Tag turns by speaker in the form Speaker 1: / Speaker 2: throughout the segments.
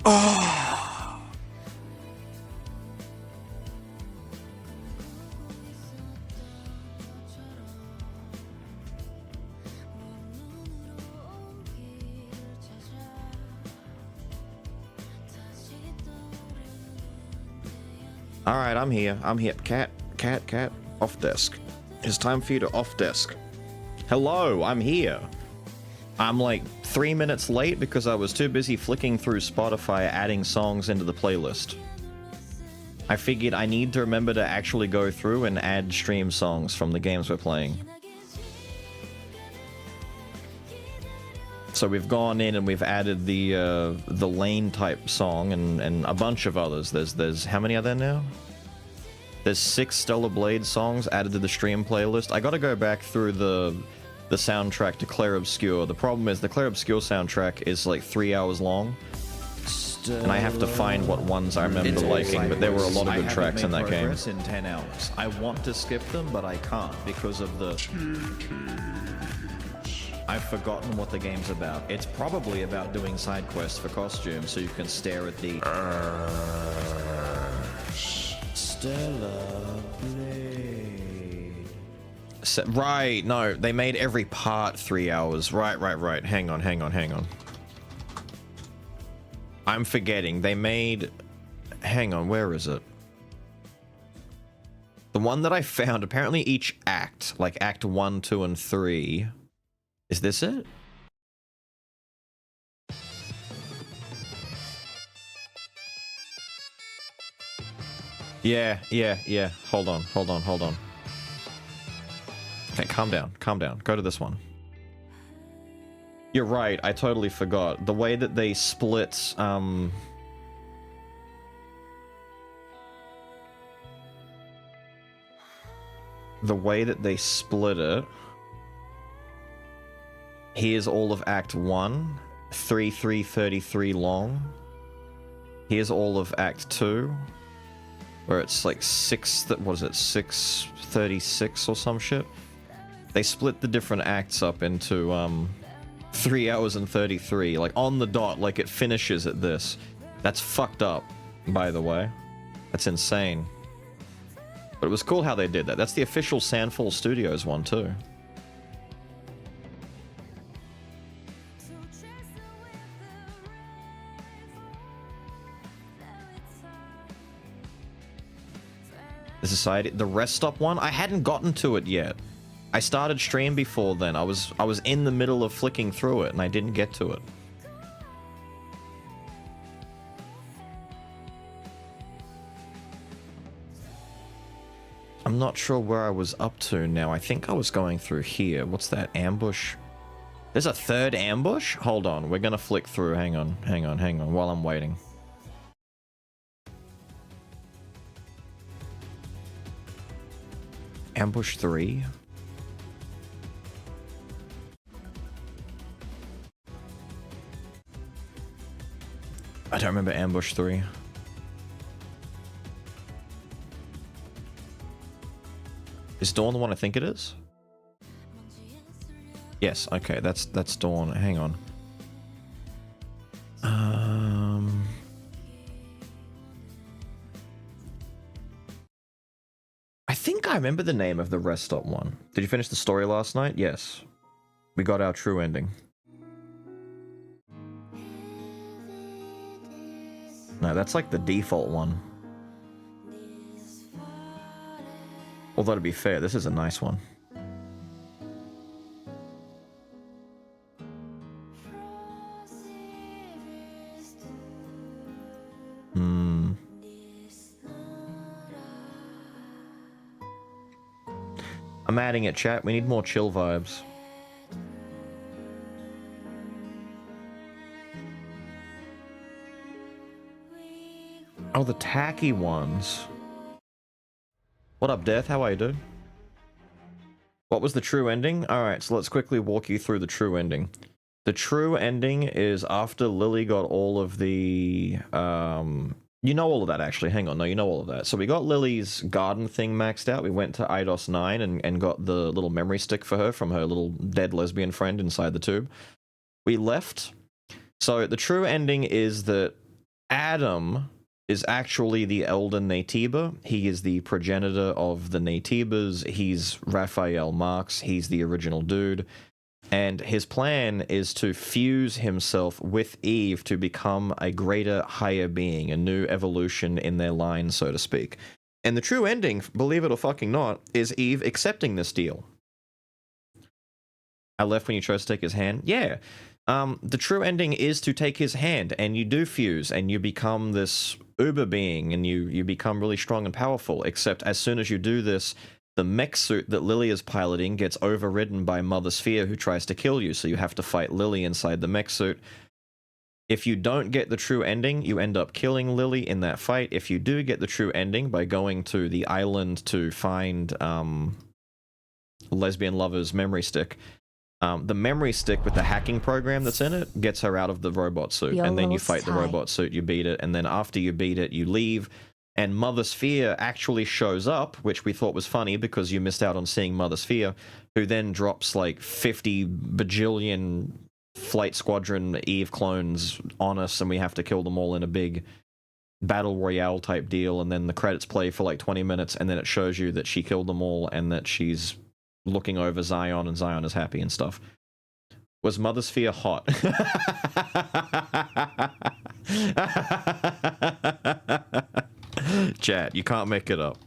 Speaker 1: Oh. Alright, I'm here. I'm here. Cat. Off desk. It's time for you to off desk. Hello, I'm here. I'm like 3 minutes late because I was too busy flicking through Spotify adding songs into the playlist. I figured I need to remember to actually go through and add stream songs from the games we're playing. So we've gone in and we've added the lane type song and a bunch of others. There's how many are there now? There's 6 Stellar Blade songs added to the stream playlist. I gotta go back through the soundtrack to Clair Obscur. The problem is the Clair Obscur soundtrack is like 3 hours long. And I have to find what ones I remember liking, but there were a lot of good tracks in that game. In 10 hours. I want to skip them, but I can't because of the... I've forgotten what the game's about. It's probably about doing side quests for costumes so you can stare at the... Stellar Blade. Right, no, they made every part 3 hours. Right. Hang on. I'm forgetting. They made... Hang on, where is it? The one that I found, apparently each act, like Act 1, 2, and 3... Is this it? Yeah. Hold on. Okay, calm down. Go to this one. You're right, I totally forgot. The way that they split, the way that they split it... Here's all of Act 1, 3:33 long. Here's all of Act 2, where it's like 6:36 or some shit. They split the different acts up into 3 hours and 33, like on the dot, like it finishes at this. That's fucked up, by the way. That's insane. But it was cool how they did that. That's the official Sandfall Studios one too. The Society, the Rest Stop one? I hadn't gotten to it yet. I started stream before then. I was in the middle of flicking through it and I didn't get to it. I'm not sure where I was up to now. I think I was going through here. What's that? Ambush? There's a third ambush? Hold on. We're gonna flick through. Hang on. While I'm waiting. Ambush 3? I don't remember Ambush 3. Is Dawn the one I think it is? Yes, okay, that's Dawn. Hang on. I think I remember the name of the Rest Stop one. Did you finish the story last night? Yes. We got our true ending. No, that's like the default one. Although to be fair, this is a nice one. I'm adding it, chat. We need more chill vibes. Oh, the tacky ones. What up, Death? How are you, dude? What was the true ending? Alright, so let's quickly walk you through the true ending. The true ending is after Lily got all of the... You know all of that, actually. Hang on. No, you know all of that. So we got Lily's garden thing maxed out. We went to IDOS 9 and got the little memory stick for her from her little dead lesbian friend inside the tube. We left. So the true ending is that Adam is actually the elder Naytiba. He is the progenitor of the Naytibas. He's Raphael Marx. He's the original dude. And his plan is to fuse himself with Eve to become a greater, higher being, a new evolution in their line, so to speak. And the true ending, believe it or fucking not, is Eve accepting this deal. I left when you chose to take his hand? Yeah. The true ending is to take his hand, and you do fuse, and you become this uber being, and you become really strong and powerful, except as soon as you do this, the mech suit that Lily is piloting gets overridden by Mother Sphere, who tries to kill you, so you have to fight Lily inside the mech suit. If you don't get the true ending, you end up killing Lily in that fight. If you do get the true ending by going to the island to find Lesbian Lover's memory stick, the memory stick with the hacking program that's in it gets her out of the robot suit, and then you fight the robot suit, you beat it, and then after you beat it, you leave, and Mother Sphere actually shows up, which we thought was funny because you missed out on seeing Mother Sphere, who then drops like 50 bajillion Flight Squadron Eve clones on us, and we have to kill them all in a big battle royale type deal, and then the credits play for like 20 minutes, and then it shows you that she killed them all and that she's looking over Zion, and Zion is happy and stuff. Was Mother Sphere hot? Chat, you can't make it up.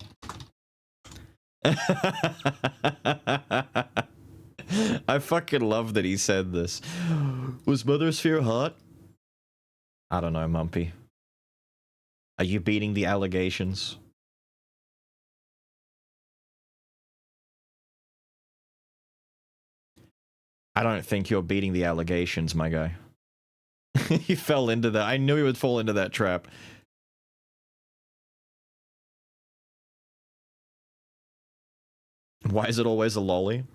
Speaker 1: I fucking love that he said this. Was Mother Sphere hot? I don't know, Mumpy. Are you beating the allegations? I don't think you're beating the allegations, my guy. He fell into that. I knew he would fall into that trap. Why is it always a lolly?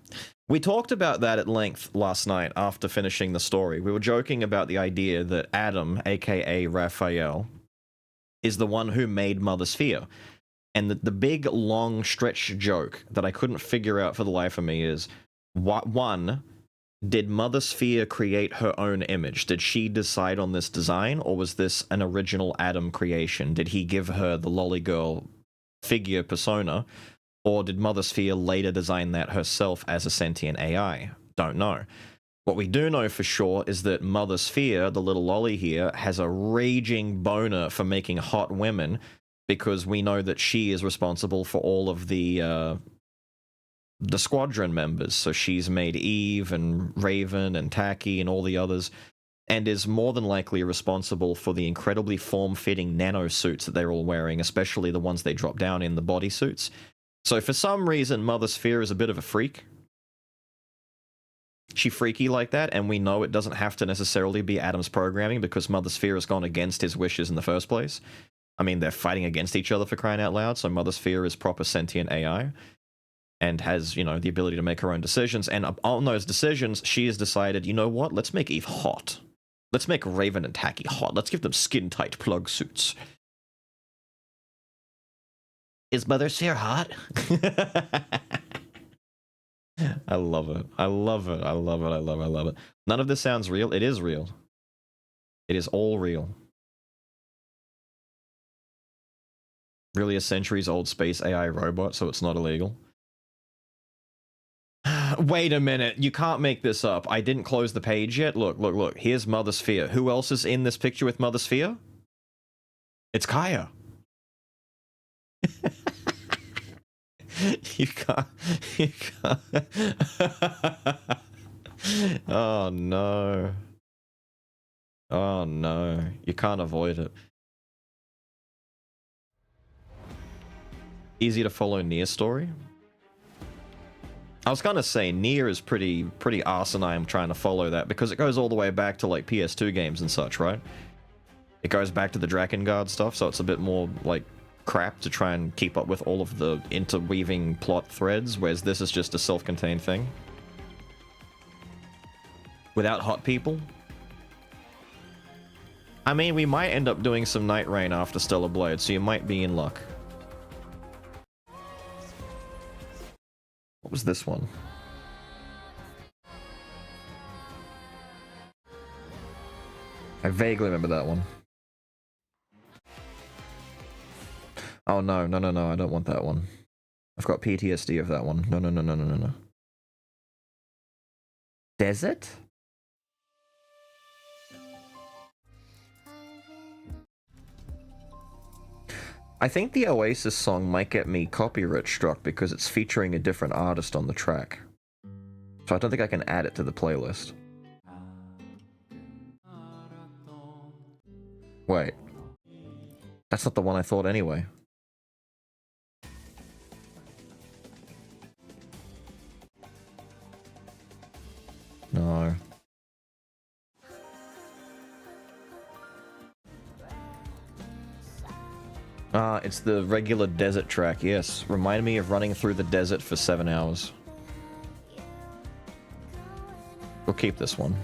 Speaker 1: We talked about that at length last night after finishing the story. We were joking about the idea that Adam, aka Raphael, is the one who made Mother Sphere. And the big, long stretch joke that I couldn't figure out for the life of me is, one, did Mother Sphere create her own image? Did she decide on this design, or was this an original Adam creation? Did he give her the lolly girl figure persona, or did Mother Sphere later design that herself as a sentient AI? Don't know. What we do know for sure is that Mother Sphere, the little lolly here, has a raging boner for making hot women, because we know that she is responsible for all of the squadron members. So she's made Eve and Raven and Tacky and all the others, and is more than likely responsible for the incredibly form-fitting nano suits that they're all wearing, especially the ones they drop down in, the bodysuits. So for some reason, Mother Sphere is a bit of a freak. She freaky like that, and we know it doesn't have to necessarily be Adam's programming, because Mother Sphere has gone against his wishes in the first place. I mean, they're fighting against each other for crying out loud, so Mother Sphere is proper sentient AI, and has, you know, the ability to make her own decisions, and on those decisions, she has decided, you know what, let's make Eve hot. Let's make Raven and Tacky hot. Let's give them skin-tight plug suits. Is Mother Sphere hot? I love it. I love it. I love it. I love it. I love it. None of this sounds real. It is real. It is all real. Really a centuries-old space AI robot, so it's not illegal. Wait a minute. You can't make this up. I didn't close the page yet. Look, look, look. Here's Mother Sphere. Who else is in this picture with Mother Sphere? It's Kaya. You can't. You can't. Oh no. Oh no. You can't avoid it. Easy to follow Nier story? I was gonna say Nier is pretty asinine trying to follow that, because it goes all the way back to like PS2 games and such, right? It goes back to the Drakengard stuff, so it's a bit more like crap to try and keep up with all of the interweaving plot threads, whereas this is just a self-contained thing. Without hot people? I mean, we might end up doing some Night Rain after Stellar Blade, so you might be in luck. What was this one? I vaguely remember that one. Oh no, no, no, no, I don't want that one. I've got PTSD of that one. No, no, no, no, no, no, no. Desert? I think the Oasis song might get me copyright struck because it's featuring a different artist on the track. So I don't think I can add it to the playlist. Wait. That's not the one I thought anyway. No. Ah, it's the regular desert track, yes. Remind me of running through the desert for 7 hours. We'll keep this one.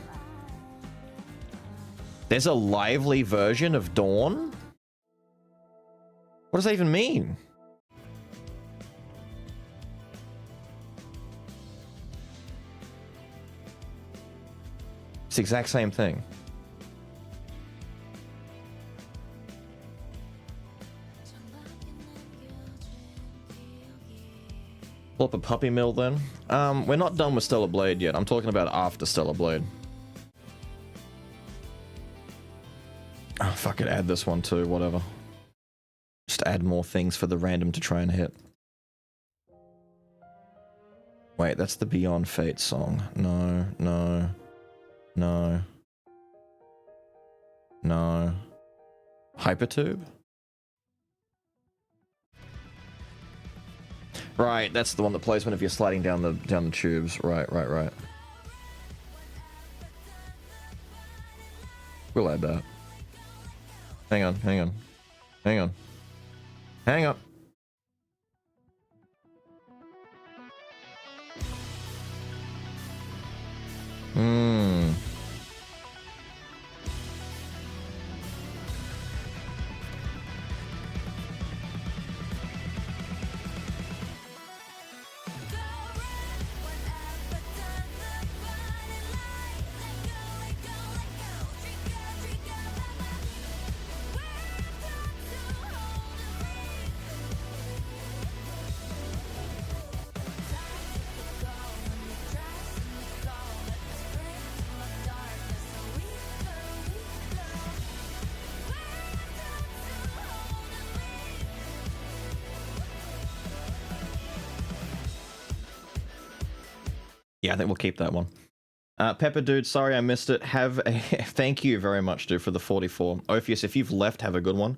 Speaker 1: There's a lively version of Dawn? What does that even mean? It's the exact same thing. Pull up a puppy mill then. We're not done with Stellar Blade yet. I'm talking about after Stellar Blade. Oh, fuck it, add this one too, whatever. Just add more things for the random to try and hit. Wait, that's the Beyond Fate song. No, no, no, no. Hypertube? Right, that's the one that plays whenever you're sliding down the tubes. Right, right, right. We'll add that. Hang on, hang on. Hang on. Hang on. Hmm. Yeah, I think we'll keep that one. Pepper Dude, sorry I missed it. Have a thank you very much, dude, for the 44. Ophius, if you've left, have a good one.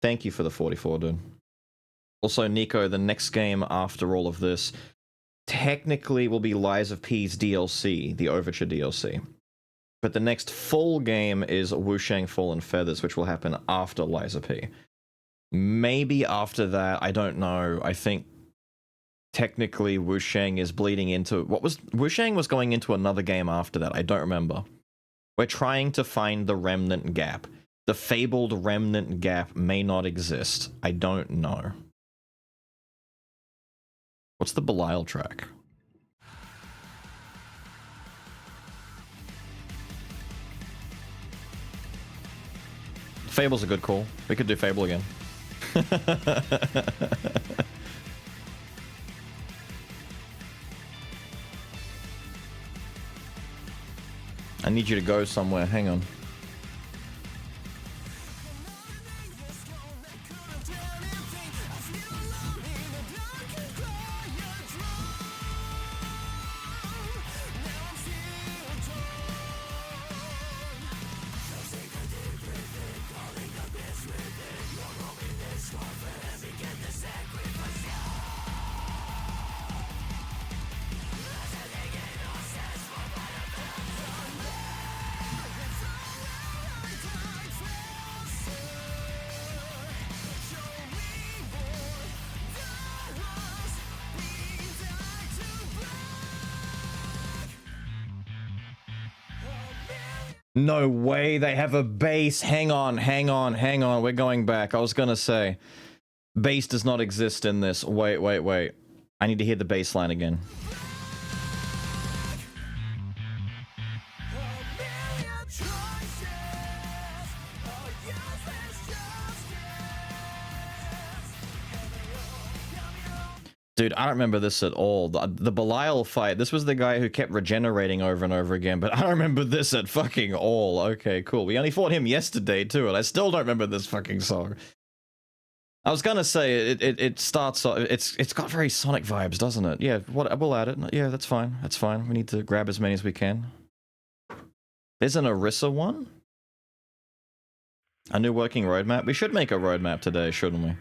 Speaker 1: Thank you for the 44, dude. Also, Nico, the next game after all of this technically will be Lies of P's DLC, the Overture DLC. But the next full game is Wushang Fallen Feathers, which will happen after Lies of P. Maybe after that, I don't know. I think technically Wushang is bleeding into... Wushang was going into another game after that. I don't remember. We're trying to find the remnant gap. The fabled remnant gap may not exist. I don't know. What's the Belial track? Fable's a good call. We could do Fable again. I need you to go somewhere. Hang on. No way, they have a base. Hang on, hang on, hang on. We're going back. I was gonna say, bass does not exist in this. Wait, wait, wait. I need to hear the bass line again. Dude, I don't remember this at all. The Belial fight, this was the guy who kept regenerating over and over again, but I don't remember this at fucking all. Okay, cool. We only fought him yesterday, too, and I still don't remember this fucking song. I was gonna say, it starts, it's got very Sonic vibes, doesn't it? Yeah, we'll add it. Yeah, that's fine. That's fine. We need to grab as many as we can. There's an Orisa one? A new working roadmap? We should make a roadmap today, shouldn't we?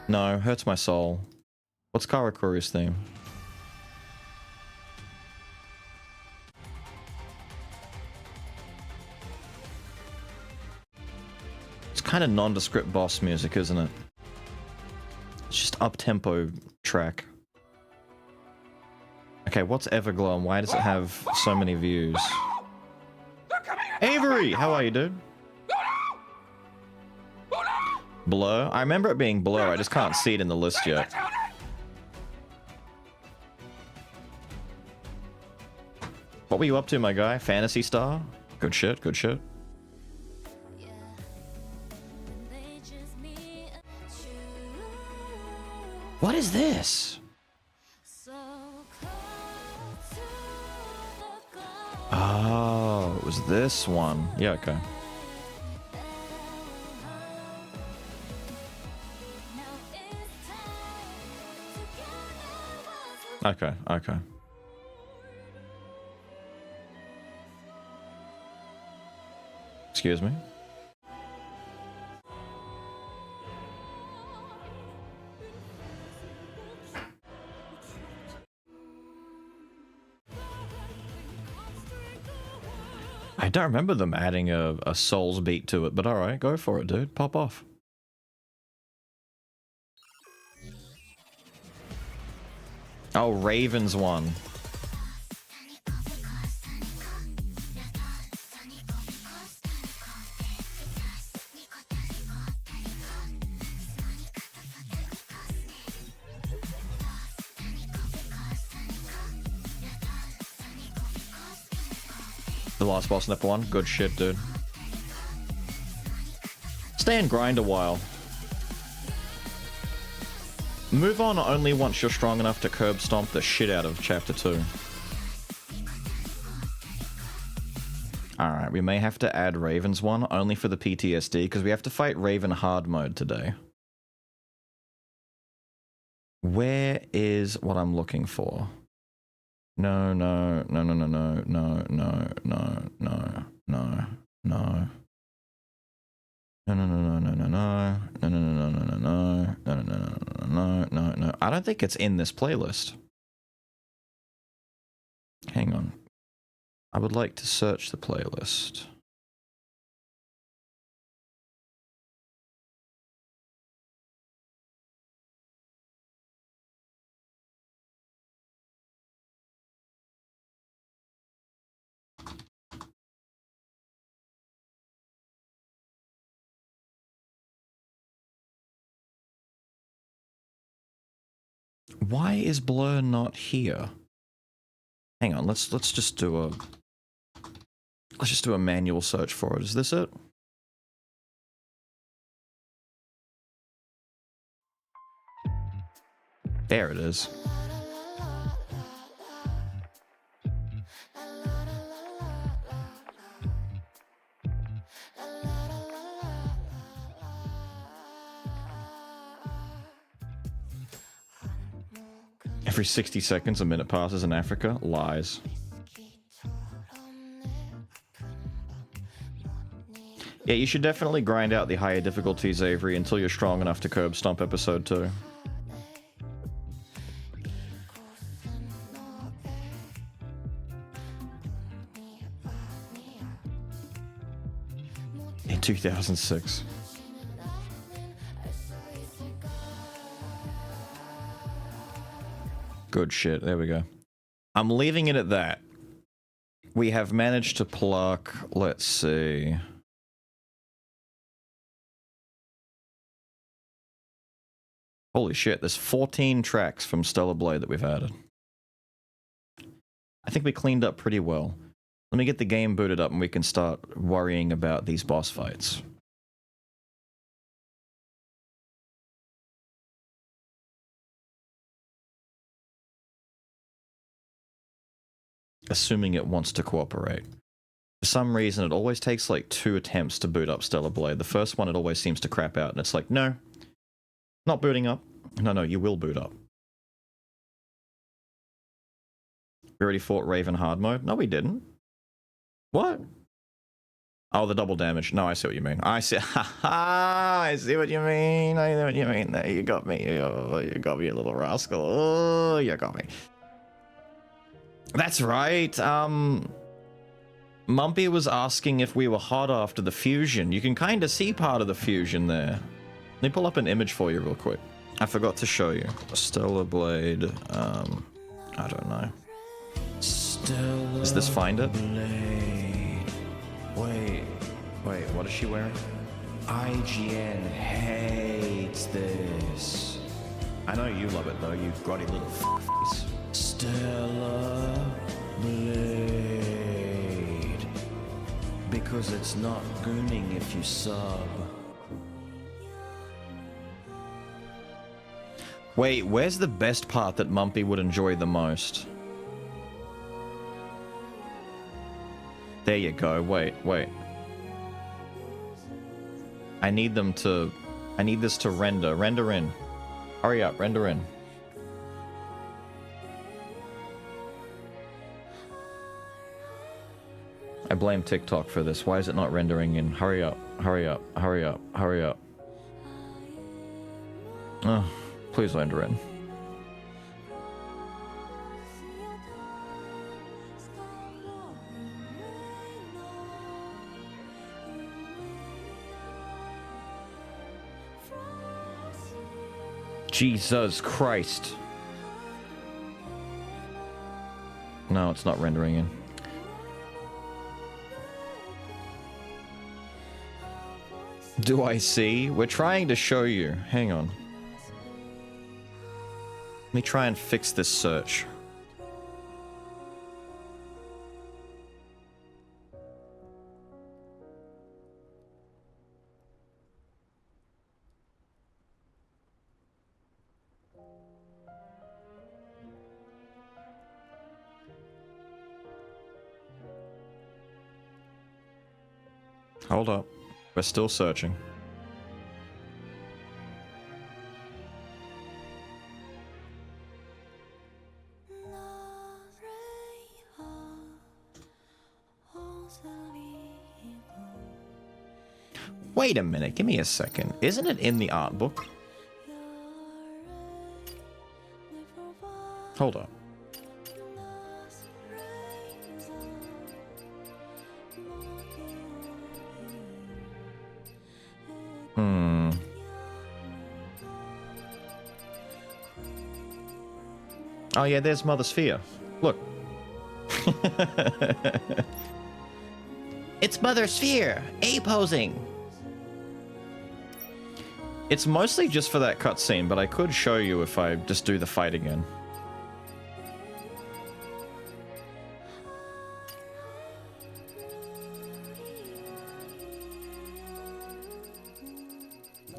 Speaker 1: No, hurts my soul. What's Karakuru's theme? It's kind of nondescript boss music, isn't it? It's just up-tempo track. Okay, what's Everglow and why does it have so many views? Avery! How are you, dude? Blur? I remember it being Blur, I just can't see it in the list yet. What were you up to, my guy? Phantasy Star? Good shit, good shit. What is this? Oh, it was this one. Yeah, okay. Okay, okay. Excuse me? I don't remember them adding a Souls beat to it, but alright, go for it, dude. Pop off. Oh, Raven's one. The last boss in F1? Good shit, dude. Stay and grind a while. Move on only once you're strong enough to curb stomp the shit out of Chapter 2. Alright, we may have to add Raven's one, only for the PTSD, because we have to fight Raven hard mode today. Where is what I'm looking for? No, no, no, no, no, no, no, no, no, no, no, no. No, no, no, no, no, no, no, no, no, no, no, no, no, no, no, no, no, no, no. I don't think it's in this playlist. Hang on. I would like to search the playlist. Why is Blur not here? Hang on, let's just do a manual search for it. Is this it? There it is. Every 60 seconds a minute passes in Africa? Lies. Yeah, you should definitely grind out the higher difficulties, Avery, until you're strong enough to curb stomp episode 2. In 2006. Good shit, there we go. I'm leaving it at that. We have managed to pluck, let's see. Holy shit, there's 14 tracks from Stellar Blade that we've added. I think we cleaned up pretty well. Let me get the game booted up and we can start worrying about these boss fights. assuming it wants to cooperate. For some reason, it always takes like 2 attempts to boot up Stellar Blade. The first one, it always seems to crap out, and it's like, no, not booting up. No, you will boot up. We already fought Raven hard mode? No, we didn't. What? Oh, the double damage. No, I see what you mean. I see. I see what you mean. I know what you mean. There, you got me. Oh, you got me, you little rascal. Oh, you got me. That's right. Mumpy was asking if we were hot after the fusion. You can kind of see part of the fusion there. Let me pull up an image for you real quick. I forgot to show you. Stellar Blade. I don't know. Stellar Does this find it? Blade. Wait, what is she wearing? IGN hates this. I know you love it though, you grotty little face. Stellar Blade. Because it's not gooning if you sub. Wait, where's the best part that Mumpy would enjoy the most? There you go, wait. I need this to render in. Hurry up, render in. I blame TikTok for this. Why is it not rendering in? Hurry up. Oh, please render in. Jesus Christ. No, it's not rendering in. Do I see? We're trying to show you. Hang on. Let me try and fix this search. Hold up. We're still searching. Wait a minute, give me a second. Isn't it in the art book? Hold up. Oh yeah, there's Mother Sphere. Look. It's Mother Sphere! A-posing! It's mostly just for that cutscene, but I could show you if I just do the fight again.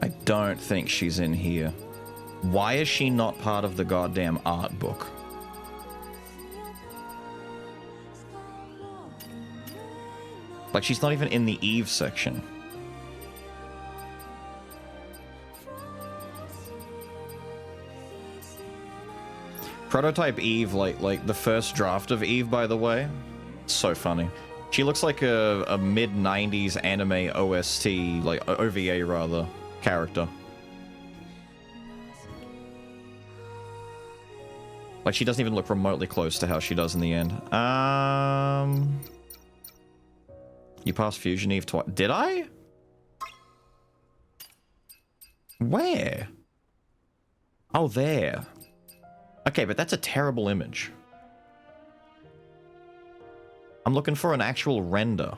Speaker 1: I don't think she's in here. Why is she not part of the goddamn art book? Like, she's not even in the Eve section. Prototype Eve, like the first draft of Eve, by the way. So funny. She looks like a mid-90s anime OST, like OVA rather, character. Like, she doesn't even look remotely close to how she does in the end. You passed Fusion Eve twice. Did I? Where? Oh, there. Okay, but that's a terrible image. I'm looking for an actual render.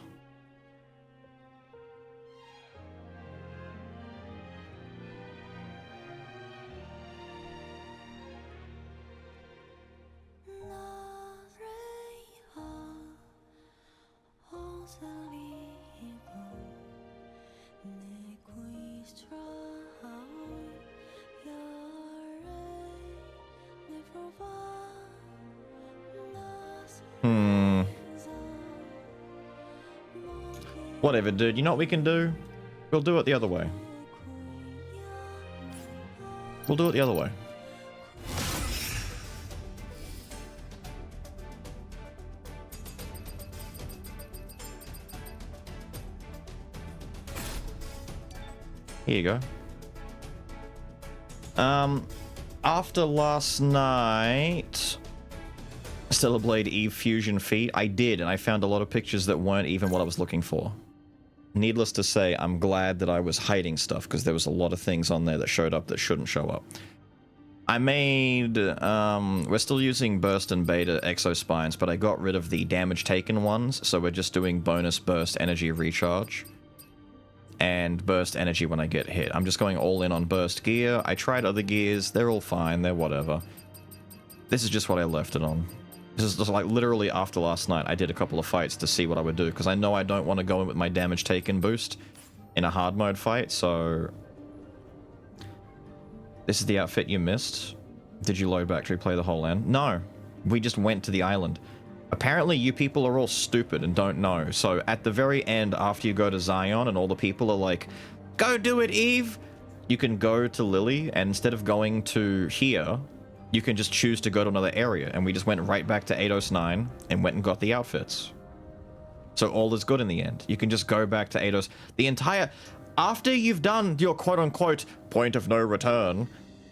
Speaker 1: Hmm. Whatever, dude. You know what we can do? We'll do it the other way. We'll do it the other way. Here you go. After last night, Stellar Blade Eve Fusion feat, I did, and I found a lot of pictures that weren't even what I was looking for. Needless to say, I'm glad that I was hiding stuff, because there was a lot of things on there that showed up that shouldn't show up. I made, we're still using Burst and Beta Exospines, but I got rid of the damage taken ones, so we're just doing bonus Burst Energy Recharge. And Burst Energy when I get hit. I'm just going all in on Burst gear. I tried other gears, they're all fine, they're whatever. This is just what I left it on. This is just like literally after last night, I did a couple of fights to see what I would do, because I know I don't want to go in with my damage taken boost in a hard mode fight, so... This is the outfit you missed. Did you load back to replay the whole end? No. We just went to the island. Apparently you people are all stupid and don't know, so at the very end, after you go to Zion and all the people are like, go do it, Eve! You can go to Lily, and instead of going to here, you can just choose to go to another area, and we just went right back to 809 and went and got the outfits. So all is good in the end. You can just go back to 80... The entire... After you've done your quote-unquote point of no return...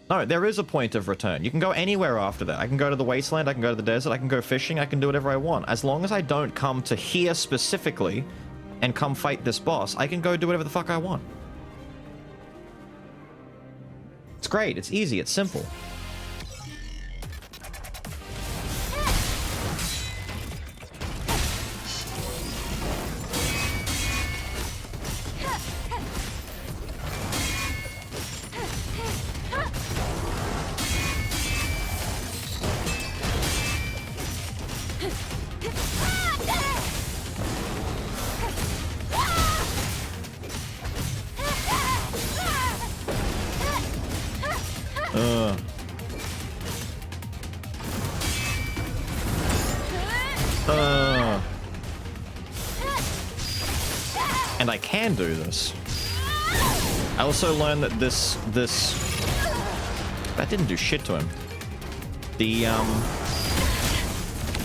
Speaker 1: No, there is a point of return. You can go anywhere after that. I can go to the wasteland, I can go to the desert, I can go fishing, I can do whatever I want. As long as I don't come to here specifically and come fight this boss, I can go do whatever the fuck I want. It's great, it's easy, it's simple. And I can do this. I also learned that this... That didn't do shit to him. The,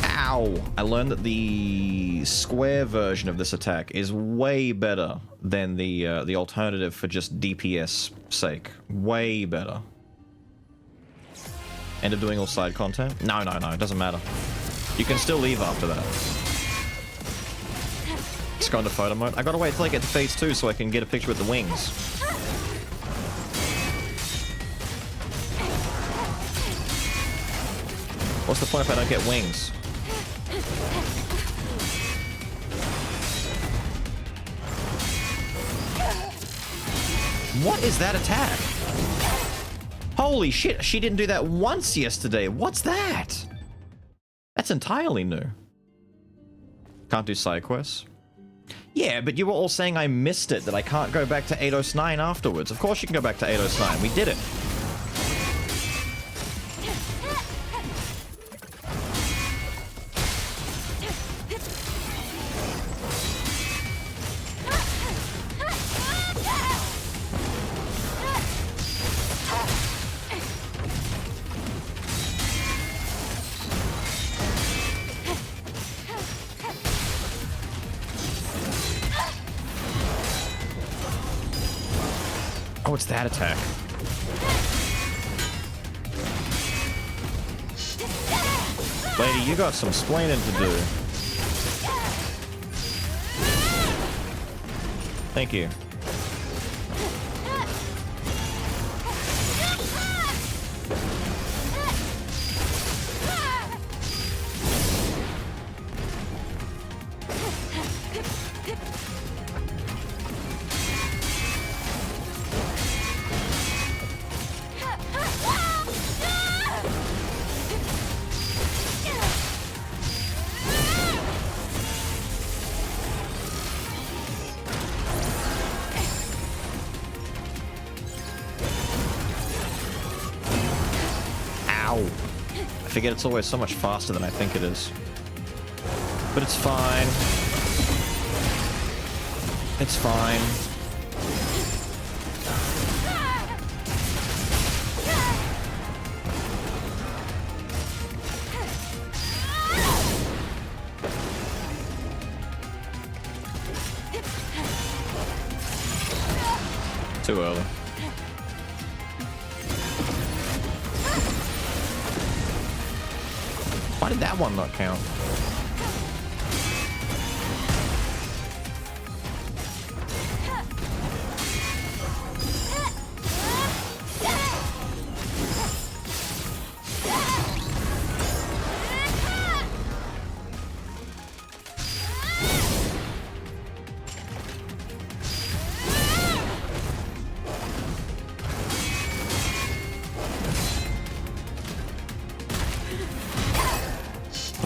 Speaker 1: Ow! I learned that the square version of this attack is way better than the alternative for just DPS sake. Way better. End up doing all side content? No, it doesn't matter. You can still leave after that. Let's go into photo mode. I gotta wait till I get to phase 2 so I can get a picture with the wings. What's the point if I don't get wings? What is that attack? Holy shit, she didn't do that once yesterday. What's that? That's entirely new. Can't do side quests. Yeah, but you were all saying I missed it, that I can't go back to 809 afterwards. Of course you can go back to 809. We did it. Oh, it's that attack. Lady, you got some splaining to do. Thank you. I forget it's always so much faster than I think it is. But it's fine. It's fine. Too early. Why did that one not count?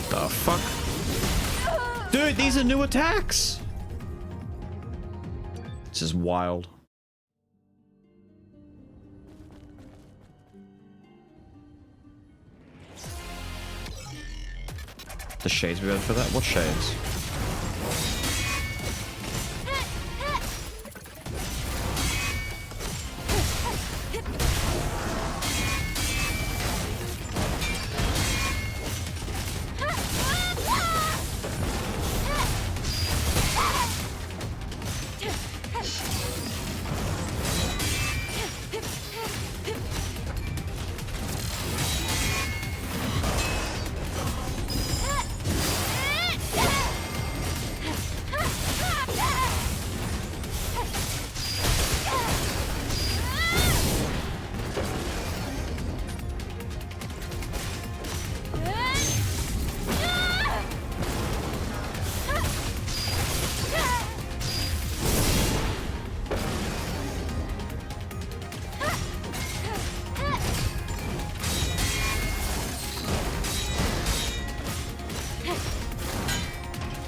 Speaker 1: The fuck? Dude, these are new attacks! This is wild. The shades be better for that? What shades?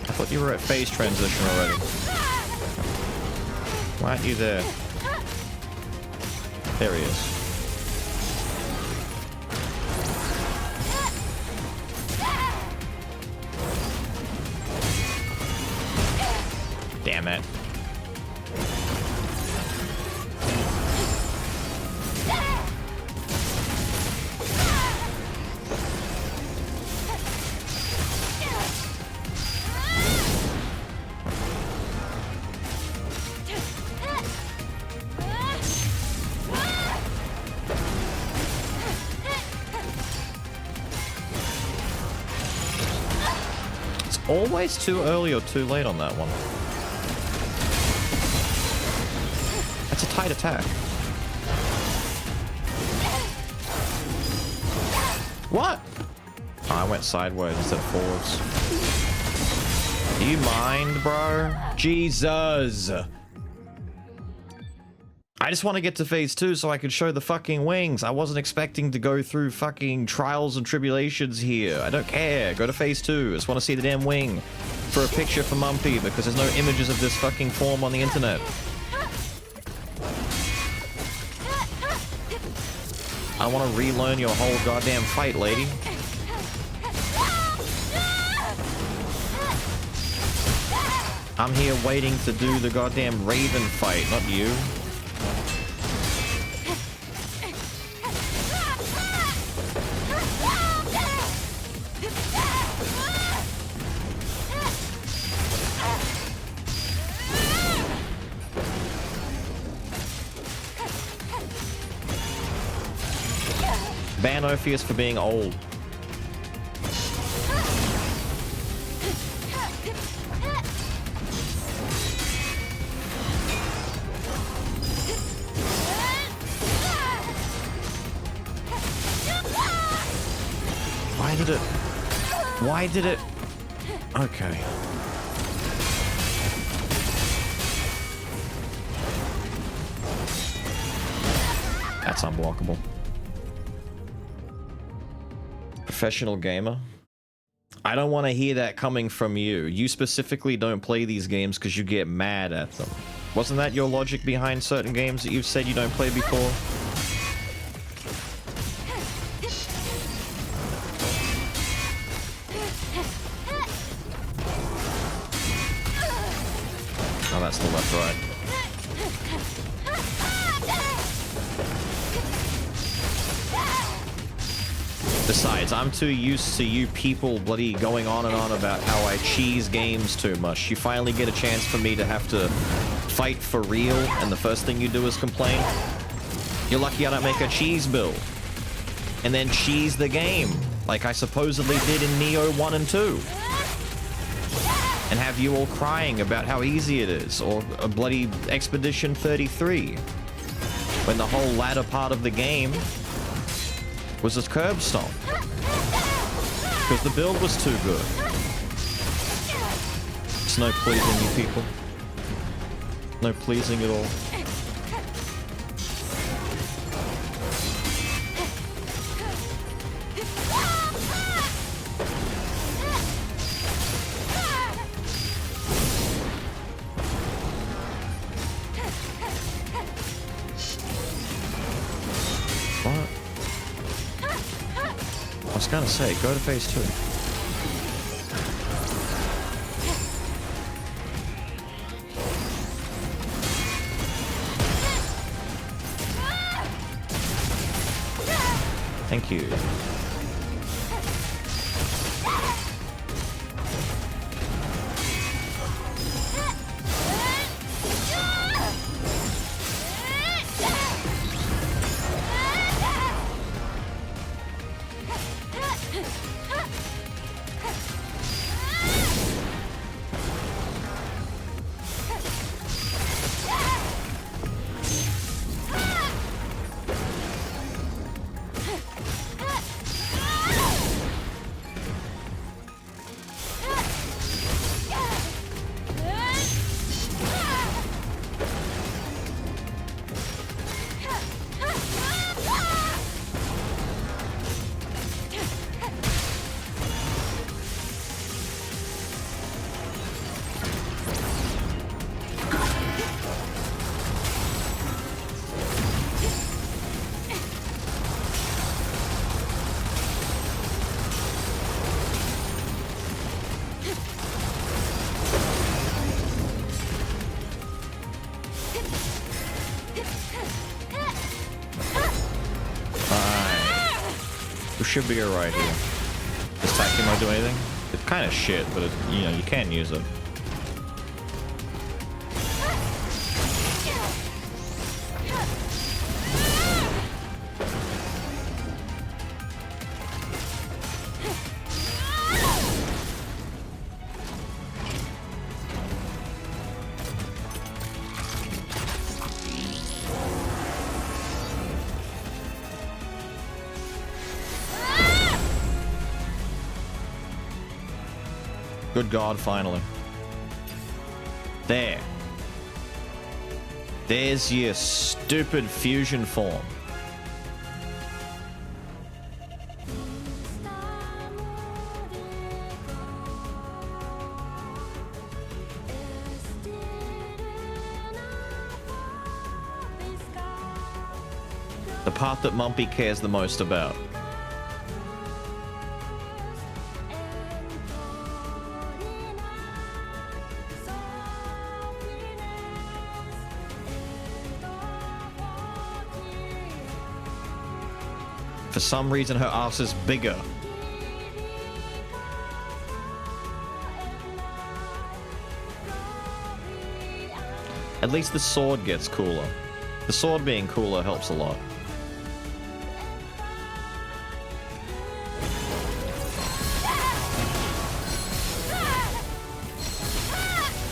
Speaker 1: I thought you were at phase transition already. Why aren't you there? There he is. Damn it. Always too early or too late on that one. That's a tight attack. What? Oh, I went sideways instead of forwards. Do you mind, bro? Jesus! I just want to get to phase 2 so I can show the fucking wings. I wasn't expecting to go through fucking trials and tribulations here. I don't care. Go to phase 2. I just want to see the damn wing for a picture for Mumpy because there's no images of this fucking form on the internet. I want to relearn your whole goddamn fight, lady. I'm here waiting to do the goddamn Raven fight, not you. Ban Orpheus for being old. Why did it? Okay. That's unblockable. Professional gamer? I don't want to hear that coming from you. You specifically don't play these games because you get mad at them. Wasn't that your logic behind certain games that you've said you don't play before? Besides, I'm too used to you people bloody going on and on about how I cheese games too much. You finally get a chance for me to have to fight for real, and the first thing you do is complain? You're lucky I don't make a cheese build. And then cheese the game, like I supposedly did in Neo 1 and 2. And have you all crying about how easy it is, or a bloody Expedition 33. When the whole latter part of the game was a curb stomp. Because the build was too good. It's no pleasing you people. No pleasing at all. What? I was gonna say, go to phase 2. Thank you. Should be alright here. Does Takimo do anything? It's kind of shit, but it, you know, you can use it. Good God, finally. There. There's your stupid fusion form. The part that Mumpy cares the most about. For some reason, her ass is bigger. At least the sword gets cooler. The sword being cooler helps a lot.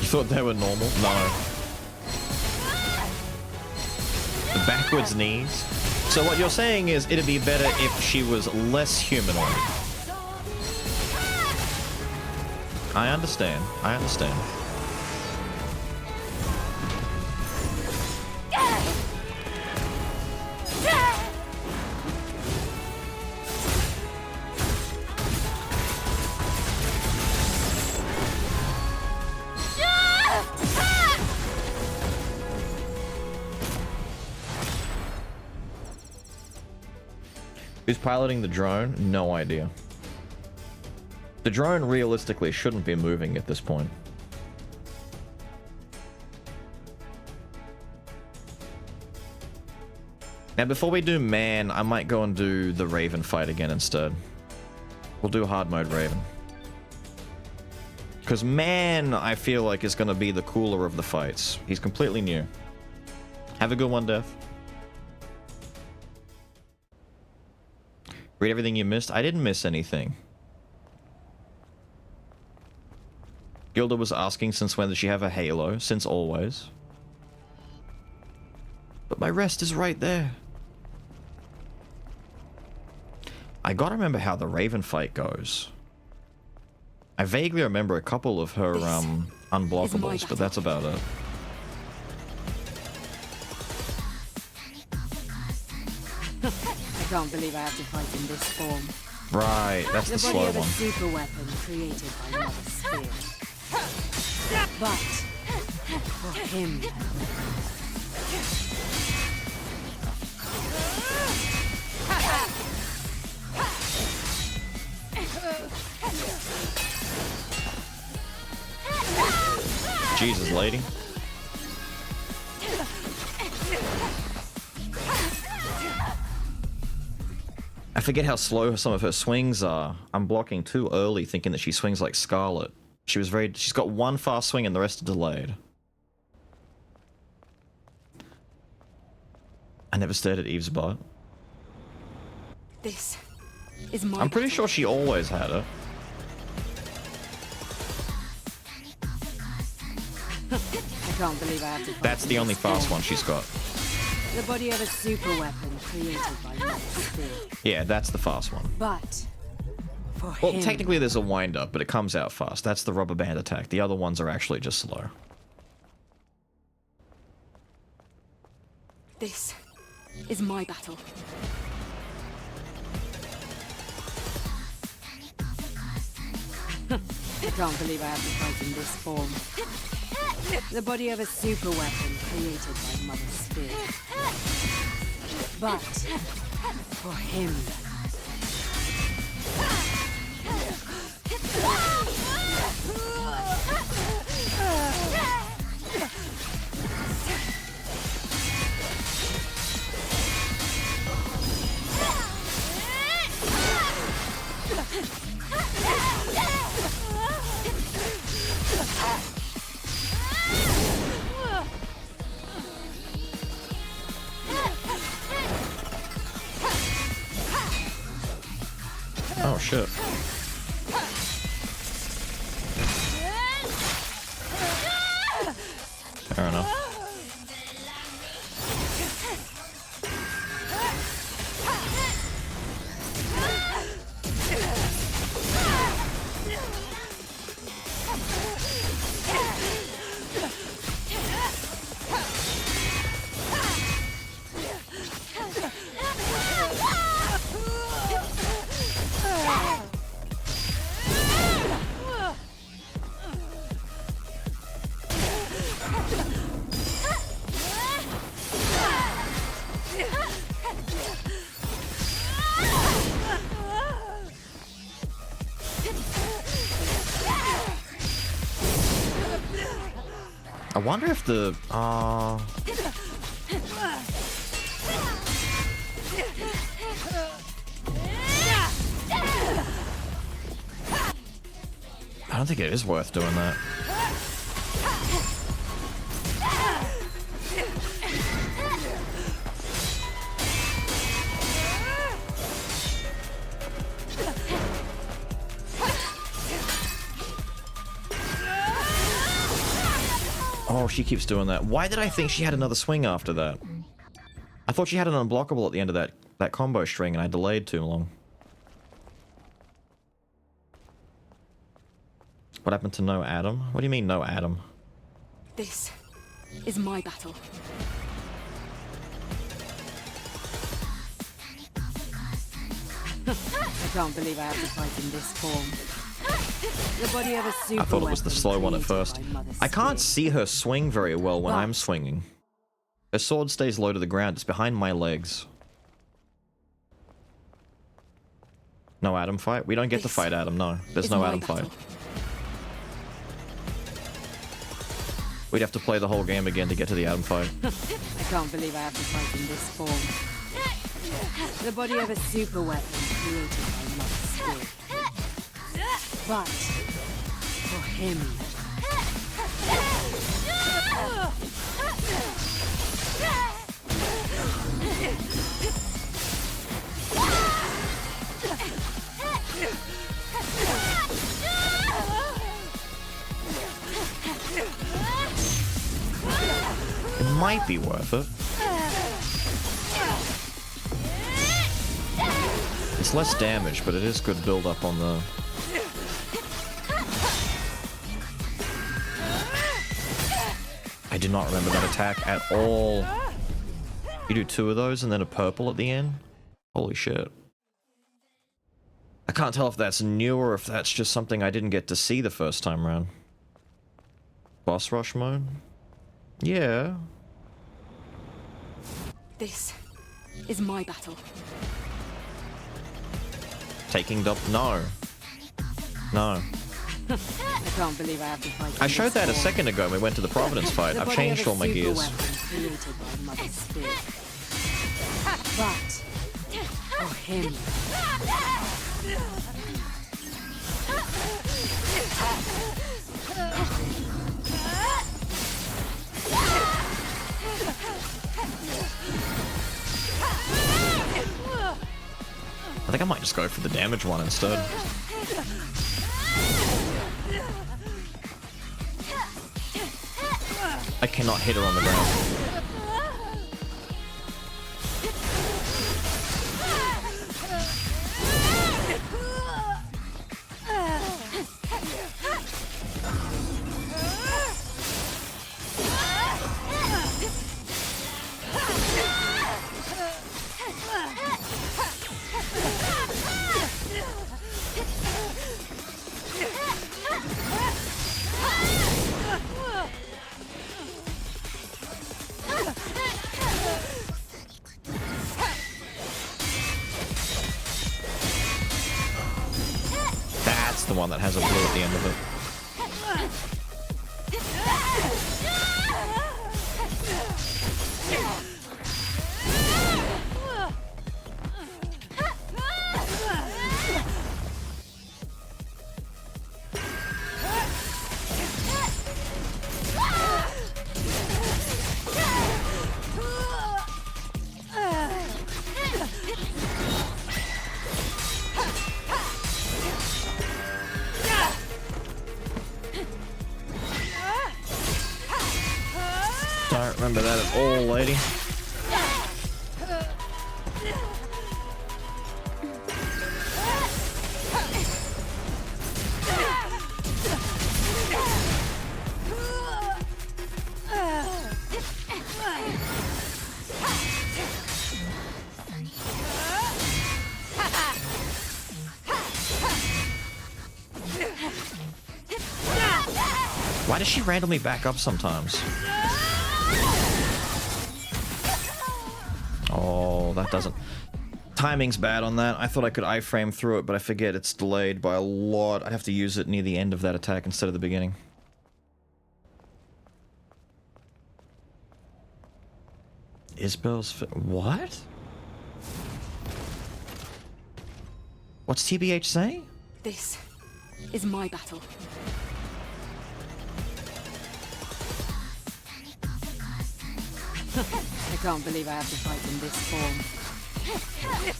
Speaker 1: You thought they were normal? No. The backwards knees. So what you're saying is it'd be better if she was less humanoid. I understand. I understand. Who's piloting the drone? No idea. The drone realistically shouldn't be moving at this point. Now, before we do man, I might go and do the Raven fight again instead. We'll do hard mode Raven. Because man, I feel like is going to be the cooler of the fights. He's completely new. Have a good one, Death. Read everything you missed? I didn't miss anything. Gilda was asking since when does she have a halo? Since always. But my rest is right there. I gotta remember how the Raven fight goes. I vaguely remember a couple of her unblockables, but that's about it.
Speaker 2: I can't believe I have to fight in this form.
Speaker 1: Right, that's the slow
Speaker 2: body of
Speaker 1: one.
Speaker 2: a super weapon created by Mother Sphere. But for him.
Speaker 1: Jesus, lady. I forget how slow some of her swings are. I'm blocking too early thinking that she swings like Scarlet. She's got one fast swing and the rest are delayed. I never stared at Eve's butt.
Speaker 2: This is my
Speaker 1: I'm pretty sure she always had it.
Speaker 2: I can't believe I have to fight.
Speaker 1: That's the only fast one she's got.
Speaker 2: The body of a super weapon created by Mother Sphere.
Speaker 1: Yeah, that's the fast one.
Speaker 2: But for
Speaker 1: Well,
Speaker 2: him.
Speaker 1: technically there's a wind up, but it comes out fast. That's the rubber band attack. The other ones are actually just slow.
Speaker 2: This is my battle. I can't believe I have to fight in this form. The body of a super weapon created by Mother Sphere. But for him.
Speaker 1: Oh shit. Fair enough. I wonder if the I don't think it is worth doing that. Oh, she keeps doing that. Why did I think she had another swing after that? I thought she had an unblockable at the end of that combo string and I delayed too long. What happened to no Adam? What do you mean no Adam?
Speaker 2: This is my battle. I can't believe I have to fight in this form. The body of a super
Speaker 1: I thought it was the
Speaker 2: weapon
Speaker 1: slow one at
Speaker 2: created
Speaker 1: first.
Speaker 2: by Mother
Speaker 1: I can't
Speaker 2: Sphere.
Speaker 1: see her swing very well when
Speaker 2: What?
Speaker 1: I'm swinging. Her sword stays low to the ground. It's behind my legs. No Adam fight? We don't get to
Speaker 2: This
Speaker 1: fight Adam, no. There's
Speaker 2: is
Speaker 1: no
Speaker 2: my
Speaker 1: Adam
Speaker 2: battle.
Speaker 1: fight. We'd have to play the whole game again to get to the Adam fight.
Speaker 2: I can't believe I have to fight in this form. The body of a super weapon created by Mother Spirit. But for him.
Speaker 1: It might be worth it. It's less damage, but it is good build up on the... I do not remember that attack at all. You do 2 of those and then a purple at the end? Holy shit. I can't tell if that's new or if that's just something I didn't get to see the first time around. Boss rush mode? Yeah.
Speaker 2: This is my battle.
Speaker 1: Taking the... No. No.
Speaker 2: I can't believe I have to fight.
Speaker 1: I showed that a second ago when we went to the Providence fight. I've changed all my gears.
Speaker 2: Created by Mother Spirit. But for him.
Speaker 1: I think I might just go for the damage one instead. I cannot hit her on the ground. That's the one that has a blue at the end of it. Don't remember that at all, lady. Why does she randomly back up sometimes? Oh, that doesn't... Timing's bad on that. I thought I could iframe through it, but I forget it's delayed by a lot. I'd have to use it near the end of that attack instead of the beginning. Isabel's... What? What's TBH saying?
Speaker 2: This is my battle. I can't believe I have to fight in this form.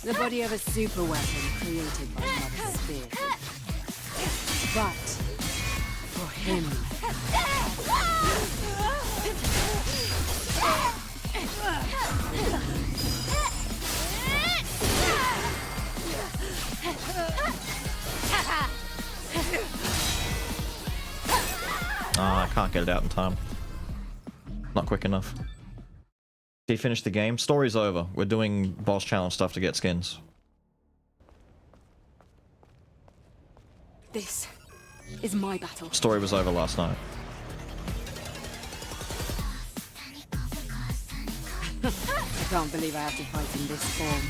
Speaker 2: The body of a super weapon created by Mother Spirit. But for him.
Speaker 1: I can't get it out in time. Not quick enough. Did you finish the game? Story's over. We're doing boss challenge stuff to get skins.
Speaker 2: This is my battle.
Speaker 1: Story was over last night.
Speaker 2: I can't believe I have to fight in this form.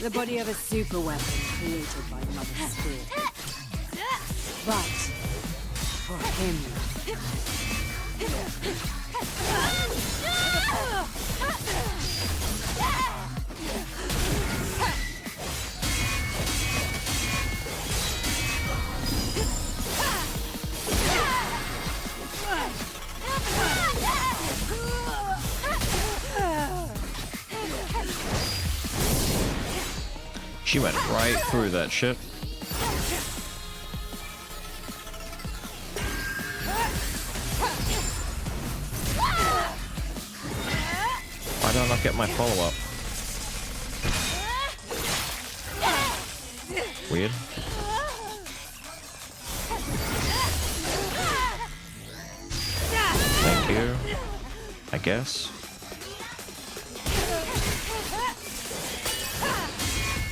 Speaker 2: The body of a super weapon created by Mother Spirit. But for him.
Speaker 1: She went right through that shit. Why do I not get my follow-up? Weird. Thank you. I guess.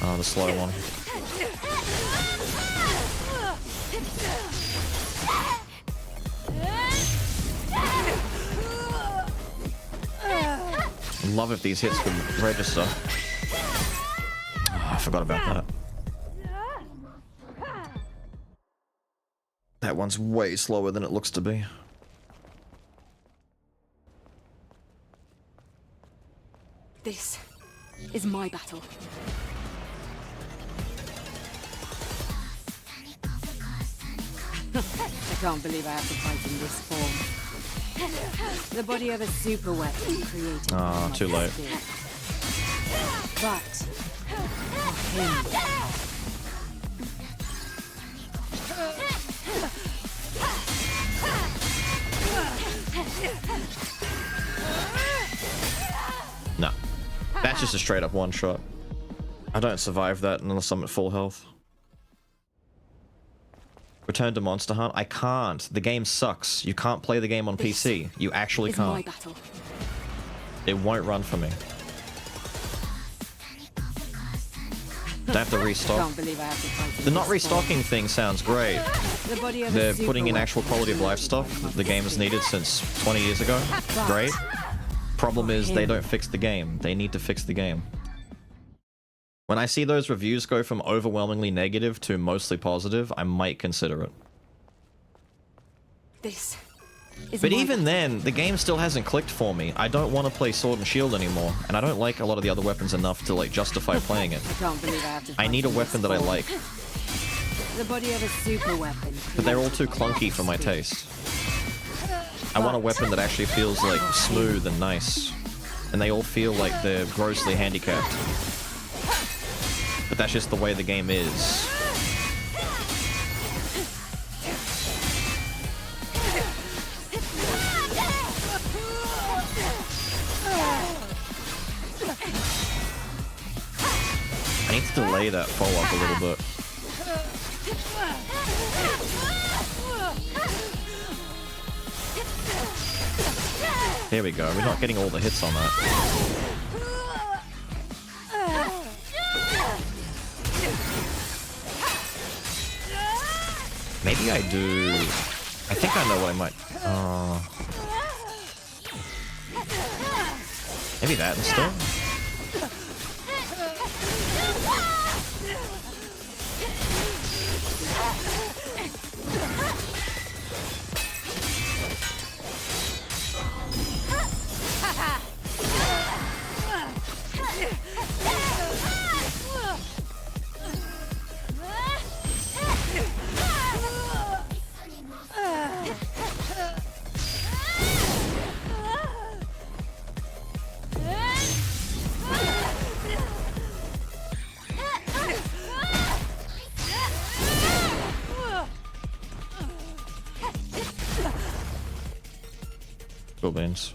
Speaker 1: Oh, the slow one. Love if these hits would register. Oh, I forgot about that. That one's way slower than it looks to be.
Speaker 2: This is my battle. I can't believe I have to fight in this form. The body of a super weapon created by
Speaker 1: too late.
Speaker 2: spirit. But for him,
Speaker 1: no. That's just a straight up one shot. I don't survive that unless I'm at full health. Return to Monster Hunt? I can't. The game sucks. You can't play the game on PC. You actually
Speaker 2: is my
Speaker 1: can't.
Speaker 2: battle.
Speaker 1: It won't run for me. Do I have to
Speaker 2: I
Speaker 1: restock?
Speaker 2: can't believe I have to fight in
Speaker 1: The not
Speaker 2: this form.
Speaker 1: restocking thing sounds great.
Speaker 2: The body of a
Speaker 1: They're
Speaker 2: super
Speaker 1: putting in
Speaker 2: weapon
Speaker 1: actual quality of life stuff the game has needed since 20 years ago. Great. Problem is they don't fix the game. They need to fix the game. When I see those reviews go from overwhelmingly negative to mostly positive, I might consider it.
Speaker 2: This is
Speaker 1: But
Speaker 2: my
Speaker 1: even
Speaker 2: battle.
Speaker 1: then, the game still hasn't clicked for me. I don't want to play Sword and Shield anymore, and I don't like a lot of the other weapons enough to like justify playing it.
Speaker 2: I can't believe I have to
Speaker 1: I
Speaker 2: fight
Speaker 1: need a
Speaker 2: in
Speaker 1: weapon
Speaker 2: this
Speaker 1: that I
Speaker 2: form.
Speaker 1: like,
Speaker 2: The body of a super weapon.
Speaker 1: but they're all too clunky for my taste. I want a weapon that actually feels like smooth and nice, and they all feel like they're grossly handicapped. But that's just the way the game is. I need to delay that follow-up a little bit. There we go. We're not getting all the hits on that. Maybe I do... I think I know what I might... maybe that instead? Cool beans.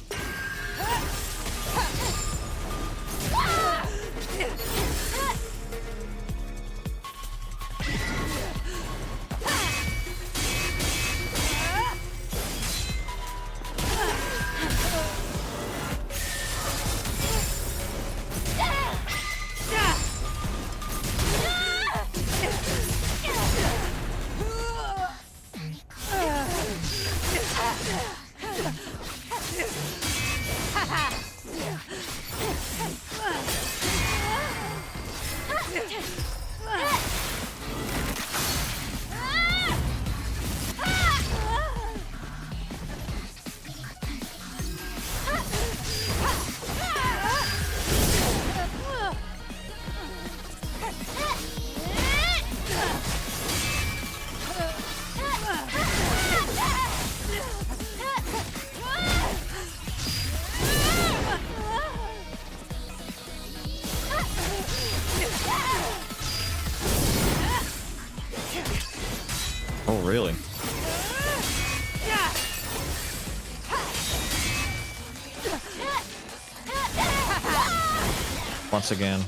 Speaker 1: Once again.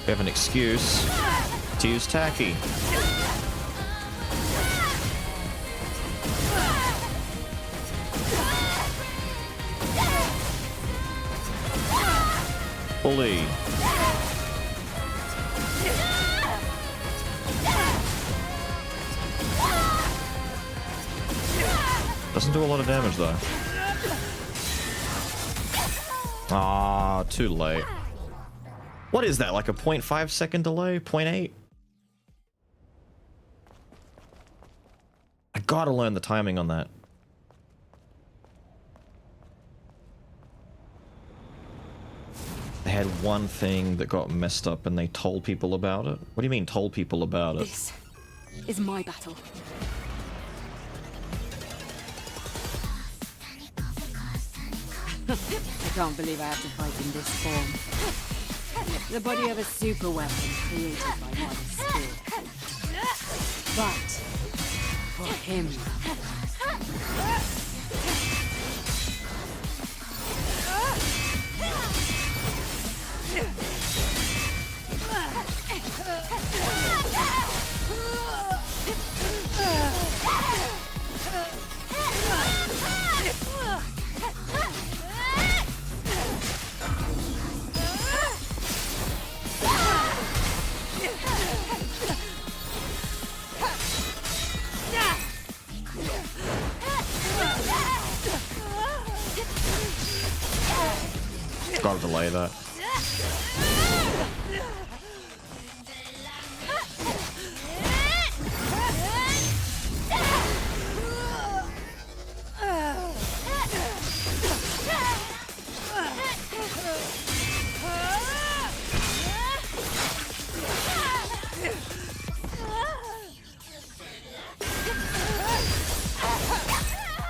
Speaker 1: We have an excuse to use tacky. Bully. Doesn't do a lot of damage though. Ah, too late. What is that, like a 0.5 second delay? 0.8? I gotta learn the timing on that. They had one thing that got messed up and they told people about it. What do you mean told people about it?
Speaker 2: This is my battle. I can't believe I have to fight in this form. The body of a super weapon created by Mother's Spirit. But for him.
Speaker 1: Gotta delay that.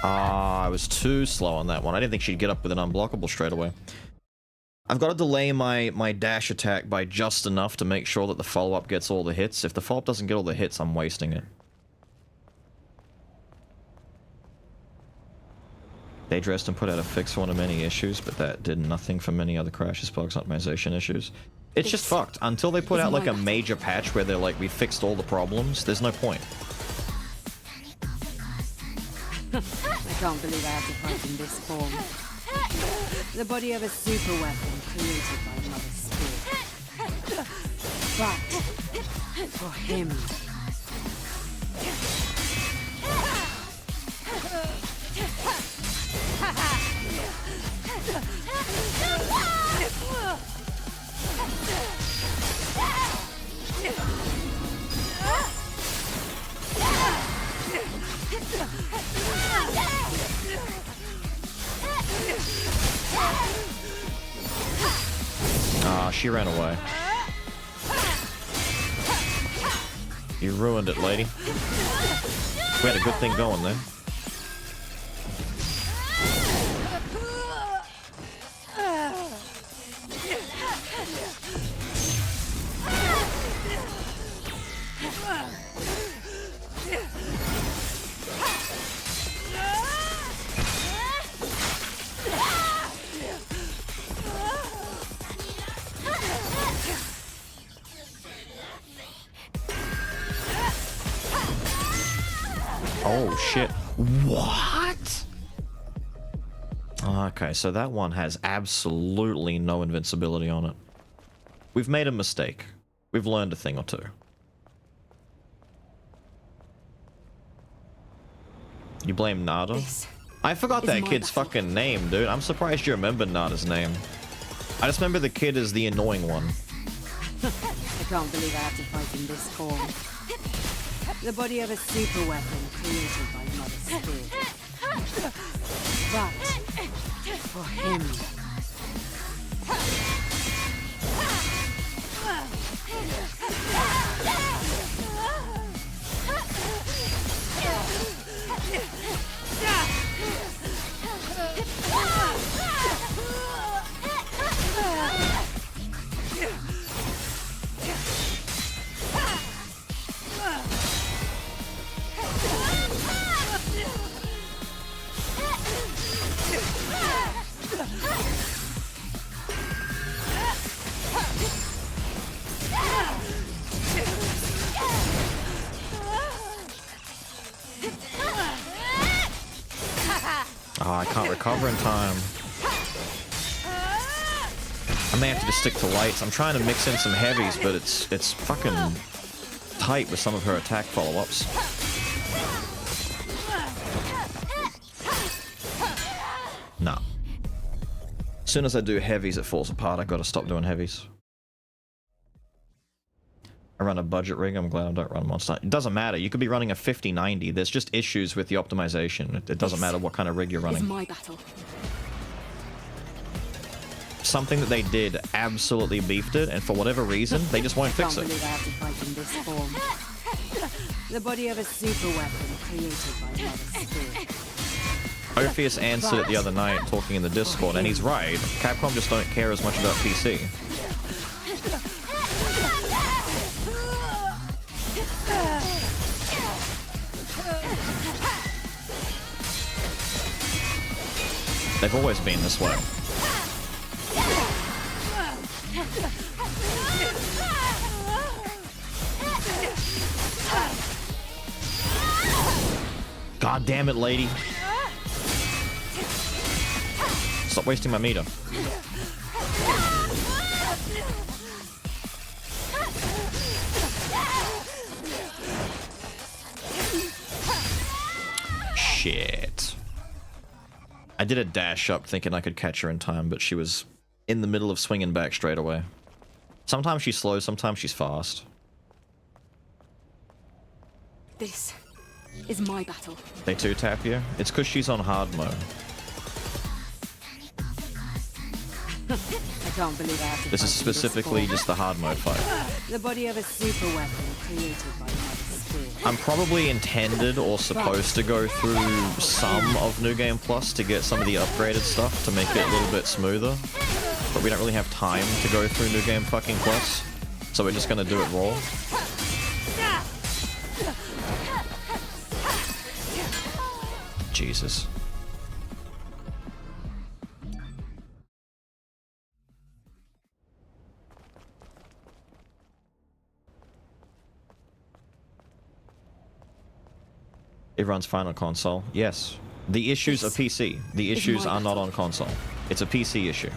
Speaker 1: I was too slow on that one. I didn't think she'd get up with an unblockable straight away. I've got to delay my dash attack by just enough to make sure that the follow-up gets all the hits. If the follow-up doesn't get all the hits, I'm wasting it. They dressed and put out a fix for one of many issues, but that did nothing for many other crashes, bugs, optimization issues. It's just fucked. Until they put out like a major patch where they're like, we fixed all the problems, there's no point.
Speaker 2: I can't believe I have to fight in this form. The body of a super weapon created by Mother's Spirit. But for him.
Speaker 1: Ah, she ran away. You ruined it, lady. We had a good thing going there. Oh shit. What? Okay, so that one has absolutely no invincibility on it. We've made a mistake. We've learned a thing or two. You blame Nada? I forgot that kid's fucking name, dude. I'm surprised you remember Nada's name. I just remember the kid as the annoying one.
Speaker 2: I can't believe I have to fight in this form. The body of a super weapon created by Mother's Spirit. But for him.
Speaker 1: I can't recover in time. I may have to just stick to lights. I'm trying to mix in some heavies, but it's fucking tight with some of her attack follow-ups. Nah. As soon as I do heavies, it falls apart. I gotta stop doing heavies. I run a budget rig. I'm glad I don't run monster. It doesn't matter. You could be running a 5090. There's just issues with the optimization. It doesn't matter what kind of rig you're running.
Speaker 2: My battle.
Speaker 1: Something that they did absolutely beefed it, and for whatever reason, they just won't fix it.
Speaker 2: I can't believe I have to fight in this form. The body of a super weapon created by another spirit.
Speaker 1: Ophius answered it the other night talking in the Discord, and he's right. Capcom just don't care as much about PC. They've always been this way. God damn it, lady. Stop wasting my meter. Shit. I did a dash up thinking I could catch her in time, but she was in the middle of swinging back straight away. Sometimes she's slow, sometimes she's fast.
Speaker 2: This is my battle.
Speaker 1: They two-tap you? It's because she's on hard mode.
Speaker 2: I can't believe I have to
Speaker 1: This is specifically just the hard mode fight.
Speaker 2: The body of a super weapon created by another spirit.
Speaker 1: I'm probably intended or supposed to go through some of New Game Plus to get some of the upgraded stuff to make it a little bit smoother. But we don't really have time to go through New Game fucking Plus. So we're just gonna do it raw. Jesus. It runs fine on console. Yes. The issues are PC. The issues are not on console. It's a PC issue.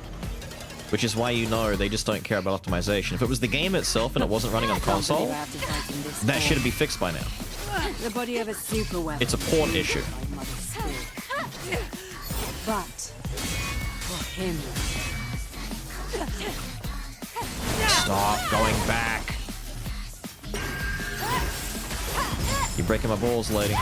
Speaker 1: Which is why you know they just don't care about optimization. If it was the game itself and it wasn't running on console, that should be fixed by now.
Speaker 2: The body of a super weapon.
Speaker 1: It's a port issue.
Speaker 2: But for him.
Speaker 1: Stop going back. You're breaking my balls, lady.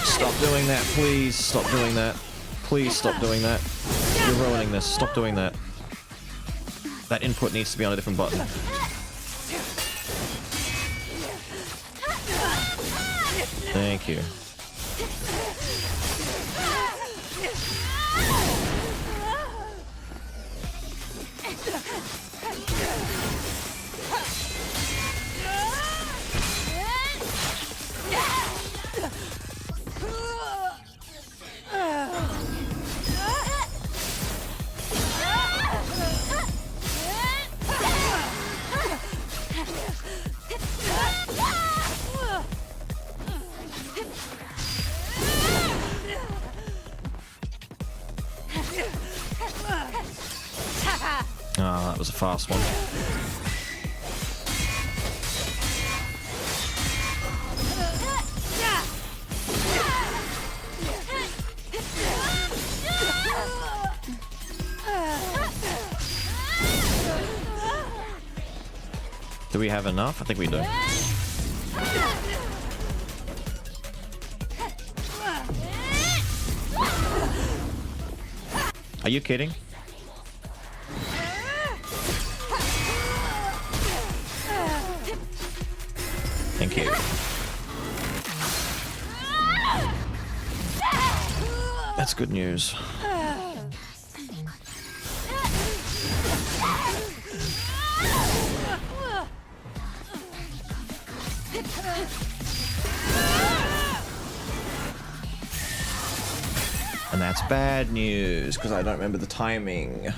Speaker 1: Stop doing that, please. Stop doing that. Please stop doing that. You're ruining this. Stop doing that. That input needs to be on a different button. Thank you. Ah, that was a fast one. Do we have enough? I think we do. Are you kidding? Thank you. That's good news. that's bad news, because I don't remember the timing.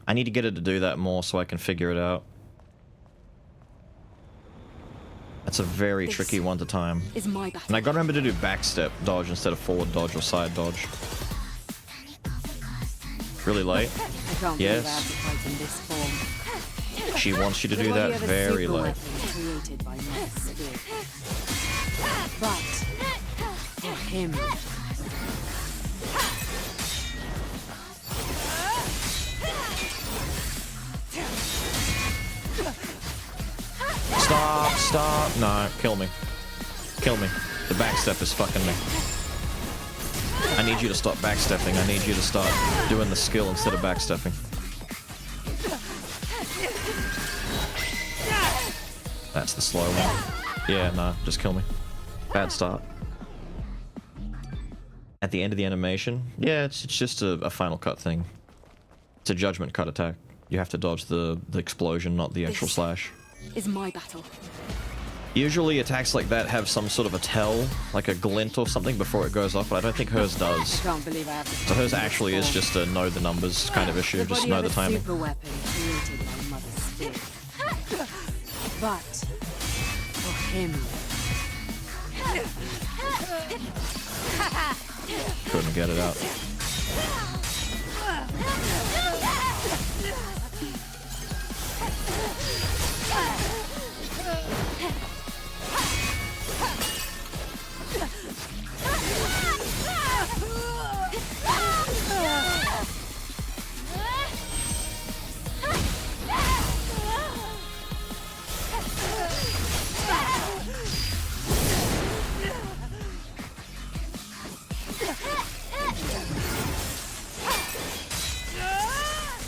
Speaker 1: I need to get her to do that more so I can figure it out. That's a very tricky one to time.
Speaker 2: Is my battle.
Speaker 1: And I gotta remember to do backstep dodge instead of forward dodge or side dodge. Really late?
Speaker 2: I can't believe I have to fight in this form.
Speaker 1: She wants you to
Speaker 2: The
Speaker 1: do
Speaker 2: body
Speaker 1: that
Speaker 2: of a
Speaker 1: very
Speaker 2: super
Speaker 1: late.
Speaker 2: weapon created by my spirit. But for him,
Speaker 1: Stop, stop. No, kill me. Kill me. The backstep is fucking me. I need you to stop backstepping. I need you to start doing the skill instead of backstepping. That's the slow one. Yeah, no, just kill me. Bad start. At the end of the animation, yeah, it's just a Final Cut thing. It's a judgment cut attack. You have to dodge the explosion, not the actual slash.
Speaker 2: is my battle.
Speaker 1: Usually attacks like that have some sort of a tell, like a glint or something before it goes off, but I don't think hers does.
Speaker 2: I can't believe I have to
Speaker 1: So hers actually is just a know the numbers kind of issue, just know the timing.
Speaker 2: Super weapon created by Mother's spirit. But for him,
Speaker 1: Couldn't get it out.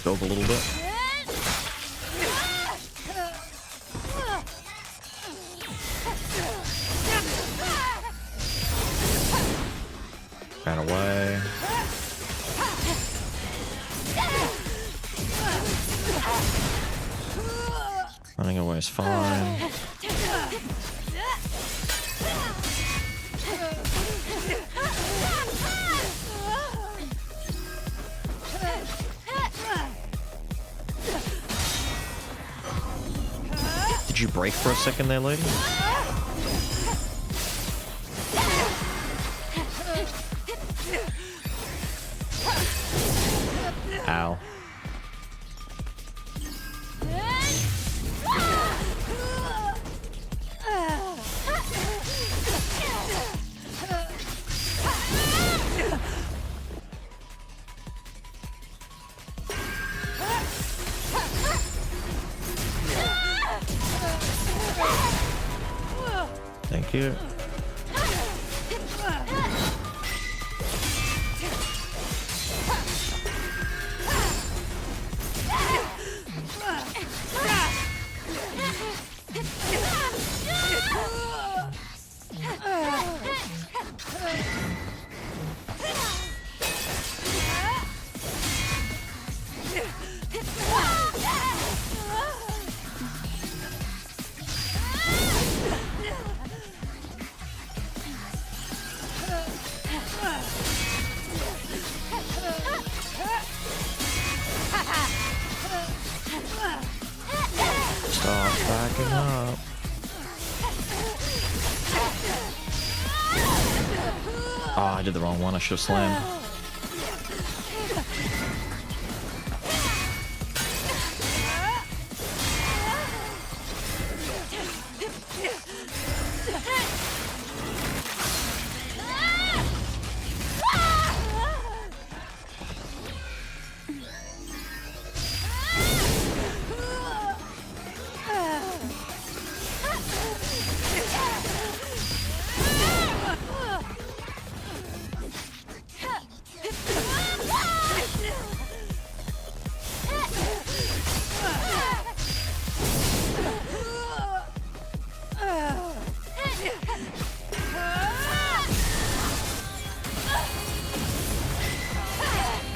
Speaker 1: Dove a little bit. Ran away. Running away is fine. Did you break for a second there, lady? Ow. Thank you. Stop backing up. Oh, I did the wrong one. I should have slammed.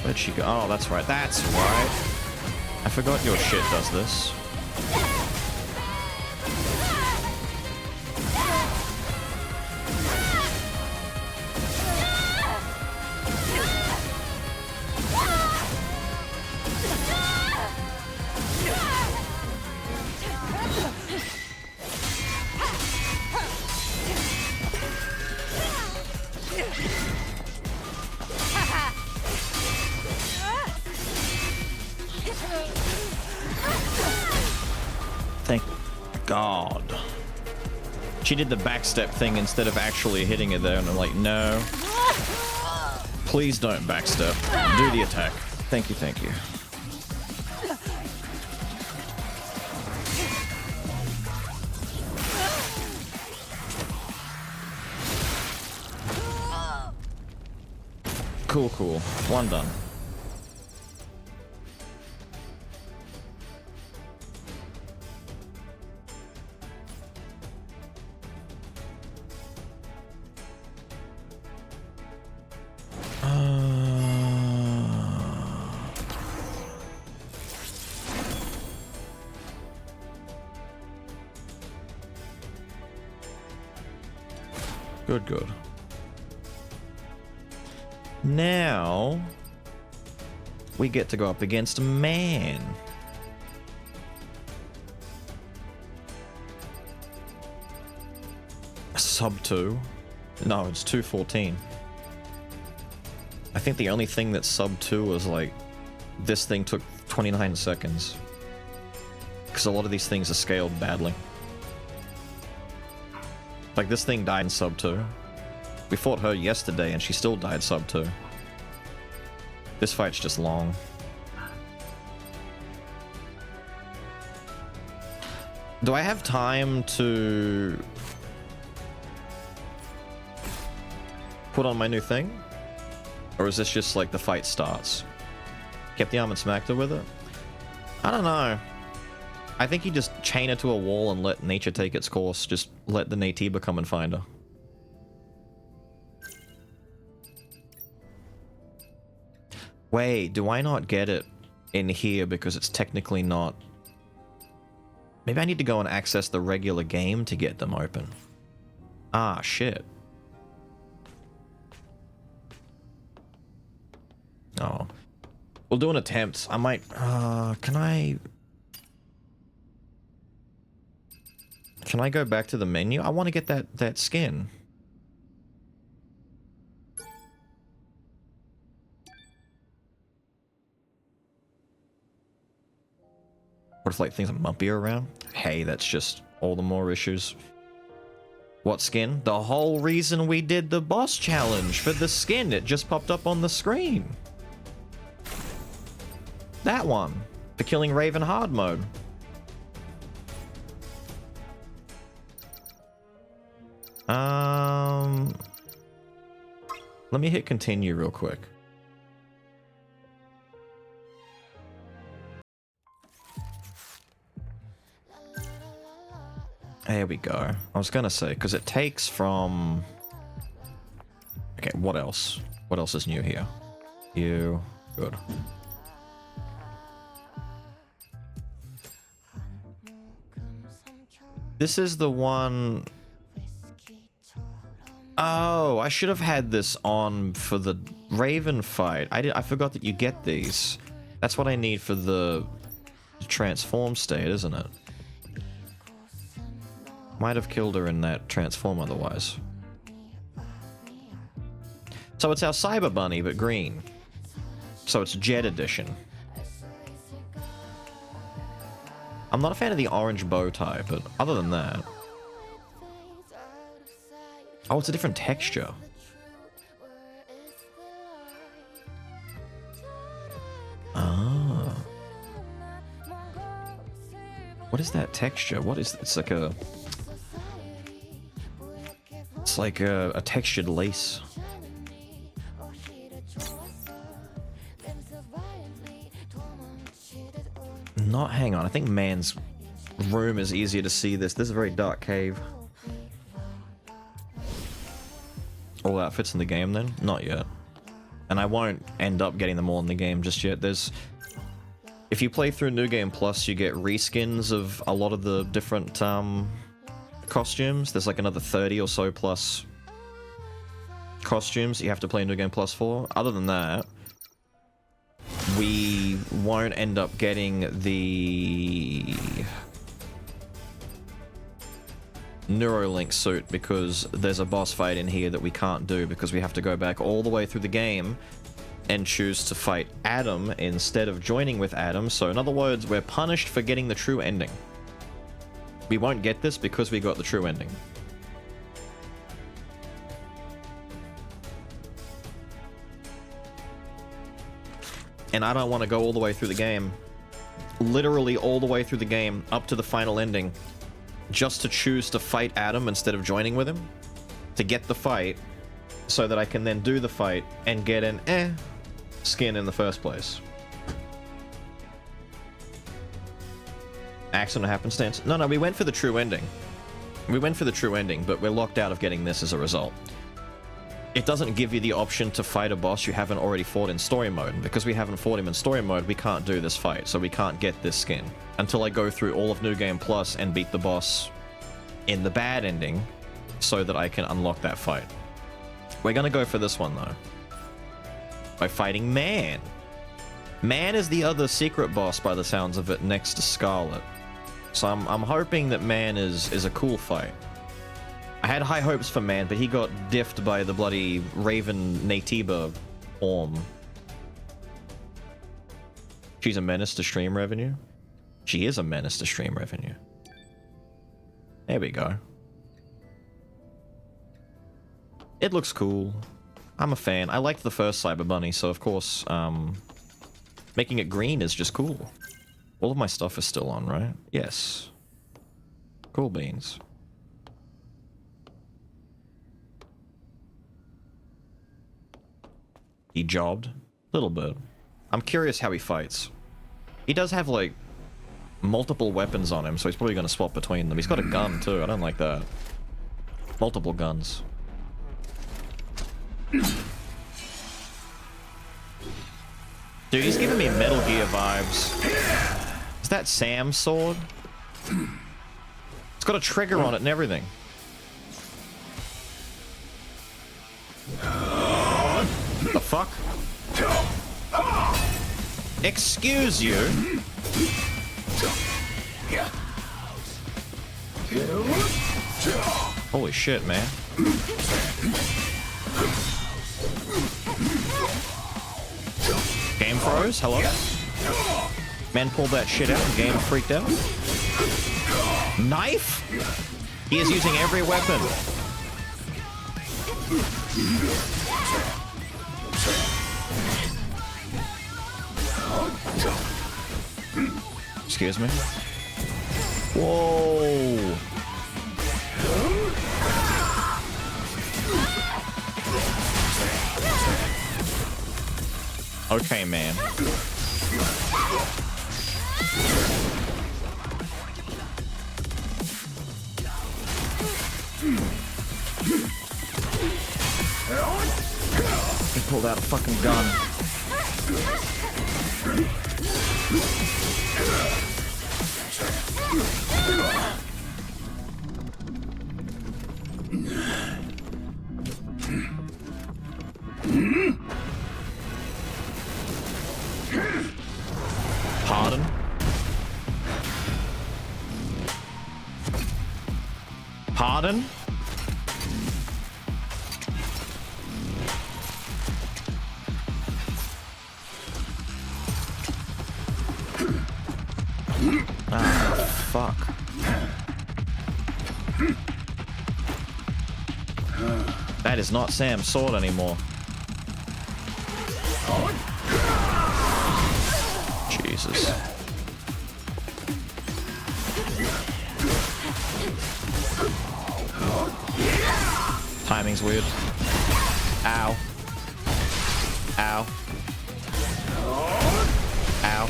Speaker 1: Where'd she go? Oh, that's right. That's right. I forgot your shit does this. God. She did the backstep thing instead of actually hitting it there, and I'm like, no. Please don't backstep. Do the attack. Thank you, thank you. Cool, cool. One done. Good, good. Now we get to go up against a man. Sub 2? No, it's 214. I think the only thing that's sub 2 was like this thing took 29 seconds. Because a lot of these things are scaled badly. Like this thing died in sub 2. We fought her yesterday and she still died sub 2. This fight's just long. Do I have time to put on my new thing? Or is this just like the fight starts? Kept the arm and smacked her with it? I don't know. I think you just chain her to a wall and let nature take its course. Just let the Natiba come and find her. Wait, do I not get it in here because it's technically not... Maybe I need to go and access the regular game to get them open. Ah, shit. Oh. We'll do an attempt. I might... Can I go back to the menu? I want to get that skin. What if, like, things are mumpier around? Hey, that's just all the more issues. What skin? The whole reason we did the boss challenge for the skin. It just popped up on the screen. That one. For killing Raven hard mode. Let me hit continue real quick. There we go. I was gonna say, because it takes from... Okay, what else? What else is new here? You. Good. This is the one... Oh, I should have had this on for the Raven fight. I forgot that you get these. That's what I need for the transform state, isn't it? Might have killed her in that transform otherwise. So it's our Cyber Bunny, but green. So it's Jet Edition. I'm not a fan of the orange bow tie, but other than that... Oh, it's a different texture. Ah. What is that texture? What is... It's like a... It's like a textured lace. Not... Hang on, I think man's room is easier to see this. This is a very dark cave. All outfits in the game then? Not yet. And I won't end up getting them all in the game just yet. There's... If you play through New Game Plus, you get reskins of a lot of the different costumes. There's like another 30 or so plus costumes you have to play New Game Plus for. Other than that, we won't end up getting the Neuralink suit because there's a boss fight in here that we can't do because we have to go back all the way through the game and choose to fight Adam instead of joining with Adam. So in other words, we're punished for getting the true ending. We won't get this because we got the true ending. And I don't want to go all the way through the game, literally all the way through the game, up to the final ending, just to choose to fight Adam instead of joining with him, to get the fight, so that I can then do the fight and get an skin in the first place. Accident or happenstance? No, we went for the true ending. We went for the true ending, but we're locked out of getting this as a result. It doesn't give you the option to fight a boss you haven't already fought in story mode. And because we haven't fought him in story mode, we can't do this fight, so we can't get this skin. Until I go through all of New Game Plus and beat the boss in the bad ending, so that I can unlock that fight. We're gonna go for this one, though. By fighting Man. Man is the other secret boss, by the sounds of it, next to Scarlet. So I'm hoping that Man is a cool fight. I had high hopes for Man, but he got diffed by the bloody Raven Natiba form. She's a menace to stream revenue? She is a menace to stream revenue. There we go. It looks cool. I'm a fan. I liked the first Cyber Bunny, so of course, making it green is just cool. All of my stuff is still on, right? Yes. Cool beans. He jobbed? A little bit. I'm curious how he fights. He does have, like, multiple weapons on him, so he's probably going to swap between them. He's got a gun, too. I don't like that. Multiple guns. Dude, he's giving me Metal Gear vibes. Is that Sam's sword? It's got a trigger on it and everything. The fuck? Excuse you? Holy shit, man. Game froze? Hello? Man pulled that shit out and game freaked out. Knife? He is using every weapon. Excuse me? Whoa! Okay, man. He pulled out a fucking gun. Pardon? Pardon? Ah, fuck. That is not Sam's sword anymore. Jesus. Timing's weird. Ow. Ow. Ow.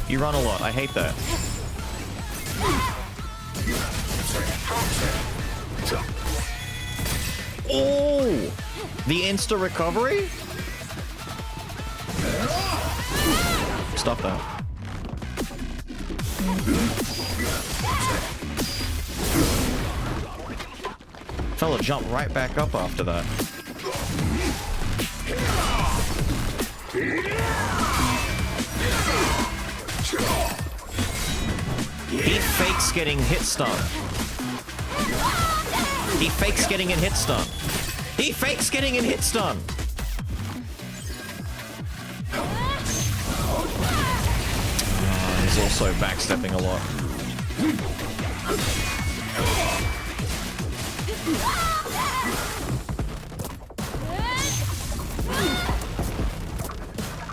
Speaker 1: You run a lot. I hate that. Oh! The insta recovery? Stop that. Fella jumped right back up after that. He fakes getting hit stun. He fakes getting in hit stun. He fakes getting in hit stun. is also backstepping a lot.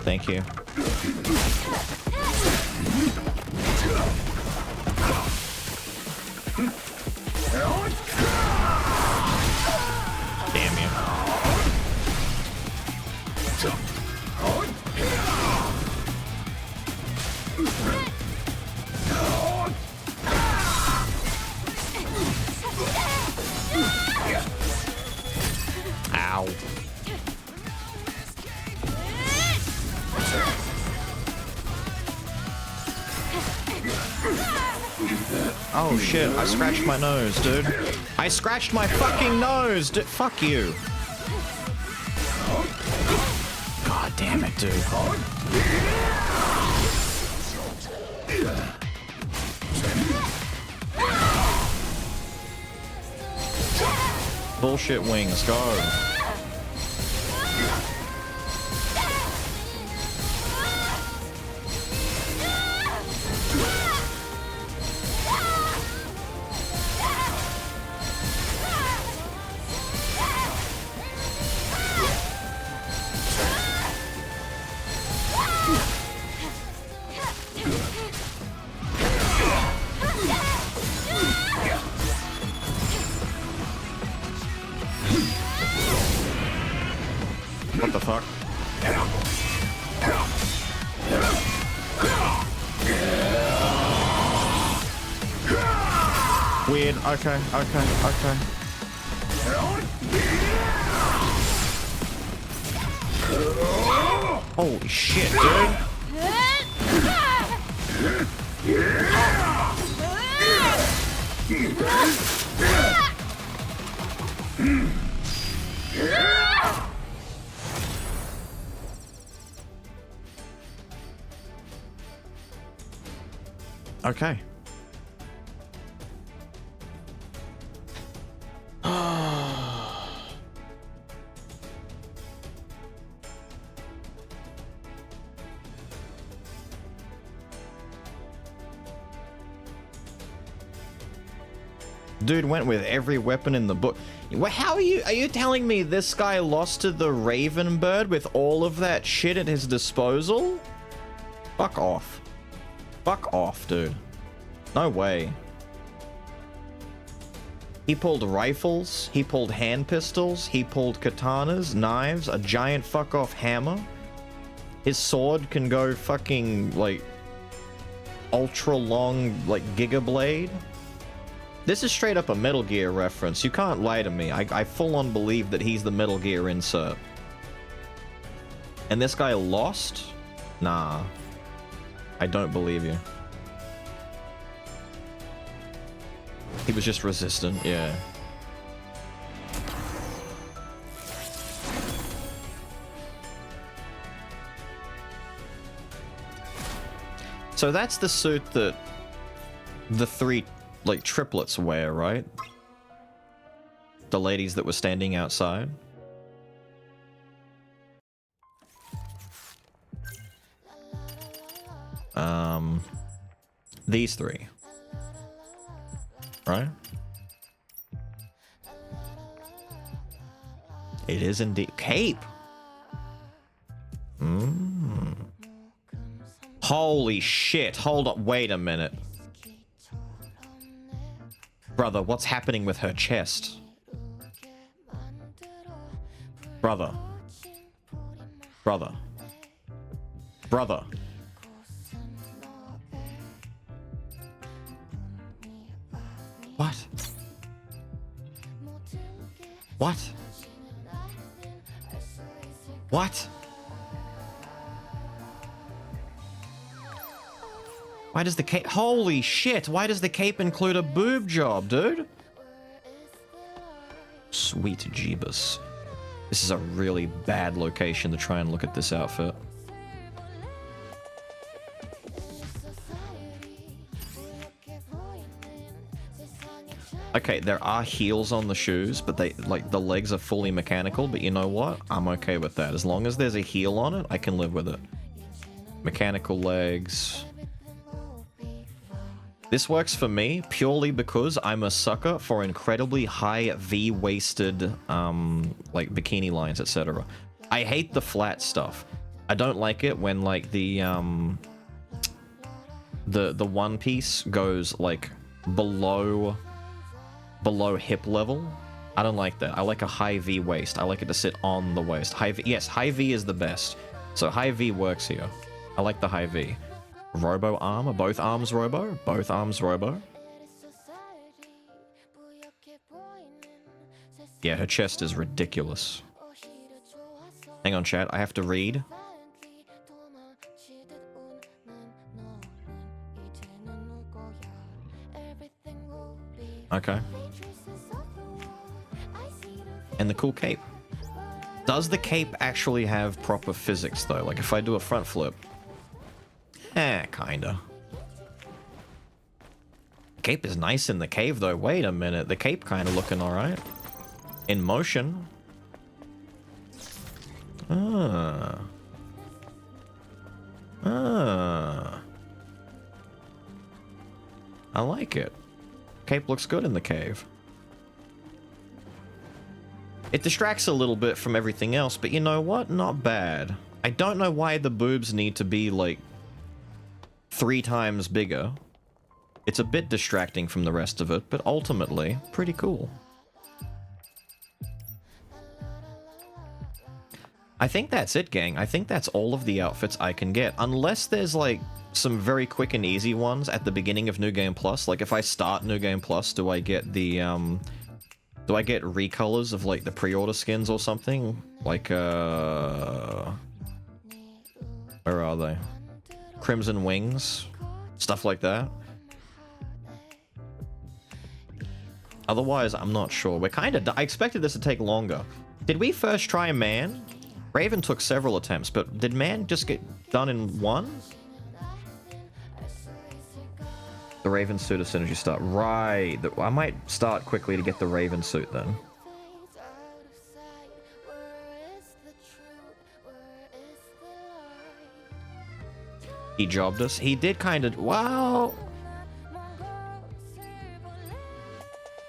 Speaker 1: Thank you. Damn you. Ow. Oh shit, I scratched my nose, dude. I scratched my fucking nose, dude. Fuck you. God damn it, dude. Bullshit wings, go. What the fuck? Weird. Okay, okay, okay. Holy shit, dude. Okay. Dude went with every weapon in the book. How are you telling me this guy lost to the Raven Bird with all of that shit at his disposal? Fuck off. Fuck off, dude. No way. He pulled rifles, he pulled hand pistols, he pulled katanas, knives, a giant fuck off hammer. His sword can go fucking, like, ultra long, like, Giga Blade. This is straight up a Metal Gear reference. You can't lie to me. I full on believe that he's the Metal Gear insert. And this guy lost? Nah. I don't believe you. He was just resistant, yeah. So that's the suit that the three, like, triplets wear, right? The ladies that were standing outside. These three. Right? It is indeed. Cape! Holy shit, hold on, wait a minute. Brother, what's happening with her chest? Brother. Brother. Brother. What? What? What? Why does the cape... Holy shit! Why does the cape include a boob job, dude? Sweet Jeebus. This is a really bad location to try and look at this outfit. Okay, there are heels on the shoes, but they, like, the legs are fully mechanical, but you know what? I'm okay with that. As long as there's a heel on it, I can live with it. Mechanical legs. This works for me purely because I'm a sucker for incredibly high V-waisted, like bikini lines, etc. I hate the flat stuff. I don't like it when like the one piece goes like below hip level. I don't like that. I like a high V waist. I like it to sit on the waist. High V, yes, high V is the best. So high V works here. I like the high V. Robo arm, are both arms robo? Both arms robo? Yeah, her chest is ridiculous. Hang on, chat, I have to read. Okay. And the cool cape. Does the cape actually have proper physics, though? Like, if I do a front flip... kinda. Cape is nice in the cave, though. Wait a minute. The cape kind of looking alright. In motion. I like it. Cape looks good in the cave. It distracts a little bit from everything else, but you know what? Not bad. I don't know why the boobs need to be, like, 3 times bigger. It's a bit distracting from the rest of it, but ultimately, pretty cool. I think that's it, gang. I think that's all of the outfits I can get. Unless there's, like, some very quick and easy ones at the beginning of New Game Plus. Like, if I start New Game Plus, do I get the, do I get recolors of, like, the pre-order skins or something? Like, where are they? Crimson Wings? Stuff like that? Otherwise, I'm not sure. We're kind of... I expected this to take longer. Did we first try Man? Raven took several attempts, but did Man just get done in one? The Raven suit as soon as you start. Right. I might start quickly to get the Raven suit then. He jobbed us. He did kind of... Well...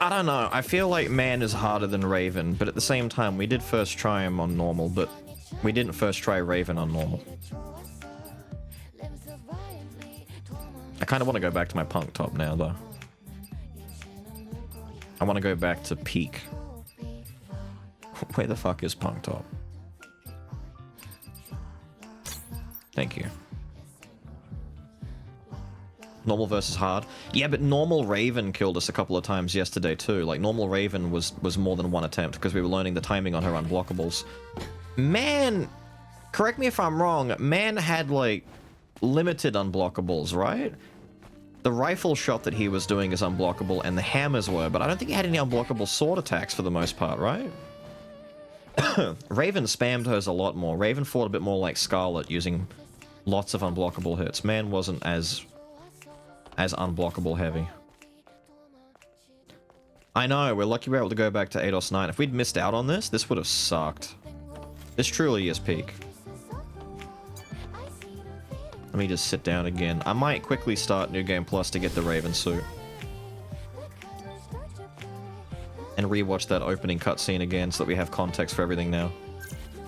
Speaker 1: I don't know. I feel like Man is harder than Raven, but at the same time, we did first try him on normal, but we didn't first try Raven on normal. I kind of want to go back to my punk top now, though. I want to go back to peak. Where the fuck is punk top? Thank you. Normal versus hard. Yeah, but normal Raven killed us a couple of times yesterday too. Like, normal Raven was more than one attempt because we were learning the timing on her unblockables. Man, correct me if I'm wrong, Man had, like, limited unblockables, right? The rifle shot that he was doing is unblockable and the hammers were, but I don't think he had any unblockable sword attacks for the most part, right? Raven spammed hers a lot more. Raven fought a bit more like Scarlet, using lots of unblockable hits. Man wasn't as unblockable heavy. I know, we're lucky we're able to go back to Eidos 9. If we'd missed out on this, this would have sucked. This truly is peak. Let me just sit down again. I might quickly start New Game Plus to get the Raven suit. And rewatch that opening cutscene again so that we have context for everything now.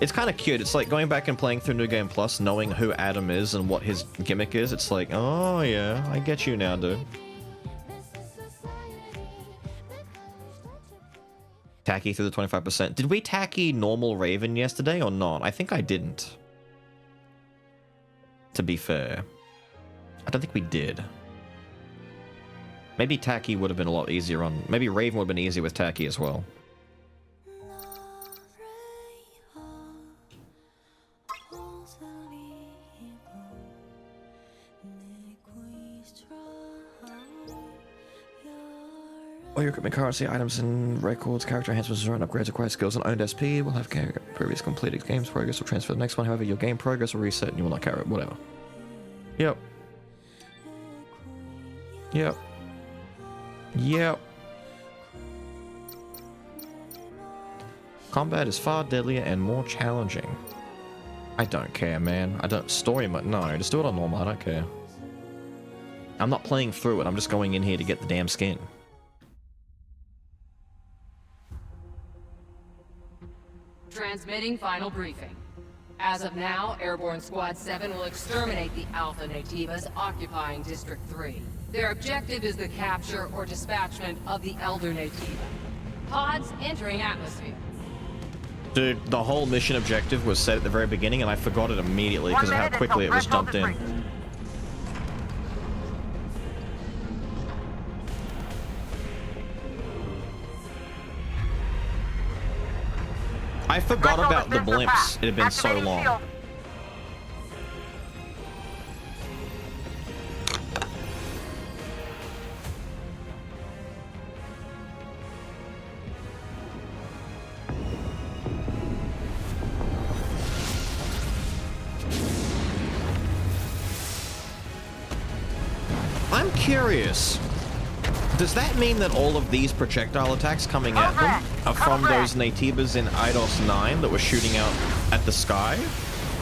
Speaker 1: It's kind of cute. It's like going back and playing through New Game Plus, knowing who Adam is and what his gimmick is. It's like, oh yeah, I get you now, dude. Tacky through the 25%. Did we tacky normal Raven yesterday or not? I think I didn't. To be fair. I don't think we did. Maybe tacky would have been a lot easier on... Maybe Raven would have been easier with tacky as well. All your equipment, currency, items, and records, character enhancements, and upgrades, acquired skills, and owned SP will have previous completed games progress will transfer to the next one. However, your game progress will reset and you will not carry it. Whatever. Yep. Yep. Yep. Combat is far deadlier and more challenging. I don't care, man. I don't... Story mode... No, just do it on normal. I don't care. I'm not playing through it, I'm just going in here to get the damn skin.
Speaker 3: Transmitting final briefing. As of now, Airborne Squad 7 will exterminate the Alpha Nativas occupying District 3. Their objective is the capture or dispatchment of the Elder Nativa. Pods entering atmosphere.
Speaker 1: Dude, the whole mission objective was set at the very beginning, and I forgot it immediately because of how quickly it was dumped in. I forgot about the blimps. It had been so long. I'm curious. Does that mean that all of these projectile attacks coming at them are from those Nativas in IDOS 9 that were shooting out at the sky?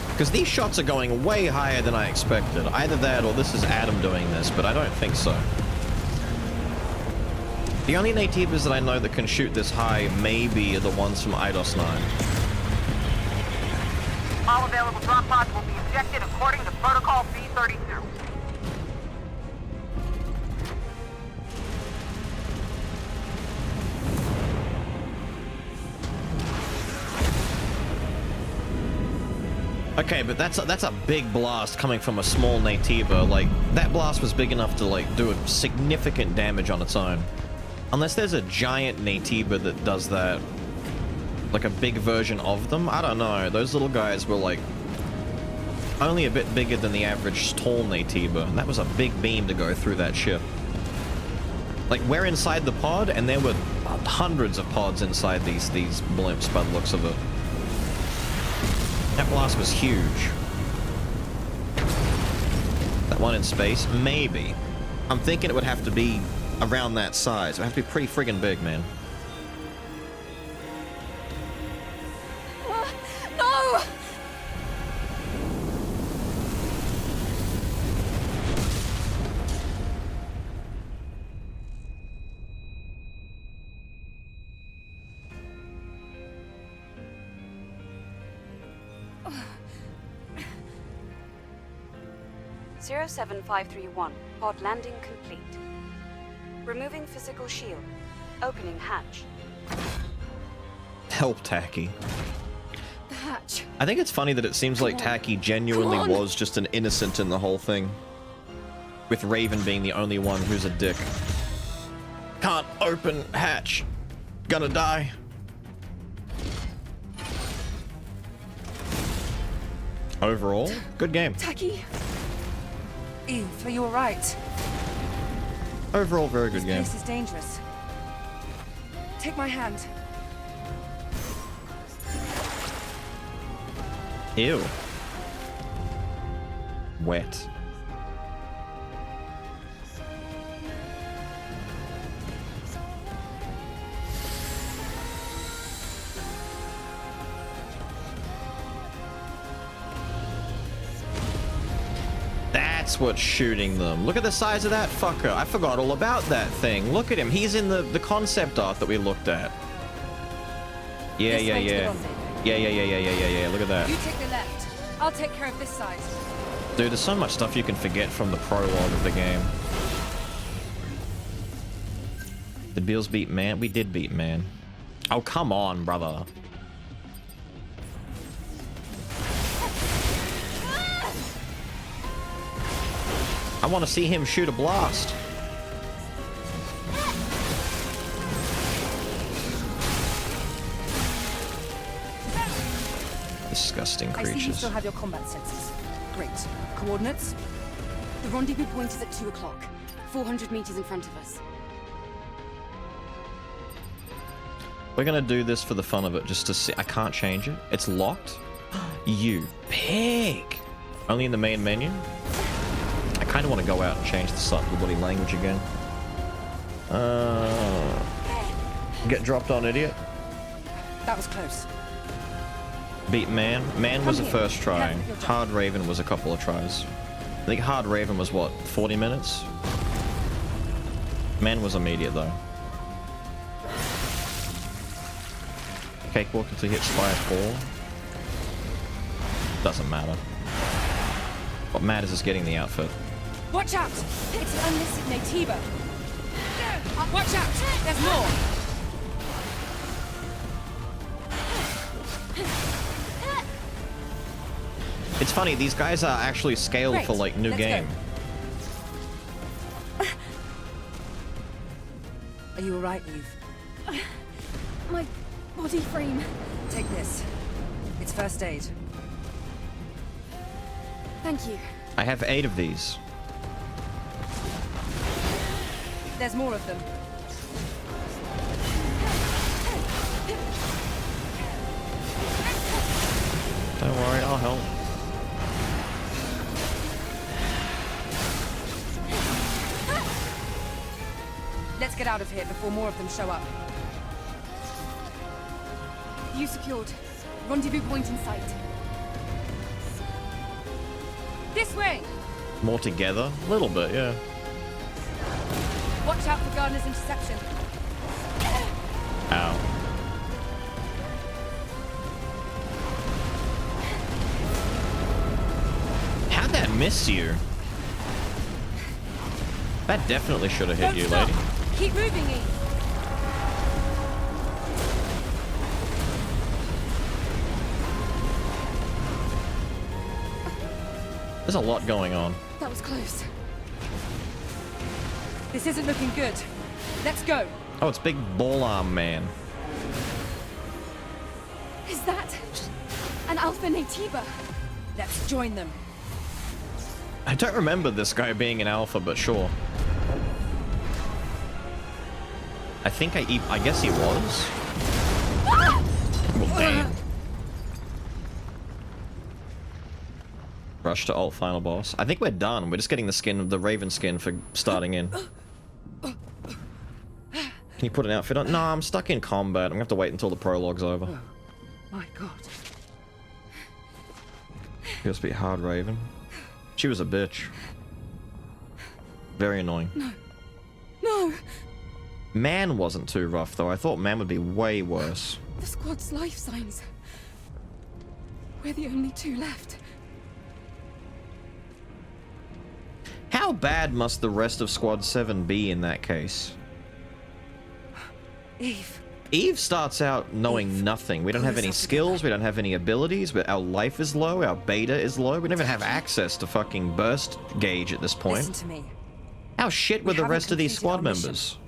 Speaker 1: Because these shots are going way higher than I expected. Either that or this is Adam doing this, but I don't think so. The only Nativas that I know that can shoot this high maybe are the ones from IDOS 9.
Speaker 4: All available drop pods will be ejected according to Protocol B32.
Speaker 1: Okay, but that's a big blast coming from a small Nativa. Like, that blast was big enough to, like, do a significant damage on its own. Unless there's a giant Nativa that does that. Like a big version of them? I don't know. Those little guys were, like, only a bit bigger than the average tall Nativa. And that was a big beam to go through that ship. Like, we're inside the pod, and there were hundreds of pods inside these blimps by the looks of it. That blast was huge. That one in space? Maybe. I'm thinking it would have to be around that size. It would have to be pretty friggin' big, man.
Speaker 2: No!
Speaker 5: 07531. Pod landing complete. Removing physical shield. Opening hatch.
Speaker 1: Help, Tacky.
Speaker 2: The hatch.
Speaker 1: I think it's funny that it seems like Tacky genuinely was just an innocent in the whole thing. With Raven being the only one who's a dick. Can't open hatch. Gonna die. Overall, good game.
Speaker 2: Tacky.
Speaker 6: Eve, are you alright?
Speaker 1: Overall, very good game.
Speaker 6: This is dangerous. Take my hand.
Speaker 1: Ew. Wet. That's what's shooting them. Look at the size of that fucker. I forgot all about that thing. Look at him. He's in the concept art that we looked at. Yeah. Look at that.
Speaker 6: You take the left. I'll take care of this side.
Speaker 1: Dude, there's so much stuff you can forget from the prologue of the game. Did Beals beat Man? We did beat Man. Oh, come on, brother. I want to see him shoot a blast. Disgusting
Speaker 6: I see you
Speaker 1: creatures.
Speaker 6: still have your combat sensors. Great. Coordinates?
Speaker 2: The rendezvous point is at 2 o'clock. 400 meters in front of us.
Speaker 1: We're gonna do this for the fun of it, just to see. I can't change it. It's locked. You pig. Only in the main menu. I kind of want to go out and change the subtle body language again. Get dropped on, idiot.
Speaker 6: That was close.
Speaker 1: Beat Man. Man was a
Speaker 6: here.
Speaker 1: first try.
Speaker 6: Careful, you're
Speaker 1: Hard Raven was a couple of tries. I think Hard Raven was what, 40 minutes? Man was immediate though. Cakewalk until you hit Spire 4. Doesn't matter. What matters is getting the outfit.
Speaker 6: Watch out! It's an unlisted Natiba. Watch out! There's more!
Speaker 1: It's funny, these guys are actually scaled
Speaker 6: Great.
Speaker 1: for like new
Speaker 6: Let's go.
Speaker 1: game.
Speaker 6: Are you alright, Eve?
Speaker 2: My body frame.
Speaker 6: Take this. It's first aid.
Speaker 2: Thank you.
Speaker 1: I have 8 of these.
Speaker 6: There's more of them.
Speaker 1: Don't worry, I'll help.
Speaker 6: Let's get out of here before more of them show up.
Speaker 2: You secured. Rendezvous point in sight.
Speaker 6: This way!
Speaker 1: More together? A little bit, yeah.
Speaker 6: Watch out for Gardner's interception.
Speaker 1: Ow. How'd that miss you? That definitely should have hit
Speaker 6: Don't
Speaker 1: you,
Speaker 6: stop.
Speaker 1: lady.
Speaker 6: Keep moving, Eve.
Speaker 1: There's a lot going on.
Speaker 2: That was close.
Speaker 6: This isn't looking good. Let's go.
Speaker 1: Oh, it's Big Ball Arm Man.
Speaker 2: Is that an Alpha Natiba?
Speaker 6: Let's join them.
Speaker 1: I don't remember this guy being an alpha, but sure. I think I guess he was. Well, damn. Rush to alt final boss. I think we're done. We're just getting the skin, the Raven skin for starting in. Can you put an outfit on? No, I'm stuck in combat. I'm gonna have to wait until the prologue's over.
Speaker 6: My God.
Speaker 1: Must be Hard Raven. She was a bitch. Very annoying.
Speaker 2: No!
Speaker 1: Man wasn't too rough though. I thought Man would be way worse.
Speaker 2: The squad's life signs. We're the only 2 left.
Speaker 1: How bad must the rest of Squad 7 be in that case?
Speaker 6: Eve.
Speaker 1: Eve starts out knowing
Speaker 6: Eve,
Speaker 1: nothing. We don't
Speaker 6: pull
Speaker 1: have any
Speaker 6: yourself
Speaker 1: skills,
Speaker 6: together.
Speaker 1: we don't have any abilities, but our life is low, our beta is low. We don't even have access to fucking burst gauge at this point.
Speaker 6: Listen to me.
Speaker 1: How shit were
Speaker 6: We
Speaker 1: the
Speaker 6: haven't
Speaker 1: rest of these
Speaker 6: completed our
Speaker 1: squad
Speaker 6: mission.
Speaker 1: members?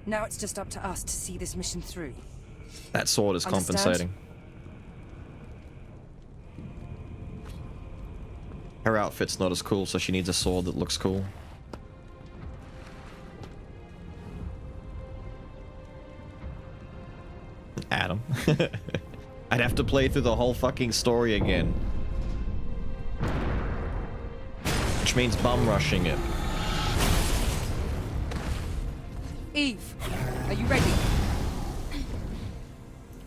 Speaker 6: Now it's just up to us to see this mission through.
Speaker 1: That sword is
Speaker 6: Understand?
Speaker 1: compensating. Her outfit's not as cool, so she needs a sword that looks cool. Adam. I'd have to play through the whole fucking story again. Which means bum rushing it.
Speaker 6: Eve, are you ready?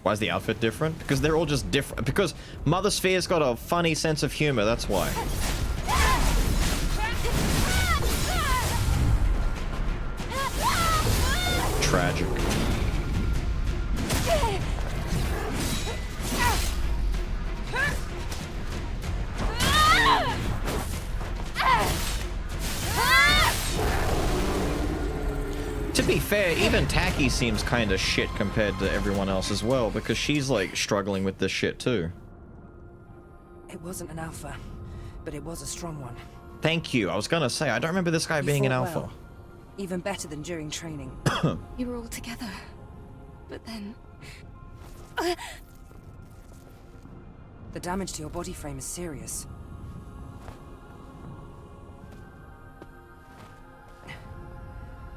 Speaker 1: Why is the outfit different? Because they're all just different. Because Mother Sphere's got a funny sense of humor, that's why. Tragic. To be fair, even Taki seems kind of shit compared to everyone else as well, because she's like struggling with this shit too.
Speaker 6: It wasn't an alpha, but it was a strong one.
Speaker 1: Thank you. I was gonna say, I don't remember this guy
Speaker 6: You
Speaker 1: being an
Speaker 6: fought
Speaker 1: alpha.
Speaker 6: well. Even better than during training.
Speaker 2: We were all together. But then...
Speaker 6: The damage to your body frame is serious.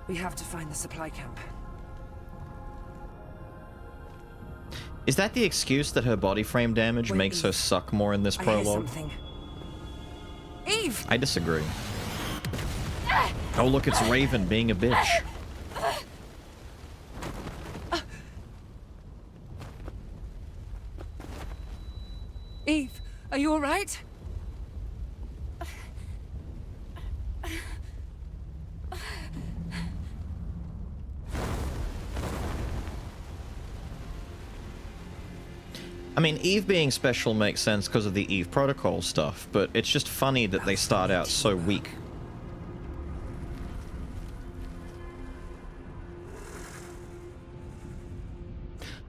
Speaker 6: We have to find the supply camp.
Speaker 1: Is that the excuse that her body frame damage
Speaker 6: Wait,
Speaker 1: makes her
Speaker 6: Eve.
Speaker 1: suck more in this
Speaker 6: I hear
Speaker 1: prologue?
Speaker 6: something. Eve!
Speaker 1: I disagree. Oh look, it's Raven being a bitch.
Speaker 6: Eve, are you alright?
Speaker 1: I mean, Eve being special makes sense because of the Eve protocol stuff, but it's just funny that they start out so weak.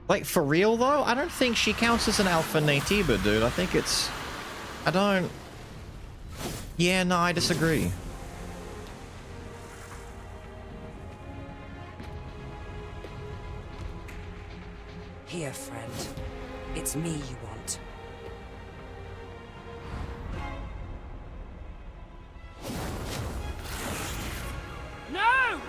Speaker 1: Like, for real though, I don't think she counts as an Alpha Natiba, dude. I think it's... I don't... Yeah, no, I disagree.
Speaker 7: Here, friend. It's me you want.
Speaker 6: No!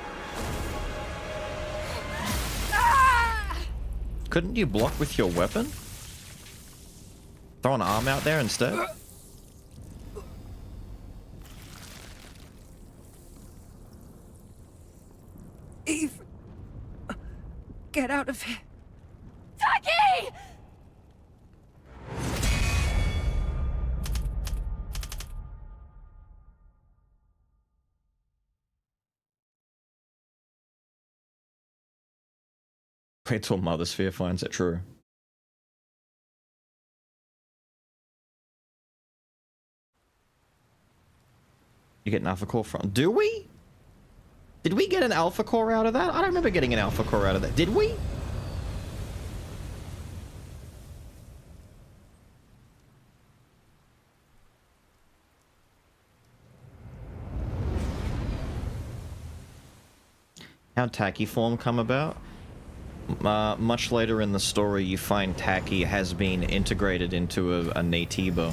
Speaker 1: Couldn't you block with your weapon? Throw an arm out there instead?
Speaker 7: Eve! Get out of here!
Speaker 6: Taki!
Speaker 1: Wait till Mother Sphere finds it true. You get an Alpha Core from... Do we? Did we get an Alpha Core out of that? I don't remember getting an Alpha Core out of that. Did we? How'd Tacky form come about? Much later in the story, you find Tacky has been integrated into a Natiba.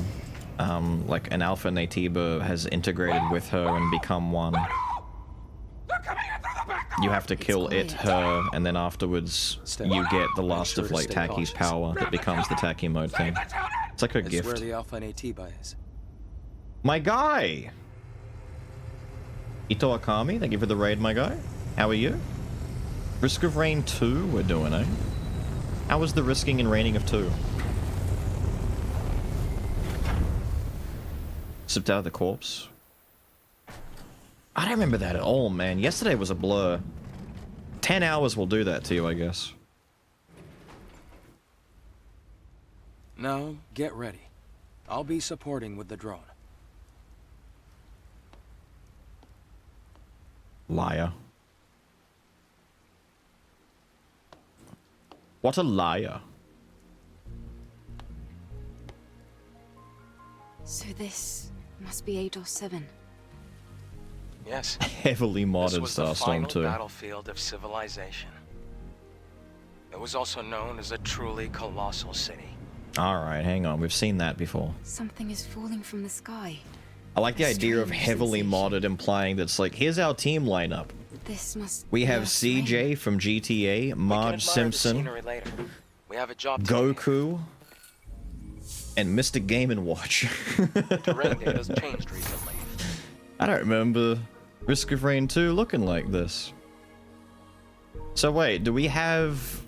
Speaker 1: Like an Alpha Natiba has integrated with her and become one. You have to kill it, her, and then afterwards you get the last of like Tacky's power that becomes the Tacky mode thing. It's like a gift.
Speaker 8: Where the Alpha Natiba is.
Speaker 1: My guy! Ito Akami, thank you for the raid, my guy. How are you? Risk of Rain 2 we're doing, eh? How was the risking and raining of 2? Sipped out of the corpse? I don't remember that at all, man. Yesterday was a blur. 10 hours will do that to you, I guess.
Speaker 8: Now, get ready. I'll be supporting with the drone.
Speaker 1: Liar. What a liar.
Speaker 5: So this must be Eidos 7.
Speaker 8: Yes.
Speaker 1: Heavily modded
Speaker 8: This was the final
Speaker 1: Starstorm 2.
Speaker 8: battlefield of civilization. It was also known as a truly colossal city.
Speaker 1: Alright, hang on. We've seen that before.
Speaker 5: Something is falling from the sky.
Speaker 1: I like the idea of
Speaker 5: Strange
Speaker 1: heavily
Speaker 5: sensation.
Speaker 1: modded implying that's like, here's our team lineup.
Speaker 5: This must
Speaker 1: We
Speaker 5: be
Speaker 1: have
Speaker 5: Earth's
Speaker 1: CJ
Speaker 5: rain.
Speaker 1: from GTA,
Speaker 8: We can
Speaker 1: Marge
Speaker 8: admire the
Speaker 1: Simpson,
Speaker 8: scenery later. We have a job to do.
Speaker 1: Goku, and Mr. Game & Watch.
Speaker 8: Terrain data's changed recently.
Speaker 1: I don't remember Risk of Rain 2 looking like this. So wait, do we have...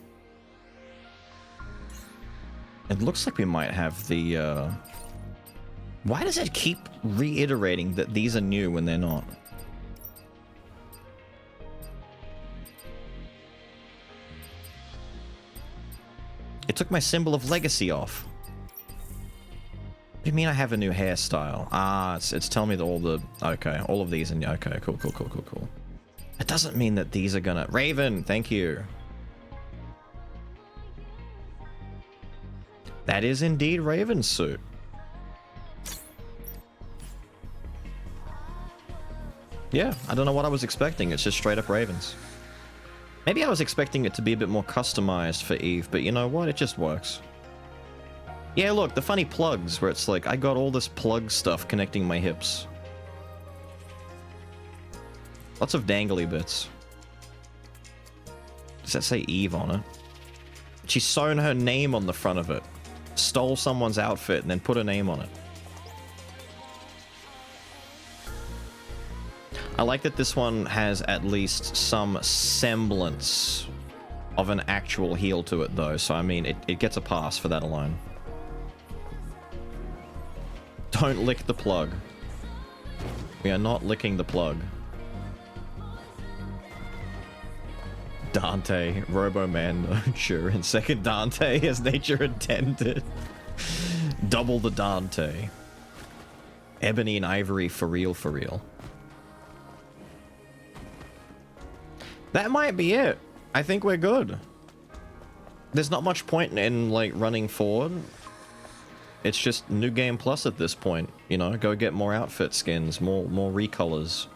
Speaker 1: It looks like we might have the, Why does it keep reiterating that these are new when they're not? It took my symbol of legacy off. What do you mean I have a new hairstyle? Ah, it's telling me that all the... Okay, all of these and... Okay, cool. It doesn't mean that these are gonna... Raven, thank you. That is indeed Raven's suit. Yeah, I don't know what I was expecting. It's just straight up Ravens. Maybe I was expecting it to be a bit more customized for Eve, but you know what? It just works. Yeah, look, the funny plugs where it's like, I got all this plug stuff connecting my hips. Lots of dangly bits. Does that say Eve on it? She's sewn her name on the front of it. Stole someone's outfit and then put her name on it. I like that this one has at least some semblance of an actual heel to it though, so I mean, it gets a pass for that alone. Don't lick the plug. We are not licking the plug. Dante, Robo-Man, sure, and second Dante as nature intended. Double the Dante. Ebony and Ivory for real, for real. That might be it. I think we're good. There's not much point in, like, running forward. It's just New Game Plus at this point, you know? Go get more outfit skins, more recolors.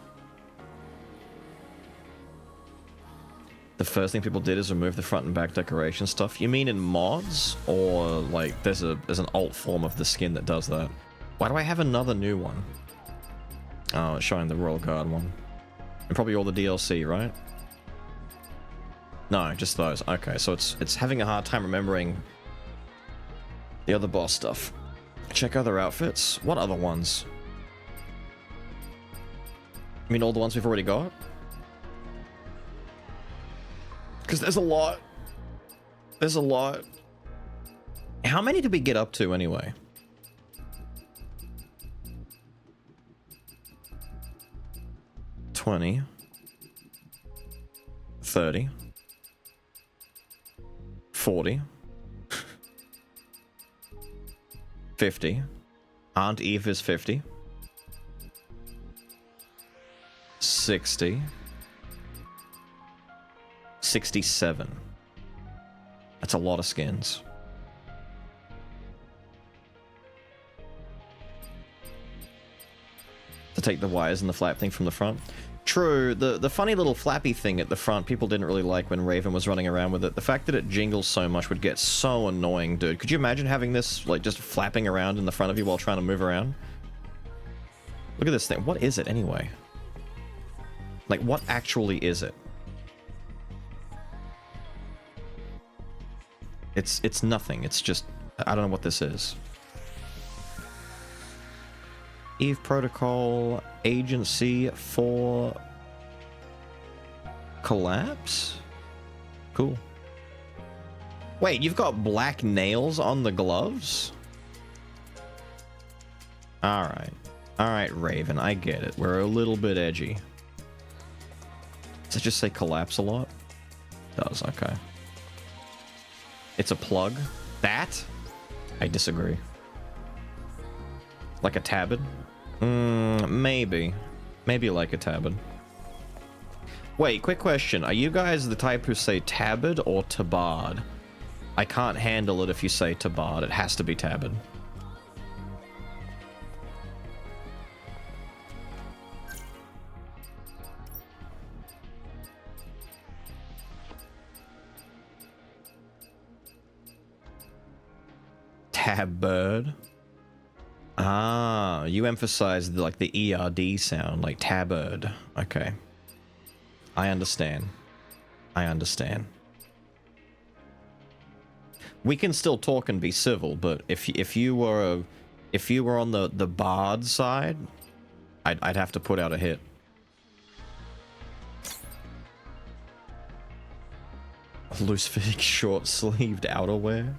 Speaker 1: The first thing people did is remove the front and back decoration stuff. You mean in mods? Or, like, there's an alt form of the skin that does that? Why do I have another new one? Oh, it's showing the Royal Guard one. And probably all the DLC, right? No, just those. Okay, so it's having a hard time remembering the other boss stuff. Check other outfits. What other ones? I mean all the ones we've already got? Because there's a lot. There's a lot. How many did we get up to anyway? $20. $30. $40. $50. Aunt Eve is $50. $60. $67. That's a lot of skins. To take the wires and the flap thing from the front. True, the funny little flappy thing at the front, people didn't really like when Raven was running around with it. The fact that it jingles so much would get so annoying, dude. Could you imagine having this, like, just flapping around in the front of you while trying to move around? Look at this thing. What is it, anyway? Like, what actually is it? It's nothing. It's just... I don't know what this is. Eve Protocol Agency for Collapse? Cool. Wait, you've got black nails on the gloves? Alright. Alright, Raven, I get it. We're a little bit edgy. Does it just say collapse a lot? It does, okay. It's a plug? That? I disagree. Like a tabard? Maybe. Maybe like a tabard. Wait, quick question. Are you guys the type who say tabard or tabard? I can't handle it if you say tabard. It has to be tabard. Tabard. Ah, you emphasize like the ERD sound, like tabard. Okay. I understand. I understand. We can still talk and be civil, but if you were on the bard side, I'd have to put out a hit. Loose fitting short-sleeved outerwear.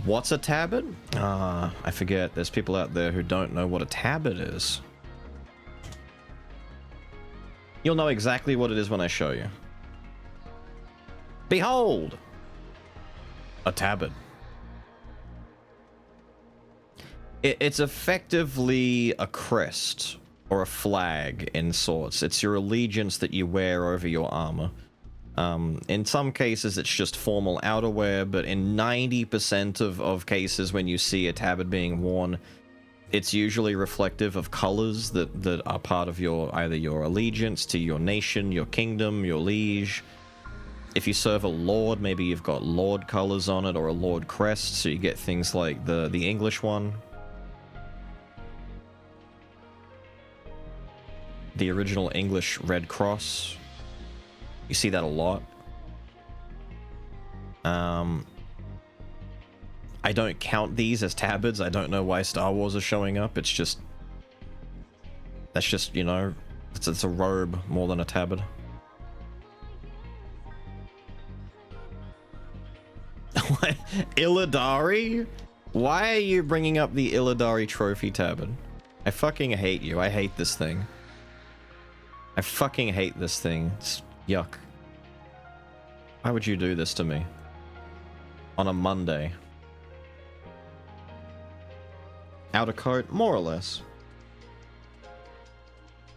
Speaker 1: What's a tabard? I forget. There's people out there who don't know what a tabard is. You'll know exactly what it is when I show you. Behold! A tabard. It's effectively a crest or a flag in sorts. It's your allegiance that you wear over your armor. In some cases, it's just formal outerwear, but in 90% of cases when you see a tabard being worn, it's usually reflective of colors that are part of either your allegiance to your nation, your kingdom, your liege. If you serve a lord, maybe you've got lord colors on it or a lord crest, so you get things like the English one. The original English Red Cross. You see that a lot. I don't count these as tabards. I don't know why Star Wars is showing up. It's just... That's just, you know... It's a robe more than a tabard. Illidari? Why are you bringing up the Illidari trophy tabard? I fucking hate you. I hate this thing. I fucking hate this thing. It's yuck. Why would you do this to me? On a Monday. Outer coat? More or less.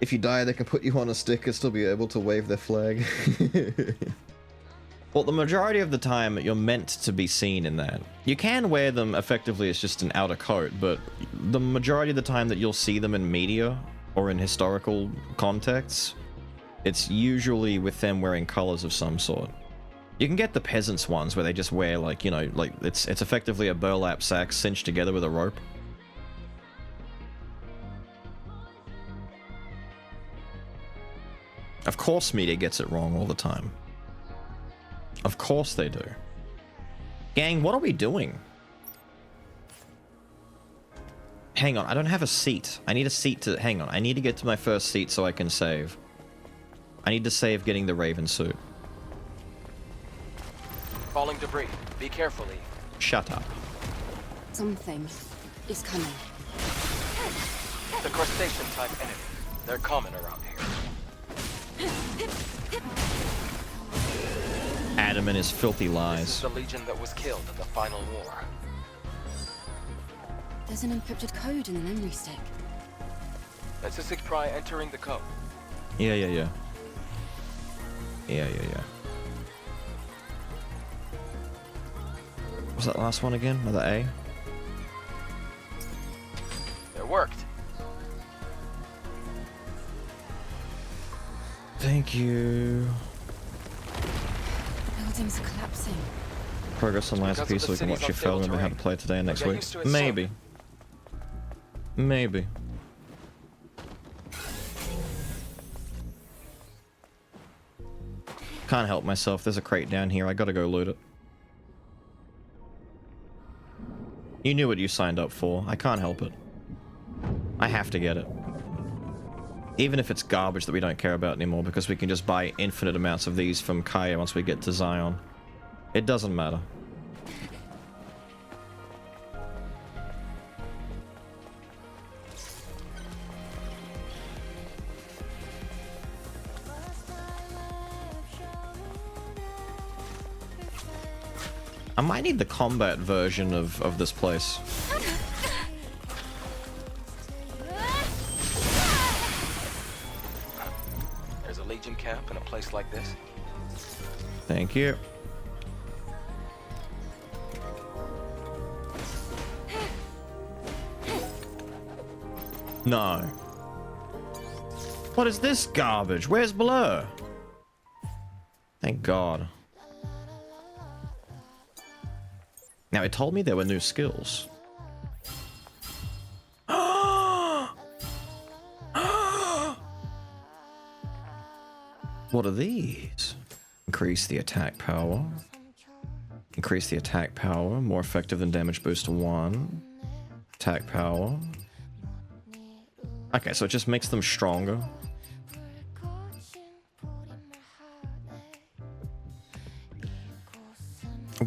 Speaker 1: If you die, they can put you on a stick and still be able to wave their flag. Well, the majority of the time, you're meant to be seen in that. You can wear them effectively as just an outer coat, but the majority of the time that you'll see them in media or in historical contexts, it's usually with them wearing colors of some sort. You can get the peasants ones where they just wear, like, you know, like it's effectively a burlap sack cinched together with a rope. Of course media gets it wrong all the time. Of course they do. Gang, what are we doing? Hang on, I don't have a seat. I need a seat to... Hang on, I need to get to my first seat so I can save. I need to save getting the Raven suit.
Speaker 8: Falling debris. Be careful, Lee.
Speaker 1: Shut up.
Speaker 2: Something is coming.
Speaker 8: The crustacean-type enemy. They're common around here.
Speaker 1: Adam and his filthy
Speaker 8: This is
Speaker 1: lies.
Speaker 8: the Legion that was killed in the final war.
Speaker 2: There's an encrypted code in the memory stick.
Speaker 8: That's a Sig Pry entering the code.
Speaker 1: Yeah. Yeah. Was that last one again? Another A?
Speaker 8: It worked.
Speaker 1: Thank you.
Speaker 2: Buildings are collapsing.
Speaker 1: Progress on last
Speaker 8: because of
Speaker 1: piece
Speaker 8: the
Speaker 1: so we can
Speaker 8: city's
Speaker 1: watch you fail.
Speaker 8: unstable
Speaker 1: Remember how to
Speaker 8: terrain.
Speaker 1: play it today and next
Speaker 8: Get
Speaker 1: week.
Speaker 8: used to it
Speaker 1: Maybe. Maybe. Can't help myself. There's a crate down here. I gotta go loot it. You knew what you signed up for. I can't help it. I have to get it. Even if it's garbage that we don't care about anymore, because we can just buy infinite amounts of these from Kaya once we get to Zion. It doesn't matter. I might need the combat version of this place.
Speaker 8: There's a Legion camp in a place like this.
Speaker 1: Thank you. No. What is this garbage? Where's Blur? Thank God. Now, it told me there were new skills. What are these? Increase the attack power. Increase the attack power. More effective than damage boost 1. Attack power. Okay, so it just makes them stronger.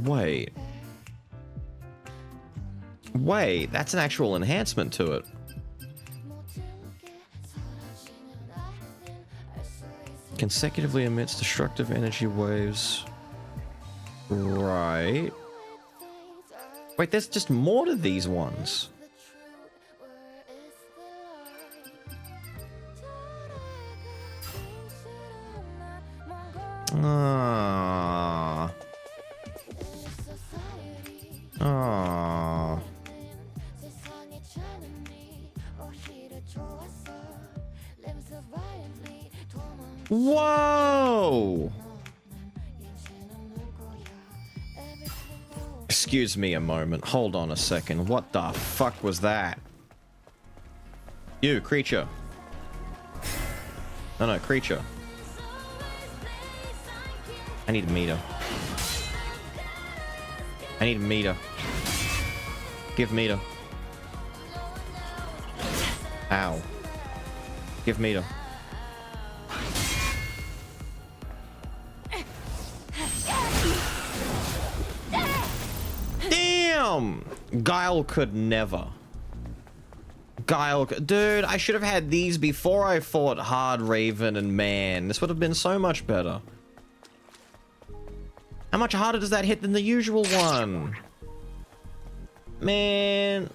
Speaker 1: Wait. Wait, that's an actual enhancement to it. Consecutively emits destructive energy waves. Right. Wait, there's just more to these ones. Ah. Ah. Whoa! Excuse me a moment. Hold on a second. What the fuck was that? You, creature. No, creature. I need a meter. I need a meter. Give meter. Ow. Give meter. Damn! Guile could never. Guile, dude, I should have had these before I fought Hard Raven and Man. This would have been so much better. How much harder does that hit than the usual one? Man.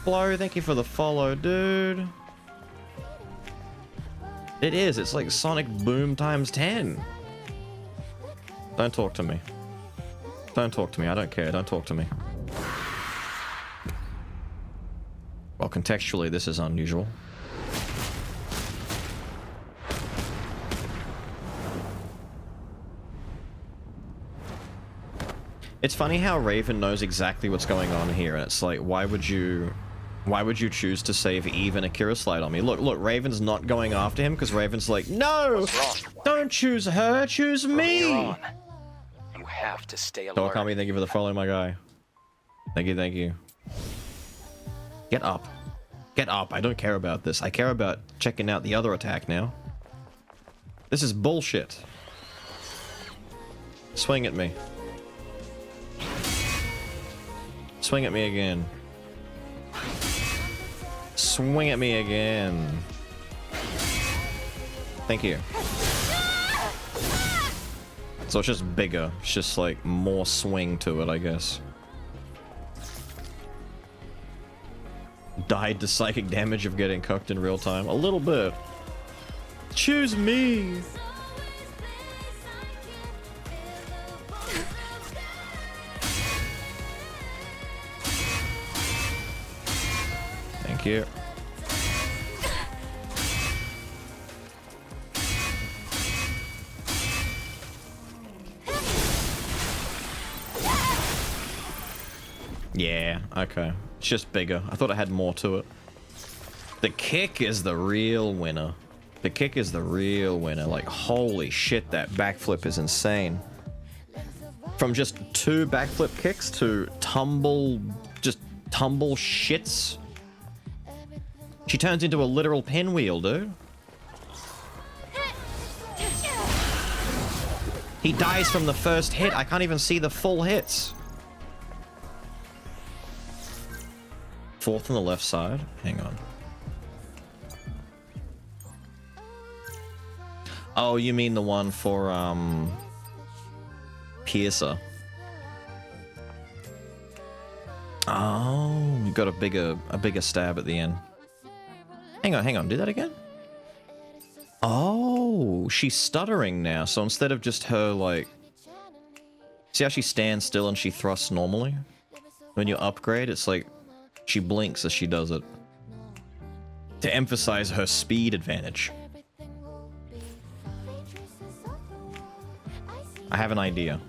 Speaker 1: Blow, thank you for the follow, dude. It is, it's like Sonic Boom times 10. Don't talk to me. Don't talk to me, I don't care, don't talk to me. Well, contextually, this is unusual. It's funny how Raven knows exactly what's going on here, and it's like, why would you choose to save Eve and Akira Slide on me? Look, Raven's not going after him because Raven's like, no, don't choose her, choose me.
Speaker 8: You have to stay alert.
Speaker 1: Don't call me, thank you for the follow, my guy. Thank you, thank you. Get up. Get up, I don't care about this. I care about checking out the other attack now. This is bullshit. Swing at me. Swing at me again. Swing at me again. Thank you. So it's just bigger. It's just like more swing to it, I guess. Died to psychic damage of getting cooked in real time. A little bit. Choose me. Thank you. Yeah, okay. It's just bigger. I thought it had more to it. The kick is the real winner. The kick is the real winner. Like, holy shit, that backflip is insane. From just 2 backflip kicks to just tumble shits. She turns into a literal pinwheel, dude. He dies from the first hit. I can't even see the full hits. 4th on the left side. Hang on. Oh, you mean the one for, Piercer. Oh, you got a bigger stab at the end. Hang on, do that again? Oh, she's stuttering now, so instead of just her, like... See how she stands still and she thrusts normally? When you upgrade, it's like... She blinks as she does it. To emphasize her speed advantage. I have an idea.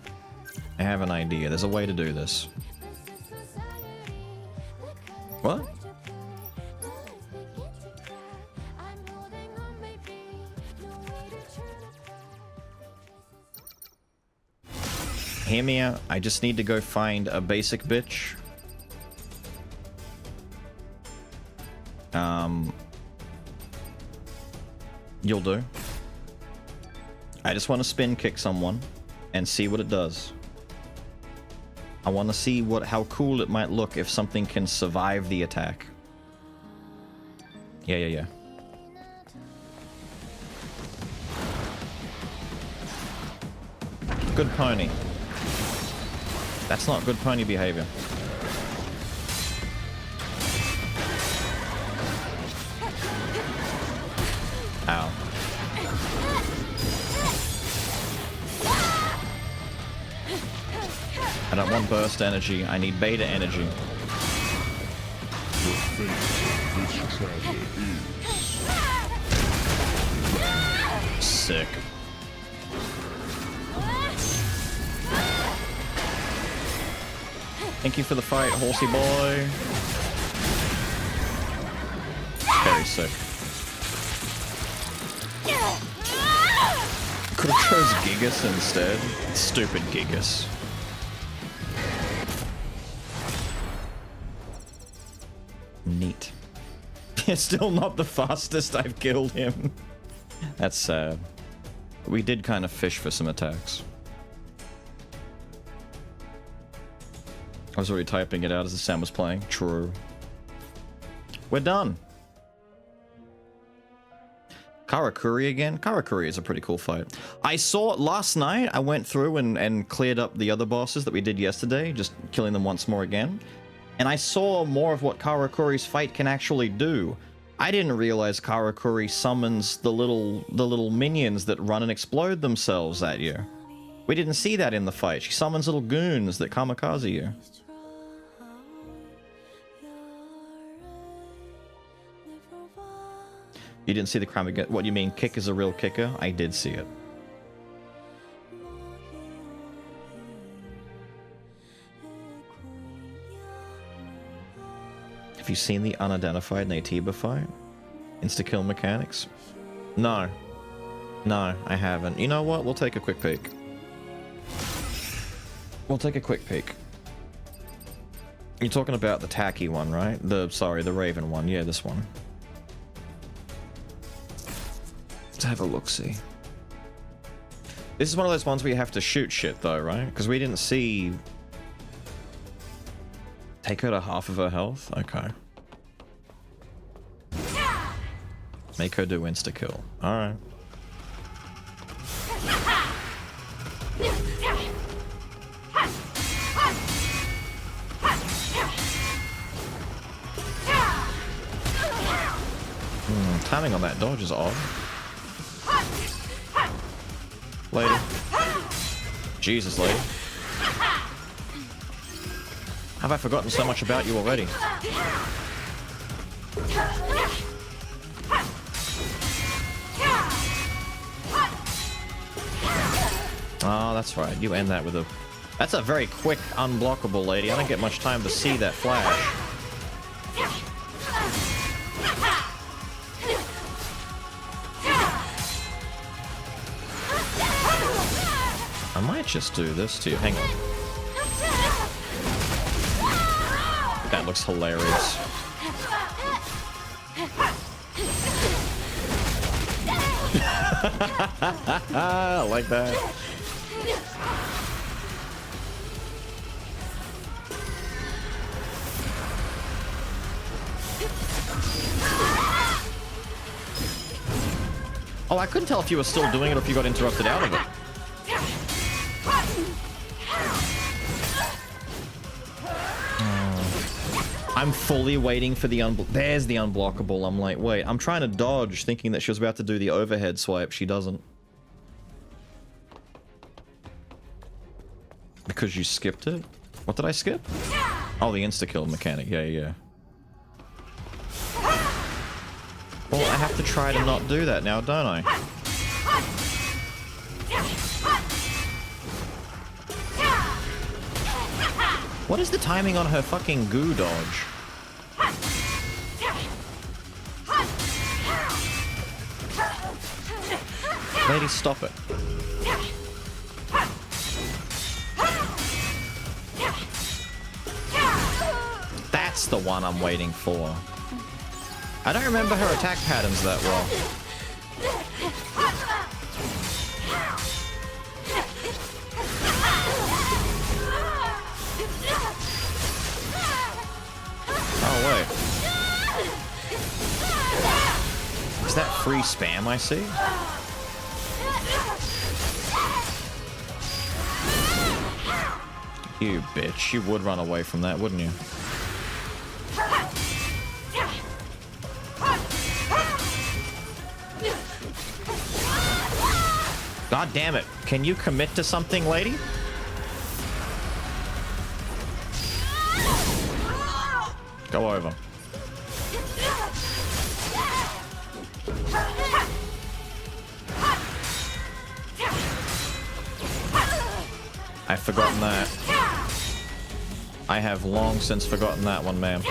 Speaker 1: There's a way to do this. What? Hear me out. I just need to go find a basic bitch. You'll do. I just want to spin kick someone and see what it does. I want to see how cool it might look if something can survive the attack. Yeah. Good pony. That's not good pony behavior. Ow. I don't want burst energy, I need beta energy. Sick. Thank you for the fight, horsey boy. Very sick. Could have chose Gigas instead. Stupid Gigas. Neat. It's still not the fastest I've killed him. That's sad. We did kind of fish for some attacks. I was already typing it out as the sound was playing. True. We're done. Karakuri again? Karakuri is a pretty cool fight. I saw last night, I went through and cleared up the other bosses that we did yesterday, just killing them once more again. And I saw more of what Karakuri's fight can actually do. I didn't realize Karakuri summons the little minions that run and explode themselves at you. We didn't see that in the fight. She summons little goons that kamikaze you. You didn't see the kamikaze? What, you mean kick is a real kicker? I did see it. Have you seen the unidentified Naytiba fight? Insta-kill mechanics? No. No, I haven't. You know what? We'll take a quick peek. We'll take a quick peek. You're talking about the tacky one, right? Sorry, the Raven one. Yeah, this one. Let's have a look-see. This is one of those ones where you have to shoot shit, though, right? Because we didn't see... Take her to half of her health? Okay. Make her do insta-kill. Alright. Timing on that dodge is odd. Lady. Jesus, lady. Have I forgotten so much about you already? Oh, that's right. You end that with a... That's a very quick, unblockable lady. I don't get much time to see that flash. I might just do this to you. Hang on. That looks hilarious. I like that. Oh, I couldn't tell if you were still doing it or if you got interrupted out of it. I'm fully waiting for the There's the unblockable. I'm like, wait, I'm trying to dodge, thinking that she was about to do the overhead swipe. She doesn't. Because you skipped it? What did I skip? Oh, the insta-kill mechanic. Yeah, yeah. Well, I have to try to not do that now, don't I? What is the timing on her fucking goo dodge? Lady, stop it. That's the one I'm waiting for. I don't remember her attack patterns that well. Oh, wait. Is that free spam I see? You bitch. You would run away from that, wouldn't you? God damn it. Can you commit to something, lady? Go over. I've forgotten that. I have long since forgotten that one, ma'am.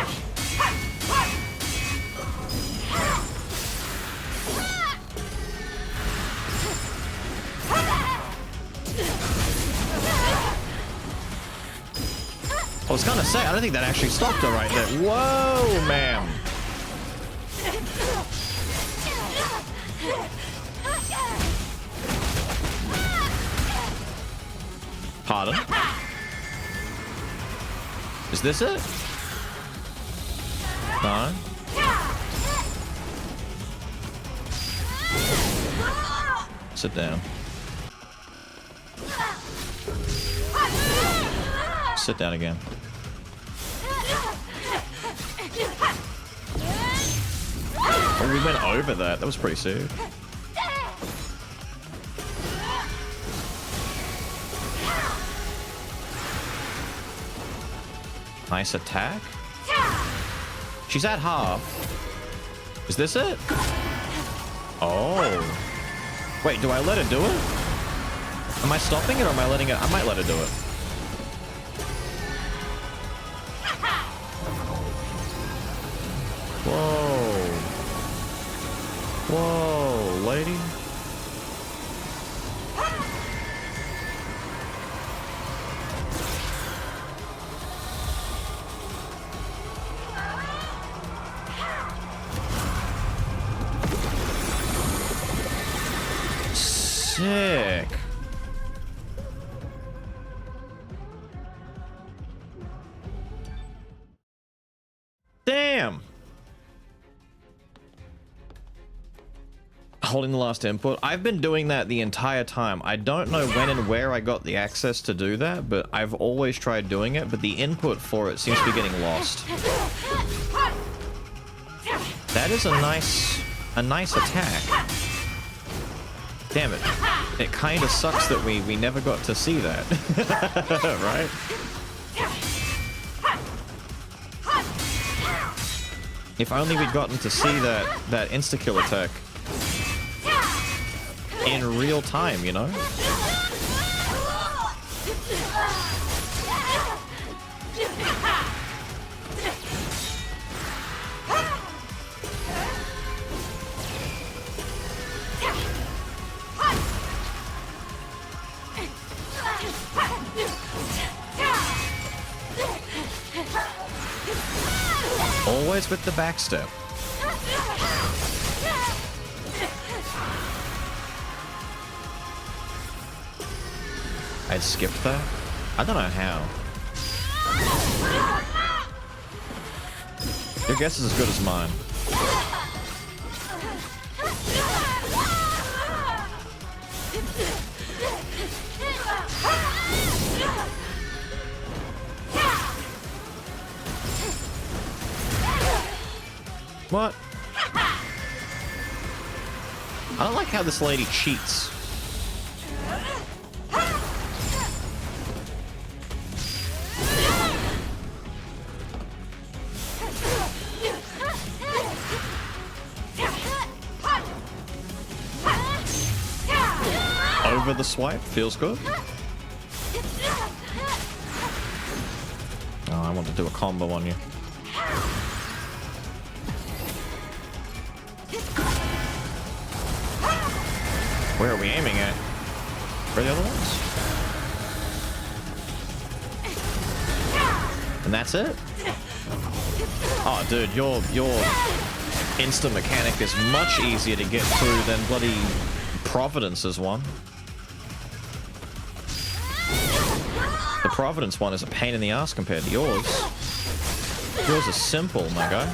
Speaker 1: I was gonna say, I don't think that actually stopped her right there. Whoa, ma'am. Pardon? Is this it? No? Sit down. Sit down again. Oh, we went over that. That was pretty sick. Nice attack. She's at half. Is this it? Oh. Wait, do I let her do it? Am I stopping it or am I letting it? I might let her do it. Whoa. Whoa, lady. Sick. Damn. Holding the last input. I've been doing that the entire time. I don't know when and where I got the access to do that, but I've always tried doing it, but the input for it seems to be getting lost. That is a nice attack. Damn it. It kind of sucks that we never got to see that. Right? If only we'd gotten to see that insta-kill attack in real time, you know? Always with the backstep. I'd skipped that? I don't know how. Your guess is as good as mine. What? I don't like how this lady cheats. Over the swipe, feels good. Oh, I want to do a combo on you. Where are we aiming at? Where are the other ones? And that's it? Oh, dude, your instant mechanic is much easier to get through than bloody Providence's one. The Providence one is a pain in the ass compared to yours. Yours is simple, my guy.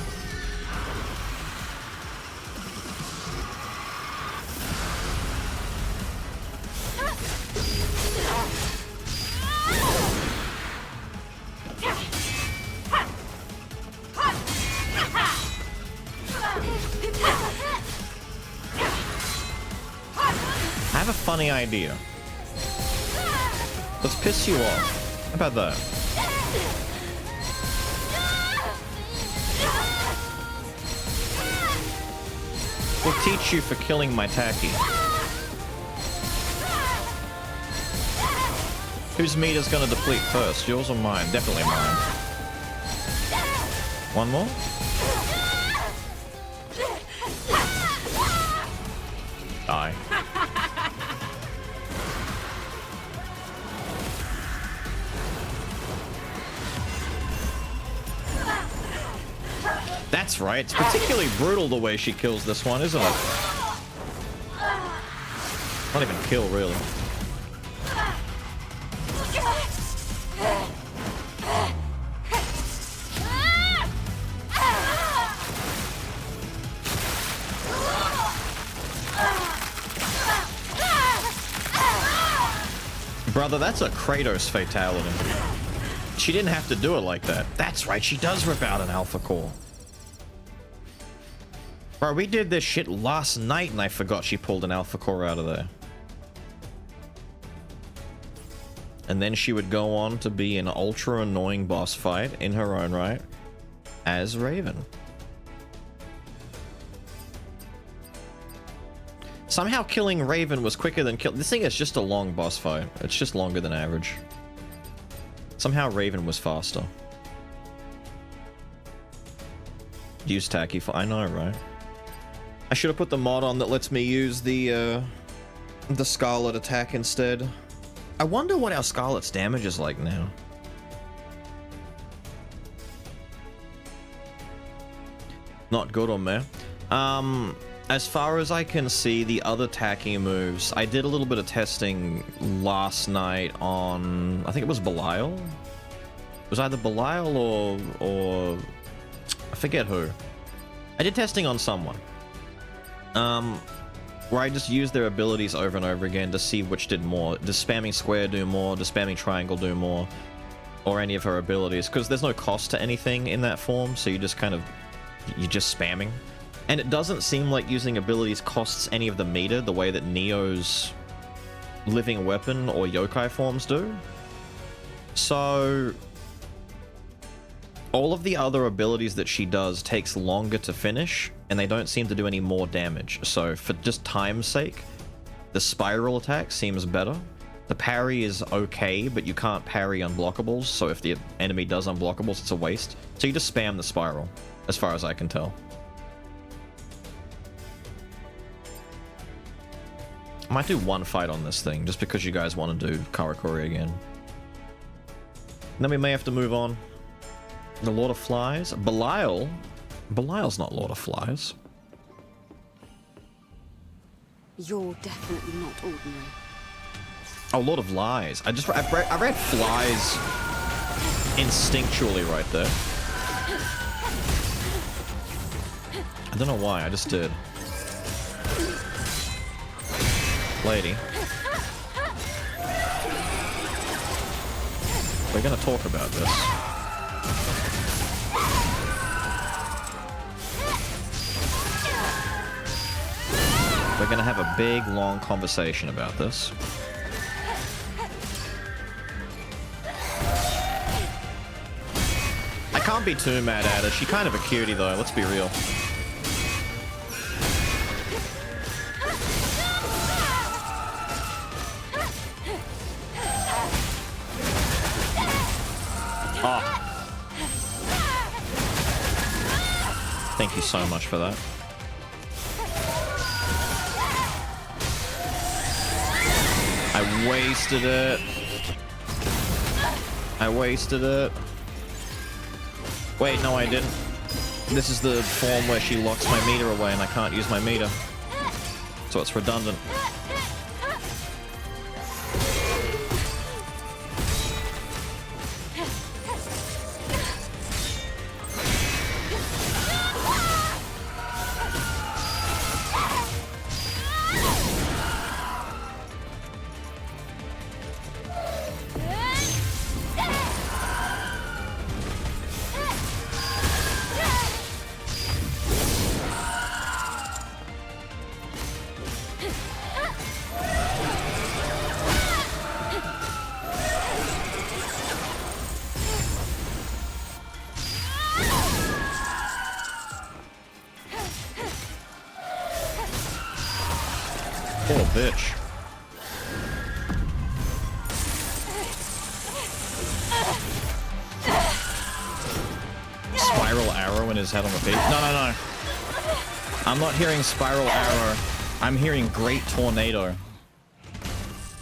Speaker 1: I have a funny idea. Let's piss you off. How about that? We'll teach you for killing my tacky. Whose meter's gonna deplete first? Yours or mine? Definitely mine. One more? Die. That's right. It's particularly brutal the way she kills this one, isn't it? Not even kill, really. Brother, that's a Kratos fatality. She didn't have to do it like that. That's right, she does rip out an alpha core. Bro, we did this shit last night and I forgot she pulled an alpha core out of there. And then she would go on to be an ultra annoying boss fight in her own right as Raven. Somehow killing Raven was quicker than kill. This thing is just a long boss fight. It's just longer than average. Somehow Raven was faster. Use tacky for. I know, right? I should have put the mod on that lets me use the Scarlet attack instead. I wonder what our Scarlet's damage is like now. Not good on me. As far as I can see, the other tacky moves, I did a little bit of testing last night on, I think it was Belial? It was either Belial or I forget who. I did testing on someone. Where I just used their abilities over and over again to see which did more. Does spamming square do more? Does spamming triangle do more? Or any of her abilities? Because there's no cost to anything in that form, so you just kind of, you're just spamming. And it doesn't seem like using abilities costs any of the meter the way that Neo's living weapon or yokai forms do. So all of the other abilities that she does takes longer to finish, and they don't seem to do any more damage. So for just time's sake, the spiral attack seems better. The parry is okay, but you can't parry unblockables, so if the enemy does unblockables, it's a waste. So you just spam the spiral, as far as I can tell. I might do one fight on this thing, just because you guys want to do Karakuri again. And then we may have to move on. The Lord of Flies? Belial? Belial's not Lord of Flies.
Speaker 2: You're definitely not ordinary.
Speaker 1: Oh, Lord of Lies. I read Flies instinctually right there. I don't know why, I just did. Lady. We're gonna talk about this. We're gonna have a big, long conversation about this. I can't be too mad at her. She's kind of a cutie though, let's be real. Thank you so much for that. I wasted it. I wasted it. Wait, no I didn't. This is the form where she locks my meter away and I can't use my meter. So it's redundant. Poor bitch. Spiral arrow in his head on the beat. No. I'm not hearing spiral arrow. I'm hearing great tornado.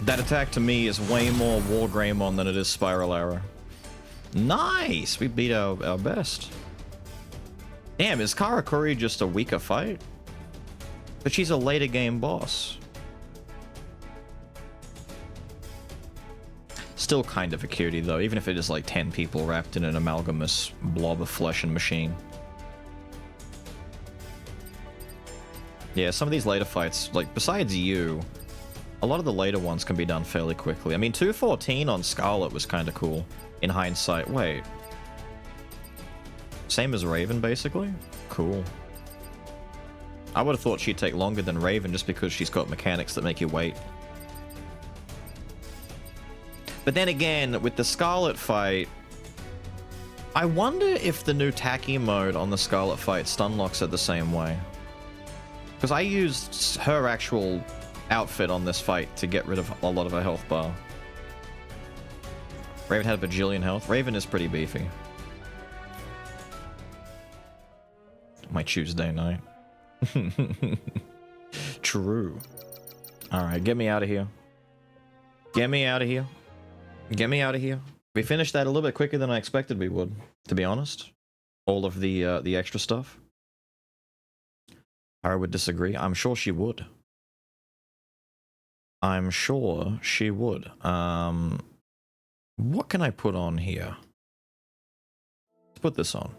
Speaker 1: That attack to me is way more War Greymon than it is spiral arrow. Nice! We beat our best. Damn, is Karakuri just a weaker fight? But she's a later game boss. Still kind of a cutie though, even if it is like 10 people wrapped in an amalgamous blob of flesh and machine. Yeah, some of these later fights, like besides you, A lot of the later ones can be done fairly quickly. I mean, 214 on Scarlet was kind of cool in hindsight. Wait. Same as Raven, basically? Cool. I would have thought she'd take longer than Raven just because she's got mechanics that make you wait. But then again, with the Scarlet fight, I wonder if the new Tacky mode on the Scarlet fight stun locks it the same way. Because I used her actual outfit on this fight to get rid of a lot of her health bar. Raven had a bajillion health. Raven is pretty beefy. My Tuesday night. True. Alright, get me out of here. Get me out of here. Get me out of here. We finished that a little bit quicker than I expected we would, to be honest. All of the extra stuff. I would disagree. I'm sure she would. I'm sure she would. What can I put on here? Let's put this on.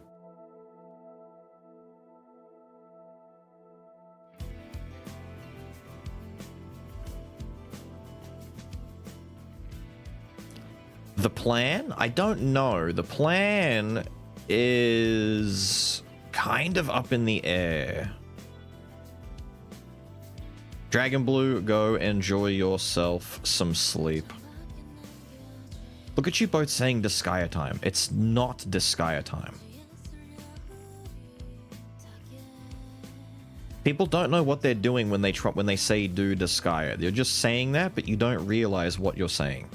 Speaker 1: The plan? I don't know. The plan is kind of up in the air. Dragon Blue, go enjoy yourself some sleep. Look at you both saying Disgaea time. It's not Disgaea time. People don't know what they're doing when they say do Disgaea. They're just saying that, but you don't realize what you're saying.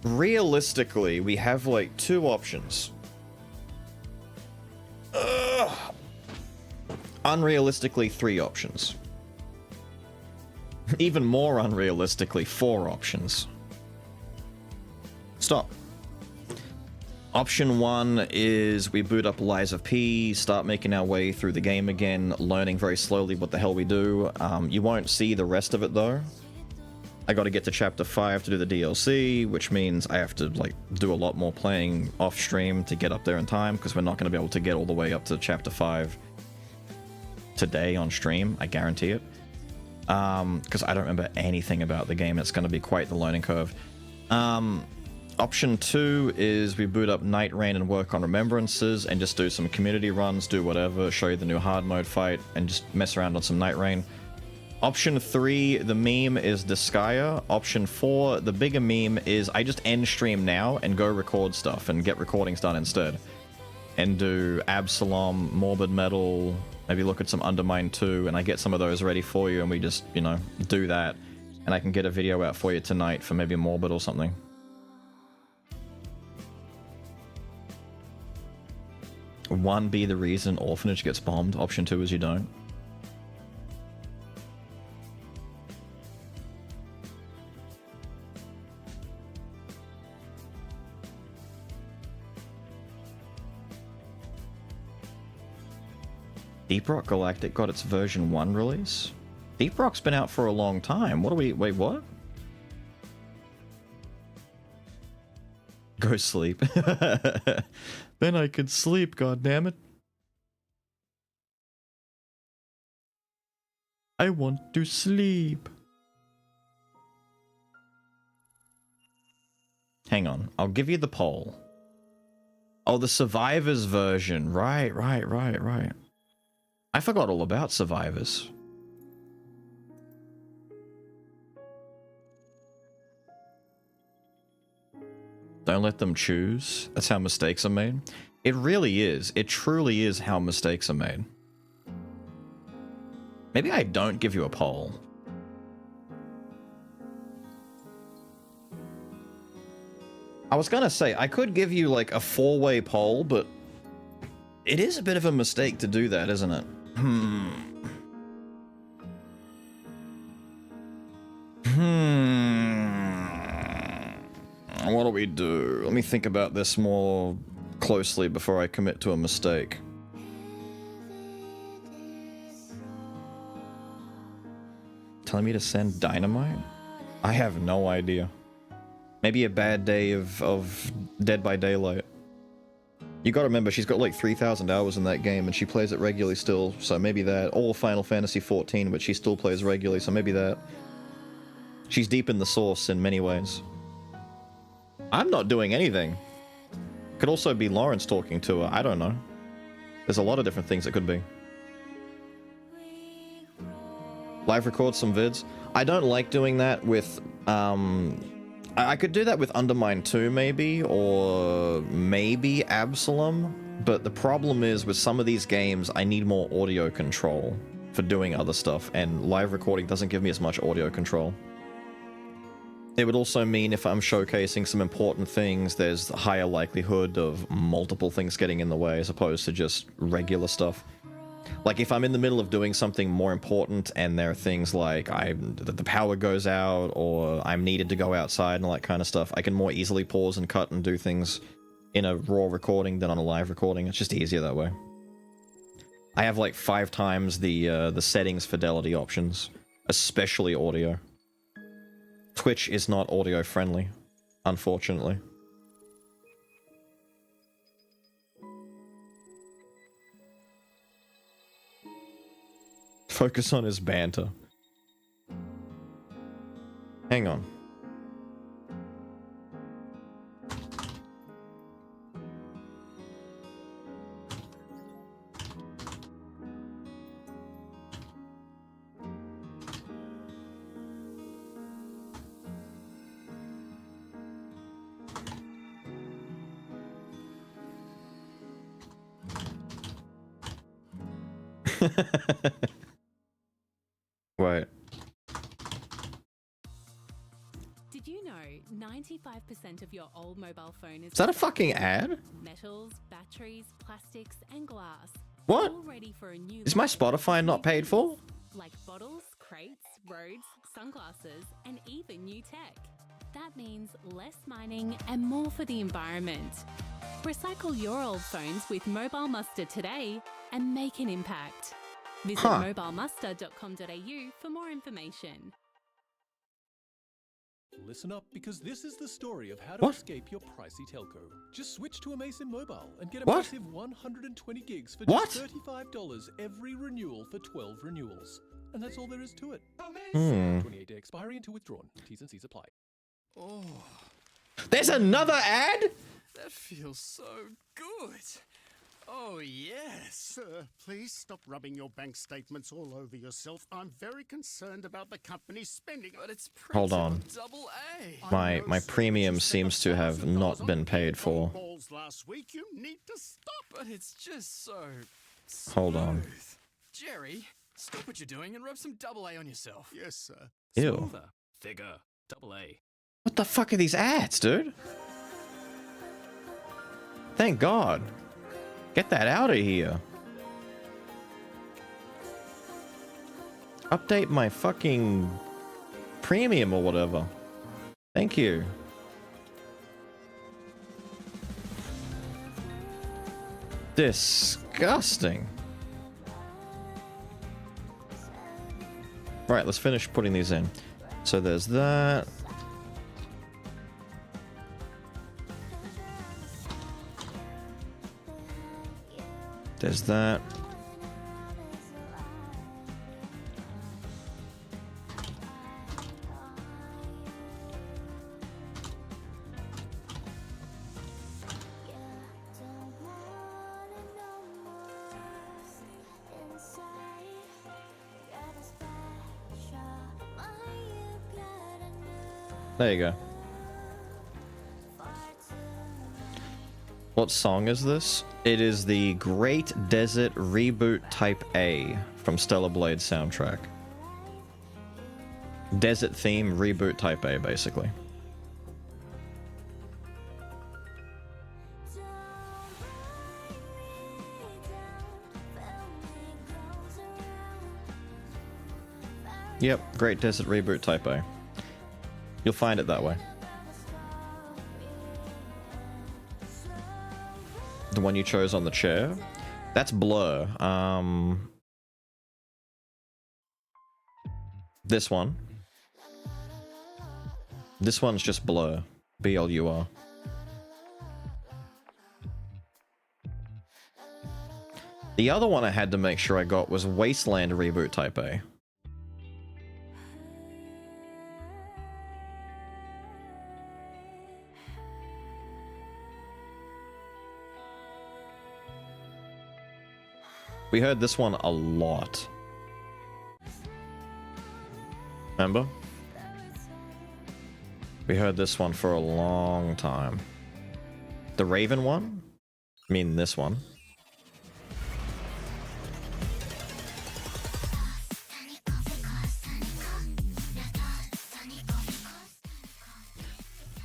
Speaker 1: Realistically, we have like two options. Unrealistically, three options. Even more unrealistically, four options. Stop. Option one is we boot up Lies of P, start making our way through the game again, learning very slowly what the hell we do. You won't see the rest of it though. I got to get to chapter 5 to do the DLC, which means I have to like do a lot more playing off stream to get up there in time, because we're not going to be able to get all the way up to chapter 5 today on stream. I guarantee it. Because I don't remember anything about the game. It's going to be quite the learning curve. Option 2 is we boot up Night Rain and work on Remembrances and just do some community runs, do whatever, show you the new hard mode fight, and just mess around on some Night Rain. Option 3, the meme, is Disgaea. Option 4, the bigger meme, is I just end stream now and go record stuff and get recordings done instead. And do Absalom, Morbid Metal, maybe look at some Undermine 2, and I get some of those ready for you, and we just, you know, do that. And I can get a video out for you tonight for maybe Morbid or something. One, be the reason Orphanage gets bombed. Option 2 is you don't. Deep Rock Galactic got its version 1 release? Deep Rock's been out for a long time. What are we... Wait, what? Go sleep. Then I could sleep, goddammit. I want to sleep. Hang on. I'll give you the poll. Oh, the Survivors version. Right. I forgot all about Survivors. Don't let them choose. That's how mistakes are made. It really is. It truly is how mistakes are made. Maybe I don't give you a poll. I was gonna say, I could give you like a 4-way poll, but it is a bit of a mistake to do that, isn't it? What do we do? Let me think about this more closely before I commit to a mistake. Telling me to send dynamite? I have no idea. Maybe a bad day of Dead by Daylight. You gotta remember, she's got like 3,000 hours in that game, and she plays it regularly still, so maybe that. Or Final Fantasy XIV, but she still plays regularly, so maybe that. She's deep in the source in many ways. I'm not doing anything. Could also be Lawrence talking to her, I don't know. There's a lot of different things it could be. Live record some vids. I don't like doing that with, I could do that with Undermine 2 maybe, or maybe Absalom, but the problem is with some of these games I need more audio control for doing other stuff, and live recording doesn't give me as much audio control. It would also mean if I'm showcasing some important things, there's a higher likelihood of multiple things getting in the way as opposed to just regular stuff. Like if I'm in the middle of doing something more important and there are things like the power goes out or I'm needed to go outside and all that kind of stuff, I can more easily pause and cut and do things in a raw recording than on a live recording. It's just easier that way. I have like 5 times the settings fidelity options, especially audio. Twitch is not audio friendly, unfortunately. Focus on his banter. Hang on. Wait.
Speaker 9: Did you know 95% of your old mobile phone is
Speaker 1: Is that a fucking ad?
Speaker 9: metals, batteries, plastics, and glass?
Speaker 1: What?
Speaker 9: All ready for a new
Speaker 1: Is my
Speaker 9: life.
Speaker 1: Spotify not paid for?
Speaker 9: Like bottles, crates, roads, sunglasses, and even new tech. That means less mining and more for the environment. Recycle your old phones with Mobile Muster today and make an impact. Visit mobilemuster.com.au for more information.
Speaker 10: Listen up, because this is the story of how to
Speaker 1: What?
Speaker 10: escape your pricey telco. Just switch to Amazon Mobile and get a
Speaker 1: What?
Speaker 10: massive 120 gigs for
Speaker 1: What?
Speaker 10: just $35 every renewal for 12 renewals. And that's all there is to it. 28-day expiry until withdrawn. T's and C's apply.
Speaker 11: Oh,
Speaker 1: There's another ad?
Speaker 11: that feels so good. Oh, yes.
Speaker 12: Sir, please stop rubbing your bank statements all over yourself. I'm very concerned about the company's spending.
Speaker 11: But it's
Speaker 1: Hold on.
Speaker 11: double A.
Speaker 1: My premium seems to have not been paid for.
Speaker 12: Balls last week. You need to stop.
Speaker 11: But it's just so
Speaker 1: Hold on.
Speaker 11: smooth. Jerry, stop what you're doing and rub some double A on yourself.
Speaker 12: Yes, sir.
Speaker 1: Ew.
Speaker 11: Smoother, thicker, double A.
Speaker 1: What the fuck are these ads, dude? Thank God. Get that out of here. Update my fucking premium or whatever. Thank you. Disgusting. Right, let's finish putting these in. So there's that. There's that. There you go. What song is this? It is the Great Desert Reboot Type A from Stellar Blade soundtrack. Desert theme reboot Type A, basically. Yep, Great Desert Reboot Type A. You'll find it that way. The one you chose on the chair? That's Blur. This one. This one's just Blur. BLUR. The other one I had to make sure I got was Wasteland Reboot Type A. We heard this one a lot. Remember? We heard this one for a long time. The Raven one? I mean this one.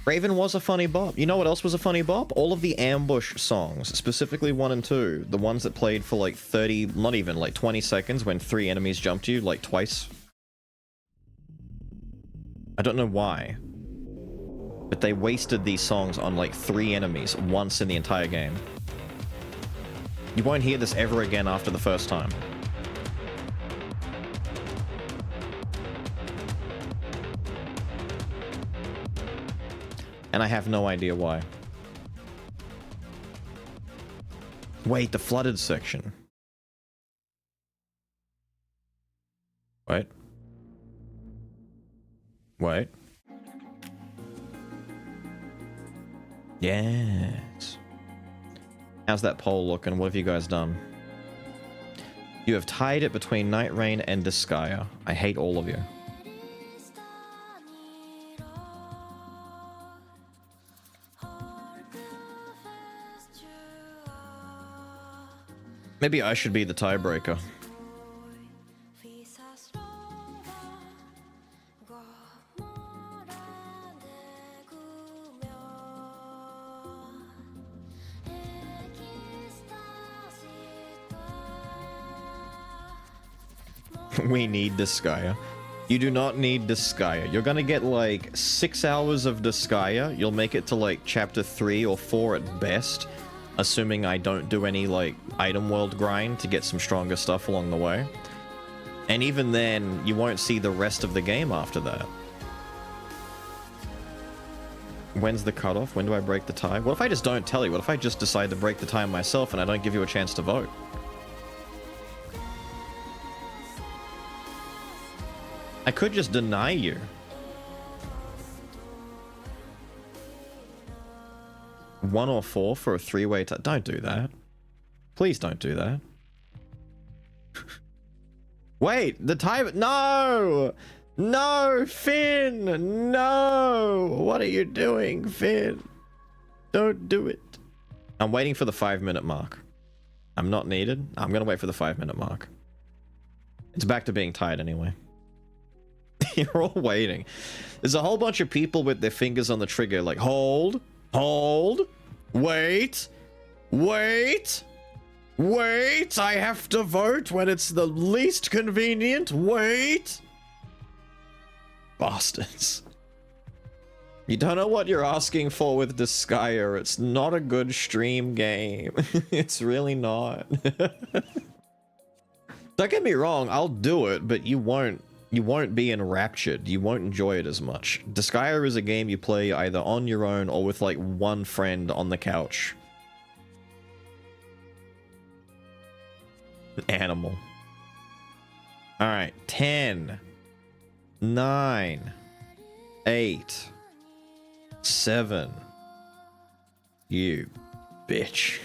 Speaker 1: Raven was a funny bop. You know what else was a funny bop? All of the ambush songs, specifically 1 and 2. The ones that played for like 30, not even, like 20 seconds when 3 enemies jumped you, like twice. I don't know why. But they wasted these songs on like 3 enemies once in the entire game. You won't hear this ever again after the first time. And I have no idea why. Wait, the flooded section. Wait. Wait. Yes. How's that poll looking? What have you guys done? You have tied it between Night Rain and Disgaea. I hate all of you. Maybe I should be the tiebreaker. We need Disgaea. You do not need Disgaea. You're gonna get like 6 hours of Disgaea. You'll make it to like chapter 3 or 4 at best. Assuming I don't do any, like, item world grind to get some stronger stuff along the way. And even then, you won't see the rest of the game after that. When's the cutoff? When do I break the tie? What if I just don't tell you? What if I just decide to break the tie myself and I don't give you a chance to vote? I could just deny you. One or 4 for a 3-way tie. Don't do that. Please don't do that. Wait, the tie. No! No, Finn! No! What are you doing, Finn? Don't do it. I'm waiting for the 5-minute mark. I'm not needed. I'm gonna wait for the 5-minute mark. It's back to being tied anyway. You're all waiting. There's a whole bunch of people with their fingers on the trigger like, hold, hold, wait, wait, wait, I have to vote when it's the least convenient, wait. Bastards. You don't know what you're asking for with Disgaea. It's not a good stream game. It's really not. Don't get me wrong, I'll do it, but you won't be enraptured. You won't enjoy it as much. Disgaea is a game you play either on your own or with like one friend on the couch. Animal. Alright, 10, 9, 8, 7. You bitch.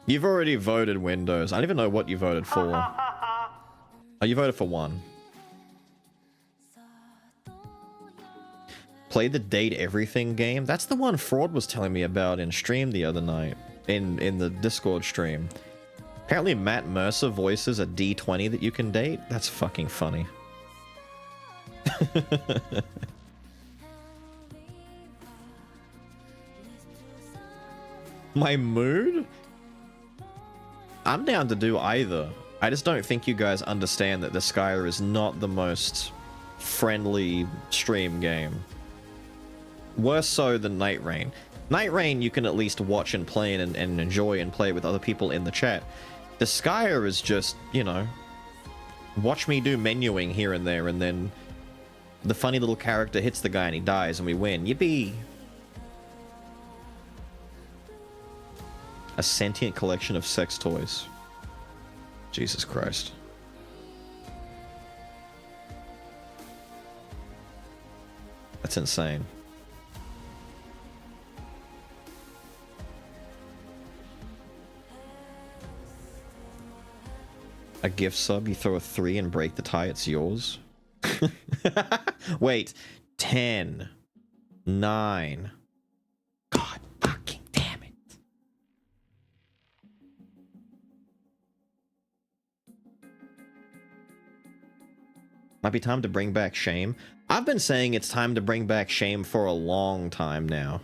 Speaker 1: You've already voted Windows. I don't even know what you voted for. Oh, you voted for 1. Play the date everything game. That's the one Fraud was telling me about in stream the other night. In the Discord stream. Apparently Matt Mercer voices a D20 that you can date. That's fucking funny. My mood? I'm down to do either. I just don't think you guys understand that Disgaea is not the most friendly stream game. Worse so than Night Rain. Night Rain you can at least watch and play and enjoy and play with other people in the chat. Disgaea is just, you know, watch me do menuing here and there and then the funny little character hits the guy and he dies and we win. Yippee! A sentient collection of sex toys. Jesus Christ. That's insane. A gift sub, you throw a 3 and break the tie, it's yours. Wait, 10, 9. God fucking damn it. Might be time to bring back shame. I've been saying it's time to bring back shame for a long time now.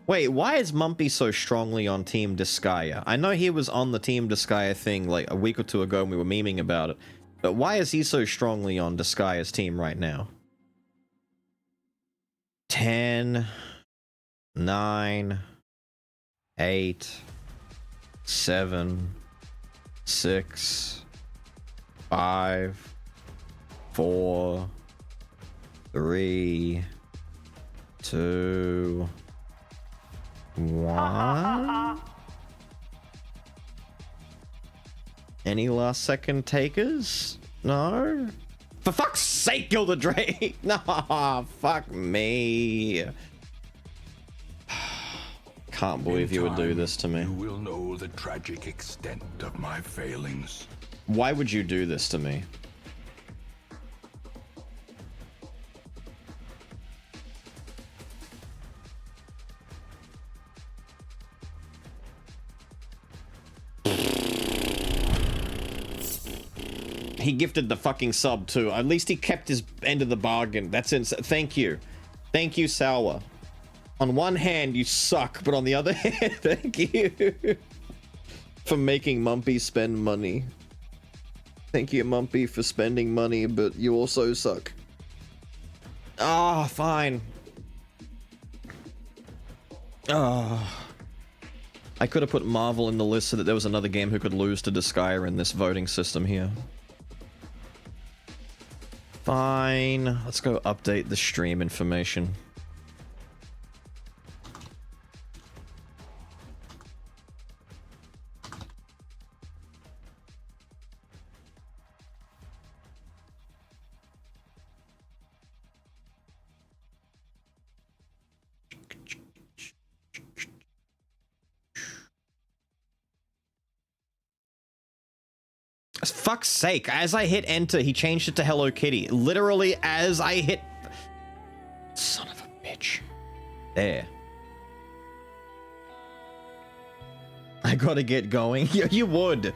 Speaker 1: Wait, why is Mumpy so strongly on Team Disgaea? I know he was on the Team Disgaea thing like a week or two ago and we were memeing about it. But why is he so strongly on Disgaea's team right now? 10, 9, 8, 7, 6, 5, 4, 3, 2, 1. Any last second takers? No? For fuck's sake, Gilda Drake! No, fuck me. Can't believe you would do this to me.
Speaker 13: You will know the tragic extent of my failings.
Speaker 1: Why would you do this to me? He gifted the fucking sub too. At least he kept his end of the bargain. That's insane. Thank you. Thank you, Salwa. On one hand, you suck, but on the other hand, thank you for making Mumpy spend money. Thank you, Mumpy, for spending money, but you also suck. Ah, fine. Ah. I could have put Marvel in the list so that there was another game who could lose to Disgaea in this voting system here. Fine. Let's go update the stream information. Fuck's sake, as I hit enter, he changed it to Hello Kitty. Literally, as I hit... Son of a bitch. There. I gotta get going. You would.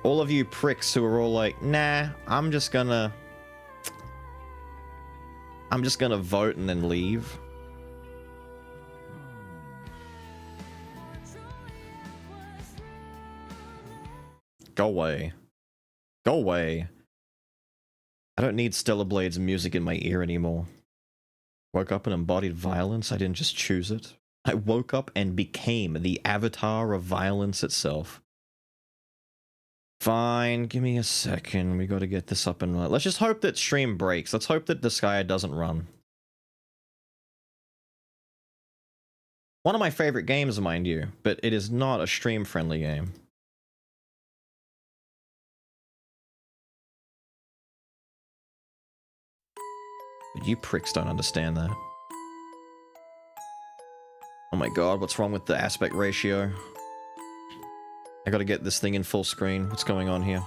Speaker 1: All of you pricks who are all like, nah, I'm just gonna vote and then leave. Go away. Go away. I don't need Stellar Blade's music in my ear anymore. Woke up and embodied violence. I didn't just choose it. I woke up and became the avatar of violence itself. Fine, give me a second. We gotta get this up and running. Let's just hope that stream breaks. Let's hope that Disgaea doesn't run. One of my favorite games, mind you, but it is not a stream-friendly game. But you pricks don't understand that. Oh my god, what's wrong with the aspect ratio? I gotta get this thing in full screen. What's going on here?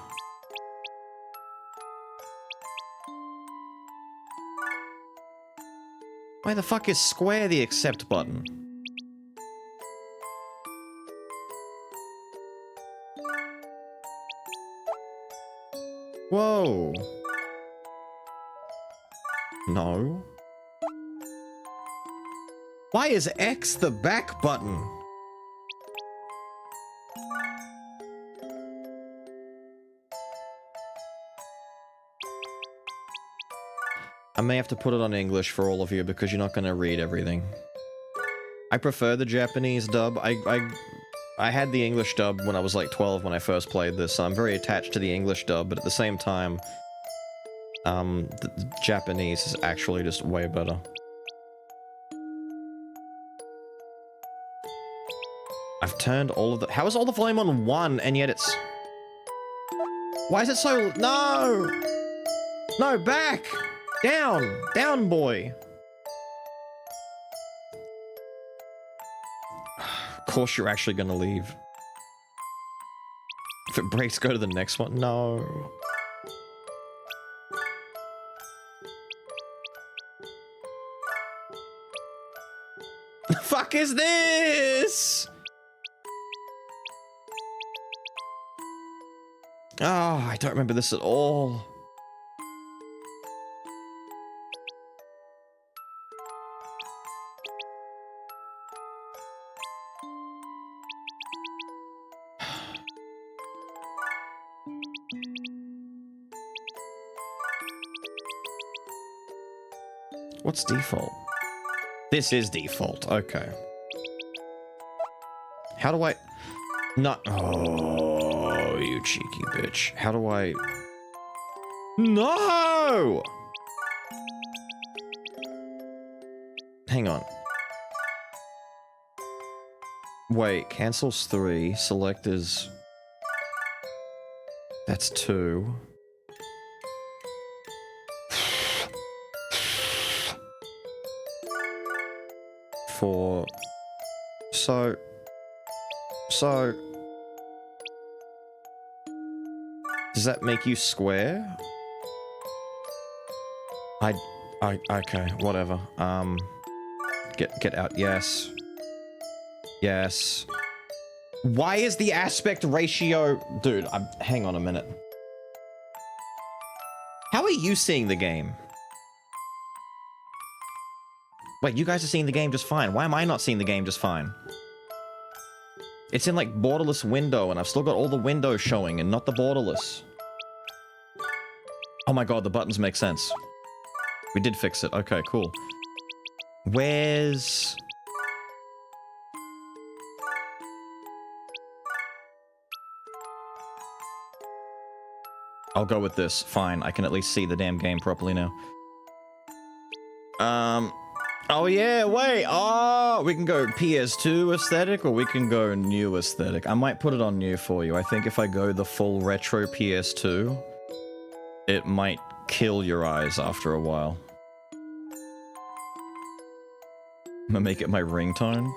Speaker 1: Why the fuck is square the accept button? Whoa. No. Why is X the back button? I may have to put it on English for all of you because you're not going to read everything. I prefer the Japanese dub. I had the English dub when I was like 12 when I first played this, so I'm very attached to the English dub, but at the same time, the Japanese is actually just way better. I've turned all of the... How is all the volume on 1 and yet it's... Why is it so... No! No, back! Down! Down, boy! Of course you're actually gonna leave. If it breaks, go to the next one. No. The fuck is this? Oh, I don't remember this at all. What's default? This is default. Okay. How do I... Not... Oh, you cheeky bitch. How do I... No! Hang on. Wait, cancels 3. Select is... That's 2. For... So... Does that make you square? Okay, whatever. Get out, yes. Yes. Why is the aspect ratio... Dude, hang on a minute. How are you seeing the game? Wait, you guys are seeing the game just fine. Why am I not seeing the game just fine? It's in, like, borderless window, and I've still got all the windows showing, and not the borderless. Oh my god, the buttons make sense. We did fix it. Okay, cool. Where's... I'll go with this. Fine, I can at least see the damn game properly now. Oh yeah, wait, oh, we can go PS2 aesthetic or we can go new aesthetic. I might put it on new for you. I think if I go the full retro PS2, it might kill your eyes after a while. I'm gonna make it my ringtone.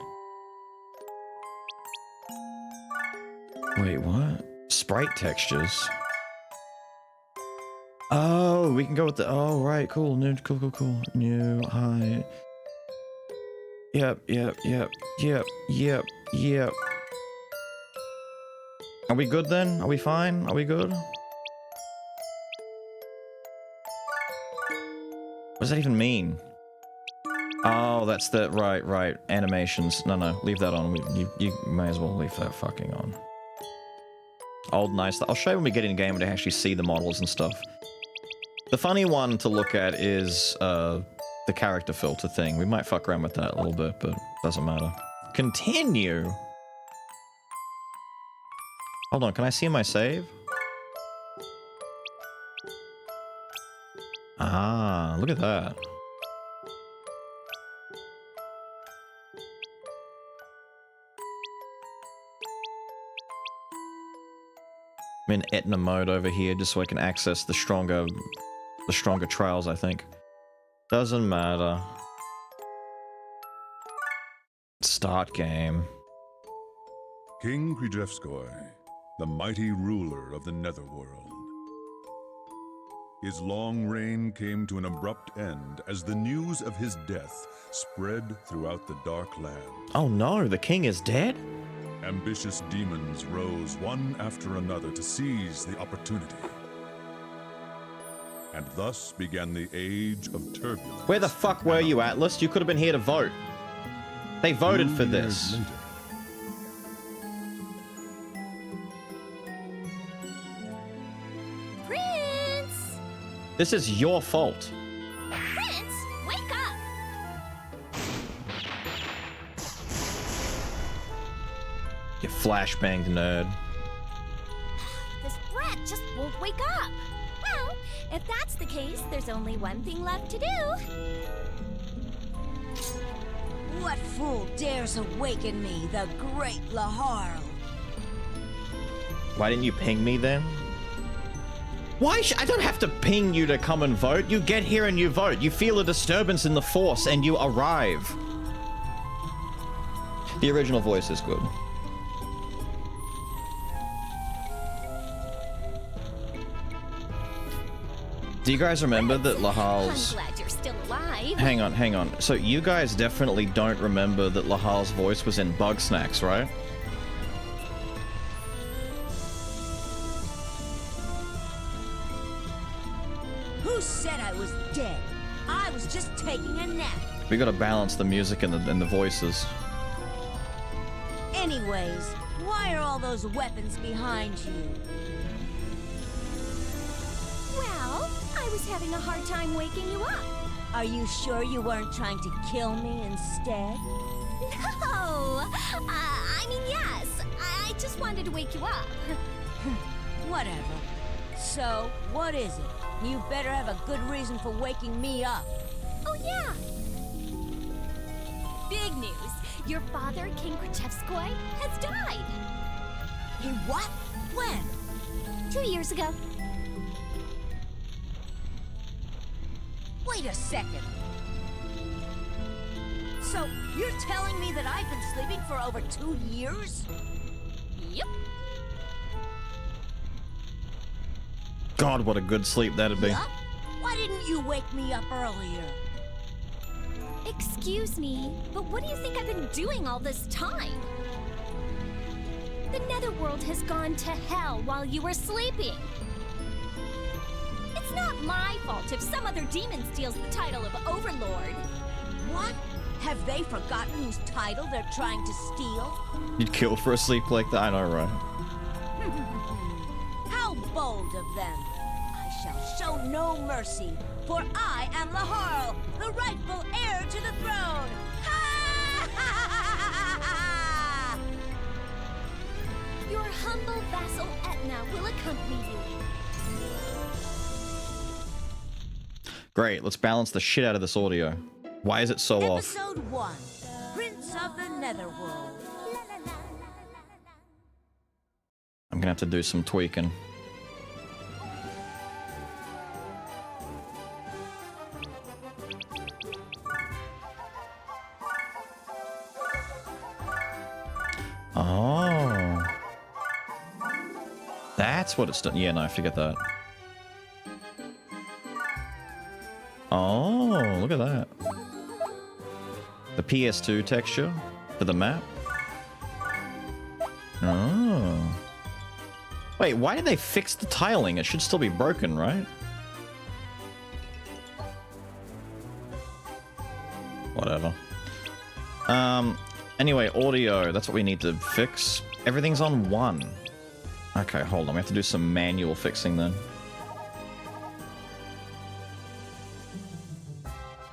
Speaker 1: Wait, what? Sprite textures. Oh, we can go with the, oh, right, cool, new, cool. New, high. Yep. Are we good then? Are we fine? Are we good? What does that even mean? Oh, that's the... Right. Animations. No, leave that on. You may as well leave that fucking on. Old nice... I'll show you when we get in game to actually see the models and stuff. The funny one to look at is, the character filter thing. We might fuck around with that a little bit, but doesn't matter. Continue! Hold on, can I see my save? Ah, look at that. I'm in Etna mode over here just so I can access the stronger trials, I think. Doesn't matter. Start game.
Speaker 13: King Krijevskoi, the mighty ruler of the Netherworld. His long reign came to an abrupt end as the news of his death spread throughout the Dark Land.
Speaker 1: Oh no, the king is dead?
Speaker 13: Ambitious demons rose one after another to seize the opportunity. And thus began the Age of Turbulence.
Speaker 1: Where the fuck were you, Atlas? You could have been here to vote. They voted for this.
Speaker 13: Later,
Speaker 6: Prince!
Speaker 1: This is your fault.
Speaker 6: Prince, wake up!
Speaker 1: You flashbanged nerd.
Speaker 14: This brat just won't wake up. Well, if that's the case, there's only one thing left to do.
Speaker 15: What fool dares awaken me, the great Laharl?
Speaker 1: Why didn't you ping me then? Why I don't have to ping you to come and vote. You get here and you vote. You feel a disturbance in the force and you arrive. The original voice is good. Do you guys remember that Lahal's...
Speaker 14: I'm glad you're still alive.
Speaker 1: Hang on. So you guys definitely don't remember that Lahal's voice was in Bug Snacks, right?
Speaker 15: Who said I was dead? I was just taking a nap.
Speaker 1: We gotta balance the music and the voices.
Speaker 15: Anyways, why are all those weapons behind you?
Speaker 14: Well, I was having a hard time waking you up.
Speaker 15: Are you sure you weren't trying to kill me instead?
Speaker 14: No! I mean, yes. I just wanted to wake you up.
Speaker 15: Whatever. So, what is it? You better have a good reason for waking me up.
Speaker 14: Oh, yeah. Big news. Your father, King Krachevskoy, has died.
Speaker 15: He what? When?
Speaker 14: 2 years ago.
Speaker 15: Wait a second. So, you're telling me that I've been sleeping for over 2 years?
Speaker 14: Yep.
Speaker 1: God, what a good sleep that'd be.
Speaker 15: Yup? Why didn't you wake me up earlier?
Speaker 14: Excuse me, but what do you think I've been doing all this time? The Netherworld has gone to hell while you were sleeping. It's not my fault if some other demon steals the title of Overlord.
Speaker 15: What? Have they forgotten whose title they're trying to steal?
Speaker 1: You'd kill for a sleep like that? I know, right?
Speaker 15: How bold of them! I shall show no mercy, for I am Laharl, the rightful heir to the throne!
Speaker 14: Your humble vassal Etna will accompany you.
Speaker 1: Great, let's balance the shit out of this audio. Why is it so off?
Speaker 15: Episode 1, Prince of the Netherworld.
Speaker 1: I'm gonna have to do some tweaking. Oh. That's what it's done. Yeah, no, I forget that. Oh, look at that. The PS2 texture for the map. Oh. Wait, why did they fix the tiling? It should still be broken, right? Whatever. Anyway, audio. That's what we need to fix. Everything's on 1. Okay, hold on. We have to do some manual fixing then.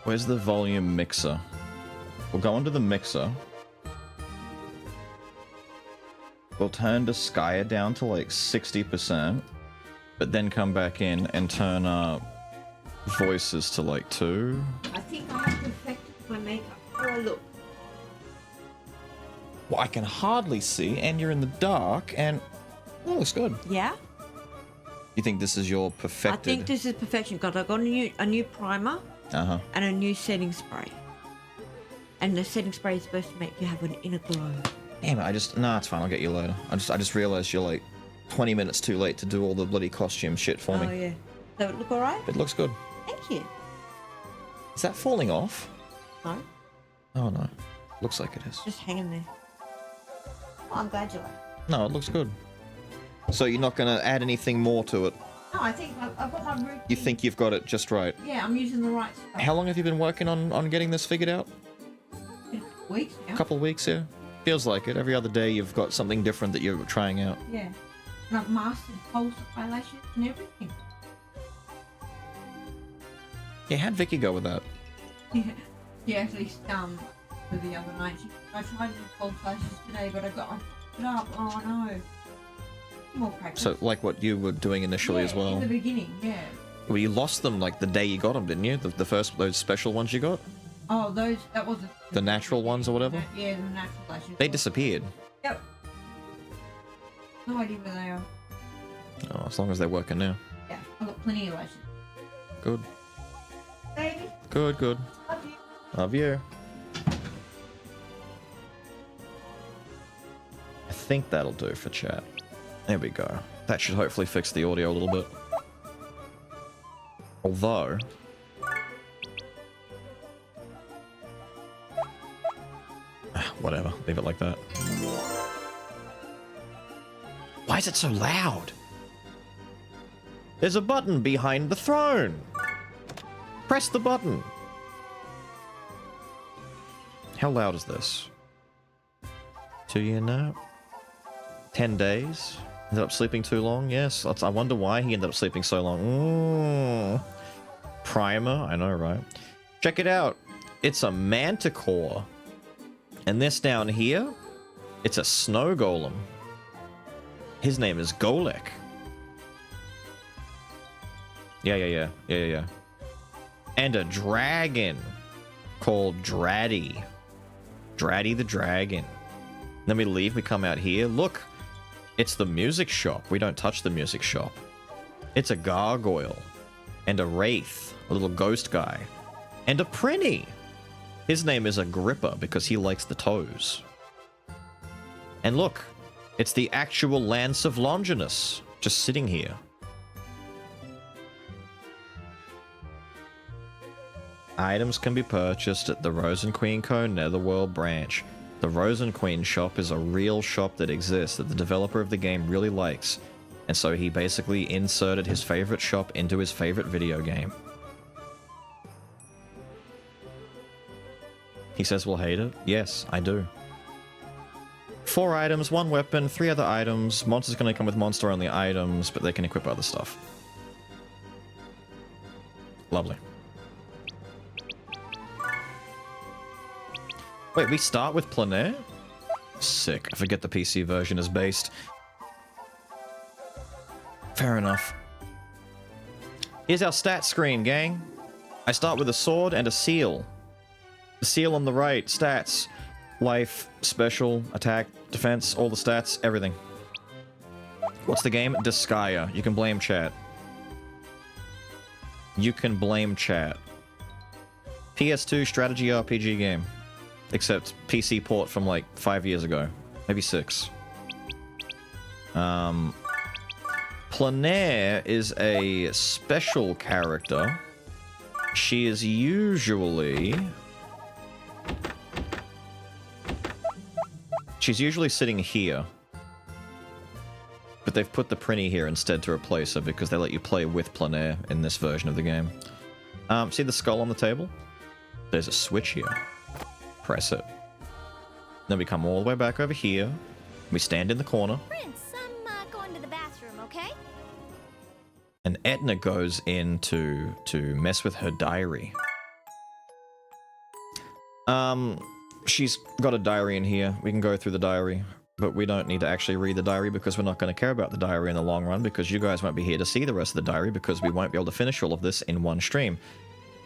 Speaker 1: Where's the volume mixer? We'll go into the mixer. We'll turn Disgaea down to like 60%, but then come back in and turn voices to like 2.
Speaker 16: I think I have perfected my makeup. Oh, look.
Speaker 1: Well, I can hardly see, and you're in the dark, and oh, looks good.
Speaker 16: Yeah?
Speaker 1: You think this is your perfected?
Speaker 16: I think this is perfection because I got a new primer and a new setting spray. And the setting spray is supposed to make you have an inner glow.
Speaker 1: Damn it, nah, it's fine, I'll get you later. I just realized you're like 20 minutes too late to do all the bloody costume shit for me.
Speaker 16: Oh, yeah. Does it look alright?
Speaker 1: It looks good.
Speaker 16: Thank you.
Speaker 1: Is that falling off?
Speaker 16: No.
Speaker 1: Oh, no. Looks like it is.
Speaker 16: Just hanging there. Oh, I'm glad you like it.
Speaker 1: No, it looks good. So you're not going to add anything more to it?
Speaker 16: No, I think I've got my routine.
Speaker 1: You think you've got it just right?
Speaker 16: Yeah, I'm using the right stuff.
Speaker 1: How long have you been working on getting this figured out?
Speaker 16: Weeks now.
Speaker 1: A couple of weeks, yeah? Feels like it. Every other day you've got something different that you're trying out.
Speaker 16: Yeah. And I've mastered false eyelashes and everything.
Speaker 1: Yeah, how'd Vicky go with that?
Speaker 16: She actually for the other night. I tried to do false lashes today, but I up. Oh no. More practice.
Speaker 1: So, like what you were doing initially as well.
Speaker 16: In the beginning, yeah.
Speaker 1: Well, you lost them like the day you got them, didn't you? The first, those special ones you got?
Speaker 16: Oh, that wasn't...
Speaker 1: The natural ones or whatever?
Speaker 16: Yeah, the natural lashes.
Speaker 1: They disappeared.
Speaker 16: Yep. No idea where they are.
Speaker 1: Oh, as long as they're working now.
Speaker 16: Yeah, I've got plenty of lashes.
Speaker 1: Good.
Speaker 16: Baby.
Speaker 1: Good, good.
Speaker 16: Love you.
Speaker 1: Love you. I think that'll do for chat. There we go. That should hopefully fix the audio a little bit. Although... whatever, leave it like that. Why is it so loud? There's a button behind the throne! Press the button! How loud is this? Do you know? 10 days? Ended up sleeping too long? Yes. I wonder why he ended up sleeping so long. Primer? I know, right? Check it out. It's a manticore. And this down here, it's a snow golem. His name is Golek. Yeah. And a dragon called Draddy. Draddy the dragon. Then we leave, we come out here. Look, it's the music shop. We don't touch the music shop. It's a gargoyle. And a wraith, a little ghost guy. And a prinny. His name is Agrippa because he likes the toes. And look, it's the actual Lance of Longinus, just sitting here. Items can be purchased at the Rose and Queen Co. Netherworld branch. The Rose and Queen shop is a real shop that exists that the developer of the game really likes, and so he basically inserted his favorite shop into his favorite video game. He says we'll hate it? Yes, I do. 4 items, 1 weapon, 3 other items. Monsters can only come with monster-only items, but they can equip other stuff. Lovely. Wait, we start with Plenaire? Sick. I forget the PC version is based. Fair enough. Here's our stat screen, gang. I start with a sword and a seal. The seal on the right, stats. Life, special, attack, defense, all the stats, everything. What's the game? Disgaea. You can blame chat. You can blame chat. PS2 strategy RPG game. Except PC port from like 5 years ago. Maybe 6. Plenaire is a special character. She is usually... She's usually sitting here. But they've put the Prinny here instead to replace her because they let you play with Plenaire in this version of the game. See the skull on the table? There's a switch here. Press it. Then we come all the way back over here. We stand in the corner.
Speaker 14: Prince, I'm going to the bathroom, okay?
Speaker 1: And Etna goes in to mess with her diary. She's got a diary in here. We can go through the diary. But we don't need to actually read the diary because we're not going to care about the diary in the long run because you guys won't be here to see the rest of the diary because we won't be able to finish all of this in one stream.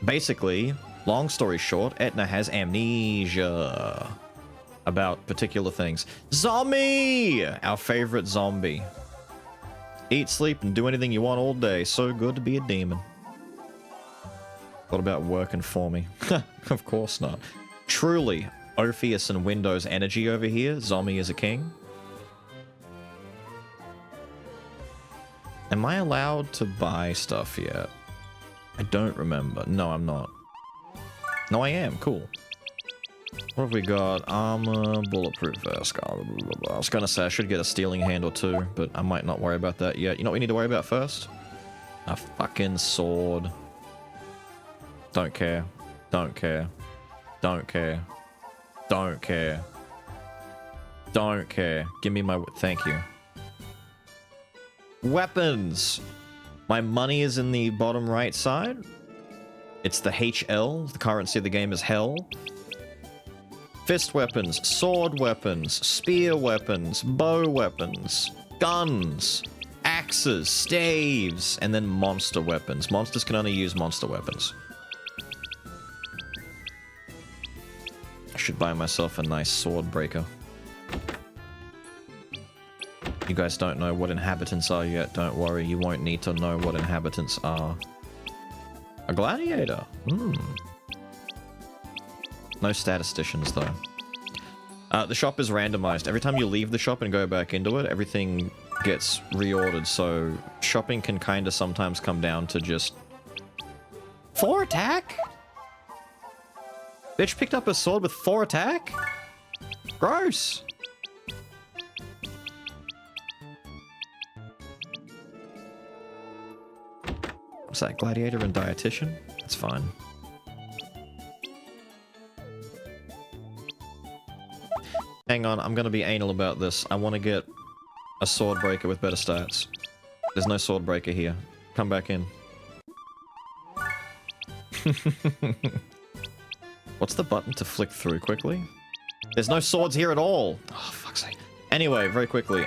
Speaker 1: Basically, long story short, Etna has amnesia about particular things. Zombie! Our favorite zombie. Eat, sleep, and do anything you want all day. So good to be a demon. What about working for me? Of course not. Truly, Orpheus and Windows energy over here. Zombie is a king. Am I allowed to buy stuff yet? I don't remember. No, I'm not. No, I am. Cool. What have we got? Armor, bulletproof vest. I was gonna say I should get a stealing hand or 2, but I might not worry about that yet. You know what we need to worry about first? A fucking sword. Don't care. Don't care. Don't care. Don't care. Don't care. Give me my... Thank you. Weapons! My money is in the bottom right side. It's the HL. The currency of the game is hell. fist weapons, sword weapons, spear weapons, bow weapons, guns, axes, staves, and then monster weapons. Monsters can only use monster weapons. I should buy myself a nice sword breaker. You guys don't know what inhabitants are yet, don't worry, you won't need to know what inhabitants are. A gladiator? No statisticians, though. The shop is randomized. Every time you leave the shop and go back into it, everything gets reordered, so shopping can kind of sometimes come down to just... 4 attack? Bitch picked up a sword with 4 attack? Gross! What's that, gladiator and dietitian? That's fine. Hang on, I'm gonna be anal about this. I want to get a sword breaker with better stats. There's no sword breaker here. Come back in. What's the button to flick through quickly? There's no swords here at all! Oh, fuck's sake. Anyway, very quickly,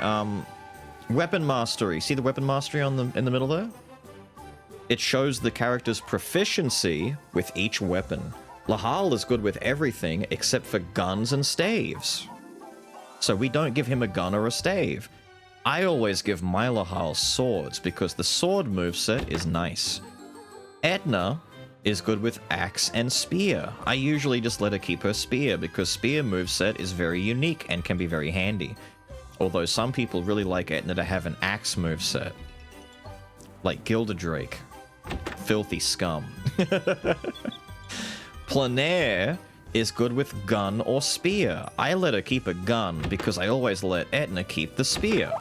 Speaker 1: weapon mastery. See the weapon mastery on in the middle there? It shows the character's proficiency with each weapon. Lahal is good with everything except for guns and staves. So we don't give him a gun or a stave. I always give my Lahal swords because the sword moveset is nice. Edna is good with axe and spear. I usually just let her keep her spear because spear moveset is very unique and can be very handy. Although some people really like Edna to have an axe moveset. Like Gildedrake. Filthy scum. Planair is good with gun or spear. I let her keep a gun because I always let Etna keep the spear.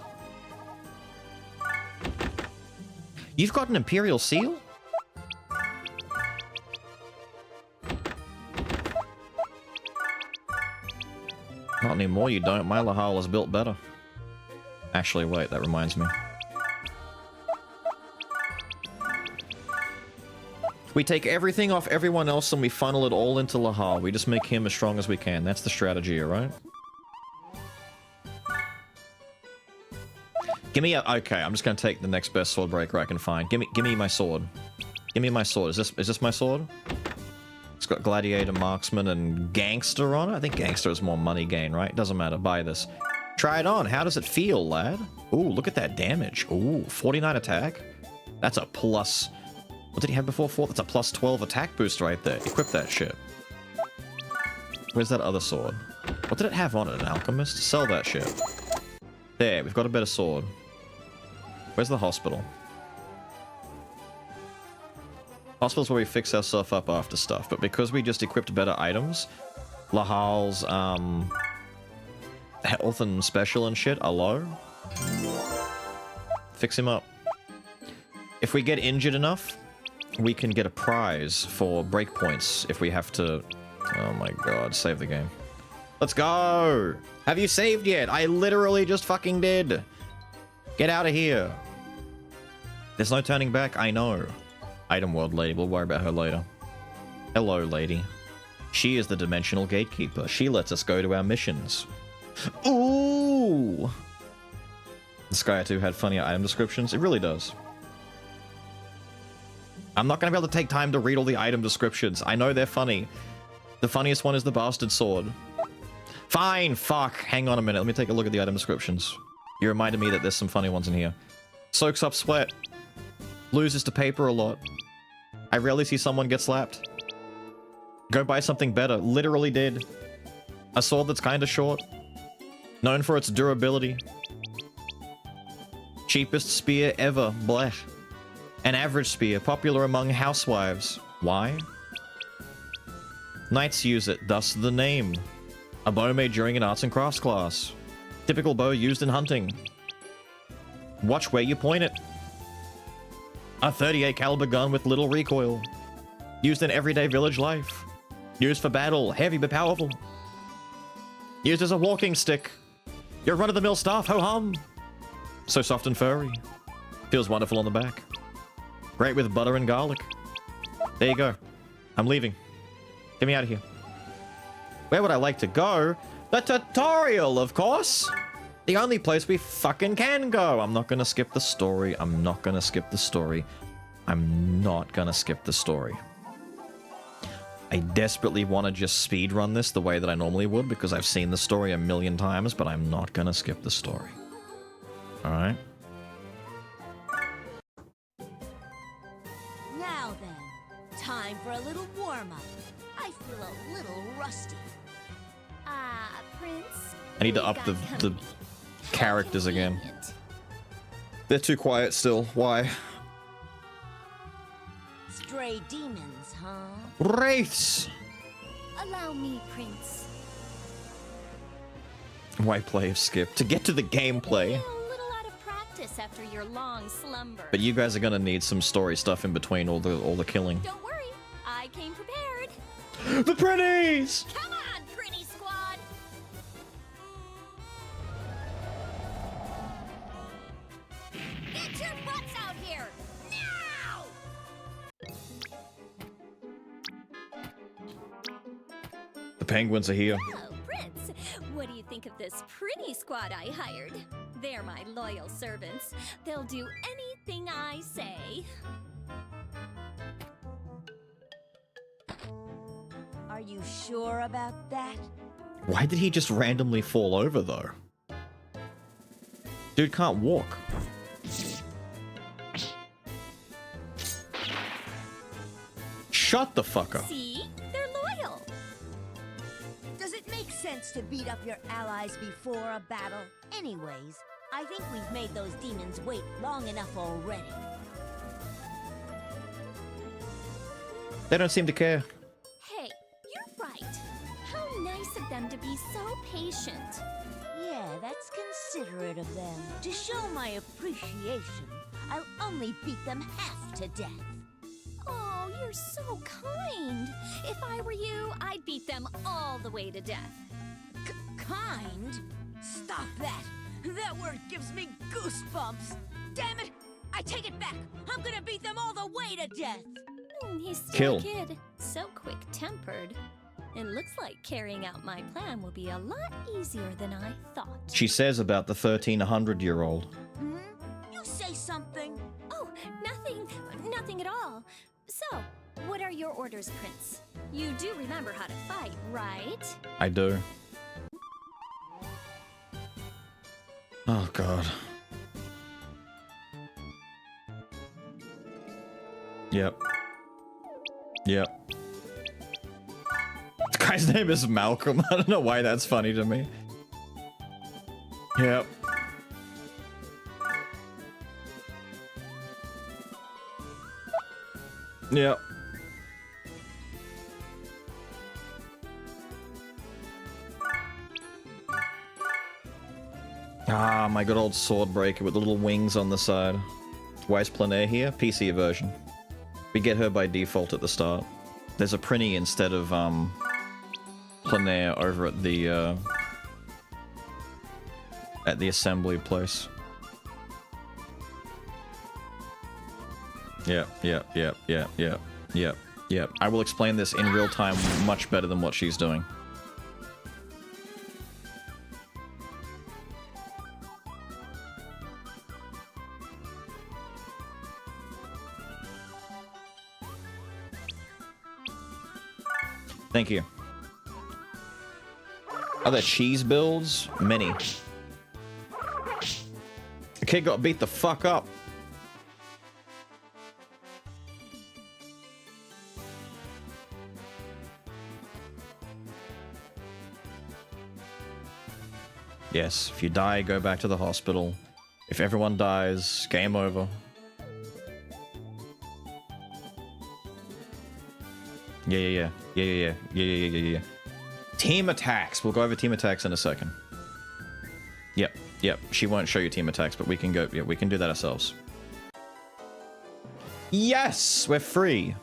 Speaker 1: You've got an Imperial Seal? Not anymore, you don't. My Lahal is built better. Actually, wait, that reminds me. We take everything off everyone else and we funnel it all into Lahal. We just make him as strong as we can. That's the strategy, alright? Give me a... Okay, I'm just gonna take the next best sword breaker I can find. Give me my sword. Give me my sword. Is this my sword? It's got Gladiator, Marksman, and Gangster on it. I think Gangster is more money gain, right? Doesn't matter. Buy this. Try it on. How does it feel, lad? Ooh, look at that damage. Ooh, 49 attack. That's a plus... What did he have before? That's a plus 12 attack boost right there. Equip that shit. Where's that other sword? What did it have on it? An alchemist? Sell that shit. There, we've got a better sword. Where's the hospital? Hospital's where we fix ourselves up after stuff, but because we just equipped better items, Lahal's health and special and shit are low. Fix him up. If we get injured enough, we can get a prize for breakpoints if we have to... Oh my god, save the game. Let's go! Have you saved yet? I literally just fucking did! Get out of here! There's no turning back, I know. Item world lady, we'll worry about her later. Hello, lady. She is the dimensional gatekeeper. She lets us go to our missions. Ooh! Disgaea 2 had funnier item descriptions. It really does. I'm not going to be able to take time to read all the item descriptions. I know they're funny. The funniest one is the bastard sword. Fine, fuck. Hang on a minute. Let me take a look at the item descriptions. You reminded me that there's some funny ones in here. Soaks up sweat. Loses to paper a lot. I rarely see someone get slapped. Go buy something better. Literally did. A sword that's kind of short. Known for its durability. Cheapest spear ever. Blech. An average spear, popular among housewives. Why? Knights use it, thus the name. A bow made during an arts and crafts class. Typical bow used in hunting. Watch where you point it. A 38 caliber gun with little recoil. Used in everyday village life. Used for battle, heavy but powerful. Used as a walking stick. Your run-of-the-mill staff, ho-hum. So soft and furry. Feels wonderful on the back. Great with butter and garlic. There you go. I'm leaving. Get me out of here. Where would I like to go? The tutorial, of course! The only place we fucking can go! I'm not gonna skip the story. I'm not gonna skip the story. I'm not gonna skip the story. I desperately want to just speedrun this the way that I normally would because I've seen the story a million times, but I'm not gonna skip the story. Alright?
Speaker 15: Now then, time for a little warm-up. I feel a little rusty.
Speaker 14: Prince.
Speaker 1: I need to up the characters again. They're too quiet still. Why?
Speaker 15: Stray demons, huh?
Speaker 1: Wraiths!
Speaker 14: Allow me, Prince.
Speaker 1: Why play if skip? To get to the gameplay.
Speaker 14: A little out of practice after your long slumber.
Speaker 1: But you guys are gonna need some story stuff in between all the killing.
Speaker 14: Don't worry, I came prepared.
Speaker 1: The pretties!
Speaker 14: Come on, pretty squad! Get your butts out here! Now!
Speaker 1: The penguins are here.
Speaker 14: Hello, Prince. What do you think of this pretty squad I hired? They're my loyal servants. They'll do anything I say.
Speaker 15: Are you sure about that?
Speaker 1: Why did he just randomly fall over, though? Dude can't walk. Shut the fuck up.
Speaker 14: See? They're loyal.
Speaker 15: Does it make sense to beat up your allies before a battle? Anyways, I think we've made those demons wait long enough already.
Speaker 1: They don't seem to care.
Speaker 14: Hey, you're right. How nice of them to be so patient.
Speaker 15: Yeah, that's considerate of them. To show my appreciation, I'll only beat them half to death.
Speaker 14: Oh, you're so kind. If I were you, I'd beat them all the way to death.
Speaker 15: Kind? Stop that! That word gives me goosebumps! Damn it! I take it back! I'm gonna beat them all the way to death!
Speaker 14: He's still
Speaker 1: Kill.
Speaker 14: a kid. So quick-tempered. It looks like carrying out my plan will be a lot easier than I thought.
Speaker 1: She says about the 1300-year-old.
Speaker 15: Hmm? You say something?
Speaker 14: Oh, nothing. Nothing at all. So, what are your orders, Prince? You do remember how to fight, right?
Speaker 1: I do. Oh, God. Yep. Yep. The guy's name is Malcolm. I don't know why that's funny to me. Yep. Yep. Ah, my good old sword breaker with the little wings on the side. Why is Plenaire here? PC version. We get her by default at the start. There's a Prinny instead of Plenaire over at the assembly place. Yep. I will explain this in real time much better than what she's doing. Thank you. Are there cheese builds? Many. The kid got beat the fuck up. Yes, if you die, go back to the hospital. If everyone dies, game over. Yeah. Team attacks. We'll go over team attacks in a second. Yep. She won't show you team attacks, but we can go. Yeah, we can do that ourselves. Yes, we're free.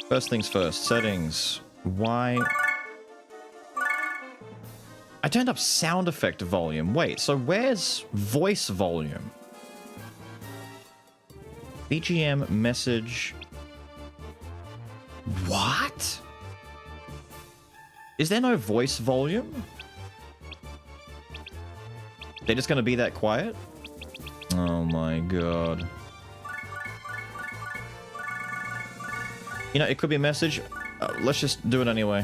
Speaker 1: First things first. Settings. Why? I turned up sound effect volume. Wait, so where's voice volume? BGM message. What? Is there no voice volume? They're just gonna be that quiet? Oh my god. You know, it could be a message. Let's just do it anyway.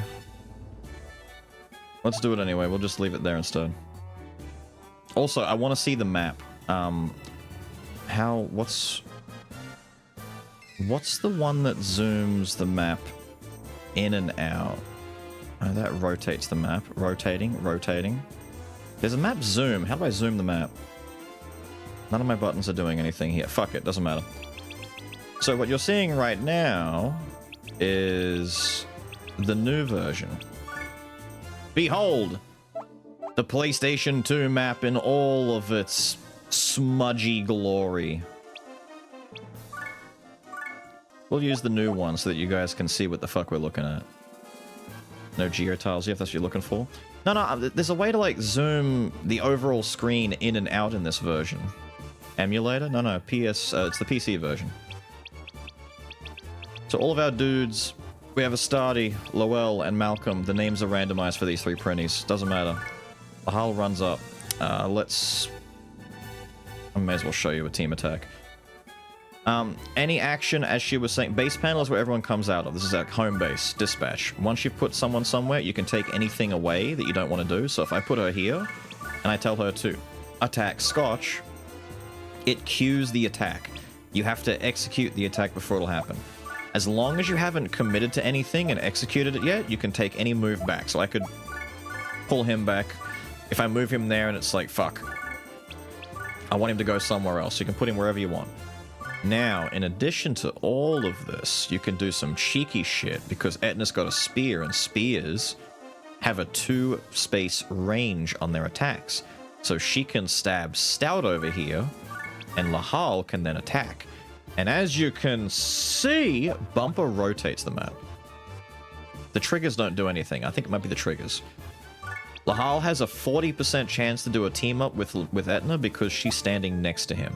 Speaker 1: Let's do it anyway. We'll just leave it there instead. Also, I want to see the map. What's the one that zooms the map in and out? Oh, that rotates the map. Rotating. There's a map zoom. How do I zoom the map? None of my buttons are doing anything here. Fuck it, doesn't matter. So what you're seeing right now is the new version. Behold! The PlayStation 2 map in all of its smudgy glory. We'll use the new one so that you guys can see what the fuck we're looking at. No geotiles, if that's what you're looking for. No, there's a way to, like, zoom the overall screen in and out in this version. Emulator? No, it's the PC version. So all of our dudes, we have Astadi, Lowell, and Malcolm. The names are randomized for these three printies. Doesn't matter. The hull runs up. I may as well show you a team attack. Any action, as she was saying, base panel is where everyone comes out of. This is our home base, dispatch. Once you put someone somewhere, you can take anything away that you don't want to do. So if I put her here, and I tell her to attack Scotch, it cues the attack. You have to execute the attack before it'll happen. As long as you haven't committed to anything and executed it yet, you can take any move back. So I could pull him back. If I move him there and it's like, fuck, I want him to go somewhere else. You can put him wherever you want. Now, in addition to all of this, you can do some cheeky shit because Etna's got a spear, and spears have a 2-space range on their attacks. So she can stab Stout over here, and Lahal can then attack. And as you can see, Bumper rotates the map. The triggers don't do anything. I think it might be the triggers. Lahal has a 40% chance to do a team-up with Etna because she's standing next to him.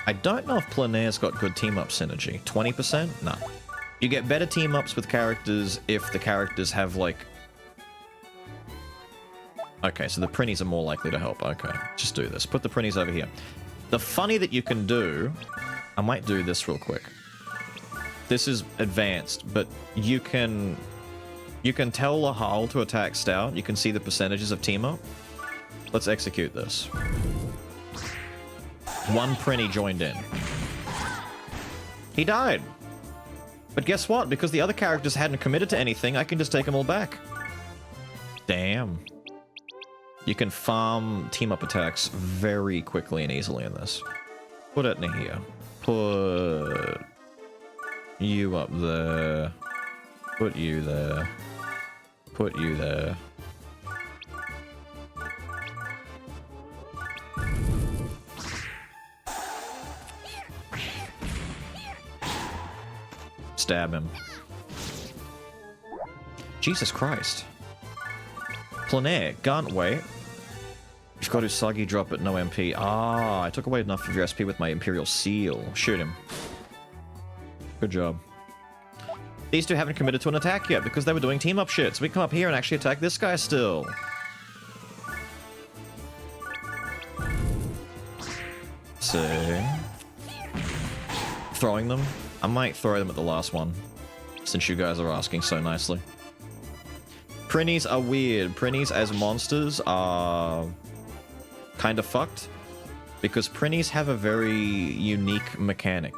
Speaker 1: I don't know if Planaire's got good team-up synergy. 20%? No. You get better team-ups with characters if the characters have, like... Okay, so the printies are more likely to help. Okay, just do this. Put the printies over here. The funny that you can do... I might do this real quick. This is advanced, but you can tell Lahal to attack Stout. You can see the percentages of team-up. Let's execute this. One Prinny joined in. He died. But guess what? Because the other characters hadn't committed to anything, I can just take them all back. Damn. You can farm team-up attacks very quickly and easily in this. Put Etna here. Put you up there. Put you there. Put you there. Stab him. Jesus Christ. Planaire, can't wait. You've got Usagi drop at no MP. Ah, I took away enough of your SP with my Imperial Seal. Shoot him. Good job. These two haven't committed to an attack yet because they were doing team-up shit, so we come up here and actually attack this guy still. See? Throwing them? I might throw them at the last one, since you guys are asking so nicely. Prinnies are weird. Prinnies as monsters are kind of fucked, because Prinnies have a very unique mechanic.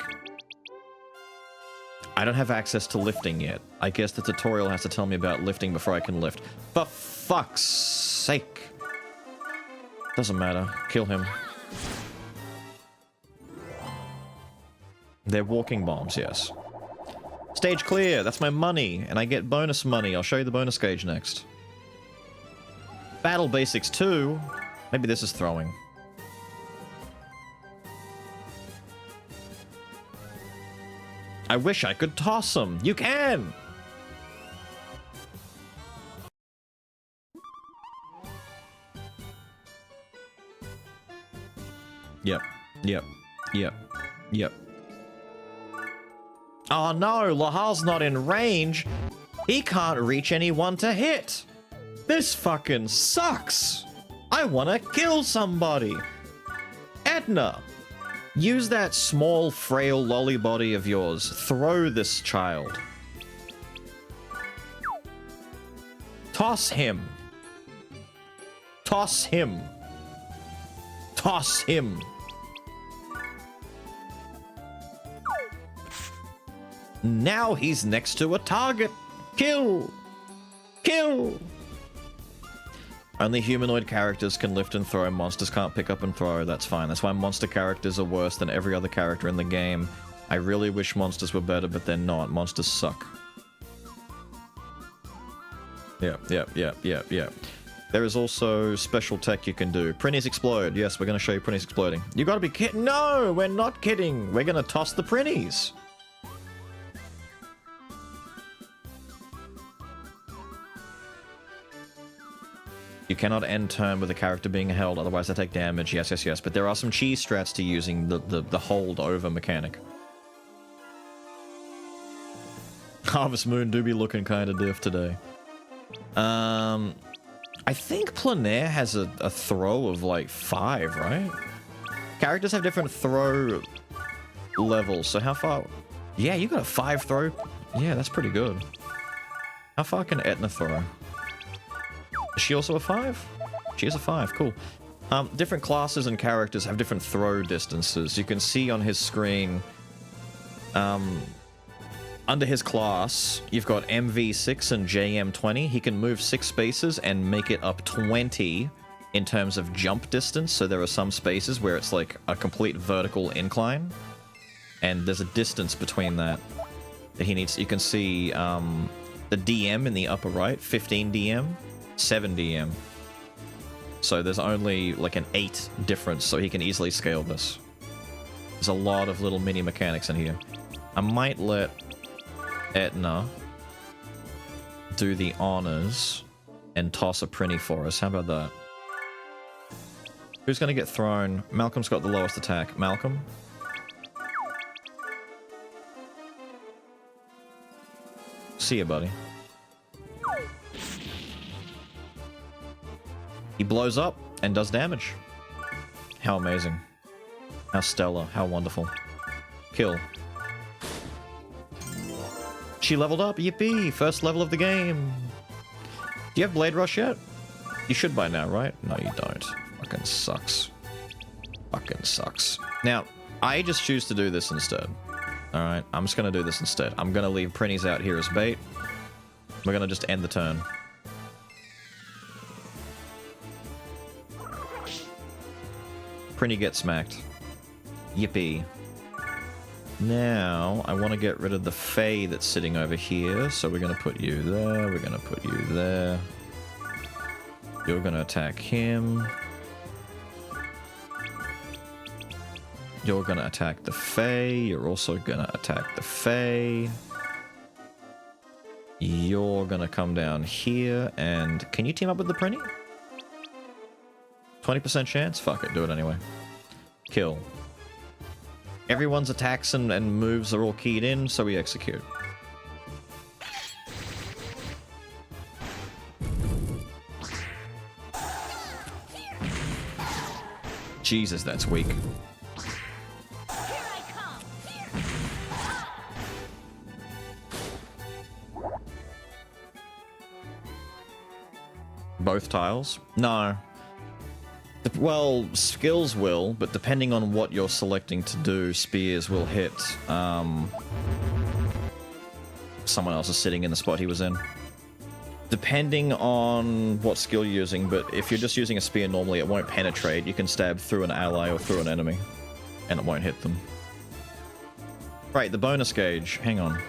Speaker 1: I don't have access to lifting yet. I guess the tutorial has to tell me about lifting before I can lift. For fuck's sake. Doesn't matter. Kill him. They're walking bombs, yes. Stage clear. That's my money, and I get bonus money. I'll show you the bonus gauge next. Battle Basics 2. Maybe this is throwing. I wish I could toss them. You can! Yep. Oh no, Lahal's not in range. He can't reach anyone to hit. This fucking sucks. I want to kill somebody. Edna, use that small, frail lolly body of yours. Throw this child. Toss him. Toss him. Toss him. Now he's next to a target. Kill. Kill. Only humanoid characters can lift and throw. Monsters can't pick up and throw. That's fine. That's why monster characters are worse than every other character in the game. I really wish monsters were better, but they're not. Monsters suck. Yep. There is also special tech you can do. Prinnies explode. Yes, we're going to show you prinnies exploding. You gotta be kidding. No, we're not kidding. We're going to toss the prinnies. You cannot end turn with a character being held, otherwise they take damage. Yes. But there are some cheese strats to using the hold over mechanic. Harvest Moon do be looking kind of diff today. I think Plenaire has a throw of like 5, right? Characters have different throw levels, so how far? Yeah, you got a 5 throw. Yeah, that's pretty good. How far can Etna throw? Is she also a 5? She is a 5, cool. Different classes and characters have different throw distances. You can see on his screen, under his class, you've got MV6 and JM20. He can move 6 spaces and make it up 20 in terms of jump distance. So there are some spaces where it's like a complete vertical incline. And there's a distance between that he needs. You can see the DM in the upper right, 15 DM, 7 DM. So there's only like an 8 difference, so he can easily scale this. There's a lot of little mini mechanics in here. I might let Etna do the honors and toss a Prinny for us. How about that? Who's gonna get thrown? Malcolm's got the lowest attack. Malcolm? See ya, buddy. He blows up and does damage. How amazing. How stellar. How wonderful. Kill. She leveled up. Yippee! First level of the game. Do you have Blade Rush yet? You should by now, right? No, you don't. Fucking sucks. Fucking sucks. Now, I just choose to do this instead. Alright, I'm just gonna do this instead. I'm gonna leave Prinnies out here as bait. We're gonna just end the turn. Prinny gets smacked. Yippee. Now, I want to get rid of the Fae that's sitting over here, so we're going to put you there, we're going to put you there. You're going to attack him. You're going to attack the Fae, you're also going to attack the Fae. You're going to come down here, and can you team up with the Prinny? 20% chance? Fuck it, do it anyway. Kill. Everyone's attacks and moves are all keyed in, so we execute. Jesus, that's weak. Both tiles? No. Well, skills will, but depending on what you're selecting to do, spears will hit someone else is sitting in the spot he was in. Depending on what skill you're using, but if you're just using a spear normally, it won't penetrate. You can stab through an ally or through an enemy, and it won't hit them. Right, the bonus gauge. Hang on.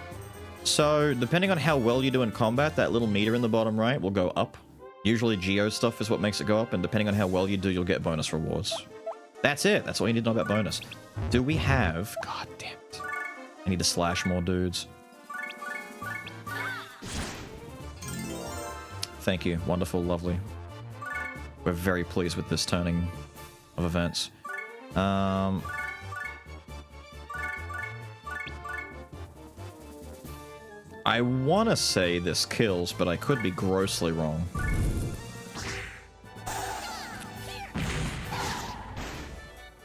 Speaker 1: So, depending on how well you do in combat, that little meter in the bottom right will go up. Usually Geo stuff is what makes it go up, and depending on how well you do, you'll get bonus rewards. That's it. That's all you need to know about bonus. Do we have... God damn it. I need to slash more dudes. Thank you. Wonderful. Lovely. We're very pleased with this turning of events. I want to say this kills, but I could be grossly wrong.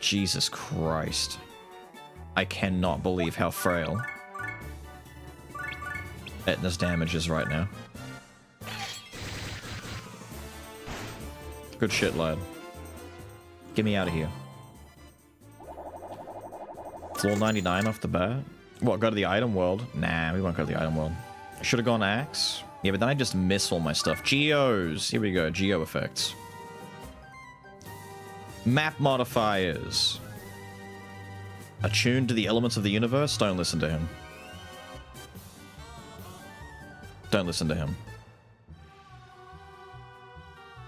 Speaker 1: Jesus Christ. I cannot believe how frail Etna's damage is right now. Good shit, lad. Get me out of here. Floor 99 off the bat? What, go to the item world? Nah, we won't go to the item world. Should have gone axe. Yeah, but then I just miss all my stuff. Geos! Here we go, geo effects. Map modifiers. Attuned to the elements of the universe? Don't listen to him. Don't listen to him.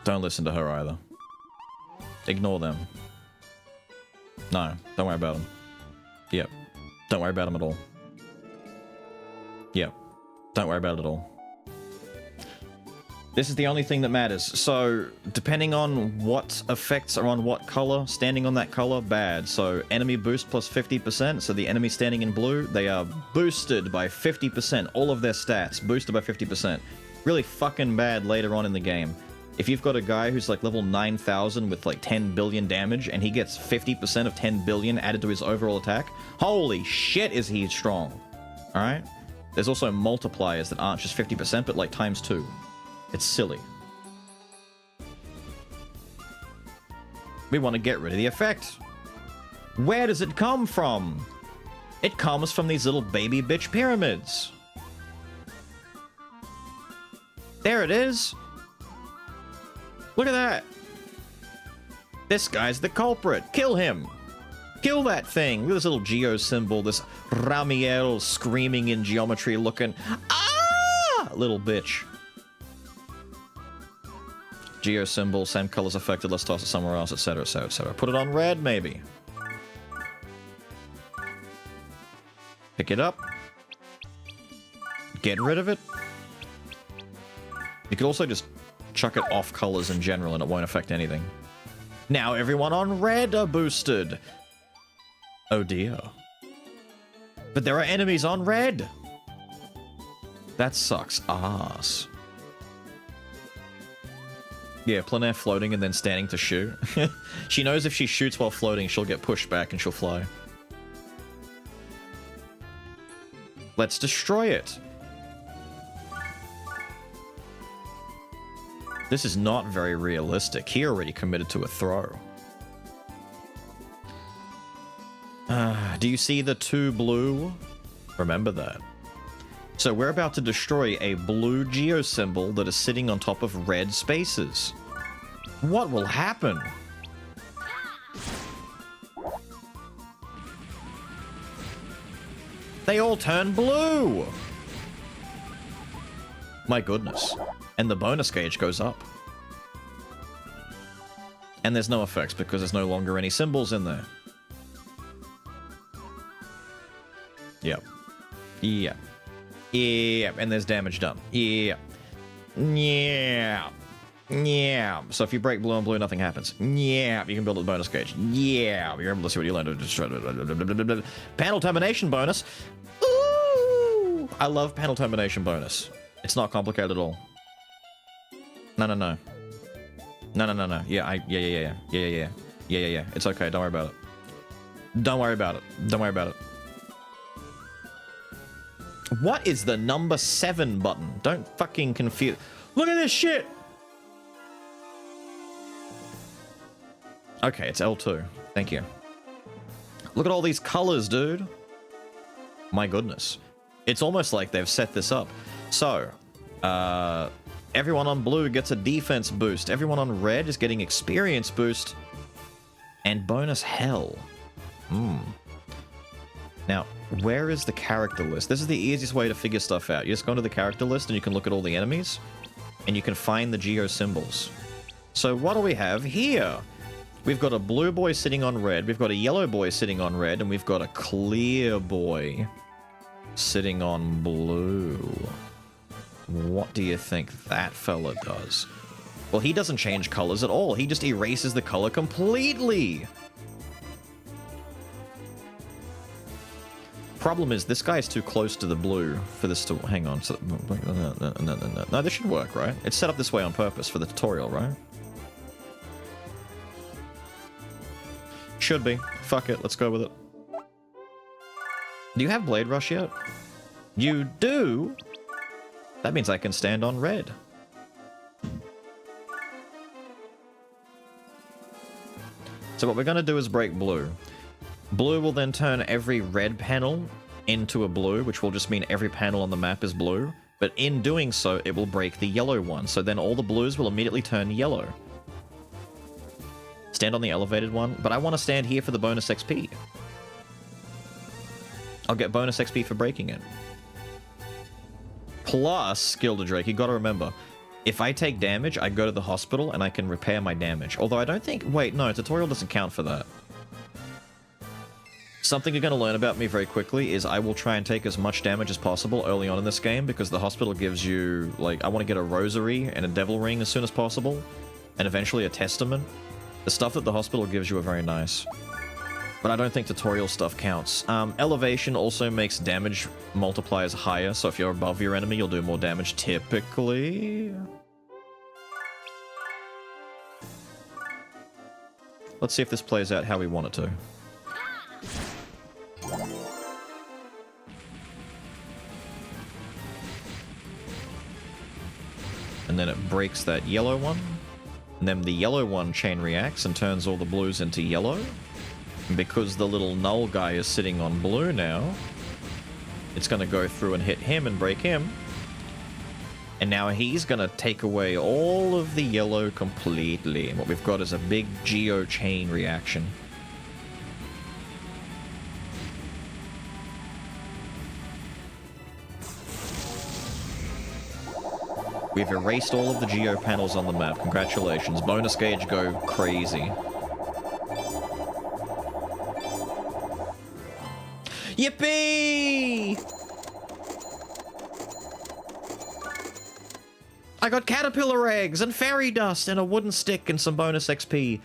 Speaker 1: Don't listen to her either. Ignore them. No, don't worry about them. Yep. Don't worry about them at all. Yep. Don't worry about it at all. This is the only thing that matters. So, depending on what effects are on what color, standing on that color, bad. So, enemy boost plus 50%. So, the enemy standing in blue, they are boosted by 50%. All of their stats boosted by 50%. Really fucking bad later on in the game. If you've got a guy who's like level 9,000 with like 10 billion damage, and he gets 50% of 10 billion added to his overall attack, holy shit is he strong. Alright? There's also multipliers that aren't just 50%, but like times 2. It's silly. We want to get rid of the effect. Where does it come from? It comes from these little baby bitch pyramids. There it is. Look at that. This guy's the culprit. Kill him. Kill that thing. Look at this little geo symbol. This Ramiel screaming in geometry looking. Ah! Little bitch. Geo symbol, same colors affected, let's toss it somewhere else, etc, etc, etc. Put it on red, maybe. Pick it up. Get rid of it. You could also just chuck it off colors in general and it won't affect anything. Now everyone on red are boosted. Oh dear. But there are enemies on red. That sucks ass. Yeah, plein air floating and then standing to shoot. She knows if she shoots while floating, she'll get pushed back and she'll fly. Let's destroy it. This is not very realistic. He already committed to a throw. Do you see the 2 blue? Remember that. So we're about to destroy a blue geo symbol that is sitting on top of red spaces. What will happen? They all turn blue! My goodness. And the bonus gauge goes up. And there's no effects because there's no longer any symbols in there. Yep. Yep. Yeah, and there's damage done. Yeah. Yeah. Yeah. So if you break blue on blue, nothing happens. Yeah. You can build a bonus gauge. Yeah. You're able to see what you learned. Panel termination bonus. Ooh. I love panel termination bonus. It's not complicated at all. No. No. Yeah. Yeah. It's okay. Don't worry about it. Don't worry about it. Don't worry about it. What is the number 7 button? Don't fucking confuse. Look at this shit! Okay, it's L2. Thank you. Look at all these colors, dude. My goodness. It's almost like they've set this up. So, everyone on blue gets a defense boost. Everyone on red is getting experience boost. And bonus hell. Now, where is the character list? This is the easiest way to figure stuff out. You just go into the character list and you can look at all the enemies. And you can find the geo symbols. So what do we have here? We've got a blue boy sitting on red. We've got a yellow boy sitting on red. And we've got a clear boy sitting on blue. What do you think that fella does? Well, he doesn't change colors at all. He just erases the color completely. problem is this guy is too close to the blue for this to... Hang on. So, no, this should work, right? It's set up this way on purpose for the tutorial, right? Should be. Fuck it, let's go with it. Do you have Blade Rush yet? You do? That means I can stand on red. So what we're going to do is break blue. Blue will then turn every red panel into a blue, which will just mean every panel on the map is blue. But in doing so, it will break the yellow one. So then all the blues will immediately turn yellow. Stand on the elevated one, but I want to stand here for the bonus XP. I'll get bonus XP for breaking it. Plus, Gilda Drake, you gotta remember, if I take damage, I go to the hospital and I can repair my damage. Although I don't think... Wait, no, tutorial doesn't count for that. Something you're going to learn about me very quickly is I will try and take as much damage as possible early on in this game, because the hospital gives you, like, I want to get a rosary and a devil ring as soon as possible, and eventually a testament. The stuff that the hospital gives you are very nice. But I don't think tutorial stuff counts. Elevation also makes damage multipliers higher, so if you're above your enemy, you'll do more damage typically. Let's see if this plays out how we want it to. And then it breaks that yellow one. And then the yellow one chain reacts and turns all the blues into yellow. And because the little null guy is sitting on blue now, it's going to go through and hit him and break him. And now he's going to take away all of the yellow completely. And what we've got is a big geo chain reaction. We've erased all of the geo panels on the map. Congratulations. Bonus gauge go crazy. Yippee! I got caterpillar eggs and fairy dust and a wooden stick and some bonus XP.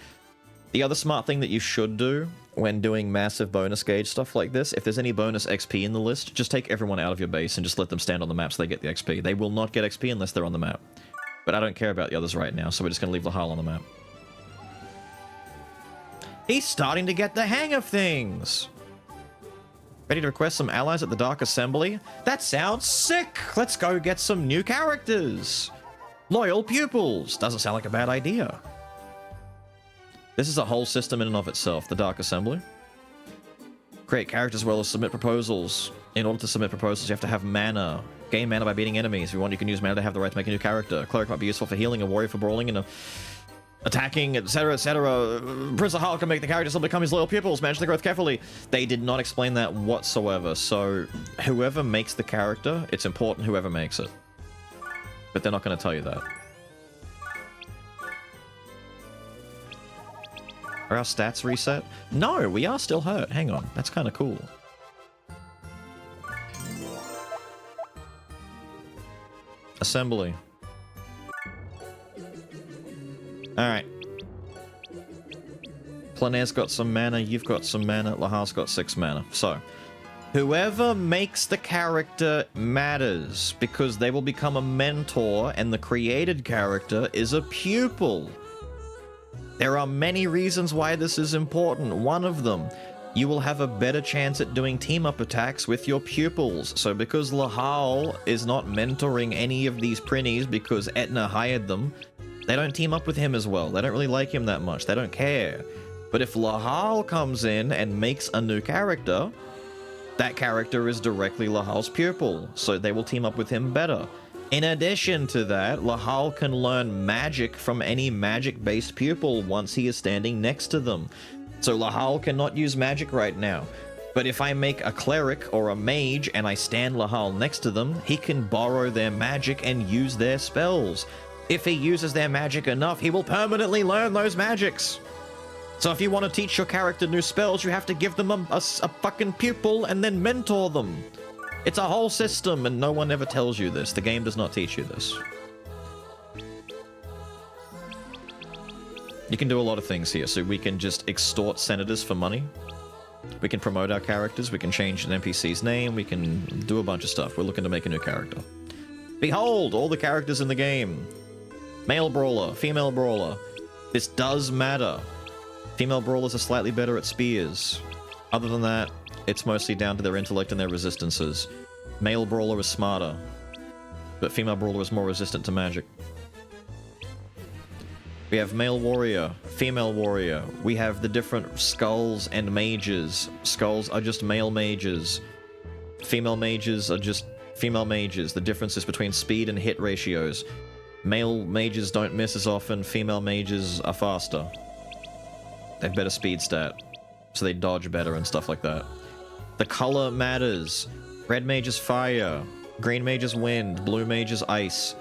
Speaker 1: The other smart thing that you should do when doing massive bonus gauge stuff like this, if there's any bonus XP in the list, just take everyone out of your base and just let them stand on the map so they get the XP. They will not get XP unless they're on the map. But I don't care about the others right now, so we're just going to leave Lahal on the map. He's starting to get the hang of things! Ready to request some allies at the Dark Assembly? That sounds sick! Let's go get some new characters! Loyal pupils! Doesn't sound like a bad idea. This is a whole system in and of itself, the Dark Assembly. Create characters as well as submit proposals. In order to submit proposals, you have to have mana. Gain mana by beating enemies. If you want, you can use mana to have the right to make a new character. A cleric might be useful for healing, a warrior for brawling, and attacking, etc., etc. Prince of Hal can make the characters will become his loyal pupils. Manage the growth carefully. They did not explain that whatsoever, so whoever makes the character, it's important whoever makes it. But they're not going to tell you that. Are our stats reset? No, we are still hurt. Hang on. That's kind of cool. Assembly. Alright. Planair's got some mana, you've got some mana, Lahal's got 6 mana. So, whoever makes the character matters, because they will become a mentor, and the created character is a pupil. There are many reasons why this is important. One of them, you will have a better chance at doing team-up attacks with your pupils. So because Lahal is not mentoring any of these prinnies because Etna hired them, they don't team up with him as well. They don't really like him that much. They don't care. But if Lahal comes in and makes a new character, that character is directly Lahal's pupil, so they will team up with him better. In addition to that, Lahal can learn magic from any magic-based pupil once he is standing next to them. So Lahal cannot use magic right now. But if I make a cleric or a mage and I stand Lahal next to them, he can borrow their magic and use their spells. If he uses their magic enough, he will permanently learn those magics. So if you want to teach your character new spells, you have to give them a fucking pupil and then mentor them. It's a whole system, and no one ever tells you this. The game does not teach you this. You can do a lot of things here. So we can just extort senators for money. We can promote our characters, we can change an NPC's name, we can do a bunch of stuff. We're looking to make a new character. Behold, all the characters in the game. Male brawler, female brawler. This does matter. Female brawlers are slightly better at spears. Other than that, it's mostly down to their intellect and their resistances. Male brawler is smarter, but female brawler is more resistant to magic. We have male warrior, female warrior. We have the different skulls and mages. Skulls are just male mages. Female mages are just female mages. The differences between speed and hit ratios. Male mages don't miss as often. Female mages are faster. They have better speed stat, so they dodge better and stuff like that. The color matters. Red mage is fire. Green mage is wind. Blue mage is ice.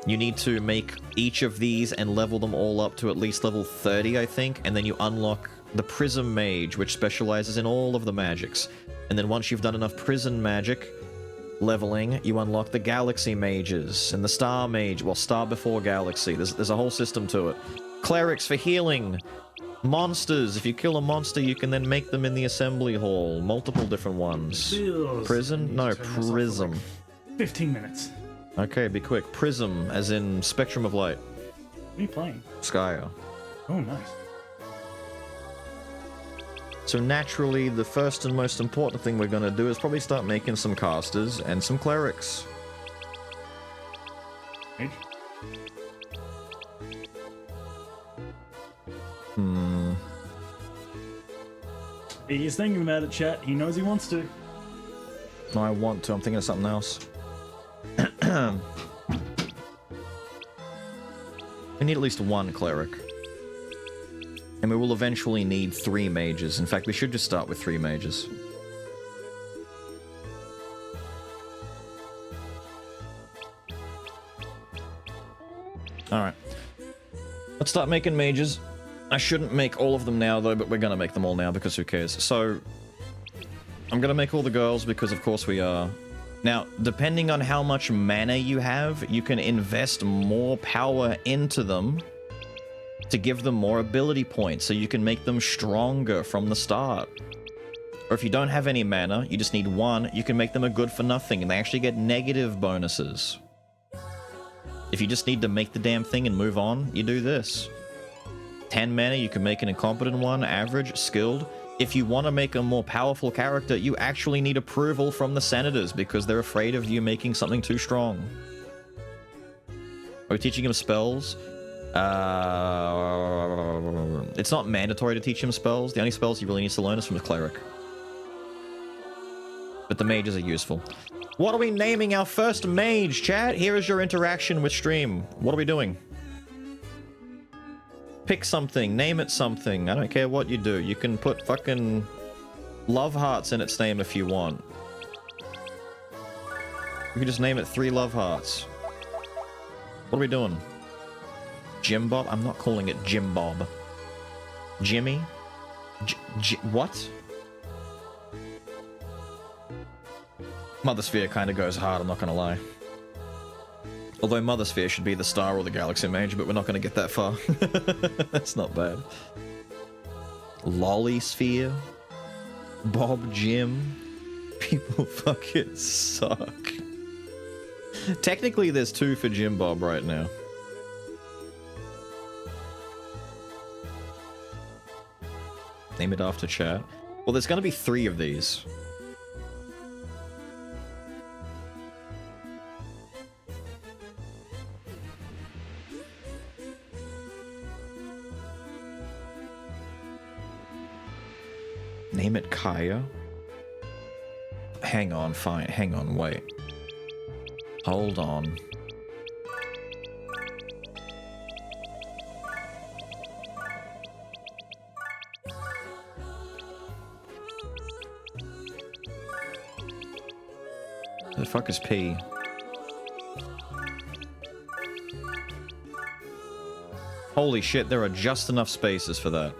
Speaker 1: You need to make each of these and level them all up to at least level 30, I think, and then you unlock the Prism Mage, which specializes in all of the magics. And then once you've done enough Prism Magic leveling, you unlock the Galaxy Mages and the Star Mage. Well, Star before Galaxy. There's a whole system to it. Clerics for healing. Monsters. If you kill a monster, you can then make them in the Assembly Hall. Multiple different ones. Prison? No, Prism.
Speaker 17: 15 minutes.
Speaker 1: Okay, be quick. Prism, as in Spectrum of Light.
Speaker 17: What are you playing?
Speaker 1: Disgaea.
Speaker 17: Oh, nice.
Speaker 1: So naturally, the first and most important thing we're gonna do is probably start making some casters and some clerics.
Speaker 17: Mage? He's thinking about it, chat. He knows he wants to.
Speaker 1: No, I want to. I'm thinking of something else. We need at least one cleric. And we will eventually need 3 mages. In fact, we should just start with 3 mages. Alright. Let's start making mages. I shouldn't make all of them now, though, but we're gonna make them all now, because who cares? So, I'm gonna make all the girls, because of course we are. Now, depending on how much mana you have, you can invest more power into them to give them more ability points, so you can make them stronger from the start. Or if you don't have any mana, you just need 1, you can make them a good for nothing, and they actually get negative bonuses. If you just need to make the damn thing and move on, you do this. 10 mana, you can make an incompetent one, average, skilled. If you want to make a more powerful character, you actually need approval from the senators because they're afraid of you making something too strong. Are we teaching him spells? It's not mandatory to teach him spells. The only spells he really needs to learn is from his cleric. But the mages are useful. What are we naming our first mage, chat? Here is your interaction with stream. What are we doing? Pick something, name it something. I don't care what you do. You can put fucking love hearts in its name if you want. You can just name it 3 love hearts. What are we doing? Jim Bob? I'm not calling it Jim Bob. Jimmy? What? Mother Sphere kind of goes hard, I'm not gonna lie. Although Mother Sphere should be the Star or the Galaxy Mage, but we're not going to get that far. That's not bad. Lolly Sphere? Bob Jim? People fucking suck. Technically, there's 2 for Jim Bob right now. Name it after chat. Well, there's going to be 3 of these. Name it Kaya? Hang on, fine. Hang on, wait. Hold on. The fuck is P? Holy shit, there are just enough spaces for that.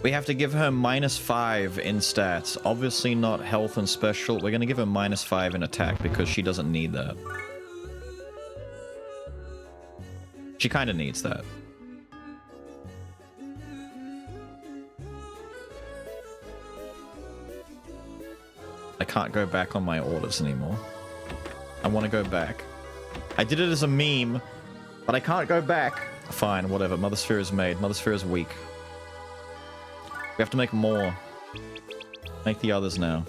Speaker 1: We have to give her -5 in stats. Obviously not health and special. We're going to give her -5 in attack because she doesn't need that. She kind of needs that. I can't go back on my orders anymore. I want to go back. I did it as a meme, but I can't go back. Fine, whatever. Mother Sphere is made. Mother Sphere is weak. We have to make more. Make the others now.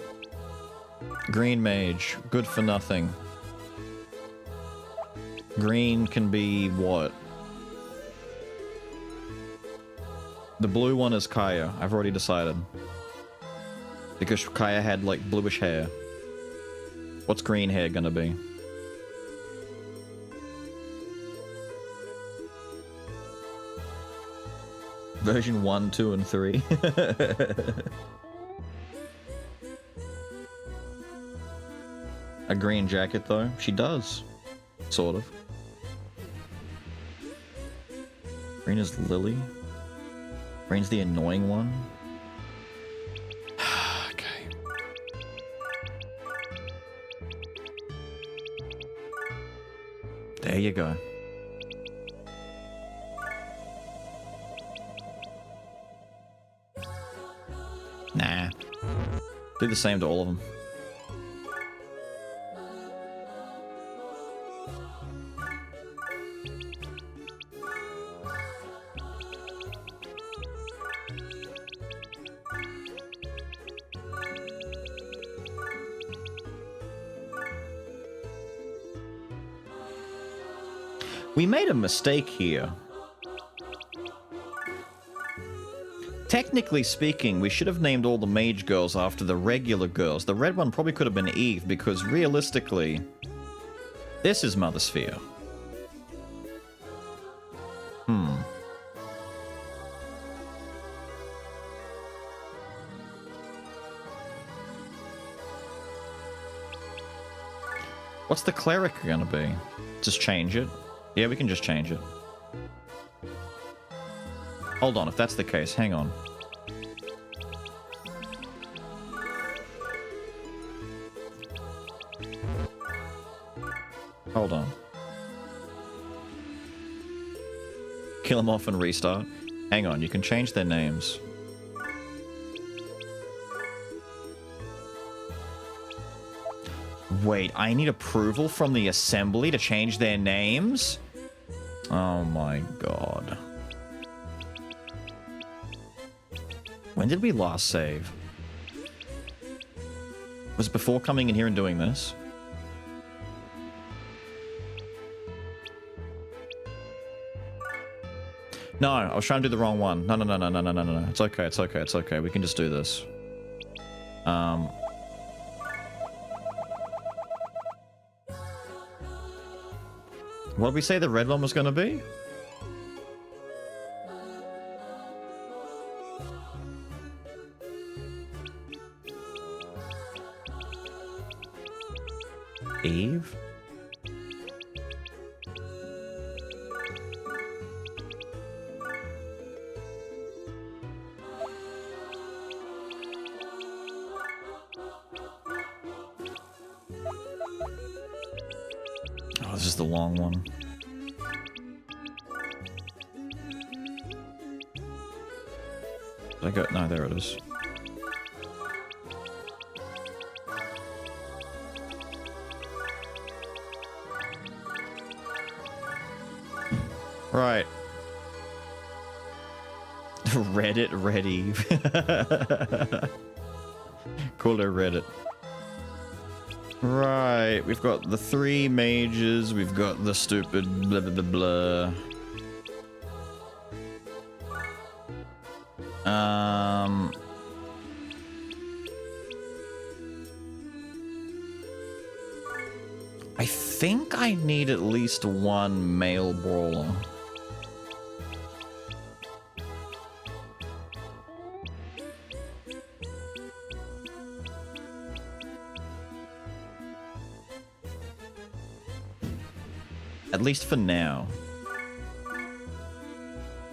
Speaker 1: Green Mage. Good for nothing. Green can be what? The blue one is Kaya. I've already decided. Because Kaya had, like, bluish hair. What's green hair gonna be? Version 1, 2, and 3. A green jacket, though? She does. Sort of. Green is Lily. Green's the annoying one. Okay. There you go. Nah. Do the same to all of them. We made a mistake here. Technically speaking, we should have named all the mage girls after the regular girls. The red one probably could have been Eve, because realistically, this is Mother Sphere. What's the cleric gonna be? Just change it? Yeah, we can just change it. Hold on, if that's the case, hang on. Hold on. Kill them off and restart. Hang on, you can change their names. Wait, I need approval from the assembly to change their names? Oh my god. When did we last save? Was it before coming in here and doing this? No, I was trying to do the wrong one. No. It's okay, it's okay, it's okay. We can just do this. What did we say the red one was gonna be? Eve? Oh, this is the long one. Did I go? No, there it is. Right. Reddit ready. Call her Reddit. Right, we've got the 3 mages, we've got the stupid blah blah blah blah. I think I need at least 1 male brawler. At least for now.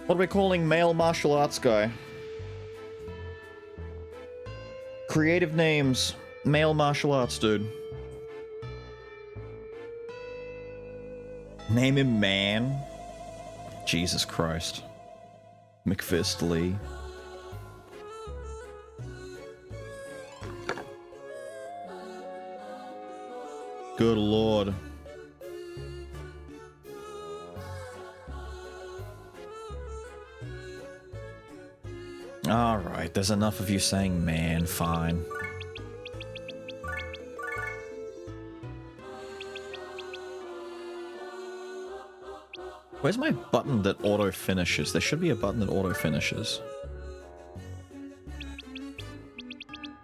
Speaker 1: What are we calling male martial arts guy? Creative names. Male martial arts dude. Name him Man. Jesus Christ. McFist Lee. Good lord. Alright, there's enough of you saying man, fine. Where's my button that auto finishes? There should be a button that auto finishes.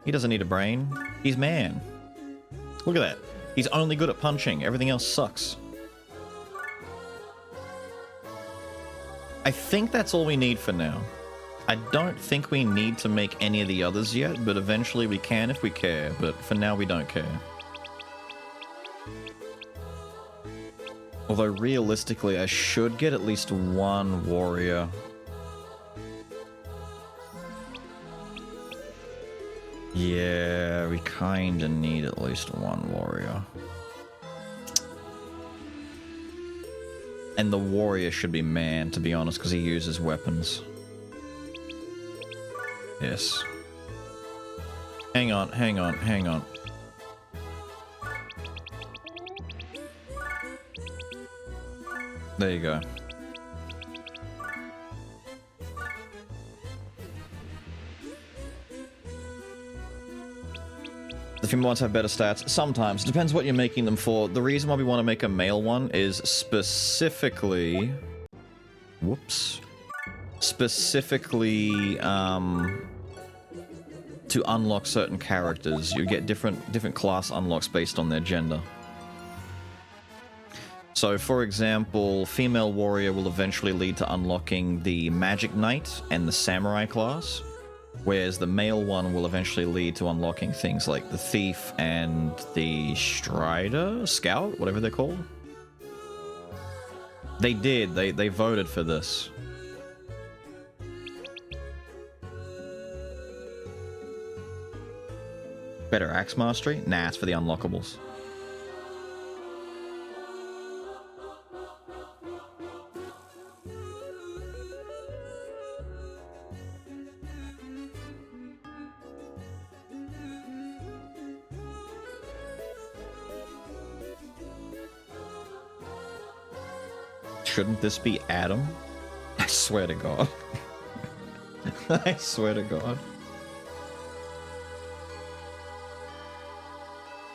Speaker 1: He doesn't need a brain. He's man. Look at that. He's only good at punching. Everything else sucks. I think that's all we need for now. I don't think we need to make any of the others yet, but eventually we can if we care. But for now, we don't care. Although realistically, I should get at least one warrior. Yeah, we kinda need at least one warrior. And the warrior should be man, to be honest, because he uses weapons. Yes. Hang on, hang on, hang on. There you go. The female ones have better stats. Sometimes. Depends what you're making them for. The reason why we want to make a male one is specifically... Whoops. Specifically, to unlock certain characters. You get different class unlocks based on their gender. So, for example, female warrior will eventually lead to unlocking the magic knight and the samurai class, whereas the male one will eventually lead to unlocking things like the thief and the strider, scout, whatever they're called. They did. They voted for this. Better axe mastery? Nah, it's for the unlockables. Shouldn't this be Adam? I swear to God. I swear to God.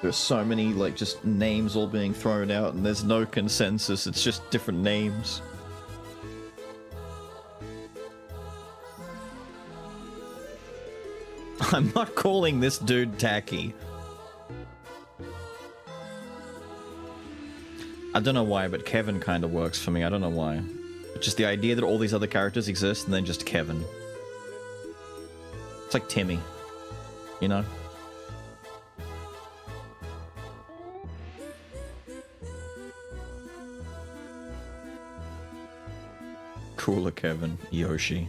Speaker 1: There's so many, like, just names all being thrown out, and there's no consensus. It's just different names. I'm not calling this dude tacky. I don't know why, but Kevin kind of works for me. I don't know why. But just the idea that all these other characters exist, and then just Kevin. It's like Timmy. You know? Cooler Kevin. Yoshi.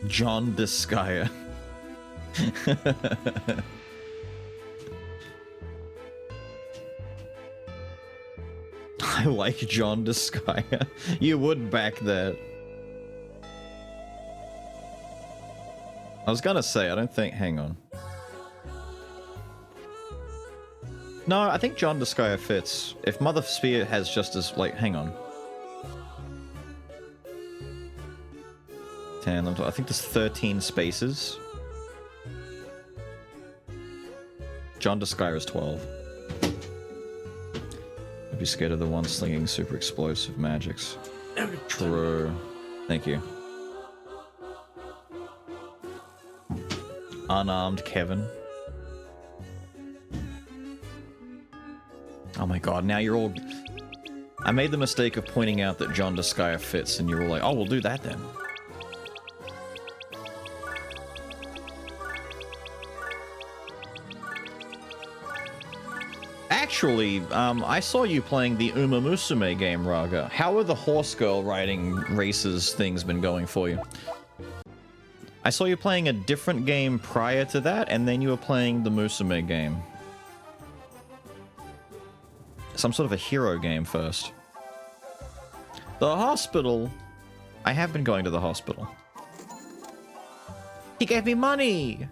Speaker 1: John Disgaea. I like John Disgaea. You would back that. I was gonna say, I don't think... Hang on. No, I think John Disgaea fits. If Mother Sphere has just as... Like, hang on. 10, 11, 12, I think there's 13 spaces. John Disgaea is 12. I'd be scared of the one slinging super explosive magics. True. Thank you. Unarmed Kevin. Oh my god, now you're all... I made the mistake of pointing out that John Disgaea fits, and you're all like, oh, we'll do that then. Actually, I saw you playing the Uma Musume game, Raga. How are the horse girl riding races things been going for you? I saw you playing a different game prior to that, and then you were playing the Musume game. Some sort of a hero game first. The hospital? I have been going to the hospital. He gave me money!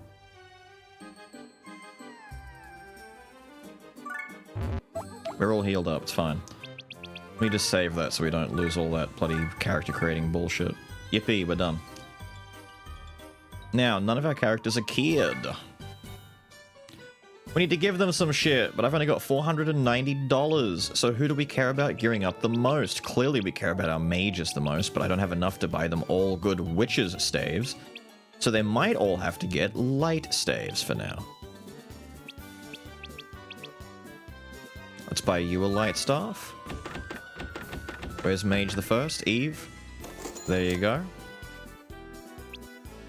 Speaker 1: We're all healed up, it's fine. Let me just save that so we don't lose all that bloody character creating bullshit. Yippee, we're done. Now, none of our characters are geared. We need to give them some shit, but I've only got $490. So who do we care about gearing up the most? Clearly we care about our mages the most, but I don't have enough to buy them all good witches staves. So they might all have to get light staves for now. Let's buy you a light staff. Where's Mage the First? Eve? There you go.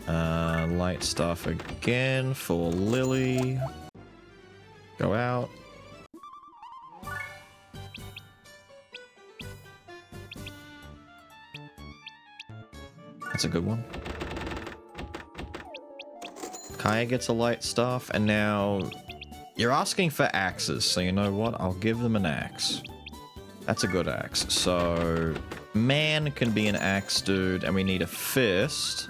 Speaker 1: Light staff again for Lily. Go out. That's a good one. Kaya gets a light staff, and now you're asking for axes, so you know what? I'll give them an axe. That's a good axe. So, man can be an axe dude, and we need a fist.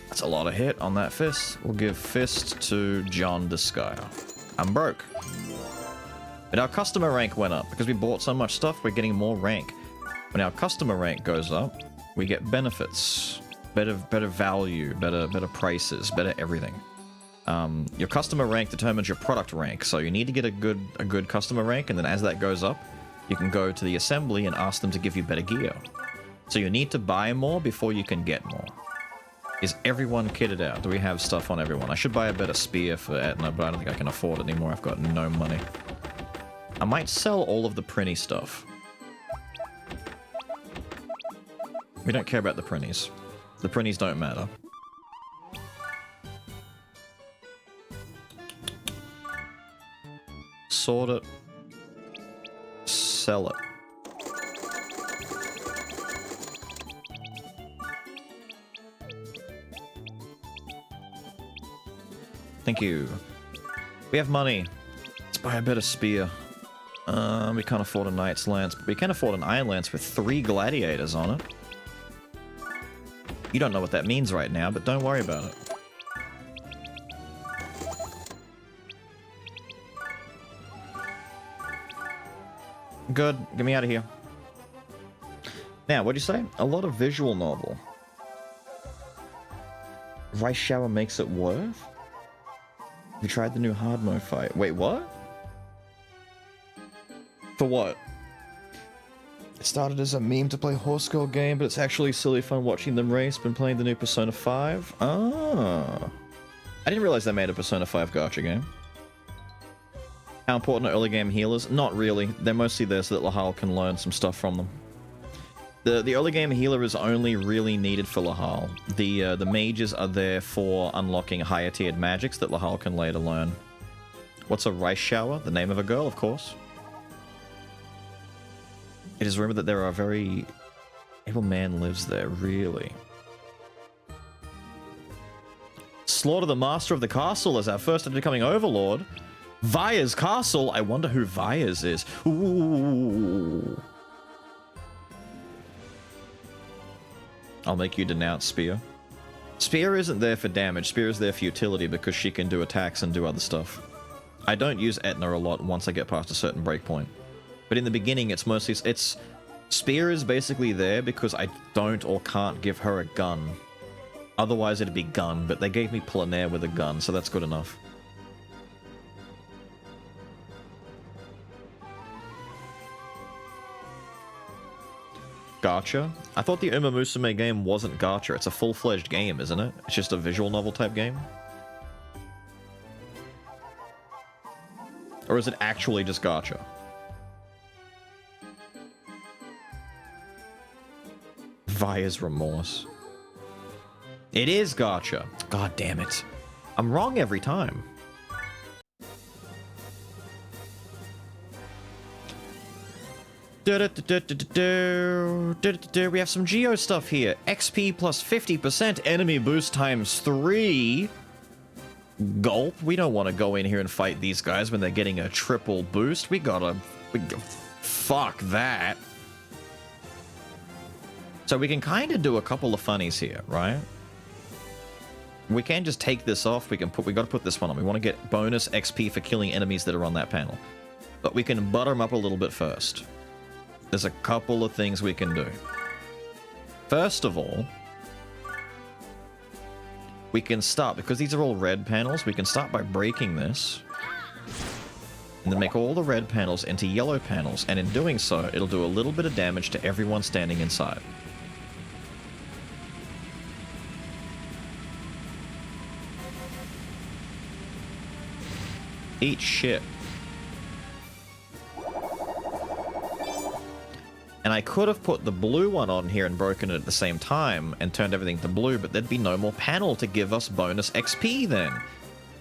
Speaker 1: That's a lot of hit on that fist. We'll give fist to John Disgaea. I'm broke. But our customer rank went up. Because we bought so much stuff, we're getting more rank. When our customer rank goes up, we get benefits. Better value, better prices, better everything. Your customer rank determines your product rank, so you need to get a good customer rank, and then as that goes up, you can go to the assembly and ask them to give you better gear. So you need to buy more before you can get more. Is everyone kitted out? Do we have stuff on everyone? I should buy a better spear for Etna, but I don't think I can afford it anymore. I've got no money. I might sell all of the printy stuff. We don't care about the printies. The printies don't matter. Sort it. Sell it. Thank you. We have money. Let's buy a better spear. We can't afford a knight's lance, but we can afford an iron lance with 3 gladiators on it. You don't know what that means right now, but don't worry about it. Good. Get me out of here. Now, what'd you say? A lot of visual novel. Rice shower makes it worth? You tried the new hard mode fight. Wait, what? For what? It started as a meme to play horse girl game, but it's actually silly fun watching them race. Been playing the new Persona 5. Ah. I didn't realize they made a Persona 5 gacha game. How important are early game healers? Not really. They're mostly there so that Lahal can learn some stuff from them. The early game healer is only really needed for Lahal. The mages are there for unlocking higher tiered magics that Lahal can later learn. What's a rice shower? The name of a girl, of course. It is rumored that there are a very evil man lives there, really. Slaughter the master of the castle as our first after becoming overlord. Vaya's castle? I wonder who Vaya's is. Ooh. I'll make you denounce Spear. Spear isn't there for damage. Spear is there for utility because she can do attacks and do other stuff. I don't use Etna a lot once I get past a certain breakpoint. But in the beginning, it's mostly... Spear is basically there because I don't or can't give her a gun. Otherwise, it'd be gun, but they gave me Planair with a gun, so that's good enough. Gacha? I thought the Uma Musume game wasn't gacha. It's a full-fledged game, isn't it? It's just a visual novel type game? Or is it actually just gacha? Vaya's Remorse. It is gacha. God damn it. I'm wrong every time. We have some Geo stuff here. XP plus 50%, enemy boost times 3. Gulp. We don't want to go in here and fight these guys when they're getting a triple boost. We gotta Fuck that. So we can kind of do a couple of funnies here, right? We can just take this off. We got to put this one on. We want to get bonus XP for killing enemies that are on that panel. But we can butter them up a little bit first. There's a couple of things we can do. First of all, we can start, because these are all red panels, we can start by breaking this. And then make all the red panels into yellow panels. And in doing so, it'll do a little bit of damage to everyone standing inside. Eat shit. And I could have put the blue one on here and broken it at the same time and turned everything to blue, but there'd be no more panel to give us bonus XP then.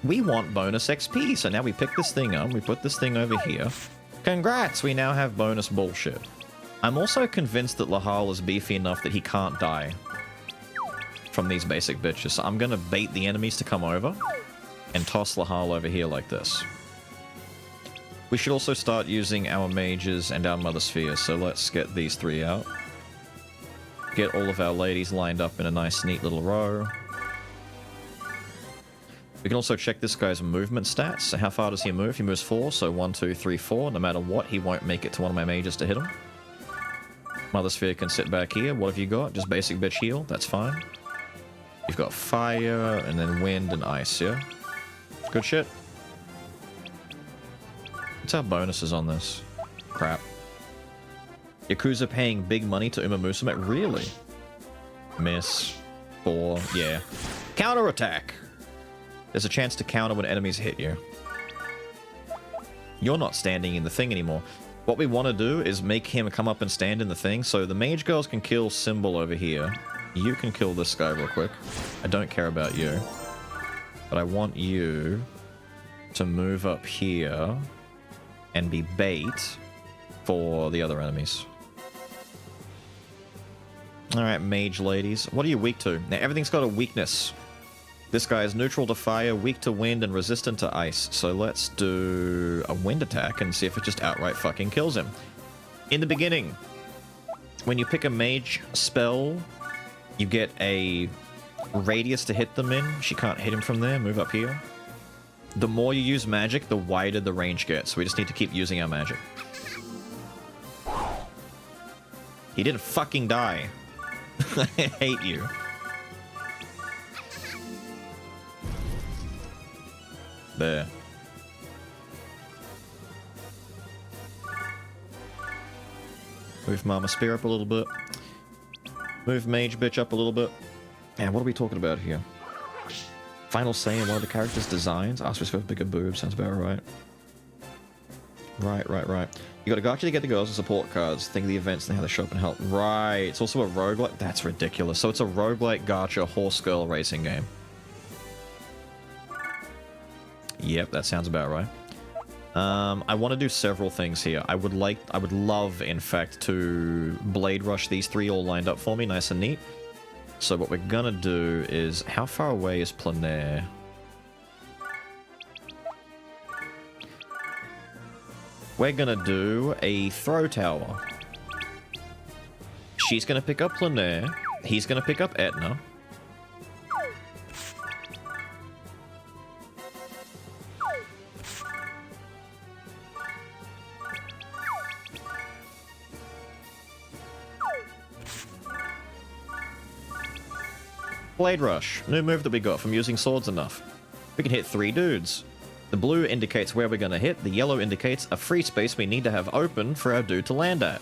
Speaker 1: We want bonus XP, so now we pick this thing up, we put this thing over here. Congrats, we now have bonus bullshit. I'm also convinced that Lahal is beefy enough that he can't die from these basic bitches, so I'm gonna bait the enemies to come over and toss Lahal over here like this. We should also start using our mages and our Mother Sphere, so let's get these three out. Get all of our ladies lined up in a nice, neat little row. We can also check this guy's movement stats. So how far does he move? He moves 4, so 1, 2, 3, 4. No matter what, he won't make it to one of my mages to hit him. Mother Sphere can sit back here. What have you got? Just basic bitch heal. That's fine. You've got fire, and then wind and ice, yeah? Good shit. What's our bonuses on this? Crap. Yakuza paying big money to Uma Musume? Really? Miss. 4. Yeah. Counterattack! There's a chance to counter when enemies hit you. You're not standing in the thing anymore. What we want to do is make him come up and stand in the thing, so the mage girls can kill Symbol over here. You can kill this guy real quick. I don't care about you. But I want you to move up here and be bait for the other enemies. Alright, mage ladies. What are you weak to? Now, everything's got a weakness. This guy is neutral to fire, weak to wind, and resistant to ice. So let's do a wind attack and see if it just outright fucking kills him. In the beginning, when you pick a mage spell, you get a radius to hit them in. She can't hit him from there. Move up here. The more you use magic, the wider the range gets. So we just need to keep using our magic. He didn't fucking die. I hate you. There. Move Mama Spear up a little bit. Move Mage Bitch up a little bit. And what are we talking about here? Final say in one of the characters' designs? Ask for supposed bigger boobs, sounds about right. Right. You got a gacha to get the girls and support cards. Think of the events and how they show up and help. Right, it's also a roguelike. That's ridiculous. So it's a roguelike gacha horse girl racing game. Yep, that sounds about right. I want to do several things here. I would love, in fact, to Blade Rush these three all lined up for me, nice and neat. So what we're gonna do is, how far away is Plenaire? We're gonna do a throw tower. She's gonna pick up Plenaire. He's gonna pick up Etna. Blade Rush, new move that we got from using swords enough. We can hit 3 dudes. The blue indicates where we're gonna hit, the yellow indicates a free space we need to have open for our dude to land at.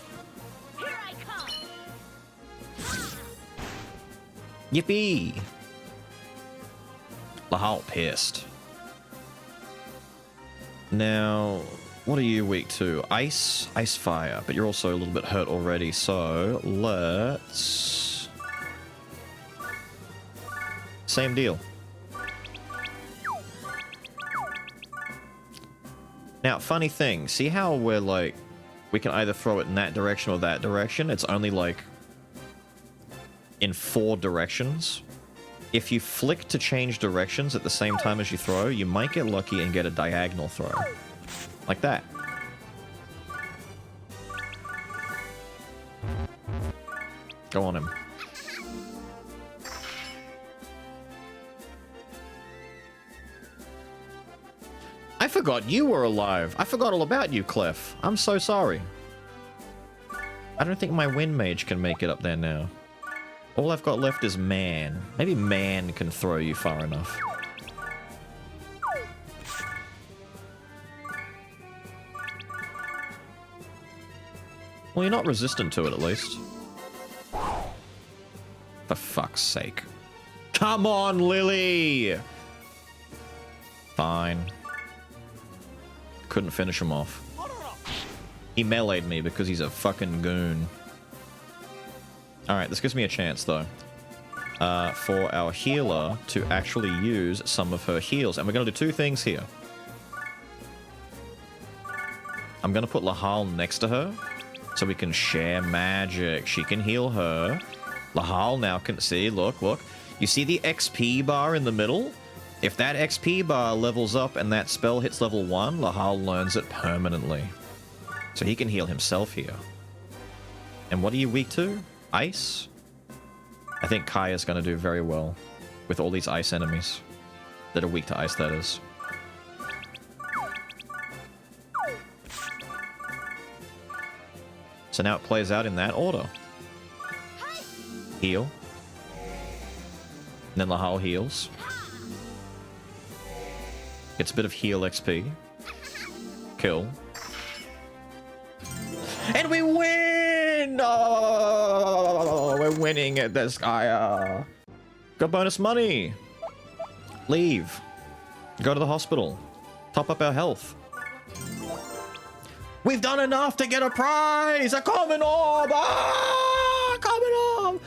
Speaker 1: Yippee! Lahal pissed. Now, what are you weak to? Ice, ice fire, but you're also a little bit hurt already, so let's... Same deal. Now, funny thing, see how we're like, we can either throw it in that direction or that direction? It's only like in 4 directions. If you flick to change directions at the same time as you throw, you might get lucky and get a diagonal throw. Like that. Go on him. I forgot you were alive. I forgot all about you, Clef. I'm so sorry. I don't think my wind mage can make it up there now. All I've got left is man. Maybe man can throw you far enough. Well, you're not resistant to it, at least. For fuck's sake. Come on, Lily! Fine. Couldn't finish him off. He meleeed me because he's a fucking goon. Alright, this gives me a chance, though. For our healer to actually use some of her heals. And we're going to do two things here. I'm going to put Lahal next to her, so we can share magic. She can heal her. Lahal now can... See, look, look. You see the XP bar in the middle? If that XP bar levels up and that spell hits level 1, Lahal learns it permanently. So he can heal himself here. And what are you weak to? Ice? I think Kaya's going to do very well with all these ice enemies that are weak to ice, that is. So now it plays out in that order. Heal. And then Lahal heals. Gets a bit of heal XP. Kill. And we win! Oh, we're winning at Disgaea. Got bonus money. Leave. Go to the hospital. Top up our health. We've done enough to get a prize! A common orb! Ah! Common orb!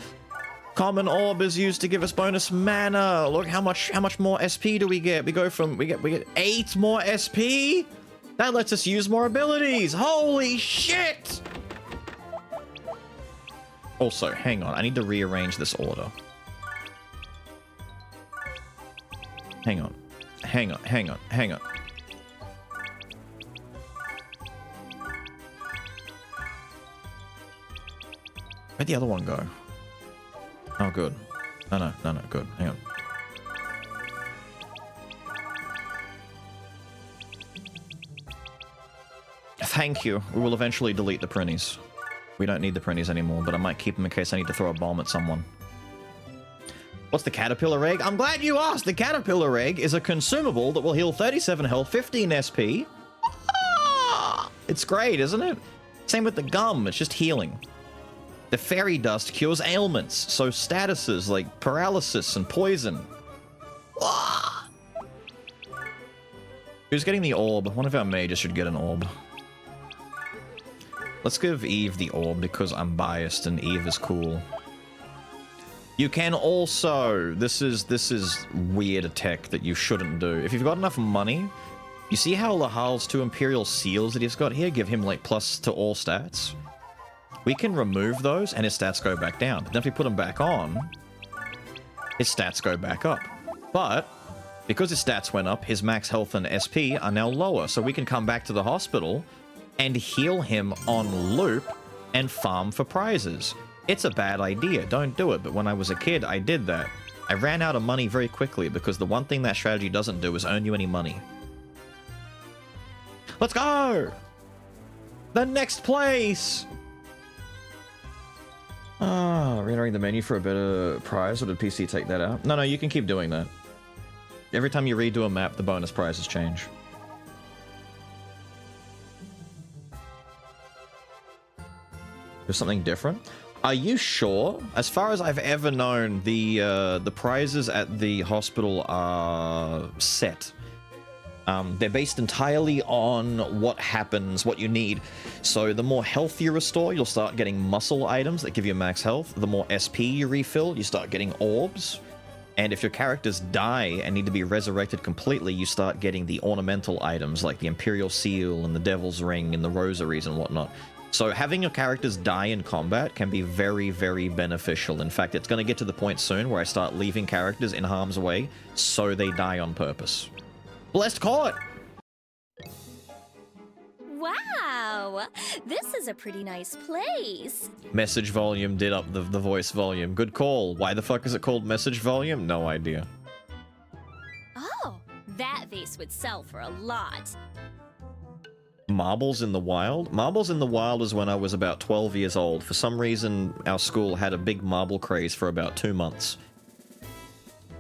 Speaker 1: Common orb is used to give us bonus mana. Look how much more SP do we get? We get 8 more SP? That lets us use more abilities. Holy shit! Also, hang on. I need to rearrange this order. Hang on. Hang on. Hang on. Hang on. Where'd the other one go? Oh, good. No, good. Hang on. Thank you. We will eventually delete the printies. We don't need the printies anymore, but I might keep them in case I need to throw a bomb at someone. What's the caterpillar egg? I'm glad you asked! The caterpillar egg is a consumable that will heal 37 health, 15 SP. Ah! It's great, isn't it? Same with the gum, it's just healing. The fairy dust cures ailments, so statuses like paralysis and poison. Ah! Who's getting the orb? One of our mages should get an orb. Let's give Eve the orb because I'm biased and Eve is cool. You can also... This is weird tech that you shouldn't do. If you've got enough money, you see how Lahal's 2 Imperial Seals that he's got here give him like plus to all stats? We can remove those and his stats go back down. But then if we put them back on, his stats go back up. But because his stats went up, his max health and SP are now lower. So we can come back to the hospital and heal him on loop and farm for prizes. It's a bad idea, don't do it, but when I was a kid, I did that. I ran out of money very quickly because the one thing that strategy doesn't do is earn you any money. Let's go! The next place! Reentering the menu for a better prize, or did PC take that out? No, you can keep doing that. Every time you redo a map, the bonus prizes change. There's something different? Are you sure? As far as I've ever known, the prizes at the hospital are set. They're based entirely on what happens, what you need. So the more health you restore, you'll start getting muscle items that give you max health. The more SP you refill, you start getting orbs. And if your characters die and need to be resurrected completely, you start getting the ornamental items like the Imperial Seal and the Devil's Ring and the Rosaries and whatnot. So having your characters die in combat can be very, very beneficial. In fact, it's going to get to the point soon where I start leaving characters in harm's way so they die on purpose. Blessed Court!
Speaker 14: Wow, this is a pretty nice place.
Speaker 1: Message volume did up the voice volume. Good call. Why the fuck is it called message volume? No idea.
Speaker 14: Oh, that vase would sell for a lot.
Speaker 1: Marbles in the Wild? Marbles in the Wild is when I was about 12 years old. For some reason, our school had a big marble craze for about 2 months.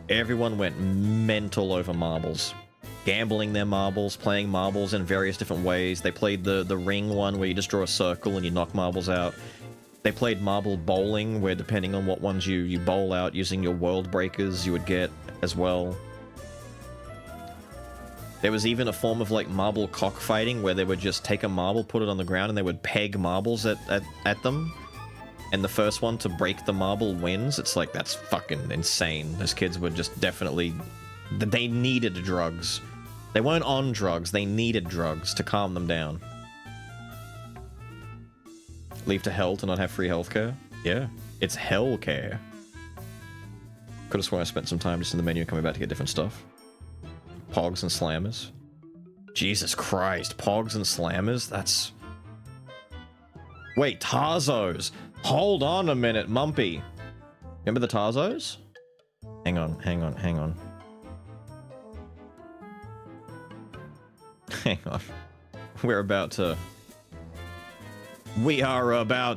Speaker 1: Everyone went mental over marbles. Gambling their marbles, playing marbles in various different ways. They played the ring one where you just draw a circle and you knock marbles out. They played marble bowling, where depending on what ones you bowl out using your world breakers, you would get as well. There was even a form of like marble cockfighting where they would just take a marble, put it on the ground, and they would peg marbles at them. And the first one to break the marble wins. It's like, that's fucking insane. Those kids were just definitely... They needed drugs. They weren't on drugs, they needed drugs to calm them down. Leave to hell to not have free healthcare? Yeah, it's hell care. Could've sworn I spent some time just in the menu coming back to get different stuff. Pogs and slammers. Jesus Christ, Pogs and slammers? That's... Wait, Tarzos! Hold on a minute, Mumpy! Remember the Tarzos? Hang on. Hang on. We are about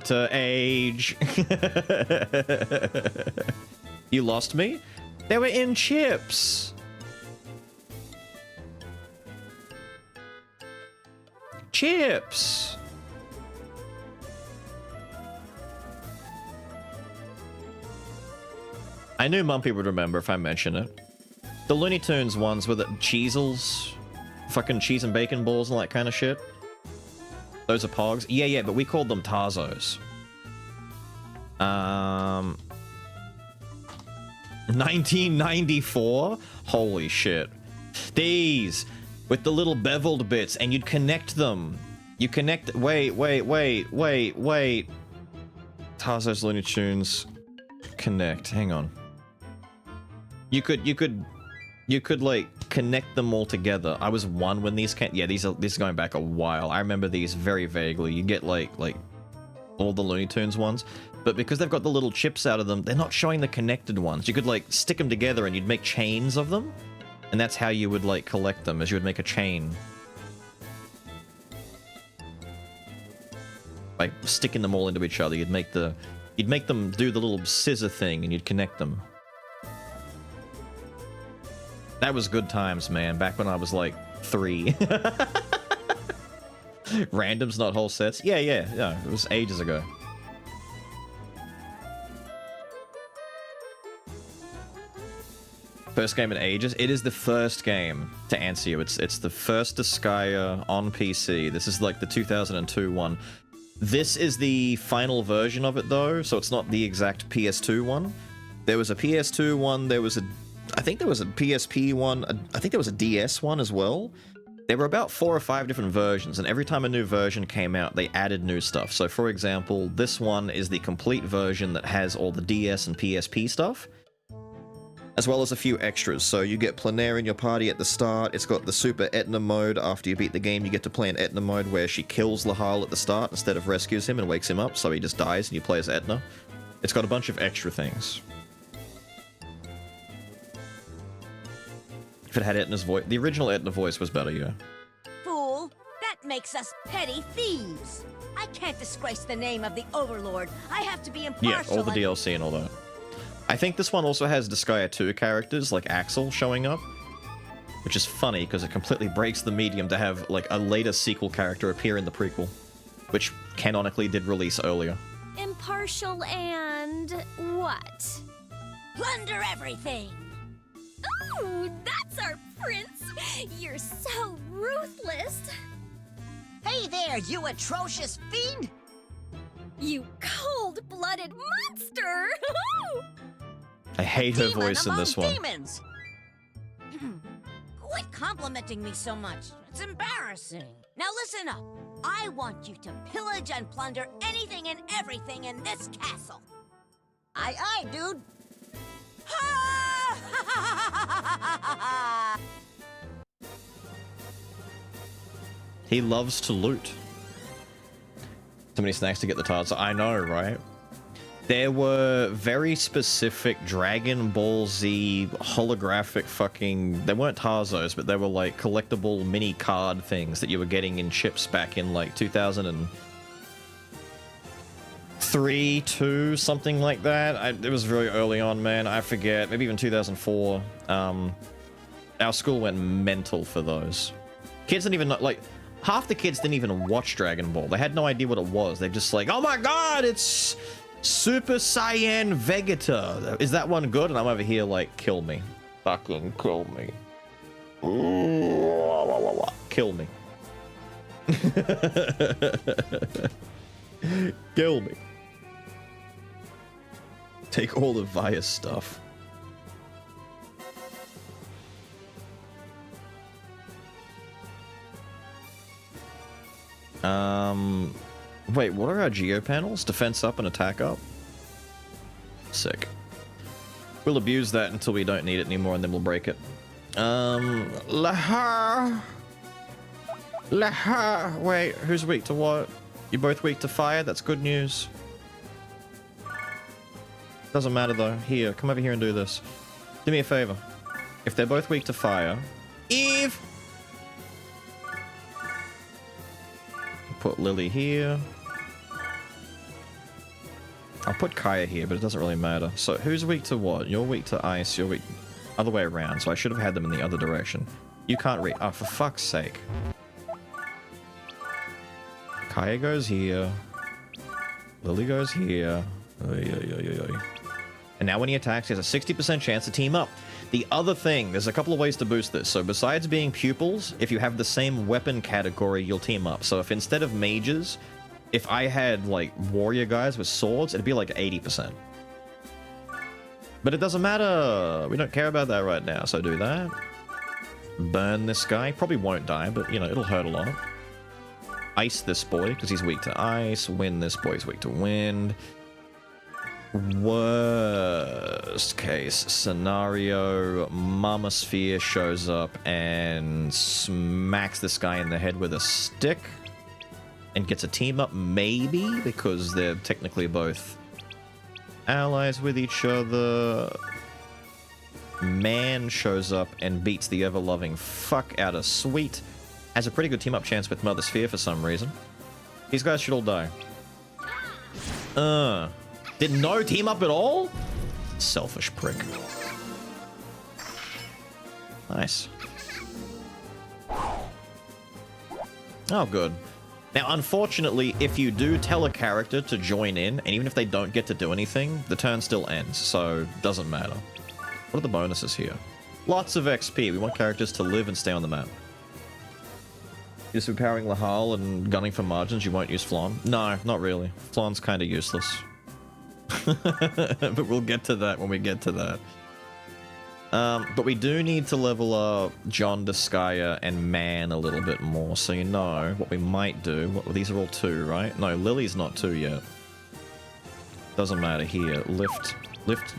Speaker 1: to age. You lost me? They were in chips. Chips. I knew Mumpy would remember if I mention it. The Looney Tunes ones were the Cheezels. Fucking cheese and bacon balls and that kind of shit. Those are Pogs. Yeah, but we called them Tarzos. 1994? Holy shit. These! With the little beveled bits, and you'd connect them. You connect... Wait. Tarzos, Looney Tunes... Connect. Hang on. You could like connect them all together. I was 1 when these came. Yeah, this is going back a while. I remember these very vaguely. You get like all the Looney Tunes ones, but because they've got the little chips out of them, they're not showing the connected ones. You could like stick them together and you'd make chains of them, and that's how you would like collect them, as you would make a chain. By sticking them all into each other, you'd make them do the little scissor thing and you'd connect them. That was good times, man, back when I was like 3. Randoms, not whole sets. Yeah, it was ages ago. First game in ages? It is the first game, to answer you. It's the first Disgaea on PC. This is like the 2002 one. This is the final version of it, though, so it's not the exact PS2 one. There was a PS2 one, I think there was a PSP one, I think there was a DS one as well. There were about 4 or 5 different versions, and every time a new version came out, they added new stuff. So, for example, this one is the complete version that has all the DS and PSP stuff, as well as a few extras. So you get Plenaire in your party at the start. It's got the Super Etna mode. After you beat the game, you get to play in Etna mode, where she kills Lahal at the start instead of rescues him and wakes him up, so he just dies and you play as Etna. It's got a bunch of extra things. If it had Etna's voice, the original Etna voice was better, yeah.
Speaker 15: Fool, that makes us petty thieves. I can't disgrace the name of the Overlord. I have to be impartial.
Speaker 1: Yeah, all the DLC and all that. I think this one also has Disgaea 2 characters, like Axel, showing up. Which is funny, because it completely breaks the medium to have, like, a later sequel character appear in the prequel. Which, canonically, did release earlier.
Speaker 14: Impartial and... what?
Speaker 15: Plunder everything!
Speaker 14: Ooh, that's our prince! You're so ruthless!
Speaker 15: Hey there, you atrocious fiend!
Speaker 14: You cold-blooded monster!
Speaker 1: I hate her voice in this one.
Speaker 15: Demons. Quit complimenting me so much. It's embarrassing. Now listen up. I want you to pillage and plunder anything and everything in this castle. Aye, dude.
Speaker 1: He loves to loot. So many snacks to get the Tarza. I know, right? There were very specific Dragon Ball Z holographic fucking... They weren't Tarzos, but they were like collectible mini card things that you were getting in chips back in like 2003, 2, something like that. It was very early on, man. I forget. Maybe even 2004. Our school went mental for those. Kids didn't even know... Like, half the kids didn't even watch Dragon Ball. They had no idea what it was. They're just like, oh my god, it's... Super Saiyan Vegeta. Is that one good? And I'm over here like, kill me. Fucking kill me. Kill me. Kill me. Take all of Vaya's stuff. Wait, what are our geo panels? Defense up and attack up? Sick. We'll abuse that until we don't need it anymore and then we'll break it. Laha! Laha! Wait, who's weak to what? You're both weak to fire? That's good news. Doesn't matter though. Here, come over here and do this. Do me a favor. If they're both weak to fire... Eve! Put Lily here. I'll put Kaya here, but it doesn't really matter. So who's weak to what? You're weak to ice, you're weak... Other way around, so I should have had them in the other direction. You can't read... Oh, for fuck's sake. Kaya goes here. Lily goes here. And now when he attacks, he has a 60% chance to team up. The other thing, there's a couple of ways to boost this. So besides being pupils, if you have the same weapon category, you'll team up. So if instead of mages... If I had, like, warrior guys with swords, it'd be like 80%. But it doesn't matter. We don't care about that right now, so do that. Burn this guy. Probably won't die, but, you know, it'll hurt a lot. Ice this boy, because he's weak to ice. Wind this boy, he's weak to wind. Worst case scenario, Mama Sphere shows up and smacks this guy in the head with a stick. And gets a team up, maybe, because they're technically both allies with each other. Man shows up and beats the ever-loving fuck out of Sweet. Has a pretty good team-up chance with Mother Sphere for some reason. These guys should all die. Did no team up at all? Selfish prick. Nice. Oh, good. Now, unfortunately, if you do tell a character to join in, and even if they don't get to do anything, the turn still ends, so doesn't matter. What are the bonuses here? Lots of XP. We want characters to live and stay on the map. You're just empowering Lahal and gunning for margins, you won't use Flan? No, not really. Flan's kind of useless. But we'll get to that when we get to that. But we do need to level up John, Disgaea, and Man a little bit more. So you know what we might do. These are all 2, right? No, Lily's not 2 yet. Doesn't matter here. Lift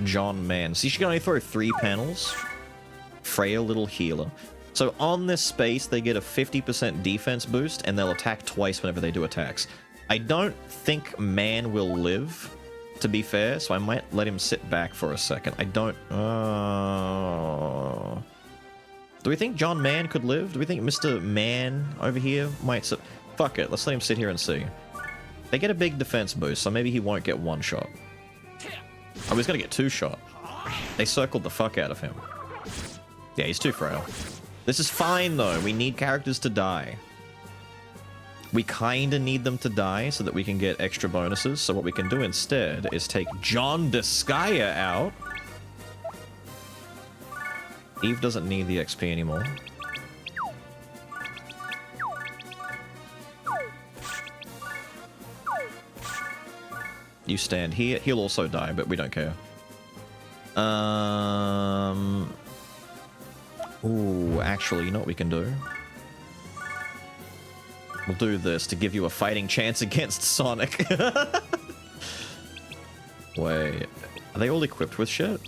Speaker 1: John, Man. See, she can only throw 3 panels. Frail little healer. So on this space, they get a 50% defense boost, and they'll attack twice whenever they do attacks. I don't think Man will live, to be fair, so I might let him sit back for a second. I don't... Do we think John Man could live? Do we think Mr. Man over here might... Fuck it, let's let him sit here and see. They get a big defense boost, so maybe he won't get 1 shot. Oh, he's gonna get 2 shot. They circled the fuck out of him. Yeah, he's too frail. This is fine, though. We need characters to die. We kinda need them to die so that we can get extra bonuses. So what we can do instead is take John Disgaea out. Eve doesn't need the XP anymore. You stand here. He'll also die, but we don't care. Ooh, actually, you know what we can do? We'll do this to give you a fighting chance against Sonic. Wait, are they all equipped with shit?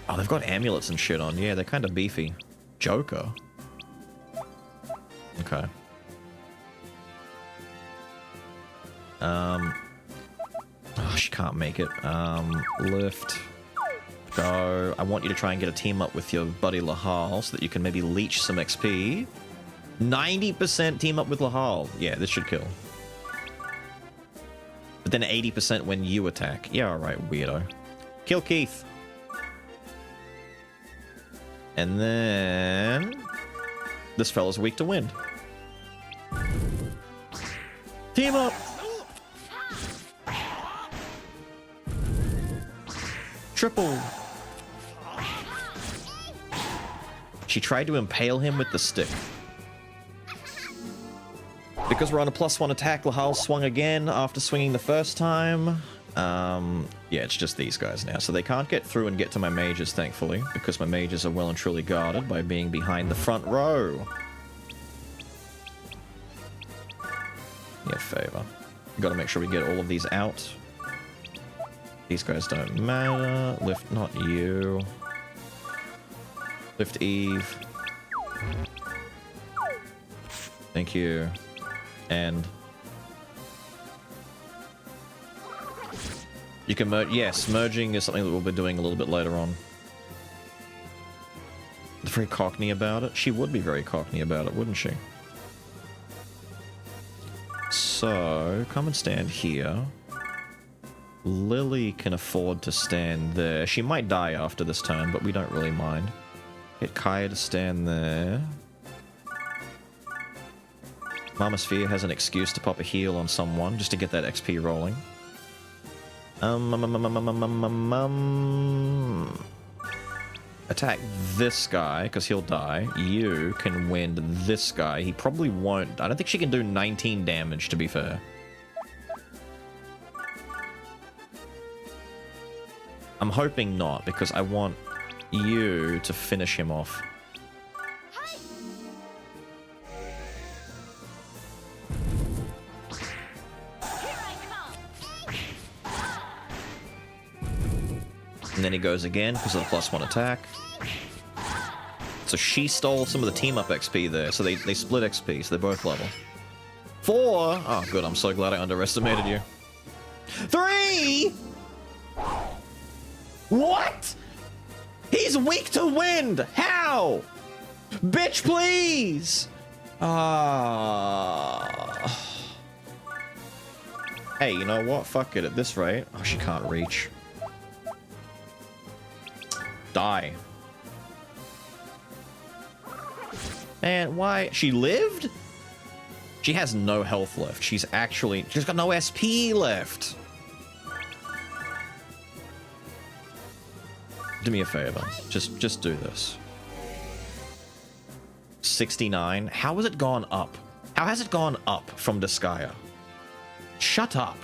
Speaker 1: Oh, they've got amulets and shit on. Yeah, they're kind of beefy. Joker. Okay. Oh, she can't make it. Lift. Go. I want you to try and get a team up with your buddy Lahal so that you can maybe leech some XP. 90% team up with Lahal. Yeah, this should kill. But then 80% when you attack. Yeah, alright, weirdo. Kill Keith. And then... this fella's weak to wind. Team up! Triple. She tried to impale him with the stick. Because we're on a +1 attack, Lahal swung again after swinging the first time. Yeah, it's just these guys now. So they can't get through and get to my mages, thankfully, because my mages are well and truly guarded by being behind the front row. Yeah, favor. Gotta make sure we get all of these out. These guys don't matter. Lift, not you. Lift Eve. Thank you. And... you can merge. Yes, merging is something that we'll be doing a little bit later on. Very cockney about it. She would be very cockney about it, wouldn't she? So, come and stand here. Lily can afford to stand there. She might die after this turn, but we don't really mind. Get Kaya to stand there. Mama Sphere has an excuse to pop a heal on someone, just to get that XP rolling. Attack this guy, because he'll die. You can wind this guy. He probably won't. I don't think she can do 19 damage, to be fair. I'm hoping not, because I want you to finish him off. And then he goes again because of the +1 attack. So she stole some of the team up XP there. So they split XP, so they're both level. 4! Oh, good. I'm so glad I underestimated you. 3! What? He's weak to wind! How? Bitch, please! Hey, you know what? Fuck it. At this rate... oh, she can't reach. Die. And why? She lived? She has no health left. She's got no SP left. Do me a favor. Just do this. 69. How has it gone up? How has it gone up from Disgaea? Shut up.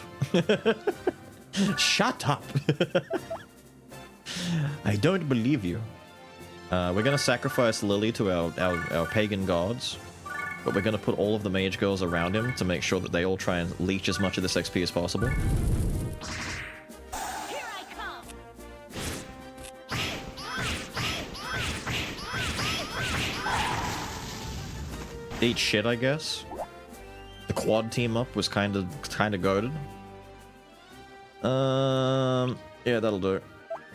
Speaker 1: Shut up. I don't believe you. We're gonna sacrifice Lily to our pagan gods, but we're gonna put all of the mage girls around him to make sure that they all try and leech as much of this XP as possible. Eat shit, I guess. The quad team up was kind of goated. Yeah, that'll do.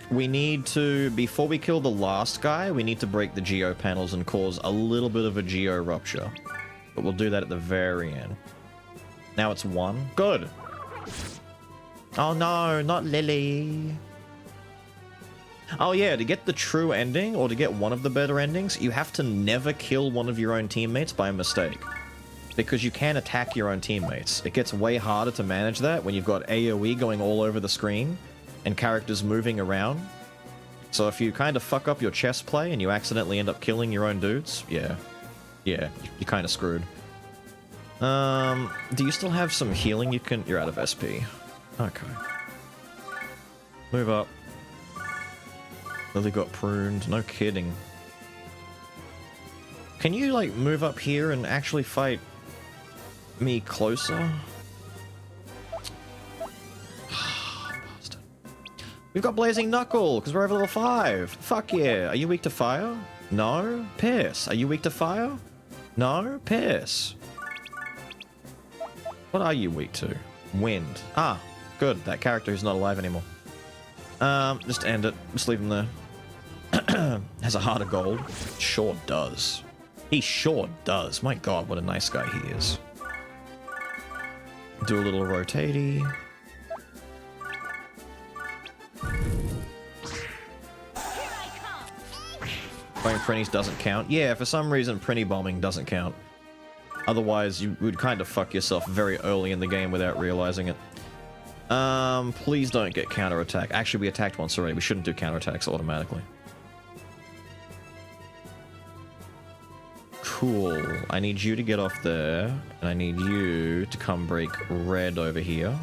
Speaker 1: We need to, before we kill the last guy, we need to break the geo panels and cause a little bit of a geo rupture. But we'll do that at the very end. Now it's 1. Good! Oh no, not Lily. Oh yeah, to get the true ending, or to get one of the better endings, you have to never kill one of your own teammates by mistake. Because you can attack your own teammates. It gets way harder to manage that when you've got AoE going all over the screen and characters moving around. So if you kind of fuck up your chess play and you accidentally end up killing your own dudes, yeah, you're kind of screwed. Do you still have some healing you can... you're out of SP. Okay. Move up. Lily got pruned, no kidding. Can you, like, move up here and actually fight me closer? We've got Blazing Knuckle, because we're over level 5. Fuck yeah. Are you weak to fire? No? Pierce, are you weak to fire? No? Piss. What are you weak to? Wind. Ah, good. That character is not alive anymore. Just end it. Just leave him there. Has a heart of gold. Sure does. He sure does. My god, what a nice guy he is. Do a little rotatey. Playing Prinnies doesn't count. Yeah, for some reason Prinny bombing doesn't count. Otherwise, you would kind of fuck yourself very early in the game without realizing it. Please don't get counterattack. Actually, we attacked once already. We shouldn't do counterattacks automatically. Cool. I need you to get off there, and I need you to come break red over here.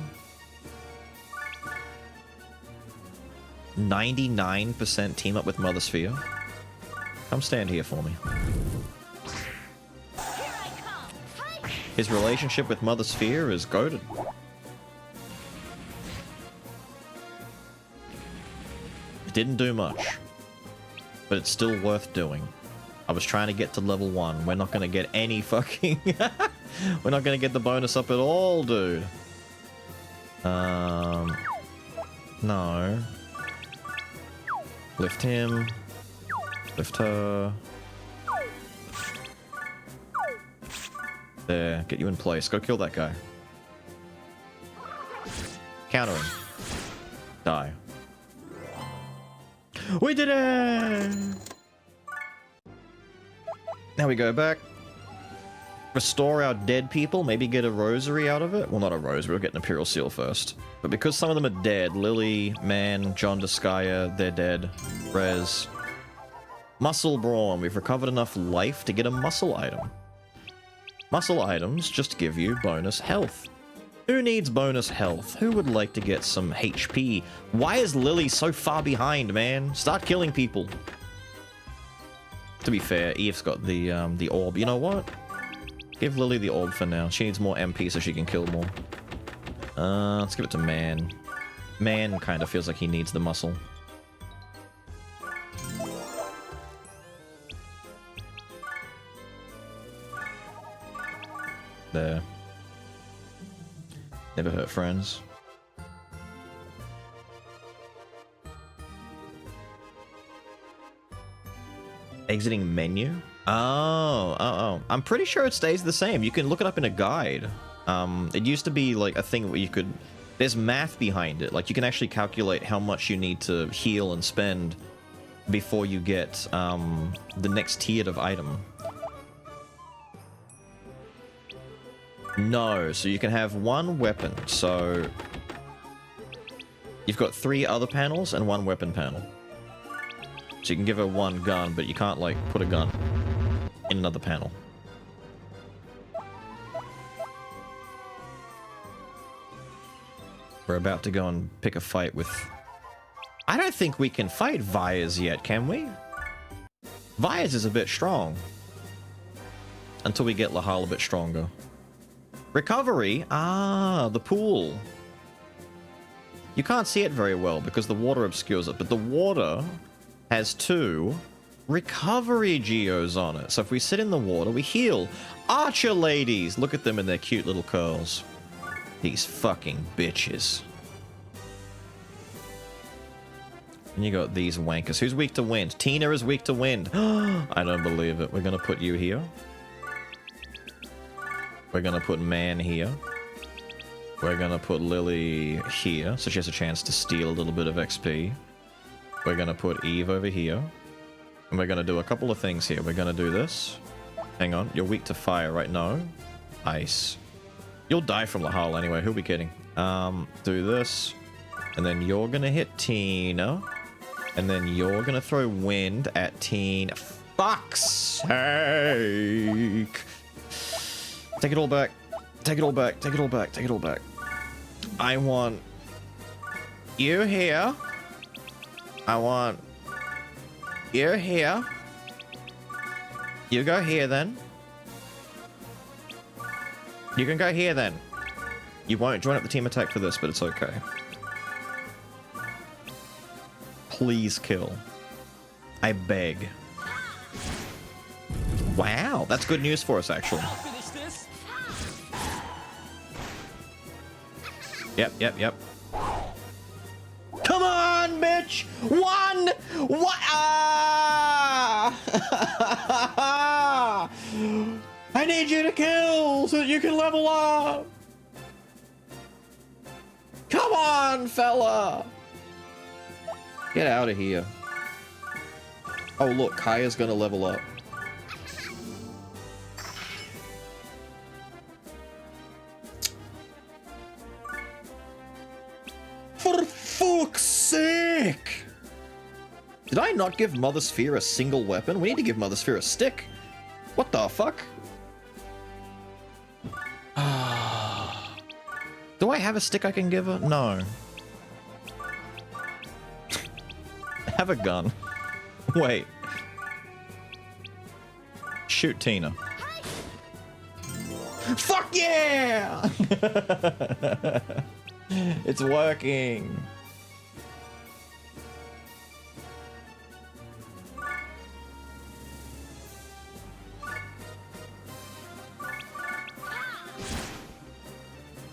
Speaker 1: 99% team up with Mother Sphere. Come stand here for me. His relationship with Mother Sphere is goated. It didn't do much, but it's still worth doing. I was trying to get to level 1. We're not going to get any fucking... We're not going to get the bonus up at all, dude. No. Lift him. Lift her. There. Get you in place. Go kill that guy. Counter him. Die. We did it! Now we go back. Restore our dead people. Maybe get a rosary out of it. Well, not a rosary. We'll get an Imperial Seal first. But because some of them are dead, Lily, Man, John Disgaea, they're dead. Rez. Muscle Brawn. We've recovered enough life to get a muscle item. Muscle items just give you bonus health. Who needs bonus health? Who would like to get some HP? Why is Lily so far behind, man? Start killing people. To be fair, Eve's got the orb. You know what? Give Lily the orb for now. She needs more MP so she can kill more. Let's give it to Man. Man kind of feels like he needs the muscle. There. Never hurt friends. Exiting menu? Oh. I'm pretty sure it stays the same. You can look it up in a guide. It used to be like a thing where you could... There's math behind it. Like you can actually calculate how much you need to heal and spend before you get the next tiered of item. No, so you can have one weapon. So you've got 3 other panels and 1 weapon panel. So you can give her 1 gun, but you can't, like, put a gun in another panel. We're about to go and pick a fight with... I don't think we can fight Vyers yet, can we? Vyers is a bit strong. Until we get Lahal a bit stronger. Recovery? Ah, the pool. You can't see it very well because the water obscures it, but the water has 2 recovery geos on it. So if we sit in the water, we heal. Archer ladies! Look at them in their cute little curls. These fucking bitches. And you got these wankers. Who's weak to wind? Tina is weak to wind. I don't believe it. We're gonna put you here. We're gonna put Man here. We're gonna put Lily here, so she has a chance to steal a little bit of XP. We're gonna put Eve over here. And we're gonna do a couple of things here. We're gonna do this. Hang on, you're weak to fire, right? No. Ice. You'll die from Lahal anyway, who'll be kidding? Do this. And then you're gonna hit Tina. And then you're gonna throw wind at Tina. Fuck's sake! Take it all back. Take it all back. Take it all back. Take it all back. I want you here. I want you here. You go here then. You can go here then. You won't join up the team attack for this, but it's okay. Please kill. I beg. Wow, that's good news for us, actually. Yep. Come on, bitch! One! What? Ah! I need you to kill so that you can level up! Come on, fella! Get out of here. Oh, look, Kaya's gonna level up. For fuck's sake! Did I not give Mother Sphere a single weapon? We need to give Mother Sphere a stick. What the fuck? Do I have a stick I can give her? No. Have a gun. Wait. Shoot Tina. Fuck yeah! It's working.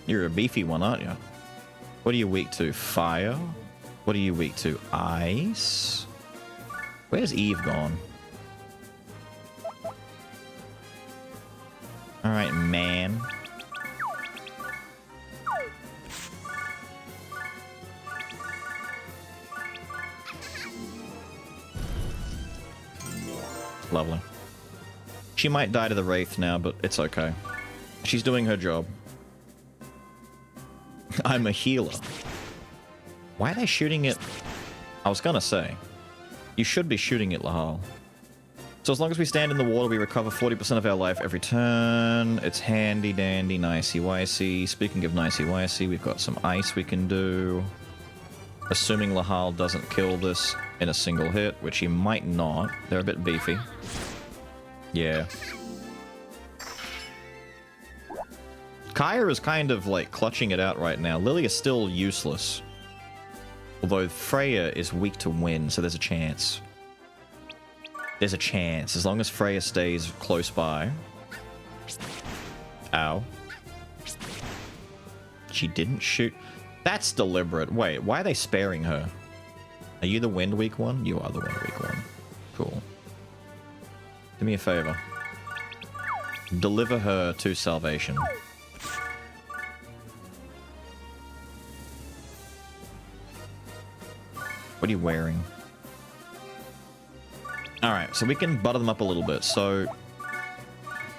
Speaker 1: You're a beefy one, aren't you? What are you weak to? Fire? What are you weak to? Ice? Where's Eve gone? Alright, man. Lovely. She might die to the Wraith now, but it's okay. She's doing her job. I'm a healer. Why are they shooting it? I was gonna say, you should be shooting it, Lahal. So as long as we stand in the water, we recover 40% of our life every turn. It's handy dandy, nicey-wicey. Speaking of nicey-wicey, we've got some ice we can do. Assuming Lahal doesn't kill this in a single hit, which he might not. They're a bit beefy. Yeah. Kaya is kind of like clutching it out right now. Lily is still useless. Although Freya is weak to wind, so there's a chance. There's a chance, as long as Freya stays close by. Ow. She didn't shoot. That's deliberate. Wait, why are they sparing her? Are you the wind weak one? You are the wind weak one. Cool. Do me a favor. Deliver her to salvation. What are you wearing? Alright, so we can butter them up a little bit. So,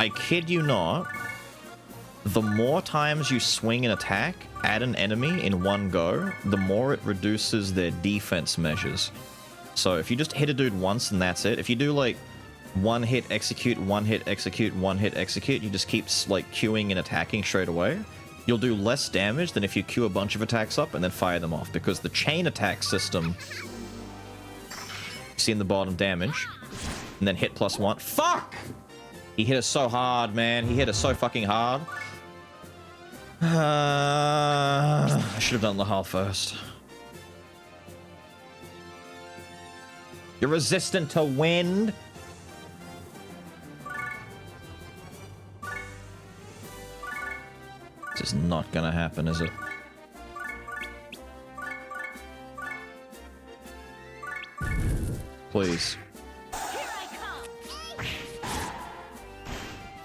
Speaker 1: I kid you not, the more times you swing an attack at an enemy in one go, the more it reduces their defense measures. So if you just hit a dude once and that's it, if you do like one hit execute, one hit execute, one hit execute, you just keep like queuing and attacking straight away, you'll do less damage than if you queue a bunch of attacks up and then fire them off, because the chain attack system, you see in the bottom, damage, and then hit +1. Fuck! He hit us so hard, man. He hit us so fucking hard. I should have done Lahal first. You're resistant to wind. This is not gonna happen, is it? Please.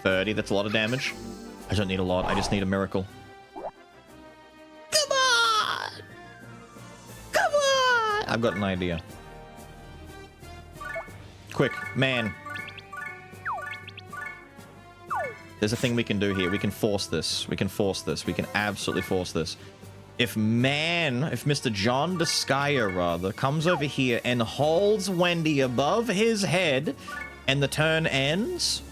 Speaker 1: 30, that's a lot of damage. I don't need a lot, I just need a miracle. Come on! Come on! I've got an idea. Quick, man. There's a thing we can do here. We can force this. We can force this. We can absolutely force this. If Mr. John Disgaea, rather, comes over here and holds Wendy above his head and the turn ends,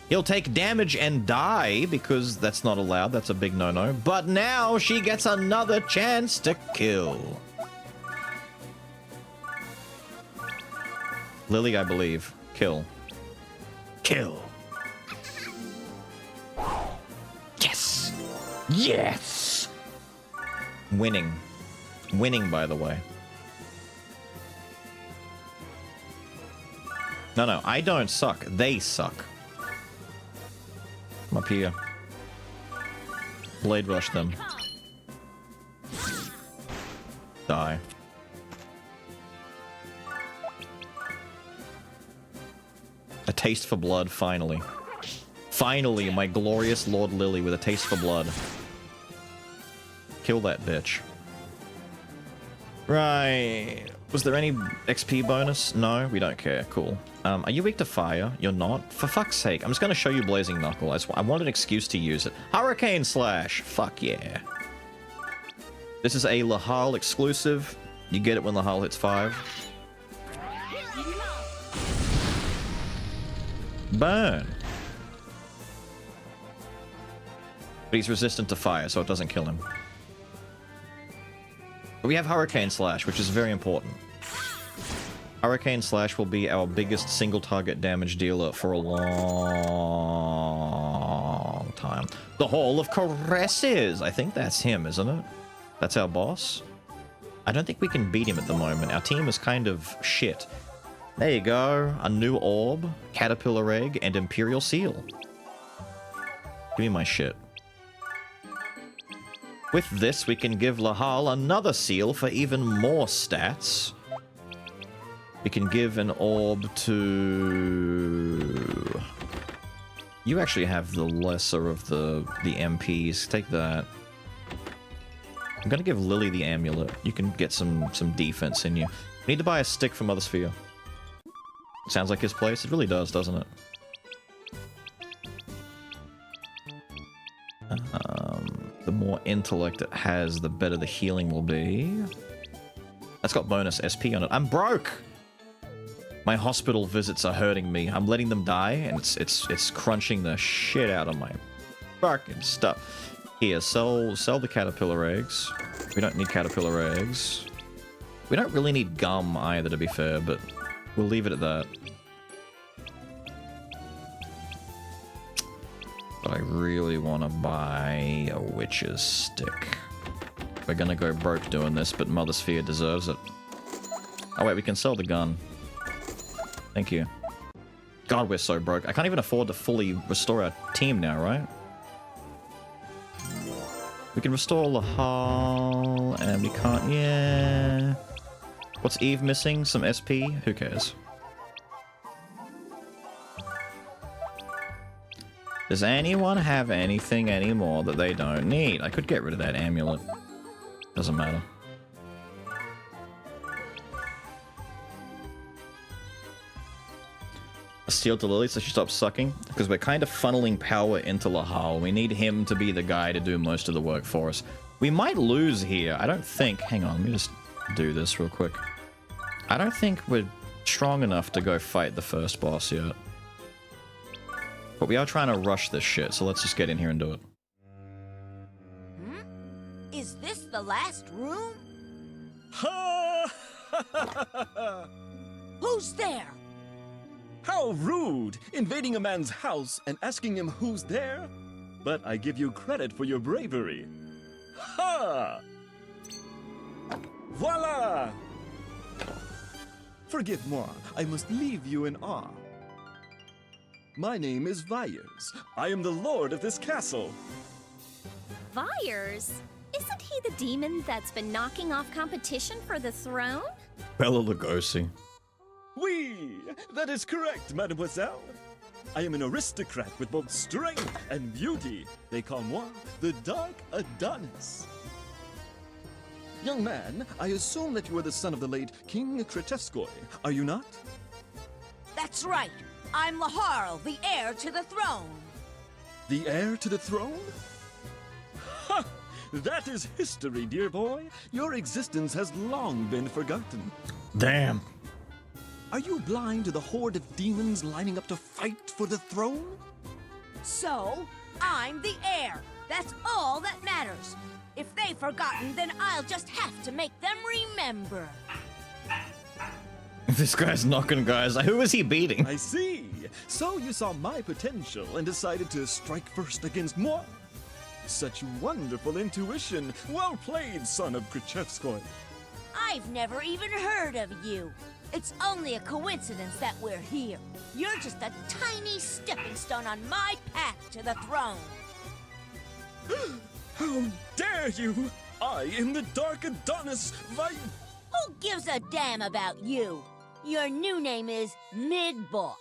Speaker 1: he'll take damage and die, because that's not allowed. That's a big no-no. But now she gets another chance to kill. Lily, I believe. Kill. Kill. Yes! Yes! Winning. Winning, by the way. No, I don't suck. They suck. Come up here. Blade rush them. Die. A taste for blood, finally. Finally, my glorious Lord Lily with a taste for blood. Kill that bitch. Right. Was there any XP bonus? No, we don't care. Cool. Are you weak to fire? You're not? For fuck's sake, I'm just gonna show you Blazing Knuckle. I want an excuse to use it. Hurricane Slash! Fuck yeah. This is a Lahal exclusive. You get it when Lahal hits 5. Burn! But he's resistant to fire, so it doesn't kill him. But we have Hurricane Slash, which is very important. Hurricane Slash will be our biggest single target damage dealer for a long time. The Hall of Caresses! I think that's him, isn't it? That's our boss? I don't think we can beat him at the moment. Our team is kind of shit. There you go. A new orb, caterpillar egg, and imperial seal. Give me my shit. With this, we can give Lahal another seal for even more stats. We can give an orb to... You actually have the lesser of the MPs. Take that. I'm gonna give Lily the amulet. You can get some defense in you. We need to buy a stick from Mother Sphere. Sounds like his place. It really does, doesn't it? The more intellect it has, the better the healing will be. That's got bonus SP on it. I'm broke! My hospital visits are hurting me. I'm letting them die, and it's crunching the shit out of my fucking stuff. Here, sell the caterpillar eggs. We don't need caterpillar eggs. We don't really need gum either, to be fair, but we'll leave it at that. But I really want to buy a witch's stick. We're gonna go broke doing this, but Mother Sphere deserves it. Oh wait, we can sell the gun. Thank you. God, we're so broke. I can't even afford to fully restore our team now, right? We can restore Lahal, and we can't... Yeah... What's Eve missing? Some SP? Who cares? Does anyone have anything anymore that they don't need? I could get rid of that amulet. Doesn't matter. A steal to Lily so she stops sucking? Because we're kind of funneling power into Lahal. We need him to be the guy to do most of the work for us. We might lose here. I don't think... Hang on, let me just do this real quick. I don't think we're strong enough to go fight the first boss yet. But we are trying to rush this shit, so let's just get in here and do it.
Speaker 15: Is this the last room? Who's there?
Speaker 18: How rude! Invading a man's house and asking him who's there? But I give you credit for your bravery. Ha! Voila! Forgive moi, I must leave you in awe. My name is Vyers. I am the lord of this castle.
Speaker 14: Vyers? Isn't he the demon that's been knocking off competition for the throne?
Speaker 1: Bela Lugosi.
Speaker 18: Oui, that is correct, mademoiselle. I am an aristocrat with both strength and beauty. They call moi the Dark Adonis. Young man, I assume that you are the son of the late King Kretevskoy, are you not?
Speaker 15: That's right. I'm Laharl, the heir to the throne.
Speaker 18: The heir to the throne? Ha! That is history, dear boy. Your existence has long been forgotten.
Speaker 1: Damn.
Speaker 18: Are you blind to the horde of demons lining up to fight for the throne?
Speaker 15: So, I'm the heir. That's all that matters. If they've forgotten, then I'll just have to make them remember.
Speaker 1: This guy's knocking guys. Who is he beating?
Speaker 18: I see. So you saw my potential and decided to strike first against moi. Such wonderful intuition. Well played, son of Kretevskoy.
Speaker 15: I've never even heard of you. It's only a coincidence that we're here. You're just a tiny stepping stone on my path to the throne.
Speaker 18: How dare you! I am the Dark Adonis
Speaker 15: Who gives a damn about you? Your new name is Mid-Boss.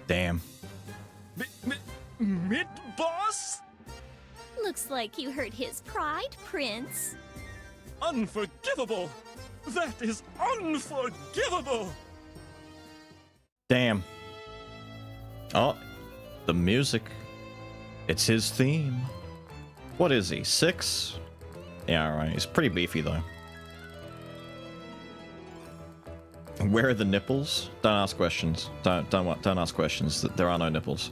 Speaker 1: Damn.
Speaker 18: Mid-Boss?
Speaker 14: Looks like you hurt his pride, Prince.
Speaker 18: Unforgivable! That is unforgivable!
Speaker 1: Damn. Oh, the music. It's his theme. What is he, 6? Yeah, alright. He's pretty beefy, though. Where are the nipples? Don't ask questions. Don't ask questions. There are no nipples.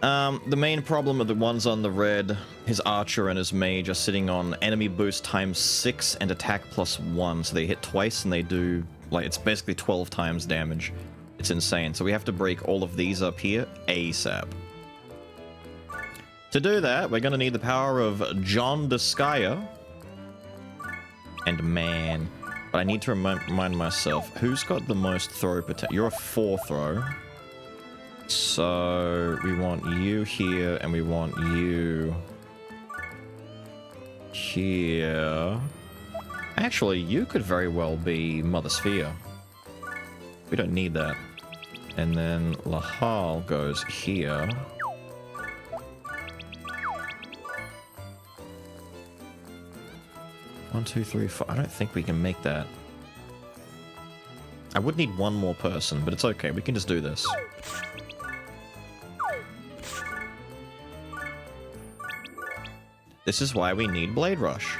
Speaker 1: The main problem are the ones on the red. His archer and his mage are sitting on enemy boost times 6 and attack +1. So they hit twice and they do, like, it's basically 12 times damage. It's insane. So we have to break all of these up here ASAP. To do that, we're going to need the power of John Disgaea. And man. But I need to remind myself, who's got the most throw potential? You're a 4 throw. So we want you here, and we want you here. Actually, you could very well be Mother Sphere. We don't need that. And then Lahal goes here. One, two, three, four. I don't think we can make that. I would need one more person, but it's okay. We can just do this. This is why we need Blade Rush.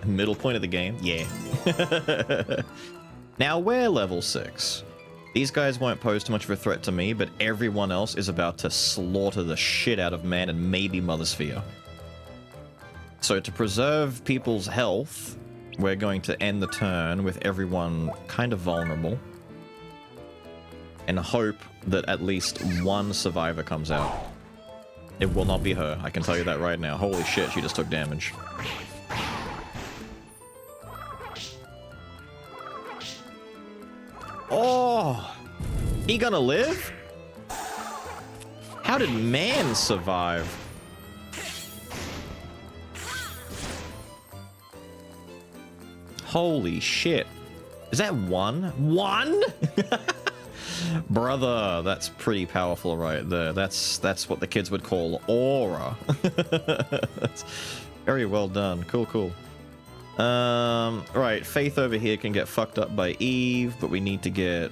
Speaker 1: Middle point of the game? Yeah. Now we're level 6. These guys won't pose too much of a threat to me, but everyone else is about to slaughter the shit out of man and maybe Mother Sphere. So to preserve people's health, we're going to end the turn with everyone kind of vulnerable. And hope that at least one survivor comes out. It will not be her, I can tell you that right now. Holy shit, she just took damage. Oh! He gonna live? How did man survive? Holy shit. Is that 1? 1? Brother, that's pretty powerful right there. That's what the kids would call aura. That's very well done. Cool, cool. Right, Faith over here can get fucked up by Eve, but we need to get...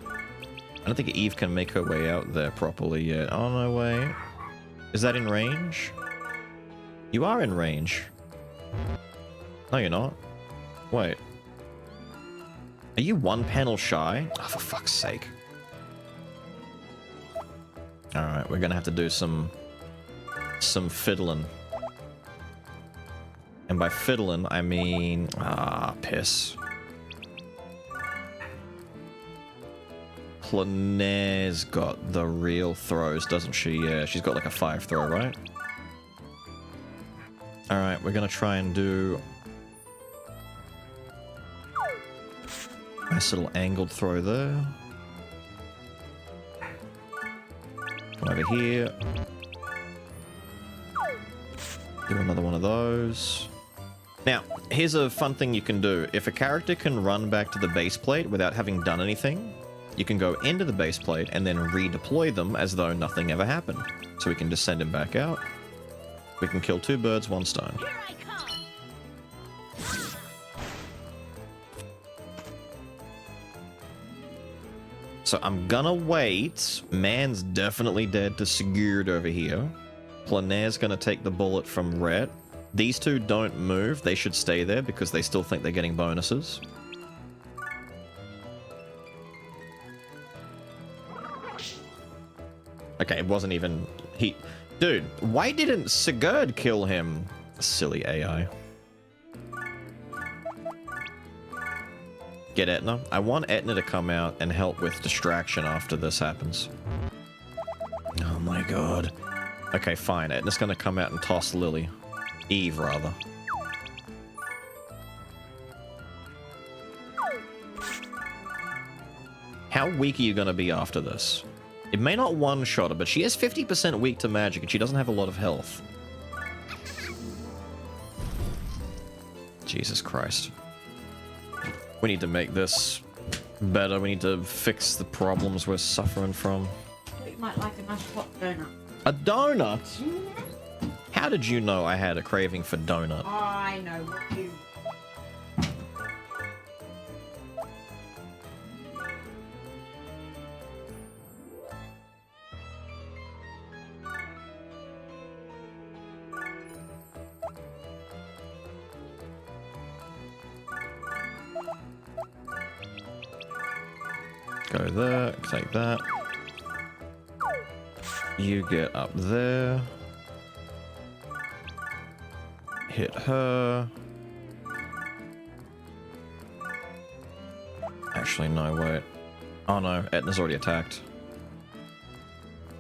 Speaker 1: I don't think Eve can make her way out there properly yet. Oh, no way. Is that in range? You are in range. No, you're not. Wait. Are you 1 panel shy? Oh, for fuck's sake. Alright, we're gonna have to do some fiddling. And by fiddling, I mean... Ah, piss. Plane's got the real throws, doesn't she? Yeah, she's got like a 5 throw, right? Alright, we're gonna try and do... nice little angled throw there. Come over here. Do another one of those. Now, here's a fun thing you can do. If a character can run back to the base plate without having done anything, you can go into the base plate and then redeploy them as though nothing ever happened. So we can just send him back out. We can kill 2 birds, 1 stone. So I'm gonna wait. Man's definitely dead to Sigurd over here. Planaire's gonna take the bullet from Rhett. These 2 don't move. They should stay there because they still think they're getting bonuses. Okay, it wasn't even... Dude, why didn't Sigurd kill him? Silly AI. Get Etna. I want Etna to come out and help with distraction after this happens. Oh my god. Okay, fine. Etna's gonna come out and toss Lily. Eve, rather. How weak are you going to be after this? It may not one-shot her, but she is 50% weak to magic, and she doesn't have a lot of health. Jesus Christ. We need to make this better. We need to fix the problems we're suffering from.
Speaker 16: You might like a nice hot donut.
Speaker 1: A donut? How did you know I had a craving for donut?
Speaker 16: I know what you...
Speaker 1: Go there, take that. You get up there. Hit her. Actually, no, wait. Oh no, Etna's already attacked.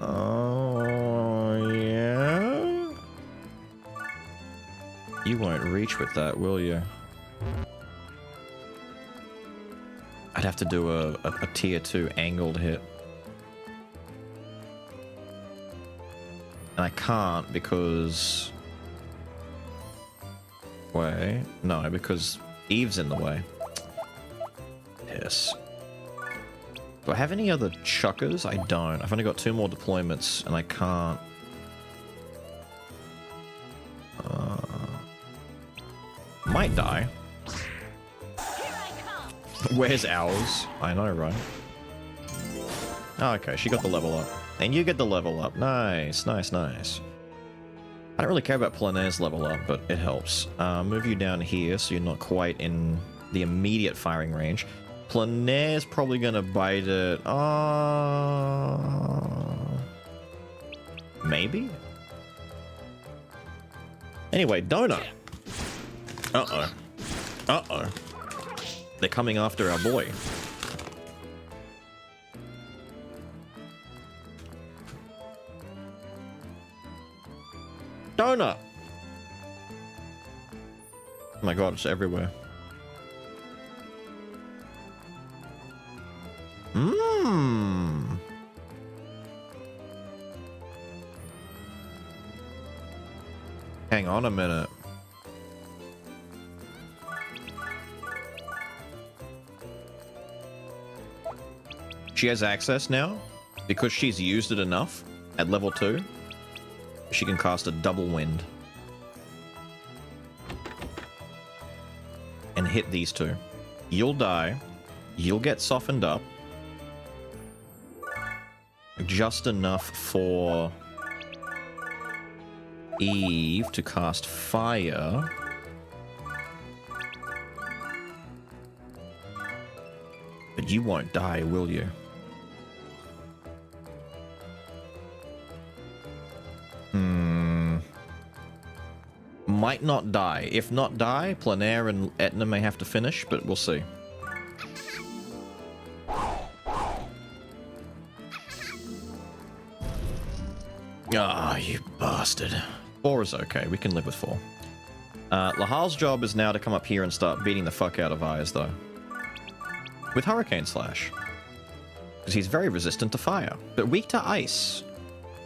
Speaker 1: Oh, yeah? You won't reach with that, will you? I'd have to do a tier 2 angled hit. And I can't because... Wait, no, because Eve's in the way. Yes. Do I have any other chuckers? I don't. I've only got 2 more deployments and I can't... Might die. Where's ours? I know, right? Oh, okay, she got the level up. And you get the level up. Nice, nice, nice. I don't really care about Planaire's level up, but it helps. Move you down here so you're not quite in the immediate firing range. Planaire's probably gonna bite it. Maybe? Anyway, Donut. Uh-oh. Uh-oh. They're coming after our boy. Donut! Oh my god, it's everywhere. Mmm. Hang on a minute. She has access now because she's used it enough at level 2. She can cast a double wind and hit these 2. You'll die. You'll get softened up. Just enough for Eve to cast fire. But you won't die, will you? Might not die. If not die, Planaire and Etna may have to finish, but we'll see. Ah, you bastard. 4 is okay. We can live with 4. Lahal's job is now to come up here and start beating the fuck out of Ayaz, though. With Hurricane Slash. Because he's very resistant to fire, but weak to ice.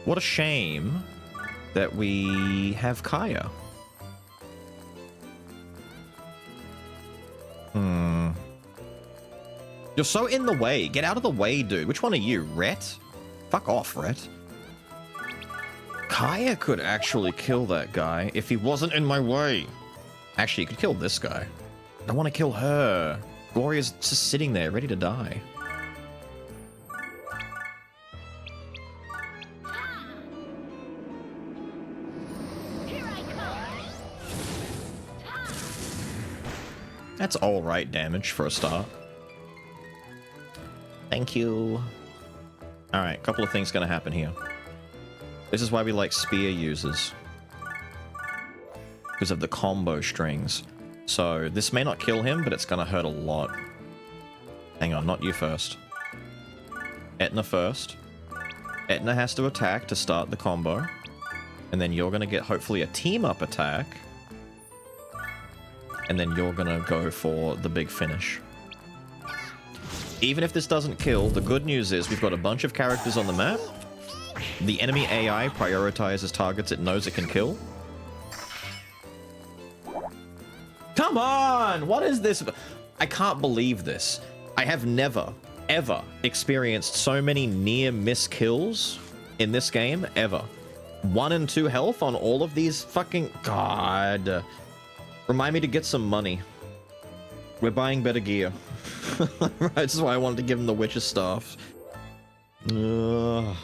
Speaker 1: What a shame that we have Kaya. You're so in the way. Get out of the way, dude. Which one are you, Rhett? Fuck off, Rhett. Kaya could actually kill that guy if he wasn't in my way. Actually, you could kill this guy. I want to kill her. Gloria's just sitting there, ready to die. That's alright damage for a start. Thank you. Alright, a couple of things gonna happen here. This is why we like spear users. Because of the combo strings. So, this may not kill him, but it's gonna hurt a lot. Hang on, not you first. Etna first. Etna has to attack to start the combo. And then you're gonna get, hopefully, a team-up attack. And then you're gonna go for the big finish. Even if this doesn't kill, the good news is we've got a bunch of characters on the map. The enemy AI prioritizes targets it knows it can kill. Come on! What is this? I can't believe this. I have never, ever experienced so many near-miss kills in this game, ever. 1 and 2 health on all of these fucking... God. Remind me to get some money. We're buying better gear. Right, this is why I wanted to give him the Witcher staff. Should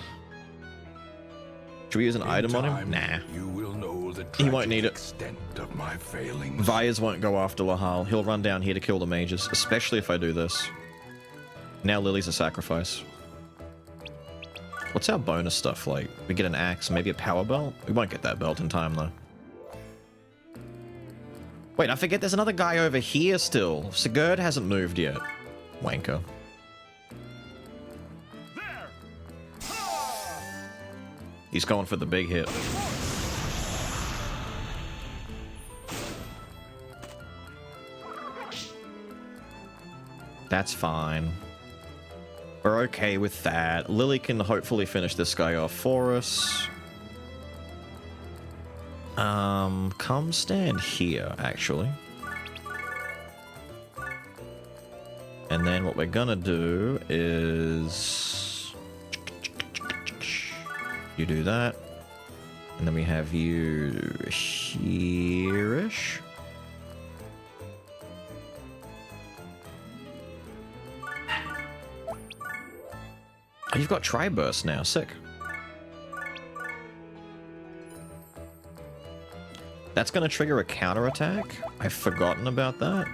Speaker 1: we use an item on him? Nah.
Speaker 19: You will know the
Speaker 1: He won't need it.
Speaker 19: extent of my failings.
Speaker 1: Vyas won't go after Lahal. He'll run down here to kill the mages, especially if I do this. Now Lily's a sacrifice. What's our bonus stuff like? We get an axe, maybe a power belt? We won't get that belt in time, though. Wait, I forget there's another guy over here still. Sigurd hasn't moved yet. Wanker. He's going for the big hit. That's fine. We're okay with that. Lily can hopefully finish this guy off for us. Come stand here, actually. And then what we're gonna do is... You do that. And then we have you here-ish. Oh, you've got Tri-Burst now. Sick. That's going to trigger a counterattack. I've forgotten about that.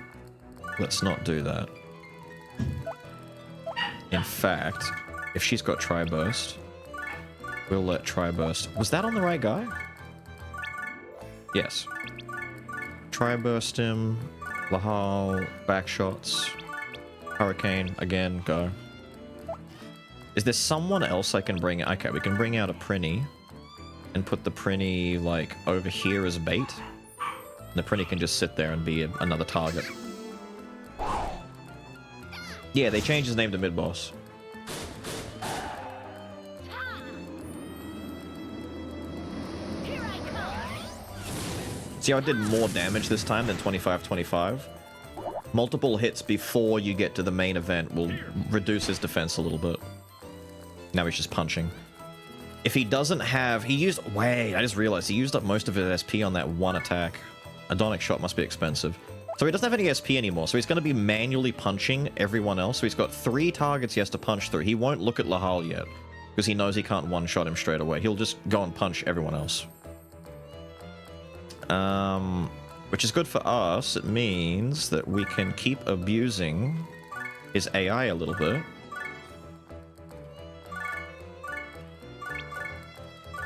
Speaker 1: Let's not do that. In fact, if she's got Tri-Burst, we'll let Tri-Burst... Was that on the right guy? Yes. Tri-Burst him. Lahal. Backshots. Hurricane. Again. Go. Is there someone else I can bring? Okay, we can bring out a Prinny and put the Prinny, like, over here as bait. And the Prinny can just sit there and be another target. Yeah, they changed his name to mid-boss. See how I did more damage this time than 25-25? Multiple hits before you get to the main event will reduce his defense a little bit. Now he's just punching. If he doesn't have... He used... Wait, I just realized he used up most of his SP on that one attack. Adonic shot must be expensive. So he doesn't have any SP anymore, so he's going to be manually punching everyone else. So he's got 3 targets he has to punch through. He won't look at Lahal yet, because he knows he can't one-shot him straight away. He'll just go and punch everyone else. Which is good for us. It means that we can keep abusing his AI a little bit.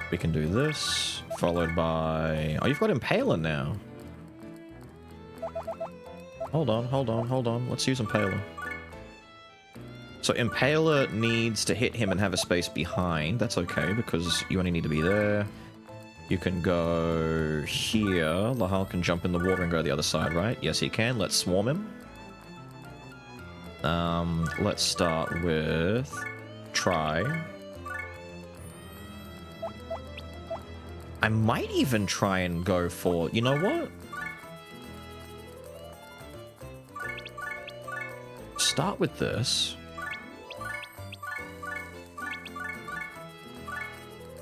Speaker 1: We can do this, followed by... Oh, you've got Impaler now. Hold on. Let's use Impaler. So Impaler needs to hit him and have a space behind. That's okay, because you only need to be there. You can go here. Lahal can jump in the water and go the other side, right? Yes, he can. Let's swarm him. Let's start with... Try. I might even try and go for... You know what? Start with this.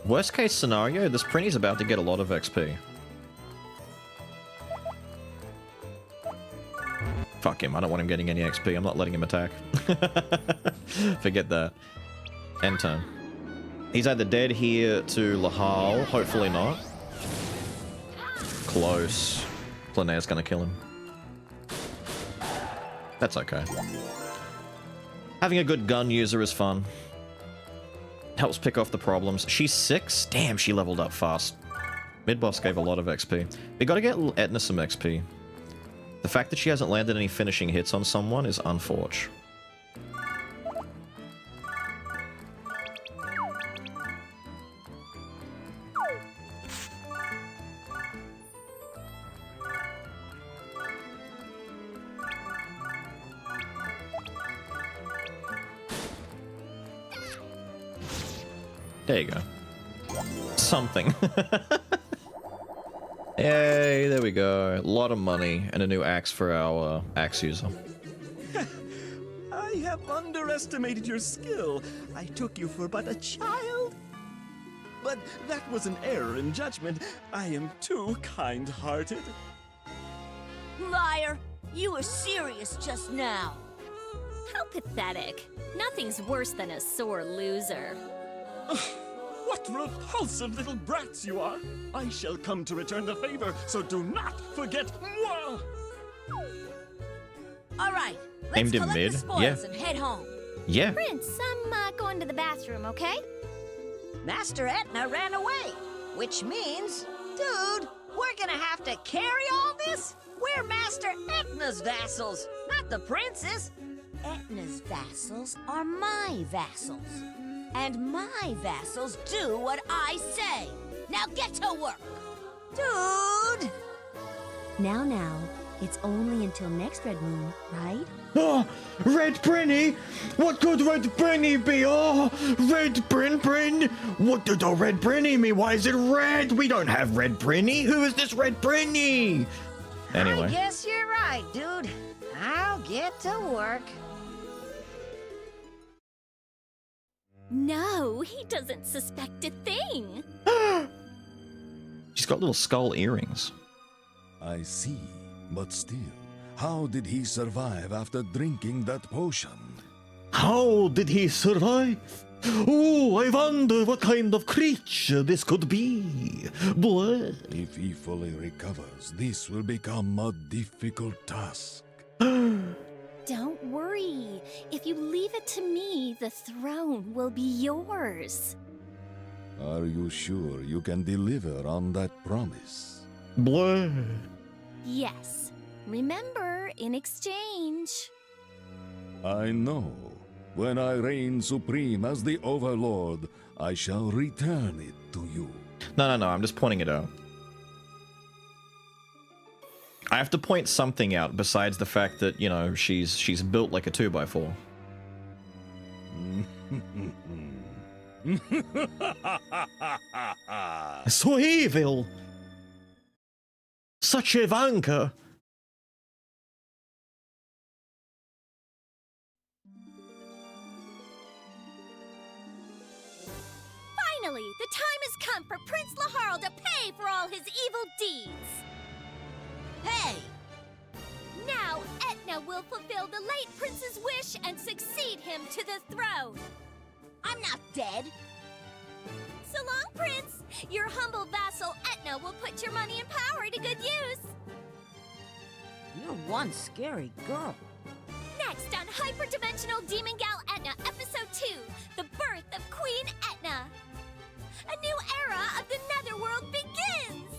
Speaker 1: Worst case scenario, this Prinny's about to get a lot of XP. Fuck him, I don't want him getting any XP. I'm not letting him attack. Forget that. End turn. He's either dead here to Lahal, hopefully not. Close. Plenair's gonna kill him. That's okay. Having a good gun user is fun. Helps pick off the problems. She's 6? Damn, she leveled up fast. Mid-boss gave a lot of XP. We gotta get Etna some XP. The fact that she hasn't landed any finishing hits on someone is unfortunate. There you go. Something. Hey, there we go. A lot of money and a new axe for our axe user.
Speaker 18: I have underestimated your skill. I took you for but a child. But that was an error in judgment. I am too kind-hearted.
Speaker 15: Liar! You were serious just now.
Speaker 14: How pathetic. Nothing's worse than a sore loser.
Speaker 18: What repulsive little brats you are! I shall come to return the favor, so do not forget moi!
Speaker 15: All right, let's
Speaker 1: Aimed in
Speaker 15: collect
Speaker 1: mid?
Speaker 15: the spoils
Speaker 1: Yeah.
Speaker 15: and head home.
Speaker 1: Yeah.
Speaker 14: Prince, I'm going to the bathroom, okay?
Speaker 15: Master Etna ran away, which means, dude, we're gonna have to carry all this? We're Master Etna's vassals, not the prince's. Etna's vassals are my vassals. And my vassals do what I say. Now get to work. Dude!
Speaker 14: Now, it's only until next Red Moon, right?
Speaker 1: Oh, Red Brinny! What could Red Brinny be? Oh, Red Bryn! What did the Red Brinny mean? Why is it red? We don't have Red Brinny. Who is this Red Brinny? Anyway.
Speaker 15: I guess you're right, dude. I'll get to work.
Speaker 14: No, he doesn't suspect a thing.
Speaker 1: She's got little skull earrings.
Speaker 19: I see, but still, how did he survive after drinking that potion?
Speaker 1: How did he survive? Oh, I wonder what kind of creature this could be. Boy.
Speaker 19: If he fully recovers, this will become a difficult task.
Speaker 14: Don't worry. If you leave it to me, the throne will be yours.
Speaker 19: Are you sure you can deliver on that promise?
Speaker 1: Boy.
Speaker 14: Yes. Remember, in exchange.
Speaker 19: I know. When I reign supreme as the Overlord, I shall return it to you.
Speaker 1: No, I'm just pointing it out. I have to point something out besides the fact that, you know, she's built like a 2x4. So evil! Such Ivanka!
Speaker 14: Finally, the time has come for Prince Laharl to pay for all his evil deeds.
Speaker 15: Hey!
Speaker 14: Now, Etna will fulfill the late prince's wish and succeed him to the throne.
Speaker 15: I'm not dead.
Speaker 14: So long, Prince. Your humble vassal Etna will put your money and power to good use.
Speaker 15: You're one scary girl.
Speaker 14: Next on Hyperdimensional Demon Gal Etna, Episode 2, The Birth of Queen Etna. A new era of the Netherworld begins!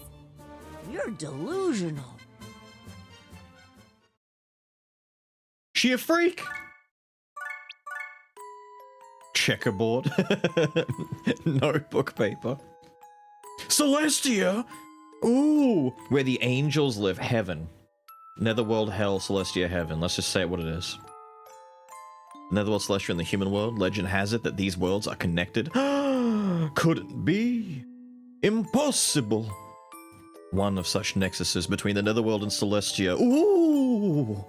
Speaker 15: You're delusional.
Speaker 1: She a freak? Checkerboard. Notebook paper. Celestia! Ooh! Where the angels live. Heaven. Netherworld, hell, Celestia, heaven. Let's just say what it is. Netherworld, Celestia, and the human world. Legend has it that these worlds are connected. Couldn't be. Impossible. One of such nexuses between the Netherworld and Celestia. Ooh!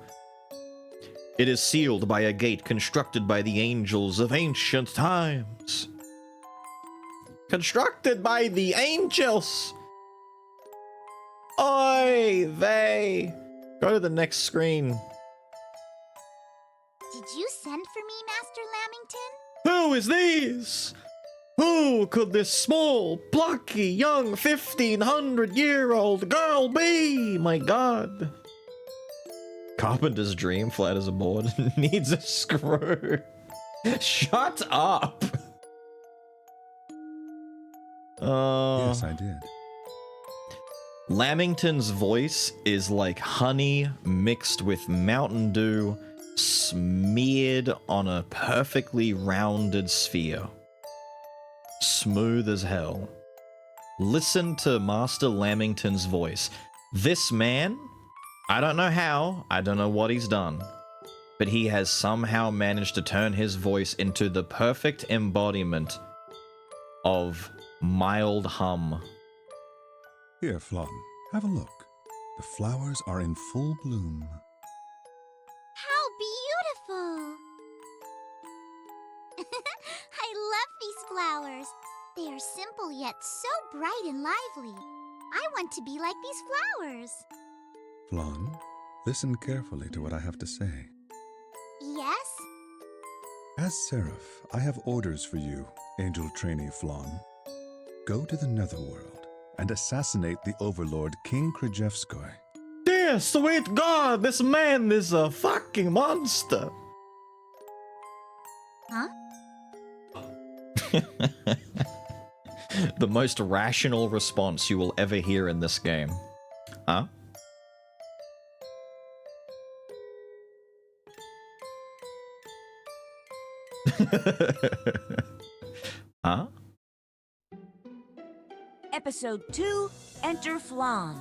Speaker 1: It is sealed by a gate constructed by the angels of ancient times. Constructed by the angels! Oy vey! Go to the next screen.
Speaker 14: Did you send for me, Master Lamington?
Speaker 1: Who is these? Who could this small, plucky, young 1500-year-old girl be? My god. Carpenter's dream, flat as a board, needs a screw. Shut up.
Speaker 13: Yes, I did.
Speaker 1: Lamington's voice is like honey mixed with Mountain Dew smeared on a perfectly rounded sphere. Smooth as hell. Listen to Master Lamington's voice. This man, I don't know how, I don't know what he's done, but he has somehow managed to turn his voice into the perfect embodiment of mild hum.
Speaker 20: Here, Flon, have a look. The flowers are in full bloom.
Speaker 14: How beautiful! I love these flowers. They are simple yet so bright and lively. I want to be like these flowers.
Speaker 20: Flon, listen carefully to what I have to say.
Speaker 14: Yes?
Speaker 20: As Seraph, I have orders for you, Angel Trainee Flon. Go to the Netherworld and assassinate the Overlord King Krajewskoy.
Speaker 1: Dear sweet God, this man is a fucking monster.
Speaker 14: Huh?
Speaker 1: The most rational response you will ever hear in this game. Huh? Huh?
Speaker 15: Episode 2, Enter Flan.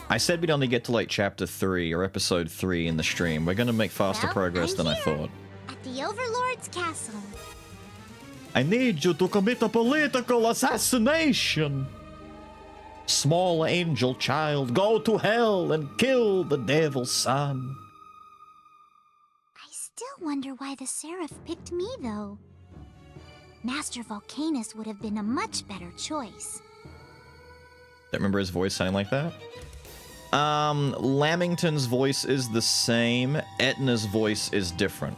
Speaker 1: I said we'd only get to like chapter 3 or episode 3 in the stream. We're gonna make faster progress than I thought.
Speaker 14: At the Overlord's castle.
Speaker 1: I need you to commit a political assassination. Small angel child, go to hell and kill the devil's son.
Speaker 14: I still wonder why the Seraph picked me, though. Master Volcanus would have been a much better choice.
Speaker 1: Don't remember his voice sounding like that? Lamington's voice is the same. Etna's voice is different.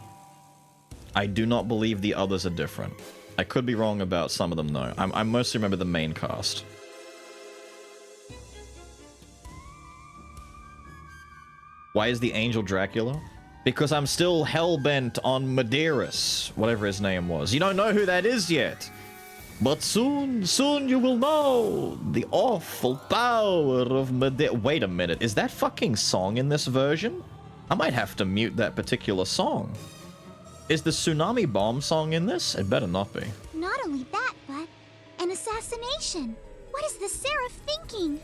Speaker 1: I do not believe the others are different. I could be wrong about some of them, though. I mostly remember the main cast. Why is the angel Dracula? Because I'm still hell-bent on Medeiros, whatever his name was. You don't know who that is yet. But soon you will know the awful power of Medeiros. Wait a minute, is that fucking song in this version? I might have to mute that particular song. Is the Tsunami Bomb song in this? It better not be.
Speaker 14: Not only that, but an assassination. What is the Seraph thinking?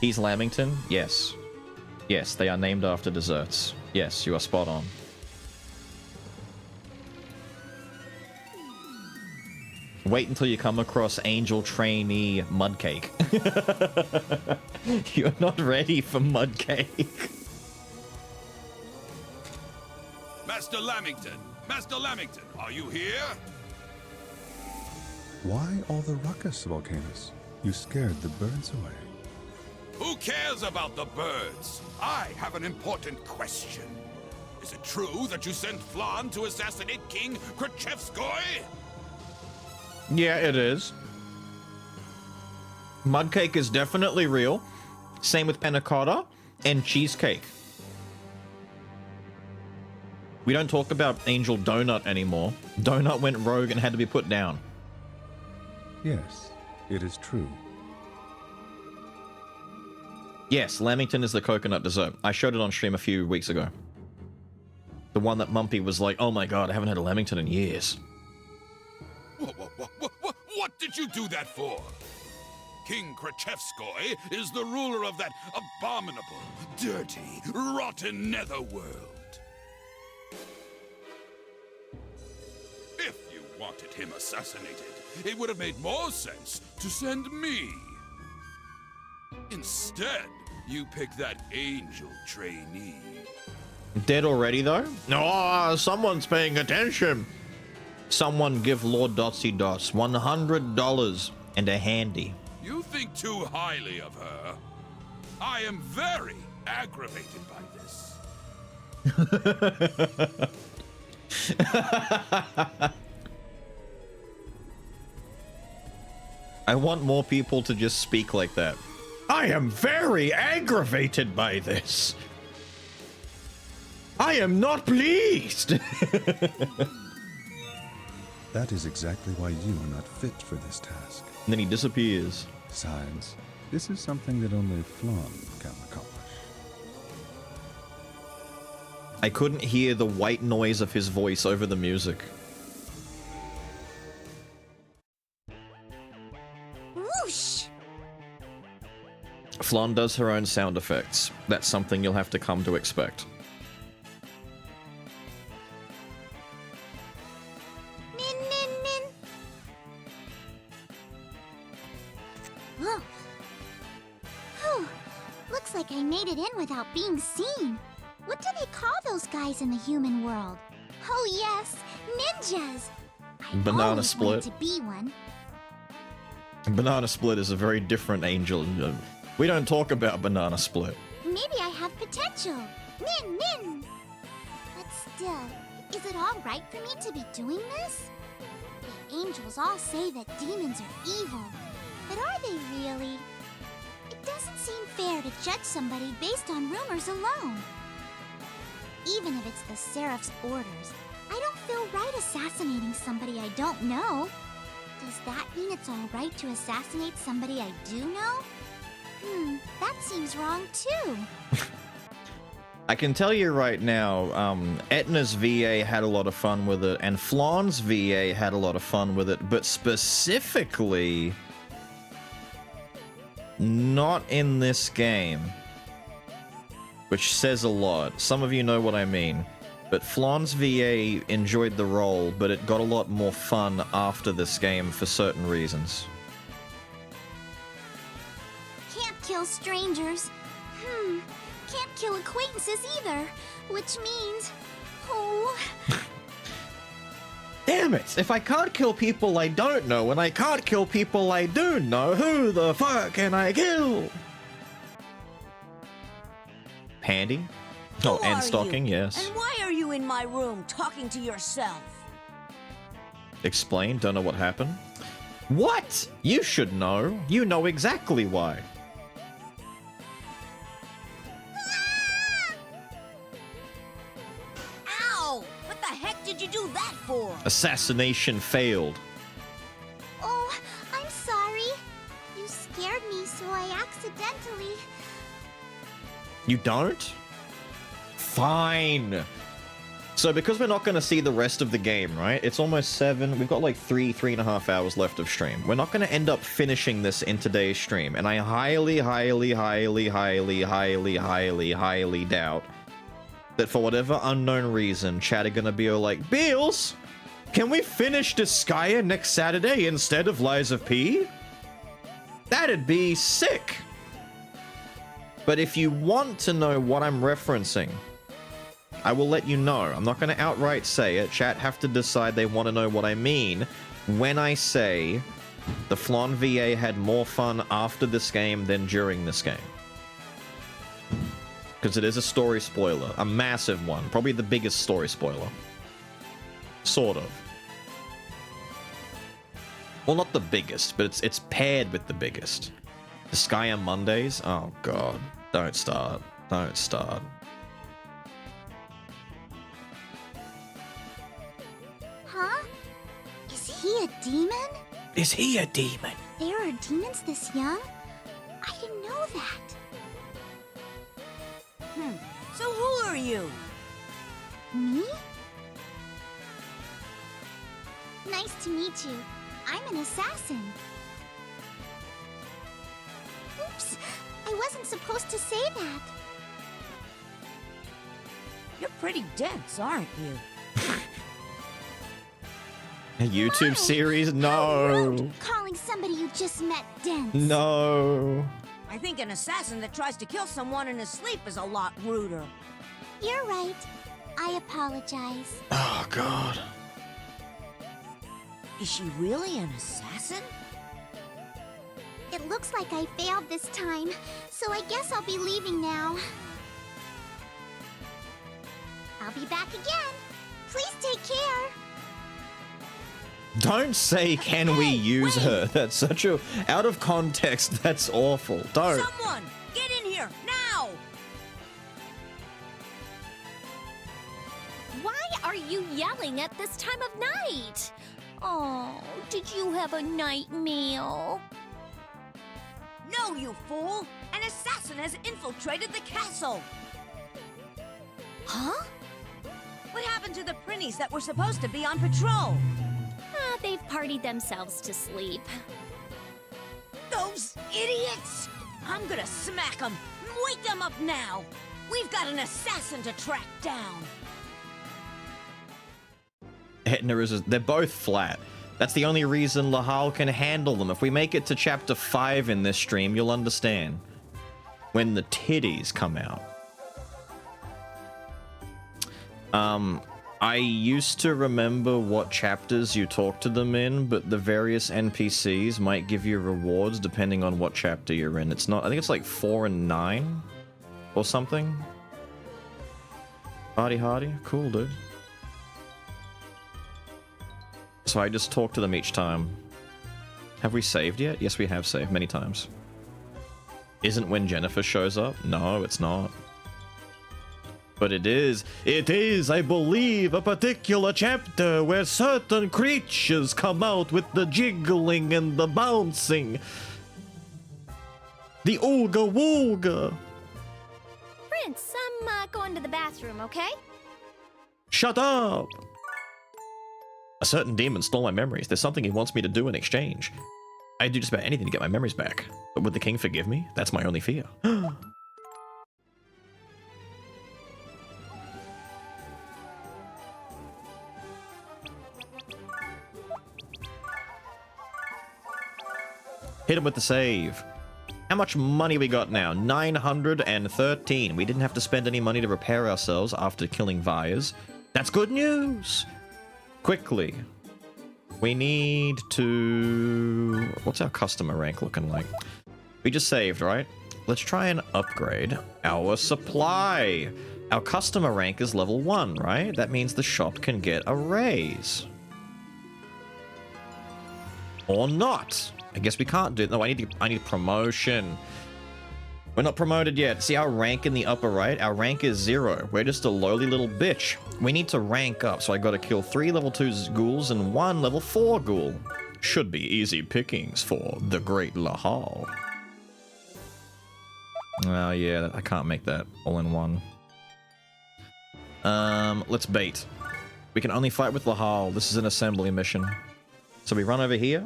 Speaker 1: He's Lamington? Yes. Yes, they are named after desserts. Yes, you are spot on. Wait until you come across Angel Trainee Mudcake. You're not ready for Mudcake.
Speaker 21: Master Lamington! Master Lamington, are you here?
Speaker 20: Why all the ruckus, Volcanus? You scared the birds away.
Speaker 21: Who cares about the birds? I have an important question. Is it true that you sent Flan to assassinate King Krajewskoy?
Speaker 1: Yeah, it is. Mudcake is definitely real. Same with panna cotta and cheesecake. We don't talk about Angel Donut anymore. Donut went rogue and had to be put down.
Speaker 20: Yes, it is true.
Speaker 1: Yes, Lamington is the coconut dessert. I showed it on stream a few weeks ago. The one that Mumpy was like, oh my god, I haven't had a Lamington in years.
Speaker 21: What did you do that for? King Krajewskoy is the ruler of that abominable, dirty, rotten netherworld. If you wanted him assassinated, it would have made more sense to send me. Instead, you picked that angel trainee.
Speaker 1: Dead already, though? Oh, someone's paying attention. Someone give Lord Dotsy Dots $100 and a handy.
Speaker 21: You think too highly of her. I am very aggravated by this.
Speaker 1: I want more people to just speak like that. I am very aggravated by this. I am not pleased.
Speaker 20: That is exactly why you are not fit for this task.
Speaker 1: And then he disappears.
Speaker 20: Besides, this is something that only Flan can accomplish.
Speaker 1: I couldn't hear the white noise of his voice over the music.
Speaker 14: Whoosh!
Speaker 1: Flan does her own sound effects. That's something you'll have to come to expect.
Speaker 3: being seen. What do they call those guys in the human world? Oh yes, ninjas!
Speaker 1: Banana
Speaker 3: Always
Speaker 1: Split.
Speaker 3: wanted to be one.
Speaker 1: Banana Split is a very different angel. We don't talk about Banana Split.
Speaker 3: Maybe I have potential. Nin, nin! But still, is it all right for me to be doing this? The angels all say that demons are evil. But are they really? It doesn't seem fair to judge somebody based on rumors alone. Even if it's the Seraph's orders, I don't feel right assassinating somebody I don't know. Does that mean it's alright to assassinate somebody I do know? That seems wrong too.
Speaker 1: I can tell you right now, Etna's VA had a lot of fun with it, and Flawn's VA had a lot of fun with it, but specifically not in this game. Which says a lot. Some of you know what I mean. But Flawn's VA enjoyed the role, but it got a lot more fun after this game for certain reasons.
Speaker 3: Can't kill strangers. Can't kill acquaintances either. Which means... Oh...
Speaker 1: Damn it! If I can't kill people I don't know, and I can't kill people I do know, who the fuck can I kill? Pandy? Oh, and stocking, yes.
Speaker 15: And why are you in my room talking to yourself?
Speaker 1: Explain, don't know what happened. What? You should know. You know exactly why.
Speaker 15: Ow! What the heck did you do that for?
Speaker 1: Assassination failed.
Speaker 3: Oh, I'm sorry. You scared me, so I accidentally...
Speaker 1: You don't? Fine. So because we're not going to see the rest of the game, right? It's almost 7. We've got like 3.5 hours left of stream. We're not going to end up finishing this in today's stream. And I highly doubt that for whatever unknown reason, chat are going to be all like, Beals, can we finish Disgaea next Saturday instead of Lies of P? That'd be sick. But if you want to know what I'm referencing, I will let you know. I'm not going to outright say it. Chat have to decide they want to know what I mean when I say the Flan VA had more fun after this game than during this game. Because it is a story spoiler. A massive one. Probably the biggest story spoiler. Sort of. Well, not the biggest, but it's paired with the biggest. Disgaea Mondays? Oh, God. Don't start. Don't start.
Speaker 3: Huh? Is he a demon?
Speaker 1: Is he a demon?
Speaker 3: There are demons this young? I didn't know that.
Speaker 15: So who are you?
Speaker 3: Me? Nice to meet you. I'm an assassin. Oops, I wasn't supposed to say that.
Speaker 15: You're pretty dense, aren't you?
Speaker 1: A YouTube series? No.
Speaker 3: Calling somebody you just met dense.
Speaker 1: No.
Speaker 15: I think an assassin that tries to kill someone in his sleep is a lot ruder.
Speaker 3: You're right. I apologize.
Speaker 1: Oh, God.
Speaker 15: Is she really an assassin?
Speaker 3: It looks like I failed this time, so I guess I'll be leaving now. I'll be back again. Please take care.
Speaker 1: Don't say, can we use her? That's such a... Out of context, that's awful. Don't.
Speaker 15: Someone, get in here, now!
Speaker 14: Why are you yelling at this time of night? Oh, did you have a night meal?
Speaker 15: No, you fool! An assassin has infiltrated the castle!
Speaker 14: Huh?
Speaker 15: What happened to the Prinnies that were supposed to be on patrol?
Speaker 14: They've partied themselves to sleep.
Speaker 15: Those idiots! I'm gonna smack them! Wake them up now! We've got an assassin to track down!
Speaker 1: Etna is... They're both flat. That's the only reason Lahal can handle them. If we make it to chapter 5 in this stream, you'll understand. When the titties come out. I used to remember what chapters you talk to them in, but the various NPCs might give you rewards depending on what chapter you're in. It's not, I think it's like 4 and 9 or something. Hardy, cool, dude. So I just talk to them each time. Have we saved yet? Yes, we have saved many times. Isn't when Jennifer shows up? No, it's not. But it is, I believe, a particular chapter where certain creatures come out with the jiggling and the bouncing. The ooga wooga.
Speaker 14: Prince, I'm going to the bathroom, okay?
Speaker 1: Shut up! A certain demon stole my memories. There's something he wants me to do in exchange. I'd do just about anything to get my memories back. But would the king forgive me? That's my only fear. Hit him with the save. How much money we got now? 913. We didn't have to spend any money to repair ourselves after killing Vyas. That's good news. Quickly. We need to... What's our customer rank looking like? We just saved, right? Let's try and upgrade our supply. Our customer rank is level 1, right? That means the shop can get a raise. Or not. I guess we can't do it. No, I need promotion. We're not promoted yet. See our rank in the upper right? Our rank is 0. We're just a lowly little bitch. We need to rank up, so I gotta kill 3 level 2 ghouls and 1 level 4 ghoul. Should be easy pickings for the Great Lahal. Oh yeah, I can't make that all in one. Let's bait. We can only fight with Lahal. This is an assembly mission. So we run over here,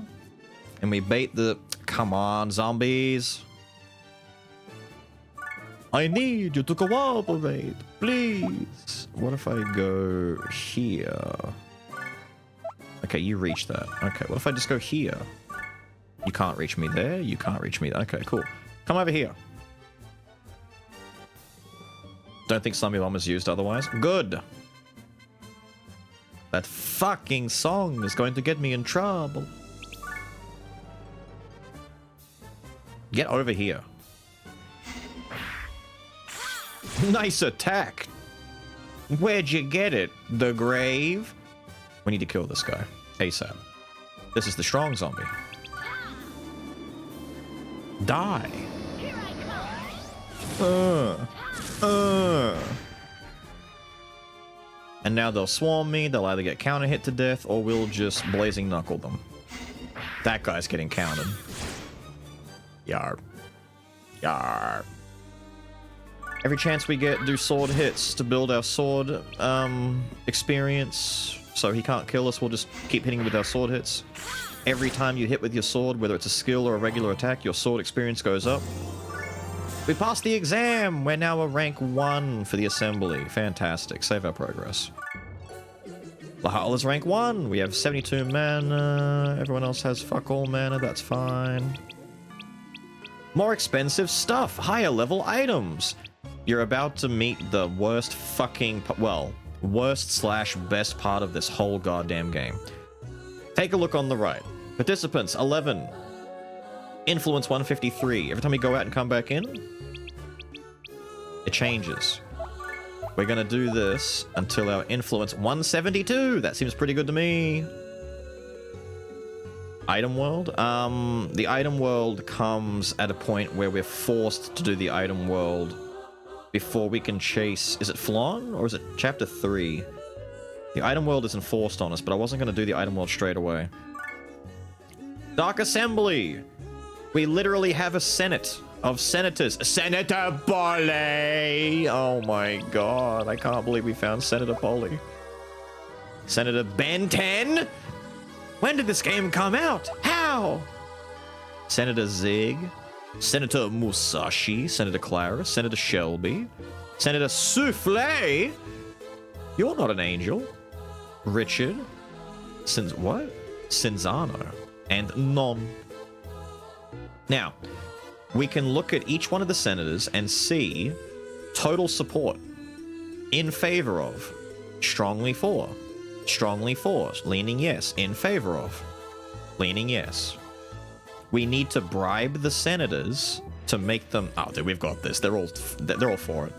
Speaker 1: and we bait the... Come on, zombies. I need you to cooperate, please. What if I go here? Okay, you reach that. Okay, what if I just go here? You can't reach me there. You can't reach me there. Okay, cool. Come over here. Don't think Slummy Bomb is used otherwise. Good. That fucking song is going to get me in trouble. Get over here. Nice attack. Where'd you get it? The grave? We need to kill this guy. ASAP. This is the strong zombie. Die. And now they'll swarm me. They'll either get counter hit to death or we'll just blazing knuckle them. That guy's getting countered. Yar. Yar. Every chance we get, do sword hits to build our sword experience. So he can't kill us, we'll just keep hitting with our sword hits. Every time you hit with your sword, whether it's a skill or a regular attack, your sword experience goes up. We passed the exam! We're now a rank 1 for the assembly. Fantastic. Save our progress. Lahal is rank 1. We have 72 mana. Everyone else has fuck all mana. That's fine. More expensive stuff. Higher level items. You're about to meet the worst fucking... Well, worst/best part of this whole goddamn game. Take a look on the right. Participants, 11. Influence 153. Every time we go out and come back in, it changes. We're gonna do this until our influence 172. That seems pretty good to me. Item world? The item world comes at a point where we're forced to do the item world before we can chase... Is it Flan or is it chapter 3? The item world isn't forced on us, but I wasn't gonna do the item world straight away. Dark Assembly! We literally have a senate of senators. Senator Polly! Oh my god, I can't believe we found Senator Polly. Senator Ben 10? When did this game come out? How? Senator Zig, Senator Musashi, Senator Clara, Senator Shelby, Senator Souffle. You're not an angel. Richard, what? Cinzano, and Non. Now, we can look at each one of the senators and see total support in favor of Strongly for. Strongly for. Leaning yes. In favor of. Leaning yes. We need to bribe the senators to make them... Oh, dude, we've got this. They're all for it.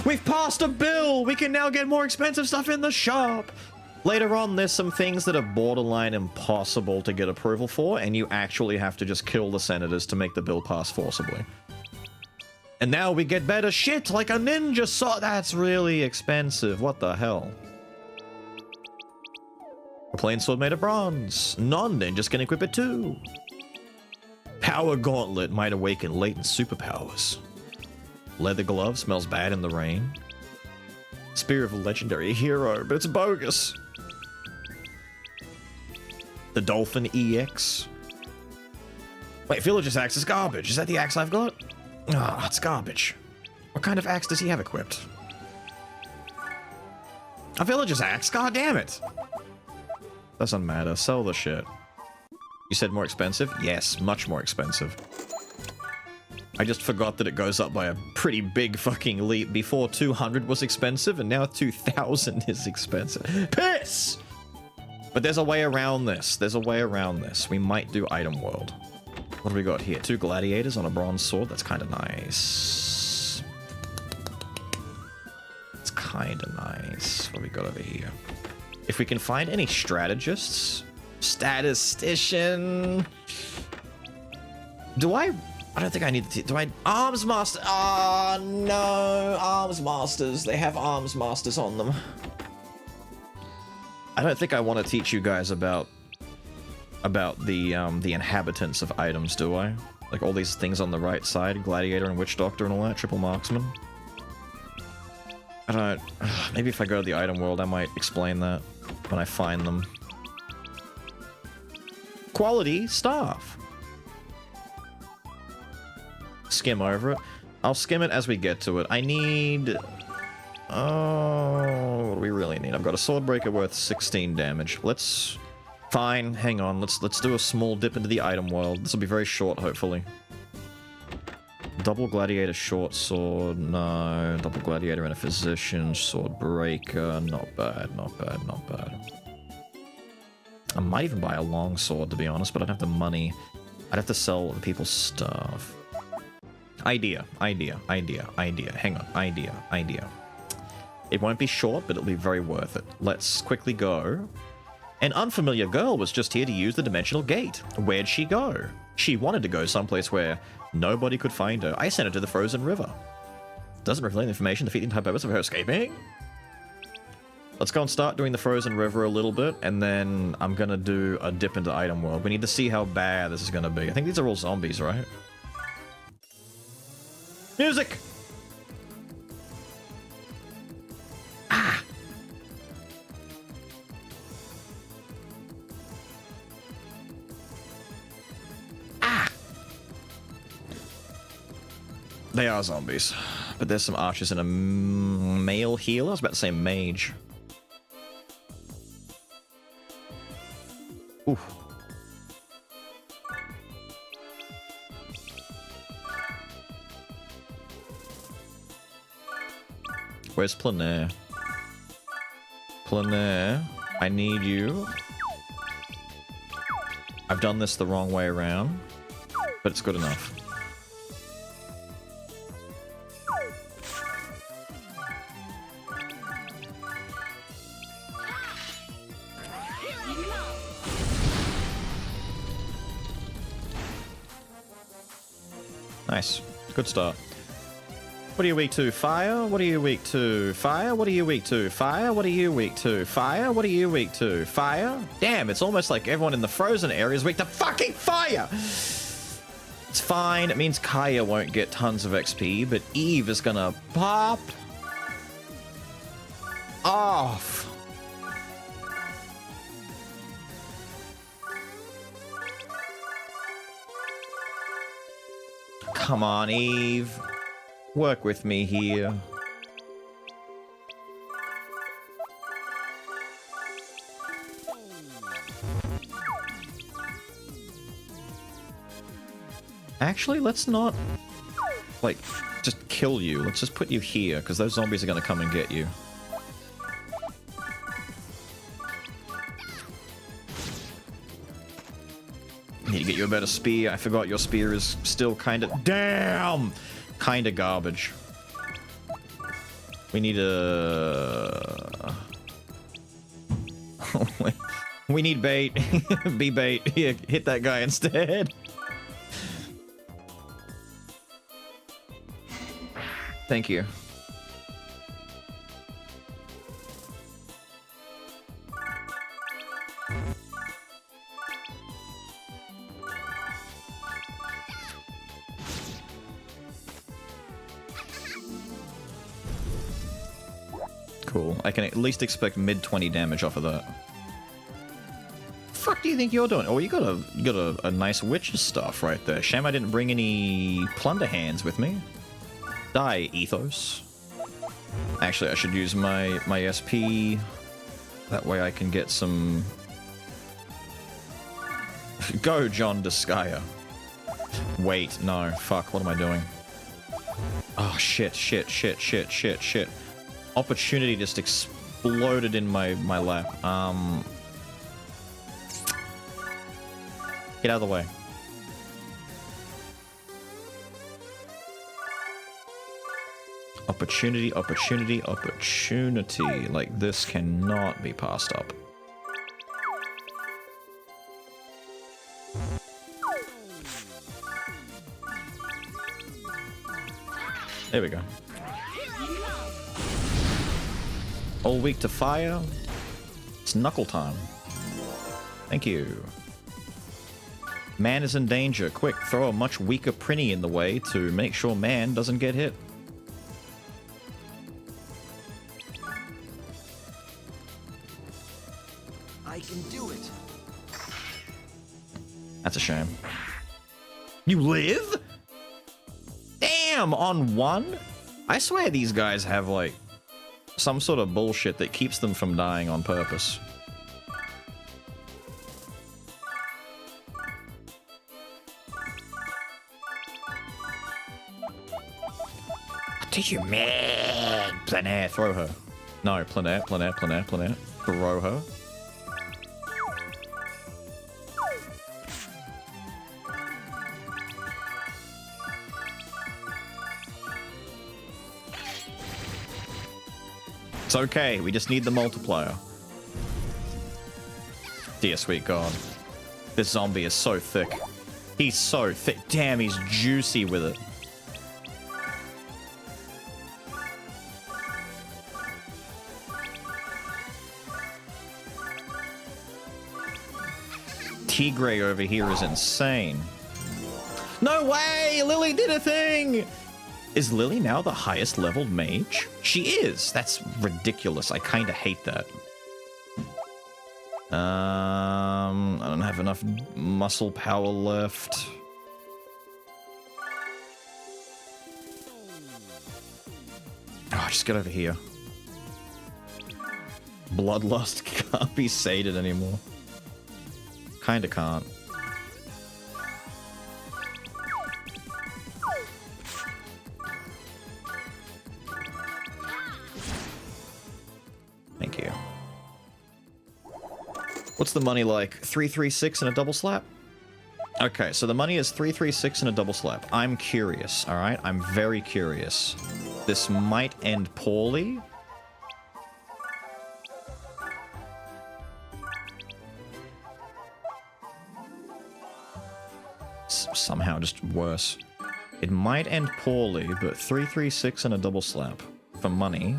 Speaker 1: We've passed a bill! We can now get more expensive stuff in the shop! Later on, there's some things that are borderline impossible to get approval for, and you actually have to just kill the senators to make the bill pass forcibly. And now we get better shit, like a ninja sword. That's really expensive. What the hell? A plain sword made of bronze. Non-ninjas can equip it too. Power gauntlet might awaken latent superpowers. Leather glove smells bad in the rain. Spear of a legendary hero, but it's bogus. The Dolphin EX. Wait, Villager's axe is garbage. Is that the axe I've got? Ah, it's garbage. What kind of axe does he have equipped? A Villager's axe? God damn it. Doesn't matter. Sell the shit. You said more expensive? Yes, much more expensive. I just forgot that it goes up by a pretty big fucking leap. Before 200 was expensive, and now 2,000 is expensive. Piss! But there's a way around this. There's a way around this. We might do item world. What do we got here? 2 gladiators on a bronze sword. That's kind of nice. It's kind of nice. What do we got over here? If we can find any strategists... Statistician... I don't think I need to... Do I... Arms Master... Oh, no. Arms Masters. They have Arms Masters on them. I don't think I want to teach you guys about the inhabitants of items, do I? Like all these things on the right side, Gladiator and Witch Doctor and all that, Triple Marksman. I don't... Maybe if I go to the item world, I might explain that when I find them. Quality staff. Skim over it. I'll skim it as we get to it. I need... Oh, what do we really need? I've got a sword breaker worth 16 damage. Let's... Fine, hang on. Let's do a small dip into the item world. This will be very short, hopefully. Double gladiator short sword, no. Double gladiator and a physician, sword breaker, not bad, not bad, not bad. I might even buy a long sword, to be honest, but I don't have the money. I'd have to sell the people's stuff. Idea. Hang on. Idea. It won't be short, but it'll be very worth it. Let's quickly go. An unfamiliar girl was just here to use the dimensional gate. Where'd she go? She wanted to go someplace where nobody could find her. I sent her to the frozen river. Doesn't reveal any information to defeat the entire purpose of her escaping? Let's go and start doing the frozen river a little bit, and then I'm gonna do a dip into item world. We need to see how bad this is gonna be. I think these are all zombies, right? Music! Ah! Ah! They are zombies. But there's some archers and a male healer. I was about to say mage. Oof. Where's Planair? Planair, I need you. I've done this the wrong way around, but it's good enough. Nice. Good start. What are you weak to? Fire? What are you weak to? Fire? What are you weak to? Fire? What are you weak to? Fire? What are you weak to? Fire? Damn, it's almost like everyone in the frozen area is weak to fucking fire! It's fine. It means Kaya won't get tons of XP, but Eve is gonna pop off. Come on, Eve. Work with me here. Actually, let's not like, just kill you. Let's just put you here, because those zombies are going to come and get you. Need to get you a better spear. I forgot your spear is still kind of... Damn! Kind of garbage. We need a... We need bait. Be bait. Here, hit that guy instead. Thank you. Cool. I can at least expect mid-20 damage off of that. Fuck do you think you're doing? Oh, you got a nice witch's stuff right there. Shame I didn't bring any plunder hands with me. Die, Ethos. Actually, I should use my SP. That way I can get some... Go, John Disgaea. Wait, no. Fuck, what am I doing? Oh, shit. Opportunity just exploded in my lap. Get out of the way. Opportunity. Like, this cannot be passed up. There we go. All weak to fire. It's knuckle time. Thank you. Man is in danger. Quick, throw a much weaker Prinny in the way to make sure man doesn't get hit.
Speaker 4: I can do it.
Speaker 1: That's a shame. You live? Damn, on one? I swear these guys have, like, some sort of bullshit that keeps them from dying on purpose. Did you mad? Plein throw her. No, plein air. Throw her. It's okay, we just need the multiplier. Dear sweet God. This zombie is so thick. He's so thick. Damn, he's juicy with it. Tigray over here is insane. No way! Lily did a thing! Is Lily now the highest leveled mage? She is! That's ridiculous. I kinda hate that. I don't have enough muscle power left. Oh, just get over here. Bloodlust can't be sated anymore. Kinda can't. Thank you. What's the money like? 336 and a double slap? Okay, so the money is 336 and a double slap. I'm curious, alright? I'm very curious. This might end poorly. Somehow just worse. It might end poorly, but 336 and a double slap for money.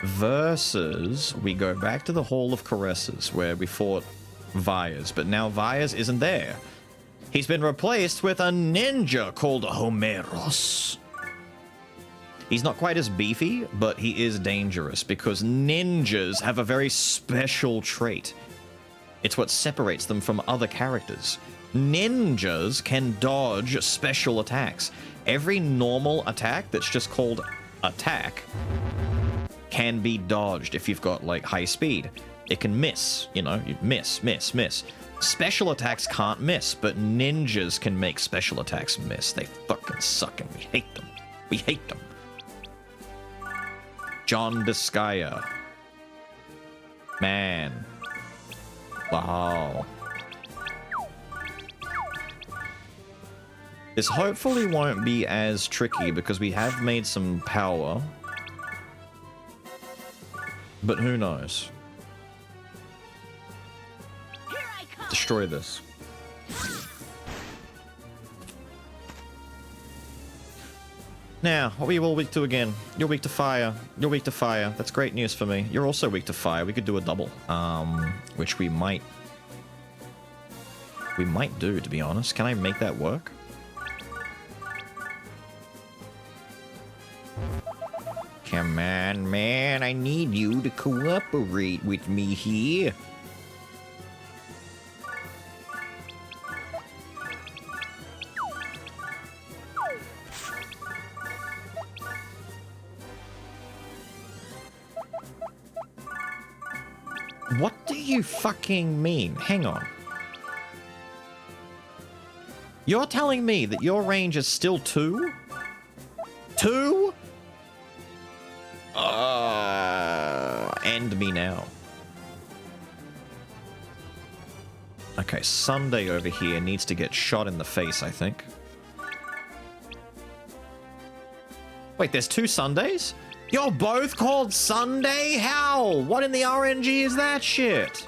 Speaker 1: Versus, we go back to the Hall of Caresses, where we fought Vyas, but now Vyas isn't there. He's been replaced with a ninja called Homeros. He's not quite as beefy, but he is dangerous, because ninjas have a very special trait. It's what separates them from other characters. Ninjas can dodge special attacks. Every normal attack that's just called attack can be dodged if you've got, like, high speed. It can miss, you know, you miss. Special attacks can't miss, but ninjas can make special attacks miss. They fucking suck and we hate them. We hate them. John Disgaea. Man. Wow. This hopefully won't be as tricky because we have made some power. But who knows? Destroy this. Now, what are you all weak to again? You're weak to fire. You're weak to fire. That's great news for me. You're also weak to fire. We could do a double. Which we might do, to be honest. Can I make that work? Come on, man. I need you to cooperate with me here. What do you fucking mean? Hang on. You're telling me that your range is still 2? 2? End me now. Okay, Sunday over here needs to get shot in the face, I think. Wait, there's 2 Sundays? You're both called Sunday? How? What in the RNG is that shit?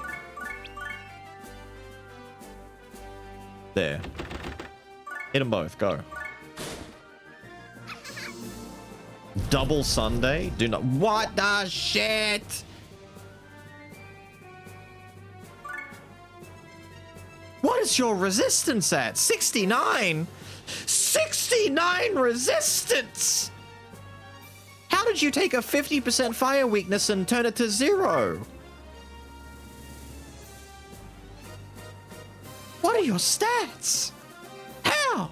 Speaker 1: There. Hit them both, go. Double Sunday? Do not. What the shit? What is your resistance at? 69? 69 resistance! How did you take a 50% fire weakness and turn it to 0? What are your stats? How?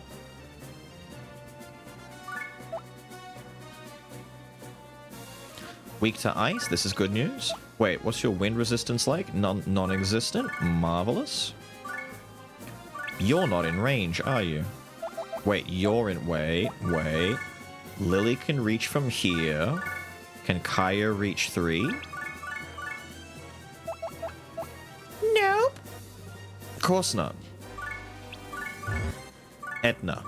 Speaker 1: Weak to ice, this is good news. Wait, what's your wind resistance like? Non-existent? Marvelous. You're not in range, are you? Wait, you're in... Wait. Lily can reach from here. Can Kaya reach 3? Nope. Of course not. Etna.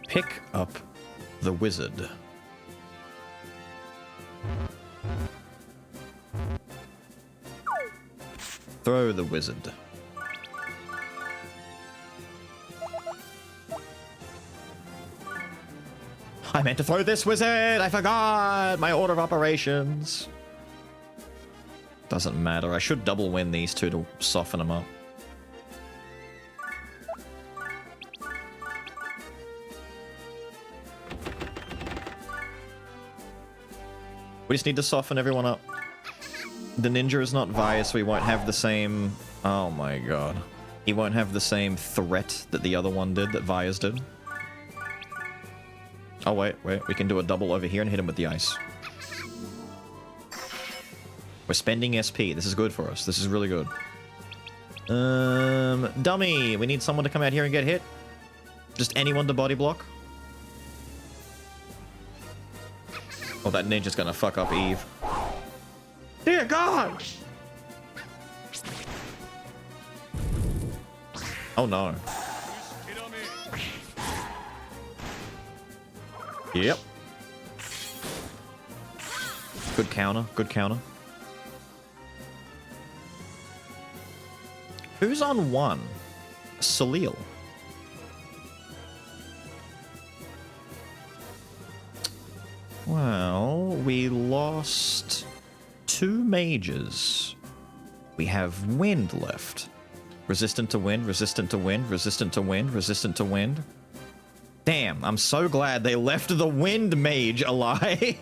Speaker 1: Pick up the wizard. Throw the wizard. I meant to throw this wizard! I forgot! My order of operations. Doesn't matter. I should double win these two to soften them up. We just need to soften everyone up. The ninja is not Vi, so he won't have the same... Oh my god. He won't have the same threat that the other one did, that Vias did. Oh, wait. We can do a double over here and hit him with the ice. We're spending SP. This is good for us. This is really good. Dummy! We need someone to come out here and get hit. Just anyone to body block. Oh, that ninja's gonna fuck up Eve. Dear God! Oh no. Yep. Good counter, good counter. Who's on 1? Salil. Well, we lost 2 mages. We have wind left. Resistant to wind, resistant to wind, resistant to wind, resistant to wind. Damn, I'm so glad they left the wind mage alive.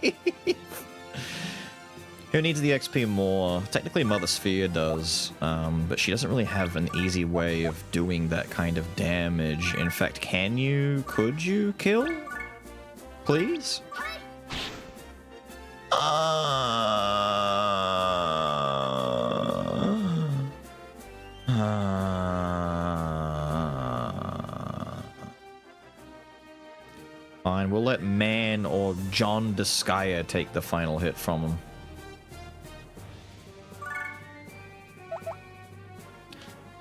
Speaker 1: Who needs the XP more? Technically Mother Sphere does, but she doesn't really have an easy way of doing that kind of damage. In fact, could you kill? Please? Fine, we'll let Man or John Disgaea take the final hit from him.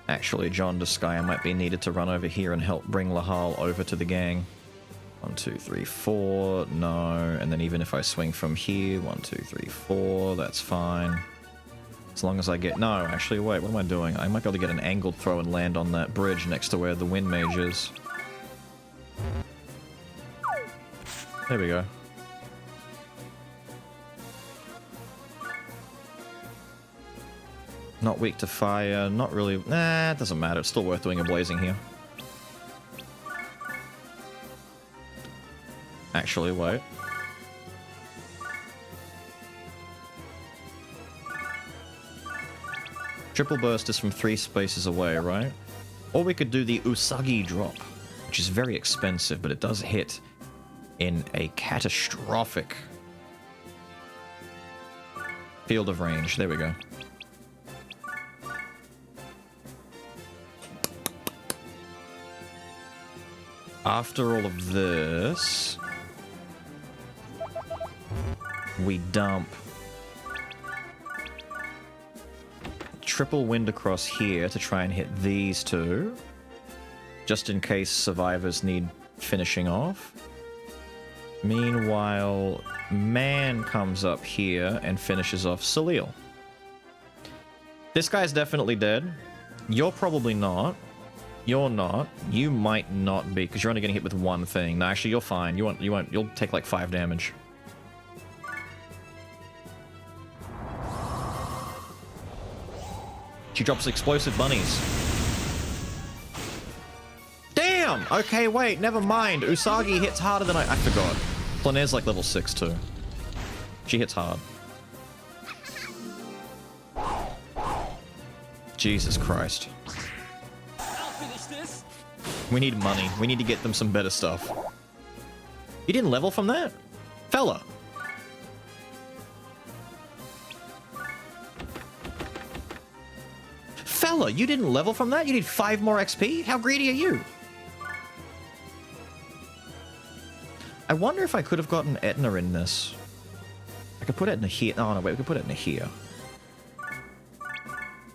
Speaker 1: Actually, John Disgaea might be needed to run over here and help bring Lahal over to the gang. 1, 2, 3, 4, no. And then even if I swing from here, 1, 2, 3, 4, that's fine. As long as I get... No, actually, wait, what am I doing? I might be able to get an angled throw and land on that bridge next to where the wind mage is. There we go. Not weak to fire, not really... Nah, it doesn't matter. It's still worth doing a blazing here. Actually, wait. Triple burst is from 3 spaces away, right? Or we could do the Usagi drop, which is very expensive, but it does hit in a catastrophic field of range. There we go. After all of this, we dump triple wind across here to try and hit these two, just in case survivors need finishing off. Meanwhile, Man comes up here and finishes off Salil. This guy's definitely dead. You're probably not. You're not. You might not be, because you're only getting hit with one thing. No, actually, you're fine. You won't. You'll take like 5 damage. She drops explosive bunnies. Damn! Okay, wait, never mind. Usagi hits harder than I forgot. Planaire's like level 6 too. She hits hard. Jesus Christ. We need money. We need to get them some better stuff. You didn't level from that? Fella. Fella, you didn't level from that? You need 5 more XP? How greedy are you? I wonder if I could have gotten Etna in this. I could put Etna here. Oh, no, wait. We could put Etna here.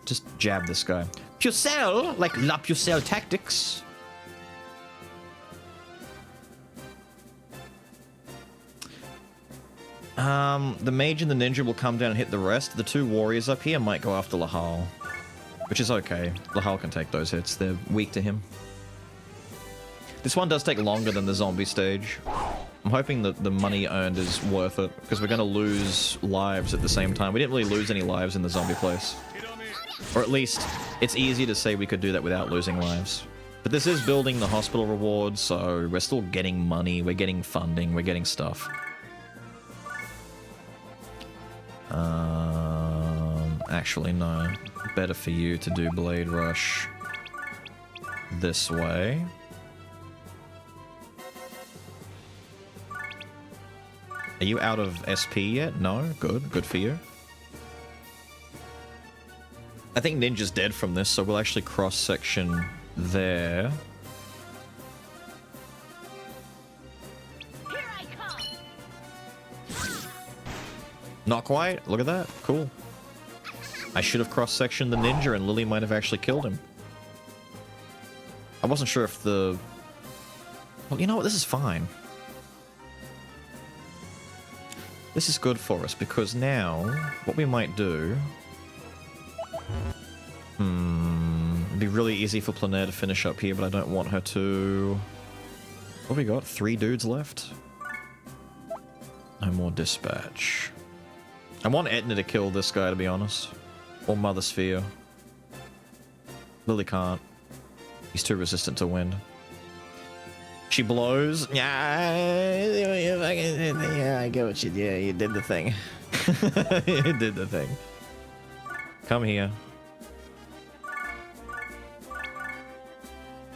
Speaker 1: Just jab this guy. Pucelle, like La Pucelle tactics. The mage and the ninja will come down and hit the rest. The 2 warriors up here might go after Lahal, which is okay. Lahal can take those hits. They're weak to him. This one does take longer than the zombie stage. I'm hoping that the money earned is worth it, because we're going to lose lives at the same time. We didn't really lose any lives in the zombie place. Or at least, it's easy to say we could do that without losing lives. But this is building the hospital reward, so we're still getting money, we're getting funding, we're getting stuff. Actually, no. Better for you to do Blade Rush this way. Are you out of SP yet? No? Good. Good for you. I think Ninja's dead from this, so we'll actually cross-section there.
Speaker 14: Here I come.
Speaker 1: Not quite. Look at that. Cool. I should have cross-sectioned the ninja and Lily might have actually killed him. I wasn't sure if the... Well, you know what? This is fine. This is good for us, because now, what we might do... It'd be really easy for Planaire to finish up here, but I don't want her to... What have we got? 3 dudes left? No more dispatch. I want Etna to kill this guy, to be honest. Or Mother Sphere. Lily can't. He's too resistant to wind. She blows. Yeah, I get what you did. Yeah, you did the thing. You did the thing. Come here.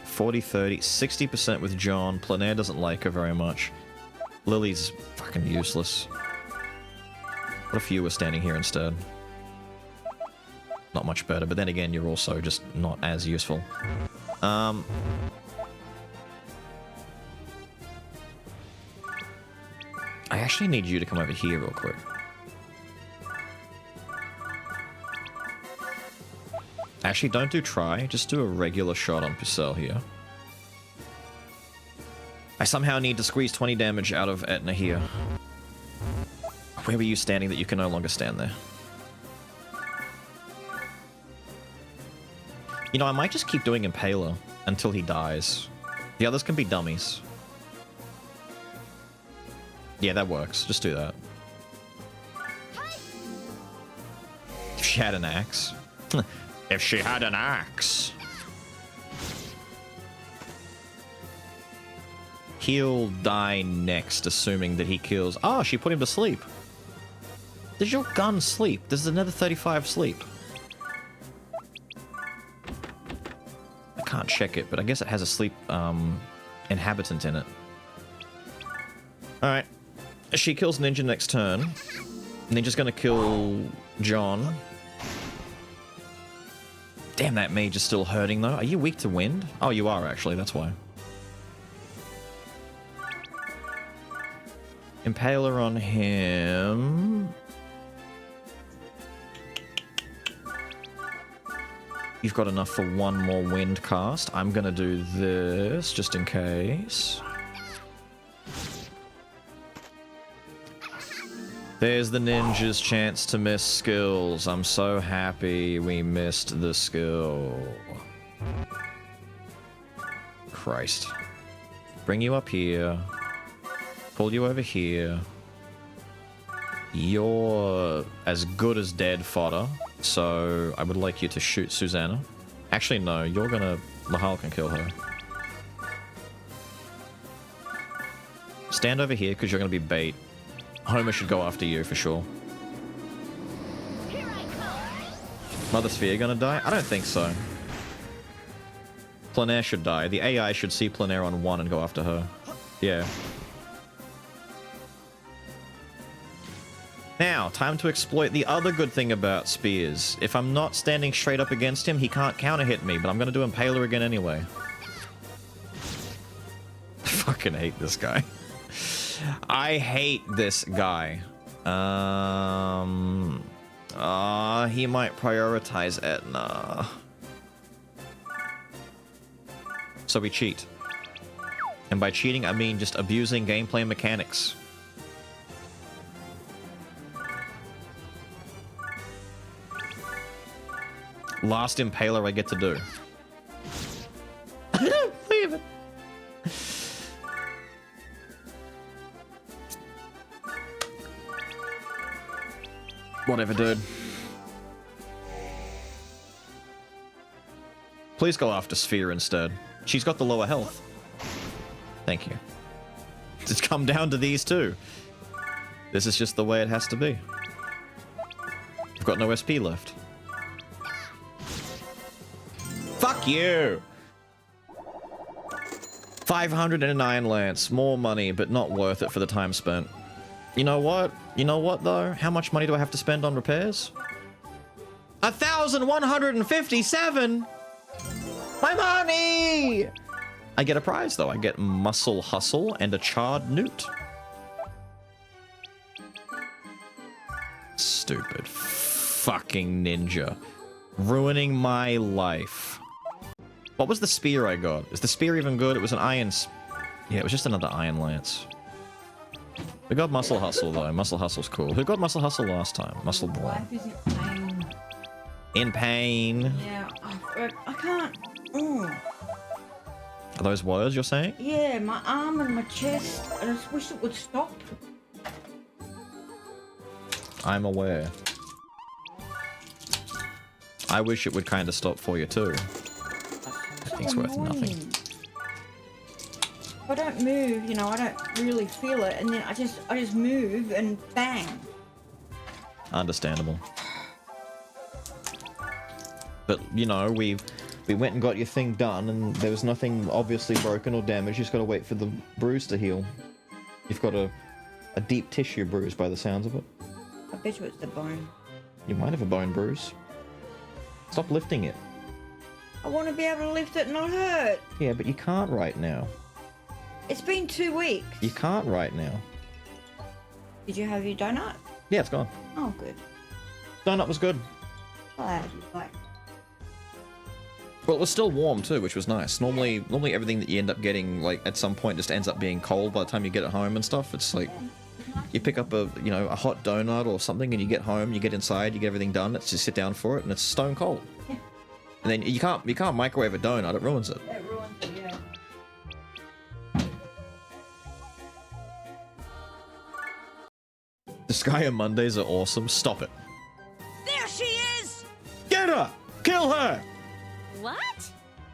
Speaker 1: 40, 30, 60% with John. Planaire doesn't like her very much. Lily's fucking useless. What if you were standing here instead? Not much better, but then again, you're also just not as useful. I actually need you to come over here real quick. Actually, don't do try. Just do a regular shot on Purcell here. I somehow need to squeeze 20 damage out of Etna here. Where were you standing that you can no longer stand there? You know, I might just keep doing Impaler until he dies. The others can be dummies. Yeah, that works. Just do that. If she had an axe. If she had an axe. He'll die next, assuming that he kills... Oh, she put him to sleep. Does your gun sleep? There's another 35 sleep. I can't check it, but I guess it has a sleep inhabitant in it. Alright. She kills Ninja next turn. Ninja's gonna kill John. Damn, that mage is still hurting, though. Are you weak to wind? Oh, you are, actually. That's why. Impaler on him. You've got enough for one more wind cast. I'm gonna do this, just in case. There's the ninja's chance to miss skills. I'm so happy we missed the skill. Christ. Bring you up here. Pull you over here. You're as good as dead fodder, so I would like you to shoot Susanna. Actually, no, you're gonna... Lahal can kill her. Stand over here, because you're gonna be bait. Homer should go after you, for sure. Mother Sphere gonna die? I don't think so. Plenaire should die. The AI should see Plenaire on 1 and go after her. Yeah. Now, time to exploit the other good thing about spears. If I'm not standing straight up against him, he can't counter-hit me, but I'm gonna do Impaler again anyway. I fucking hate this guy. I hate this guy. He might prioritize Etna. So we cheat. And by cheating, I mean just abusing gameplay mechanics. Last Impaler I get to do. I don't believe it. Whatever, dude. Please go after Sphere instead. She's got the lower health. Thank you. It's come down to these two. This is just the way it has to be. I've got no SP left. Fuck you! 509 lance. More money, but not worth it for the time spent. You know what? You know what, though? How much money do I have to spend on repairs? 1,157! My money! I get a prize, though. I get Muscle Hustle and a Charred Newt. Stupid fucking ninja. Ruining my life. What was the spear I got? Is the spear even good? It was an iron... Yeah, it was just another iron lance. We got Muscle Hustle, though. Muscle Hustle's cool. Who got Muscle Hustle last time? Muscle Brawn.
Speaker 16: Life is in pain.
Speaker 1: In pain.
Speaker 16: Yeah, I can't... Ooh.
Speaker 1: Are those words you're saying?
Speaker 16: Yeah, my arm and my chest. I just wish it would stop.
Speaker 1: I'm aware. I wish it would kind of stop for you, too. That thing's worth nothing.
Speaker 16: If I don't move, you know, I don't really feel it, and then I just move and bang.
Speaker 1: Understandable. But, you know, we went and got your thing done, and there was nothing obviously broken or damaged. You just got to wait for the bruise to heal. You've got a deep tissue bruise by the sounds of it.
Speaker 16: I bet you it's the bone.
Speaker 1: You might have a bone bruise. Stop lifting it.
Speaker 16: I want to be able to lift it and not hurt.
Speaker 1: Yeah, but you can't right now.
Speaker 16: It's been 2 weeks.
Speaker 1: You can't right now.
Speaker 16: Did you have your donut?
Speaker 1: Yeah, it's gone.
Speaker 16: Oh, good.
Speaker 1: Donut was good.
Speaker 16: Glad you like.
Speaker 1: Well, it was still warm too, which was nice. Normally everything that you end up getting, like, at some point just ends up being cold by the time you get it home and stuff. It's like, you pick up a hot donut or something and you get home, you get inside, you get everything done, let's just sit down for it and it's stone cold. Yeah. And then you can't microwave a donut, it ruins it.
Speaker 16: It ruins it, yeah.
Speaker 1: Disgaea Mondays are awesome. Stop it.
Speaker 15: There she is!
Speaker 1: Get her! Kill her!
Speaker 14: What?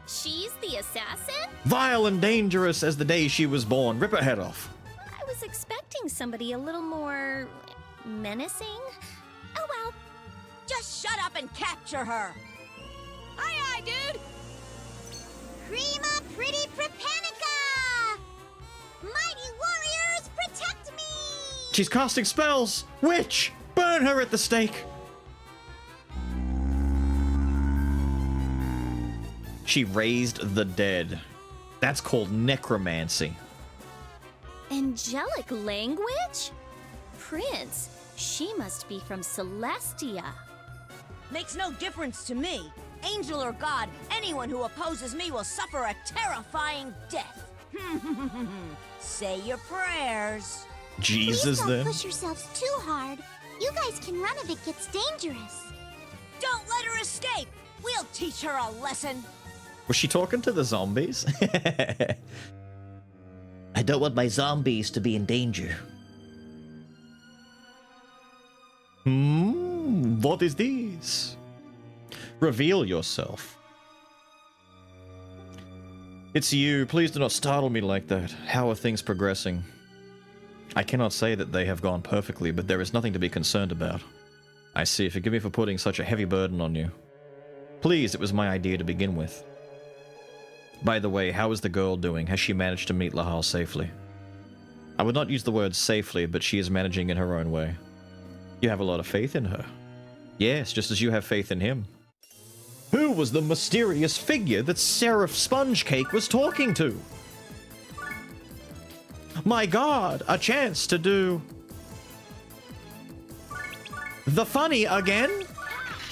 Speaker 14: She's the assassin?
Speaker 1: Vile and dangerous as the day she was born. Rip her head off.
Speaker 14: I was expecting somebody a little more menacing. Oh well.
Speaker 15: Just shut up and capture her!
Speaker 14: Aye, aye, dude!
Speaker 3: Prima Pretty Prepanica! Mighty warriors, protect me!
Speaker 1: She's casting spells! Witch! Burn her at the stake! She raised the dead. That's called necromancy.
Speaker 14: Angelic language? Prince, she must be from Celestia.
Speaker 15: Makes no difference to me. Angel or god, anyone who opposes me will suffer a terrifying death. Say your prayers.
Speaker 1: Jesus,
Speaker 3: Please
Speaker 1: then.
Speaker 3: don't push yourselves too hard. You guys can run if it gets dangerous.
Speaker 15: Don't let her escape. We'll teach her a lesson.
Speaker 1: Was she talking to the zombies? I don't want my zombies to be in danger. What is this? Reveal yourself. It's you. Please do not startle me like that. How are things progressing? I cannot say that they have gone perfectly, but there is nothing to be concerned about. I see. Forgive me for putting such a heavy burden on you. Please, it was my idea to begin with. By the way, how is the girl doing? Has she managed to meet Lahal safely? I would not use the word safely, but she is managing in her own way. You have a lot of faith in her. Yes, just as you have faith in him. Who was the mysterious figure that Seraph Spongecake was talking to? My god, a chance to do the funny again?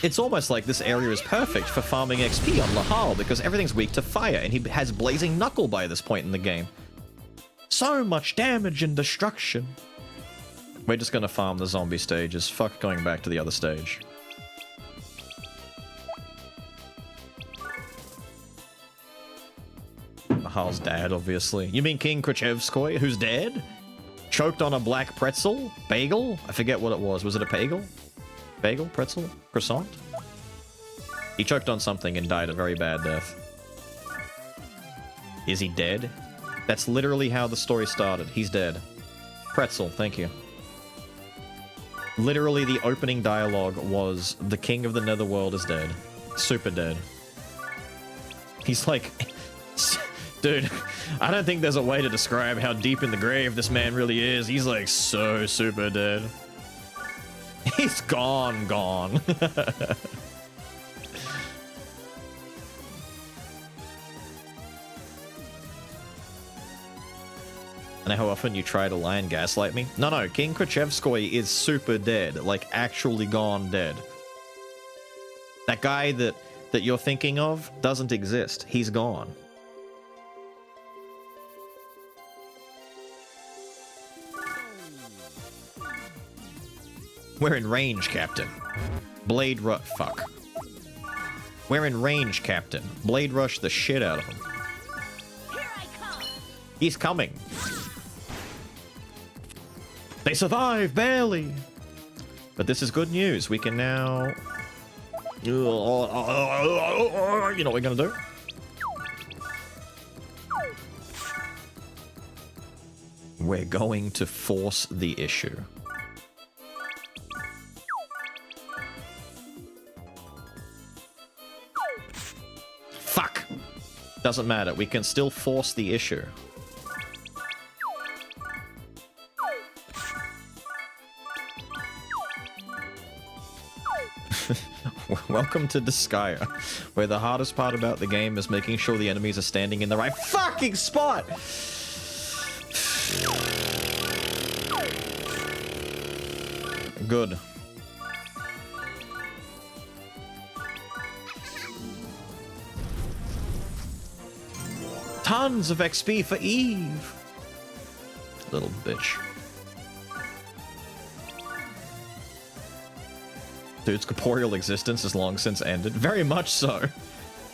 Speaker 1: It's almost like this area is perfect for farming XP on Lahal because everything's weak to fire and he has Blazing Knuckle by this point in the game. So much damage and destruction. We're just gonna farm the zombie stages. Fuck going back to the other stage. Lahal's dad, obviously. You mean King Krichevskoy, who's dead? Choked on a black pretzel? Bagel? I forget what it was. Was it a bagel? Bagel? Pretzel? Croissant? He choked on something and died a very bad death. Is he dead? That's literally how the story started. He's dead. Pretzel, thank you. Literally the opening dialogue was, the king of the netherworld is dead. Super dead. He's like... Dude, I don't think there's a way to describe how deep in the grave this man really is. He's like so super dead. He's gone. I know how often you try to lie and gaslight me. No, King Krichevskoy is super dead. Like, actually gone dead. That guy that you're thinking of doesn't exist. He's gone. We're in range, Captain. Blade rush. Fuck. We're in range, Captain. Blade rush the shit out of him. He's coming. They survived, barely. But this is good news. We can now... You know what we're gonna do? We're going to force the issue. Fuck! Doesn't matter. We can still force the issue. Welcome to Disgaea, where the hardest part about the game is making sure the enemies are standing in the right fucking spot! Good. Tons of XP for Eve. Little bitch. Dude's corporeal existence has long since ended. Very much so.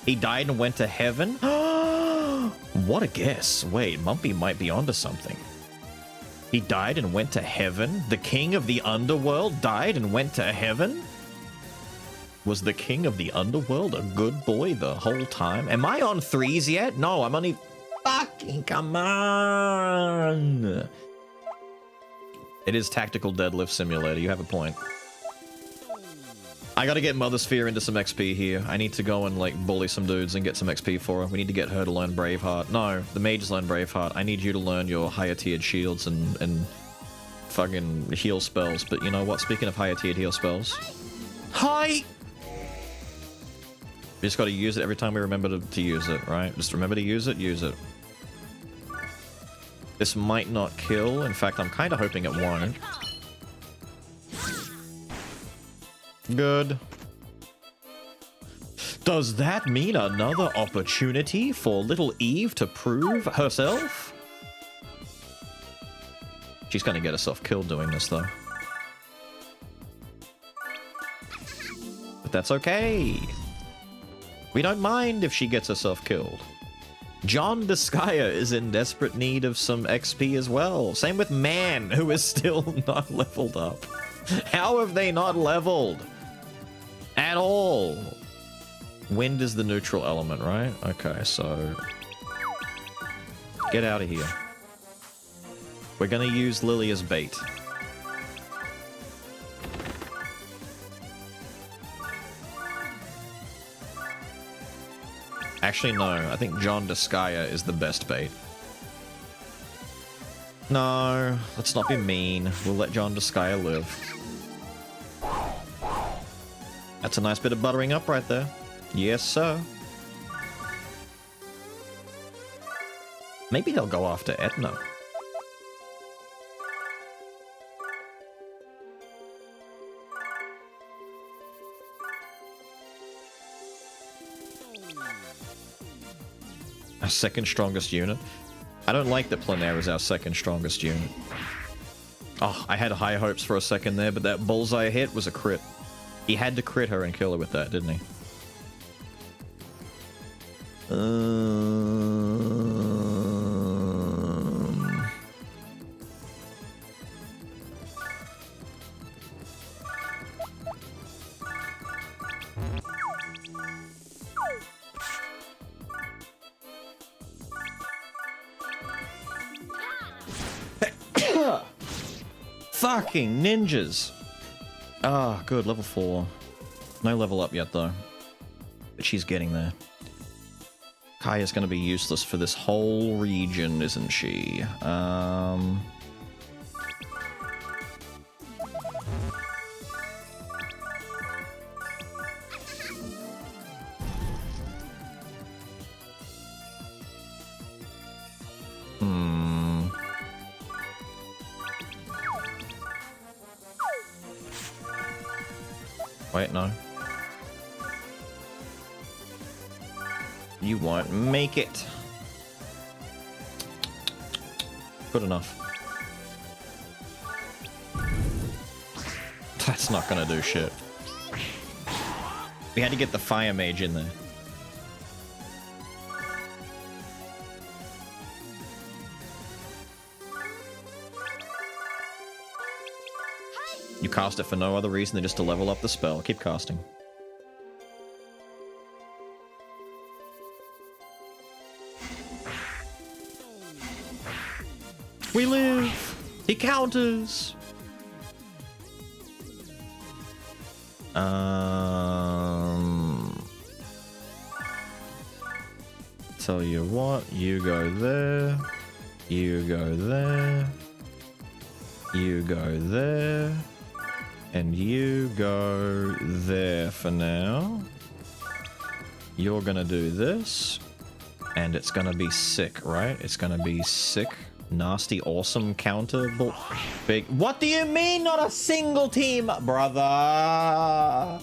Speaker 1: He died and went to heaven? What a guess. Wait, Mumpy might be onto something. He died and went to heaven? The king of the underworld died and went to heaven? Was the king of the underworld a good boy the whole time? Am I on 3s yet? No, I'm only... Fucking come on! It is Tactical Deadlift Simulator. You have a point. I gotta get Mother Sphere into some XP here. I need to go and, like, bully some dudes and get some XP for her. We need to get her to learn Braveheart. No, the mages learn Braveheart. I need you to learn your higher tiered shields and fucking heal spells. But you know what? Speaking of higher tiered heal spells... Hi! We just gotta use it every time we remember to use it, right? Just remember to use it, use it. This might not kill. In fact, I'm kind of hoping it won't. Good. Does that mean another opportunity for little Eve to prove herself? She's gonna get herself killed doing this, though. But that's okay. We don't mind if she gets herself killed. John Disgaea is in desperate need of some XP as well. Same with Man, who is still not leveled up. How have they not leveled? At all. Wind is the neutral element, right? Okay, so... Get out of here. We're gonna use Lily as bait. Actually, no. I think John Disgaea is the best bait. No, let's not be mean. We'll let John Disgaea live. That's a nice bit of buttering up right there. Yes, sir. Maybe they'll go after Etna. Our second strongest unit? I don't like that Plenaire is our second strongest unit. Oh, I had high hopes for a second there, but that bullseye hit was a crit. He had to crit her and kill her with that, didn't he? Fucking ninjas! Ah, good, level 4. No level up yet, though. But she's getting there. Kaya's gonna be useless for this whole region, isn't she? Wait, no. You won't make it. Good enough. That's not gonna do shit. We had to get the fire mage in there. You cast it for no other reason than just to level up the spell. Keep casting. We live! He counters! Tell you what, you go there. You go there. You go there. And you go there for now. You're gonna do this. And it's gonna be sick, right? It's gonna be sick Nasty awesome counter big. What do you mean not a single team, brother?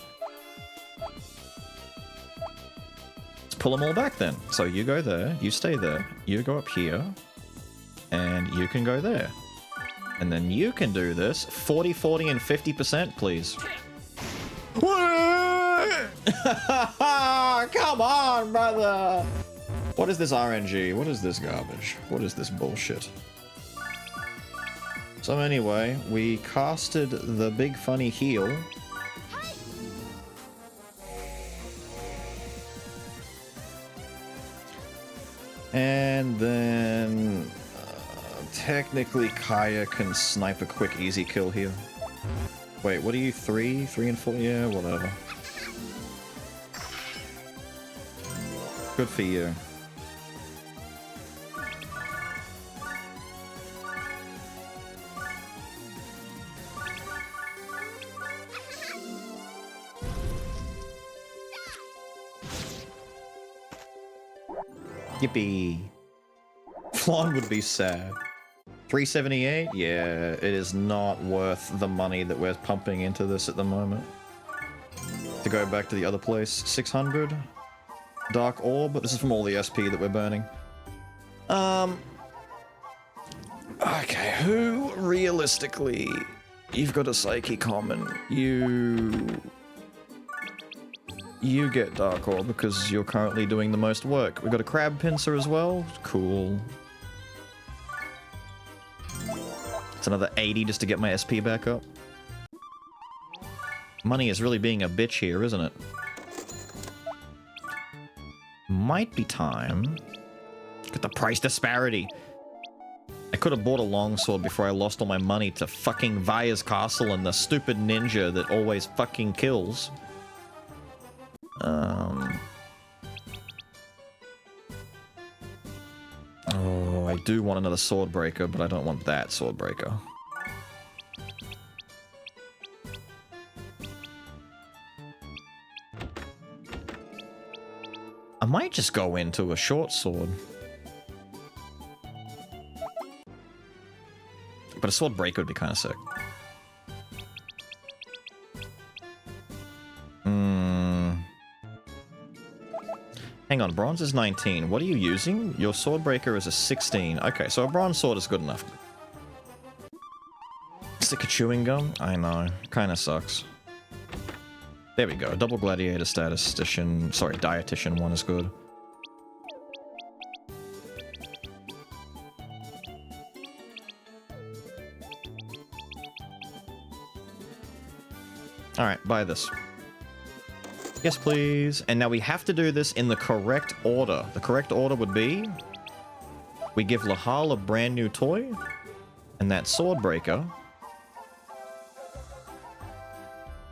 Speaker 1: Let's pull them all back then. So you go there, you stay there, you go up here, and you can go there. And then you can do this 40, 40, and 50%, please. Come on, brother. What is this RNG? What is this garbage? What is this bullshit? So anyway, we casted the big funny heal. And then technically Kaya can snipe a quick easy kill here. Wait, what are you? 3 and 4? Yeah, whatever. Good for you. Yippee. Flan would be sad. 378? Yeah, it is not worth the money that we're pumping into this at the moment. To go back to the other place, 600. Dark Orb, but this is from all the SP that we're burning. Okay, who realistically... You've got a Psyche Common. You get Dark Orb because you're currently doing the most work. We've got a Crab Pincer as well. Cool. It's another 80 just to get my SP back up. Money is really being a bitch here, isn't it? Might be time. Look at the price disparity. I could have bought a longsword before I lost all my money to fucking Vaya's castle and the stupid ninja that always fucking kills. Oh, I do want another sword breaker, but I don't want that sword breaker. I might just go into a short sword. But a sword breaker would be kind of sick. Hang on, bronze is 19. What are you using? Your sword breaker is a 16. Okay, so a bronze sword is good enough. Stick a chewing gum? I know. Kinda sucks. There we go. Double gladiator statistician. Sorry, dietitian one is good. Alright, buy this. Yes, please. And now we have to do this in the correct order. The correct order would be... We give Lahal a brand new toy. And that sword breaker...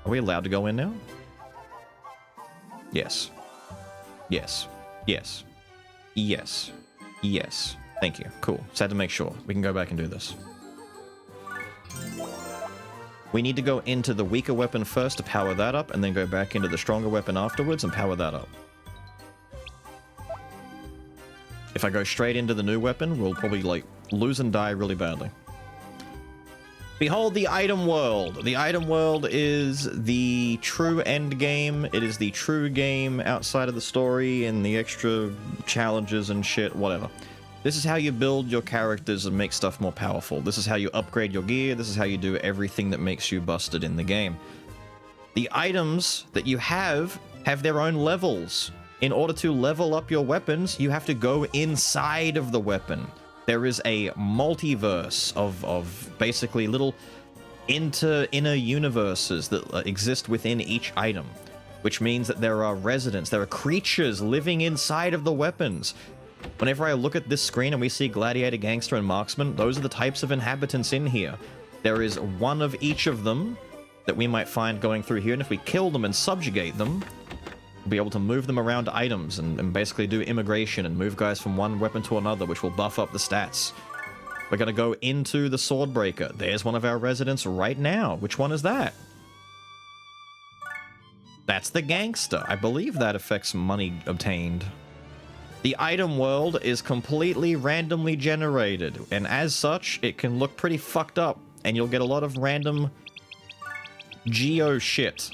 Speaker 1: Are we allowed to go in now? Yes. Yes. Yes. Yes. Yes. Thank you. Cool. Just had to make sure. We can go back and do this. We need to go into the weaker weapon first to power that up, and then go back into the stronger weapon afterwards and power that up. If I go straight into the new weapon, we'll probably, like, lose and die really badly. Behold the item world! The item world is the true end game. It is the true game outside of the story and the extra challenges and shit, whatever. This is how you build your characters and make stuff more powerful. This is how you upgrade your gear. This is how you do everything that makes you busted in the game. The items that you have their own levels. In order to level up your weapons, you have to go inside of the weapon. There is a multiverse of basically little inner universes that exist within each item, which means that there are residents, there are creatures living inside of the weapons. Whenever I look at this screen and we see Gladiator, Gangster, and Marksman, those are the types of inhabitants in here. There is one of each of them that we might find going through here, and if we kill them and subjugate them, we'll be able to move them around items and basically do immigration and move guys from one weapon to another, which will buff up the stats. We're going to go into the Swordbreaker. There's one of our residents right now. Which one is that? That's the Gangster. I believe that affects money obtained. The item world is completely randomly generated, and as such, it can look pretty fucked up, and you'll get a lot of random geo shit.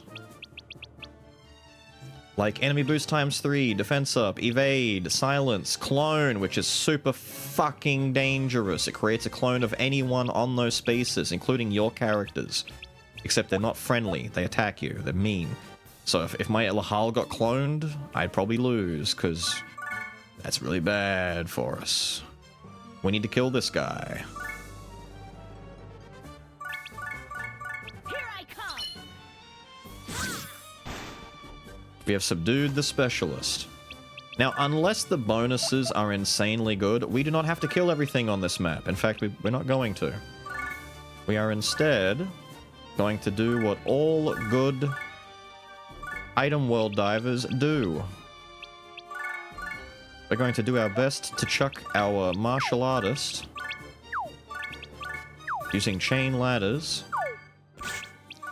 Speaker 1: Like enemy boost times 3, defense up, evade, silence, clone, which is super fucking dangerous. It creates a clone of anyone on those spaces, including your characters. Except they're not friendly, they attack you, they're mean. So if my Lahal got cloned, I'd probably lose, because that's really bad for us. We need to kill this guy. We have subdued the specialist. Now, unless the bonuses are insanely good, we do not have to kill everything on this map. In fact, we're not going to. We are instead going to do what all good item world divers do. We're going to do our best to chuck our martial artist using chain ladders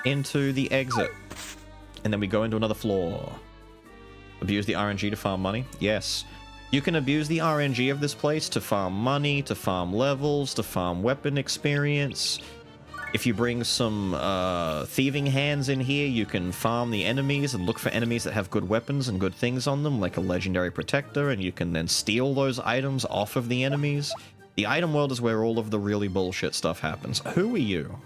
Speaker 1: into the exit. And then we go into another floor. Abuse the RNG to farm money? Yes. You can abuse the RNG of this place to farm money, to farm levels, to farm weapon experience. If you bring some thieving hands in here, you can farm the enemies and look for enemies that have good weapons and good things on them, like a legendary protector, and you can then steal those items off of the enemies. The item world is where all of the really bullshit stuff happens. Who are you?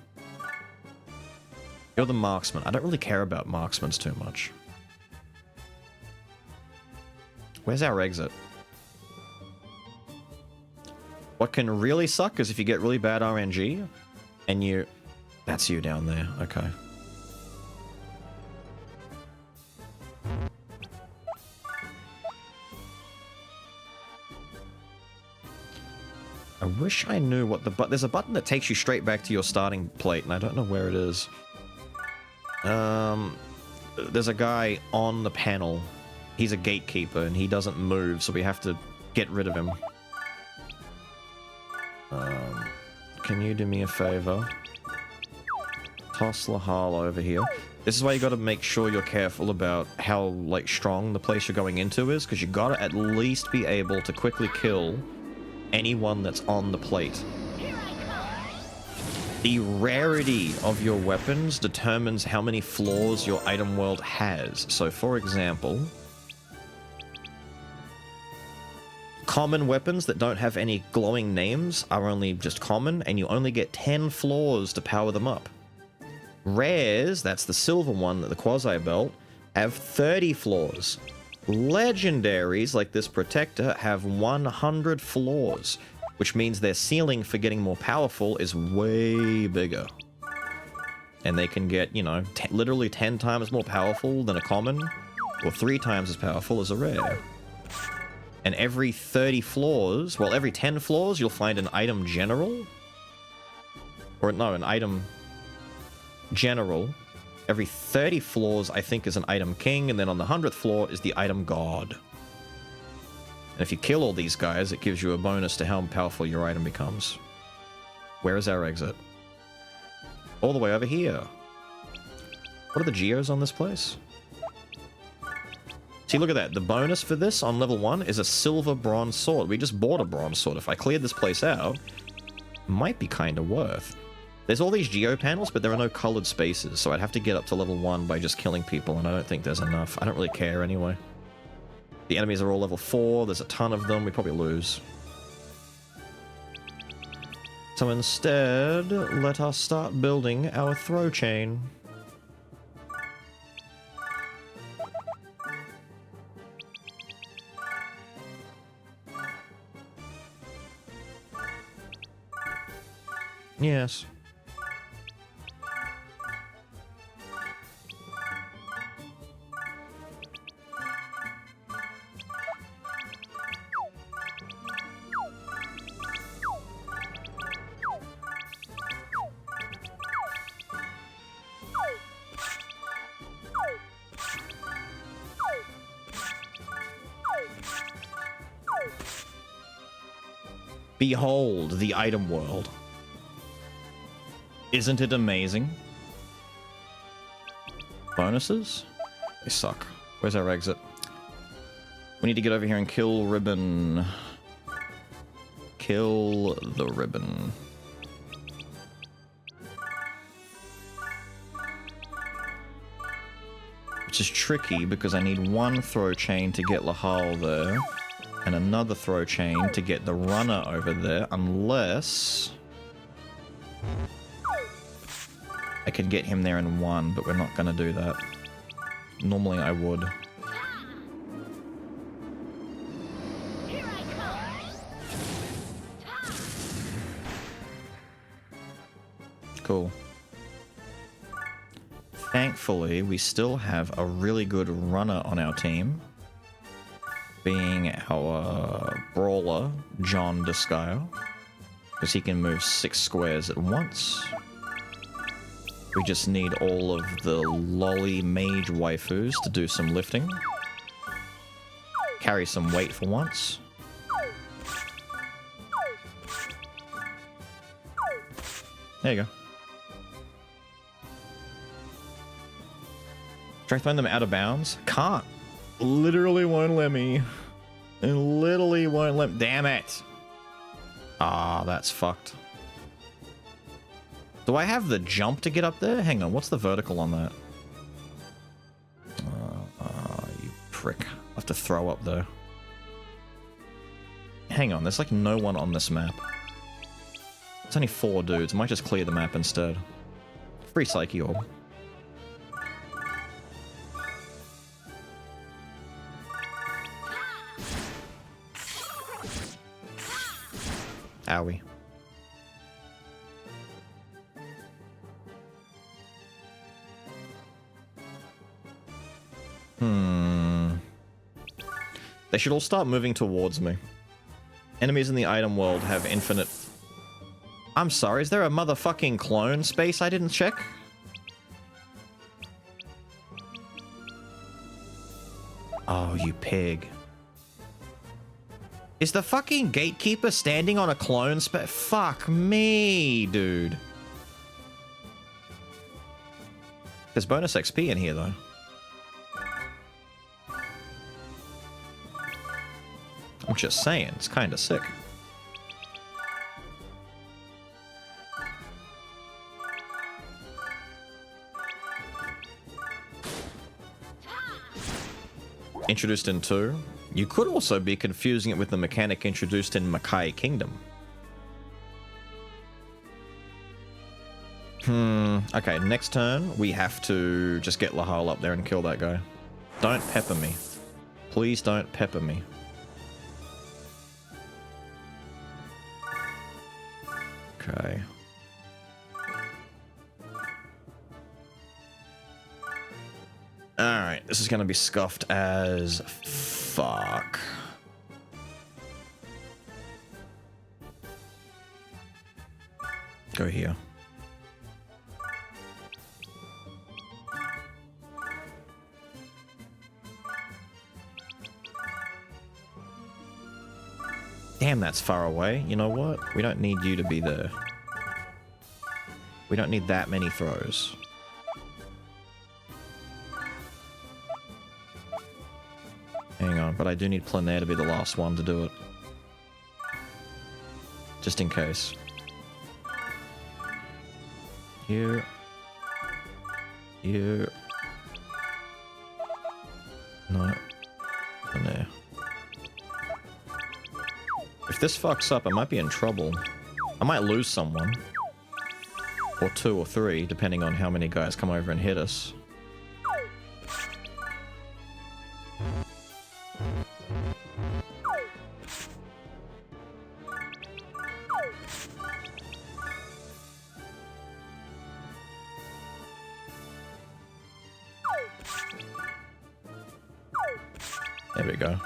Speaker 1: You're the marksman. I don't really care about marksmans too much. Where's our exit? What can really suck is if you get really bad RNG and you... That's you down there. Okay. I wish I knew what the there's a button that takes you straight back to your starting plate, and I don't know where it is. There's a guy on the panel. He's a gatekeeper, and he doesn't move, so we have to get rid of him. Can you do me a favor? Toss Lahal over here. This is why you gotta make sure you're careful about how, like, strong the place you're going into is, because you gotta at least be able to quickly kill anyone that's on the plate. The rarity of your weapons determines how many flaws your item world has. So, for example, common weapons that don't have any glowing names are only just common, and you only get 10 flaws to power them up. Rares, that's the silver one, the quasi belt, have 30 flaws. Legendaries, like this protector, have 100 flaws, which means their ceiling for getting more powerful is way bigger. And they can get, you know, literally 10 times more powerful than a common, or 3 times as powerful as a rare. And every 30 floors, well, every 10 floors, you'll find an item general. Or no, an item general. Every 30 floors, I think, is an item king, and then on the 100th floor is the item god. And if you kill all these guys, it gives you a bonus to how powerful your item becomes. Where is our exit? All the way over here. What are the geos on this place? See, look at that. The bonus for this on level 1 is a silver bronze sword. We just bought a bronze sword. If I cleared this place out, it might be kind of worth. There's all these geo panels, but there are no colored spaces, so I'd have to get up to level 1 by just killing people, and I don't think there's enough. I don't really care anyway. The enemies are all level 4, there's a ton of them, we probably lose. So instead, let us start building our throw chain. Yes. Behold the item world. Isn't it amazing? Bonuses? They suck. Where's our exit? We need to get over here and kill Ribbon. Kill the Ribbon. Which is tricky because I need one throw chain to get Lahal there, and another throw chain to get the runner over there, unless I could get him there in one, but we're not going to do that. Normally I would. Cool. Thankfully, we still have a really good runner on our team, being our brawler, John Disgaea, because he can move 6 squares at once. We just need all of the lolly mage waifus to do some lifting. Carry some weight for once. There you go. Try throwing them out of bounds? Can't. Literally won't let me. It literally won't let me. Damn it. Ah, that's fucked. Do I have the jump to get up there? Hang on, what's the vertical on that? You prick. I'll have to throw up though. Hang on, there's like no one on this map. It's only 4 dudes. I might just clear the map instead. Free Psyche Orb. Owie. They should all start moving towards me. Enemies in the item world have infinite... I'm sorry, is there a motherfucking clone space I didn't check? Oh, you pig. Is the fucking gatekeeper standing on a clone space? Fuck me, dude. There's bonus XP in here, though. I'm just saying, it's kind of sick. Introduced in 2. You could also be confusing it with the mechanic introduced in Makai Kingdom. Okay, next turn, we have to just get Lahal up there and kill that guy. Don't pepper me. Please don't pepper me. Okay. Alright, this is gonna be scuffed as fuck. Go here. Damn, that's far away. You know what? We don't need you to be there. We don't need that many throws. Hang on, but I do need Plenaire to be the last one to do it. Just in case. You. You. No. Plenaire. If this fucks up, I might be in trouble. I might lose someone. Or 2 or 3, depending on how many guys come over and hit us. There we go.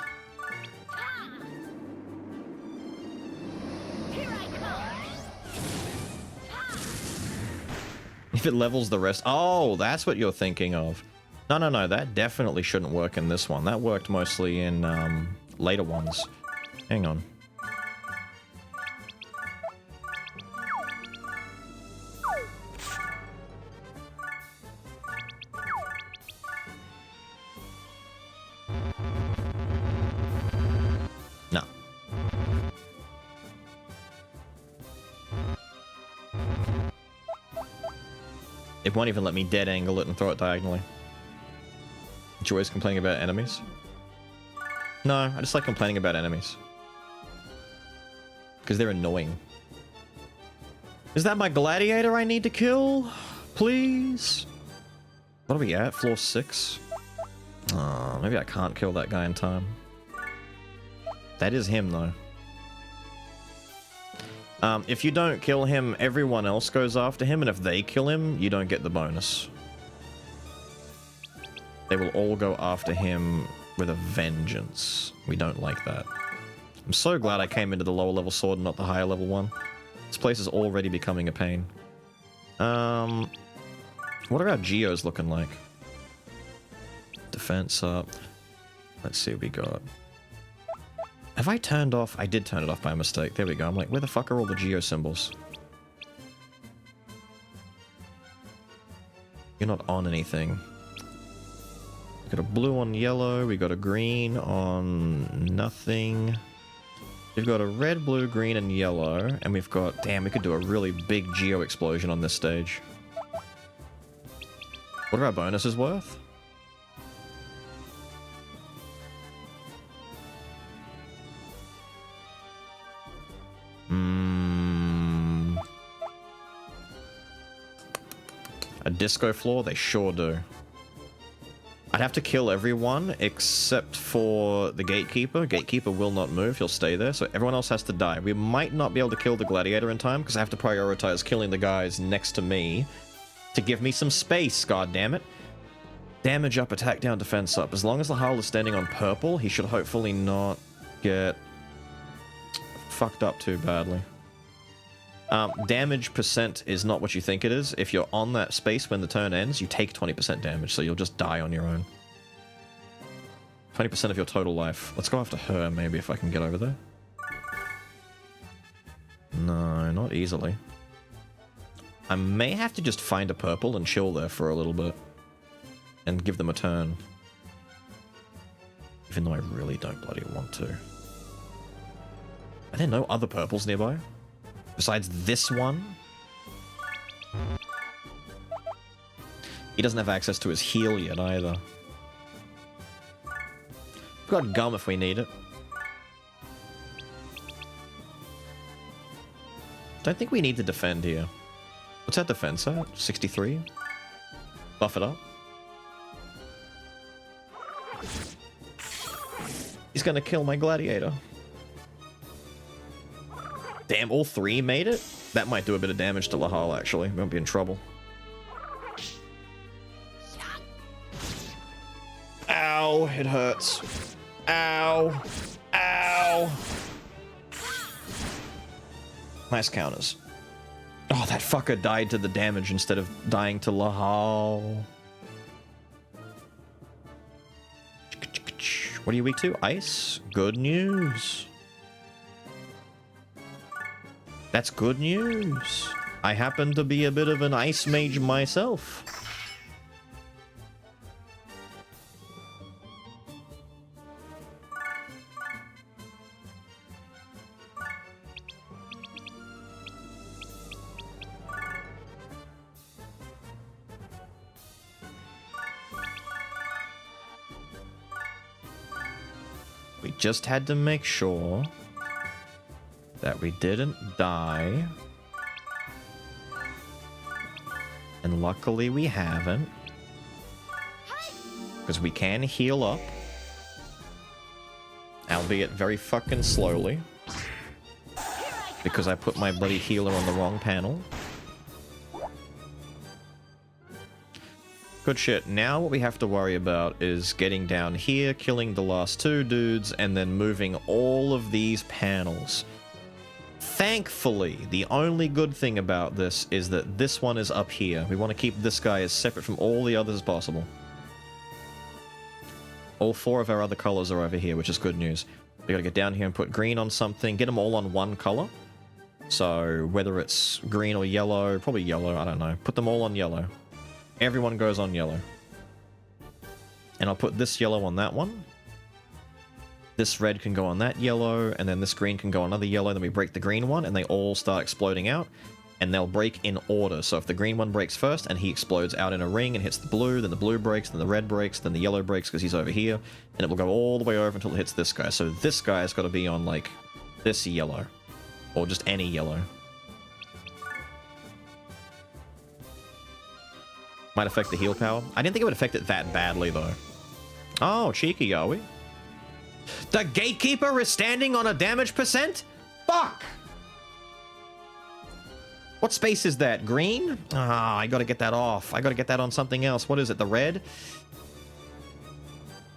Speaker 1: If it levels the rest... Oh, that's what you're thinking of. No, no, no, that definitely shouldn't work in this one. That worked mostly in later ones. Hang on. It won't even let me dead angle it and throw it diagonally. Joy's complaining about enemies? No, I just like complaining about enemies. Because they're annoying. Is that my gladiator I need to kill? Please? What are we at? Floor 6? Oh, maybe I can't kill that guy in time. That is him, though. If you don't kill him, everyone else goes after him, and if they kill him, you don't get the bonus. They will all go after him with a vengeance. We don't like that. I'm so glad I came into the lower level sword and not the higher level one. This place is already becoming a pain. What are our geos looking like? Defense up. Let's see what we got. Have I turned off? I did turn it off by mistake. There we go. I'm like, where the fuck are all the geo symbols? You're not on anything. We got a blue on yellow. We got a green on nothing. We've got a red, blue, green, and yellow. And we've got... Damn, we could do a really big geo explosion on this stage. What are our bonuses worth? A disco floor? They sure do. I'd have to kill everyone except for the gatekeeper. Gatekeeper will not move. He'll stay there. So everyone else has to die. We might not be able to kill the gladiator in time because I have to prioritize killing the guys next to me to give me some space, goddammit. Damage up, attack down, defense up. As long as the Harl is standing on purple, he should hopefully not get fucked up too badly. Damage percent is not what you think it is. If you're on that space when the turn ends, you take 20% damage, so you'll just die on your own. 20% of your total life. Let's go after her, maybe, if I can get over there. No, not easily. I may have to just find a purple and chill there for a little bit. And give them a turn. Even though I really don't bloody want to. Are there no other purples nearby? Besides this one? He doesn't have access to his heal yet either. We've got gum if we need it. Don't think we need to defend here. What's that defense at? 63? Buff it up. He's gonna kill my gladiator. Damn, all three made it? That might do a bit of damage to Lahal, actually. We won't be in trouble. Ow, it hurts. Ow. Ow. Nice counters. Oh, that fucker died to the damage instead of dying to Lahal. What are you weak to? Ice? Good news. That's good news. I happen to be a bit of an ice mage myself. We just had to make sure that we didn't die. And luckily we haven't. Because we can heal up. Albeit very fucking slowly. Because I put my bloody healer on the wrong panel. Good shit. Now what we have to worry about is getting down here, killing the last two dudes, and then moving all of these panels. Thankfully, the only good thing about this is that this one is up here. We want to keep this guy as separate from all the others as possible. All four of our other colors are over here, which is good news. We gotta get down here and put green on something, get them all on one color. So whether it's green or yellow, probably yellow, I don't know. Put them all on yellow. Everyone goes on yellow. And I'll put this yellow on that one. This red can go on that yellow, and then this green can go on another yellow, then we break the green one, and they all start exploding out. and they'll break in order. So if the green one breaks first and he explodes out in a ring and hits the blue, then the blue breaks, then the red breaks, then the yellow breaks because he's over here, and it will go all the way over until it hits this guy. So this guy's got to be on, like, this yellow, or just any yellow. Might affect the heal power. I didn't think it would affect it that badly, though. Oh, cheeky, are we? The Gatekeeper is standing on a damage percent? Fuck! What space is that? Green? Ah, I gotta get that off. I gotta get that on something else. What is it? The red?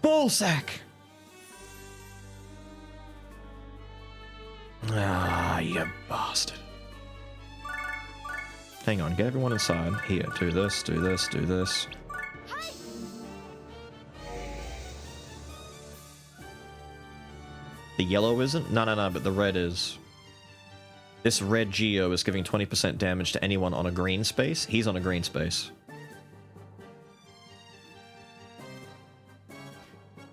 Speaker 1: Ballsack! Ah, you bastard. Hang on, get everyone inside. Here, do this, do this, do this. The yellow isn't? No, but the red is. This red Geo is giving 20% damage to anyone on a green space. He's on a green space.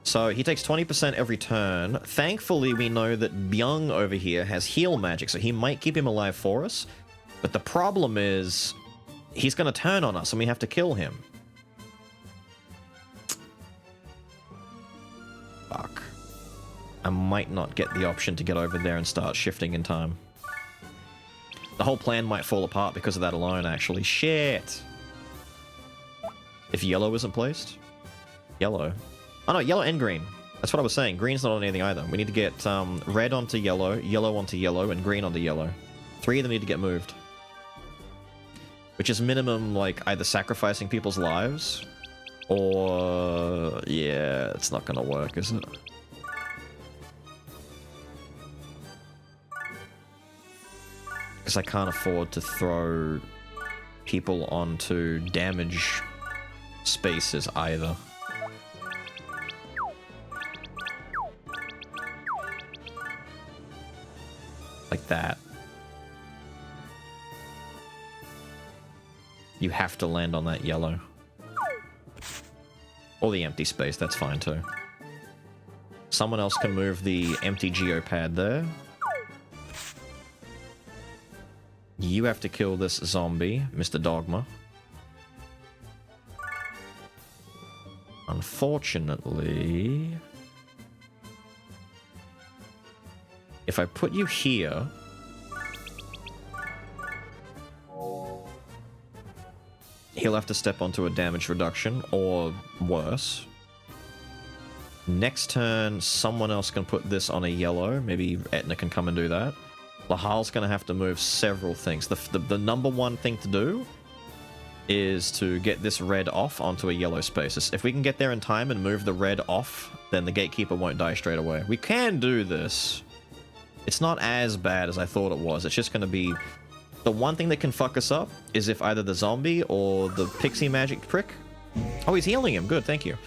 Speaker 1: So he takes 20% every turn. Thankfully, we know that Byung over here has heal magic, so he might keep him alive for us. But the problem is, he's going to turn on us, and we have to kill him. Fuck. I might not get the option to get over there and start shifting in time. The whole plan might fall apart because of that alone, actually. Shit! If yellow isn't placed? Yellow. Oh no, yellow and green. That's what I was saying. Green's not on anything either. We need to get red onto yellow, yellow onto yellow, and green onto yellow. 3 of them need to get moved. Which is minimum, like, either sacrificing people's lives, or... yeah, it's not gonna work, is it? Because I can't afford to throw people onto damage spaces either. Like that. You have to land on that yellow. Or the empty space, that's fine too. Someone else can move the empty geopad there. You have to kill this zombie, Mr. Dogma. Unfortunately... if I put you here... he'll have to step onto a damage reduction, or worse. Next turn, someone else can put this on a yellow. Maybe Etna can come and do that. Lahal's going to have to move several things. The number one thing to do is to get this red off onto a yellow space. If we can get there in time and move the red off, then the Gatekeeper won't die straight away. We can do this. It's not as bad as I thought it was. It's just going to be... the one thing that can fuck us up is if either the zombie or the pixie magic prick... oh, he's healing him. Good, thank you.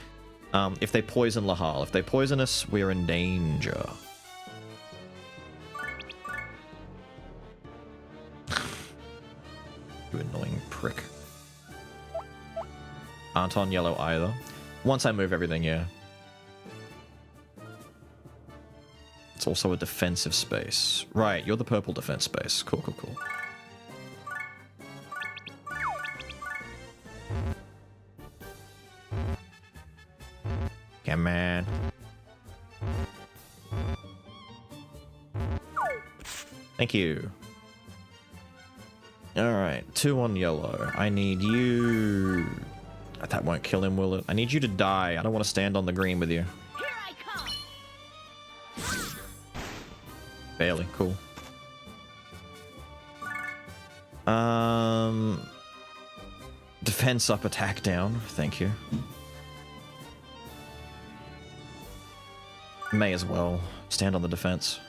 Speaker 1: If they poison Lahal. If they poison us, we're in danger. You annoying prick. Aren't on yellow either. Once I move everything, yeah. It's also a defensive space. Right, you're the purple defense space. Cool, cool, cool. Come on. Thank you. Alright, 2 on yellow. I need you... that won't kill him, will it? I need you to die. I don't want to stand on the green with you. Barely, cool. Defense up, attack down. Thank you. May as well stand on the defense.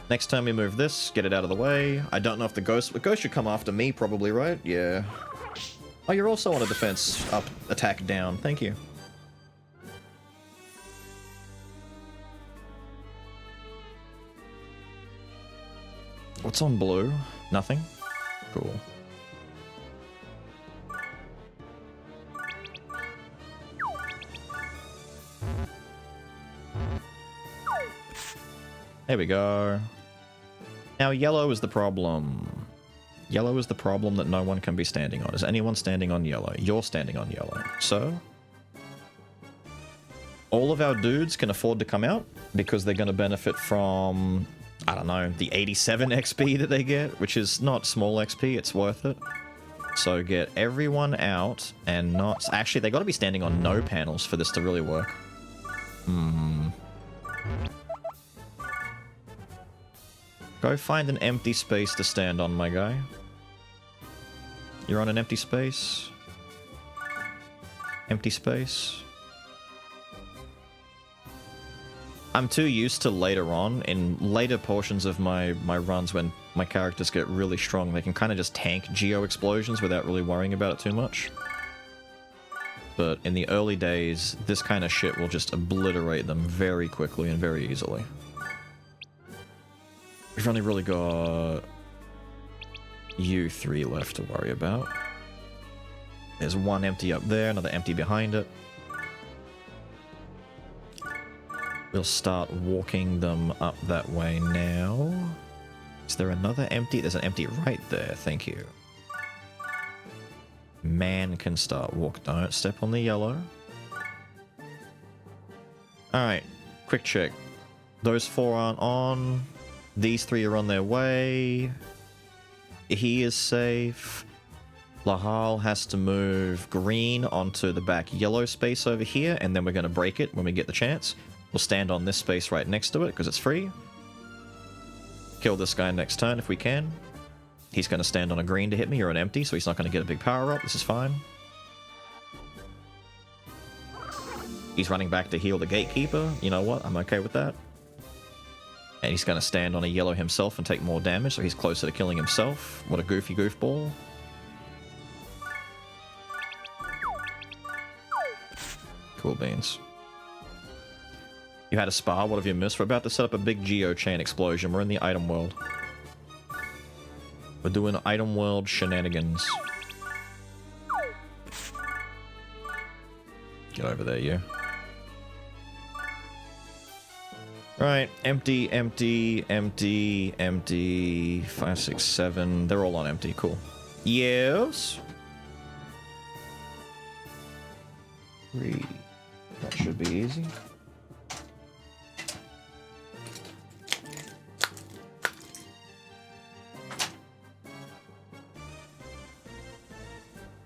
Speaker 1: Next time we move this, get it out of the way. I don't know if the ghost should come after me, probably, right? Yeah. Oh, you're also on a defense up, attack down. Thank you. What's on blue? Nothing? Cool. There we go. Now yellow is the problem. Yellow is the problem that no one can be standing on. Is anyone standing on yellow? You're standing on yellow. So, all of our dudes can afford to come out because they're going to benefit from, I don't know, the 87 XP that they get, which is not small XP, it's worth it. So get everyone out and not... Actually, they got to be standing on no panels for this to really work. Go find an empty space to stand on, my guy. You're on an empty space. Empty space. I'm too used to later on, in later portions of my runs when my characters get really strong, they can kind of just tank geo explosions without really worrying about it too much. But in the early days, this kind of shit will just obliterate them very quickly and very easily. We've only really got you three left to worry about. There's one empty up there, another empty behind it. We'll start walking them up that way now. Is there another empty? There's an empty right there, thank you. Man can start walk. Don't step on the yellow. Alright, quick check. Those four aren't on. These three are on their way. He is safe. Lahal has to move green onto the back yellow space over here, and then we're going to break it when we get the chance. We'll stand on this space right next to it, because it's free. Kill this guy next turn if we can. He's going to stand on a green to hit me, or an empty, so he's not going to get a big power up. This is fine. He's running back to heal the gatekeeper. You know what? I'm okay with that. And he's going to stand on a yellow himself and take more damage, so he's closer to killing himself. What a goofy goofball. Cool beans. You had a spa, what have you missed? We're about to set up a big geo chain explosion. We're in the item world. We're doing item world shenanigans. Get over there, you. Right, empty, empty, empty, empty. 5, 6, 7. They're all on empty, cool. Yes. 3. That should be easy.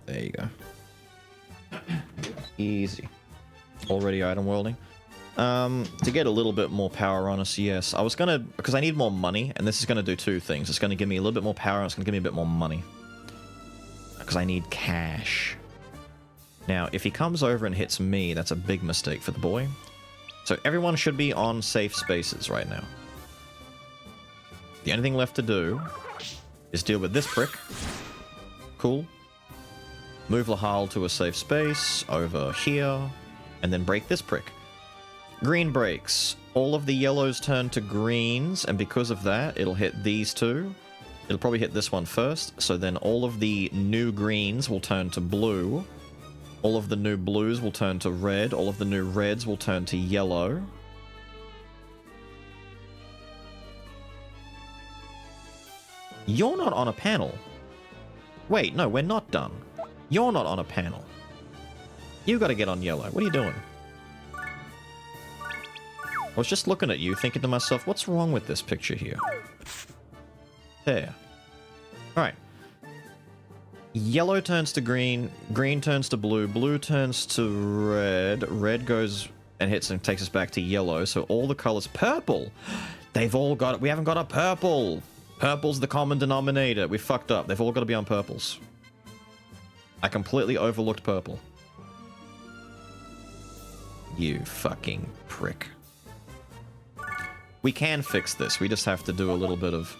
Speaker 1: There you go. Easy. Already item worlding. To get a little bit more power on us, yes. I was gonna... Because I need more money, and this is gonna do two things. It's gonna give me a little bit more power, and it's gonna give me a bit more money. Because I need cash. Now, if he comes over and hits me, that's a big mistake for the boy. So everyone should be on safe spaces right now. The only thing left to do is deal with this prick. Cool. Move Lahal to a safe space over here, and then break this prick. Green breaks. All of the yellows turn to greens, and because of that, it'll hit these two. It'll probably hit this one first, so then all of the new greens will turn to blue. All of the new blues will turn to red. All of the new reds will turn to yellow. You're not on a panel. Wait, no, we're not done. You're not on a panel. You gotta get on yellow. What are you doing? I was just looking at you, thinking to myself, what's wrong with this picture here? There. Alright. Yellow turns to green, green turns to blue, blue turns to red, red goes and hits and takes us back to yellow, so all the colors... Purple! They've all got it. We haven't got a purple! Purple's the common denominator. We fucked up. They've all got to be on purples. I completely overlooked purple. You fucking prick. We can fix this. We just have to do a little bit of...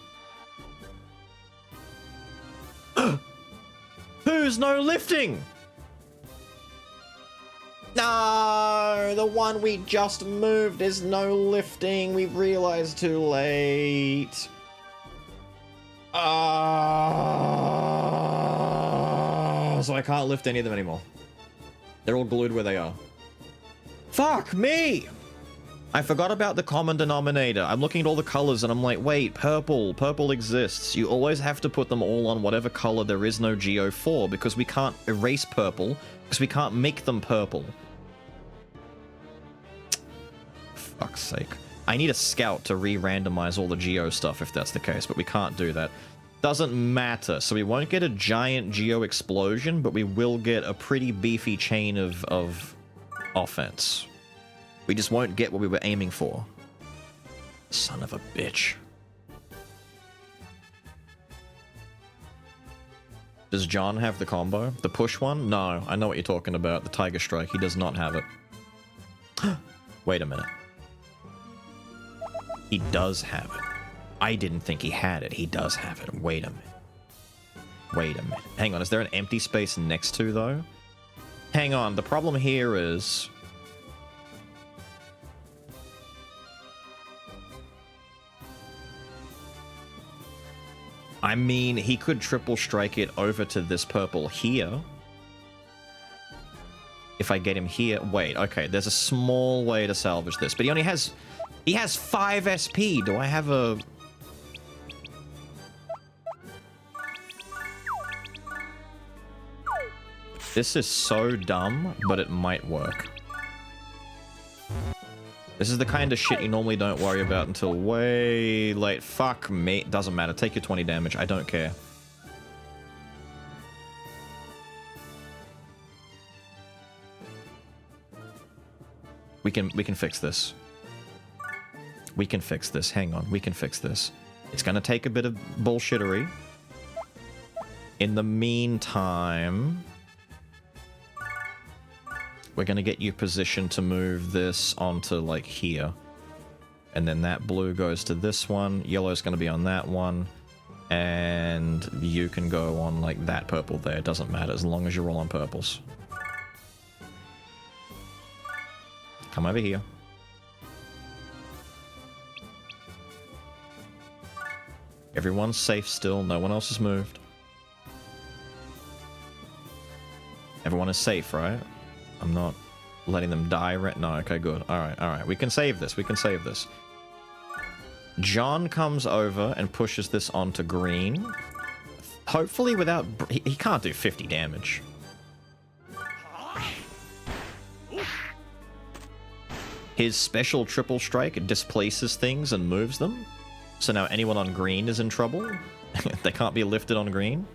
Speaker 1: Who's no lifting? No, the one we just moved is no lifting. We've realized too late. So I can't lift any of them anymore. They're all glued where they are. Fuck me! I forgot about the common denominator. I'm looking at all the colors and I'm like, wait, purple. Purple exists. You always have to put them all on whatever color there is no Geo for, because we can't erase purple, because we can't make them purple. Fuck's sake. I need a scout to re-randomize all the Geo stuff if that's the case, but we can't do that. Doesn't matter. So we won't get a giant Geo explosion, but we will get a pretty beefy chain of offense. We just won't get what we were aiming for. Son of a bitch. Does John have the combo? The push one? No, I know what you're talking about. The Tiger Strike. He does not have it. Wait a minute. He does have it. I didn't think he had it. He does have it. Wait a minute. Wait a minute. Hang on, is there an empty space next to, though? Hang on, the problem here is... I mean, he could triple strike it over to this purple here. If I get him here... Wait, okay, there's a small way to salvage this, but he only has... He has 5 SP! Do I have a... This is so dumb, but it might work. This is the kind of shit you normally don't worry about until way late. Fuck me. Doesn't matter. Take your 20 damage. I don't care. We can fix this. We can fix this. Hang on. We can fix this. It's gonna take a bit of bullshittery. In the meantime... We're gonna get you positioned to move this onto, like, here. And then that blue goes to this one. Yellow's gonna be on that one. And you can go on, like, that purple there. It doesn't matter, as long as you're all on purples. Come over here. Everyone's safe still. No one else has moved. Everyone is safe, right? I'm not letting them die right now. Okay, good. Alright. We can save this. We can save this. John comes over and pushes this onto green. Hopefully without... He can't do 50 damage. His special triple strike displaces things and moves them. So now anyone on green is in trouble. They can't be lifted on green.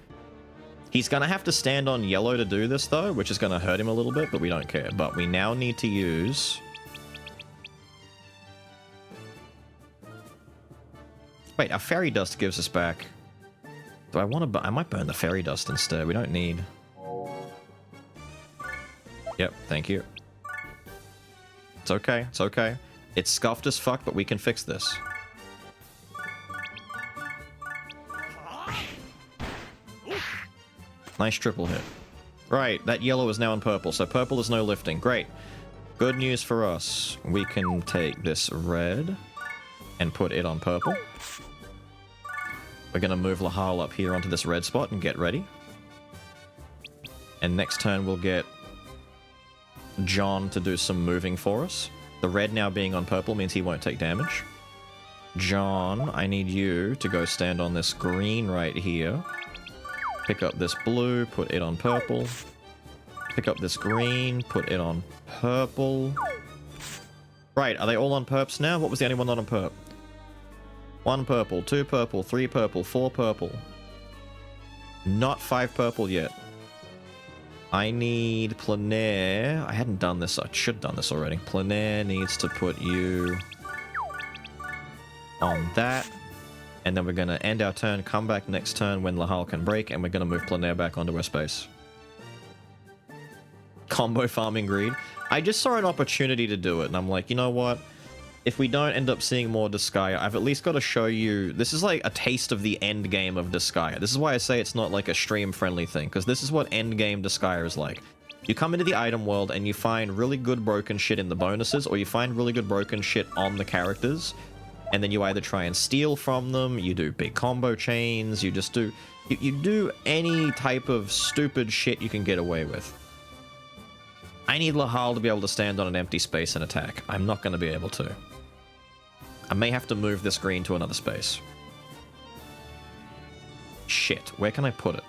Speaker 1: He's gonna have to stand on yellow to do this, though, which is gonna hurt him a little bit, but we don't care. But we now need to use... Wait, our fairy dust gives us back... Do I want to... I might burn the fairy dust instead. We don't need... Yep, thank you. It's okay, it's okay. It's scuffed as fuck, but we can fix this. Nice triple hit. Right, that yellow is now in purple, so purple is no lifting. Great. Good news for us. We can take this red and put it on purple. We're gonna move Lahal up here onto this red spot and get ready. And next turn we'll get John to do some moving for us. The red now being on purple means he won't take damage. John, I need you to go stand on this green right here. Pick up this blue, put it on purple. Pick up this green, put it on purple. Right, are they all on perps now? What was the only one not on perp? 1 purple, 2 purple, 3 purple, 4 purple. Not 5 purple yet. I need Plenaire. I hadn't done this. I should have done this already. Plenaire needs to put you on that. And then we're going to end our turn, come back next turn when Lahal can break, and we're going to move Plenaire back onto our space. Combo farming greed. I just saw an opportunity to do it, and I'm like, you know what? If we don't end up seeing more Disgaea, I've at least got to show you... This is like a taste of the end game of Disgaea. This is why I say it's not like a stream-friendly thing, because this is what end game Disgaea is like. You come into the item world and you find really good broken shit in the bonuses, or you find really good broken shit on the characters, and then you either try and steal from them, you do big combo chains, you just do... You do any type of stupid shit you can get away with. I need Lahal to be able to stand on an empty space and attack. I'm not going to be able to. I may have to move this green to another space. Shit, where can I put it?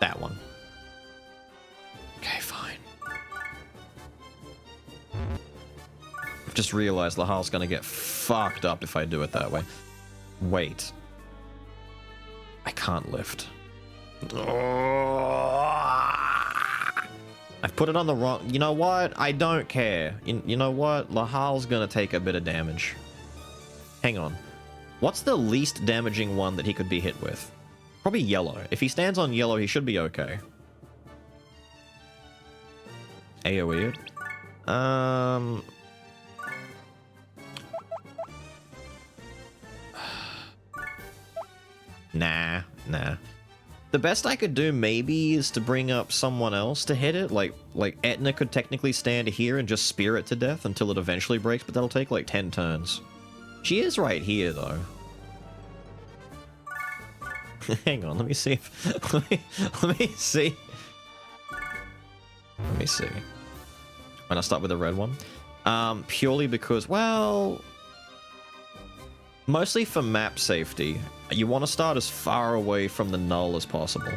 Speaker 1: That one. Okay, fine. I've just realized Lahal's gonna get fucked up if I do it that way. Wait. I can't lift. I've put it on the wrong... You know what? I don't care. You know what? Lahal's gonna take a bit of damage. Hang on. What's the least damaging one that he could be hit with? Probably yellow. If he stands on yellow, he should be okay. AoE it. Nah. The best I could do maybe is to bring up someone else to hit it. Like Etna could technically stand here and just spear it to death until it eventually breaks, but that'll take like 10 turns. She is right here, though. Hang on, let me see if... let me see. Let me see. When I start with the red one. Purely because, well... Mostly for map safety. You want to start as far away from the null as possible.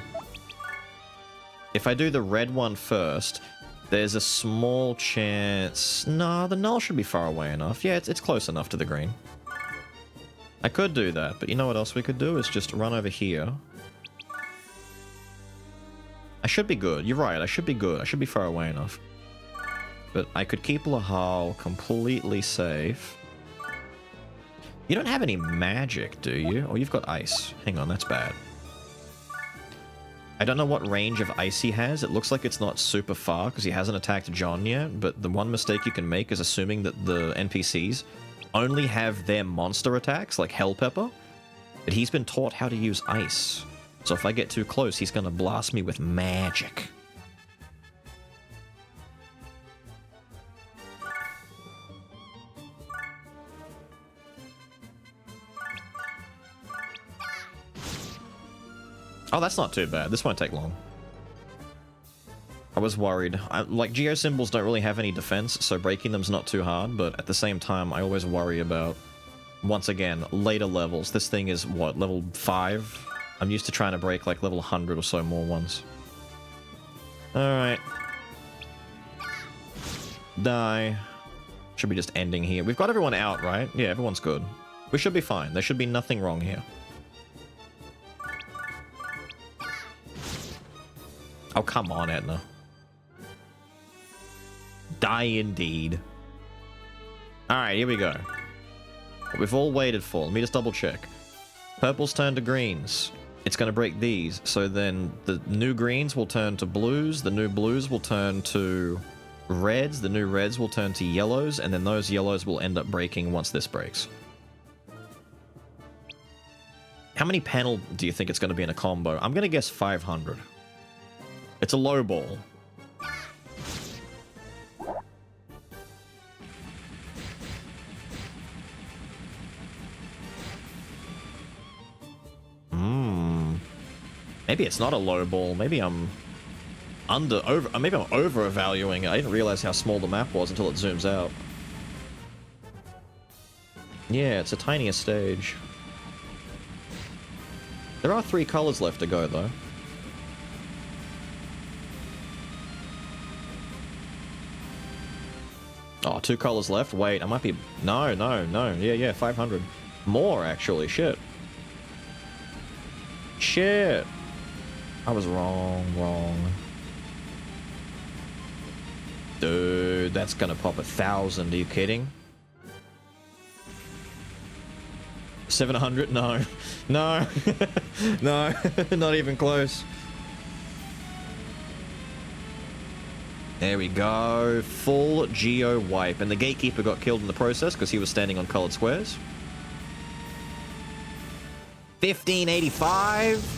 Speaker 1: If I do the red one first, there's a small chance... No, the null should be far away enough. Yeah, it's close enough to the green. I could do that, but you know what else we could do? Is just run over here. I should be good. You're right, I should be good. I should be far away enough. But I could keep Lahal completely safe. You don't have any magic, do you? Oh, you've got ice. Hang on, that's bad. I don't know what range of ice he has. It looks like it's not super far because he hasn't attacked John yet, but the one mistake you can make is assuming that the NPCs only have their monster attacks, like Hell Pepper, but he's been taught how to use ice. So if I get too close, he's gonna blast me with magic. Oh, that's not too bad. This won't take long. I was worried. Like, geosymbols don't really have any defense, so breaking them's not too hard, but at the same time, I always worry about, once again, later levels. This thing is, what, level 5? I'm used to trying to break, like, level 100 or so more ones. Alright. Die. Should be just ending here. We've got everyone out, right? Yeah, everyone's good. We should be fine. There should be nothing wrong here. Oh, come on, Etna. Die indeed. Alright, here we go. What we've all waited for. Let me just double check. Purple's turn to greens. It's going to break these. So then the new greens will turn to blues. The new blues will turn to reds. The new reds will turn to yellows. And then those yellows will end up breaking once this breaks. How many panel do you think it's going to be in a combo? I'm going to guess 500. It's a low ball. Maybe it's not a low ball. Maybe I'm maybe I'm over-evaluating it. I didn't realize how small the map was until it zooms out. Yeah, it's a tinier stage. There are 3 colors left to go, though. Oh, 2 colors left? Wait, I might be... No. Yeah, 500. More, actually. Shit. I was wrong. Dude, that's gonna pop 1,000. Are you kidding? 700? No. No. No. Not even close. There we go. Full geo wipe. And the gatekeeper got killed in the process because he was standing on colored squares. 1585.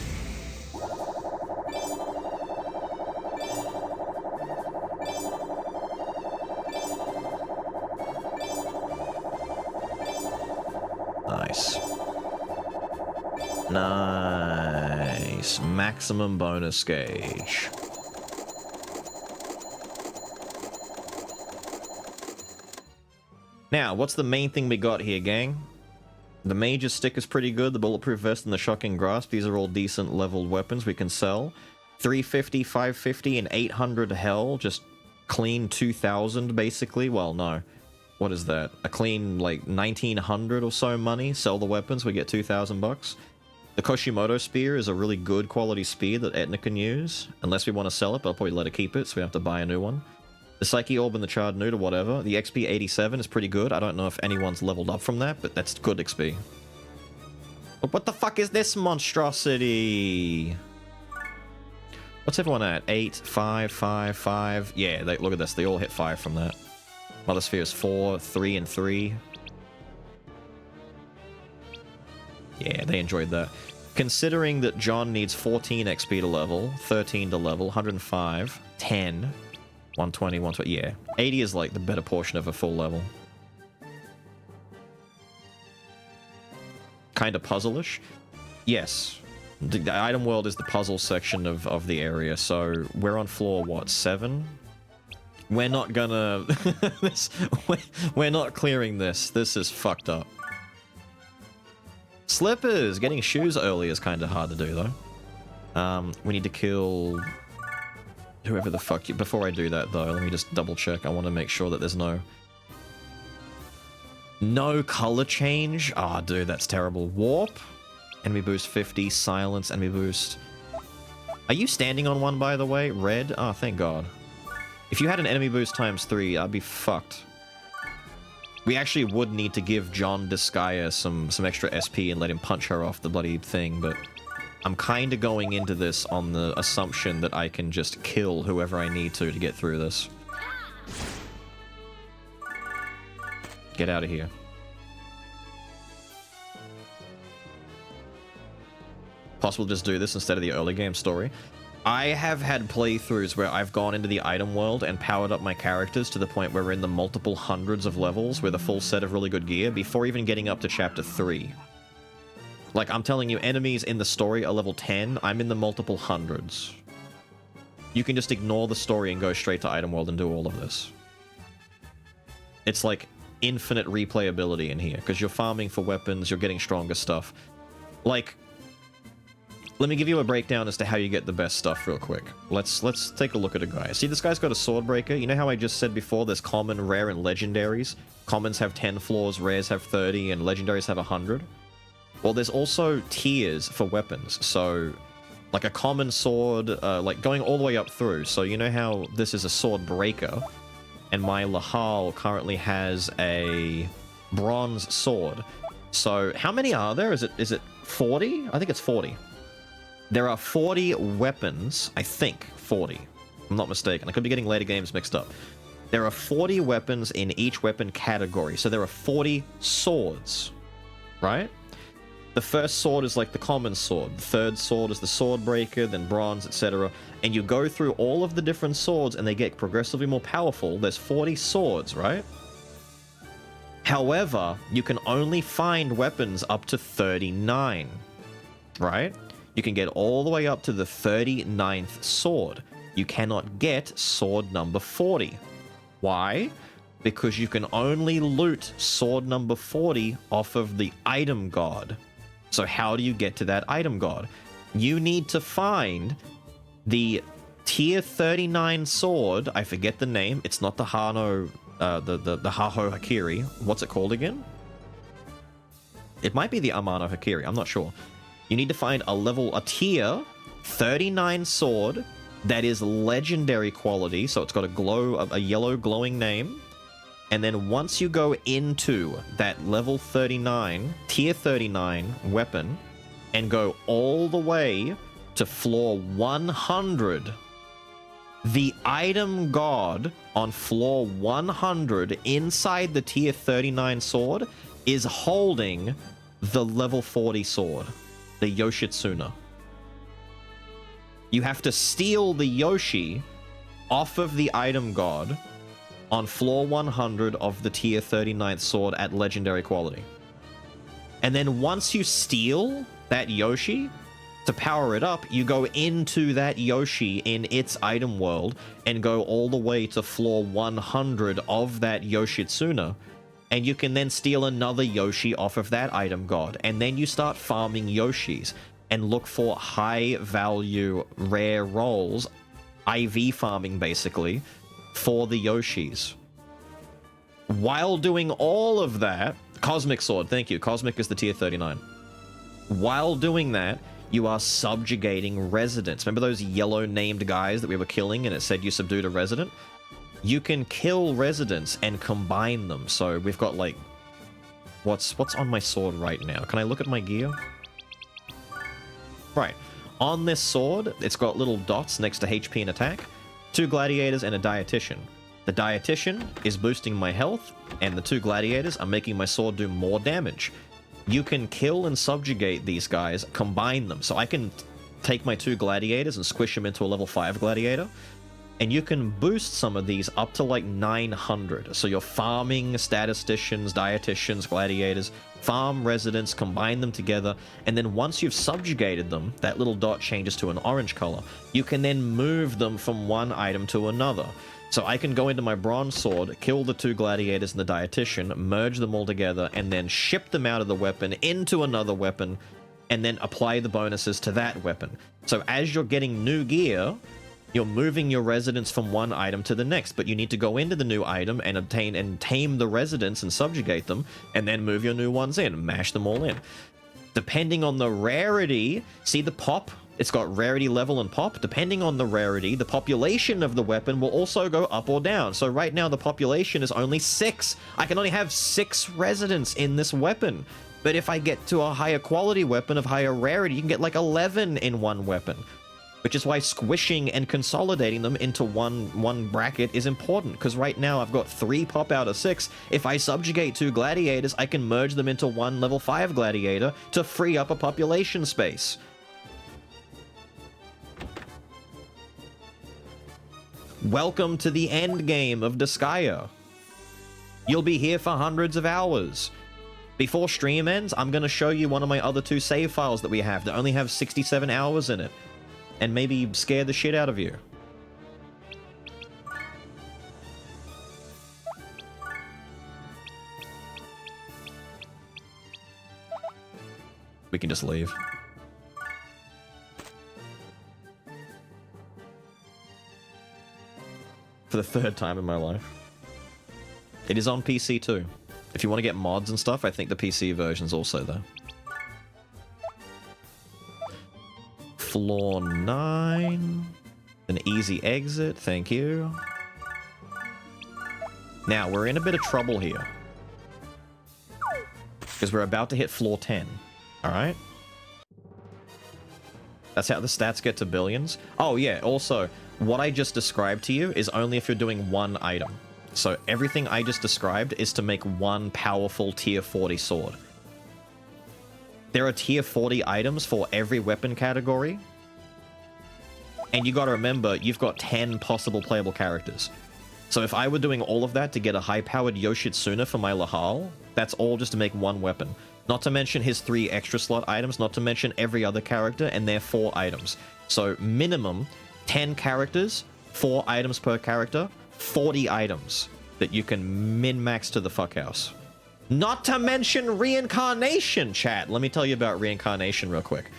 Speaker 1: Nice. Maximum bonus gauge. Now, what's the main thing we got here, gang? The Mage's Stick is pretty good, the Bulletproof Vest and the Shocking Grasp. These are all decent leveled weapons we can sell. 350, 550, and 800 hell. Just clean 2,000, basically. Well, no. What is that? A clean, like, 1,900 or so money. Sell the weapons, we get 2,000 bucks. The Koshimoto Spear is a really good quality spear that Etna can use. Unless we want to sell it, but I'll probably let her keep it, so we have to buy a new one. The Psyche Orb and the Charred Newt or whatever. The XP 87 is pretty good. I don't know if anyone's leveled up from that, but that's good XP. But what the fuck is this monstrosity? What's everyone at? 8, 5, 5, 5. Yeah, look at this. They all hit 5 from that. Mother Sphere is 4, 3, and 3. Yeah, they enjoyed that. Considering that John needs 14 XP to level, 13 to level, 105, 10... 120, 120, yeah. 80 is like the better portion of a full level. Kind of puzzle-ish? Yes. The item world is the puzzle section of the area, so we're on floor, what, 7? We're not gonna... we're not clearing this. This is fucked up. Slippers! Getting shoes early is kind of hard to do, though. We need to kill... whoever the fuck you... Before I do that, though, let me just double check. I want to make sure that there's no color change. Ah, dude, that's terrible. Warp. Enemy boost 50. Silence. Enemy boost. Are you standing on one, by the way? Red? Oh, thank God. If you had an enemy boost times 3, I'd be fucked. We actually would need to give John Disgaea some extra SP and let him punch her off the bloody thing, but... I'm kind of going into this on the assumption that I can just kill whoever I need to get through this. Get out of here. Possible to just do this instead of the early game story. I have had playthroughs where I've gone into the item world and powered up my characters to the point where we're in the multiple hundreds of levels with a full set of really good gear before even getting up to chapter 3. Like, I'm telling you, enemies in the story are level 10. I'm in the multiple hundreds. You can just ignore the story and go straight to item world and do all of this. It's like infinite replayability in here, because you're farming for weapons, you're getting stronger stuff. Like, let me give you a breakdown as to how you get the best stuff real quick. Let's take a look at a guy. See, this guy's got a sword breaker. You know how I just said before there's common, rare, and legendaries? Commons have 10 floors, rares have 30, and legendaries have 100. Well, there's also tiers for weapons, so like a common sword, like going all the way up through. So you know how this is a sword breaker, and my Lahal currently has a bronze sword. So how many are there? Is it 40? I think it's 40. There are 40 weapons, I think 40. I'm not mistaken. I could be getting later games mixed up. There are 40 weapons in each weapon category, so there are 40 swords, right? The first sword is like the common sword. The third sword is the sword breaker, then bronze, etc. And you go through all of the different swords and they get progressively more powerful. There's 40 swords, right? However, you can only find weapons up to 39, right? You can get all the way up to the 39th sword. You cannot get sword number 40. Why? Because you can only loot sword number 40 off of the item god. So how do you get to that item god? You need to find the tier 39 sword. I forget the name. It's not the Hano, the Haho Hakiri. What's it called again? It might be the Amano Hakiri. I'm not sure. You need to find a tier 39 sword that is legendary quality. So it's got a yellow glowing name. And then once you go into that level 39, tier 39 weapon, and go all the way to floor 100, the item god on floor 100 inside the tier 39 sword is holding the level 40 sword, the Yoshitsuna. You have to steal the Yoshi off of the item god on floor 100 of the tier 39th sword at legendary quality. And then once you steal that Yoshi, to power it up, you go into that Yoshi in its item world and go all the way to floor 100 of that Yoshitsuna and you can then steal another Yoshi off of that item god, and then you start farming Yoshis and look for high value rare rolls, IV farming basically, for the Yoshis. While doing all of that, Cosmic Sword, thank you, Cosmic is the tier 39. While doing that, you are subjugating residents. Remember those yellow named guys that we were killing and it said you subdued a resident? You can kill residents and combine them. So we've got like, what's on my sword right now? Can I look at my gear? Right. On this sword, it's got little dots next to HP and attack, 2 gladiators and a dietitian. The dietitian is boosting my health, and the 2 gladiators are making my sword do more damage. You can kill and subjugate these guys, combine them. So I can take my 2 gladiators and squish them into a level 5 gladiator, and you can boost some of these up to like 900. So you're farming statisticians, dietitians, gladiators, farm residents, combine them together, and then once you've subjugated them, that little dot changes to an orange color. You can then move them from one item to another. So I can go into my bronze sword, kill the 2 gladiators and the dietitian, merge them all together, and then ship them out of the weapon into another weapon, and then apply the bonuses to that weapon. So as you're getting new gear, you're moving your residents from one item to the next, but you need to go into the new item and obtain and tame the residents and subjugate them, and then move your new ones in, mash them all in. Depending on the rarity, see the pop? It's got rarity level and pop. Depending on the rarity, the population of the weapon will also go up or down. So right now the population is only 6. I can only have 6 residents in this weapon. But if I get to a higher quality weapon of higher rarity, you can get like 11 in one weapon. Which is why squishing and consolidating them into one bracket is important, because right now I've got 3 pop out of 6. If I subjugate 2 gladiators, I can merge them into one level 5 gladiator to free up a population space. Welcome to the end game of Disgaea. You'll be here for hundreds of hours. Before stream ends, I'm going to show you one of my other 2 save files that we have that only have 67 hours in it. And maybe scare the shit out of you. We can just leave. For the 3rd time in my life. It is on PC too. If you want to get mods and stuff, I think the PC version's also there. Floor 9. An easy exit, thank you. Now, we're in a bit of trouble here. Because we're about to hit floor 10. Alright? That's how the stats get to billions. Oh yeah, also, what I just described to you is only if you're doing one item. So everything I just described is to make one powerful tier 40 sword. There are tier 40 items for every weapon category. And you gotta remember, you've got 10 possible playable characters. So if I were doing all of that to get a high-powered Yoshitsuna for my Lahal, that's all just to make one weapon. Not to mention his 3 extra slot items, not to mention every other character and their 4 items. So minimum 10 characters, 4 items per character, 40 items that you can min-max to the fuckhouse. Not to mention reincarnation, chat. Let me tell you about reincarnation real quick.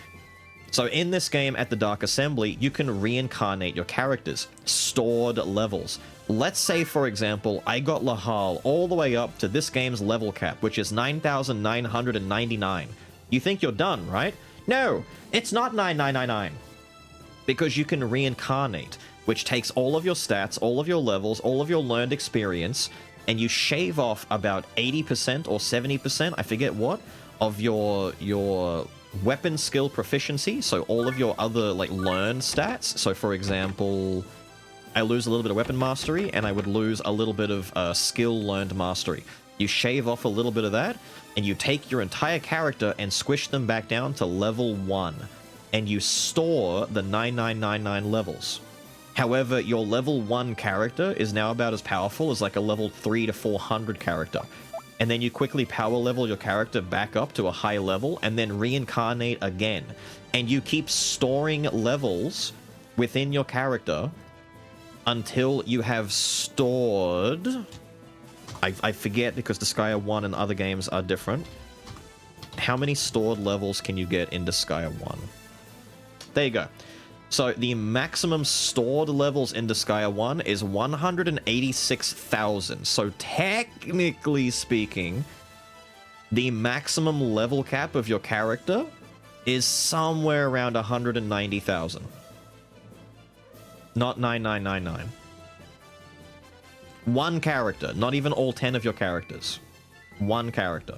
Speaker 1: So in this game at the Dark Assembly, you can reincarnate your characters, stored levels. Let's say, for example, I got Lahal all the way up to this game's level cap, which is 9,999. You think you're done, right? No, it's not 9,999. Because you can reincarnate, which takes all of your stats, all of your levels, all of your learned experience, and you shave off about 80% or 70%, I forget what, of your weapon skill proficiency, so all of your other like learned stats. So for example, I lose a little bit of weapon mastery and I would lose a little bit of skill learned mastery. You shave off a little bit of that and you take your entire character and squish them back down to level 1 and you store the 9999 levels. However, your level 1 character is now about as powerful as like a level 3 to 400 character. And then you quickly power level your character back up to a high level and then reincarnate again. And you keep storing levels within your character until you have stored I forget because Disgaea 1 and other games are different. How many stored levels can you get in Disgaea 1? There you go. So the maximum stored levels in Disgaea 1 is 186,000. So technically speaking, the maximum level cap of your character is somewhere around 190,000. Not 9999. One character, not even all 10 of your characters. One character.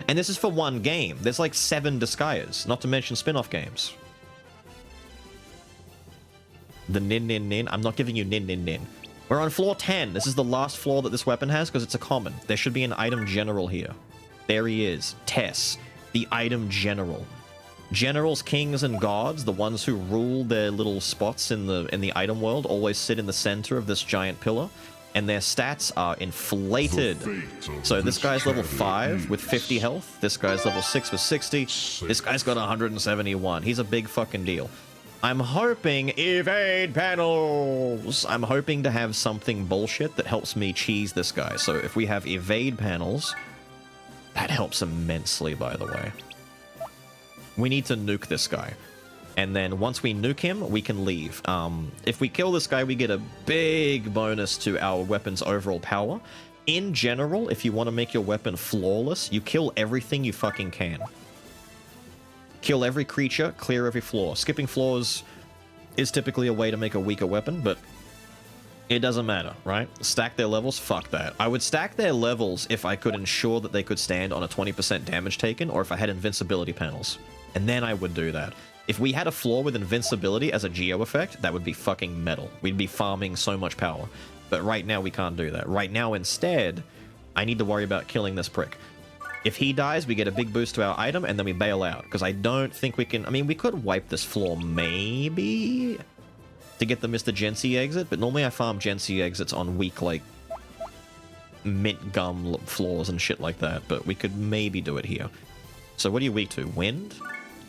Speaker 1: And this is for one game. There's like 7 Disgaeas, not to mention spin-off games. The nin nin nin. I'm not giving you nin nin nin. We're on floor 10. This is the last floor that this weapon has because it's a common. There should be an item general here. There he is. Tess, the item general. Generals, kings, and gods, the ones who rule their little spots in the item world, always sit in the center of this giant pillar, and their stats are inflated. So this guy's level 5 with 50 health. This guy's level 6 with 60. This guy's got 171. He's a big fucking deal. I'm hoping evade panels. I'm hoping to have something bullshit that helps me cheese this guy. So if we have evade panels, that helps immensely, by the way. We need to nuke this guy. And then once we nuke him, we can leave. If we kill this guy, we get a big bonus to our weapon's overall power. In general, if you want to make your weapon flawless, you kill everything you fucking can. Kill every creature, clear every floor. Skipping floors is typically a way to make a weaker weapon, but it doesn't matter, right? Stack their levels? Fuck that. I would stack their levels if I could ensure that they could stand on a 20% damage taken, or if I had invincibility panels. And then I would do that. If we had a floor with invincibility as a geo effect, that would be fucking metal. We'd be farming so much power. But right now, we can't do that. Right now, instead, I need to worry about killing this prick. If he dies, we get a big boost to our item, and then we bail out. Because I don't think we can... I mean, we could wipe this floor, maybe, to get the Mr. Gensi exit, but normally I farm Gensi exits on weak, like, mint gum floors and shit like that, but we could maybe do it here. So what are you weak to? Wind?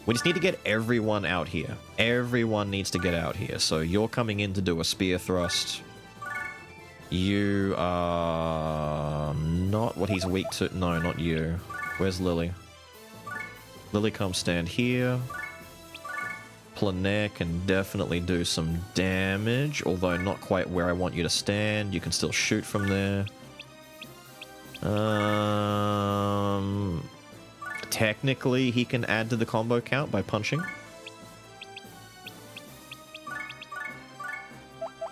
Speaker 1: We just need to get everyone out here. Everyone needs to get out here. So you're coming in to do a spear thrust. You are not what he's weak to. No, not you. Where's Lily? Lily, come stand here. Planair can definitely do some damage, although not quite where I want you to stand. You can still shoot from there. Technically, he can add to the combo count by punching.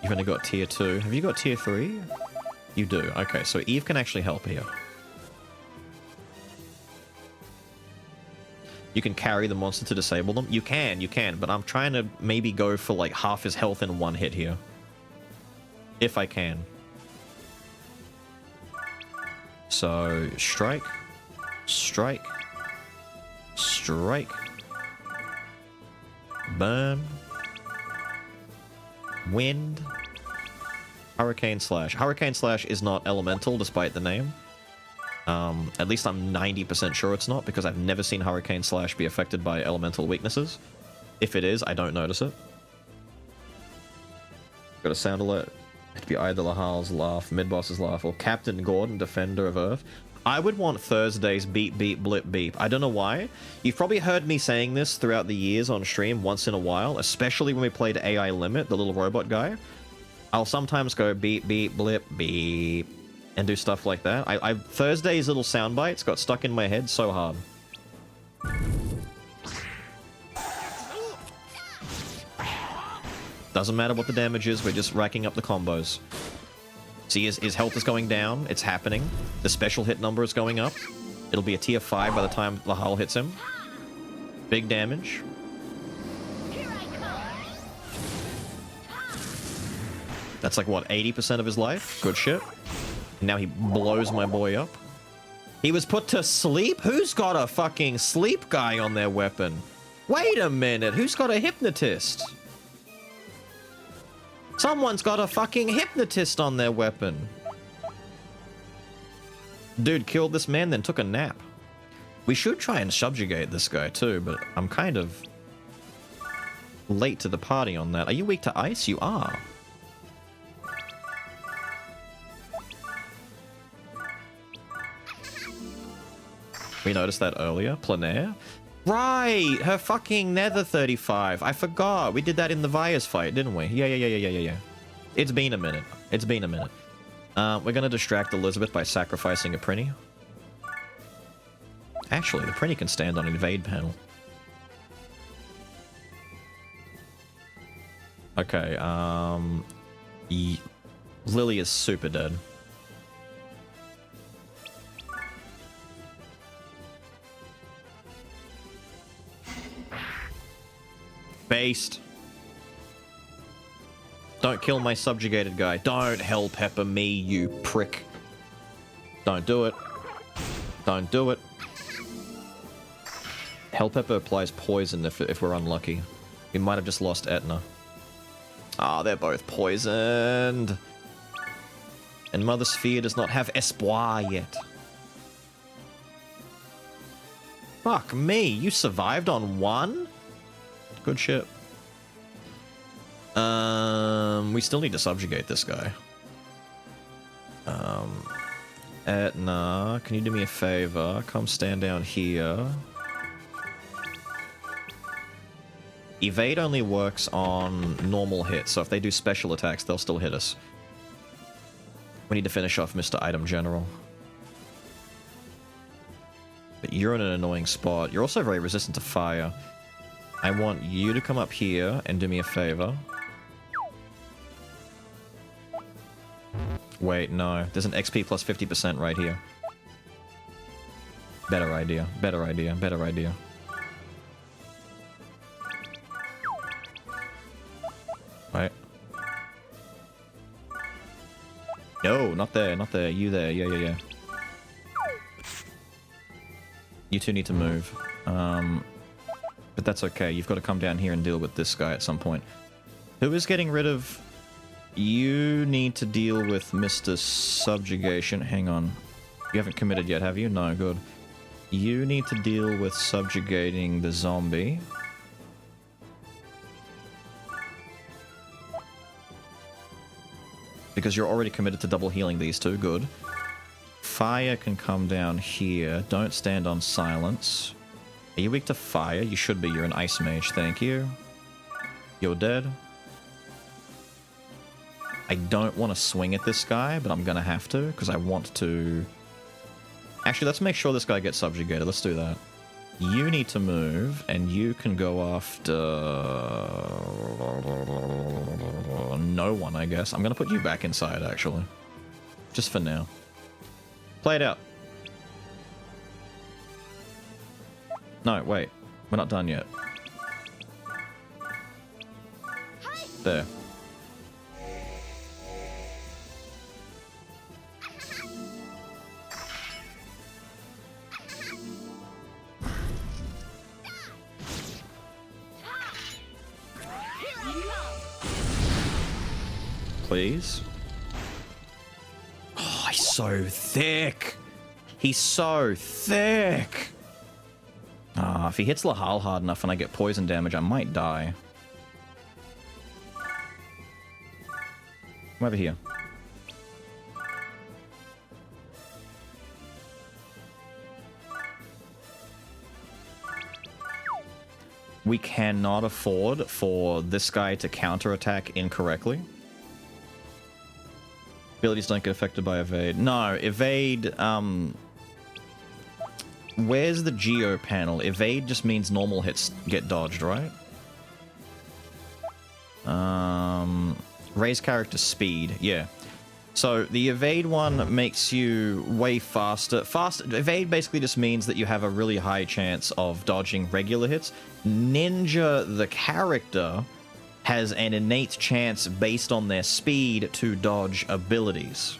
Speaker 1: You've only got tier 2. Have you got tier 3? You do. Okay, so Eve can actually help here. You can carry the monster to disable them. You can, but I'm trying to maybe go for like half his health in one hit here. If I can. So, strike. Strike. Strike. Burn. Wind. Hurricane Slash. Hurricane Slash is not elemental, despite the name. At least I'm 90% sure it's not, because I've never seen Hurricane Slash be affected by elemental weaknesses. If it is, I don't notice it. Got a sound alert. It'd be either Lahal's laugh, Mid-Boss's laugh, or Captain Gordon, Defender of Earth. I would want Thursday's beep beep blip beep. I don't know why. You've probably heard me saying this throughout the years on stream once in a while, especially when we played AI Limit, the little robot guy. I'll sometimes go beep beep blip beep and do stuff like that. Thursday's little sound bites got stuck in my head so hard. Doesn't matter what the damage is, we're just racking up the combos. See, his health is going down. It's happening. The special hit number is going up. It'll be a tier 5 by the time Lahal hits him. Big damage. That's like, what, 80% of his life? Good shit. Now he blows my boy up. He was put to sleep? Who's got a fucking sleep guy on their weapon? Wait a minute. Who's got a hypnotist? Someone's got a fucking hypnotist on their weapon. Dude killed this man, then took a nap. We should try and subjugate this guy too, but I'm kind of late to the party on that. Are you weak to ice? You are. We noticed that earlier. Planaire? Right! Her fucking Nether 35. I forgot. We did that in the Vias fight, didn't we? Yeah. It's been a minute. It's been a minute. We're gonna distract Elizabeth by sacrificing a Prinny. Actually, the Prinny can stand on an evade panel. Okay, Lily is super dead. Based. Don't kill my subjugated guy. Don't hell pepper me, you prick. Don't do it. Don't do it. Hell pepper applies poison if we're unlucky. We might have just lost Etna. Ah, they're both poisoned. And Mother Sphere does not have Espoir yet. Fuck me, you survived on one? Good shit. We still need to subjugate this guy. Etna, can you do me a favor? Come stand down here. Evade only works on normal hits, so if they do special attacks, they'll still hit us. We need to finish off Mr. Item General. But you're in an annoying spot. You're also very resistant to fire. I want you to come up here and do me a favor. Wait, no. There's an XP plus 50% right here. Better idea. Better idea. Better idea. Right. No, not there. Not there. You there. Yeah. You two need to move. But that's okay. You've got to come down here and deal with this guy at some point. Who is getting rid of... You need to deal with Mr. Subjugation. Hang on. You haven't committed yet, have you? No, good. You need to deal with subjugating the zombie. Because you're already committed to double healing these two. Good. Fire can come down here. Don't stand on silence. Are you weak to fire? You should be. You're an ice mage. Thank you. You're dead. I don't want to swing at this guy, but I'm going to have to, because I want to... Actually, let's make sure this guy gets subjugated. Let's do that. You need to move, and you can go after... no one, I guess. I'm going to put you back inside, actually. Just for now. Play it out. No, wait. We're not done yet. There. Please. Oh, he's so thick. He's so thick. Ah, if he hits Lahal hard enough and I get poison damage, I might die. Come over here. We cannot afford for this guy to counterattack incorrectly. Abilities don't get affected by evade. No, evade, where's the geo panel? Evade just means normal hits get dodged, right? Raise character speed, yeah. So the evade one makes you way faster. Evade basically just means that you have a really high chance of dodging regular hits. Ninja, the character, has an innate chance based on their speed to dodge abilities.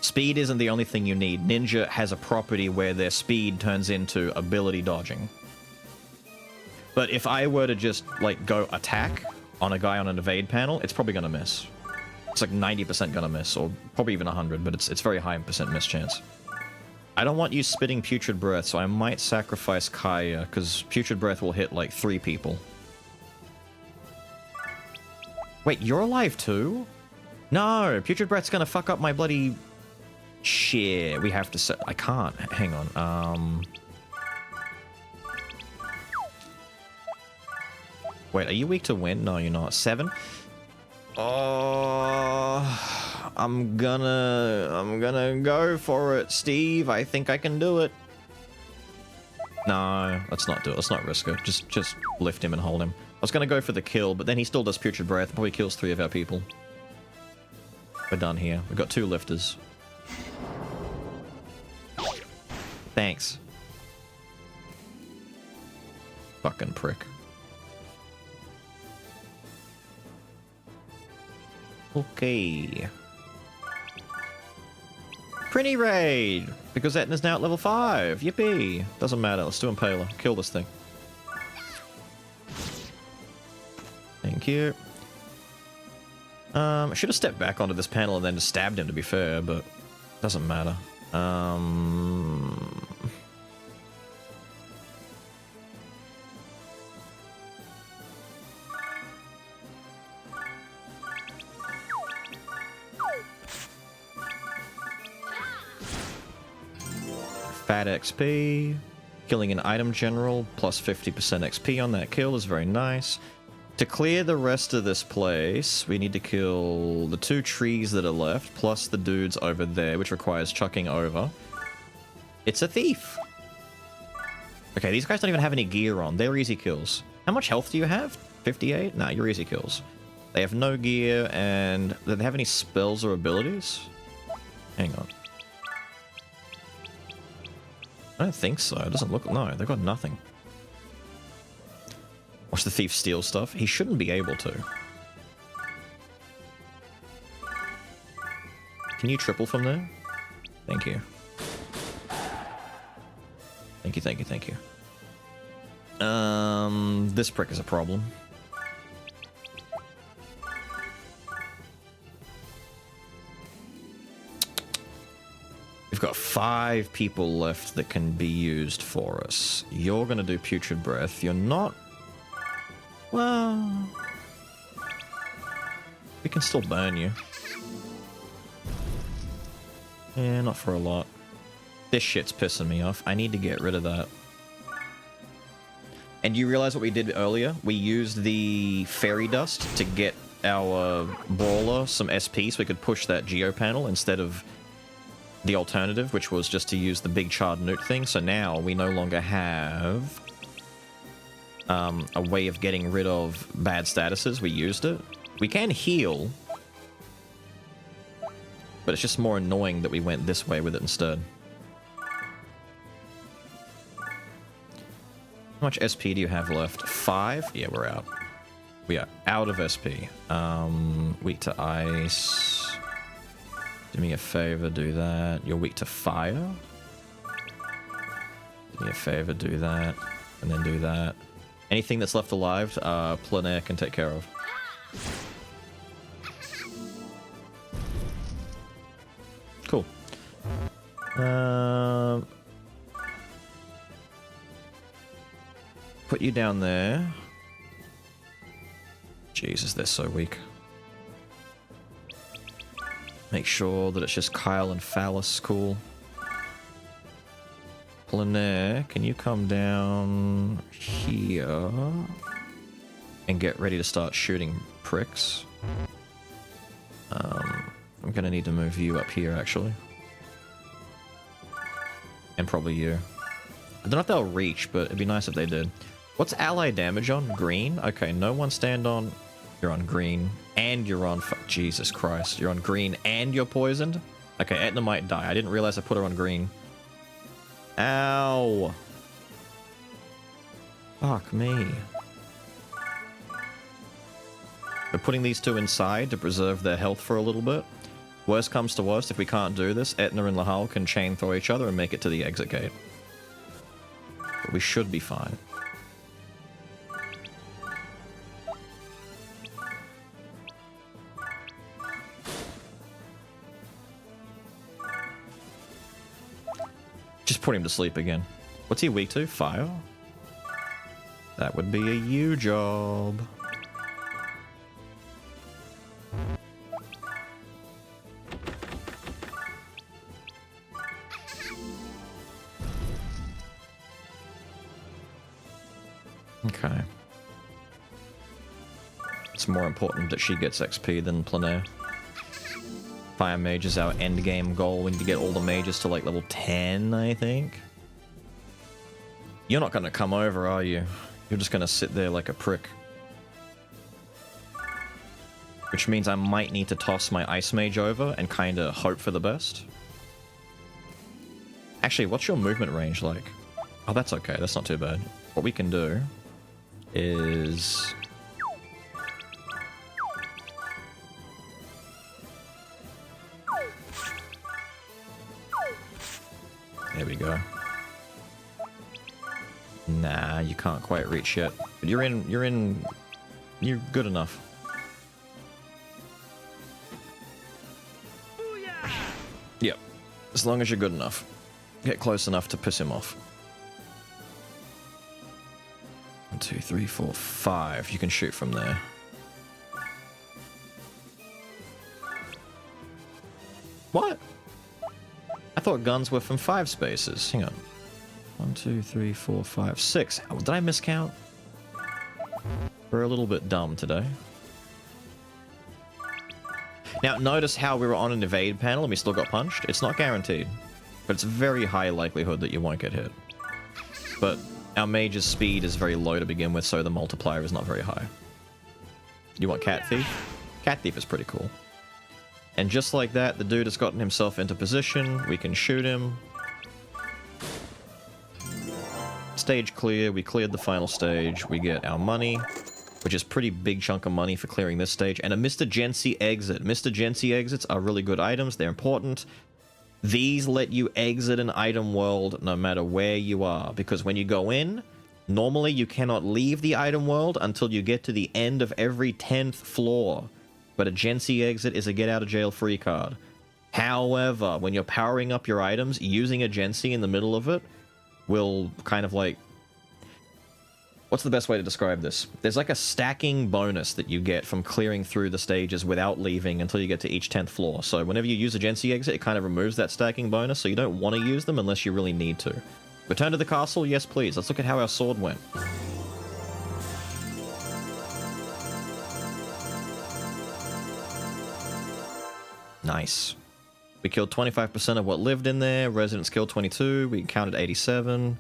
Speaker 1: Speed isn't the only thing you need. Ninja has a property where their speed turns into ability dodging. But if I were to just, like, go attack on a guy on an evade panel, it's probably gonna miss. It's like 90% gonna miss, or probably even 100, but it's very high percent miss chance. I don't want you spitting Putrid Breath, so I might sacrifice Kaya, because Putrid Breath will hit, like, 3 people. Wait, you're alive too? No, Putrid Breath's gonna fuck up my bloody... Shit, we have to set... I can't. Hang on. Wait, are you weak to wind? No, you're not. 7? Oh, I'm gonna go for it, Steve. I think I can do it. No, let's not do it. Let's not risk it. Just lift him and hold him. I was gonna go for the kill, but then he still does Putrid Breath. Probably kills 3 of our people. We're done here. We've got 2 lifters. Thanks. Fucking prick. Okay. Pretty raid! Because Etna's now at level 5. Yippee! Doesn't matter. Let's do Impaler. Kill this thing. Thank you. I should have stepped back onto this panel and then just stabbed him, to be fair, but doesn't matter. Fat XP. Killing an item general, plus 50% XP on that kill is very nice. To clear the rest of this place, we need to kill the 2 trees that are left, plus the dudes over there, which requires chucking over. It's a thief! Okay, these guys don't even have any gear on. They're easy kills. How much health do you have? 58? Nah, you're easy kills. They have no gear, and do they have any spells or abilities? Hang on. I don't think so. It doesn't look... No, they've got nothing. Watch the thief steal stuff. He shouldn't be able to. Can you triple from there? Thank you. Thank you, thank you, thank you. This prick is a problem. We've got 5 people left that can be used for us. You're gonna do Putrid Breath. You're not... Well... We can still burn you. Yeah, not for a lot. This shit's pissing me off. I need to get rid of that. And you realize what we did earlier? We used the fairy dust to get our brawler some SP so we could push that geo panel instead of the alternative, which was just to use the big charred newt thing. So now we no longer have a way of getting rid of bad statuses. We used it. We can heal, but it's just more annoying that we went this way with it instead. How much SP do you have left? 5? Yeah, we're out. We are out of SP. Weak to ice. Do me a favor, do that. You're weak to fire. Do me a favor, do that. And then do that. Anything that's left alive, plein air can take care of. Cool. Put you down there. Jesus, they're so weak. Make sure that it's just Kyle and Phallus. Cool. Plein air, can you come down here and get ready to start shooting pricks? I'm gonna need to move you up here, actually. And probably you. I don't know if they'll reach, but it'd be nice if they did. What's ally damage on? Green? Okay, no one stand on... You're on green, and you're on... Jesus Christ. You're on green, and you're poisoned? Okay, Etna might die. I didn't realize I put her on green. Ow! Fuck me. We're putting these 2 inside to preserve their health for a little bit. Worst comes to worst, if we can't do this, Etna and Lahal can chain throw each other and make it to the exit gate. But we should be fine. Just put him to sleep again. What's he weak to? Fire? That would be a you job. Okay. It's more important that she gets XP than Planair. Fire Mage is our endgame goal. We need to get all the mages to like level 10, I think. You're not gonna come over, are you? You're just gonna sit there like a prick. Which means I might need to toss my Ice Mage over and kinda hope for the best. Actually, what's your movement range like? Oh, that's okay. That's not too bad. What we can do is... There we go. Nah, you can't quite reach yet. But you're good enough. Yep. As long as you're good enough. Get close enough to piss him off. 1, 2, 3, 4, 5. You can shoot from there. What? I thought guns were from 5 spaces. Hang on. 1, 2, 3, 4, 5, 6. Oh, did I miscount? We're a little bit dumb today. Now, notice how we were on an evade panel and we still got punched? It's not guaranteed, but it's a very high likelihood that you won't get hit. But our mage's speed is very low to begin with, so the multiplier is not very high. You want Cat Thief? Cat Thief is pretty cool. And just like that, the dude has gotten himself into position. We can shoot him. Stage clear. We cleared the final stage. We get our money, which is pretty big chunk of money for clearing this stage. And a Mr. Gensi exit. Mr. Gensi exits are really good items. They're important. These let you exit an item world no matter where you are. Because when you go in, normally you cannot leave the item world until you get to the end of every 10th floor. But a Gensi exit is a get out of jail free card. However, when you're powering up your items, using a Gensi in the middle of it will kind of like... What's the best way to describe this? There's like a stacking bonus that you get from clearing through the stages without leaving until you get to each 10th floor. So whenever you use a Gensi exit, it kind of removes that stacking bonus, so you don't want to use them unless you really need to. Return to the castle? Yes, please. Let's look at how our sword went. Nice. We killed 25% of what lived in there. Residents killed 22. We counted 87.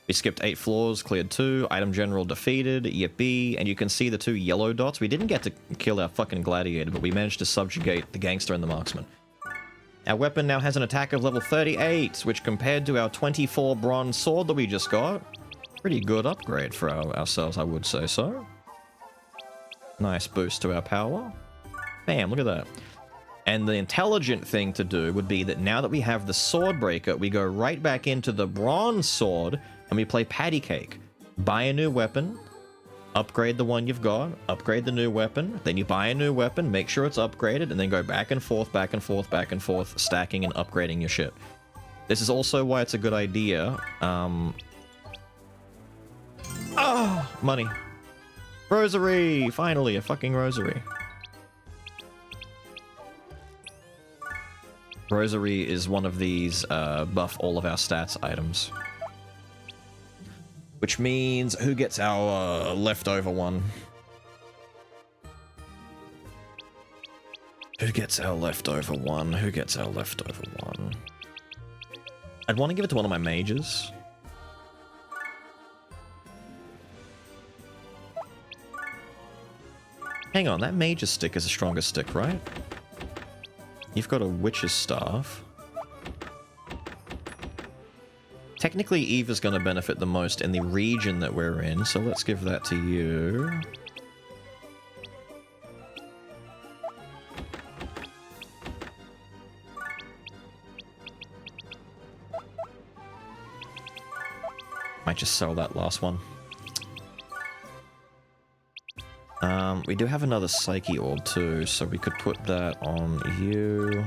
Speaker 1: We skipped 8 floors, cleared 2. Item general defeated. Yippee. And you can see the 2 yellow dots. We didn't get to kill our fucking gladiator, but we managed to subjugate the gangster and the marksman. Our weapon now has an attack of level 38, which compared to our 24 bronze sword that we just got, pretty good upgrade for ourselves, I would say so. Nice boost to our power. Bam, look at that. And the intelligent thing to do would be that now that we have the sword breaker, we go right back into the bronze sword and we play patty cake. Buy a new weapon, upgrade the one you've got, upgrade the new weapon, then you buy a new weapon, make sure it's upgraded, and then go back and forth, back and forth, back and forth, stacking and upgrading your shit. This is also why it's a good idea. Money. Rosary! Finally, a fucking rosary. Rosary is one of these buff all of our stats items. Which means, who gets our leftover one? Who gets our leftover one? Who gets our leftover one? I'd want to give it to one of my mages. Hang on, that mage's stick is the strongest stick, right? You've got a witch's staff. Technically, Eve is going to benefit the most in the region that we're in, so let's give that to you. Might just sell that last one. We do have another Psyche Orb too, so we could put that on you.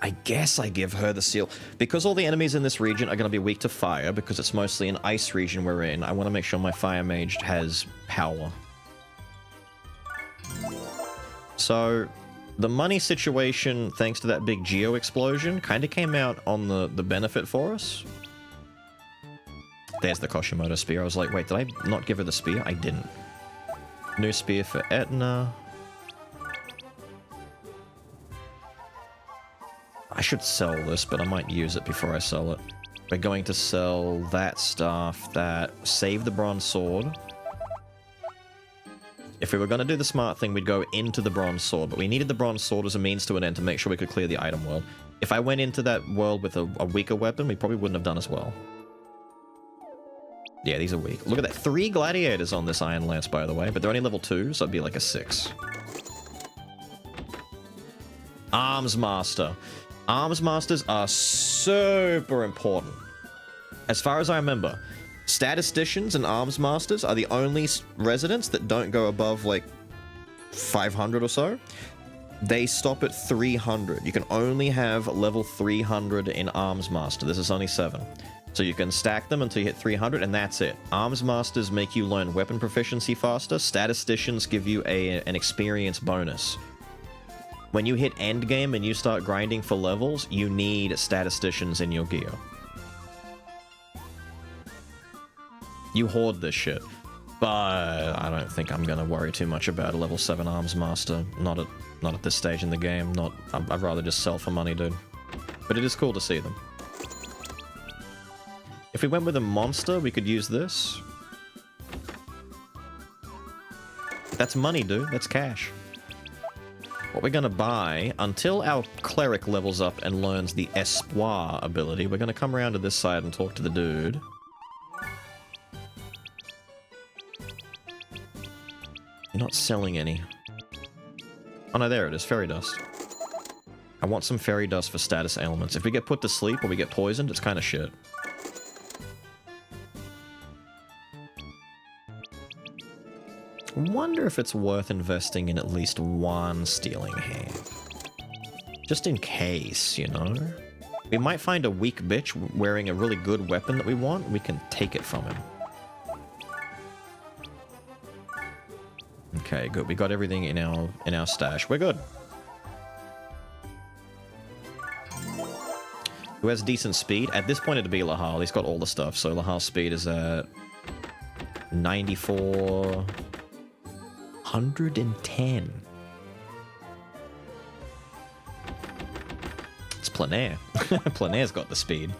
Speaker 1: I guess I give her the seal. Because all the enemies in this region are going to be weak to fire, because it's mostly an ice region we're in, I want to make sure my fire mage has power. So, the money situation, thanks to that big geo explosion, kind of came out on the benefit for us. There's the Koshimoto spear. I was like, wait, did I not give her the spear? I didn't. New spear for Etna. I should sell this, but I might use it before I sell it. We're going to sell that stuff, that save the bronze sword. If we were going to do the smart thing, we'd go into the bronze sword, but we needed the bronze sword as a means to an end to make sure we could clear the item world. If I went into that world with a weaker weapon, we probably wouldn't have done as well. Yeah, these are weak. Look at that. 3 gladiators on this Iron Lance, by the way, but they're only level 2, so it'd be like a 6. Arms Master. Arms Masters are super important. As far as I remember, statisticians and Arms Masters are the only residents that don't go above, like, 500 or so. They stop at 300. You can only have level 300 in Arms Master. This is only 7. So you can stack them until you hit 300, and that's it. Arms Masters make you learn weapon proficiency faster. Statisticians give you an experience bonus. When you hit endgame and you start grinding for levels, you need statisticians in your gear. You hoard this shit. But I don't think I'm gonna worry too much about a level 7 Arms Master. Not at this stage in the game. I'd rather just sell for money, dude. But it is cool to see them. If we went with a monster, we could use this. That's money, dude. That's cash. What we're gonna buy, until our cleric levels up and learns the Espoir ability, we're gonna come around to this side and talk to the dude. You're not selling any. Oh no, there it is, fairy dust. I want some fairy dust for status ailments. If we get put to sleep or we get poisoned, it's kind of shit. I wonder if it's worth investing in at least one stealing hand. Just in case, you know? We might find a weak bitch wearing a really good weapon that we want. We can take it from him. Okay, good. We got everything in our stash. We're good. Who has decent speed? At this point, it'd be Lahal. He's got all the stuff. So Lahal's speed is at 94... 110. It's Plenaire. Plenaire's got the speed.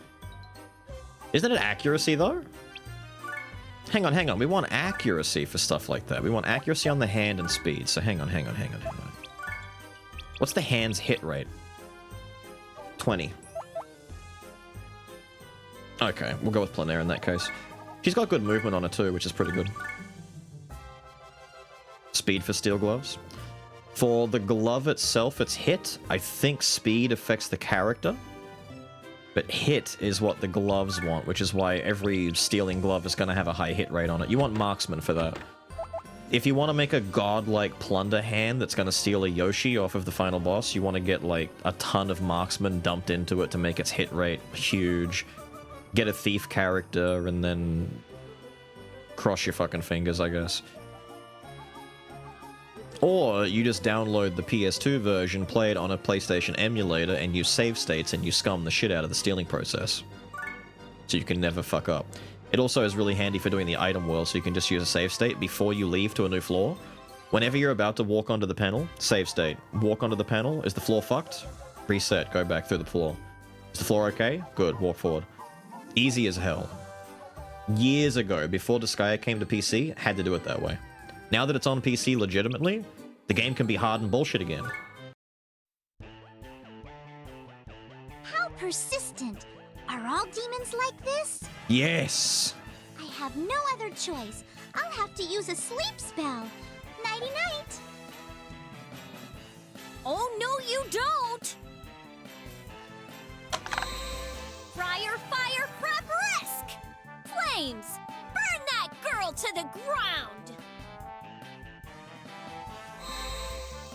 Speaker 1: Isn't it accuracy, though? Hang on. We want accuracy for stuff like that. We want accuracy on the hand and speed. So hang on. What's the hand's hit rate? 20. Okay, we'll go with Plenaire in that case. She's got good movement on her too, which is pretty good. Speed for steel gloves. For the glove itself, it's hit. I think speed affects the character. But hit is what the gloves want, which is why every stealing glove is going to have a high hit rate on it. You want marksman for that. If you want to make a godlike plunder hand that's going to steal a Yoshi off of the final boss, you want to get like a ton of marksman dumped into it to make its hit rate huge. Get a thief character and then cross your fucking fingers, I guess. Or you just download the PS2 version, play it on a PlayStation emulator, and use save states, and you scum the shit out of the stealing process. So you can never fuck up. It also is really handy for doing the item world, so you can just use a save state before you leave to a new floor. Whenever you're about to walk onto the panel, save state. Walk onto the panel. Is the floor fucked? Reset. Go back through the floor. Is the floor okay? Good. Walk forward. Easy as hell. Years ago, before Disgaea came to PC, had to do it that way. Now that it's on PC legitimately, the game can be hard and bullshit again.
Speaker 3: How persistent. Are all demons like this?
Speaker 1: Yes!
Speaker 3: I have no other choice. I'll have to use a sleep spell. Nighty-night.
Speaker 14: Oh, no, you don't! Friar, fire, crap-risk! Flames! Burn that girl to the ground!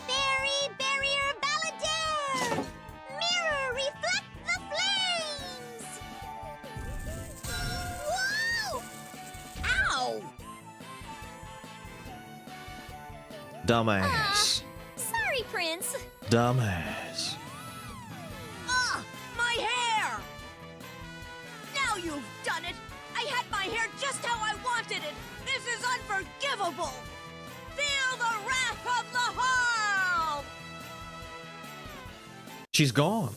Speaker 3: Fairy barrier balladeer! Mirror, reflect the flames! Whoa! Ow!
Speaker 1: Dumbass.
Speaker 14: Sorry, Prince.
Speaker 1: Dumbass.
Speaker 15: Ugh! My hair! Now you've done it! I had my hair just how I wanted it! This is unforgivable! Feel the wrath of the Harl!
Speaker 1: She's gone.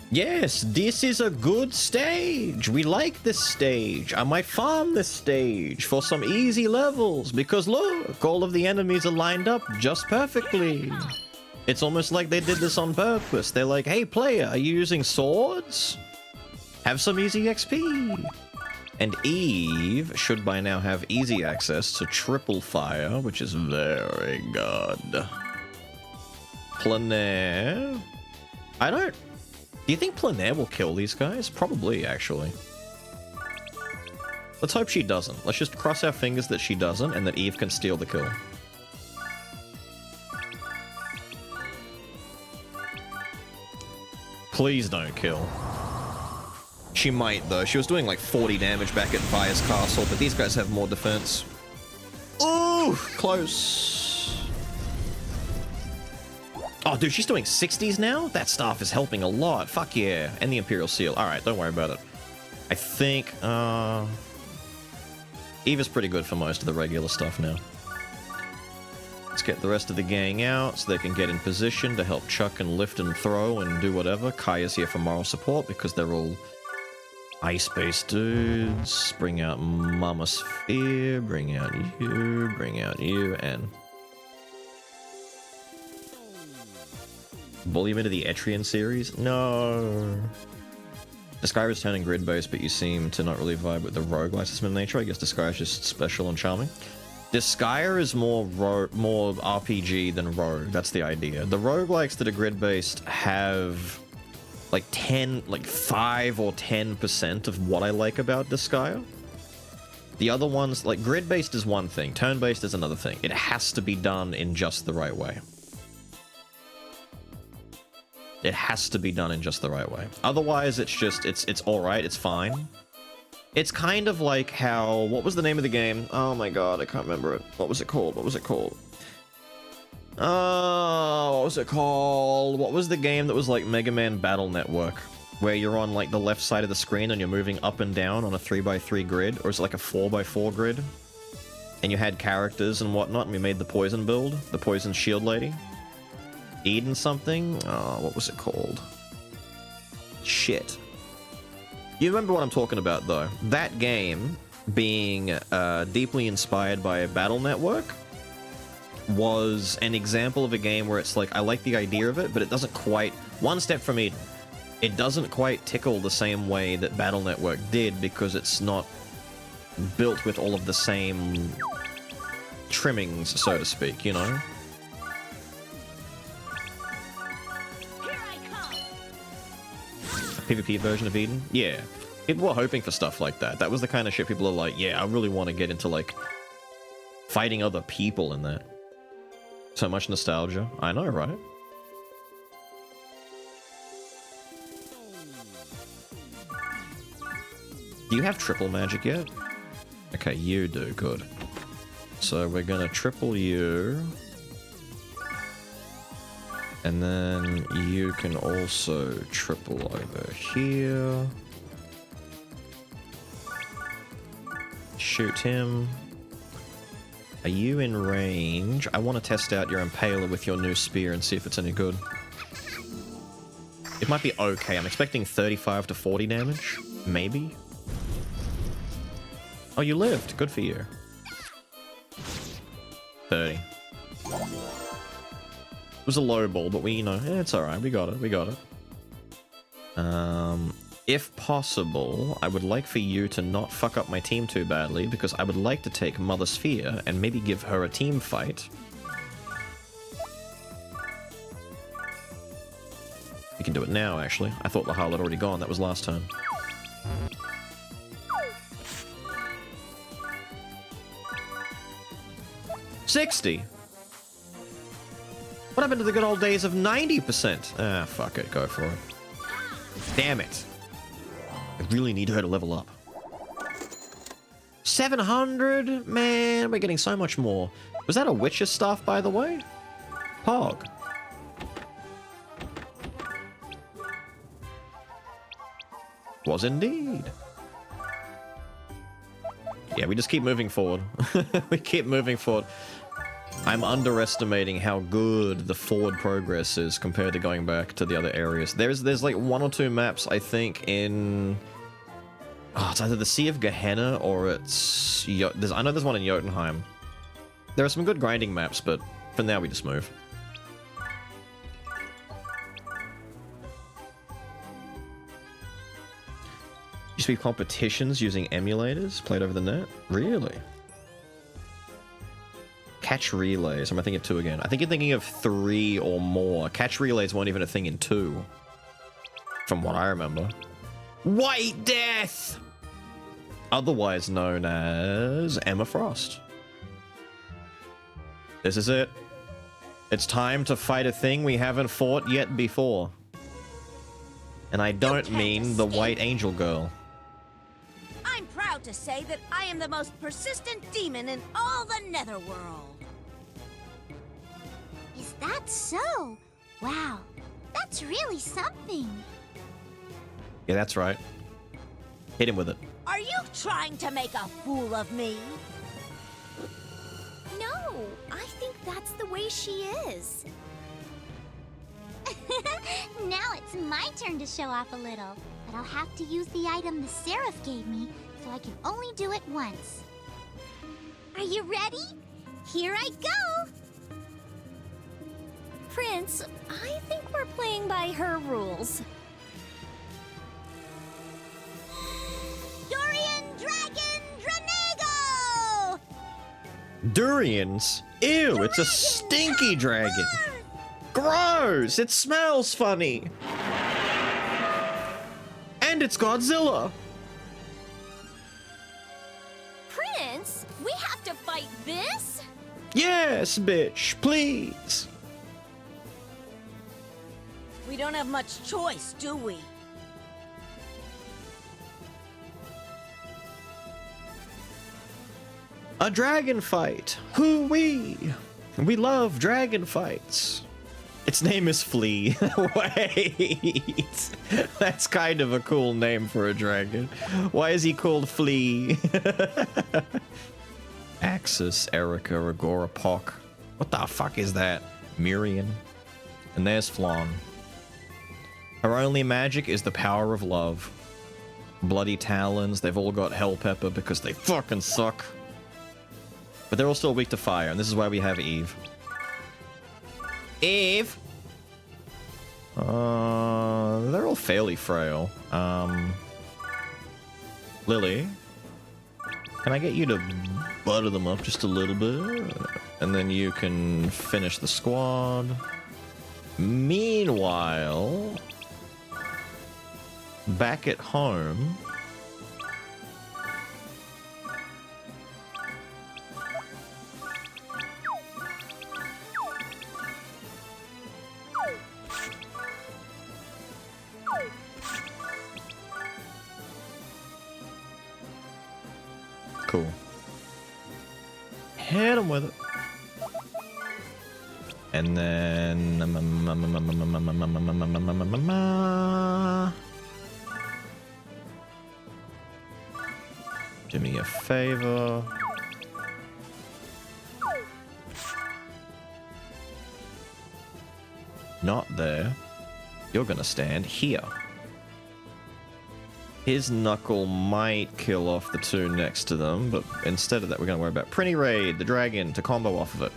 Speaker 1: Yes, this is a good stage. We like this stage. I might farm this stage for some easy levels because look, all of the enemies are lined up just perfectly. It's almost like they did this on purpose. They're like, hey player, are you using swords? Have some easy XP. And Eve should by now have easy access to triple fire, which is very good. Planair. Do you think Planair will kill these guys? Probably, actually. Let's hope she doesn't. Let's just cross our fingers that she doesn't and that Eve can steal the kill. Please don't kill. She might, though. She was doing like 40 damage back at Via's castle, but these guys have more defense. Ooh, close. Oh, dude, she's doing 60s now? That staff is helping a lot. Fuck yeah. And the Imperial Seal. Alright, don't worry about it. I think, Eva's pretty good for most of the regular stuff now. Let's get the rest of the gang out so they can get in position to help chuck and lift and throw and do whatever. Kaya's here for moral support because they're all ice-based dudes. Bring out Mama Sphere, bring out you, and... bully him into the Etrian series? No. Disgaea is turning grid-based, but you seem to not really vibe with the roguelike system in nature. I guess Disgaea is just special and charming. Disgaea is more RPG than rogue. That's the idea. The roguelikes that are grid-based have like 5 or 10% of what I like about Disgaea. The other ones, like grid-based is one thing, turn-based is another thing. It has to be done in just the right way. It has to be done in just the right way. Otherwise, it's just, it's alright, it's fine. It's kind of like how, what was the name of the game? Oh my god, I can't remember it. What was it called? What was it called? What was it called? What was the game that was like Mega Man Battle Network? Where you're on like the left side of the screen and you're moving up and down on a 3x3 grid? Or is it like a 4x4 grid? And you had characters and whatnot, and we made the poison build, the poison shield lady. Eden something? Oh, what was it called? Shit. You remember what I'm talking about, though. That game, being deeply inspired by Battle Network, was an example of a game where it's like, I like the idea of it, but it doesn't quite... One step from Eden. It doesn't quite tickle the same way that Battle Network did, because it's not built with all of the same trimmings, so to speak, you know? PvP version of Eden? Yeah. People were hoping for stuff like that. That was the kind of shit people are like, yeah, I really want to get into, like, fighting other people in that. So much nostalgia. I know, right? Do you have triple magic yet? Okay, you do. Good. So we're gonna triple you. And then you can also triple over here. Shoot him. Are you in range? I want to test out your Impaler with your new spear and see if it's any good. It might be okay. I'm expecting 35 to 40 damage. Maybe. Oh, you lived. Good for you. 30. It was a low ball, but we, you know, it's alright. We got it. We got it. If possible, I would like for you to not fuck up my team too badly, because I would like to take Mother Sphere and maybe give her a team fight. We can do it now, actually. I thought Lahal had already gone. That was last time. $60. What happened to the good old days of 90%? Ah, fuck it. Go for it. Damn it. I really need her to level up. 700? Man, we're getting so much more. Was that a witch's staff, by the way? Pog. Was indeed. Yeah, we just keep moving forward. We keep moving forward. I'm underestimating how good the forward progress is compared to going back to the other areas. There's like 1 or 2 maps, I think, in... Oh, it's either the Sea of Gehenna or it's... I know there's one in Jotunheim. There are some good grinding maps, but for now we just move. Used to be competitions using emulators played over the net? Really? Catch relays. Am I thinking of 2 again? I think you're thinking of 3 or more. Catch relays weren't even a thing in 2. From what I remember. White Death! Otherwise known as Emma Frost. This is it. It's time to fight a thing we haven't fought yet before. And I don't mean the White Angel Girl.
Speaker 15: I'm proud to say that I am the most persistent demon in all the Netherworld.
Speaker 3: Is that so? Wow, that's really something.
Speaker 1: Yeah, that's right. Hit him with it.
Speaker 15: Are you trying to make a fool of me?
Speaker 14: No, I think that's the way she is.
Speaker 3: Now it's my turn to show off a little, but I'll have to use the item the Seraph gave me, so I can only do it once. Are you ready? Here I go!
Speaker 14: Prince, I think we're playing by her rules.
Speaker 3: Durian Dragon Dranego!
Speaker 1: Durians? Ew, it's a stinky dragon. Gross! It smells funny. And it's Godzilla.
Speaker 14: Prince, we have to fight this?
Speaker 1: Yes, bitch, please.
Speaker 15: We don't have much choice, do we?
Speaker 1: A dragon fight. Hoo-wee. We love dragon fights. Its name is Flea. Wait. That's kind of a cool name for a dragon. Why is he called Flea? Axis, Erica, Agora, Pock. What the fuck is that? Mirian. And there's Flan. Her only magic is the power of love. Bloody Talons, they've all got Hell Pepper because they fucking suck. But they're all still weak to fire, and this is why we have Eve. Eve! They're all fairly frail. Lily, can I get you to butter them up just a little bit? And then you can finish the squad. Meanwhile, back at home... Cool. Hit him with it. And then... Do me a favor. Not there. You're gonna stand here. His knuckle might kill off the 2 next to them, but instead of that, we're going to worry about Prinny Raid, the dragon, to combo off of it.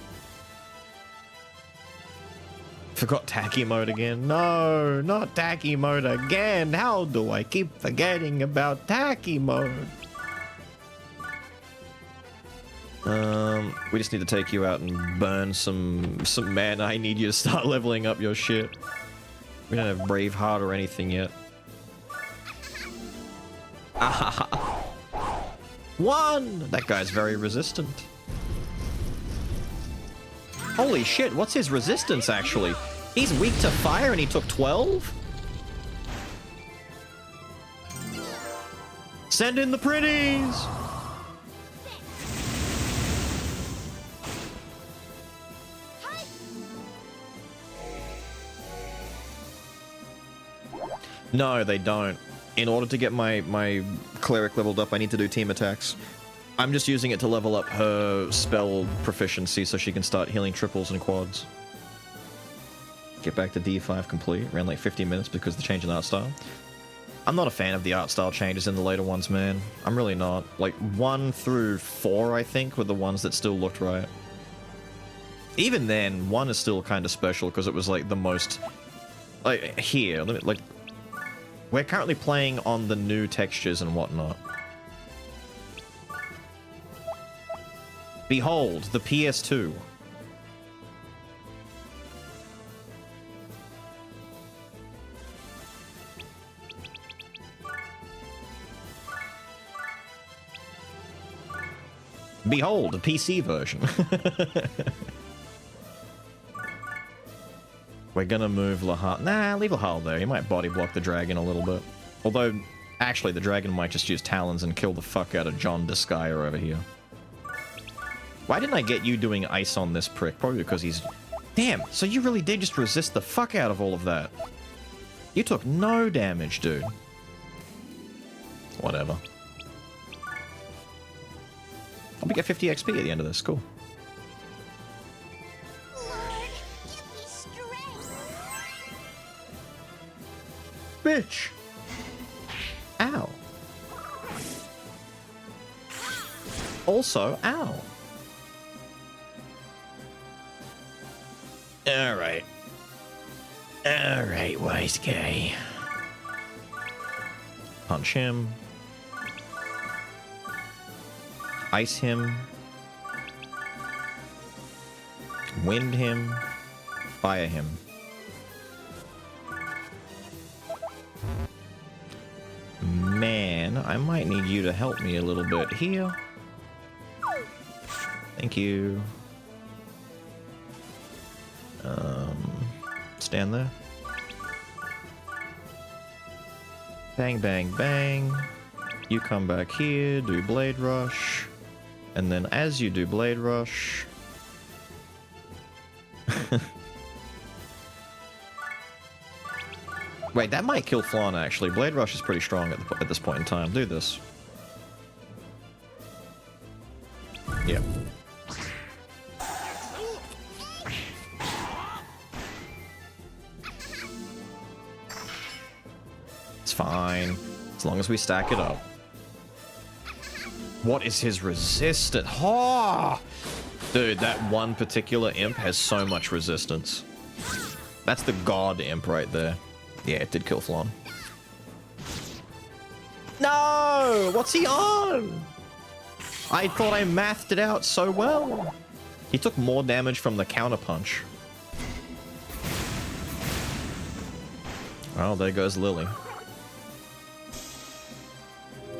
Speaker 1: Forgot Tacky Mode again. No, not Tacky Mode again. How do I keep forgetting about Tacky Mode? We just need to take you out and burn some mana. I need you to start leveling up your shit. We don't have Braveheart or anything yet. Ah, 1! That guy's very resistant. Holy shit, what's his resistance actually? He's weak to fire and he took 12? Send in the pretties! No, they don't. In order to get my cleric leveled up, I need to do team attacks. I'm just using it to level up her spell proficiency so she can start healing triples and quads. Get back to D5 complete. Ran like 50 minutes because of the change in art style. I'm not a fan of the art style changes in the later ones, man. I'm really not. Like, 1 through 4, I think, were the ones that still looked right. Even then, 1 is still kind of special because it was like the most... Like, here, like... We're currently playing on the new textures and whatnot. Behold, the PS2. Behold, the PC version. We're gonna move Lahal. Nah, leave Lahal there. He might body block the dragon a little bit. Although, actually, the dragon might just use talons and kill the fuck out of John Disgaea over here. Why didn't I get you doing ice on this prick? Probably because he's... Damn, so you really did just resist the fuck out of all of that. You took no damage, dude. Whatever. We get 50 XP at the end of this. Cool. Bitch! Ow. Also, ow. Alright. Alright, wise guy. Punch him. Ice him. Wind him. Fire him. Man, I might need you to help me a little bit here. Thank you. Stand there. Bang, bang, bang. You come back here, do Blade Rush. And then as you do Blade Rush... Wait, that might kill Flan, actually. Blade Rush is pretty strong at this point in time. Do this. Yeah. It's fine. As long as we stack it up. What is his resistance? Oh! Dude, that one particular imp has so much resistance. That's the god imp right there. Yeah, it did kill Flan. No! What's he on? I thought I mathed it out so well. He took more damage from the counterpunch. Oh, there goes Lily.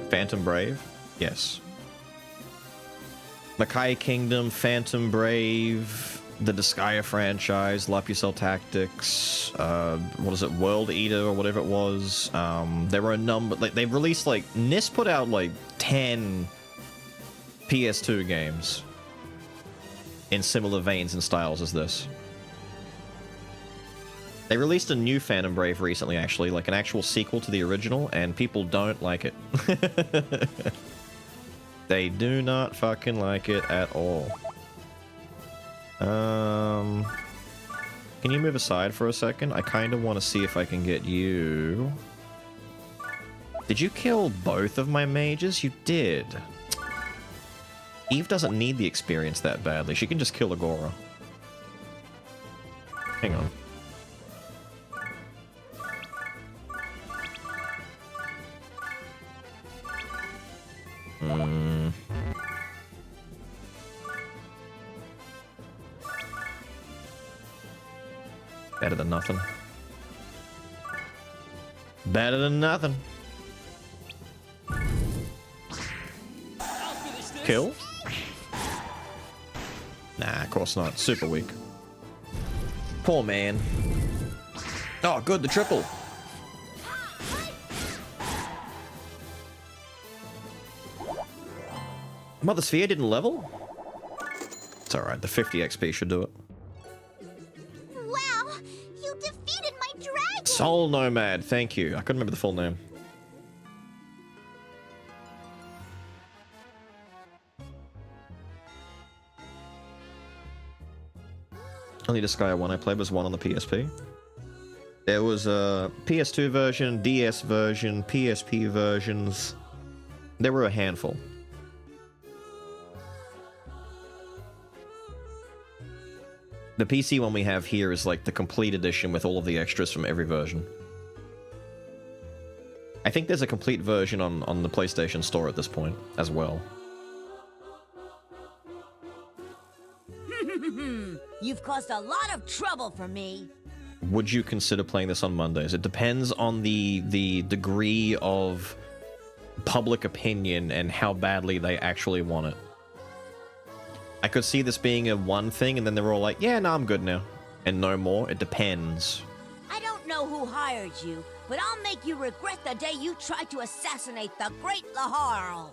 Speaker 1: Phantom Brave? Yes. Makai Kingdom, Phantom Brave, the Disgaea franchise, Lapusel Tactics, what is it, World Eater or whatever it was. There were a number, like, they released, like, NIS put out, like, 10 PS2 games in similar veins and styles as this. They released a new Phantom Brave recently, actually, like an actual sequel to the original, and people don't like it. They do not fucking like it at all. Can you move aside for a second? I kind of want to see if I can get you... Did you kill both of my mages? You did. Eve doesn't need the experience that badly. She can just kill Agora. Hang on. Better than nothing. Better than nothing. Kill? Nah, of course not. Super weak. Poor man. Oh, good, the triple. Mother Sphere didn't level? It's alright, the 50 XP should do it.
Speaker 3: Wow! You defeated my dragon!
Speaker 1: Soul Nomad, thank you. I couldn't remember the full name. Only Disgaea 1 I played was 1 on the PSP. There was a PS2 version, DS version, PSP versions. There were a handful. The PC one we have here is like the complete edition with all of the extras from every version. I think there's a complete version on the PlayStation Store at this point as well.
Speaker 15: You've caused a lot of trouble for me.
Speaker 1: Would you consider playing this on Mondays? It depends on the degree of public opinion and how badly they actually want it. I could see this being a one thing, and then they're all like, yeah, no, I'm good now. And no more. It depends.
Speaker 15: I don't know who hired you, but I'll make you regret the day you tried to assassinate the great Laharl.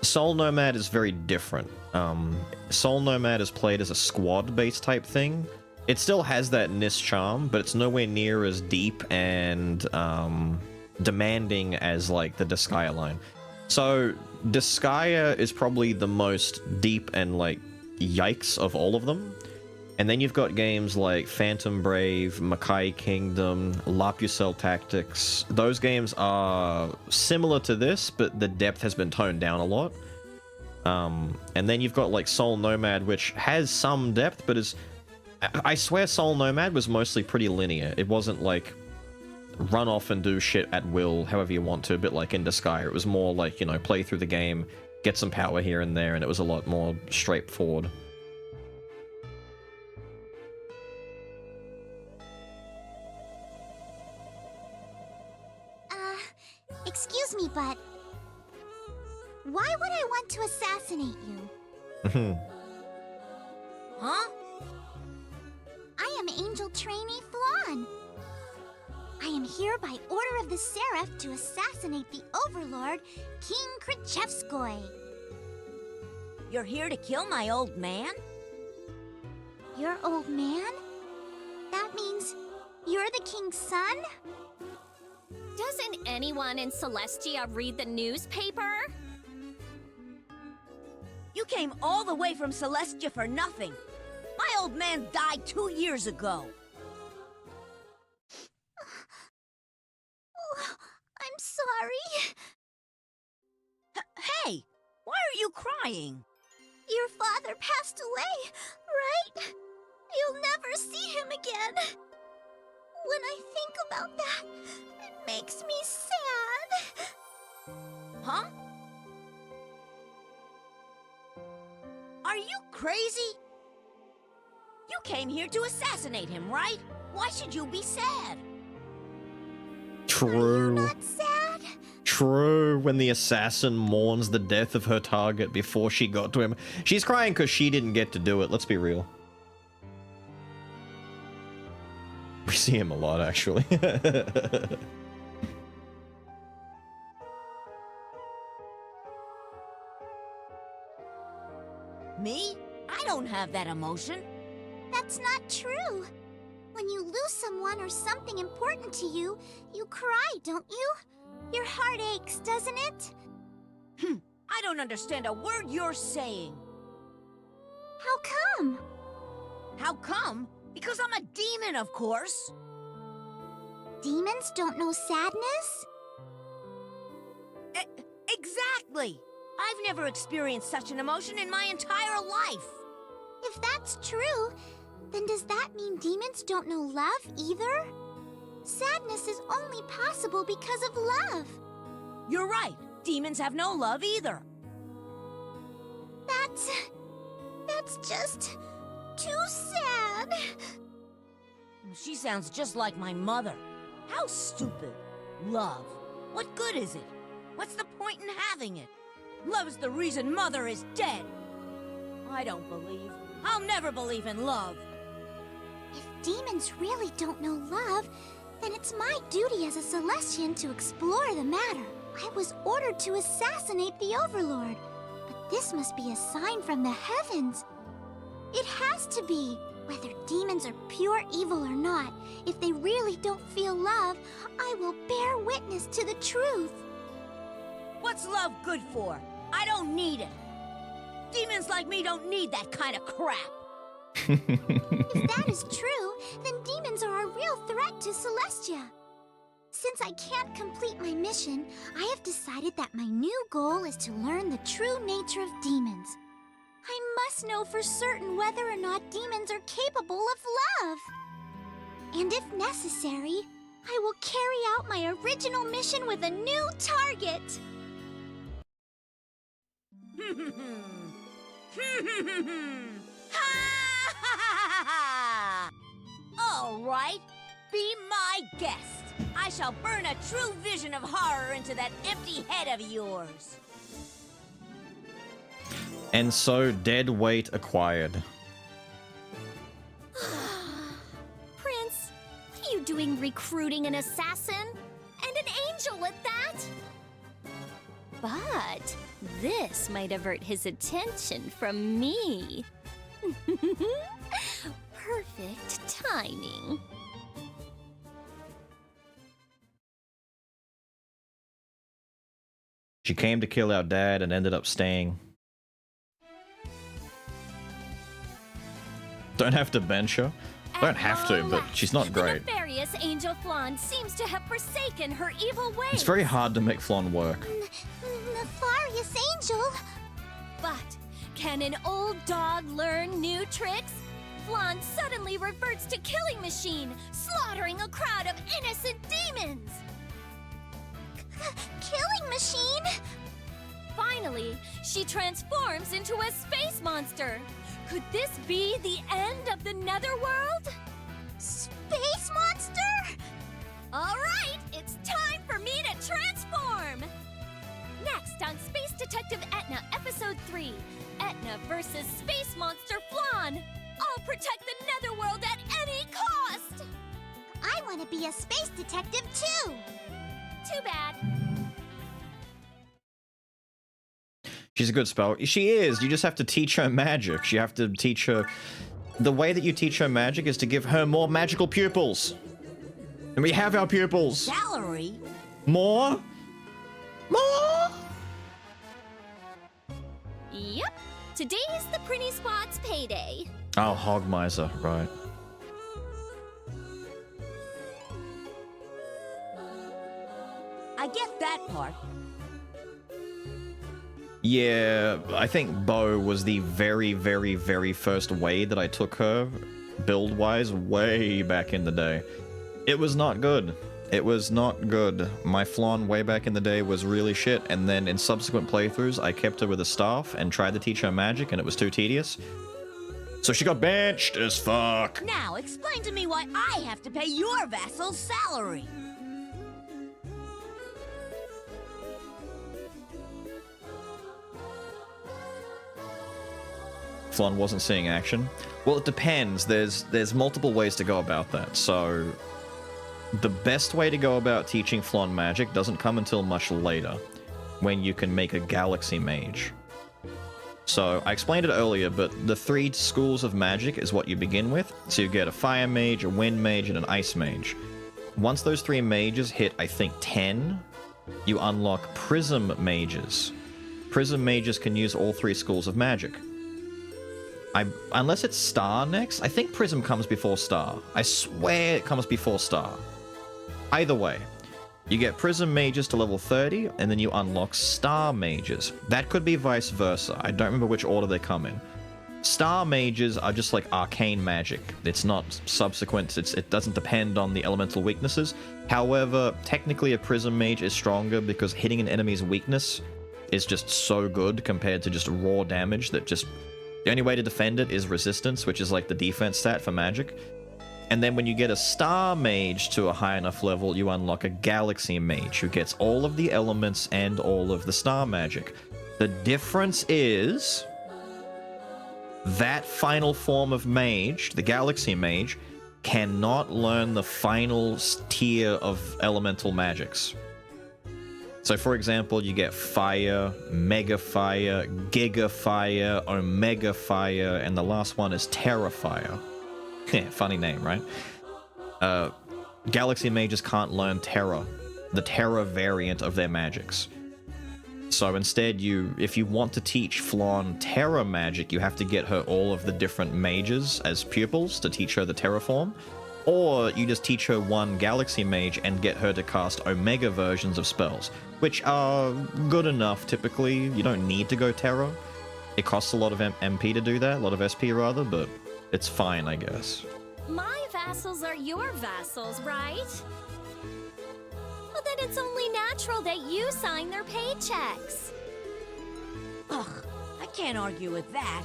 Speaker 1: Soul Nomad is very different. Soul Nomad is played as a squad-based type thing. It still has that NIST charm, but it's nowhere near as deep and demanding as, like, the Disgaea line. So, Disgaea is probably the most deep and, like, yikes of all of them. And then you've got games like Phantom Brave, Makai Kingdom, Lapucell Tactics. Those games are similar to this, but the depth has been toned down a lot. And then you've got like Soul Nomad, which has some depth, but is... I swear Soul Nomad was mostly pretty linear. It wasn't like run off and do shit at will, however you want to, a bit like in Disgaea. It was more like, you know, play through the game, get some power here and there, and it was a lot more straightforward.
Speaker 3: Excuse me, but why would I want to assassinate you? Huh? I am Angel Trainee Flan. I am here by order of the Seraph to assassinate the Overlord, King Krichevskoy.
Speaker 15: You're here to kill my old man?
Speaker 3: Your old man? That means you're the king's son?
Speaker 14: Doesn't anyone in Celestia read the newspaper?
Speaker 15: You came all the way from Celestia for nothing. My old man died 2 years ago.
Speaker 3: I'm sorry.
Speaker 15: Hey, why are you crying?
Speaker 3: Your father passed away, right? You'll never see him again. When I think about that, it makes me sad.
Speaker 15: Huh? Are you crazy? You came here to assassinate him, right? Why should you be sad?
Speaker 1: True.
Speaker 3: Not sad?
Speaker 1: True, when the assassin mourns the death of her target before she got to him. She's crying because she didn't get to do it, let's be real. We see him a lot, actually.
Speaker 15: Me? I don't have that emotion.
Speaker 3: That's not true. When you lose someone or something important to you, you cry, don't you? Your heart aches, doesn't it?
Speaker 15: I don't understand a word you're saying.
Speaker 3: How come?
Speaker 15: How come? Because I'm a demon, of course.
Speaker 3: Demons don't know sadness?
Speaker 15: Exactly! I've never experienced such an emotion in my entire life.
Speaker 3: If that's true, then does that mean demons don't know love either? Sadness is only possible because of love.
Speaker 15: You're right. Demons have no love either.
Speaker 3: That's just too sad.
Speaker 15: She sounds just like my mother. How stupid. Love. What good is it? What's the point in having it? Love is the reason Mother is dead. I don't believe. I'll never believe in love.
Speaker 3: If demons really don't know love, then it's my duty as a Celestian to explore the matter. I was ordered to assassinate the Overlord, but this must be a sign from the heavens. It has to be. Whether demons are pure evil or not, if they really don't feel love, I will bear witness to the truth.
Speaker 15: What's love good for? I don't need it. Demons like me don't need that kind of crap.
Speaker 3: If that is true, then demons are a real threat to Celestia. Since I can't complete my mission, I have decided that my new goal is to learn the true nature of demons. I must know for certain whether or not demons are capable of love. And if necessary, I will carry out my original mission with a new target.
Speaker 15: All right, be my guest. I shall burn a true vision of horror into that empty head of yours.
Speaker 1: And so, dead weight acquired.
Speaker 14: Prince, what are you doing recruiting an assassin? And an angel at that? But this might avert his attention from me. Perfect timing.
Speaker 1: She came to kill our dad and ended up staying. Don't have to bench her. Don't have to, but she's not great.
Speaker 14: The nefarious Angel Flan seems to have forsaken her evil ways.
Speaker 1: It's very hard to make Flan work.
Speaker 3: Nefarious Angel?
Speaker 14: But can an old dog learn new tricks? Flan suddenly reverts to killing machine, slaughtering a crowd of innocent demons.
Speaker 3: Killing machine?
Speaker 14: Finally, she transforms into a space monster. Could this be the end of the Netherworld?
Speaker 3: Space monster?
Speaker 14: All right, it's time for me to transform! Next on Space Detective Etna, Episode 3, Etna versus Space Monster Flan. I'll protect the Netherworld at any cost!
Speaker 3: I want to be a space detective too!
Speaker 14: Too bad.
Speaker 1: She's a good spell. She is. You just have to teach her magic. You have to teach her... The way that you teach her magic is to give her more magical pupils. And we have our pupils.
Speaker 15: Salary?
Speaker 1: More? More?
Speaker 14: Yep. Today is the Prinny Squad's payday.
Speaker 1: Oh, Hog Miser, right.
Speaker 15: I get that part.
Speaker 1: Yeah, I think Bo was the very, very, very first way that I took her, build-wise, way back in the day. It was not good. It was not good. My Flan way back in the day was really shit, and then in subsequent playthroughs, I kept her with a staff and tried to teach her magic, and it was too tedious. So she got benched as fuck.
Speaker 15: Now, explain to me why I have to pay your vassal's salary.
Speaker 1: Flan wasn't seeing action. Well, it depends. There's multiple ways to go about that. So the best way to go about teaching Flan magic doesn't come until much later, when you can make a galaxy mage. So I explained it earlier, but the 3 schools of magic is what you begin with. So you get a fire mage, a wind mage, and an ice mage. Once those 3 mages hit, I think, 10, you unlock prism mages. Prism mages can use all 3 schools of magic. Unless it's Star next, I think Prism comes before Star. I swear it comes before Star. Either way, you get Prism mages to level 30, and then you unlock Star mages. That could be vice versa. I don't remember which order they come in. Star mages are just like arcane magic. It's not subsequent, it doesn't depend on the elemental weaknesses. However, technically a Prism mage is stronger because hitting an enemy's weakness is just so good compared to just raw damage that just... The only way to defend it is resistance, which is like the defense stat for magic. And then when you get a Star Mage to a high enough level, you unlock a Galaxy Mage, who gets all of the elements and all of the Star Magic. The difference is... that final form of Mage, the Galaxy Mage, cannot learn the final tier of elemental magics. So for example, you get Fire, Mega Fire, Giga Fire, Omega Fire, and the last one is Terra Fire. Funny name, right? Galaxy mages can't learn Terra, the Terra variant of their magics. So instead, if you want to teach Flan Terra magic, you have to get her all of the different mages as pupils to teach her the Terra form. Or you just teach her one Galaxy mage and get her to cast Omega versions of spells, which are good enough typically. You don't need to go Terra. It costs a lot of MP to do that, a lot of SP rather, but it's fine, I guess.
Speaker 14: My vassals are your vassals, right? Well, then it's only natural that you sign their paychecks.
Speaker 15: Ugh, I can't argue with that.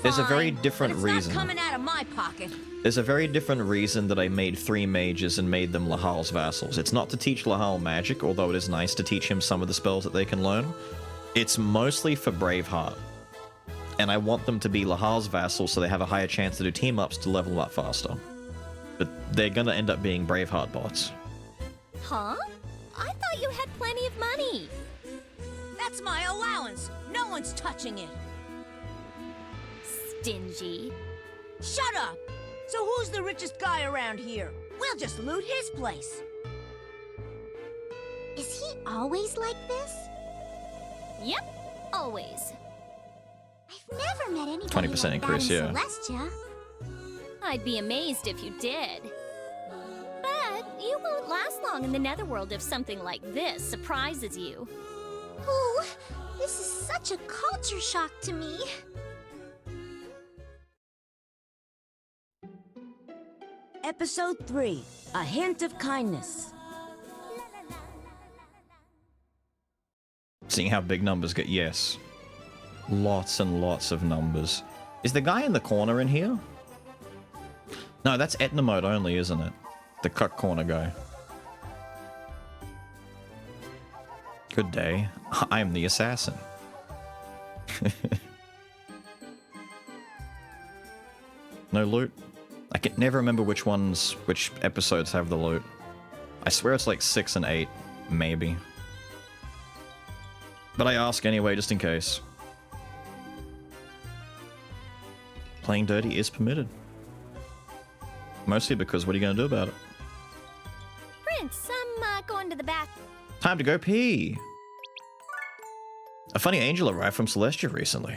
Speaker 1: There's a very
Speaker 15: Fine,
Speaker 1: different
Speaker 15: but it's
Speaker 1: reason.
Speaker 15: not coming out of my pocket.
Speaker 1: There's a very different reason that I made 3 mages and made them Lahal's vassals. It's not to teach Lahal magic, although it is nice to teach him some of the spells that they can learn. It's mostly for Braveheart. And I want them to be Lahal's vassals so they have a higher chance to do team-ups to level them up faster. But they're gonna end up being Braveheart bots.
Speaker 14: Huh? I thought you had plenty of money.
Speaker 15: That's my allowance. No one's touching it.
Speaker 14: Stingy.
Speaker 15: Shut up! So who's the richest guy around here? We'll just loot his place.
Speaker 3: Is he always like this?
Speaker 14: Yep, always.
Speaker 3: I've never met anybody
Speaker 1: 20%
Speaker 3: like
Speaker 1: increase,
Speaker 3: that in
Speaker 1: yeah.
Speaker 3: Celestia.
Speaker 14: I'd be amazed if you did. But you won't last long in the Netherworld if something like this surprises you.
Speaker 3: Ooh, this is such a culture shock to me.
Speaker 15: Episode 3, A Hint of Kindness.
Speaker 1: Seeing how big numbers get, yes. Lots and lots of numbers. Is the guy in the corner in here? No, that's Etna mode only, isn't it? The cut corner guy. Good day. I am the assassin. No loot? I can never remember which episodes have the loot. I swear it's like 6 and 8, maybe. But I ask anyway, just in case. Playing dirty is permitted. Mostly because what are you going to do about it?
Speaker 14: Prince, I'm going to the bath.
Speaker 1: Time to go pee! A funny angel arrived from Celestia recently.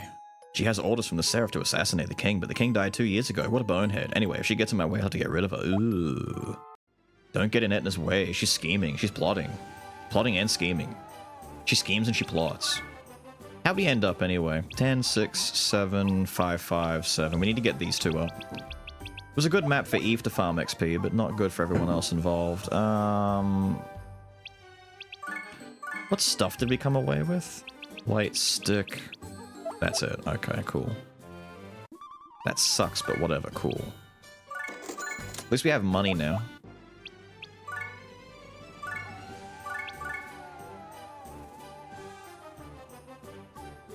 Speaker 1: She has orders from the Seraph to assassinate the king, but the king died 2 years ago. What a bonehead. Anyway, if she gets in my way, I'll have to get rid of her. Ooh. Don't get in Etna's way. She's scheming. She's plotting. Plotting and scheming. She schemes and she plots. How'd we end up anyway? 10, 6, 7, 5, 5, 7. We need to get these 2 up. It was a good map for Eve to farm XP, but not good for everyone else involved. What stuff did we come away with? Light stick. That's it. Okay, cool. That sucks, but whatever. Cool. At least we have money now.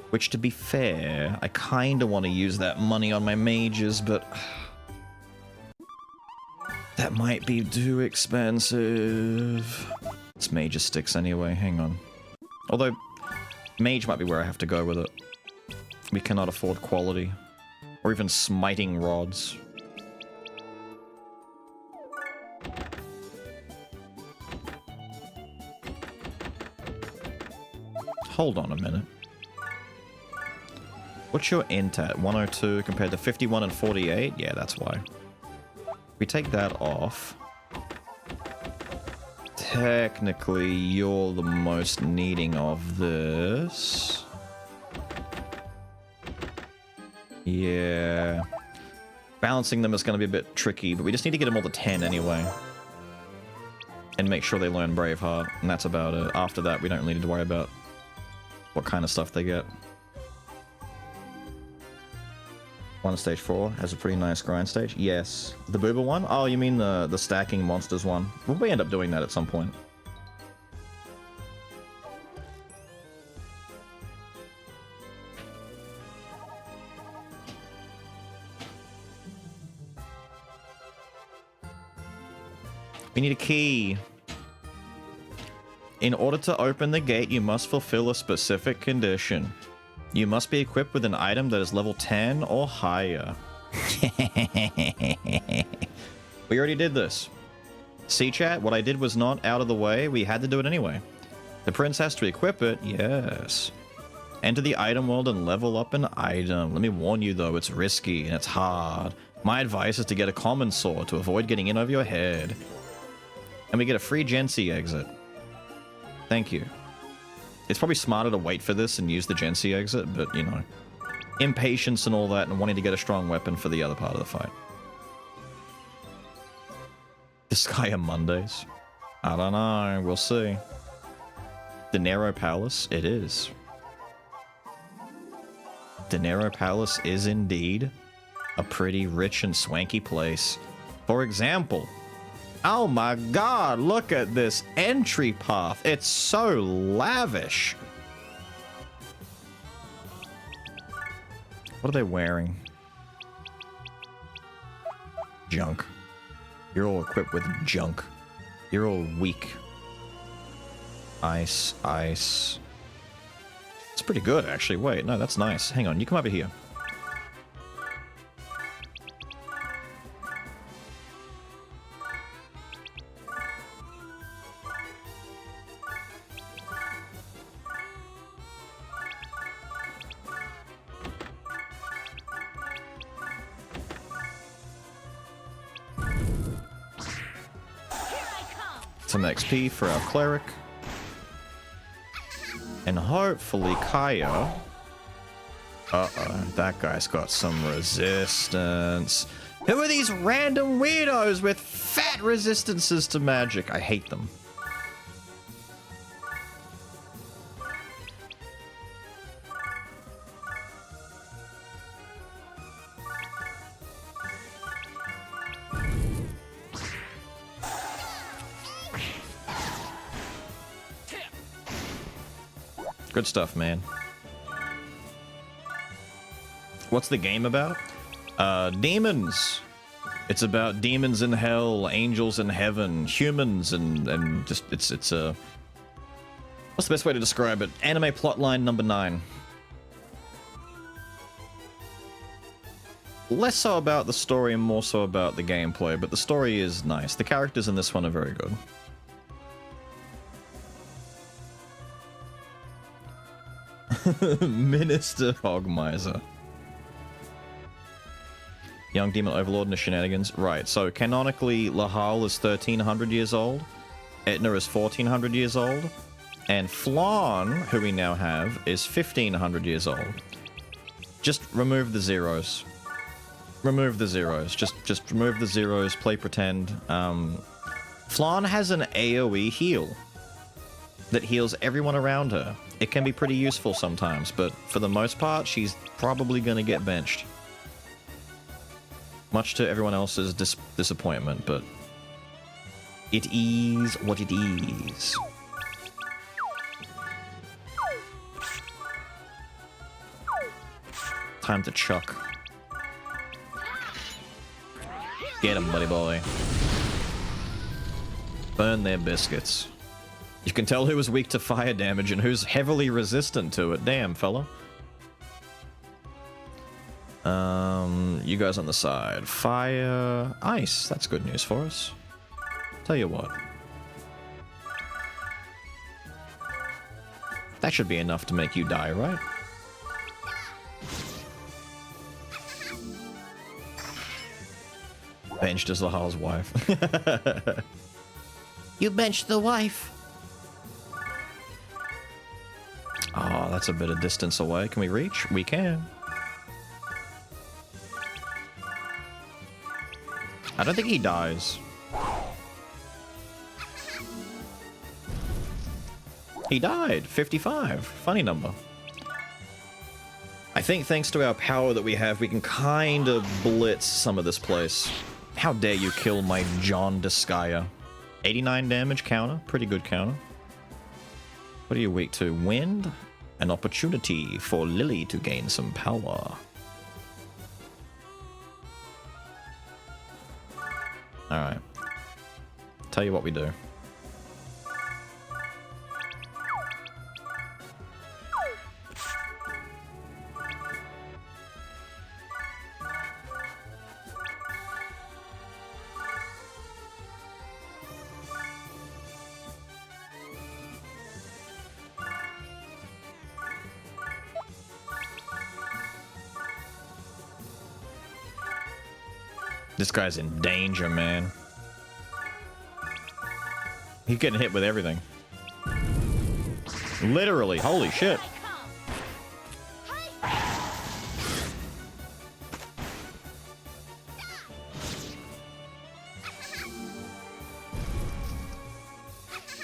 Speaker 1: Which, to be fair, I kind of want to use that money on my mages, but that might be too expensive. It's mage sticks anyway, hang on. Although, mage might be where I have to go with it. We cannot afford quality. Or even smiting rods. Hold on a minute. What's your int at? 102 compared to 51 and 48? Yeah, that's why. We take that off. Technically, you're the most needing of this. Yeah. Balancing them is going to be a bit tricky, but we just need to get them all to 10 anyway. And make sure they learn Braveheart, and that's about it. After that, we don't really need to worry about what kind of stuff they get. One stage 4 has a pretty nice grind stage. Yes. The Booba one? Oh, you mean the stacking monsters one? We'll end up doing that at some point. We need a key. In order to open the gate, you must fulfill a specific condition. You must be equipped with an item that is level 10 or higher. We already did this. See, chat? What I did was not out of the way. We had to do it anyway. The prince has to equip it. Yes. Enter the item world and level up an item. Let me warn you, though. It's risky and it's hard. My advice is to get a common sword to avoid getting in over your head. And we get a free Gen C exit. Thank you. It's probably smarter to wait for this and use the Gen C exit, but, you know. Impatience and all that and wanting to get a strong weapon for the other part of the fight. Disgaea Mondays. I don't know. We'll see. The Nero Palace. It is. The Nero Palace is indeed a pretty rich and swanky place. For example, oh my god, look at this entry path. It's so lavish. What are they wearing? Junk. You're all equipped with junk. You're all weak. Ice, ice. It's pretty good, actually. Wait, no, that's nice. Hang on, you come over here. Some XP for our cleric. And hopefully Kaya... Uh-oh, that guy's got some resistance. Who are these random weirdos with fat resistances to magic? I hate them. Good stuff, man. What's the game about? Demons. It's about demons in hell, angels in heaven, humans, and just it's a... What's the best way to describe it? Anime plotline number 9. Less so about the story and more so about the gameplay, but the story is nice. The characters in this one are very good. Minister Hogmiser. Young Demon Overlord and the shenanigans. Right, so canonically, Lahal is 1300 years old. Etna is 1400 years old. And Flan, who we now have, is 1500 years old. Just remove the zeros. Remove the zeros. Just remove the zeros, play pretend. Flan has an AoE heal that heals everyone around her. It can be pretty useful sometimes, but for the most part, she's probably gonna get benched. Much to everyone else's disappointment, but it is what it is. Time to chuck. Get him, buddy boy. Burn their biscuits. You can tell who is weak to fire damage and who's heavily resistant to it. Damn, fella. You guys on the side. Fire, ice. That's good news for us. Tell you what. That should be enough to make you die, right? Benched as Lahal's wife. You benched the wife. Oh, that's a bit of distance away. Can we reach? We can. I don't think he dies. He died. 55. Funny number. I think thanks to our power that we have, we can kind of blitz some of this place. How dare you kill my John Disgaea. 89 damage counter. Pretty good counter. What are you weak to? Wind? An opportunity for Lily to gain some power. Alright. Tell you what we do. This guy's in danger, man. He's getting hit with everything. Literally, holy shit.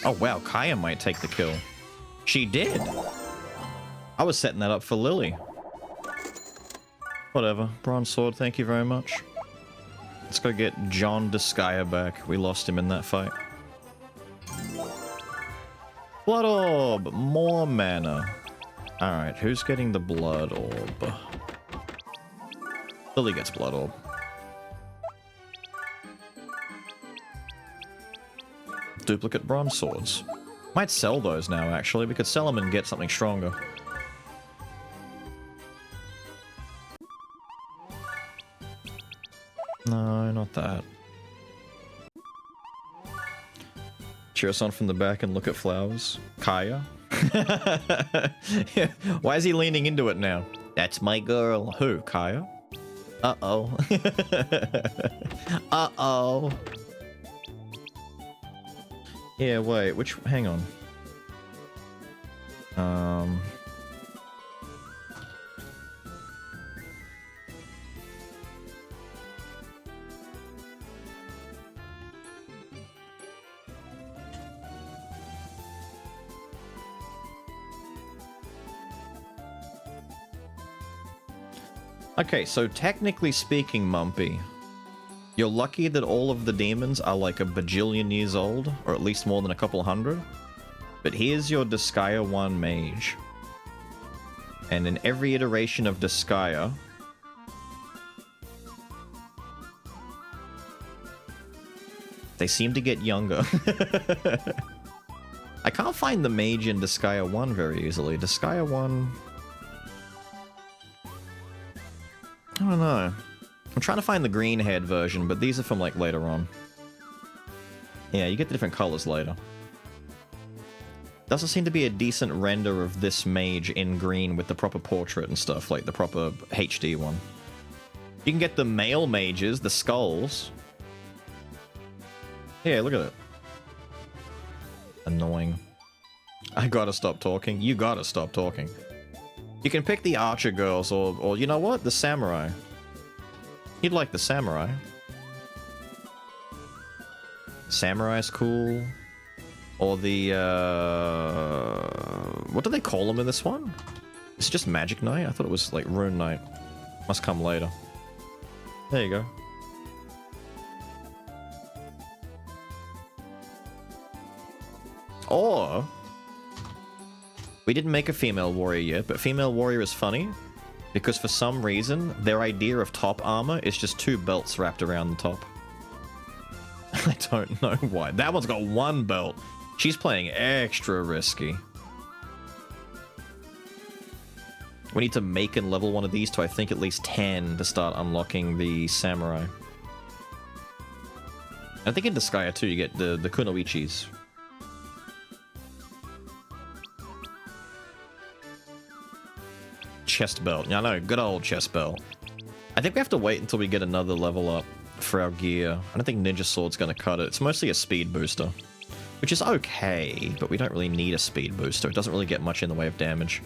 Speaker 1: Oh wow, Kaya might take the kill. She did. I was setting that up for Lily. Whatever. Bronze sword, thank you very much. Let's go get John Disgaea back. We lost him in that fight. Blood orb! More mana. Alright, who's getting the blood orb? Lily gets blood orb. Duplicate bronze swords. Might sell those now, actually. We could sell them and get something stronger. No, not that. Cheer us on from the back and look at flowers. Kaya? Why is he leaning into it now? That's my girl. Who? Kaya? Uh-oh. Uh-oh. Yeah, wait, which... hang on. Okay, so technically speaking, Mumpy, you're lucky that all of the demons are like a bajillion years old, or at least more than a couple hundred. But here's your Disgaea 1 mage. And in every iteration of Disgaea, they seem to get younger. I can't find the mage in Disgaea 1 very easily. Disgaea 1... I don't know. I'm trying to find the green-haired version, but these are from, like, later on. Yeah, you get the different colors later. Doesn't seem to be a decent render of this mage in green with the proper portrait and stuff, like the proper HD one. You can get the male mages, the skulls. Yeah, look at it. Annoying. I gotta stop talking. You gotta stop talking. You can pick the archer girls, or you know what? The samurai. You'd like the samurai. Samurai's cool. Or the, what do they call them in this one? Is it just Magic Knight? I thought it was, like, Rune Knight. Must come later. There you go. Or... we didn't make a female warrior yet, but female warrior is funny because for some reason their idea of top armor is just 2 belts wrapped around the top. I don't know why. That one's got 1 belt. She's playing extra risky. We need to make and level one of these to I think at least 10 to start unlocking the samurai. I think in Disgaea too you get the kunoichis. Chest belt. Yeah, I know, good old chest belt. I think we have to wait until we get another level up for our gear. I don't think Ninja Sword's gonna cut it. It's mostly a speed booster, which is okay, but we don't really need a speed booster. It doesn't really get much in the way of damage.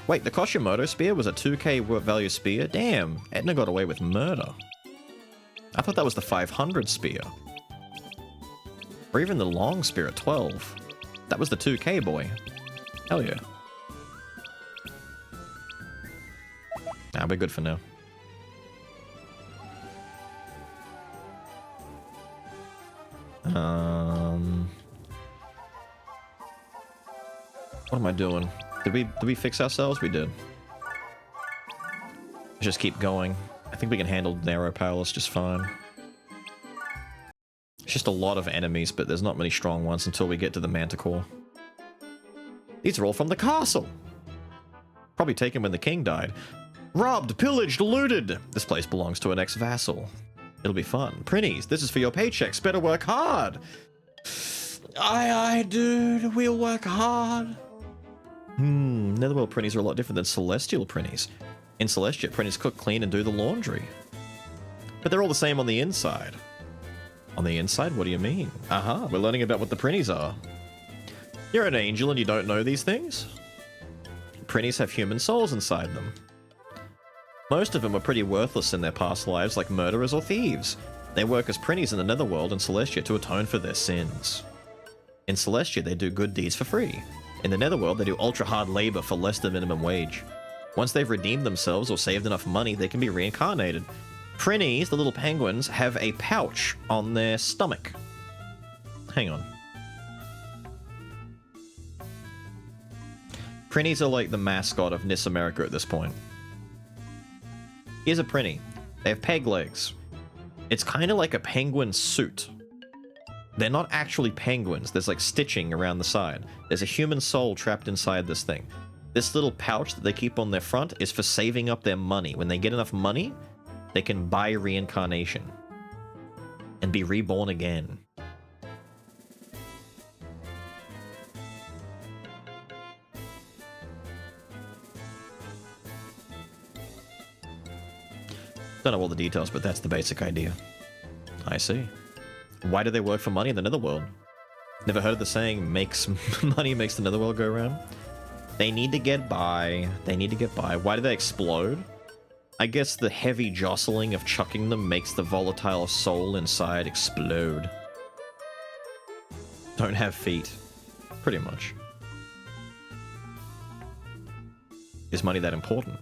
Speaker 1: Wait, the Koshimoto spear was a 2k value spear? Damn, Etna got away with murder. I thought that was the 500 spear. Or even the long spear at 12. That was the 2k boy. Hell yeah. Nah, we're good for now. What am I doing? Did we fix ourselves? We did. Let's just keep going. I think we can handle Narrow Palace just fine. It's just a lot of enemies, but there's not many strong ones until we get to the Manticore. These are all from the castle! Probably taken when the king died. Robbed, pillaged, looted! This place belongs to an ex-vassal. It'll be fun. Prinnies, this is for your paychecks. Better work hard! Aye, dude. We'll work hard. Netherworld prinnies are a lot different than Celestial prinnies. In Celestia, prinnies cook, clean, and do the laundry. But they're all the same on the inside. On the inside? What do you mean? Aha, we're learning about what the prinnies are. You're an angel and you don't know these things? Prinnies have human souls inside them. Most of them are pretty worthless in their past lives, like murderers or thieves. They work as prinnies in the Netherworld and Celestia to atone for their sins. In Celestia, they do good deeds for free. In the Netherworld, they do ultra-hard labor for less than minimum wage. Once they've redeemed themselves or saved enough money, they can be reincarnated. Prinnies, the little penguins, have a pouch on their stomach. Hang on. Prinnies are like the mascot of Nis America at this point. Here's a prinny. They have peg legs. It's kind of like a penguin suit. They're not actually penguins. There's like stitching around the side. There's a human soul trapped inside this thing. This little pouch that they keep on their front is for saving up their money. When they get enough money, they can buy reincarnation and be reborn again. Don't know all the details, but that's the basic idea. I see. Why do they work for money in the Netherworld? Never heard of the saying, money makes the Netherworld go round? They need to get by. They need to get by. Why do they explode? I guess the heavy jostling of chucking them makes the volatile soul inside explode. Don't have feet. Pretty much. Is money that important?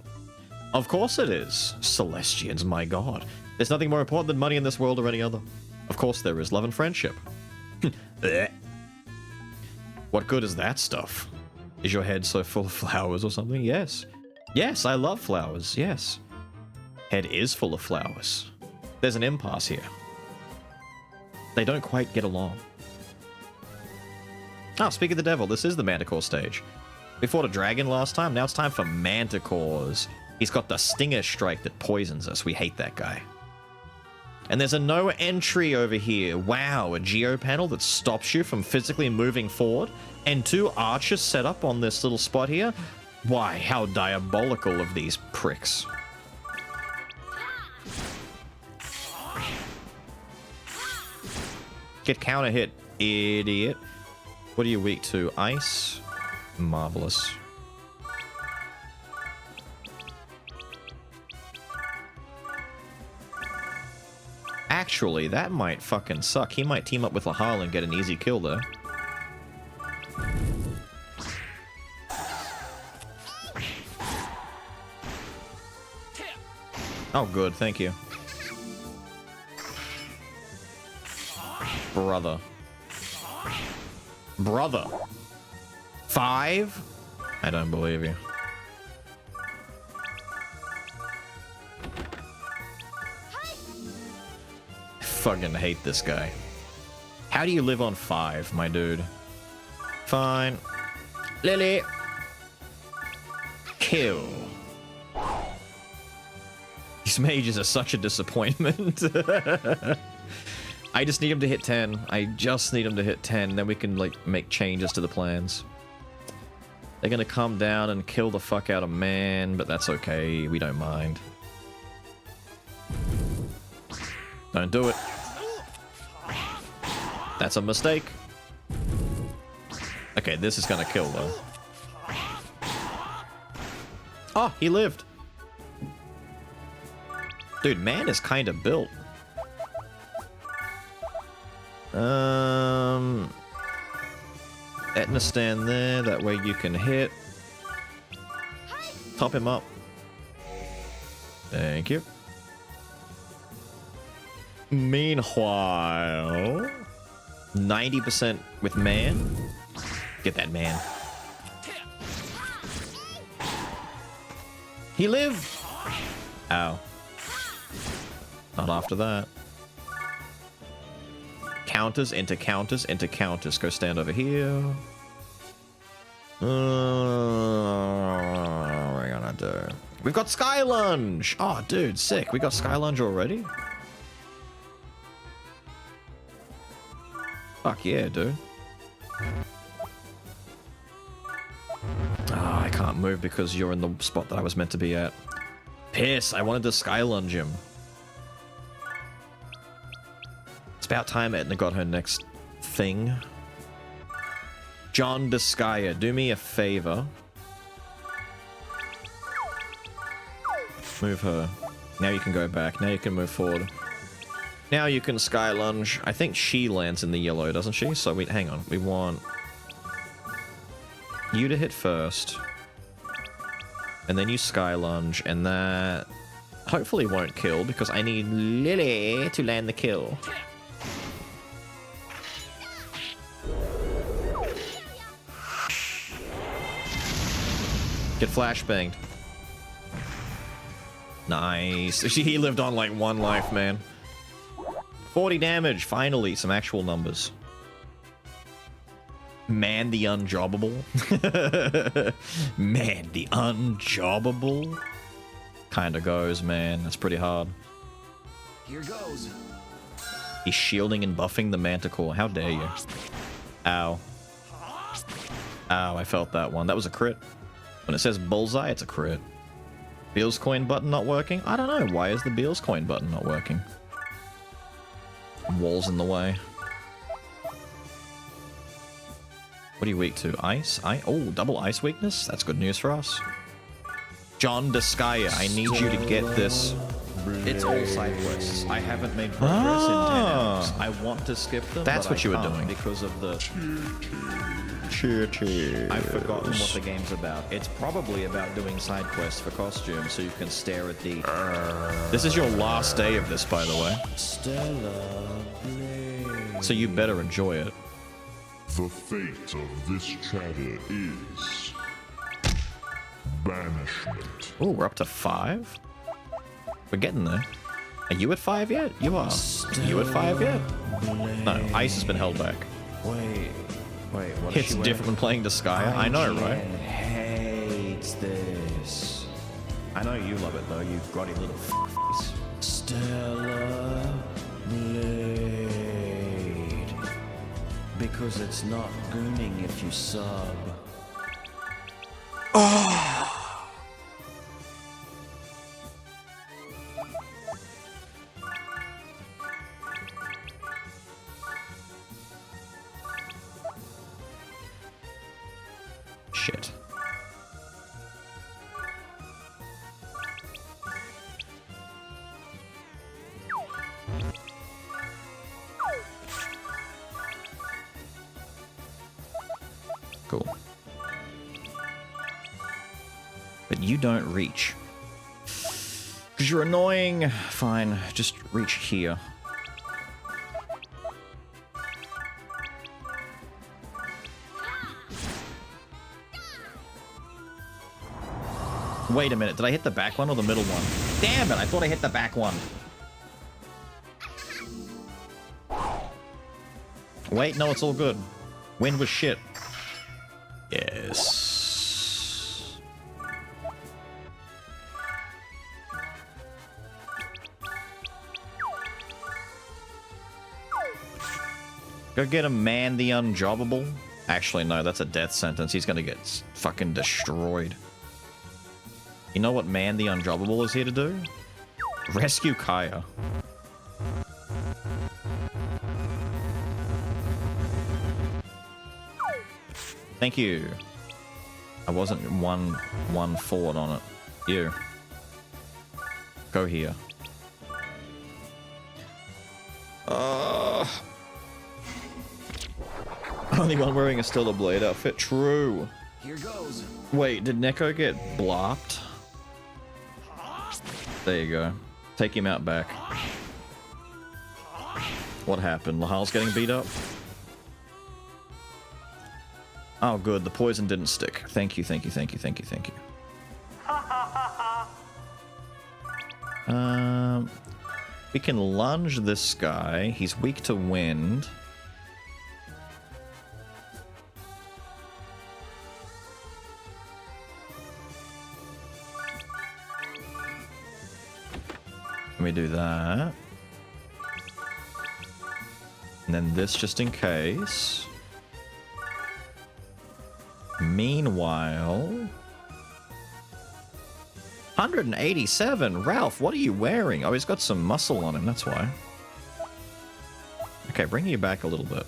Speaker 1: Of course it is. Celestians, my god. There's nothing more important than money in this world or any other. Of course there is. Love and friendship. What good is that stuff? Is your head so full of flowers or something? Yes. Yes, I love flowers. Yes. Head is full of flowers. There's an impasse here. They don't quite get along. Ah, speak of the devil, this is the Manticore stage. We fought a dragon last time, now it's time for Manticores. He's got the Stinger Strike that poisons us. We hate that guy. And there's a no entry over here. Wow, a geo panel that stops you from physically moving forward. And 2 archers set up on this little spot here. Why, how diabolical of these pricks. Get counter hit, idiot. What are you weak to? Ice? Marvelous. Actually, that might fucking suck. He might team up with Lahal and get an easy kill there. Oh, good. Thank you. Brother. Brother. 5? I don't believe you. Fucking hate this guy. How do you live on 5, my dude? Fine. Lily. Kill. These mages are such a disappointment. I just need him to hit 10. I just need him to hit 10. Then we can, like, make changes to the plans. They're gonna come down and kill the fuck out of man, but that's okay. We don't mind. Don't do it. That's a mistake. Okay, this is gonna kill, though. Oh, he lived. Dude, man is kind of built. Etna, stand there. That way you can hit. Top him up. Thank you. Meanwhile, 90% with man. Get that man. He lived. Ow. Not after that. Counters into counters into counters. Go stand over here. What are we gonna do? We've got Sky Lunge! Oh, dude, sick. We got Sky Lunge already? Fuck yeah, dude. Ah, I can't move because you're in the spot that I was meant to be at. Piss, I wanted to Sky Lunge him. about time Etna got her next thing. John Disgaea, do me a favor. Move her. Now you can go back. Now you can move forward. Now you can sky lunge. I think she lands in the yellow, doesn't she? So we hang on. We want you to hit first. And then you sky lunge, and that hopefully won't kill because I need Lily to land the kill. Get flashbanged. Nice. He lived on like 1 life, man. 40 damage. Finally, some actual numbers. Man the unjobbable. Man the unjobbable. Kinda goes, man. That's pretty hard.
Speaker 4: Here goes.
Speaker 1: He's shielding and buffing the Manticore. How dare you? Ow. Ow, I felt that one. That was a crit. When it says bullseye, it's a crit. Beals coin button not working? I don't know. Why is the Beals coin button not working? Walls in the way. What are you weak to? Ice? Oh, double ice weakness? That's good news for us. John Disgaea, I need you to get this. It's all side quests. I haven't made progress in 10 hours. I want to skip them. That's what you were doing. Because of the... I've forgotten what the game's about. It's probably about doing side quests for costumes so you can stare at the... This is your last day of this, by the way. So you better enjoy it.
Speaker 7: The fate of this chatter is... banishment.
Speaker 1: Oh, we're up to 5? We're getting there. Are you at 5 yet? You are. Are you at 5 yet? No, ice has been held back.
Speaker 22: Wait, what
Speaker 1: It's different when playing Disgaea. I know, right?
Speaker 22: Hates this. I know you love it though, you grotty little face. Stellar Blade. Because it's not gooning if you sub.
Speaker 1: Oh. Shit. Cool. But you don't reach. Because you're annoying. Fine, just reach here. Wait a minute, did I hit the back one or the middle one? Damn it, I thought I hit the back one. Wait, no, it's all good. Wind was shit. Yes. Go get him, man the unjobbable. Actually, no, that's a death sentence. He's gonna get fucking destroyed. You know what man the unjobbable is here to do? Rescue Kaya. Thank you. I wasn't one forward on it. You. Go here. Only one wearing a Stellar Blade outfit. True.
Speaker 4: Here goes.
Speaker 1: Wait, did Neko get blocked? There you go. Take him out back. What happened? Lahal's getting beat up? Oh, good. The poison didn't stick. Thank you, thank you, thank you, thank you, thank you. We can lunge this guy. He's weak to wind. Let me do that. And then this just in case. Meanwhile... 187! Ralph, what are you wearing? Oh, he's got some muscle on him, that's why. Okay, bring you back a little bit.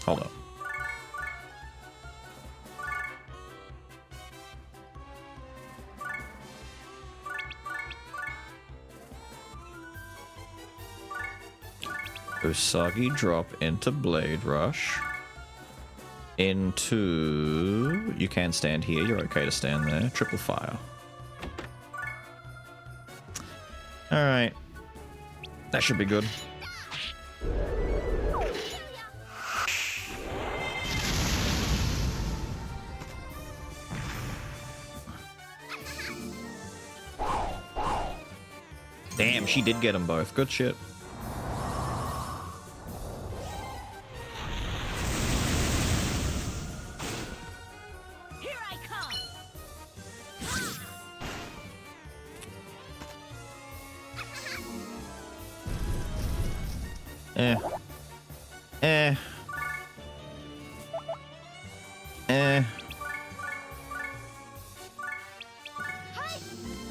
Speaker 1: Hold up. Usagi drop into Blade Rush. Into... You can stand here, you're okay to stand there. Triple fire. Alright. That should be good. Damn, she did get them both. Good shit.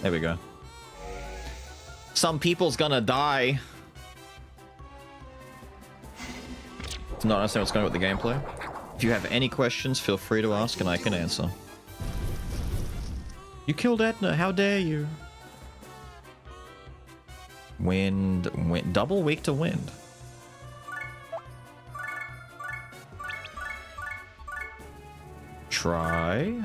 Speaker 1: There we go. Some people's gonna die. Do not understand what's going on with the gameplay. If you have any questions, feel free to ask and I can answer. You killed Etna, how dare you? Wind, double weak to wind. Try.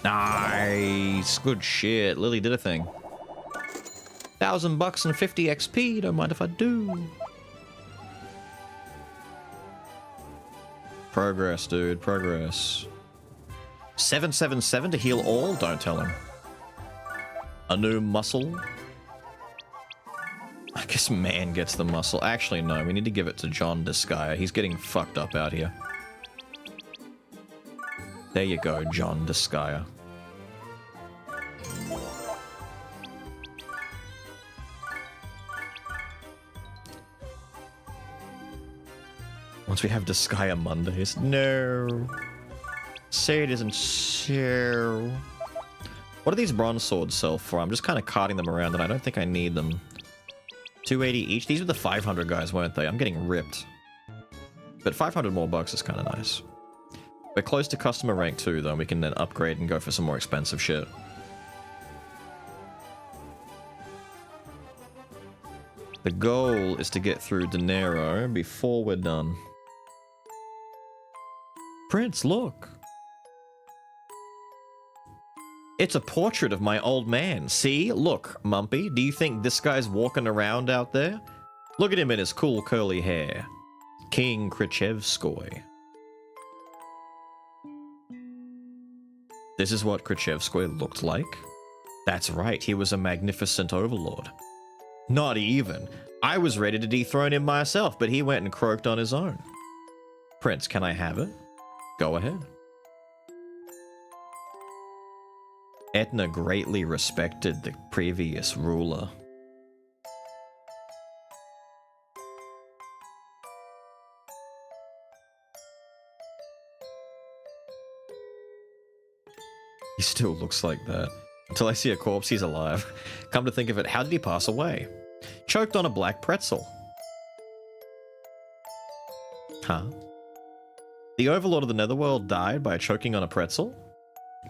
Speaker 1: Nice. Good shit. Lily did a thing. $1,000 and 50 XP. Don't mind if I do. Progress, dude. Progress. 777 to heal all? Don't tell him. A new muscle. I guess man gets the muscle. Actually, no. We need to give it to John Disgaea. He's getting fucked up out here. There you go, John Disgaea. Once we have Disgaea Mondays. No. Say it isn't so. What do these bronze swords sell for? I'm just kind of carting them around and I don't think I need them. 280 each. These were the 500 guys, weren't they? I'm getting ripped. But 500 more bucks is kind of nice. We're close to customer rank 2, though. We can then upgrade and go for some more expensive shit. The goal is to get through Dinero before we're done. Prince, look! It's a portrait of my old man. See? Look, Mumpy. Do you think this guy's walking around out there? Look at him in his cool curly hair. King Krichevskoy. This is what Krichevskoy looked like? That's right, he was a magnificent overlord. Not even. I was ready to dethrone him myself, but he went and croaked on his own. Prince, can I have it? Go ahead. Etna greatly respected the previous ruler. He still looks like that. Until I see a corpse, he's alive. Come to think of it, how did he pass away? Choked on a black pretzel. Huh? The overlord of the Netherworld died by choking on a pretzel?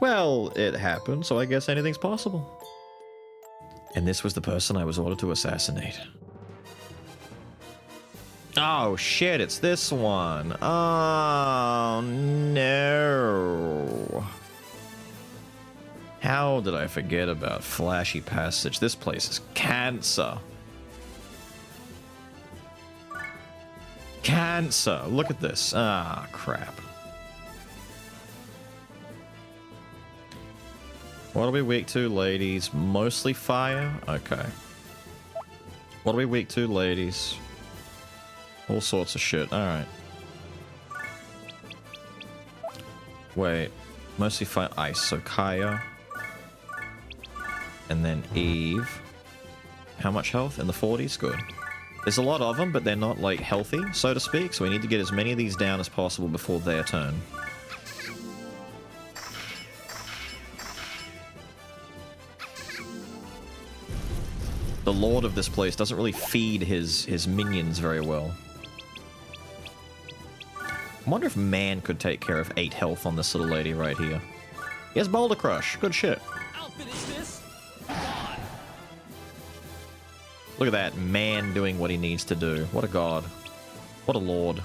Speaker 1: Well, it happened, so I guess anything's possible. And this was the person I was ordered to assassinate. Oh shit, it's this one. Oh no. How did I forget about Flashy Passage? This place is cancer. Cancer. Look at this. Ah, crap. What are we weak to, ladies? Mostly fire? Okay. What are we weak to, ladies? All sorts of shit. Alright. Wait. Mostly fire, ice. So Kaya. And then Eve. How much health? In the 40s? Good. There's a lot of them, but they're not, like, healthy, so to speak. So we need to get as many of these down as possible before their turn. The lord of this place doesn't really feed his minions very well. I wonder if man could take care of 8 health on this little lady right here. He has Boulder Crush. Good shit.
Speaker 10: I'll finish this.
Speaker 1: Look at that man doing what he needs to do. What a god. What a lord.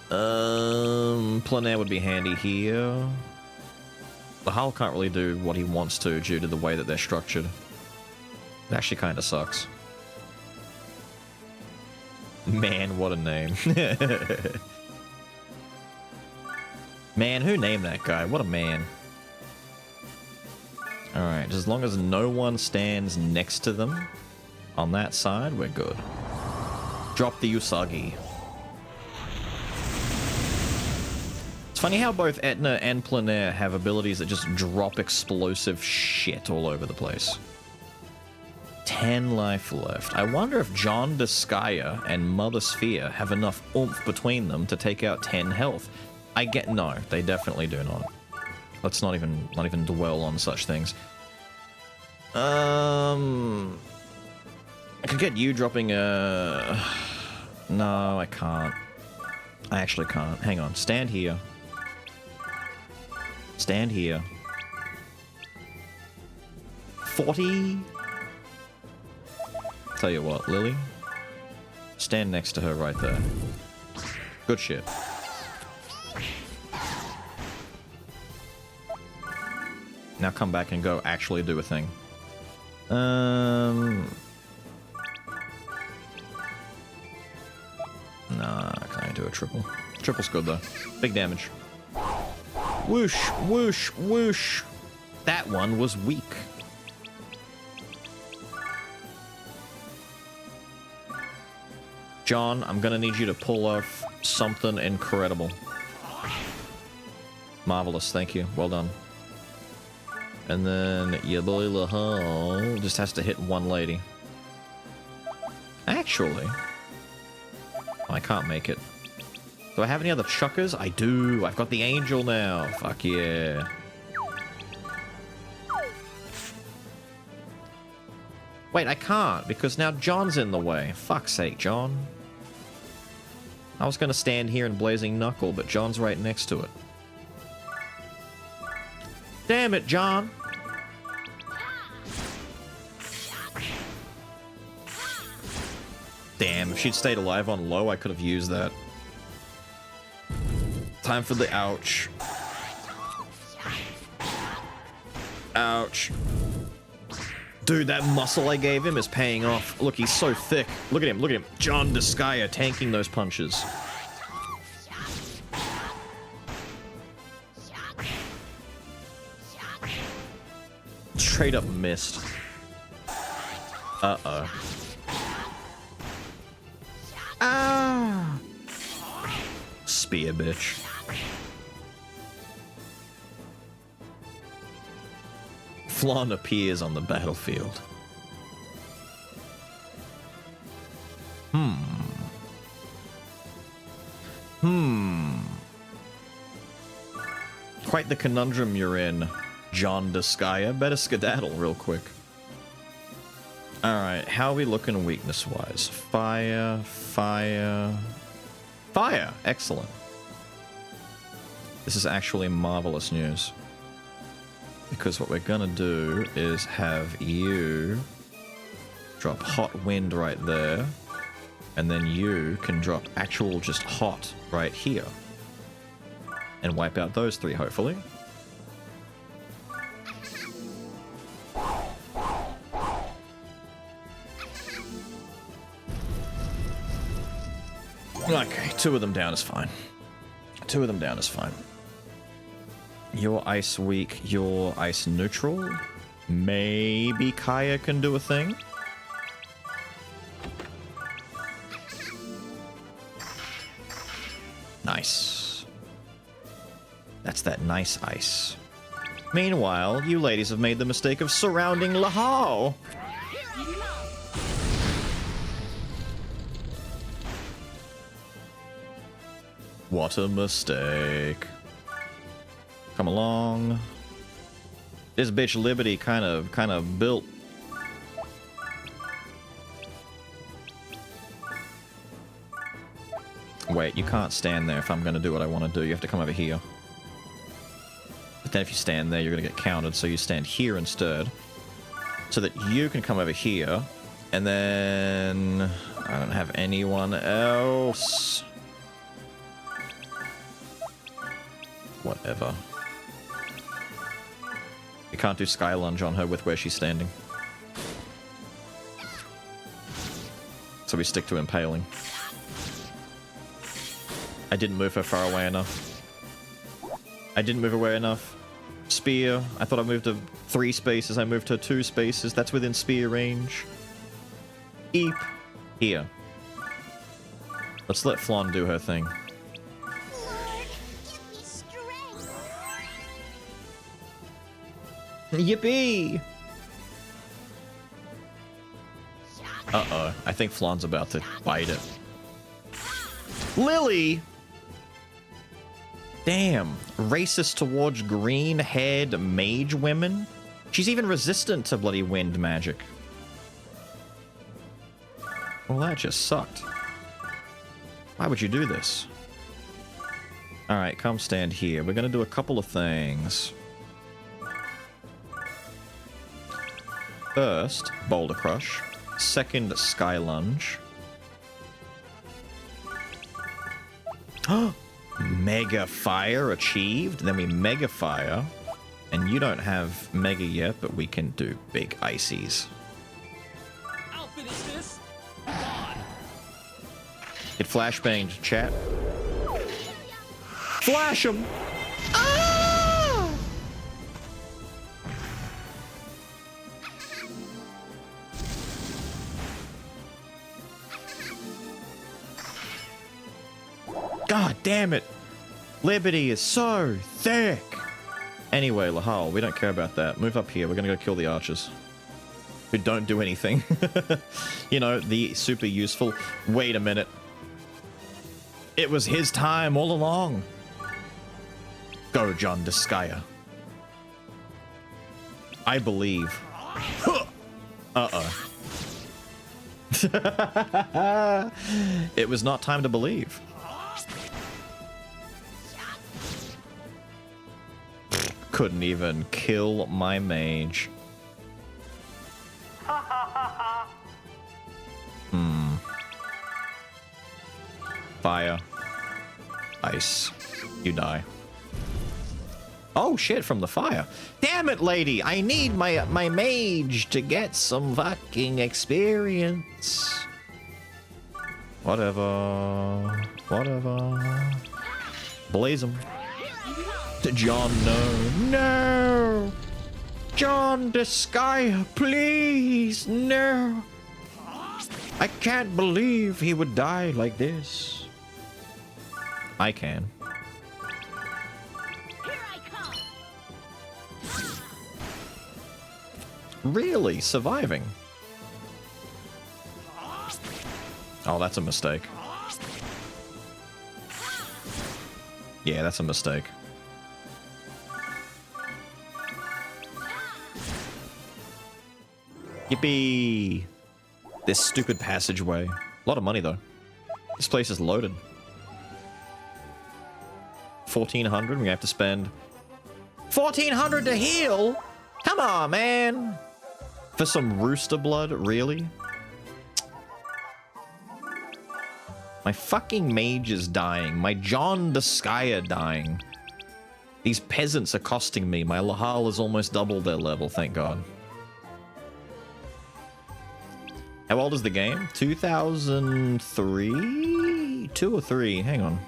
Speaker 1: Plein air would be handy here. The hull can't really do what he wants to due to the way that they're structured. It actually kind of sucks. Man, what a name. Man, who named that guy? What a man. Alright, as long as no one stands next to them on that side, we're good. Drop the Usagi. It's funny how both Etna and Plein Air have abilities that just drop explosive shit all over the place. 10 life left. I wonder if John Disgaea and Mother Sphere have enough oomph between them to take out 10 health. No, they definitely do not. Let's not even dwell on such things. I could get you dropping a... No, I can't. I actually can't. Hang on. Stand here. Stand here. 40? Tell you what, Lily. Stand next to her right there. Good shit. Now come back and go actually do a thing. Nah, can I do a triple? Triple's good though. Big damage. Whoosh, whoosh, whoosh. That one was weak. John, I'm gonna need you to pull off something incredible. Marvelous, thank you. Well done. And then your boy Lahal just has to hit one lady. Actually, I can't make it. Do I have any other chuckers? I do. I've got the angel now. Fuck yeah. Wait, I can't because now John's in the way. Fuck's sake, John. I was gonna stand here in Blazing Knuckle, but John's right next to it. Damn it, John. Damn, if she'd stayed alive on low, I could have used that. Time for the ouch. Ouch. Dude, that muscle I gave him is paying off. Look, he's so thick. Look at him, look at him. John Disgaea tanking those punches. Straight up missed. Uh-oh. Ah! Spear, bitch. Flan appears on the battlefield. Quite the conundrum you're in, John Disgaea. Better skedaddle real quick. Alright, how are we looking weakness-wise? Fire, fire... Fire! Excellent. This is actually marvelous news. Because what we're gonna do is have you drop hot wind right there, and then you can drop actual just hot right here. And wipe out those three, hopefully. Okay, 2 of them down is fine. 2 of them down is fine. You're ice weak, you're ice neutral. Maybe Kaya can do a thing? Nice. That's that nice ice. Meanwhile, you ladies have made the mistake of surrounding Lahal. What a mistake. Come along. This bitch Liberty kind of built. Wait, you can't stand there if I'm gonna do what I want to do. You have to come over here. But then if you stand there, you're gonna get counted, so you stand here instead. So that you can come over here. And then I don't have anyone else. Whatever. You can't do sky lunge on her with where she's standing. So we stick to impaling. I didn't move her far away enough. I didn't move away enough. Spear. I thought I moved her 3 spaces. I moved her 2 spaces. That's within spear range. Eep. Here. Let's let Flan do her thing. Yippee! Uh-oh. I think Flan's about to bite it. Lily! Damn. Racist towards green-haired mage women? She's even resistant to bloody wind magic. Well, that just sucked. Why would you do this? Alright, come stand here. We're gonna do a couple of things. First, Boulder Crush. Second, Sky Lunge. Mega Fire achieved. Then we Mega Fire. And you don't have Mega yet, but we can do Big Ices.
Speaker 11: I'll finish this. God.
Speaker 1: Get flashbanged, chat. Flash him! Ah! God damn it! Liberty is so thick! Anyway, Lahal, we don't care about that. Move up here. We're gonna go kill the archers. Who don't do anything. You know, the super useful. Wait a minute. It was his time all along. Go, John Disgaea. I believe. Uh-oh. It was not time to believe. Couldn't even kill my mage. Fire. Ice. You die. Oh shit, from the fire. Damn it, lady! I need my mage to get some fucking experience. Whatever. Whatever. Blaze him. John, no. No! John Disgaea, please, no! I can't believe he would die like this. I can. Really? Surviving? Oh, that's a mistake. Yeah, that's a mistake. Yippee! This stupid passageway. A lot of money, though. This place is loaded. 1,400? We have to spend 1,400 to heal? Come on, man! For some rooster blood? Really? My fucking mage is dying. My John Disgaea dying. These peasants are costing me. My Lahal is almost double their level, thank God. How old is the game? 2003? 2 or 3? Hang on.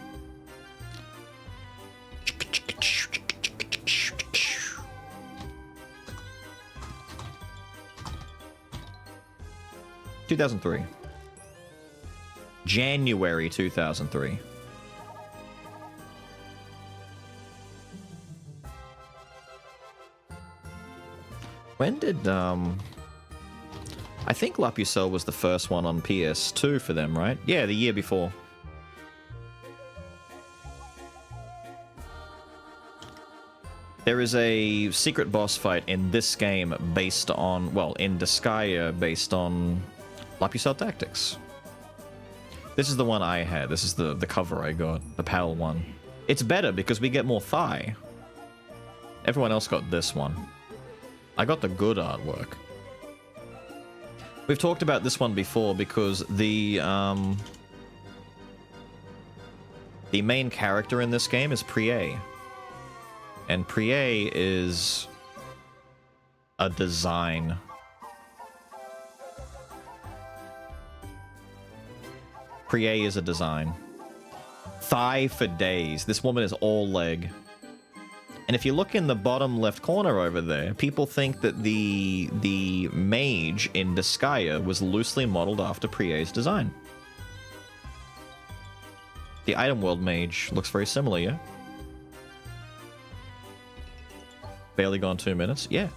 Speaker 1: 2003. January 2003. When did, I think La Pucelle was the first one on PS2 for them, right? Yeah, the year before. There is a secret boss fight in this game based on, well, in Disgaea, based on La Pucelle Tactics. This is the one I had. This is the cover I got, the PAL one. It's better because we get more thigh. Everyone else got this one. I got the good artwork. We've talked about this one before because the main character in this game is Prié. And Prié is a design. Prié is a design. Thigh for days. This woman is all leg. And if you look in the bottom left corner over there, people think that the mage in Disgaea was loosely modeled after Prié's design. The item world mage looks very similar, yeah? Barely gone 2 minutes? Yeah.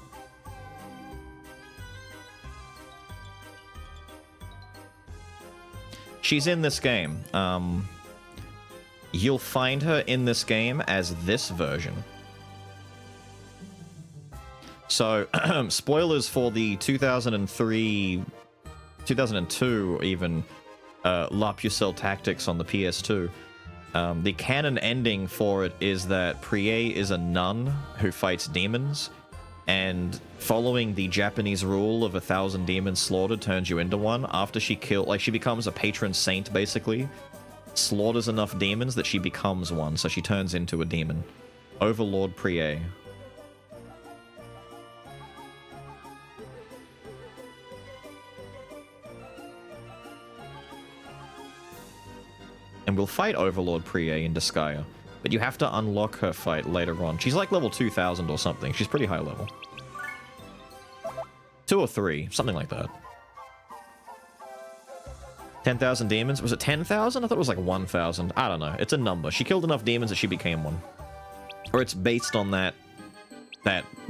Speaker 1: She's in this game. You'll find her in this game as this version. So, spoilers for the 2003, 2002 even, La Pucelle Tactics on the PS2. The canon ending for it is that Prié is a nun who fights demons, and following the Japanese rule of 1,000 demons slaughtered turns you into one. After she she becomes a patron saint, basically. Slaughters enough demons that she becomes one, so she turns into a demon. Overlord Prié. And we'll fight Overlord Prié in Disgaea, but you have to unlock her fight later on. She's like level 2000 or something. She's pretty high level. 2 or 3, something like that. 10,000 demons? Was it 10,000? I thought it was like 1,000. I don't know. It's a number. She killed enough demons that she became one. Or it's based on that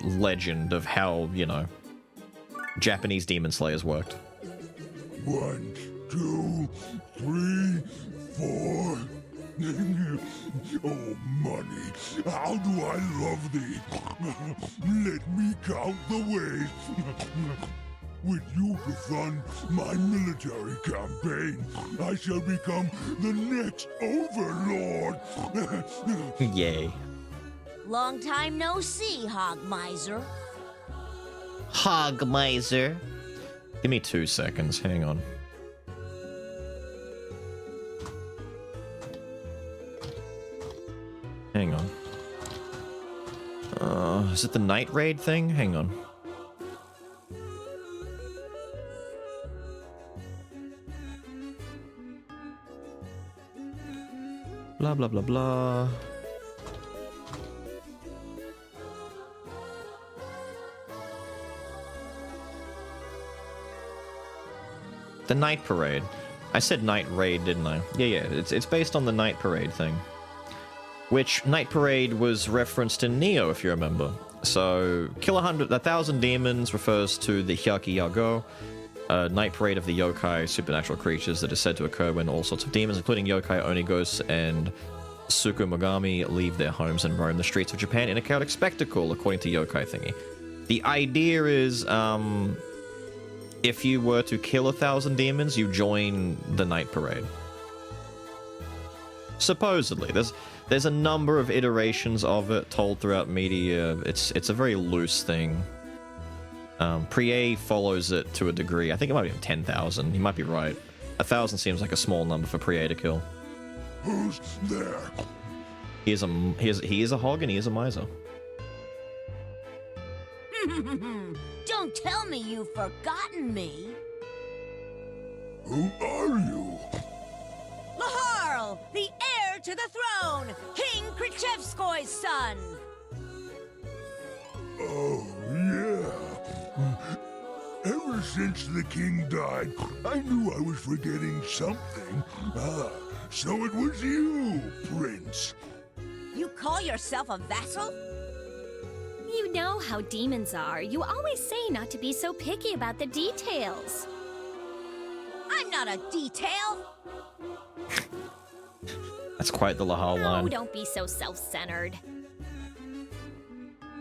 Speaker 1: legend of how, you know, Japanese demon slayers worked.
Speaker 7: 1, 2, 3, 4. Oh, money, how do I love thee? Let me count the ways. With you to fund my military campaign, I shall become the next overlord.
Speaker 1: Yay.
Speaker 15: Long time no see, Hog Miser.
Speaker 1: Hog Miser. Give me 2 seconds. Hang on. Hang on. Is it the night raid thing? Hang on. Blah, blah, blah, blah. The night parade. I said night raid, didn't I? Yeah, it's based on the night parade thing. Which Night Parade was referenced in Neo, if you remember. So, kill 1,000 demons refers to the Hyaki Yago, Night Parade of the yokai, supernatural creatures that is said to occur when all sorts of demons, including yokai, onigos, and Tsukumogami, leave their homes and roam the streets of Japan in a chaotic spectacle, according to Yokai Thingy. The idea is, if you were to kill 1,000 demons, you join the Night Parade. Supposedly. There's a number of iterations of it told throughout media. It's a very loose thing. Prié follows it to a degree. I think it might be 10,000. He might be right. 1,000 seems like a small number for Prié to kill.
Speaker 7: Who's there?
Speaker 1: He is a hog and he is a miser.
Speaker 15: Don't tell me you've forgotten me.
Speaker 7: Who are you?
Speaker 15: Laharl, the heir to the throne, King Krichevskoy's son.
Speaker 7: Oh, yeah. Ever since the king died, I knew I was forgetting something. Ah, so it was you, Prince.
Speaker 15: You call yourself a vassal?
Speaker 14: You know how demons are. You always say not to be so picky about the details.
Speaker 15: I'm not a detail.
Speaker 1: That's quite the Lahal
Speaker 14: Oh,
Speaker 1: line.
Speaker 14: don't be so self-centered.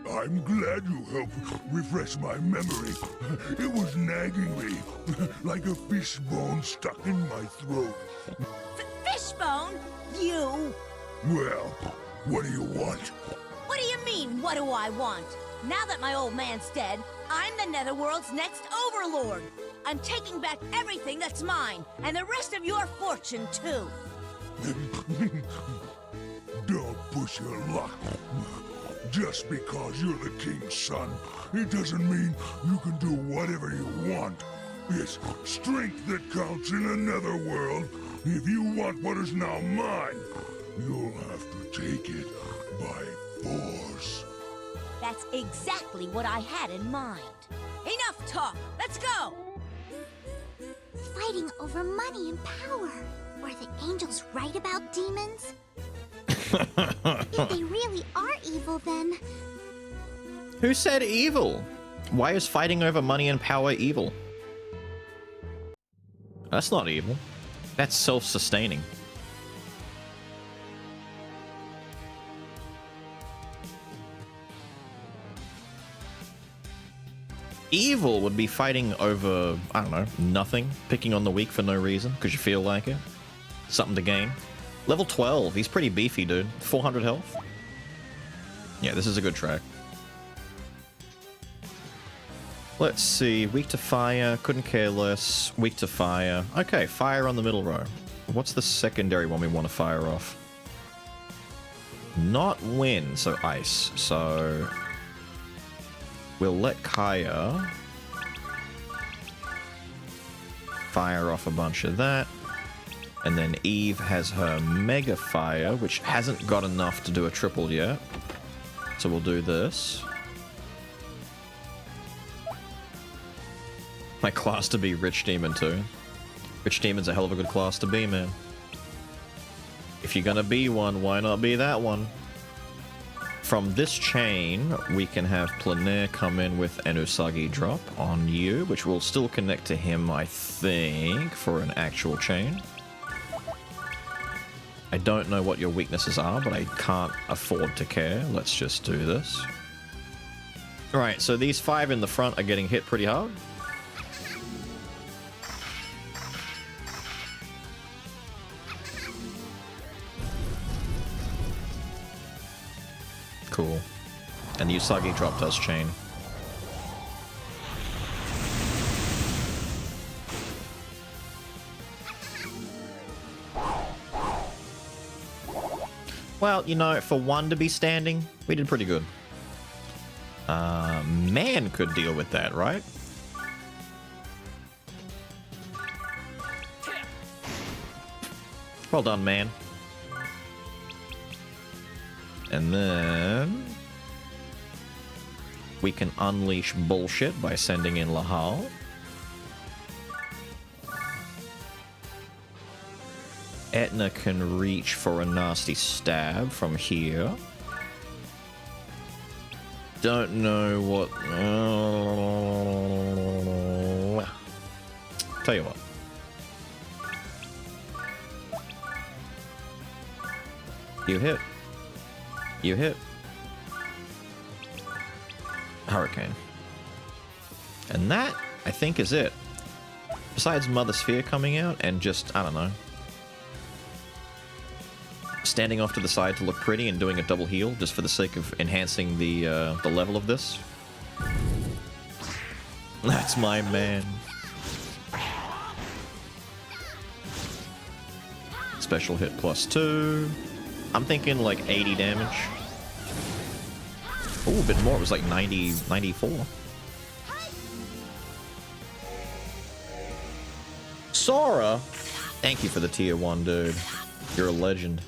Speaker 7: I'm glad you helped refresh my memory. It was nagging me, like a fish bone stuck in my throat.
Speaker 15: Fishbone? You?
Speaker 7: Well, what do you want?
Speaker 15: What do you mean, what do I want? Now that my old man's dead, I'm the Netherworld's next overlord. I'm taking back everything that's mine, and the rest of your fortune, too.
Speaker 7: Don't push your luck. Just because you're the king's son, it doesn't mean you can do whatever you want. It's strength that counts in another world. If you want what is now mine, you'll have to take it by force.
Speaker 15: That's exactly what I had in mind. Enough talk. Let's go.
Speaker 3: Fighting over money and power. Were the angels right about demons? If they really are evil, then...
Speaker 1: Who said evil? Why is fighting over money and power evil? That's not evil. That's self-sustaining. Evil would be fighting over, I don't know, nothing. Picking on the weak for no reason, because you feel like it. Something to gain. Level 12, he's pretty beefy, dude. 400 health. Yeah, this is a good track. Let's see, weak to fire, couldn't care less, weak to fire. Okay, fire on the middle row. What's the secondary one we want to fire off? Not wind, so ice. So we'll let Kaya fire off a bunch of that. And then Eve has her Mega Fire, which hasn't got enough to do a triple yet. So we'll do this. My class to be Rich Demon too. Rich Demon's a hell of a good class to be, man. If you're gonna be one, why not be that one? From this chain, we can have Planair come in with an Usagi drop on you, which will still connect to him, I think, for an actual chain. I don't know what your weaknesses are, but I can't afford to care. Let's just do this. Alright, so these 5 in the front are getting hit pretty hard. Cool. And the Usagi drop does chain. Well, you know, for one to be standing, we did pretty good. Man could deal with that, right? Well done, man. And then we can unleash bullshit by sending in Lahal. Etna can reach for a nasty stab from here. Don't know what... Tell you what. You hit. You hit. Hurricane. And that, I think, is it. Besides Mother Sphere coming out and just, I don't know, standing off to the side to look pretty and doing a double heal just for the sake of enhancing the level of this. That's my man. Special hit +2. I'm thinking like 80 damage. Oh, a bit more. It was like 90, 94. Sora! Thank you for the tier 1, dude. You're a legend.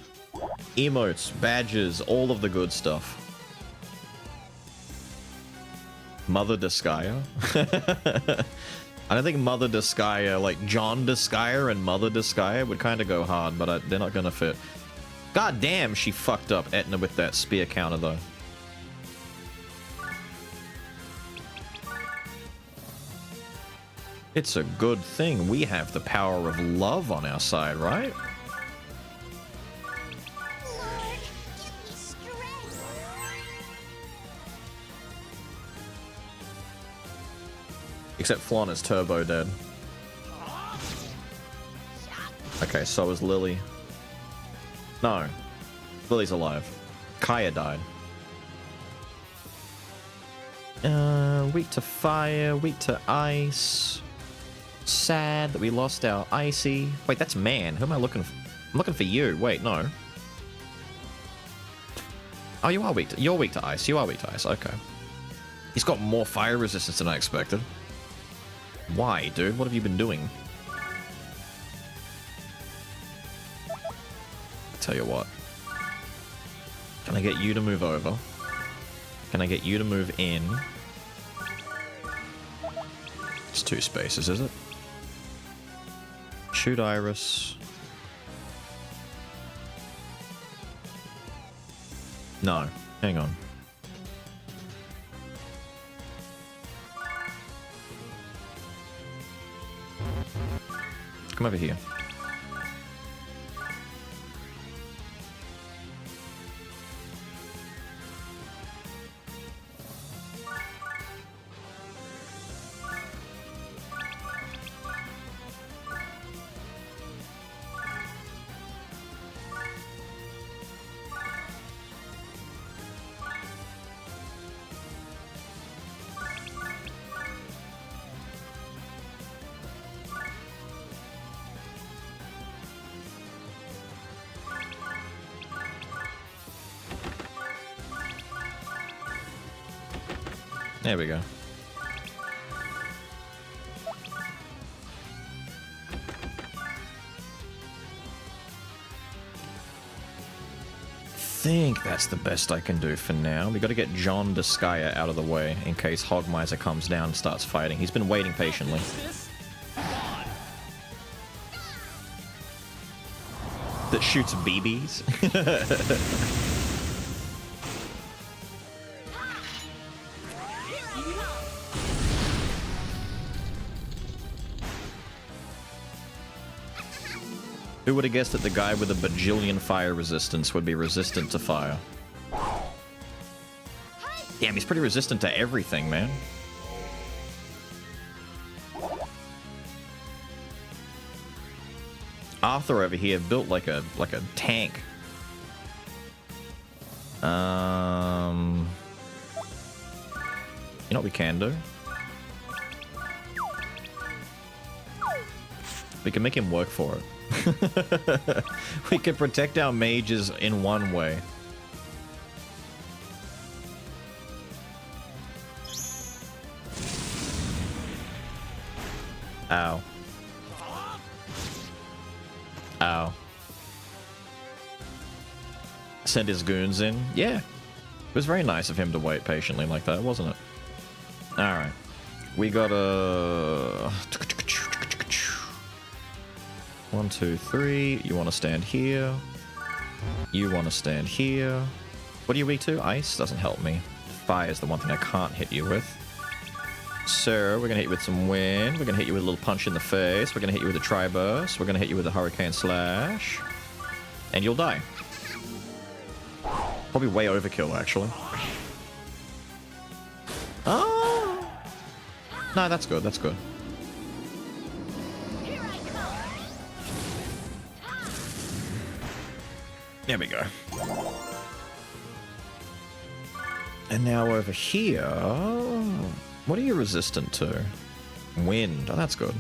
Speaker 1: Emotes, badges, all of the good stuff. Mother Disgaea. I don't think Mother Disgaea, like John Disgaea and Mother Disgaea would kind of go hard, but they're not gonna fit. God damn, she fucked up Etna with that spear counter though. It's a good thing we have the power of love on our side, right? Except Flan is turbo dead. Okay, so is Lily. No. Lily's alive. Kaya died. Weak to fire, weak to ice. Sad that we lost our icy. Wait, that's man. Who am I looking for? I'm looking for you. Wait, no. Oh, you are weak to... You're weak to ice. You are weak to ice. Okay. He's got more fire resistance than I expected. Why, dude? What have you been doing? I'll tell you what. Can I get you to move over? Can I get you to move in? It's 2 spaces, is it? Shoot Iris. No. Hang on. Come over here. There we go. I think that's the best I can do for now. We got to get John Disgaea out of the way in case Hogmiser comes down and starts fighting. He's been waiting patiently. That shoots BBs. Who would have guessed that the guy with a bajillion fire resistance would be resistant to fire? Damn, he's pretty resistant to everything, man. Arthur over here built like a tank. You know what we can do? We can make him work for it. We can protect our mages in one way. Ow. Ow. Send his goons in? Yeah. It was very nice of him to wait patiently like that, wasn't it? Alright. We got a... 1, 2, 3. You want to stand here. You want to stand here. What are you weak to? Ice doesn't help me. Fire is the one thing I can't hit you with. So, we're going to hit you with some wind. We're going to hit you with a little punch in the face. We're going to hit you with a tri-burst. We're going to hit you with a hurricane slash. And you'll die. Probably way overkill, actually. Oh! No, that's good. That's good. There we go. And now over here... What are you resistant to? Wind. Oh, that's good.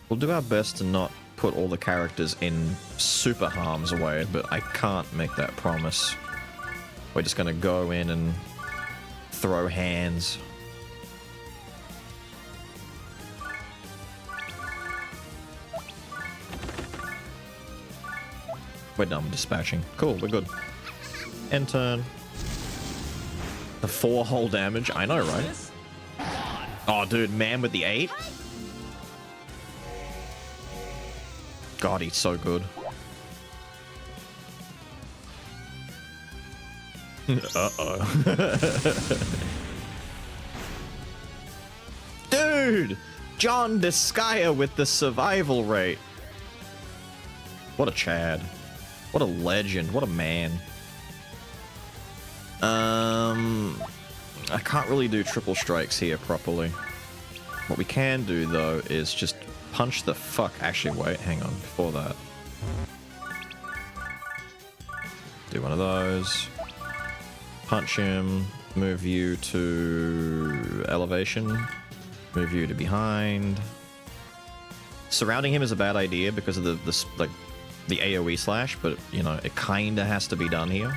Speaker 1: We'll do our best to not put all the characters in super harm's way, but I can't make that promise. We're just gonna go in and throw hands. We're done dispatching. Cool, we're good. End turn. The 4 whole damage. I know, right? Oh, dude, man with the 8. God, he's so good. Uh-oh. Dude! John Disgaea with the survival rate. What a Chad. What a legend. What a man. I can't really do triple strikes here properly. What we can do, though, is just punch the fuck... Actually, wait, hang on. Before that. Do one of those. Punch him. Move you to elevation. Move you to behind. Surrounding him is a bad idea because of the AoE slash, but, you know, it kinda has to be done here.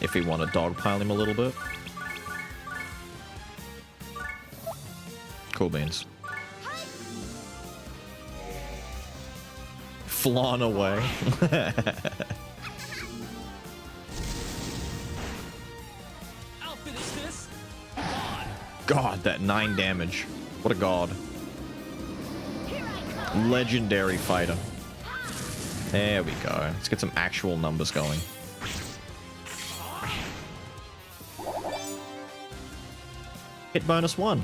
Speaker 1: If we want to dogpile him a little bit. Cool beans. Flan away.
Speaker 10: I'll finish this.
Speaker 1: God, that 9 damage. What a god. Legendary fighter. There we go. Let's get some actual numbers going. Hit bonus 1.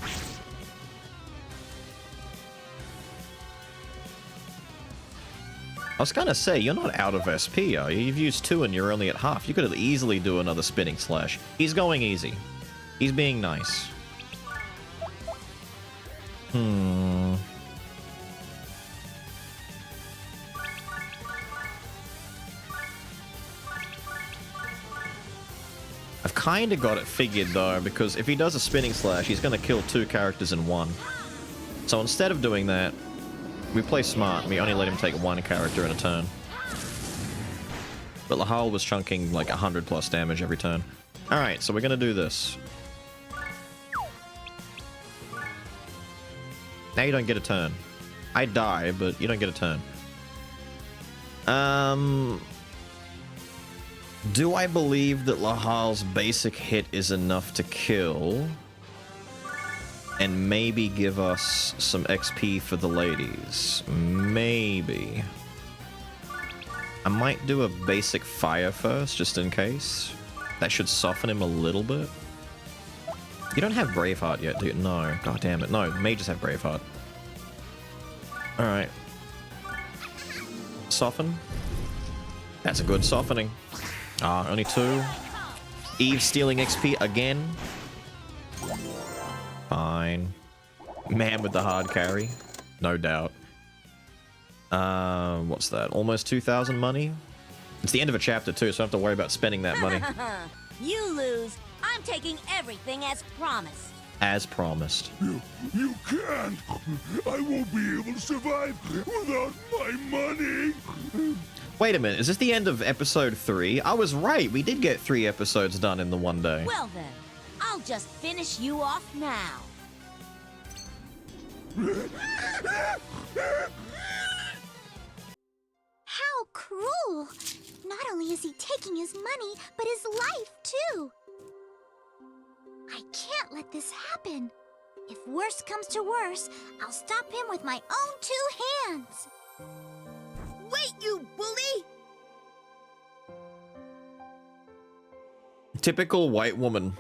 Speaker 1: I was gonna say, you're not out of SP, are you? You've used 2 and you're only at half. You could easily do another spinning slash. He's going easy. He's being nice. I've kind of got it figured, though, because if he does a spinning slash, he's going to kill 2 characters in one. So instead of doing that, we play smart, and we only let him take 1 character in a turn. But Lahal was chunking like 100 plus damage every turn. Alright, so we're going to do this. Now you don't get a turn. I die, but you don't get a turn. Do I believe that Lahal's basic hit is enough to kill? And maybe give us some XP for the ladies. Maybe. I might do a basic fire first, just in case. That should soften him a little bit. You don't have Braveheart yet, do you? No. God damn it. No, mages have Braveheart. Alright. Soften. That's a good softening. Ah, only 2. Eve stealing XP again. Fine. Man with the hard carry. No doubt. What's that? Almost 2,000 money? It's the end of a chapter too, so I don't have to worry about spending that money.
Speaker 15: You lose. I'm taking everything as promised.
Speaker 1: As promised.
Speaker 7: You can't! I won't be able to survive without my money!
Speaker 1: Wait a minute, is this the end of episode 3? I was right, we did get 3 episodes done in the one day.
Speaker 15: Well then, I'll just finish you off now.
Speaker 3: How cruel! Not only is he taking his money, but his life, too. I can't let this happen. If worse comes to worse, I'll stop him with my own 2 hands.
Speaker 15: Wait, you bully!
Speaker 1: Typical white woman.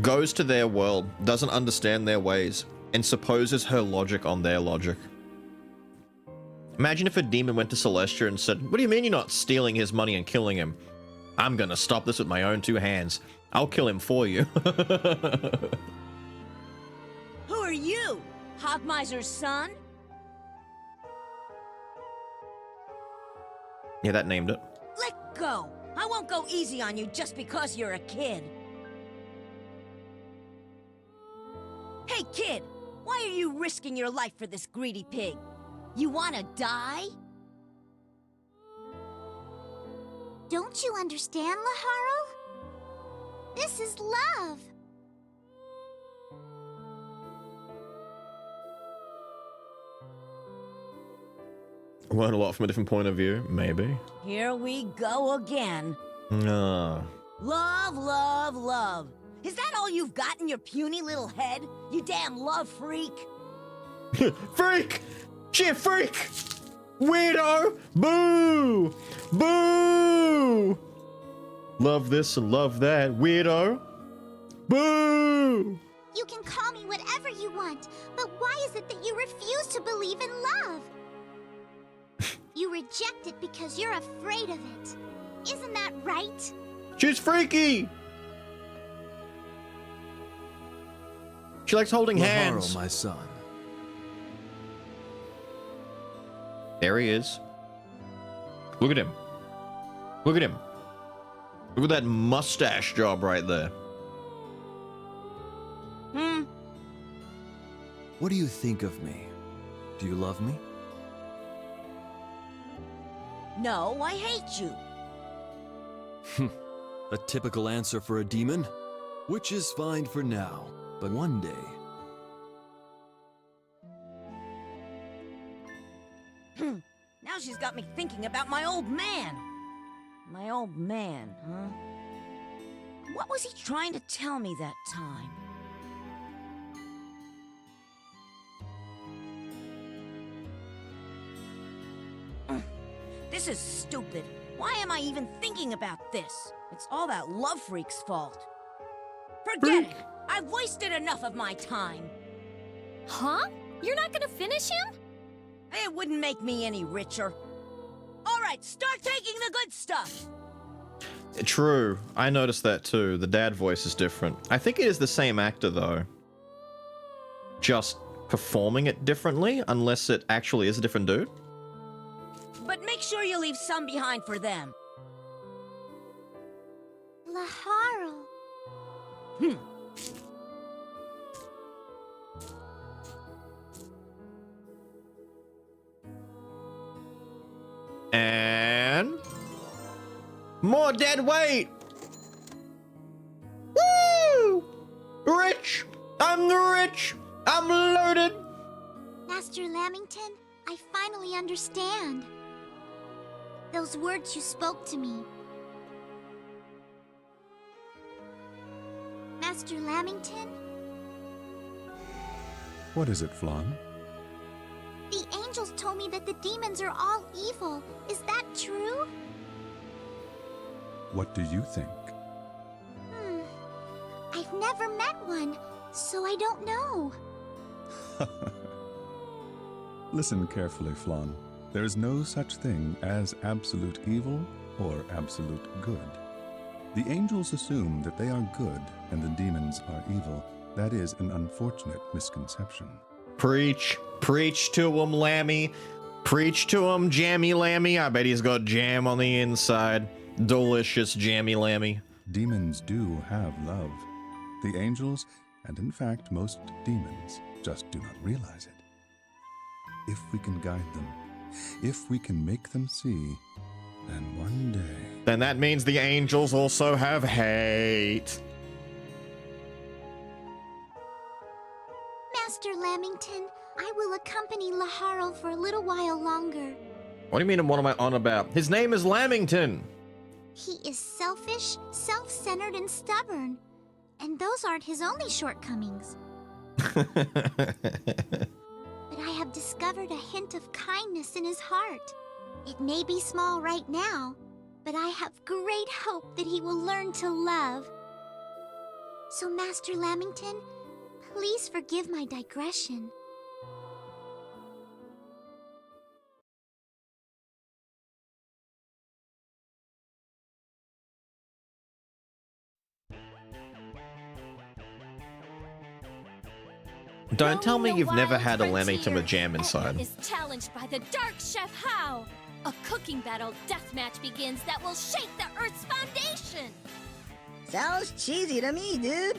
Speaker 1: Goes to their world, doesn't understand their ways, and supposes her logic on their logic. Imagine if a demon went to Celestia and said, "What do you mean you're not stealing his money and killing him? I'm gonna stop this with my own 2 hands. I'll kill him for you."
Speaker 15: Who are you? Hogmiser's son?
Speaker 1: Yeah, that named it.
Speaker 15: Let go! I won't go easy on you just because you're a kid. Hey, kid! Why are you risking your life for this greedy pig? You wanna die?
Speaker 3: Don't you understand, Laharl? This is love.
Speaker 1: Learn a lot from a different point of view, maybe.
Speaker 15: Here we go again.
Speaker 1: Ah.
Speaker 15: Love, love, love. Is that all you've got in your puny little head? You damn love freak.
Speaker 1: Freak! She a freak! Weirdo! Boo! Boo! Love this and love that, weirdo. Boo!
Speaker 3: You can call me whatever you want, but why is it that you refuse to believe in love? You reject it because you're afraid of it. Isn't that right?
Speaker 1: She's freaky! She likes holding hands.
Speaker 11: my son.
Speaker 1: There he is. Look at him. Look at him. Look at that mustache job right there.
Speaker 11: What do you think of me? Do you love me?
Speaker 15: No, I hate you.
Speaker 11: A typical answer for a demon, which is fine for now, but one day.
Speaker 15: Now she's got me thinking about my old man. My old man, huh? What was he trying to tell me that time? This is stupid. Why am I even thinking about this? It's all that love freak's fault. Forget it! I've wasted enough of my time.
Speaker 14: Huh? You're not gonna finish him?
Speaker 15: It wouldn't make me any richer. All right, start taking the good stuff.
Speaker 1: True. I noticed that too. The dad voice is different. I think it is the same actor though. Just performing it differently, unless it actually is a different dude.
Speaker 15: But make sure you leave some behind for them.
Speaker 3: Laharl.
Speaker 1: And more dead weight. Woo! Rich. I'm the rich. I'm loaded.
Speaker 3: Master Lamington, I finally understand. Those words you spoke to me. Master Lamington?
Speaker 20: What is it, Flan?
Speaker 3: The angels told me that the demons are all evil. Is that true?
Speaker 20: What do you think?
Speaker 3: I've never met one, so I don't know.
Speaker 20: Listen carefully, Flan. There is no such thing as absolute evil or absolute good. The angels assume that they are good and the demons are evil. That is an unfortunate misconception.
Speaker 1: Preach. Preach to him, Lammy. Preach to him, Jammy Lammy. I bet he's got jam on the inside. Delicious Jammy Lammy.
Speaker 20: Demons do have love. The angels, and in fact most demons, just do not realize it. If we can guide them, if we can make them see, then one day...
Speaker 1: Then that means the angels also have hate.
Speaker 3: Master Lamington, I will accompany Laharl for a little while longer.
Speaker 1: What do you mean, what am I on about? His name is Lamington.
Speaker 3: He is selfish, self-centered, and stubborn. And those aren't his only shortcomings. But I have discovered a hint of kindness in his heart. It may be small right now, but I have great hope that he will learn to love. So, Master Lamington, please forgive my digression.
Speaker 1: Don't tell me you've never had a Lamington with jam inside.
Speaker 14: Is challenged by the Dark Chef How. A cooking battle deathmatch begins that will shake the Earth's foundation.
Speaker 15: Sounds cheesy to me, dude.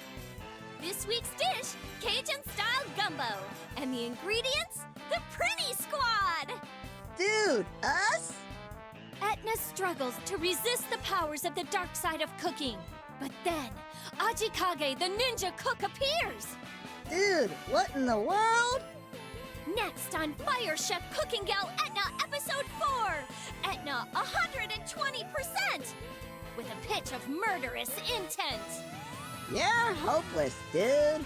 Speaker 14: This week's dish, Cajun-style gumbo. And the ingredients, the Pretty Squad.
Speaker 15: Dude, us?
Speaker 14: Etna struggles to resist the powers of the dark side of cooking. But then, Ajikage, the ninja cook, appears.
Speaker 15: Dude, what in the world?
Speaker 14: Next on Fire Chef Cooking Gal Etna Episode 4, Etna 120%. with a pitch of murderous intent.
Speaker 15: You're hopeless, dude.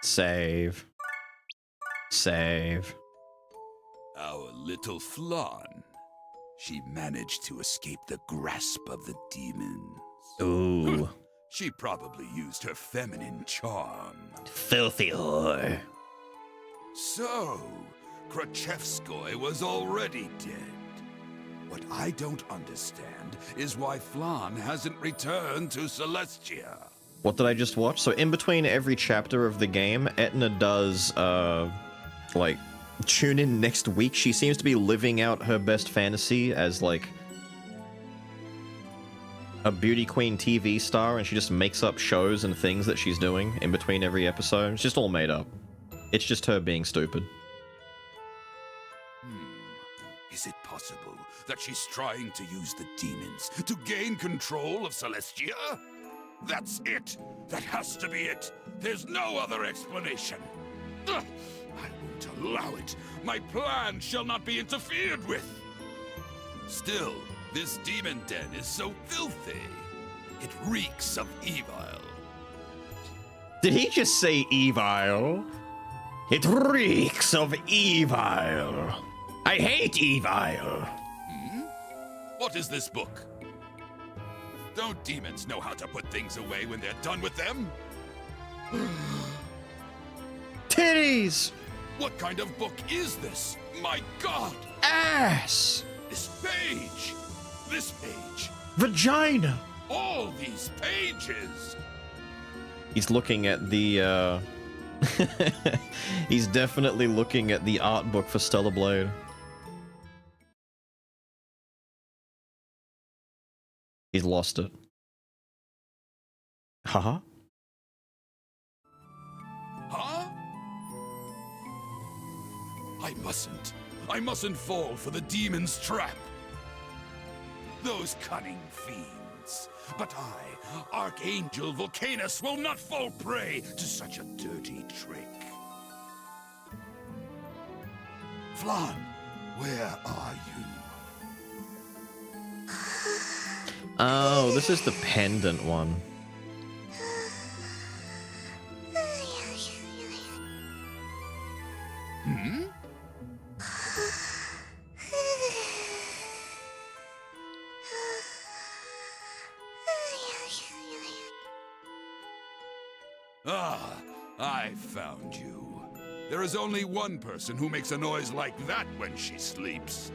Speaker 1: Save. Save.
Speaker 21: Our little Flan. She managed to escape the grasp of the demons.
Speaker 1: Ooh.
Speaker 21: She probably used her feminine charm.
Speaker 1: Filthy whore.
Speaker 21: So, Krachevskoy was already dead. What I don't understand is why Flan hasn't returned to Celestia.
Speaker 1: What did I just watch? So in between every chapter of the game, Etna does, like, tune in next week. She seems to be living out her best fantasy as, like, a beauty queen TV star, and she just makes up shows and things that she's doing in between every episode. It's just all made up. It's just her being stupid.
Speaker 21: Is it possible that she's trying to use the demons to gain control of Celestia? That's it! That has to be it! There's no other explanation! Ugh! I won't allow it! My plan shall not be interfered with! Still, this demon den is so filthy. It reeks of evil.
Speaker 1: Did he just say evil? It reeks of evil. I hate evil.
Speaker 21: What is this book? Don't demons know how to put things away when they're done with them?
Speaker 1: Titties!
Speaker 21: What kind of book is this? My God!
Speaker 1: Ass!
Speaker 21: This page! This page!
Speaker 1: Vagina!
Speaker 21: All these pages!
Speaker 1: He's looking at the, he's definitely looking at the art book for Stellar Blade. He's lost it. Haha.
Speaker 21: Huh? I mustn't fall for the demon's trap. Those cunning fiends. But I, Archangel Volcanus, will not fall prey to such a dirty trick. Flan, where are you?
Speaker 1: Oh, this is the pendant one.
Speaker 21: Ah, I found you. There is only one person who makes a noise like that when she sleeps.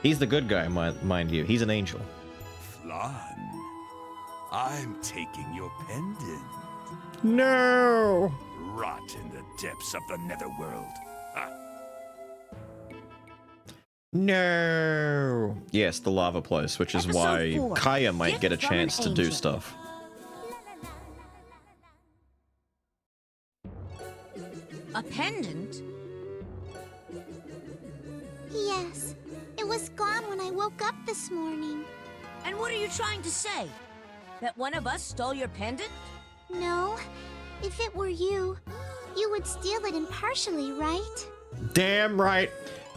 Speaker 1: He's the good guy, mind you. He's an angel.
Speaker 21: Flan, I'm taking your pendant.
Speaker 1: No!
Speaker 21: Rot in the depths of the netherworld. Ah.
Speaker 1: No! Yes, the lava place, which is why Kaya might get a chance to do stuff.
Speaker 15: A pendant?
Speaker 3: Yes. It was gone when I woke up this morning.
Speaker 15: And what are you trying to say? That one of us stole your pendant?
Speaker 3: No. If it were you, you would steal it impartially, right?
Speaker 1: Damn right.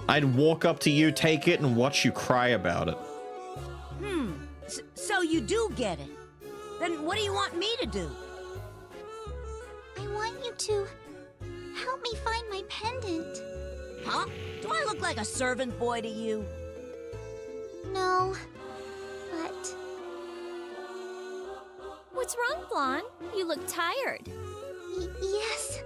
Speaker 1: I'd walk up to you, take it, and watch you cry about it.
Speaker 15: So you do get it. Then what do you want me to do?
Speaker 3: I want you to help me find my pendant.
Speaker 15: Huh? Do I look like a servant boy to you?
Speaker 3: No, but...
Speaker 14: What's wrong, Flan? You look tired.
Speaker 3: Yes.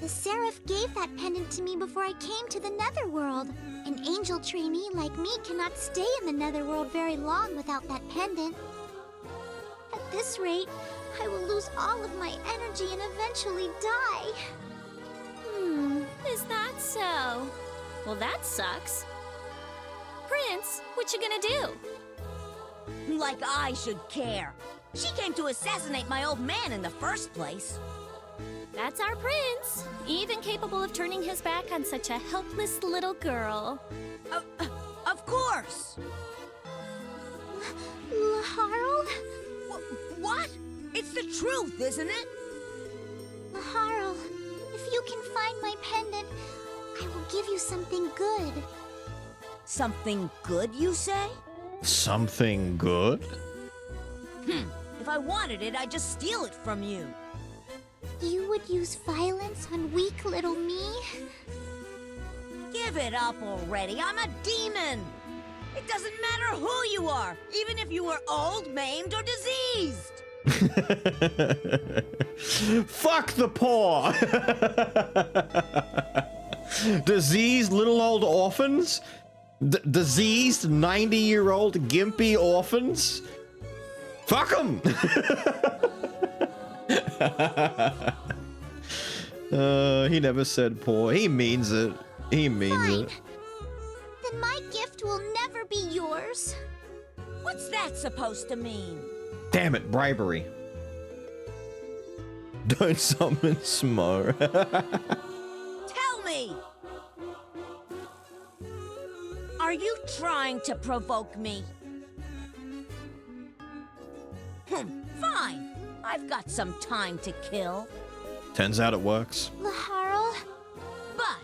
Speaker 3: The Seraph gave that pendant to me before I came to the Netherworld. An angel trainee like me cannot stay in the Netherworld very long without that pendant. At this rate, I will lose all of my energy and eventually die.
Speaker 14: Is that so? Well, that sucks. Prince, what you gonna do?
Speaker 15: Like I should care. She came to assassinate my old man in the first place.
Speaker 14: That's our prince, even capable of turning his back on such a helpless little girl.
Speaker 15: Of course!
Speaker 3: Harold?
Speaker 15: What? It's the truth, isn't it?
Speaker 3: give you something good.
Speaker 15: Something good, you say?
Speaker 1: Something good?
Speaker 15: If I wanted it, I'd just steal it from you.
Speaker 3: You would use violence on weak little me?
Speaker 15: Give it up already. I'm a demon. It doesn't matter who you are, even if you were old, maimed, or diseased.
Speaker 1: Fuck the poor! Diseased little old orphans? Diseased 90-year-old gimpy orphans? Fuck them! He never said poor. He means it. He means it.
Speaker 3: Then my gift will never be yours.
Speaker 15: What's that supposed to mean?
Speaker 1: Damn it, bribery. Don't summon Smo.
Speaker 15: Tell me! Are you trying to provoke me? Fine. I've got some time to kill.
Speaker 1: Turns out it works.
Speaker 3: Laharl?
Speaker 15: But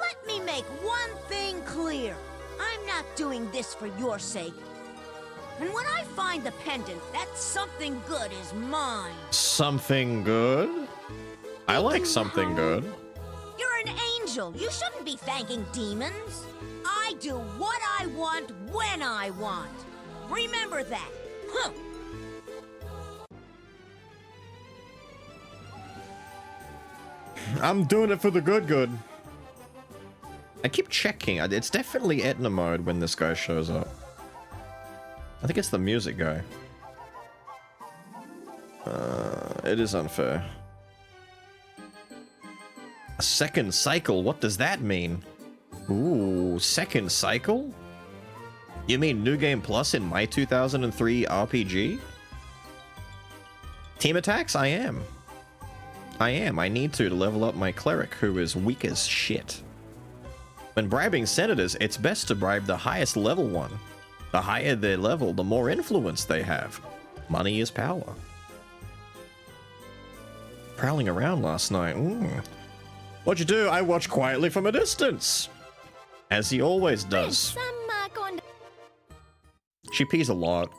Speaker 15: let me make one thing clear. I'm not doing this for your sake. And when I find the pendant, that something good is mine.
Speaker 1: Something good? I like something good.
Speaker 15: You're an angel. You shouldn't be thanking demons. I do what I want when I want. Remember that.
Speaker 1: I'm doing it for the good. I keep checking. It's definitely Etna mode when this guy shows up. I think it's the music guy. It is unfair. A second cycle? What does that mean? Ooh, second cycle? You mean New Game Plus in my 2003 RPG? Team attacks? I am. I need to level up my cleric, who is weak as shit. When bribing senators, it's best to bribe the highest level one. The higher their level, the more influence they have. Money is power. Prowling around last night. What'd you do? I watched quietly from a distance. As he always does. She pees a lot.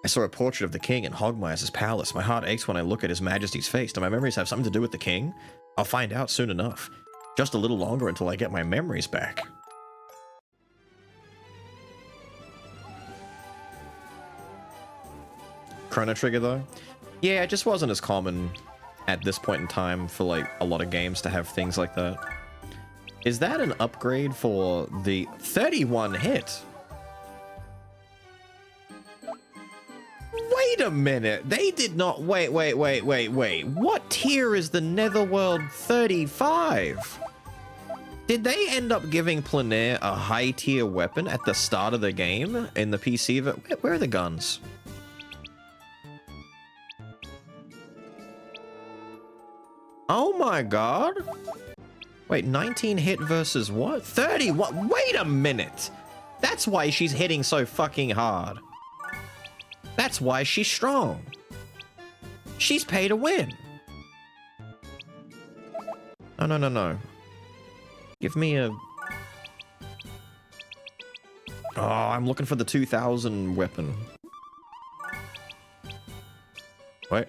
Speaker 1: I saw a portrait of the king in Hogmire's palace. My heart aches when I look at his majesty's face. Do my memories have something to do with the king? I'll find out soon enough. Just a little longer until I get my memories back. Chrono Trigger, though? Yeah, it just wasn't as common at this point in time for, like, a lot of games to have things like that. Is that an upgrade for the 31 hit? Wait a minute. They did not... Wait. What tier is the Netherworld 35? Did they end up giving Plenaire a high tier weapon at the start of the game in the PC? Where are the guns? Oh my god. Wait, 19 hit versus what? 31? Wait a minute. That's why she's hitting so fucking hard. That's why she's strong. She's pay to win. No. Give me a... Oh, I'm looking for the 2000 weapon. Wait.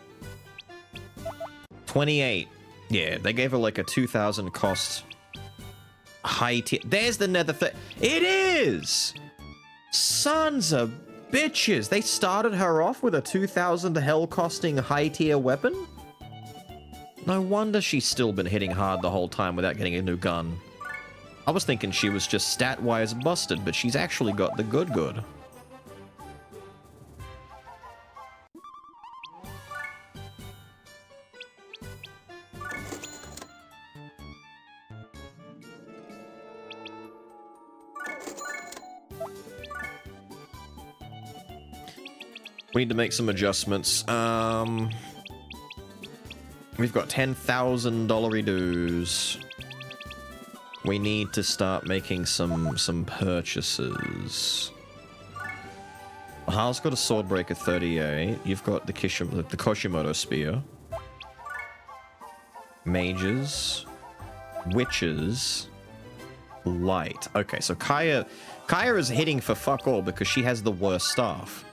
Speaker 1: 28. Yeah, they gave her like a 2000 cost high tier. There's the nether It is! Sons of bitches. They started her off with a 2000 hell costing high tier weapon? No wonder she's still been hitting hard the whole time without getting a new gun. I was thinking she was just stat-wise busted, but she's actually got the good. We need to make some adjustments. We've got $10,000 dues. We need to start making some purchases. Hal's got a Swordbreaker 38. You've got the Koshimoto Spear. Mages. Witches. Light. Okay, so Kaya is hitting for fuck all because she has the worst staff.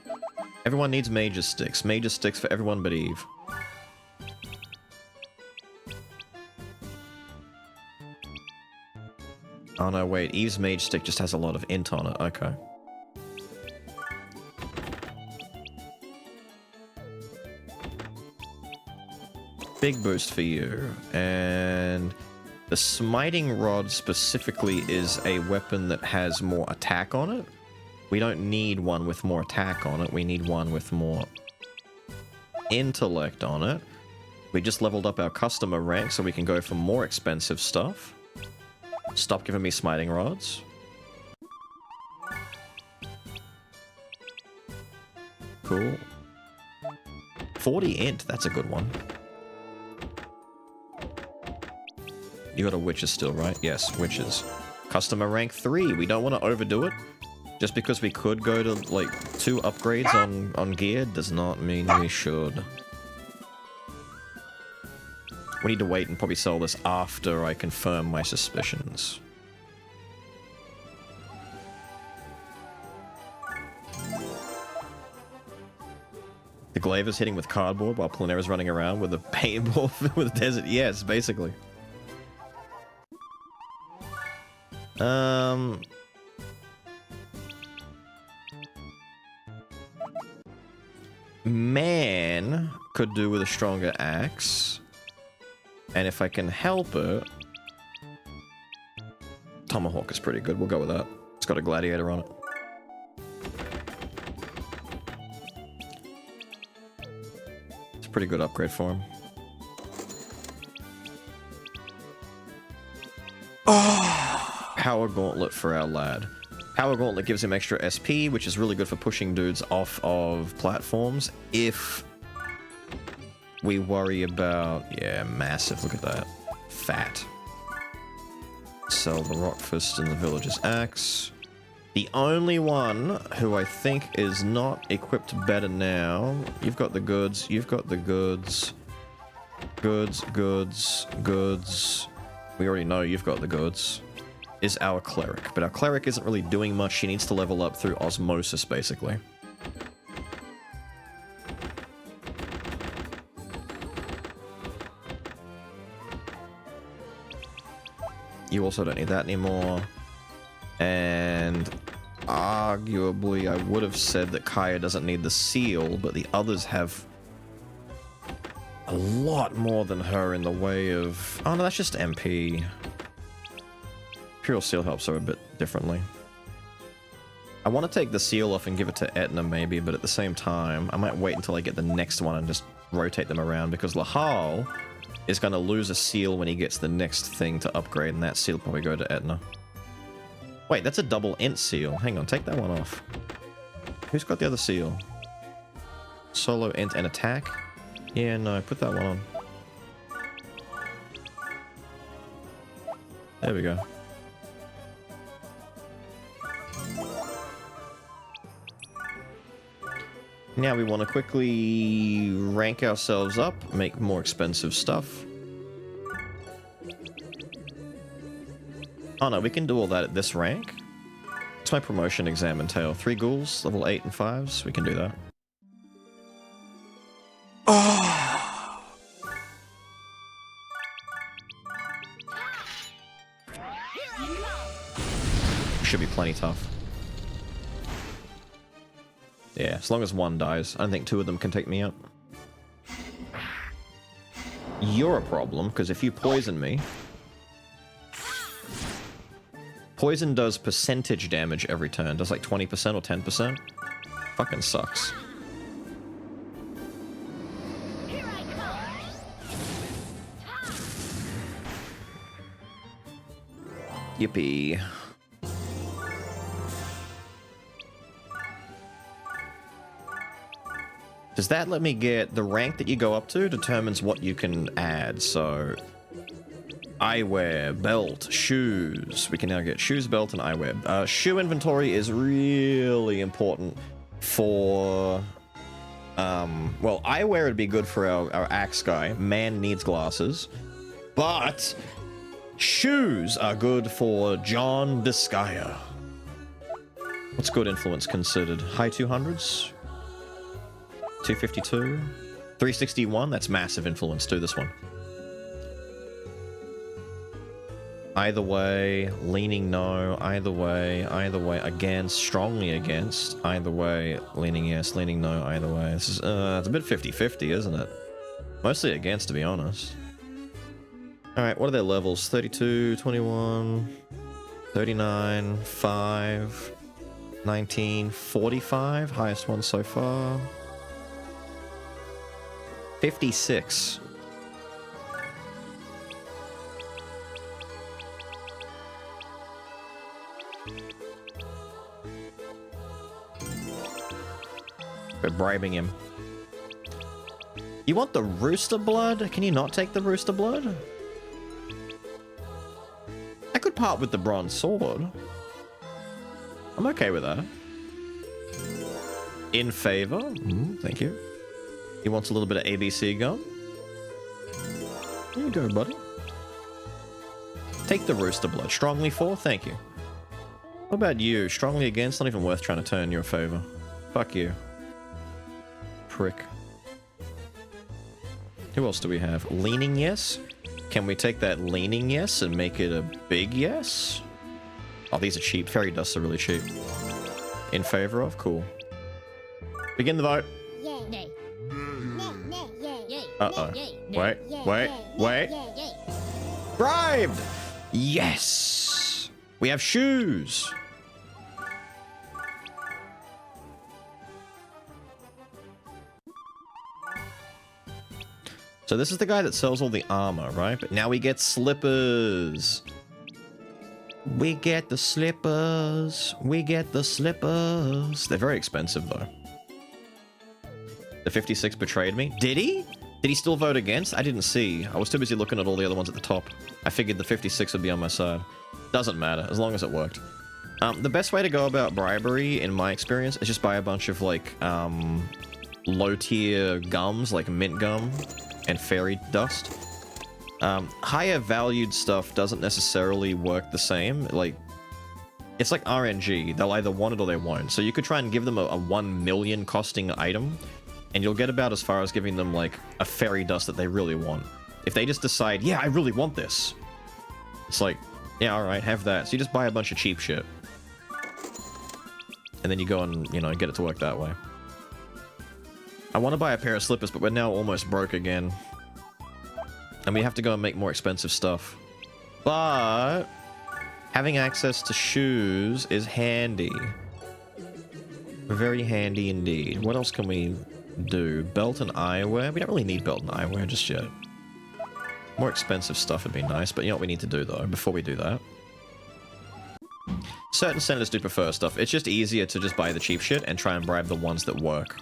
Speaker 1: Everyone needs Mage's Sticks. Mage's Sticks for everyone but Eve. Oh no, wait. Eve's Mage Stick just has a lot of int on it. Okay. Big boost for you. And the Smiting Rod specifically is a weapon that has more attack on it. We don't need one with more attack on it. We need one with more intellect on it. We just leveled up our customer rank so we can go for more expensive stuff. Stop giving me Smiting Rods. Cool. 40 int, that's a good one. You got a Witches still, right? Yes, Witches. Customer rank 3. We don't want to overdo it. Just because we could go to, like, 2 upgrades on gear does not mean we should. We need to wait and probably sell this after I confirm my suspicions. The Glaver's hitting with cardboard while Planera's running around with a paintball with a desert. Yes, basically. Man could do with a stronger axe. And if I can help it... Tomahawk is pretty good, we'll go with that. It's got a gladiator on it. It's a pretty good upgrade for him. Power Gauntlet for our lad. Power Gauntlet gives him extra SP, which is really good for pushing dudes off of platforms if we worry about... Yeah, massive, look at that. Fat. Sell the Rock Fist and the Villager's Axe. The only one who I think is not equipped better now... You've got the goods, you've got the goods. Goods, goods, goods. We already know you've got the goods. Is our Cleric. But our Cleric isn't really doing much. She needs to level up through osmosis, basically. You also don't need that anymore. And arguably, I would have said that Kaya doesn't need the seal, but the others have a lot more than her in the way of... Oh no, that's just MP. Imperial Seal helps her a bit differently. I want to take the seal off and give it to Etna maybe, but at the same time, I might wait until I get the next one and just rotate them around, because Lahal is going to lose a seal when he gets the next thing to upgrade, and that seal will probably go to Etna. Wait, that's a double int seal. Hang on, take that one off. Who's got the other seal? Solo int and attack? Yeah, no, put that one on. There we go. Now we want to quickly rank ourselves up, make more expensive stuff. Oh no, we can do all that at this rank. What's my promotion exam entail? 3 ghouls, level 8 and 5s? We can do that. Oh. Should be plenty tough. Yeah, as long as one dies. I don't think 2 of them can take me out. You're a problem, because if you poison me... Poison does percentage damage every turn. Does like 20% or 10%. Fucking sucks. Yippee. Does that let me get the rank that you go up to determines what you can add, so eyewear, belt, shoes. We can now get shoes, belt, and eyewear. Shoe inventory is really important for well, eyewear would be good for our axe guy. Man needs glasses, but Shoes are good for John Disgaea. What's good influence considered? High 200s? 252? 361? That's massive influence. Do this one. Either way, leaning no, either way, against, strongly against, either way, leaning yes, leaning no, either way. This is, it's a bit 50-50, isn't it? Mostly against, to be honest. Alright, what are their levels? 32, 21, 39, 5, 19, 45, highest one so far. 56. We're bribing him. You want the rooster blood? Can you not take the rooster blood? I could part with the bronze sword. I'm okay with that. In favor? Thank you. He wants a little bit of ABC gum. Here you go, buddy. Take the rooster blood. Strongly for? Thank you. What about you? Strongly against? Not even worth trying to turn in your favor. Fuck you. Prick. Who else do we have? Leaning yes? Can we take that leaning yes and make it a big yes? Oh, these are cheap. Fairy dusts are really cheap. In favor of? Cool. Begin the vote.
Speaker 3: Yay.
Speaker 1: Uh-oh. Wait. Bribed! Yes! We have shoes! So this is the guy that sells all the armor, right? But now we get slippers. We get the slippers. We get the slippers. They're very expensive, though. The 56 betrayed me. Did he? Did he still vote against? I didn't see. I was too busy looking at all the other ones at the top. I figured the 56 would be on my side. Doesn't matter, as long as it worked. The best way to go about bribery, in my experience, is just buy a bunch of, like, low-tier gums, like mint gum and fairy dust. Higher valued stuff doesn't necessarily work the same. Like, it's like RNG. They'll either want it or they won't. So you could try and give them a 1 million costing item, and you'll get about as far as giving them, like, a fairy dust that they really want. If they just decide, yeah, I really want this, it's like, yeah, alright, have that. So you just buy a bunch of cheap shit. And then you go and, you know, get it to work that way. I want to buy a pair of slippers, but we're now almost broke again. And we have to go and make more expensive stuff. But having access to shoes is handy. Very handy indeed. What else can we do? Belt and eyewear? We don't really need belt and eyewear just yet. More expensive stuff would be nice, but you know what we need to do though, before we do that? Certain senators do prefer stuff. It's just easier to just buy the cheap shit and try and bribe the ones that work.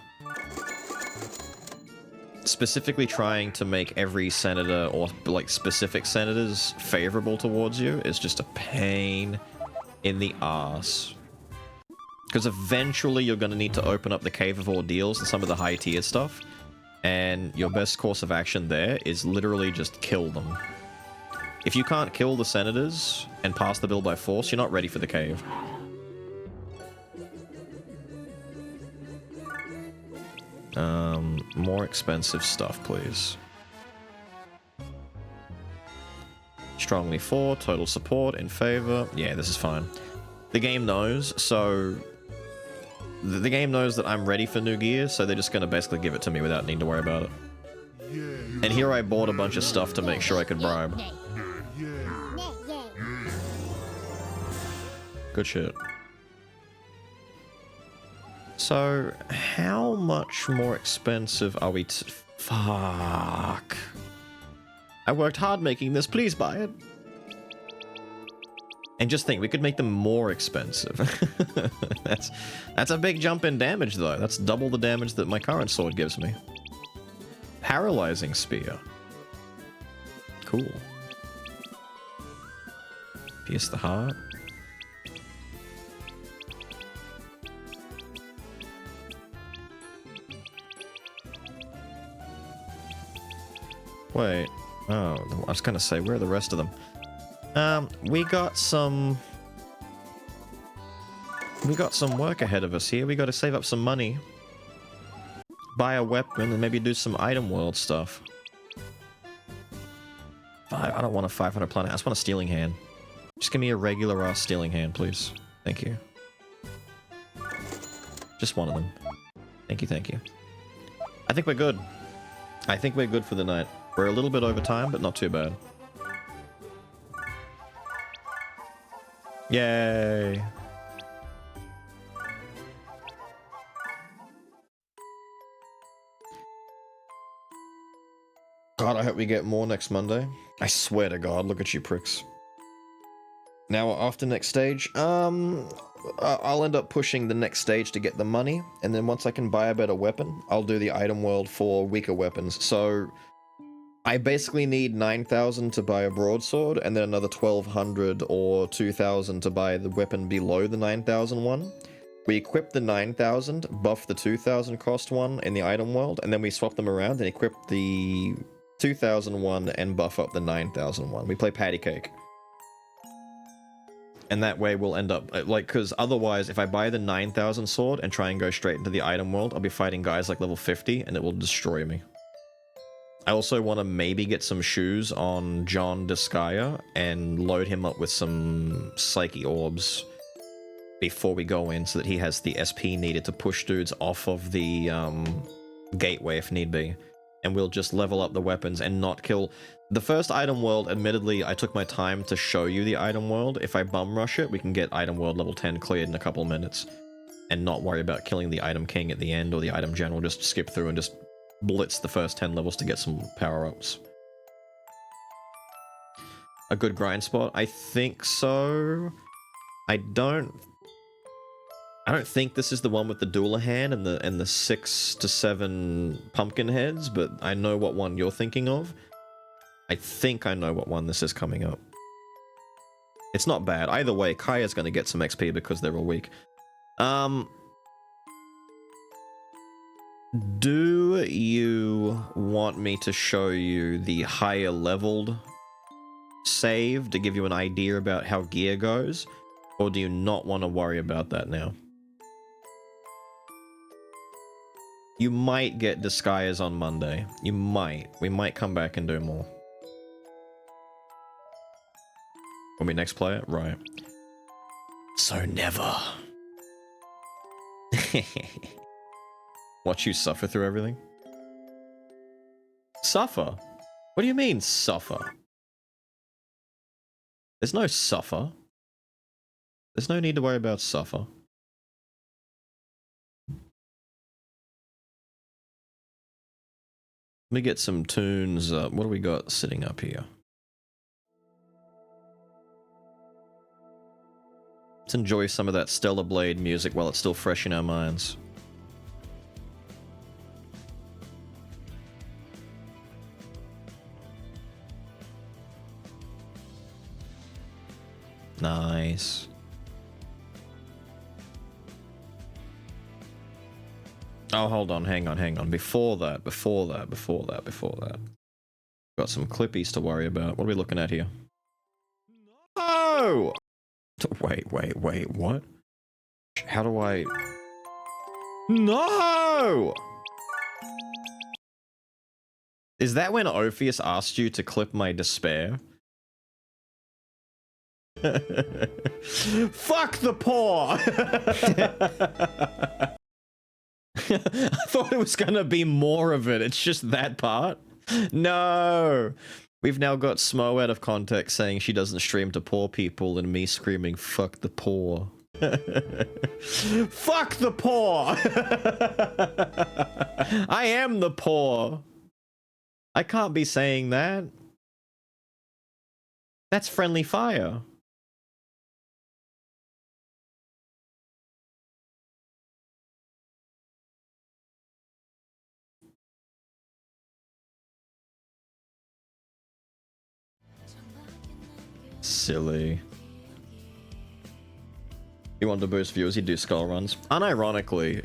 Speaker 1: Specifically trying to make every senator, or like specific senators, favorable towards you is just a pain in the ass. Because eventually you're going to need to open up the Cave of Ordeals and some of the high tier stuff, and your best course of action there is literally just kill them. If you can't kill the senators and pass the bill by force, you're not ready for the cave. More expensive stuff, please. Strongly for, total support, in favor. Yeah, this is fine. The game knows, so... The game knows that I'm ready for new gear, so they're just going to basically give it to me without needing to worry about it. And here I bought a bunch of stuff to make sure I could bribe. Good shit. So, how much more expensive are we fuck. I worked hard making this, please buy it. And just think, we could make them more expensive. That's a big jump in damage, though. That's double the damage that my current sword gives me. Paralyzing spear. Cool. Pierce the heart. Wait. Oh, I was gonna say, where are the rest of them? We got some work ahead of us here. We got to save up some money, buy a weapon, and maybe do some item world stuff. I don't want a 500 planet. I just want a stealing hand. Just give me a regular ass stealing hand, please. Thank you. Just one of them. Thank you, thank you. I think we're good. I think we're good for the night. We're a little bit over time, but not too bad. Yay! God, I hope we get more next Monday. I swear to God, look at you pricks. Now, after next stage, I'll end up pushing the next stage to get the money, and then once I can buy a better weapon, I'll do the item world for weaker weapons. So, I basically need 9,000 to buy a broadsword, and then another 1,200 or 2,000 to buy the weapon below the 9,000 one. We equip the 9,000, buff the 2,000 cost one in the item world, and then we swap them around and equip the 2,000 one and buff up the 9,000 one. We play patty cake. And that way we'll end up, like, because otherwise, if I buy the 9,000 sword and try and go straight into the item world, I'll be fighting guys like level 50, and it will destroy me. I also want to maybe get some shoes on John Disgaea and load him up with some Psyche Orbs before we go in, so that he has the SP needed to push dudes off of the gateway if need be. And we'll just level up the weapons and not kill... The first item world, admittedly, I took my time to show you the item world. If I bum rush it, we can get item world level 10 cleared in a couple of minutes. And not worry about killing the item king at the end or the item general. Just skip through and just blitz the first 10 levels to get some power-ups. A good grind spot? I think so. I don't think this is the one with the dueler hand and the 6 to 7 pumpkin heads, but I know what one you're thinking of. I think I know what one this is coming up. It's not bad. Either way, Kaya's gonna get some XP because they're all weak. Do you want me to show you the higher leveled save to give you an idea about how gear goes? Or do you not want to worry about that now? You might get Disgaeas on Monday. You might. We might come back and do more. When we next play it? Right. So never. Watch you suffer through everything? Suffer? What do you mean, suffer? There's no suffer. There's no need to worry about suffer. Let me get some tunes. What do we got sitting up here? Let's enjoy some of that Stellar Blade music while it's still fresh in our minds. Nice. Oh, hold on, hang on. Before that. Got some clippies to worry about. What are we looking at here? Oh! Wait, what? How do I... No! Is that when Ophius asked you to clip my despair? Fuck the poor! I thought it was gonna be more of it. It's just that part. No! We've now got Smo out of context saying she doesn't stream to poor people and me screaming, fuck the poor. Fuck the poor! I am the poor. I can't be saying that. That's friendly fire. Silly. You want to boost views, you do skull runs. Unironically,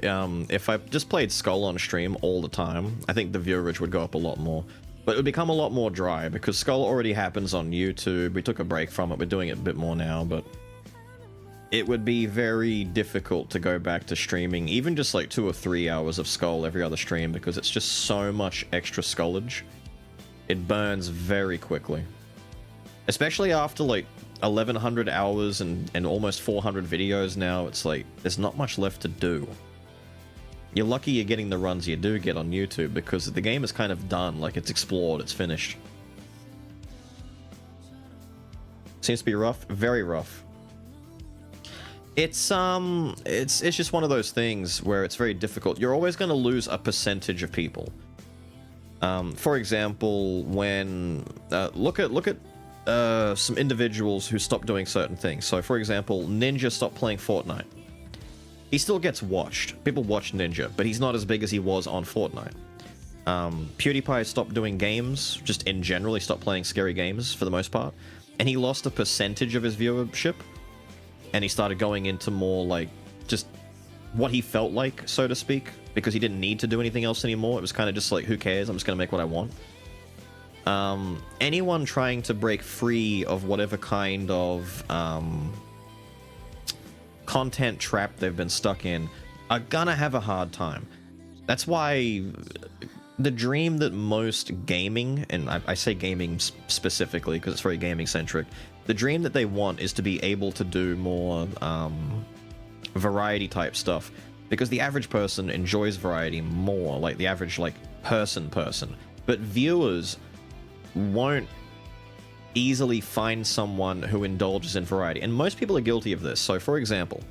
Speaker 1: if I just played skull on stream all the time, I think the viewerage would go up a lot more. But it would become a lot more dry because Skull already happens on YouTube. We took a break from it. We're doing it a bit more now, but it would be very difficult to go back to streaming even just like 2 or 3 hours of Skull every other stream because it's just so much extra skullage. It burns very quickly. Especially after like 1100 hours and almost 400 videos now, it's like there's not much left to do. You're lucky you're getting the runs you do get on YouTube because the game is kind of done, like it's explored, it's finished. Seems to be rough, very rough. It's just one of those things where it's very difficult. You're always going to lose a percentage of people. For example, when look at some individuals who stopped doing certain things. So, for example, Ninja stopped playing Fortnite. He still gets watched. People watch Ninja, but he's not as big as he was on Fortnite. PewDiePie stopped doing games, just in general. He stopped playing scary games for the most part. And he lost a percentage of his viewership. And he started going into more like just what he felt like, so to speak, because he didn't need to do anything else anymore. It was kind of just like, who cares? I'm just going to make what I want. Anyone trying to break free of whatever kind of content trap they've been stuck in are gonna have a hard time. That's why the dream that most gaming, and I say gaming specifically because it's very gaming centric, the dream that they want is to be able to do more variety type stuff, because the average person enjoys variety more, like the average like person, but viewers won't easily find someone who indulges in variety, and most people are guilty of this. So for example,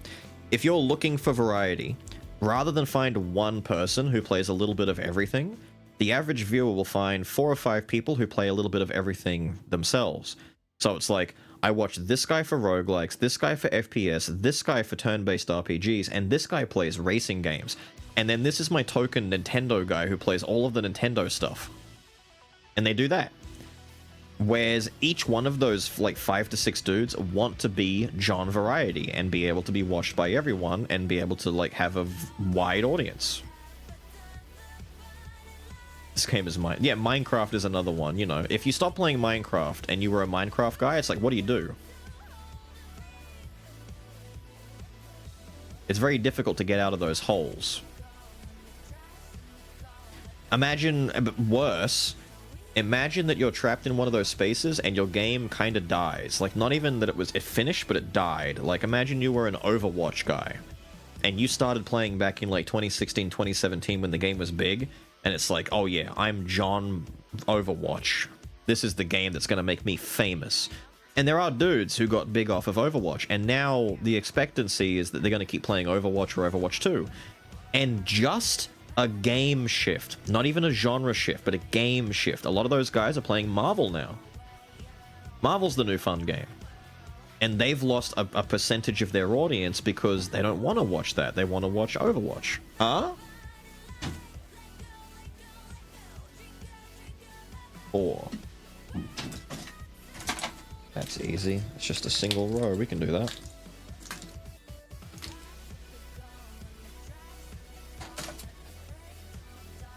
Speaker 1: if you're looking for variety, rather than find one person who plays a little bit of everything, the average viewer will find 4 or 5 people who play a little bit of everything themselves. So it's like, I watch this guy for roguelikes, this guy for FPS, this guy for turn-based RPGs, and this guy plays racing games. And then this is my token Nintendo guy who plays all of the Nintendo stuff. And they do that. Whereas each one of those like 5 to 6 dudes want to be John Variety and be able to be watched by everyone and be able to like have a wide audience. This game is mine. Yeah, Minecraft is another one, you know. If you stop playing Minecraft and you were a Minecraft guy, it's like, what do you do? It's very difficult to get out of those holes. Imagine, worse, imagine that you're trapped in one of those spaces and your game kind of dies. Like, not even that it finished, but it died. Like, imagine you were an Overwatch guy and you started playing back in like 2016, 2017 when the game was big. And it's like, oh yeah, I'm John Overwatch. This is the game that's going to make me famous. And there are dudes who got big off of Overwatch, and now the expectancy is that they're going to keep playing Overwatch or Overwatch 2. And just a game shift, not even a genre shift, but a game shift. A lot of those guys are playing Marvel now. Marvel's the new fun game. And they've lost a percentage of their audience because they don't want to watch that. They want to watch Overwatch. Huh? 4. That's easy. It's just a single row. We can do that.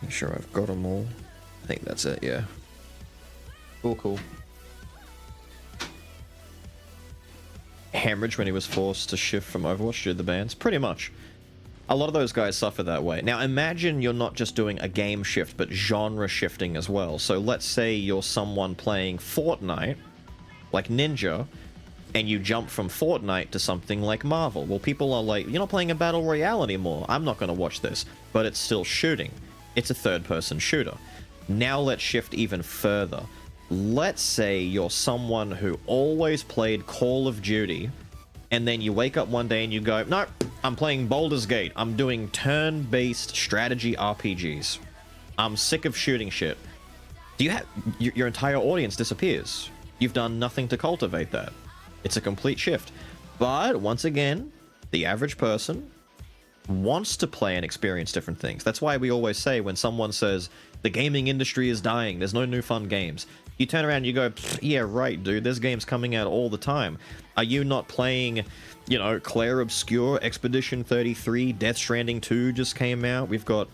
Speaker 1: Make sure I've got them all. I think that's it, yeah. Cool. Hemorrhage when he was forced to shift from Overwatch due to the bans? Pretty much. A lot of those guys suffer that way. Now imagine you're not just doing a game shift, but genre shifting as well. So let's say you're someone playing Fortnite, like Ninja, and you jump from Fortnite to something like Marvel. Well, people are like, you're not playing a battle royale anymore. I'm not going to watch this. But it's still shooting. It's a third-person shooter. Now let's shift even further. Let's say you're someone who always played Call of Duty, and then you wake up one day and you go, no, I'm playing Baldur's Gate. I'm doing turn-based strategy RPGs. I'm sick of shooting shit. Do you have your entire audience disappears? You've done nothing to cultivate that. It's a complete shift. But once again, the average person wants to play and experience different things. That's why we always say when someone says the gaming industry is dying, there's no new fun games, you turn around and you go, yeah, right, dude, there's games coming out all the time. Are you not playing, you know, Claire Obscure, Expedition 33, Death Stranding 2 just came out. We've got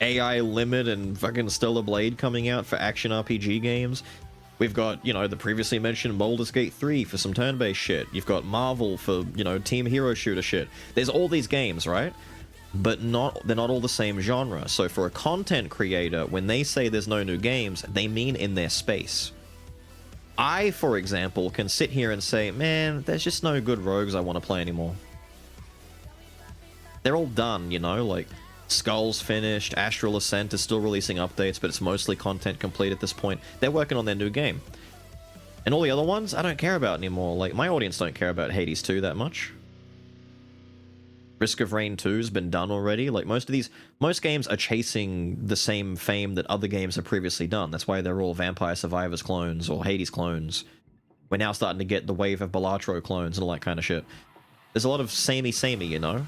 Speaker 1: AI Limit and fucking Stellar Blade coming out for action RPG games. We've got, you know, the previously mentioned Baldur's Gate 3 for some turn-based shit. You've got Marvel for, you know, team hero shooter shit. There's all these games, right? But they're not all the same genre. So for a content creator, when they say there's no new games, they mean in their space. I, for example, can sit here and say, man, there's just no good rogues I want to play anymore. They're all done, you know, like Skull's finished, Astral Ascent is still releasing updates, but it's mostly content complete at this point. They're working on their new game. And all the other ones, I don't care about anymore. Like, my audience don't care about Hades 2 that much. Risk of Rain 2's been done already. Like, most games are chasing the same fame that other games have previously done. That's why they're all Vampire Survivors clones or Hades clones. We're now starting to get the wave of Balatro clones and all that kind of shit. There's a lot of samey, you know?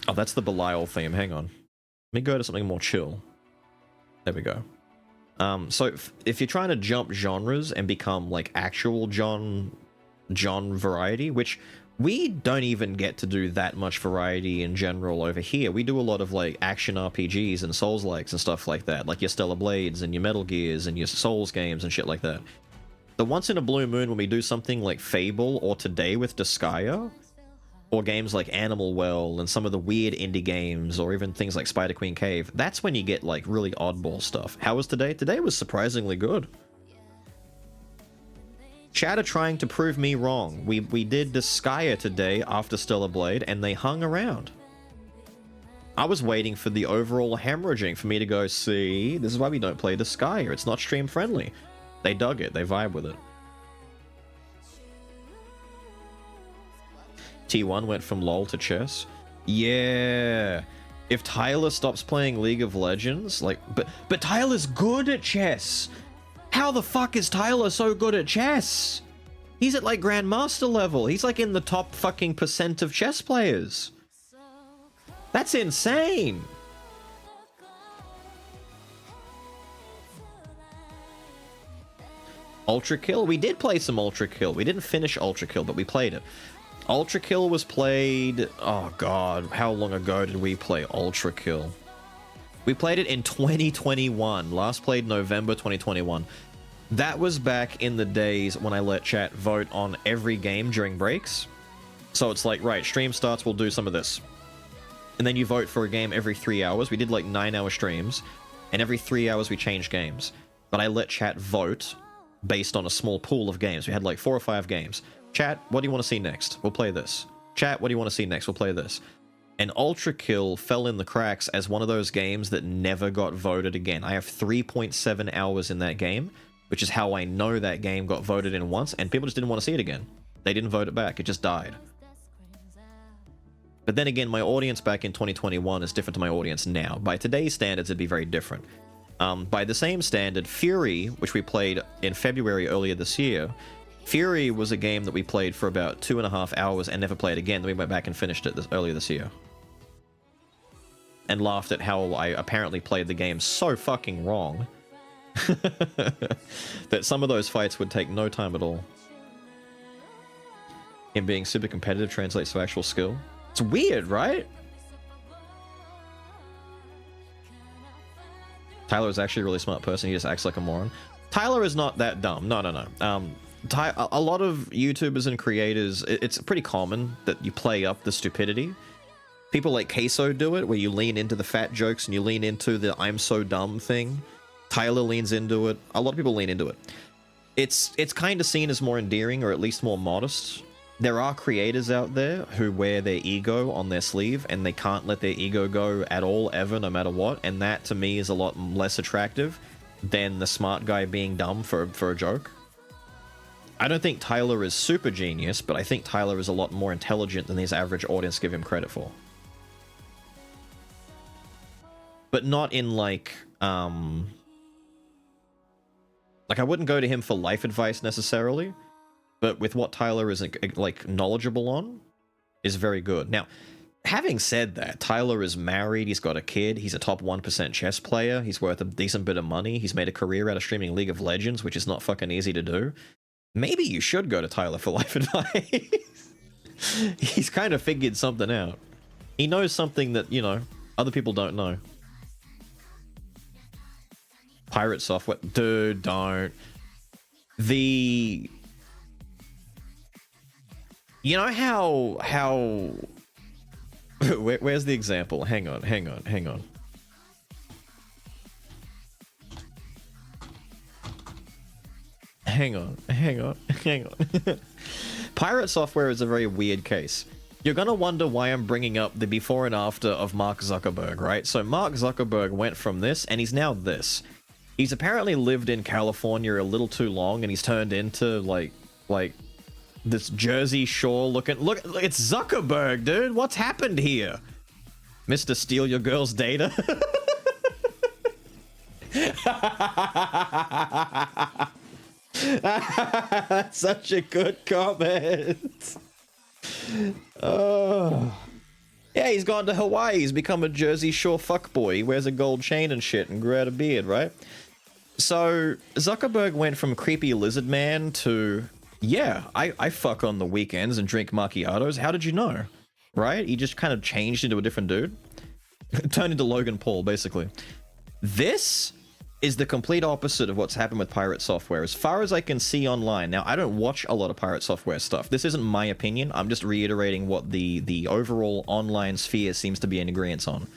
Speaker 1: Oh, that's the Belial theme. Hang on. Let me go to something more chill. There we go. So if you're trying to jump genres and become like actual John variety, which we don't even get to do that much variety in general over here. We do a lot of like action RPGs and Souls-likes and stuff like that, like your Stellar Blades and your Metal Gears and your Souls games and shit like that. The once in a blue moon when we do something like Fable or Today with Disgaea, or games like Animal Well and some of the weird indie games, or even things like Spider Queen Cave, that's when you get like really oddball stuff. How was today? Today was surprisingly good. Chat are trying to prove me wrong. We did Disgaea today after Stellar Blade, and they hung around. I was waiting for the overall hemorrhaging for me to go, see, this is why we don't play Disgaea. It's not stream friendly. They dug it. They vibe with it. T1 went from LoL to chess. Yeah. If Tyler stops playing League of Legends, like, but Tyler's good at chess. How the fuck is Tyler so good at chess? He's at like Grandmaster level. He's like in the top fucking % of chess players. That's insane. Ultra Kill? We did play some Ultra Kill. We didn't finish Ultra Kill, but we played it. Ultra Kill was played... Oh god, how long ago did we play Ultra Kill? We played it in 2021. Last played November 2021. That was back in the days when I let chat vote on every game during breaks. So it's like, right, stream starts, we'll do some of this. And then you vote for a game every 3 hours. We did like 9-hour streams. And every 3 hours we changed games. But I let chat vote based on a small pool of games. We had like 4 or 5 games. Chat, what do you want to see next? We'll play this. Chat, what do you want to see next? We'll play this. And Ultra Kill fell in the cracks as one of those games that never got voted again. I have 3.7 hours in that game, which is how I know that game got voted in once, and people just didn't want to see it again. They didn't vote it back. It just died. But then again, my audience back in 2021 is different to my audience now. By today's standards, it'd be very different. By the same standard, Fury, which we played in February earlier this year, Fury was a game that we played for about 2.5 hours and never played again. Then we went back and finished it earlier this year. And laughed at how I apparently played the game so fucking wrong that some of those fights would take no time at all. Him being super competitive translates to actual skill. It's weird, right? Tyler is actually a really smart person. He just acts like a moron. Tyler is not that dumb. No. A lot of YouTubers and creators, it's pretty common that you play up the stupidity. People like Queso do it, where you lean into the fat jokes and you lean into the I'm so dumb thing. Tyler leans into it. A lot of people lean into it. It's kind of seen as more endearing, or at least more modest. There are creators out there who wear their ego on their sleeve, and they can't let their ego go at all, ever, no matter what, and that, to me, is a lot less attractive than the smart guy being dumb for a joke. I don't think Tyler is super genius, but I think Tyler is a lot more intelligent than his average audience give him credit for. But not in like I wouldn't go to him for life advice necessarily, but with what Tyler is like knowledgeable on is very good. Now, having said that, Tyler is married, he's got a kid, he's a top 1% chess player, he's worth a decent bit of money, he's made a career out of streaming League of Legends, which is not fucking easy to do. Maybe you should go to Tyler for life advice. He's kind of figured something out. He knows something that, you know, other people don't know. Pirate software. Dude, don't. You know how... Where's the example? Hang on. Hang on. Pirate software is a very weird case. You're gonna wonder why I'm bringing up the before and after of Mark Zuckerberg, right? So Mark Zuckerberg went from this, and he's now this. He's apparently lived in California a little too long, and he's turned into, like this Jersey Shore looking... Look, it's Zuckerberg, dude! What's happened here? Mr. Steal Your Girl's Data? Such a good comment. Oh. Yeah, he's gone to Hawaii. He's become a Jersey Shore fuckboy. He wears a gold chain and shit and grew out a beard, right? So Zuckerberg went from creepy lizard man to, yeah, I fuck on the weekends and drink macchiatos. How did you know? Right? He just kind of changed into a different dude. Turned into Logan Paul, basically. This is the complete opposite of what's happened with pirate software, as far as I can see online. Now, I don't watch a lot of pirate software stuff. This isn't my opinion. I'm just reiterating what the overall online sphere seems to be in agreement on.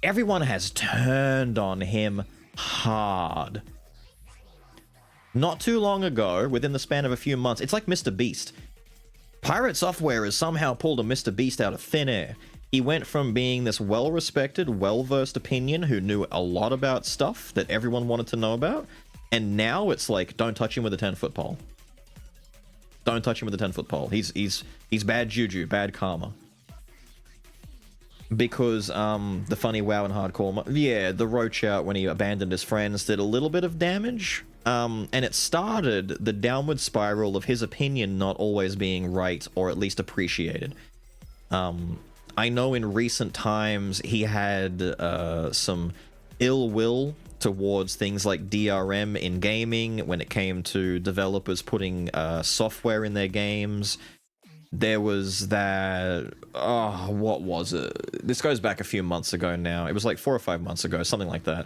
Speaker 1: Everyone has turned on him hard. Not too long ago, within the span of a few months, it's like Mr. Beast. Pirate software has somehow pulled a Mr. Beast out of thin air. He went from being this well-respected, well-versed opinion who knew a lot about stuff that everyone wanted to know about, and now it's like, don't touch him with a 10-foot pole. Don't touch him with a 10-foot pole. He's bad juju, bad karma. Because the funny WoW and hardcore, yeah, the roach out when he abandoned his friends did a little bit of damage, and it started the downward spiral of his opinion not always being right or at least appreciated. I know in recent times he had some ill will towards things like DRM in gaming when it came to developers putting software in their games. There was that... Oh, what was it? This goes back a few months ago now. It was like 4 or 5 months ago, something like that.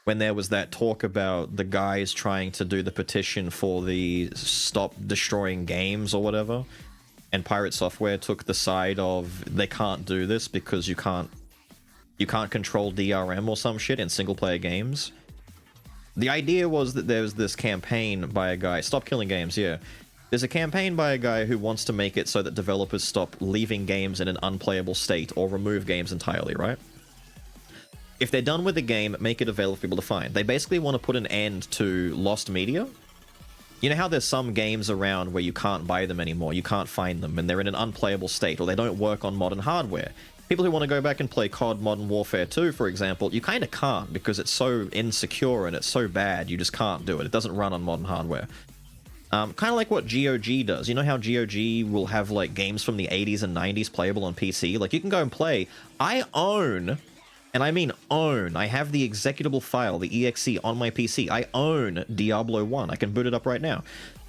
Speaker 1: When there was that talk about the guys trying to do the petition for the Stop Destroying Games or whatever. And Pirate Software took the side of they can't do this because you can't control DRM or some shit in single-player games. The idea was that there was this campaign by a guy... Stop Killing Games, yeah. There's a campaign by a guy who wants to make it so that developers stop leaving games in an unplayable state or remove games entirely, right? If they're done with the game, make it available for people to find. They basically want to put an end to lost media. You know how there's some games around where you can't buy them anymore, you can't find them, and they're in an unplayable state, or they don't work on modern hardware. People who want to go back and play COD Modern Warfare 2, for example, you kind of can't, because it's so insecure and it's so bad, you just can't do it. It doesn't run on modern hardware. Kind of like what GOG does. You know how GOG will have, like, games from the 80s and 90s playable on PC? Like, you can go and play. I own... And I mean own. I have the executable file, the exe, on my PC. I own Diablo 1. I can boot it up right now.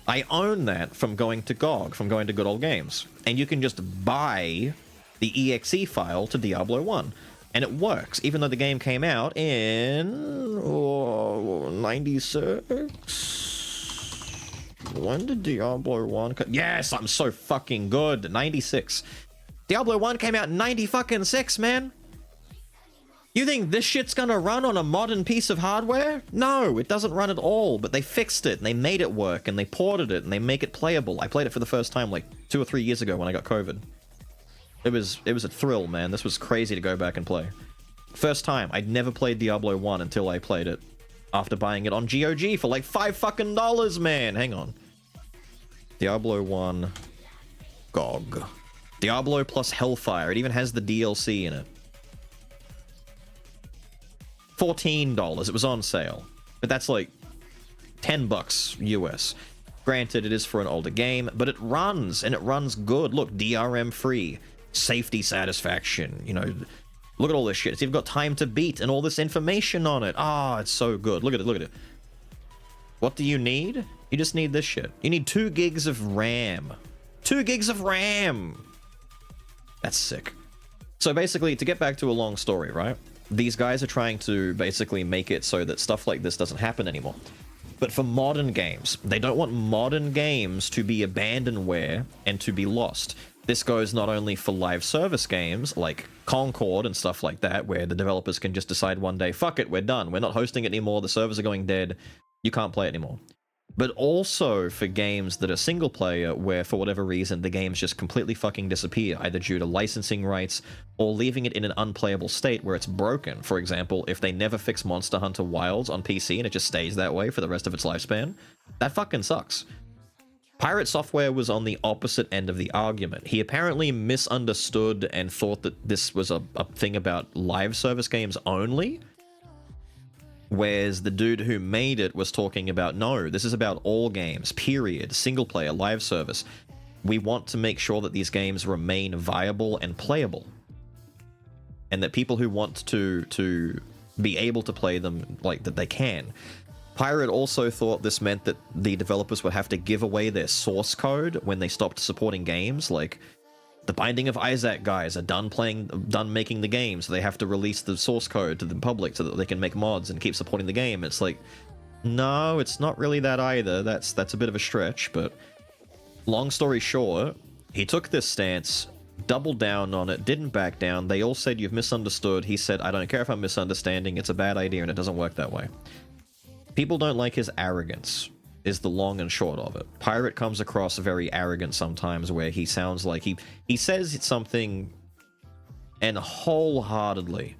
Speaker 1: I own that from going to GOG, from going to Good Old Games. And you can just buy the exe file to Diablo 1. And it works, even though the game came out in... 96? When did Diablo 1 come? Yes, I'm so fucking good. 96. Diablo 1 came out in 90-fucking-6, man. You think this shit's gonna run on a modern piece of hardware? No, it doesn't run at all, but they fixed it, and they made it work, and they ported it, and they make it playable. I played it for the first time, like, 2 or 3 years ago when I got COVID. It was a thrill, man. This was crazy to go back and play. First time. I'd never played Diablo 1 until I played it. After buying it on GOG for like $5, man! Hang on. Diablo 1... GOG. Diablo plus Hellfire. It even has the DLC in it. $14. It was on sale. But that's like $10 US. Granted, it is for an older game, but it runs, and it runs good. Look, DRM free. Safety satisfaction. You know, look at all this shit. It's even got time to beat and all this information on it. Ah, it's so good. Look at it, look at it. What do you need? You just need this shit. You need 2 gigs of RAM. 2 gigs of RAM! That's sick. So basically, to get back to a long story, right? These guys are trying to basically make it so that stuff like this doesn't happen anymore. But for modern games, they don't want modern games to be abandonware and to be lost. This goes not only for live service games like Concord and stuff like that, where the developers can just decide one day, fuck it, we're done. We're not hosting it anymore. The servers are going dead. You can't play it anymore. But also for games that are single player, where for whatever reason the games just completely fucking disappear, either due to licensing rights or leaving it in an unplayable state where it's broken. For example, if they never fix Monster Hunter Wilds on PC and it just stays that way for the rest of its lifespan, that fucking sucks. Pirate Software was on the opposite end of the argument. He apparently misunderstood and thought that this was a thing about live service games only, whereas the dude who made it was talking about, no, this is about all games, period, single player, live service. We want to make sure that these games remain viable and playable, and that people who want to be able to play them, like, that they can. Pirate also thought this meant that the developers would have to give away their source code when they stopped supporting games. Like, the Binding of Isaac guys are done making the game, so they have to release the source code to the public so that they can make mods and keep supporting the game. It's like, no, it's not really that either. That's a bit of a stretch, but long story short, he took this stance, doubled down on it, didn't back down. They all said, you've misunderstood. He said, I don't care if I'm misunderstanding. It's a bad idea and it doesn't work that way. People don't like his arrogance, is the long and short of it. Pirate comes across very arrogant sometimes, where he sounds like he says something and wholeheartedly,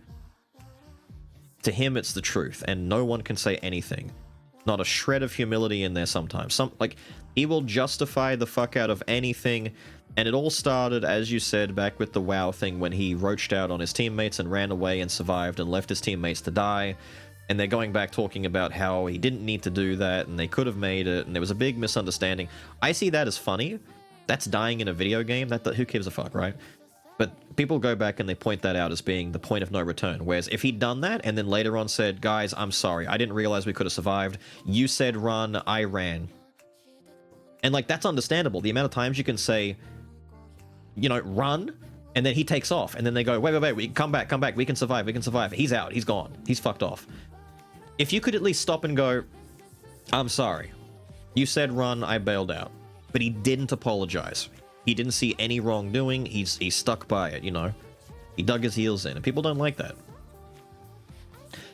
Speaker 1: to him it's the truth, and no one can say anything. Not a shred of humility in there sometimes. Like, he will justify the fuck out of anything, and it all started, as you said, back with the WoW thing, when he roached out on his teammates and ran away and survived and left his teammates to die. And they're going back talking about how he didn't need to do that and they could have made it and there was a big misunderstanding. I see that as funny. That's dying in a video game. Who gives a fuck, right? But people go back and they point that out as being the point of no return. Whereas if he'd done that and then later on said, guys, I'm sorry, I didn't realize we could have survived. You said run, I ran. And like, that's understandable. The amount of times you can say, you know, run, and then he takes off. And then they go, wait, we come back, we can survive. He's out, he's gone, he's fucked off. If you could at least stop and go, I'm sorry. You said run, I bailed out. But he didn't apologize. He didn't see any wrongdoing. He's stuck by it, you know. He dug his heels in, and people don't like that.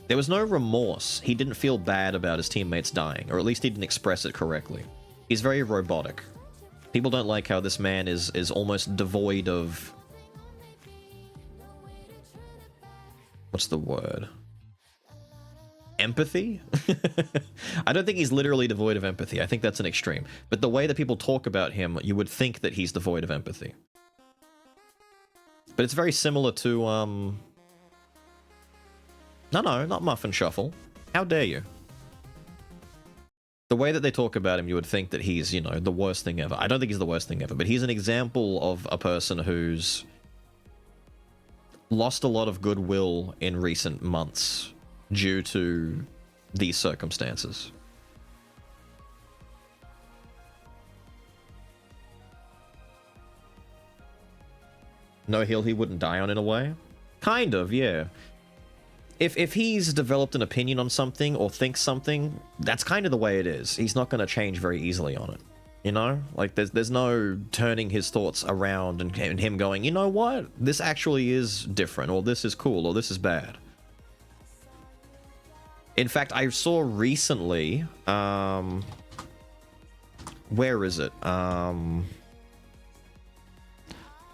Speaker 1: There was no remorse. He didn't feel bad about his teammates dying, or at least he didn't express it correctly. He's very robotic. People don't like how this man is almost devoid of... What's the word? Empathy? I don't think he's literally devoid of empathy. I think that's an extreme. But the way that people talk about him, you would think that he's devoid of empathy. But it's very similar to, No, not Muffin Shuffle. How dare you? The way that they talk about him, you would think that he's, you know, the worst thing ever. I don't think he's the worst thing ever, but he's an example of a person who's lost a lot of goodwill in recent months due to these circumstances. No hill he wouldn't die on, in a way? Kind of, yeah. If he's developed an opinion on something or thinks something, that's kind of the way it is. He's not going to change very easily on it. You know? Like, there's no turning his thoughts around and him going, you know what? This actually is different, or this is cool, or this is bad. In fact, I saw recently, where is it?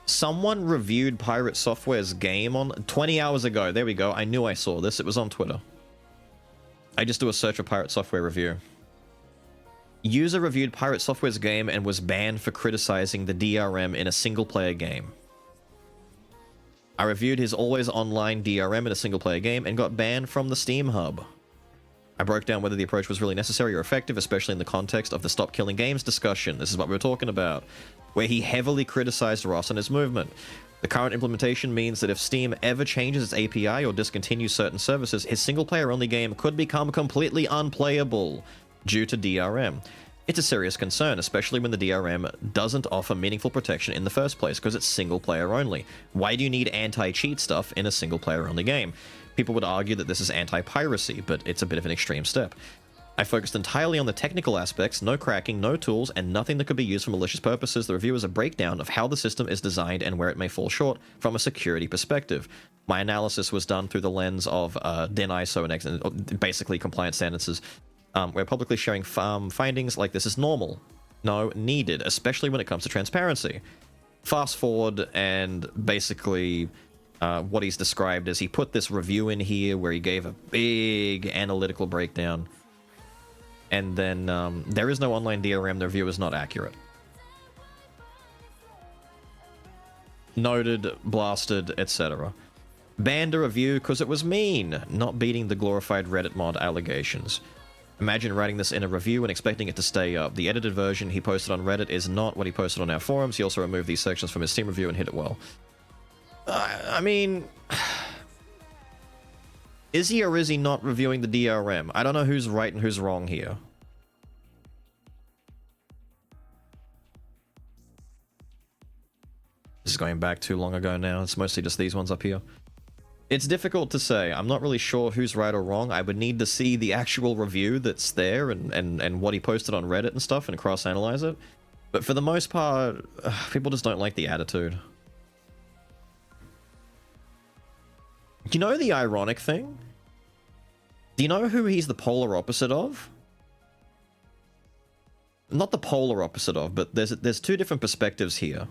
Speaker 1: Someone reviewed Pirate Software's game on 20 hours ago. There we go. I knew I saw this. It was on Twitter. I just do a search for Pirate Software review. User reviewed Pirate Software's game and was banned for criticizing the DRM in a single-player game. I reviewed his always online DRM in a single-player game and got banned from the Steam Hub. I broke down whether the approach was really necessary or effective, especially in the context of the Stop Killing Games discussion. This is what we were talking about, where he heavily criticized Ross and his movement. The current implementation means that if Steam ever changes its API or discontinues certain services, his single-player only game could become completely unplayable due to DRM. It's a serious concern, especially when the DRM doesn't offer meaningful protection in the first place because it's single player only. Why do you need anti-cheat stuff in a single player only game? People would argue that this is anti-piracy, but it's a bit of an extreme step. I focused entirely on the technical aspects, no cracking, no tools, and nothing that could be used for malicious purposes. The review is a breakdown of how the system is designed and where it may fall short from a security perspective. My analysis was done through the lens of DIN ISO and basically compliance standards. Where publicly sharing findings like this is normal. No, needed, especially when it comes to transparency. Fast forward, and basically what he's described is he put this review in here where he gave a big analytical breakdown. And then there is no online DRM, the review is not accurate. Noted, blasted, etc. Banned a review because it was mean, not beating the glorified Reddit mod allegations. Imagine writing this in a review and expecting it to stay up. The edited version he posted on Reddit is not what he posted on our forums. He also removed these sections from his Steam review and hit it well. I mean... Is he or is he not reviewing the DRM? I don't know who's right and who's wrong here. This is going back too long ago now. It's mostly just these ones up here. It's difficult to say. I'm not really sure who's right or wrong. I would need to see the actual review that's there and what he posted on Reddit and stuff and cross-analyze it. But for the most part, people just don't like the attitude. Do you know the ironic thing? Do you know who he's the polar opposite of? Not the polar opposite of, but there's two different perspectives here.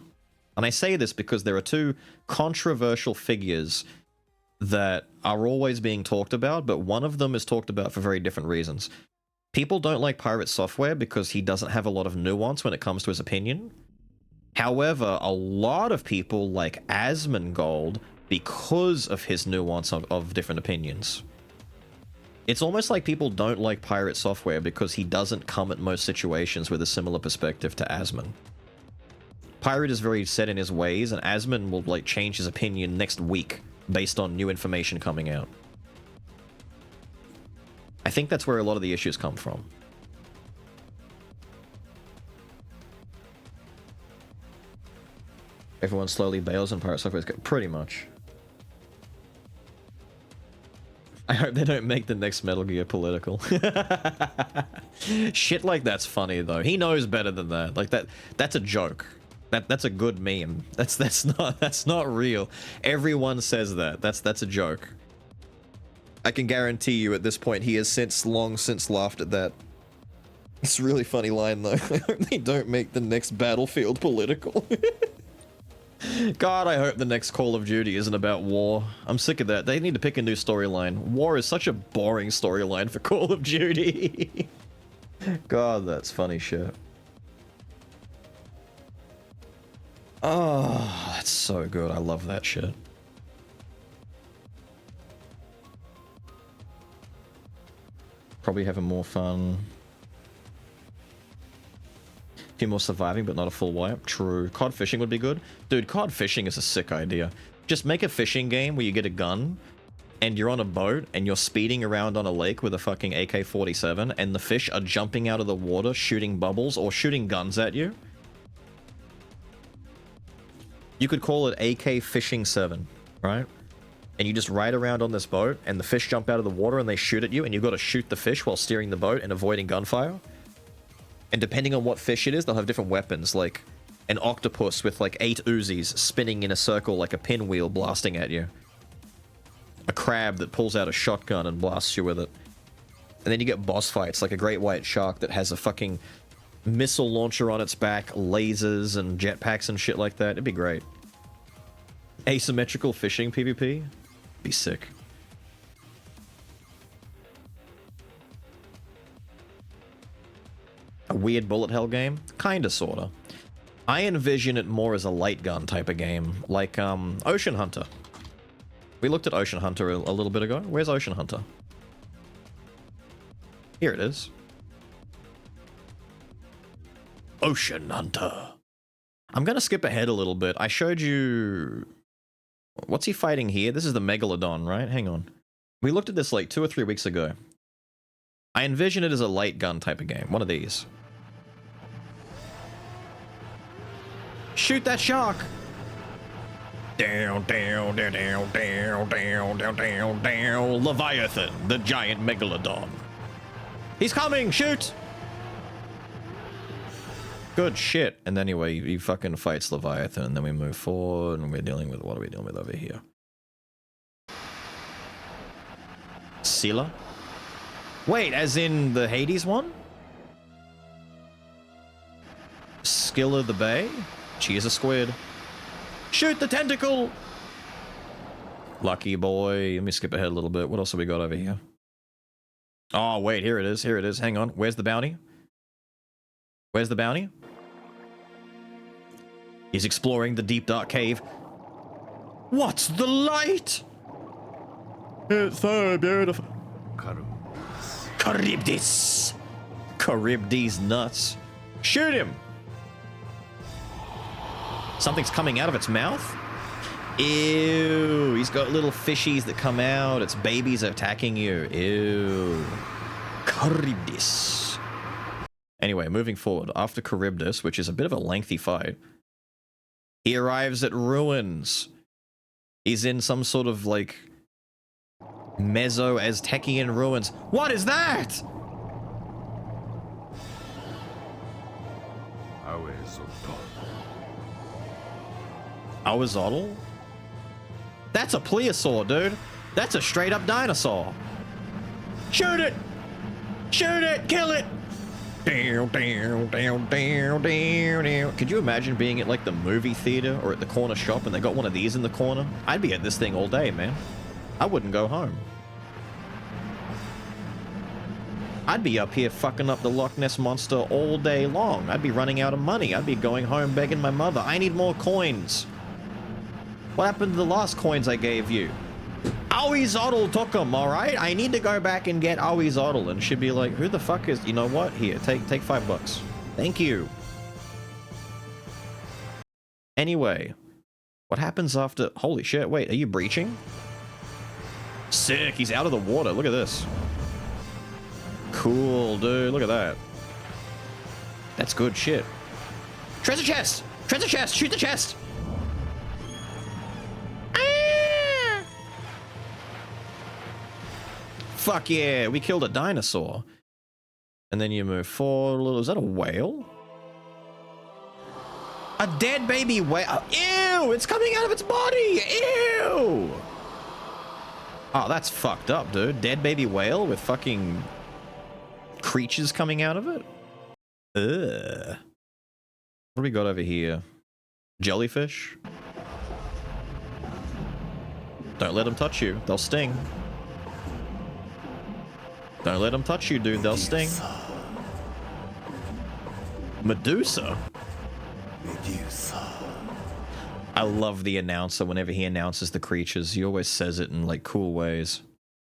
Speaker 1: And I say this because there are two controversial figures that are always being talked about, but one of them is talked about for very different reasons. People don't like Pirate Software because he doesn't have a lot of nuance when it comes to his opinion. However, a lot of people like Asmongold because of his nuance of different opinions. It's almost like people don't like Pirate Software because he doesn't come at most situations with a similar perspective to Asmon. Pirate is very set in his ways, and Asmon will like change his opinion next week based on new information coming out. I think that's where a lot of the issues come from. Everyone slowly bails on Pirate Software. Pretty much. I hope they don't make the next Metal Gear political. Shit like that's funny though. He knows better than that. Like that's a joke. That's a good meme. That's not real. Everyone says that. That's a joke. I can guarantee you at this point he has long since laughed at that. It's a really funny line though. I hope they don't make the next Battlefield political. God, I hope the next Call of Duty isn't about war. I'm sick of that. They need to pick a new storyline. War is such a boring storyline for Call of Duty. God, that's funny shit. Oh, that's so good. I love that shit. Probably having more fun. A few more surviving, but not a full wipe. True. COD fishing would be good. Dude, COD fishing is a sick idea. Just make a fishing game where you get a gun, and you're on a boat, and you're speeding around on a lake with a fucking AK-47, and the fish are jumping out of the water, shooting bubbles, or shooting guns at you. You could call it AK Fishing 7, right? And you just ride around on this boat, and the fish jump out of the water, and they shoot at you, and you've got to shoot the fish while steering the boat and avoiding gunfire. And depending on what fish it is, they'll have different weapons, like an octopus with like 8 Uzis spinning in a circle like a pinwheel blasting at you. A crab that pulls out a shotgun and blasts you with it. And then you get boss fights, like a great white shark that has a fucking missile launcher on its back, lasers and jetpacks and shit like that. It'd be great. Asymmetrical fishing PvP? Be sick. A weird bullet hell game? Kinda, sorta. I envision it more as a light gun type of game, like Ocean Hunter. We looked at Ocean Hunter a little bit ago. Where's Ocean Hunter? Here it is. Ocean Hunter. I'm gonna skip ahead a little bit. I showed you... What's he fighting here? This is the Megalodon, right? Hang on. We looked at this like 2 or 3 weeks ago. I envision it as a light gun type of game. One of these. Shoot that shark! Down, down, down, down, down, down, down, down, down. Leviathan, the giant megalodon. He's coming! Shoot! Good shit. And anyway, he fucking fights Leviathan, and then we move forward, and we're dealing with... What are we dealing with over here? Scylla? Wait, as in the Hades one? Scylla the Bay? She is a squid. Shoot the tentacle! Lucky boy. Let me skip ahead a little bit. What else have we got over here? Oh, wait, here it is. Here it is. Hang on. Where's the bounty? Where's the bounty? He's exploring the deep dark cave. What's the light? It's so beautiful. Charybdis. Charybdis nuts. Shoot him! Something's coming out of its mouth? Ew. He's got little fishies that come out. Its babies attacking you. Ew. Charybdis. Anyway, moving forward. After Charybdis, which is a bit of a lengthy fight, he arrives at ruins. He's in some sort of, like, Meso-Aztecian ruins. What is that? Awazotl? That's a plesiosaur, dude. That's a straight-up dinosaur. Shoot it! Shoot it! Kill it! Down, down, down, down, down, down. Could you imagine being at, like, the movie theater or at the corner shop and they got one of these in the corner? I'd be at this thing all day, man. I wouldn't go home. I'd be up here fucking up the Loch Ness Monster all day long. I'd be running out of money. I'd be going home begging my mother, I need more coins. What happened to the last coins I gave you? Awazotl took them, alright? I need to go back and get Awazotl. And she'd be like, who the fuck is... You know what? Here, take $5. Thank you. Anyway. What happens after... Holy shit, wait, are you breaching? Sick, he's out of the water. Look at this. Cool, dude. Look at that. That's good shit. Treasure chest! Treasure chest! Shoot the chest! Ah! Fuck yeah, we killed a dinosaur. And then you move forward a little. Is that a whale? A dead baby whale. Ew! It's coming out of its body! Ew! Oh, that's fucked up, dude. Dead baby whale with fucking creatures coming out of it? Ugh. What do we got over here? Jellyfish? Don't let them touch you. They'll sting. Don't let them touch you, dude. They'll sting. Medusa? Medusa. I love the announcer whenever he announces the creatures. He always says it in, like, cool ways.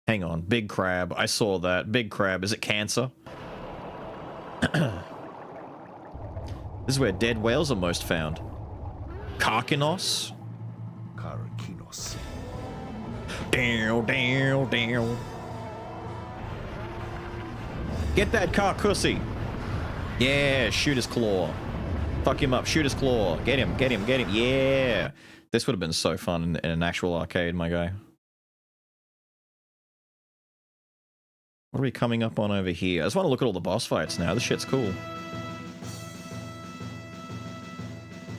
Speaker 1: Hang on. Big crab. I saw that. Big crab. Is it cancer? This is where dead whales are most found. Karkinos? Karkinos. Down, down, down. Get that carcussy. Yeah, shoot his claw. Fuck him up. Shoot his claw. Get him, get him, get him. Yeah. This would have been so fun in an actual arcade, my guy. What are we coming up on over here? I just want to look at all the boss fights now. This shit's cool.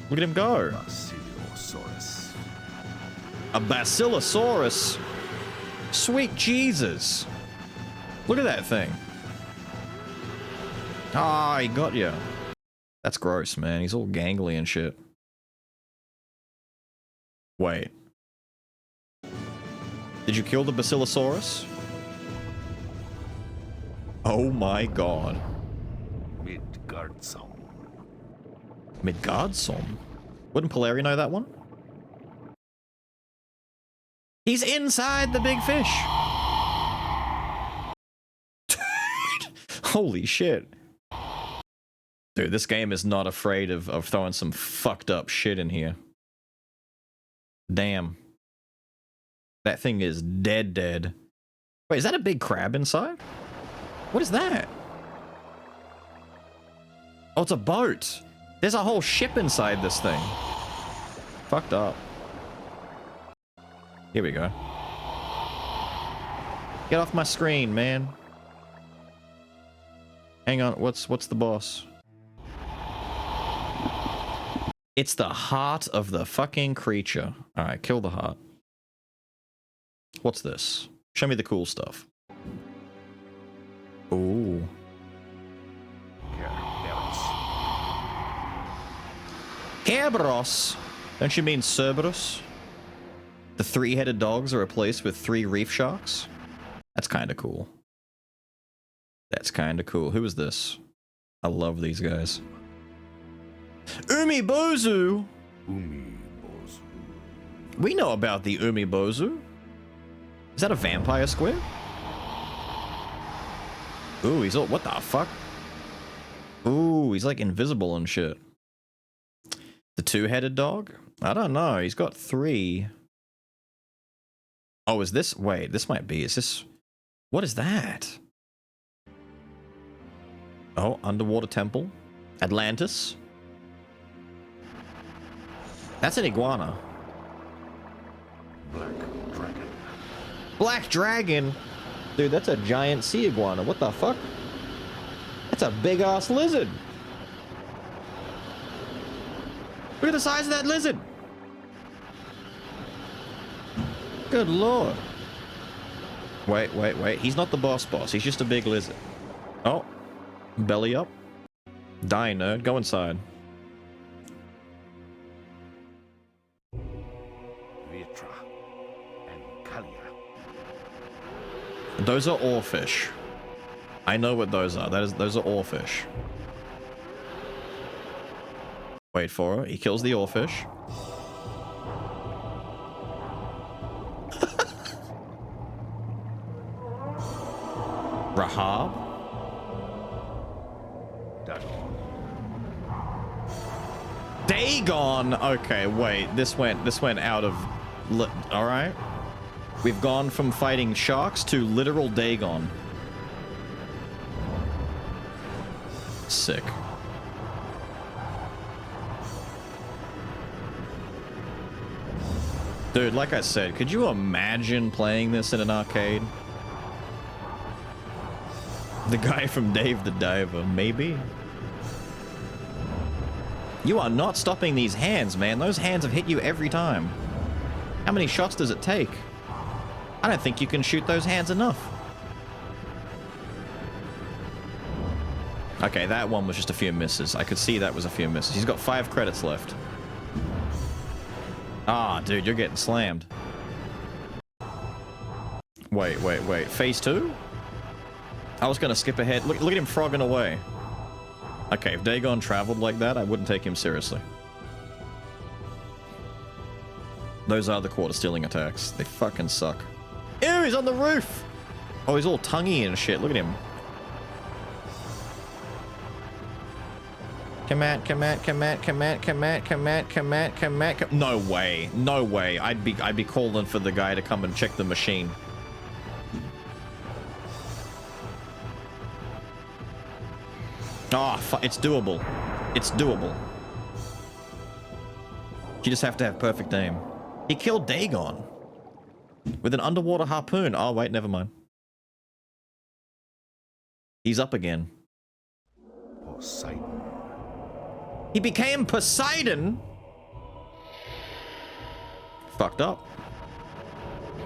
Speaker 1: Look at him go. A Basilosaurus. Sweet Jesus. Look at that thing. Ah, he got you. That's gross, man. He's all gangly and shit. Wait. Did you kill the Basilosaurus? Oh my god. Midgardsom. Midgardsom? Wouldn't Polaria know that one? He's inside the big fish! Holy shit. Dude, this game is not afraid of throwing some fucked up shit in here. Damn. That thing is dead. Wait, is that a big crab inside? What is that? Oh, it's a boat. There's a whole ship inside this thing. Fucked up. Here we go. Get off my screen, man. Hang on, what's the boss? It's the heart of the fucking creature. Alright, kill the heart. What's this? Show me the cool stuff. Ooh. Kerberos. Don't you mean Cerberus? The three-headed dogs are replaced with 3 reef sharks? That's kind of cool. That's kind of cool. Who is this? I love these guys. Umibozu!
Speaker 7: Umibozu.
Speaker 1: We know about the Umibozu. Is that a vampire squid? Ooh, he's all... What the fuck? Ooh, he's like invisible and shit. The 2-headed dog? I don't know. He's got 3. Oh, is this... Wait, this might be... Is this... What is that? Oh, underwater temple. Atlantis. That's an iguana.
Speaker 7: Black dragon.
Speaker 1: Black dragon? Dude, that's a giant sea iguana. What the fuck? That's a big-ass lizard. Look at the size of that lizard. Good lord. Wait. He's not the boss. He's just a big lizard. Oh. Belly up. Die, nerd. Go inside.
Speaker 7: Vitra and Kalia.
Speaker 1: Those are oarfish. I know what those are. Those are oarfish. Wait for it. He kills the oarfish. Rahab. Dagon. Okay, wait. This went out of. All right. We've gone from fighting sharks to literal Dagon. Sick. Dude, like I said, could you imagine playing this in an arcade? The guy from Dave the Diver, maybe? You are not stopping these hands, man. Those hands have hit you every time. How many shots does it take? I don't think you can shoot those hands enough. Okay, that one was just a few misses. I could see that was a few misses. He's got 5 credits left. Ah, dude, you're getting slammed. Wait. Phase 2? I was gonna skip ahead. Look at him frogging away. Okay, if Dagon traveled like that, I wouldn't take him seriously. Those are the quarter-stealing attacks. They fucking suck. Ew, he's on the roof! Oh, he's all tonguey and shit. Look at him. Come on. No way. No way. I'd be calling for the guy to come and check the machine. Oh, it's doable. It's doable. You just have to have perfect aim. He killed Dagon with an underwater harpoon. Oh, wait, never mind. He's up again.
Speaker 7: Poseidon.
Speaker 1: He became Poseidon? Fucked up.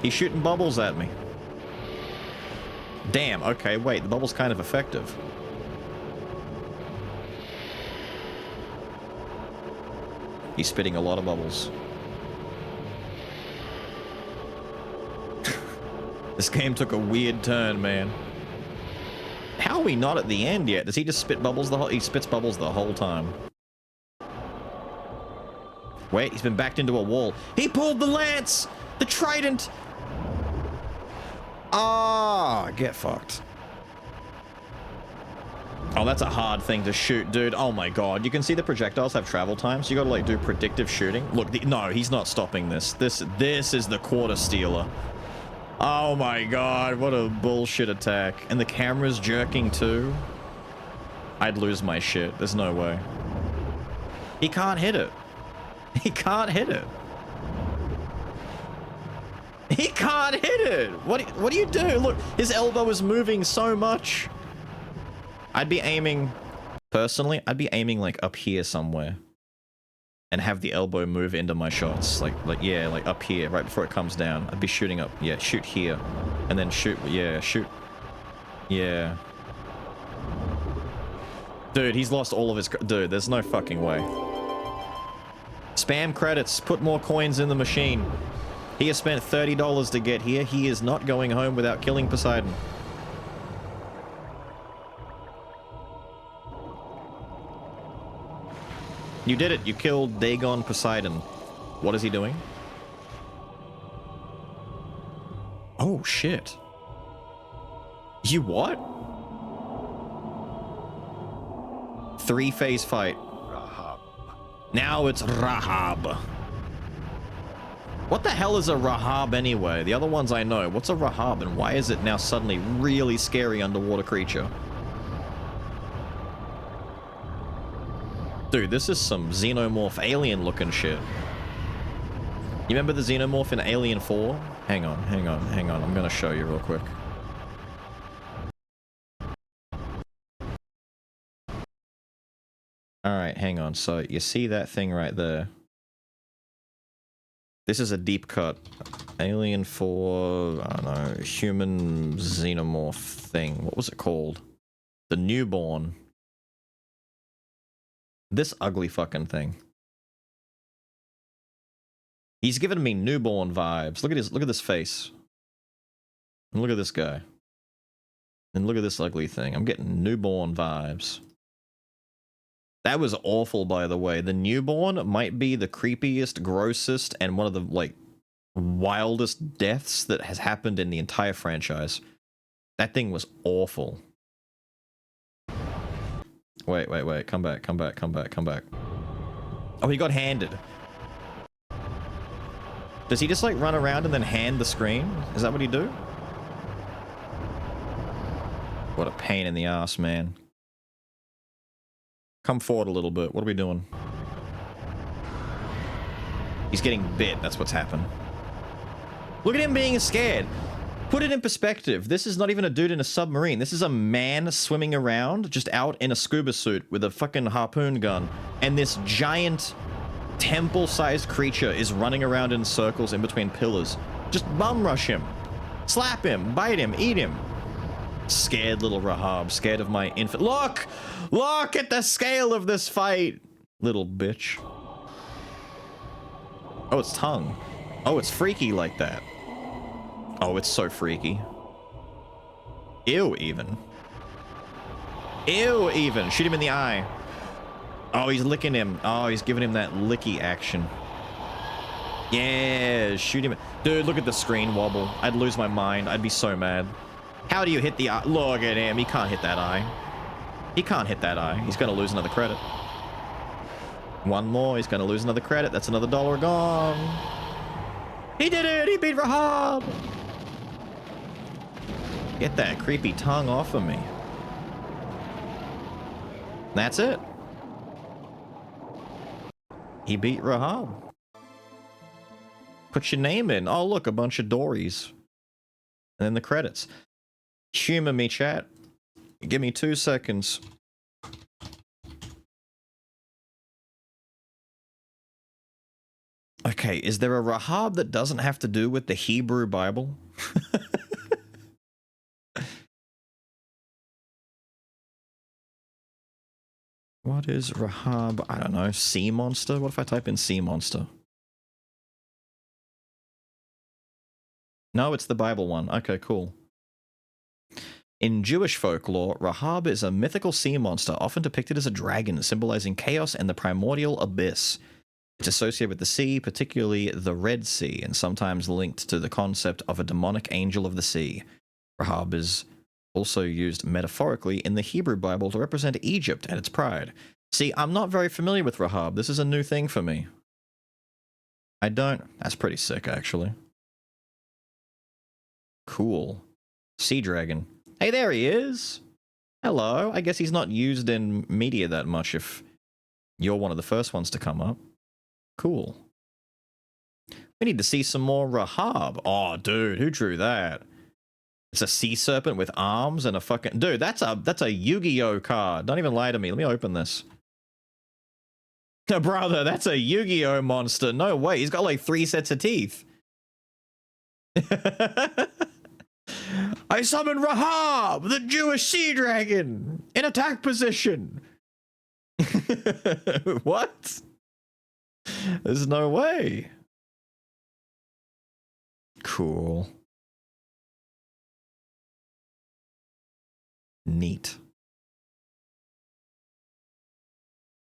Speaker 1: He's shooting bubbles at me. Damn, okay, wait, the bubble's kind of effective. He's spitting a lot of bubbles. This game took a weird turn, man. How are we not at the end yet? Does he just spit bubbles the whole... He spits bubbles the whole time. Wait, he's been backed into a wall. He pulled the lance! The trident! Ah, get fucked. Oh, that's a hard thing to shoot, dude. Oh my god. You can see the projectiles have travel time, so you gotta, like, do predictive shooting. Look, no, he's not stopping this. This is the quarter stealer. Oh my god, what a bullshit attack. And the camera's jerking too. I'd lose my shit. There's no way. He can't hit it. He can't hit it. He can't hit it. What do you do? Look, his elbow is moving so much. I'd be aiming, personally, I'd be aiming like up here somewhere. And have the elbow move into my shots. Like up here, right before it comes down. I'd be shooting up. Yeah, shoot here. And then shoot, yeah, shoot. Yeah. Dude, he's lost all of his... Dude, there's no fucking way. Spam credits. Put more coins in the machine. He has spent $30 to get here. He is not going home without killing Poseidon. You did it. You killed Dagon Poseidon. What is he doing? Oh, shit. You what? 3-phase fight. Rahab. Now it's Rahab. What the hell is a Rahab anyway? The other ones I know. What's a Rahab and why is it now suddenly really scary underwater creature? Dude, this is some xenomorph alien looking shit. You remember the xenomorph in Alien 4? Hang on. I'm gonna show you real quick. Alright, hang on. So, you see that thing right there? This is a deep cut. Alien 4, I don't know, human xenomorph thing. What was it called? The Newborn. This ugly fucking thing. He's giving me newborn vibes. Look at this face. And look at this guy. And look at this ugly thing. I'm getting newborn vibes. That was awful, by the way. The newborn might be the creepiest, grossest, and one of the, like, wildest deaths that has happened in the entire franchise. That thing was awful. Wait. Come back. Oh, he got handed. Does he just, like, run around and then hand the screen? Is that what he do? What a pain in the ass, man. Come forward a little bit. What are we doing? He's getting bit. That's what's happened. Look at him being scared. Put it in perspective. This is not even a dude in a submarine. This is a man swimming around just out in a scuba suit with a fucking harpoon gun. And this giant temple-sized creature is running around in circles in between pillars. Just bum rush him. Slap him. Bite him. Eat him. Scared little Rahab. Scared of my infant. Look! Look at the scale of this fight! Little bitch. Oh, it's tongue. Oh, it's freaky like that. Oh, it's so freaky. Ew, even. Ew, even. Shoot him in the eye. Oh, he's licking him. Oh, he's giving him that licky action. Yeah, shoot him. Dude, look at the screen wobble. I'd lose my mind. I'd be so mad. How do you hit the eye? Look at him. He can't hit that eye. He can't hit that eye. He's going to lose another credit. One more. He's going to lose another credit. That's another $1 gone. He did it. He beat Rahab. Get that creepy tongue off of me. That's it. He beat Rahab. Put your name in. Oh, look, a bunch of Dories. And then the credits. Humor me, chat. Give me 2 seconds. Okay, is there a Rahab that doesn't have to do with the Hebrew Bible? What is Rahab? I don't know. Sea monster? What if I type in sea monster? No, it's the Bible one. Okay, cool. In Jewish folklore, Rahab is a mythical sea monster, often depicted as a dragon, symbolizing chaos and the primordial abyss. It's associated with the sea, particularly the Red Sea, and sometimes linked to the concept of a demonic angel of the sea. Rahab is also used metaphorically in the Hebrew Bible to represent Egypt and its pride. See, I'm not very familiar with Rahab. This is a new thing for me. I don't... That's pretty sick, actually. Cool. Sea dragon. Hey, there he is! Hello. I guess he's not used in media that much if You're one of the first ones to come up. Cool. We need to see some more Rahab. Oh, dude, who drew that? It's a sea serpent with arms and a fucking... Dude, that's a Yu-Gi-Oh card. Don't even lie to me. Let me open this. Brother, that's a Yu-Gi-Oh monster. No way. He's got like 3 sets of teeth. I summon Rahab, the Jewish sea dragon, in attack position. What? There's no way. Cool. Neat.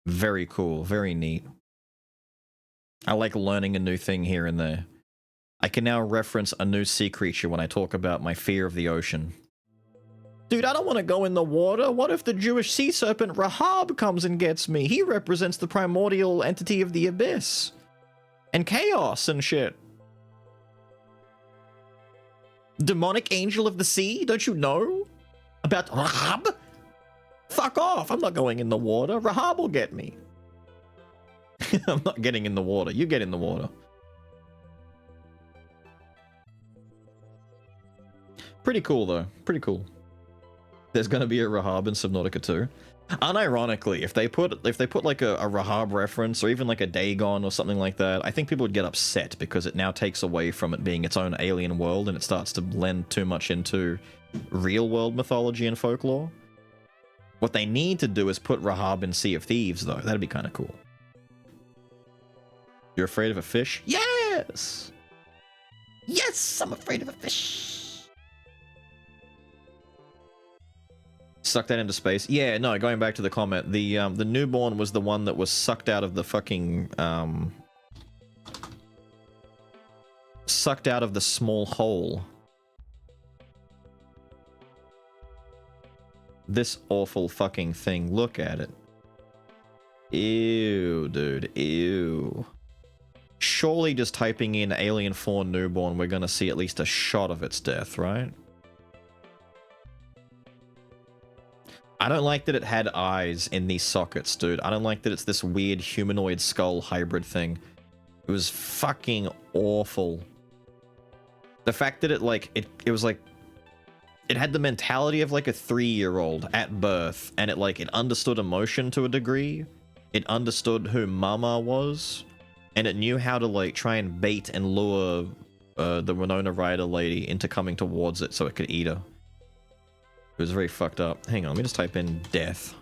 Speaker 1: Very cool. Very neat. I like learning a new thing here and there. I can now reference a new sea creature when I talk about my fear of the ocean. Dude, I don't want to go in the water. What if the Jewish sea serpent Rahab comes and gets me? He represents the primordial entity of the abyss. And chaos and shit. Demonic angel of the sea? Don't you know about Rahab? Fuck off. I'm not going in the water. Rahab will get me. I'm not getting in the water. You get in the water. Pretty cool, though. Pretty cool. There's gonna be a Rahab in Subnautica 2. Unironically, if they put like a Rahab reference or even like a Dagon or something like that, I think people would get upset because it now takes away from it being its own alien world and it starts to blend too much into real world mythology and folklore. What they need to do is put Rahab in Sea of Thieves, though. That'd be kind of cool. You're afraid of a fish? Yes! Yes, I'm afraid of a fish! Suck that into space. Yeah, no, going back to the comment, the newborn was the one that was sucked out of the fucking, sucked out of the small hole. This awful fucking thing, look at it. Ew, dude, ew. Surely just typing in Alien 4 newborn, we're gonna see at least a shot of its death, right? I don't like that it had eyes in these sockets, dude. I don't like that it's this weird humanoid skull hybrid thing. It was fucking awful. The fact that it was like, it had the mentality of like a 3-year-old at birth, and it understood emotion to a degree. It understood who Mama was, and it knew how to like try and bait and lure the Winona Ryder lady into coming towards it so it could eat her. It was very fucked up. Hang on, let me just type in death.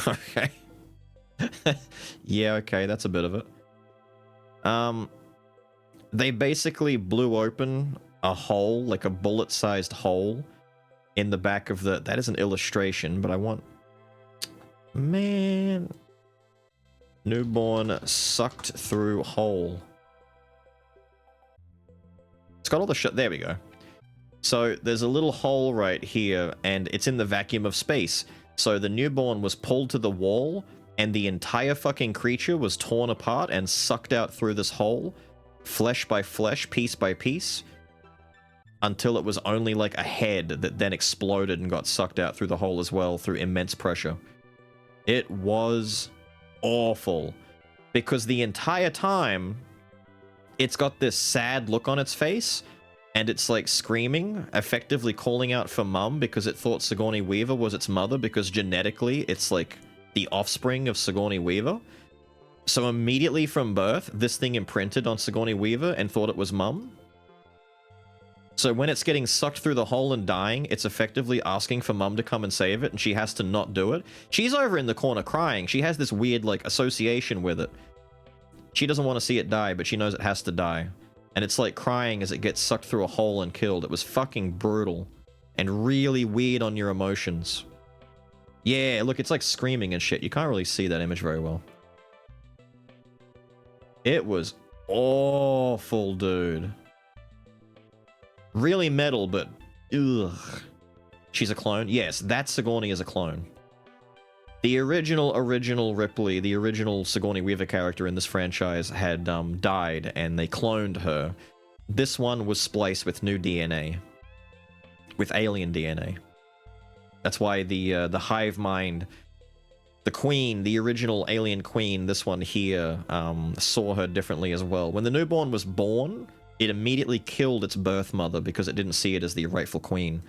Speaker 1: Okay. Yeah, okay, that's a bit of it. They basically blew open a hole, like a bullet-sized hole, in the back of the... That is an illustration, but I want... Man... Newborn sucked through hole. It's got all the shit... There we go. So there's a little hole right here, and it's in the vacuum of space. So the newborn was pulled to the wall, and the entire fucking creature was torn apart and sucked out through this hole, flesh by flesh, piece by piece, until it was only like a head that then exploded and got sucked out through the hole as well through immense pressure. It was awful, because the entire time, it's got this sad look on its face, and it's like screaming, effectively calling out for mum because it thought Sigourney Weaver was its mother because genetically it's like the offspring of Sigourney Weaver. So immediately from birth, this thing imprinted on Sigourney Weaver and thought it was mum. So when it's getting sucked through the hole and dying, it's effectively asking for mum to come and save it, and she has to not do it. She's over in the corner crying. She has this weird like association with it. She doesn't want to see it die, but she knows it has to die. And it's like crying as it gets sucked through a hole and killed. It was fucking brutal. And really weird on your emotions. Yeah, look, it's like screaming and shit. You can't really see that image very well. It was awful, dude. Really metal, but... Ugh. She's a clone? Yes, that Sigourney is a clone. The original Ripley, the original Sigourney Weaver character in this franchise had died, and they cloned her. This one was spliced with new DNA. With alien DNA. That's why the hive mind The queen, the original alien queen, this one here, saw her differently as well. When the newborn was born, it immediately killed its birth mother because it didn't see it as the rightful queen.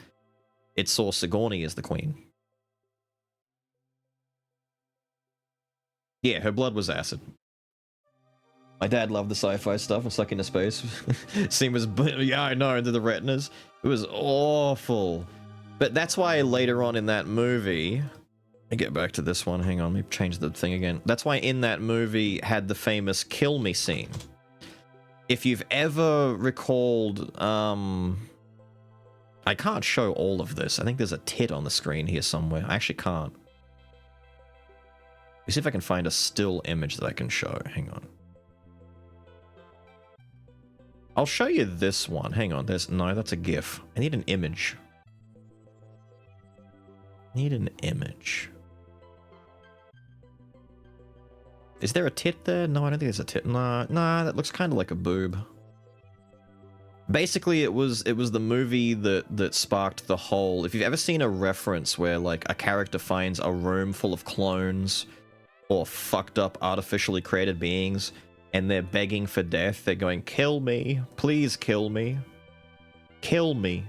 Speaker 1: It saw Sigourney as the queen. Yeah, her blood was acid. My dad loved the sci-fi stuff and stuck into space. Seemed as, yeah, I know, into the retinas. It was awful. But that's why later on in that movie, let me get back to this one, hang on, let me change the thing again. That's why in that movie had the famous kill me scene. If you've ever recalled, I can't show all of this. I think there's a tit on the screen here somewhere. I actually can't. Let me see if I can find a still image that I can show. Hang on. I'll show you this one. Hang on. No, that's a GIF. I need an image. Need an image. Is there a tit there? No, I don't think there's a tit. Nah, that looks kind of like a boob. Basically, it was the movie that sparked the whole. If you've ever seen a reference where like a character finds a room full of clones or fucked up artificially created beings, and they're begging for death, they're going, "Kill me, please kill me, kill me,"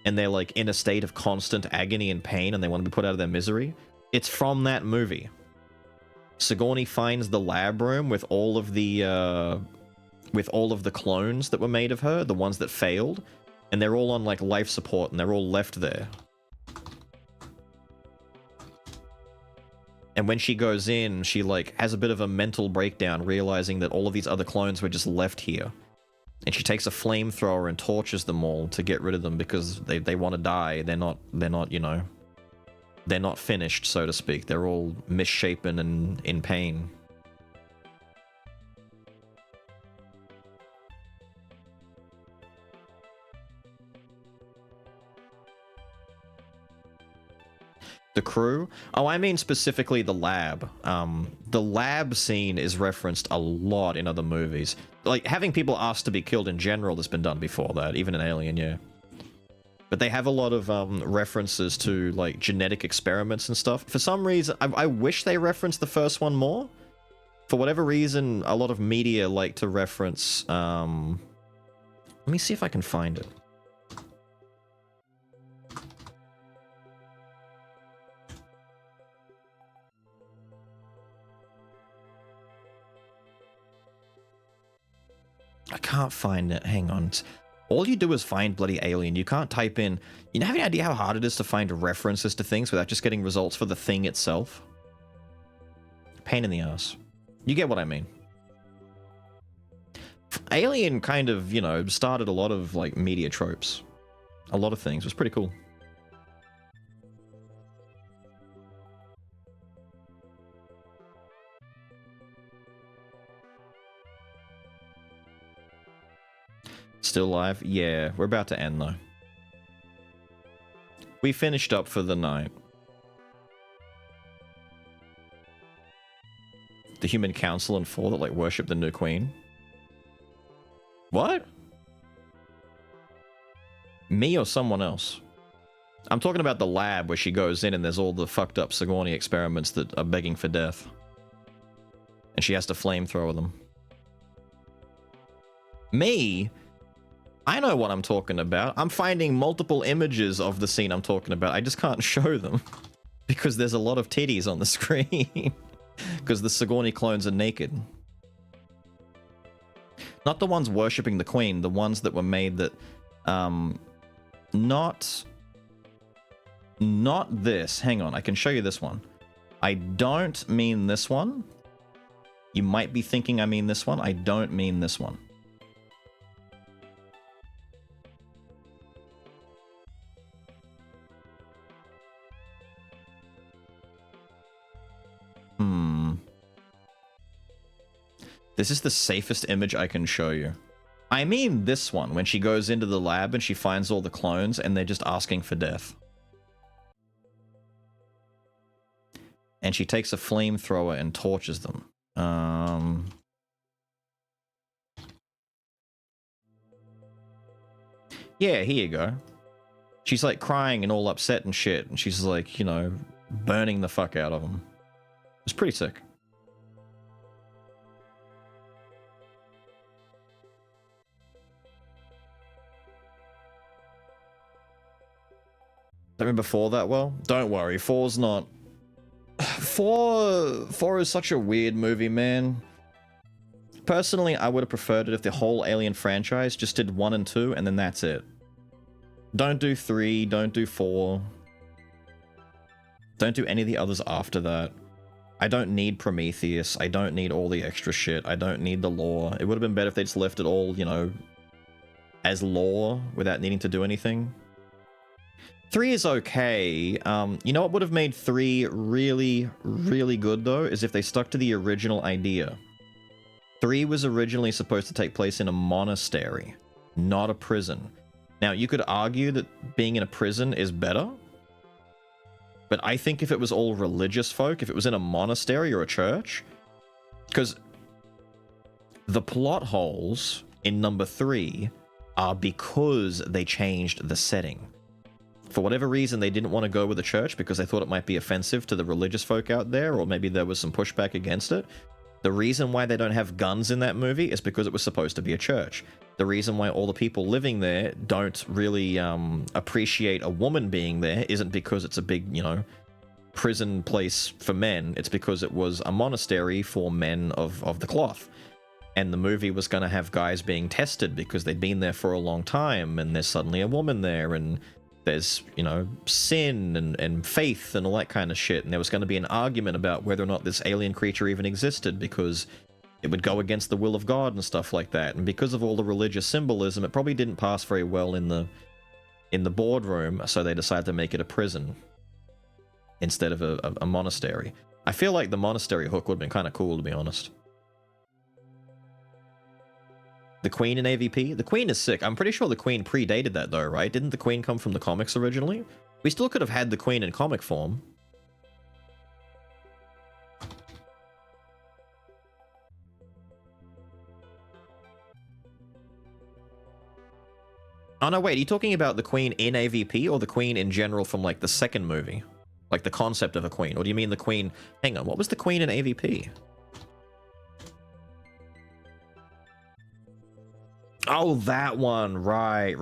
Speaker 1: and they're like in a state of constant agony and pain, and they want to be put out of their misery. It's from that movie. Sigourney finds the lab room with all of the clones that were made of her, the ones that failed, and they're all on like life support, and they're all left there. And when she goes in, she like has a bit of a mental breakdown, realizing that all of these other clones were just left here. And she takes a flamethrower and torches them all to get rid of them because they want to die. They're not, you know, they're not finished, so to speak. They're all misshapen and in pain. The crew? Oh, I mean specifically the lab. The lab scene is referenced a lot in other movies. Like, having people asked to be killed in general has been done before that, even in Alien, yeah. But they have a lot of references to, like, genetic experiments and stuff. For some reason, I wish they referenced the first one more. For whatever reason, a lot of media like to reference... let me see if I can find it. I can't find it. Hang on. All you do is find bloody Alien. You can't type in... You have any idea how hard it is to find references to things without just getting results for the thing itself? Pain in the ass. You get what I mean. Alien kind of, you know, started a lot of, like, media tropes. A lot of things. It was pretty cool. Still live? Yeah, we're about to end though. We finished up for the night. The human council and 4 that like worship the new queen. What? Me or someone else? I'm talking about the lab where she goes in and there's all the fucked up Sigourney experiments that are begging for death. And she has to flamethrower them. Me? I know what I'm talking about. I'm finding multiple images of the scene I'm talking about. I just can't show them. Because there's a lot of titties on the screen. Because the Sigourney clones are naked. Not the ones worshipping the queen. The ones that were made that... Not this. Hang on, I can show you this one. I don't mean this one. You might be thinking I mean this one. I don't mean this one. This is the safest image I can show you. I mean this one, when she goes into the lab and she finds all the clones and they're just asking for death. And she takes a flamethrower and torches them. Yeah, here you go. She's like crying and all upset and shit, and she's like, you know, burning the fuck out of them. It's pretty sick. I remember 4 that well. Don't worry, 4's not. 4 is such a weird movie, man. Personally, I would have preferred it if the whole Alien franchise just did 1 and 2, and then that's it. Don't do 3, don't do 4. Don't do any of the others after that. I don't need Prometheus. I don't need all the extra shit. I don't need the lore. It would have been better if they just left it all, you know, as lore without needing to do anything. 3 is okay. You know what would have made 3 really, really good, though, is if they stuck to the original idea. 3 was originally supposed to take place in a monastery, not a prison. Now, you could argue that being in a prison is better, but I think if it was all religious folk, if it was in a monastery or a church, because the plot holes in number 3 are because they changed the setting. For whatever reason, they didn't want to go with the church because they thought it might be offensive to the religious folk out there, or maybe there was some pushback against it. The reason why they don't have guns in that movie is because it was supposed to be a church. The reason why all the people living there don't really appreciate a woman being there isn't because it's a big, you know, prison place for men. It's because it was a monastery for men of the cloth. And the movie was going to have guys being tested because they'd been there for a long time, and there's suddenly a woman there, and there's, you know, sin and faith and all that kind of shit. And there was going to be an argument about whether or not this alien creature even existed because it would go against the will of God and stuff like that. And because of all the religious symbolism, it probably didn't pass very well in the boardroom, so they decided to make it a prison instead of a monastery. I feel like the monastery hook would have been kind of cool, to be honest. The Queen in AVP? The Queen is sick. I'm pretty sure the Queen predated that, though, right? Didn't the Queen come from the comics originally? We still could have had the Queen in comic form. Oh, no, wait. Are you talking about the Queen in AVP or the Queen in general from, like, the second movie? Like, the concept of a Queen? Or do you mean the Queen... Hang on, what was the Queen in AVP? Oh, that one. Right.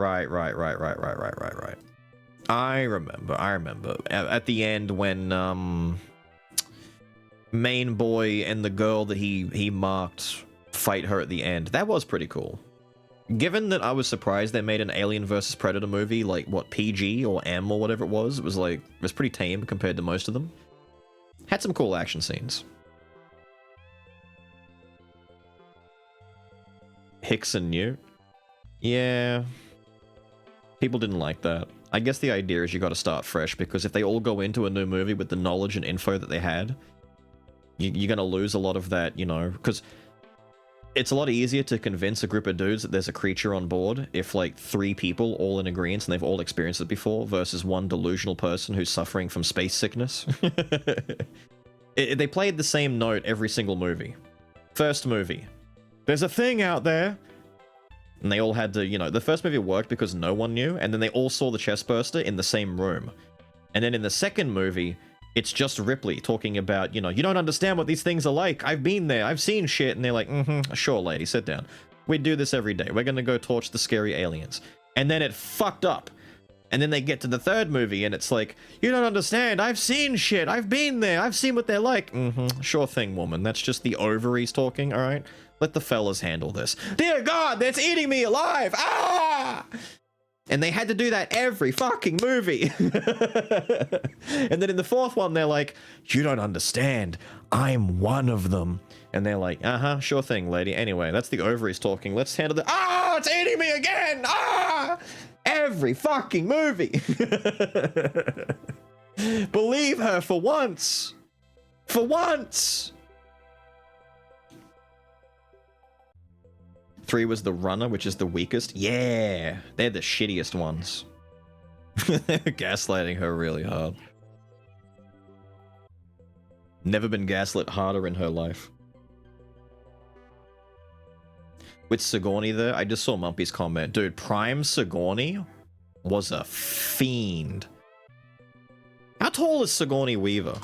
Speaker 1: I remember. At the end when, main boy and the girl that he marked fight her at the end. That was pretty cool. Given that I was surprised they made an Alien vs. Predator movie, like, what, PG or M or whatever it was pretty tame compared to most of them. Had some cool action scenes. Hicks and Newt. Yeah. People didn't like that. I guess the idea is you gotta start fresh, because if they all go into a new movie with the knowledge and info that they had, you're gonna lose a lot of that, you know, because it's a lot easier to convince a group of dudes that there's a creature on board if, like, 3 people all in agreement and they've all experienced it before, versus one delusional person who's suffering from space sickness. They played the same note every single movie. First movie. There's a thing out there. And they all had to, you know, the first movie worked because no one knew, and then they all saw the chestburster in the same room. And then in the second movie, it's just Ripley talking about, you know, you don't understand what these things are like. I've been there. I've seen shit. And they're like, sure, lady, sit down. We do this every day. We're going to go torch the scary aliens. And then it fucked up. And then they get to the third movie, and it's like, you don't understand. I've seen shit. I've been there. I've seen what they're like. Sure thing, woman. That's just the ovaries talking, all right? Let the fellas handle this. Dear God, that's eating me alive! Ah! And they had to do that every fucking movie. And then in the fourth one, they're like, you don't understand. I'm one of them. And they're like, sure thing, lady. Anyway, that's the ovaries talking. Let's handle the... Ah! It's eating me again! Ah! Every fucking movie. Believe her for once. For once. 3 was the runner, which is the weakest. Yeah, they're the shittiest ones. They're gaslighting her really hard. Never been gaslit harder in her life. With Sigourney there, I just saw Mumpy's comment. Dude, Prime Sigourney was a fiend. How tall is Sigourney Weaver?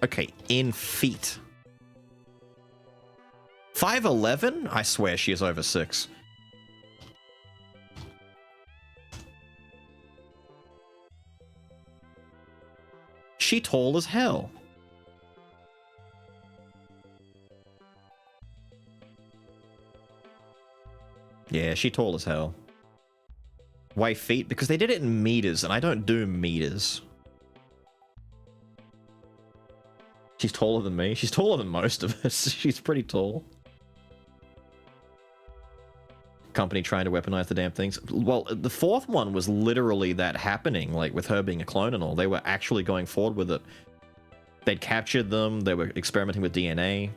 Speaker 1: Okay, in feet. 5'11"? I swear she is over 6. She tall as hell. Yeah, she tall as hell. Why feet? Because they did it in meters, and I don't do meters. She's taller than me. She's taller than most of us. She's pretty tall. Company trying to weaponize the damn things. Well, the fourth one was literally that happening, like with her being a clone and all. They were actually going forward with it. They'd captured them. They were experimenting with DNA.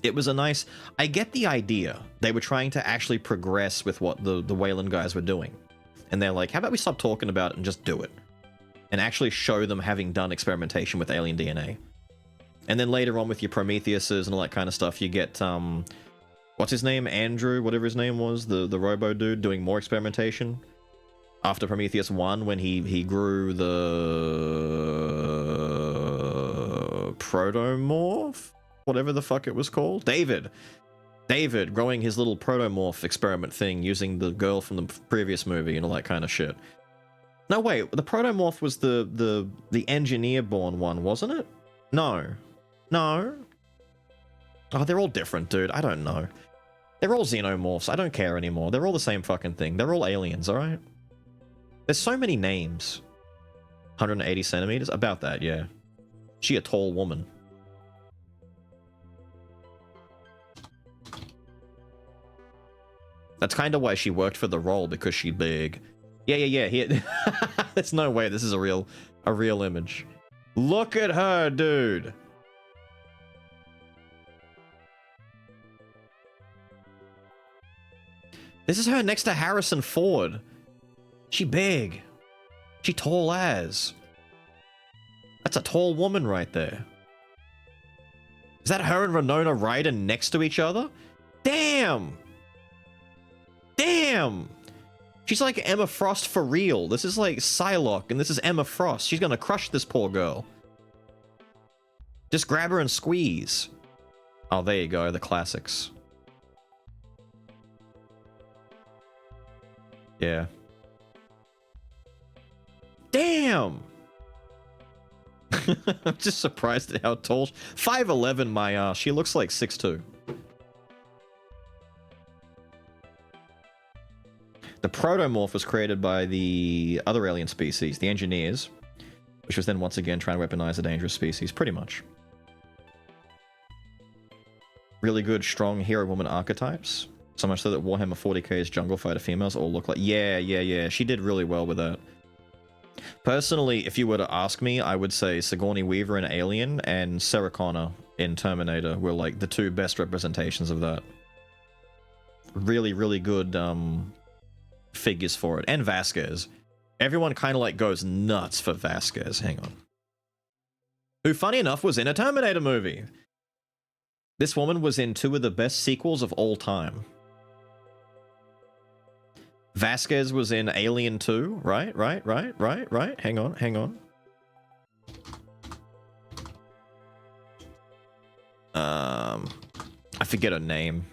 Speaker 1: It was a nice... I get the idea. They were trying to actually progress with what the Wayland guys were doing. And they're like, how about we stop talking about it and just do it? And actually show them having done experimentation with alien DNA. And then later on with your Prometheuses and all that kind of stuff, you get, what's his name? Andrew, whatever his name was, the robo dude doing more experimentation. After Prometheus 1, when he grew the protomorph? Whatever the fuck it was called. David growing his little protomorph experiment thing using the girl from the previous movie and all that kind of shit. No, wait, the protomorph was the engineer-born one, wasn't it? No. Oh, they're all different, dude. I don't know. They're all xenomorphs. I don't care anymore. They're all the same fucking thing. They're all aliens, alright? There's so many names. 180 centimeters? About that, yeah. She a tall woman. That's kind of why she worked for the role, because she's big. Yeah. There's no way this is a real image. Look at her, dude. This is her next to Harrison Ford. She big. She tall as. That's a tall woman right there. Is that her and Winona Ryder next to each other? Damn! Damn! She's like Emma Frost for real. This is like Psylocke, and this is Emma Frost. She's gonna crush this poor girl. Just grab her and squeeze. Oh, there you go, the classics. Yeah. Damn! I'm just surprised at how tall... 5'11", my ass. She looks like 6'2". The protomorph was created by the other alien species, the engineers, which was then once again trying to weaponize a dangerous species, pretty much. Really good, strong hero woman archetypes. So much so that Warhammer 40k's jungle fighter females all look like... Yeah. She did really well with that. Personally, if you were to ask me, I would say Sigourney Weaver in Alien and Sarah Connor in Terminator were like the two best representations of that. Really, really good figures for it. And Vasquez. Everyone kind of like goes nuts for Vasquez. Hang on. Who, funny enough, was in a Terminator movie. This woman was in 2 of the best sequels of all time. Vasquez was in Alien 2, right? Hang on. I forget her name.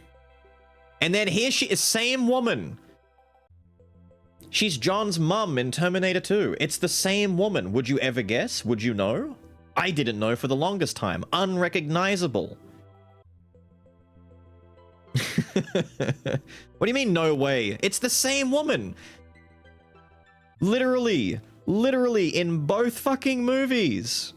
Speaker 1: And then here she is, same woman. She's John's mum in Terminator 2. It's the same woman. Would you ever guess? Would you know? I didn't know for the longest time. Unrecognizable. What do you mean, no way? It's the same woman. Literally in both fucking movies.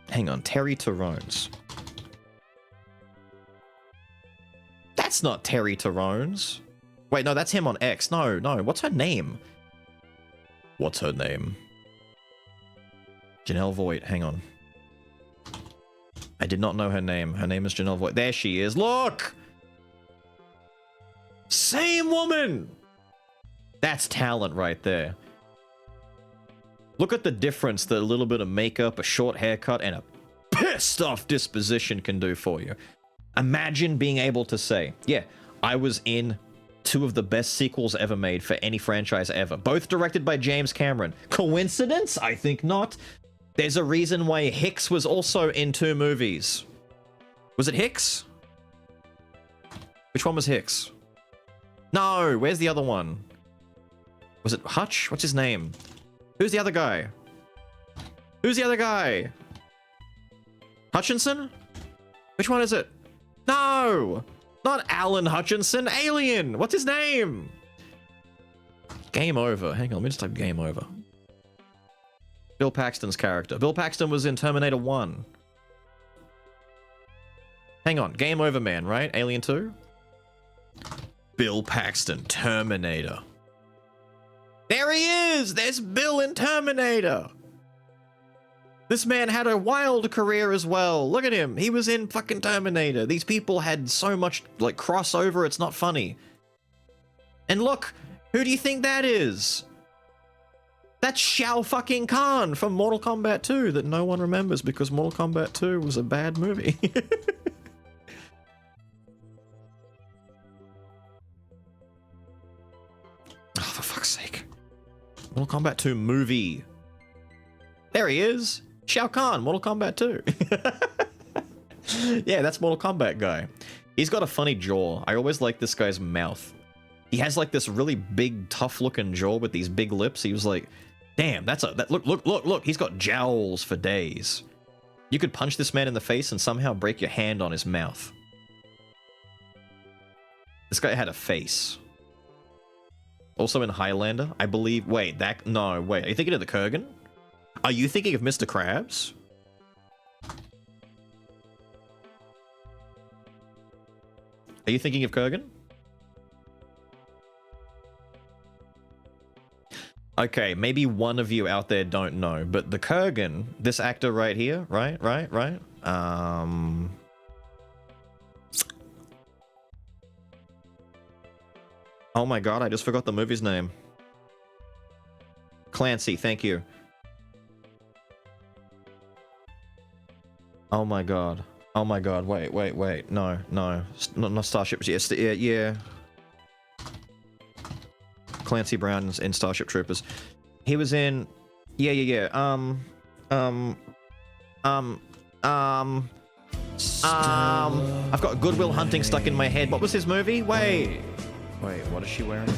Speaker 1: Hang on, Terry Tyrones. That's not Terry Tyrones. Wait, no, that's him on X. No, what's her name? Janelle Voight, hang on. I did not know her name. Her name is Janelle Voight. There she is. Look! Same woman! That's talent right there. Look at the difference that a little bit of makeup, a short haircut, and a pissed off disposition can do for you. Imagine being able to say, yeah, I was in Two of the best sequels ever made for any franchise ever. Both directed by James Cameron. Coincidence? I think not. There's a reason why Hicks was also in 2 movies. Was it Hicks? Which one was Hicks? No, where's the other one? Was it Hutch? What's his name? Who's the other guy? Who's the other guy? Hutchinson? Which one is it? No! Not Alan Hutchinson, Alien! What's his name? Game over. Hang on, let me just type game over. Bill Paxton's character. Bill Paxton was in Terminator 1. Hang on, Game Over Man, right? Alien 2? Bill Paxton, Terminator. There he is! There's Bill in Terminator! This man had a wild career as well. Look at him. He was in fucking Terminator. These people had so much, like, crossover, it's not funny. And look, who do you think that is? That's Shao fucking Kahn from Mortal Kombat 2 that no one remembers because Mortal Kombat 2 was a bad movie. Oh, for fuck's sake. Mortal Kombat 2 movie. There he is. Shao Kahn, Mortal Kombat 2. Yeah, that's Mortal Kombat guy. He's got a funny jaw. I always like this guy's mouth. He has like this really big, tough-looking jaw with these big lips. He was like, damn, look, he's got jowls for days. You could punch this man in the face and somehow break your hand on his mouth. This guy had a face. Also in Highlander, I believe. Wait, no, wait. Are you thinking of the Kurgan? Are you thinking of Mr. Krabs? Are you thinking of Kurgan? Okay, maybe one of you out there don't know, but the Kurgan, this actor right here, right? Oh my god, I just forgot the movie's name. Clancy, thank you. Oh my god. Oh my god, wait. No. Not Starship. Yes, yeah. Clancy Brown in Starship Troopers. He was in... Yeah. I've got Good Will Hunting stuck in my head. What was his movie? Wait, what is she wearing?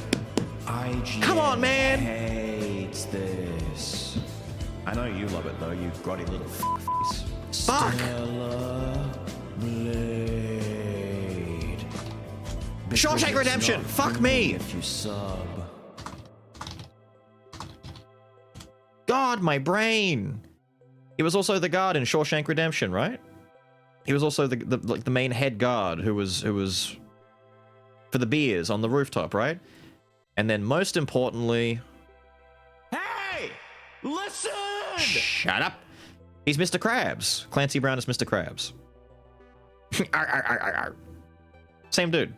Speaker 1: Come on, man!
Speaker 22: Hates this. I know you love it though, you grotty little f***face.
Speaker 1: Fuck!
Speaker 22: Blade.
Speaker 1: Shawshank Redemption! Fuck me!
Speaker 22: If you sub.
Speaker 1: God, my brain! He was also the guard in Shawshank Redemption, right? He was also the main head guard who was for the beers on the rooftop, right? And then most importantly...
Speaker 22: Hey! Listen!
Speaker 1: Shut up! He's Mr. Krabs. Clancy Brown is Mr. Krabs. Same dude.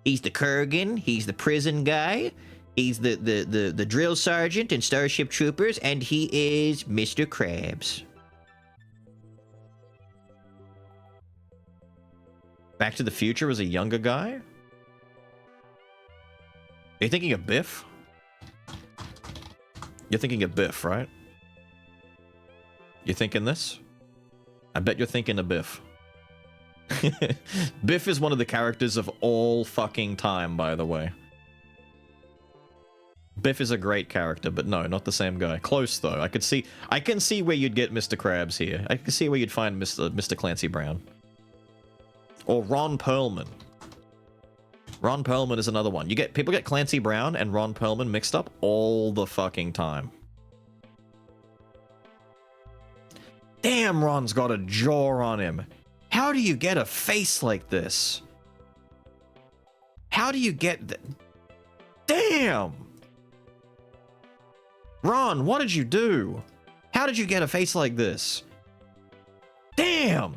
Speaker 1: He's the Kurgan, he's the prison guy, he's the drill sergeant in Starship Troopers, and he is Mr. Krabs. Back to the Future was a younger guy? Are you thinking of Biff? You're thinking of Biff, right? You thinking this? I bet you're thinking of Biff. Biff is one of the characters of all fucking time, by the way. Biff is a great character, but no, not the same guy. Close though. I can see where you'd get Mr. Krabs here. I can see where you'd find Mr. Clancy Brown. Or Ron Perlman. Ron Perlman is another one. People get Clancy Brown and Ron Perlman mixed up all the fucking time. Damn, Ron's got a jaw on him. How do you get a face like this? How do you get that? Damn! Ron, what did you do? How did you get a face like this? Damn!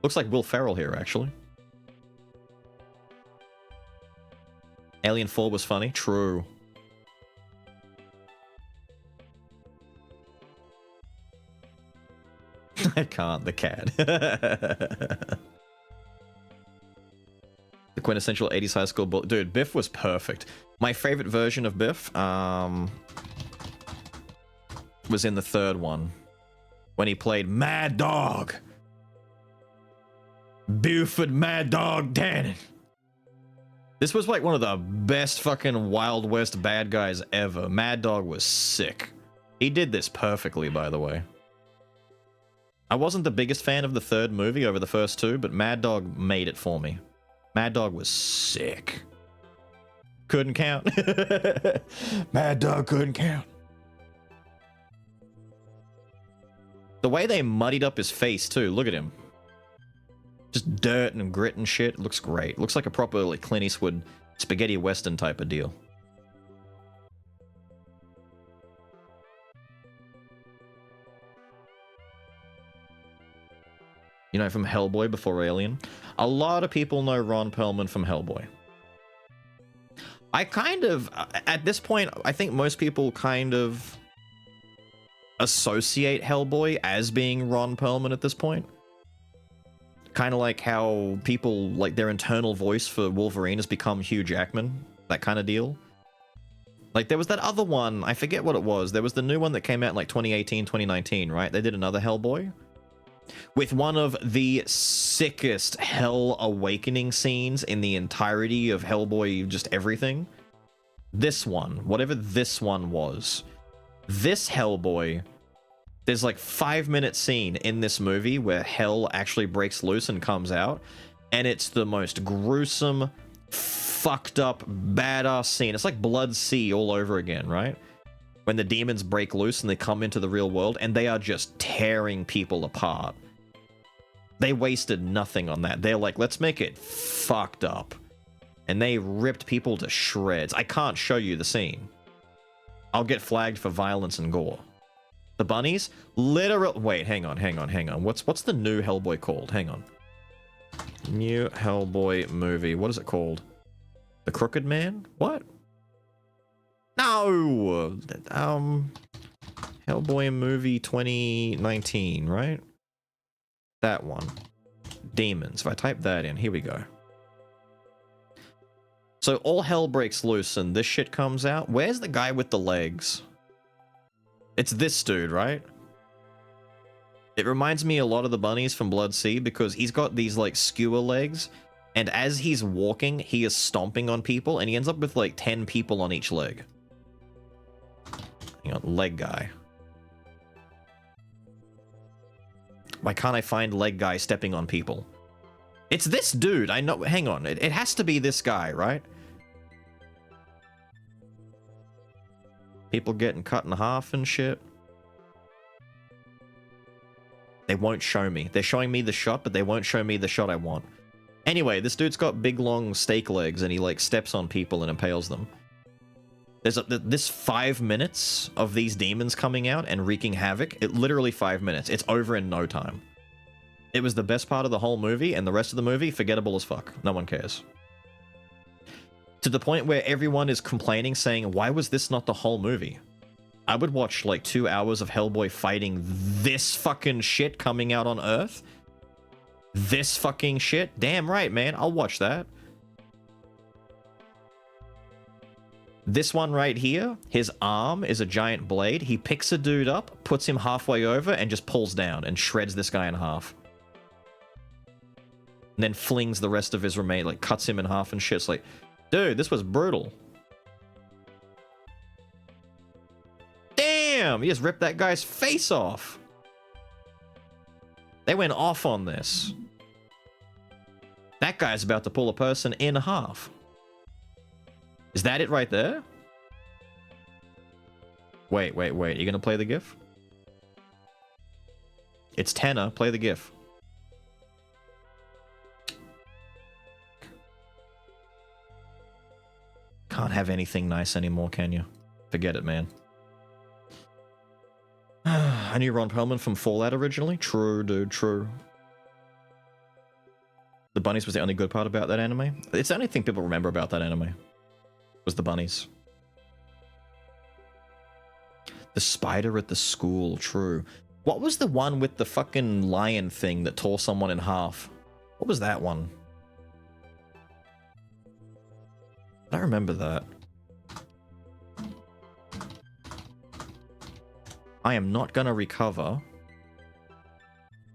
Speaker 1: Looks like Will Ferrell here, actually. Alien 4 was funny. True. I can't, the cat. The quintessential 80s high school bully. Dude, Biff was perfect. My favorite version of Biff was in the third one when he played Mad Dog. Buford Mad Dog Tannen. This was like one of the best fucking Wild West bad guys ever. Mad Dog was sick. He did this perfectly, by the way. I wasn't the biggest fan of the third movie over the first two, but Mad Dog made it for me. Mad Dog was sick. Couldn't count. Mad Dog couldn't count. The way they muddied up his face, too. Look at him. Just dirt and grit and shit. Looks great. Looks like a proper like Clint Eastwood spaghetti western type of deal. You know, from Hellboy before Alien. A lot of people know Ron Perlman from Hellboy. I kind of, at this point, I think most people kind of associate Hellboy as being Ron Perlman at this point. Kind of like how people, like their internal voice for Wolverine has become Hugh Jackman. That kind of deal. Like there was that other one, I forget what it was. There was the new one that came out in like 2018, 2019, right? They did another Hellboy. With one of the sickest Hell Awakening scenes in the entirety of Hellboy, just everything. This one, whatever this one was. This Hellboy, there's like 5-minute scene in this movie where Hell actually breaks loose and comes out. And it's the most gruesome, fucked up, badass scene. It's like Blood Sea all over again, right? When the demons break loose and they come into the real world and they are just tearing people apart. They wasted nothing on that. They're like, let's make it fucked up. And they ripped people to shreds. I can't show you the scene. I'll get flagged for violence and gore. The bunnies? Literal. Wait, hang on. What's the new Hellboy called? Hang on. New Hellboy movie. What is it called? The Crooked Man? What? No! Hellboy movie 2019, right? That one. Demons. If I type that in, here we go. So all hell breaks loose and this shit comes out. Where's the guy with the legs? It's this dude, right? It reminds me a lot of the bunnies from Blood Sea because he's got these like skewer legs. And as he's walking, he is stomping on people and he ends up with like 10 people on each leg. Hang on, leg guy. Why can't I find leg guy stepping on people? It's this dude. I know. Hang on. It has to be this guy, right? People getting cut in half and shit. They won't show me. They're showing me the shot, but they won't show me the shot I want. Anyway, this dude's got big, long steak legs, and he, like, steps on people and impales them. There's this 5 minutes of these demons coming out and wreaking havoc. It literally 5 minutes. It's over in no time. It was the best part of the whole movie, and the rest of the movie, forgettable as fuck. No one cares. To the point where everyone is complaining, saying, why was this not the whole movie? I would watch, like, 2 hours of Hellboy fighting this fucking shit coming out on Earth. This fucking shit? Damn right, man. I'll watch that. This one right here, his arm is a giant blade. He picks a dude up, puts him halfway over, and just pulls down and shreds this guy in half. And then flings the rest of his remain, like cuts him in half and shit. It's like, dude, this was brutal. Damn, he just ripped that guy's face off. They went off on this. That guy's about to pull a person in half. Is that it right there? Wait. You gonna play the GIF? It's tenor. Play the GIF. Can't have anything nice anymore, can you? Forget it, man. I knew Ron Perlman from Fallout originally. True, dude, true. The bunnies was the only good part about that anime. It's the only thing people remember about that anime. Was the bunnies. The spider at the school, true. What was the one with the fucking lion thing that tore someone in half? What was that one? I remember that. I am not gonna recover.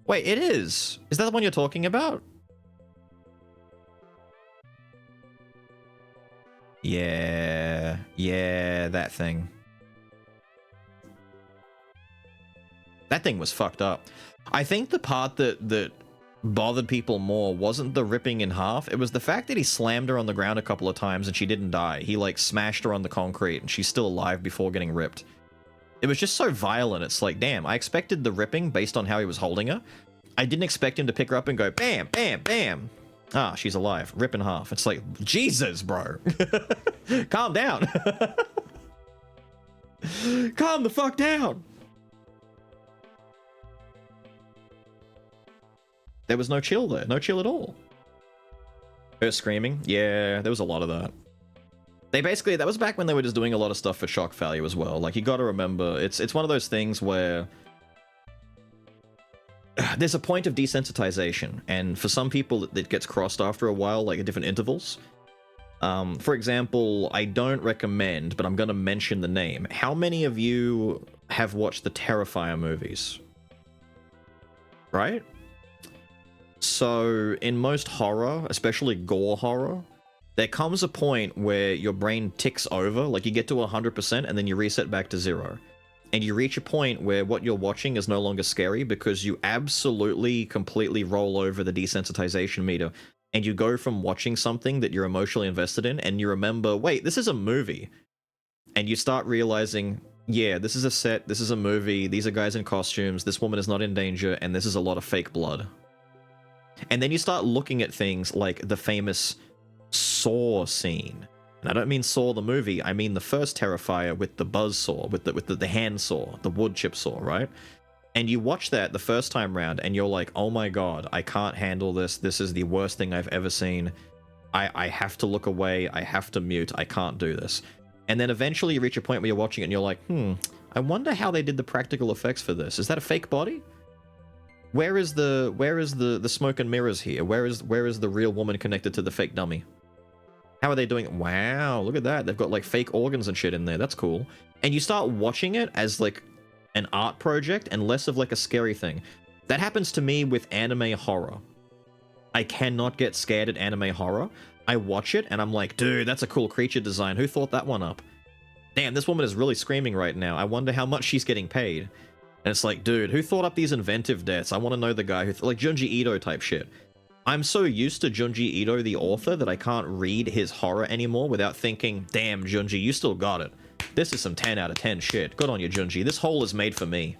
Speaker 1: Wait, it is! Is that the one you're talking about? Yeah, that thing. That thing was fucked up. I think the part that bothered people more wasn't the ripping in half, it was the fact that he slammed her on the ground a couple of times and she didn't die. He like smashed her on the concrete and she's still alive before getting ripped. It was just so violent, it's like, damn, I expected the ripping based on how he was holding her. I didn't expect him to pick her up and go bam, bam, bam. Ah, she's alive. Rip in half. It's like, Jesus, bro. Calm down. Calm the fuck down. There was no chill there. No chill at all. Her screaming. Yeah, there was a lot of that. They basically, that was back when they were just doing a lot of stuff for shock value as well. Like, you gotta remember, it's one of those things where there's a point of desensitization, and for some people it gets crossed after a while, like at different intervals. For example, I don't recommend, but I'm gonna mention the name. How many of you have watched the Terrifier movies? Right? So, in most horror, especially gore horror, there comes a point where your brain ticks over, like you get to 100% and then you reset back to 0. And you reach a point where what you're watching is no longer scary because you absolutely, completely roll over the desensitization meter. And you go from watching something that you're emotionally invested in and you remember, wait, this is a movie. And you start realizing, yeah, this is a set, this is a movie, these are guys in costumes, this woman is not in danger, and this is a lot of fake blood. And then you start looking at things like the famous Saw scene. And I don't mean Saw the movie, I mean the first Terrifier with the buzz saw, with the hand saw, the wood chip saw, right? And you watch that the first time round and you're like, oh my god, I can't handle this, this is the worst thing I've ever seen. I have to look away, I have to mute, I can't do this. And then eventually you reach a point where you're watching it and you're like, I wonder how they did the practical effects for this. Is that a fake body? Where is the smoke and mirrors here? Where is the real woman connected to the fake dummy? How are they doing it? Wow, look at that. They've got like fake organs and shit in there. That's cool. And you start watching it as like an art project and less of like a scary thing. That happens to me with anime horror. I cannot get scared at anime horror. I watch it and I'm like, dude, that's a cool creature design. Who thought that one up? Damn, this woman is really screaming right now. I wonder how much she's getting paid. And it's like, dude, who thought up these inventive deaths? I want to know the guy who... like Junji Ito type shit. I'm so used to Junji Ito, the author, that I can't read his horror anymore without thinking, damn, Junji, you still got it. This is some 10 out of 10 shit. Good on you, Junji. This hole is made for me.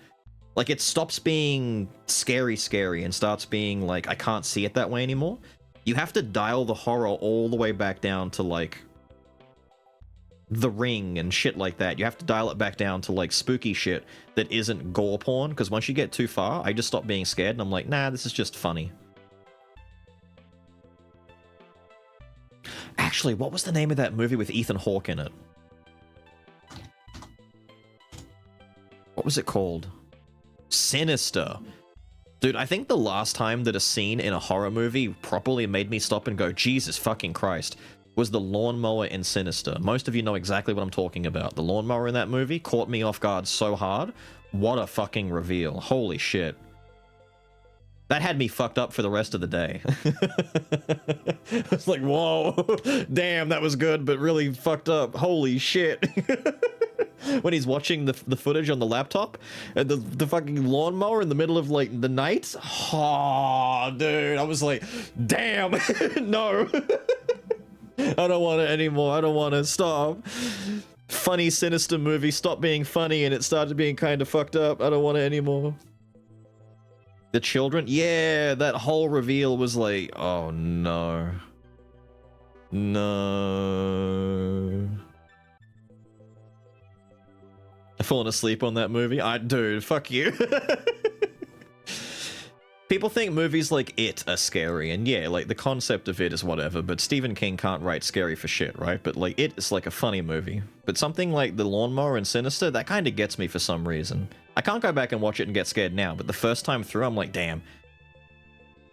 Speaker 1: Like, it stops being scary and starts being like, I can't see it that way anymore. You have to dial the horror all the way back down to, like, The Ring and shit like that. You have to dial it back down to, like, spooky shit that isn't gore porn, because once you get too far, I just stop being scared, and I'm like, nah, this is just funny. Actually, what was the name of that movie with Ethan Hawke in it? What was it called? Sinister. Dude, I think the last time that a scene in a horror movie properly made me stop and go, Jesus fucking Christ, was the lawnmower in Sinister. Most of you know exactly what I'm talking about. The lawnmower in that movie caught me off guard so hard. What a fucking reveal. Holy shit. That had me fucked up for the rest of the day. It's like, whoa, damn, that was good, but really fucked up. Holy shit. When he's watching the footage on the laptop, and the fucking lawnmower in the middle of, like, the night. Oh, dude, I was like, damn, no. I don't want it anymore. I don't want to stop. Funny, sinister movie stopped being funny, and it started being kind of fucked up. I don't want it anymore. The children? Yeah, that whole reveal was like, oh no. No. I've fallen asleep on that movie. Dude, fuck you. People think movies like It are scary, and yeah, like the concept of it is whatever, but Stephen King can't write scary for shit, right? But like It is like a funny movie. But something like The Lawnmower and Sinister, that kind of gets me for some reason. I can't go back and watch it and get scared now, but the first time through, I'm like, damn.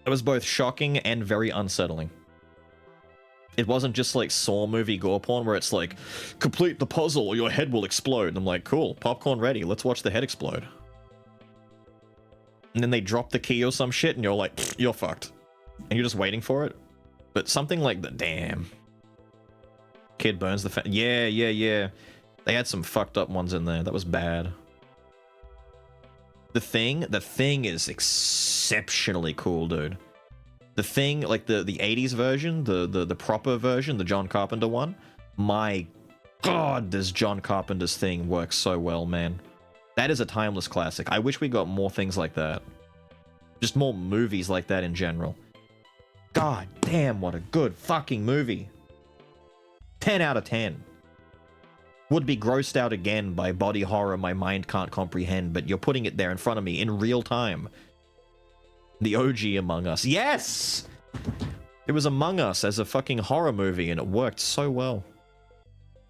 Speaker 1: It was both shocking and very unsettling. It wasn't just like Saw movie gore porn where it's like, complete the puzzle or your head will explode. And I'm like, cool, popcorn ready, let's watch the head explode. And then they drop the key or some shit and you're like, you're fucked. And you're just waiting for it. But something like the, damn. Kid burns the yeah. They had some fucked up ones in there. That was bad. The Thing is exceptionally cool, dude. The Thing, like the 80s version, the proper version, the John Carpenter one. My God, does John Carpenter's Thing work so well, man. That is a timeless classic. I wish we got more things like that. Just more movies like that in general. God damn, what a good fucking movie. 10 out of 10. Would be grossed out again by body horror my mind can't comprehend, but you're putting it there in front of me in real time. The OG Among Us. Yes! It was Among Us as a fucking horror movie, and it worked so well.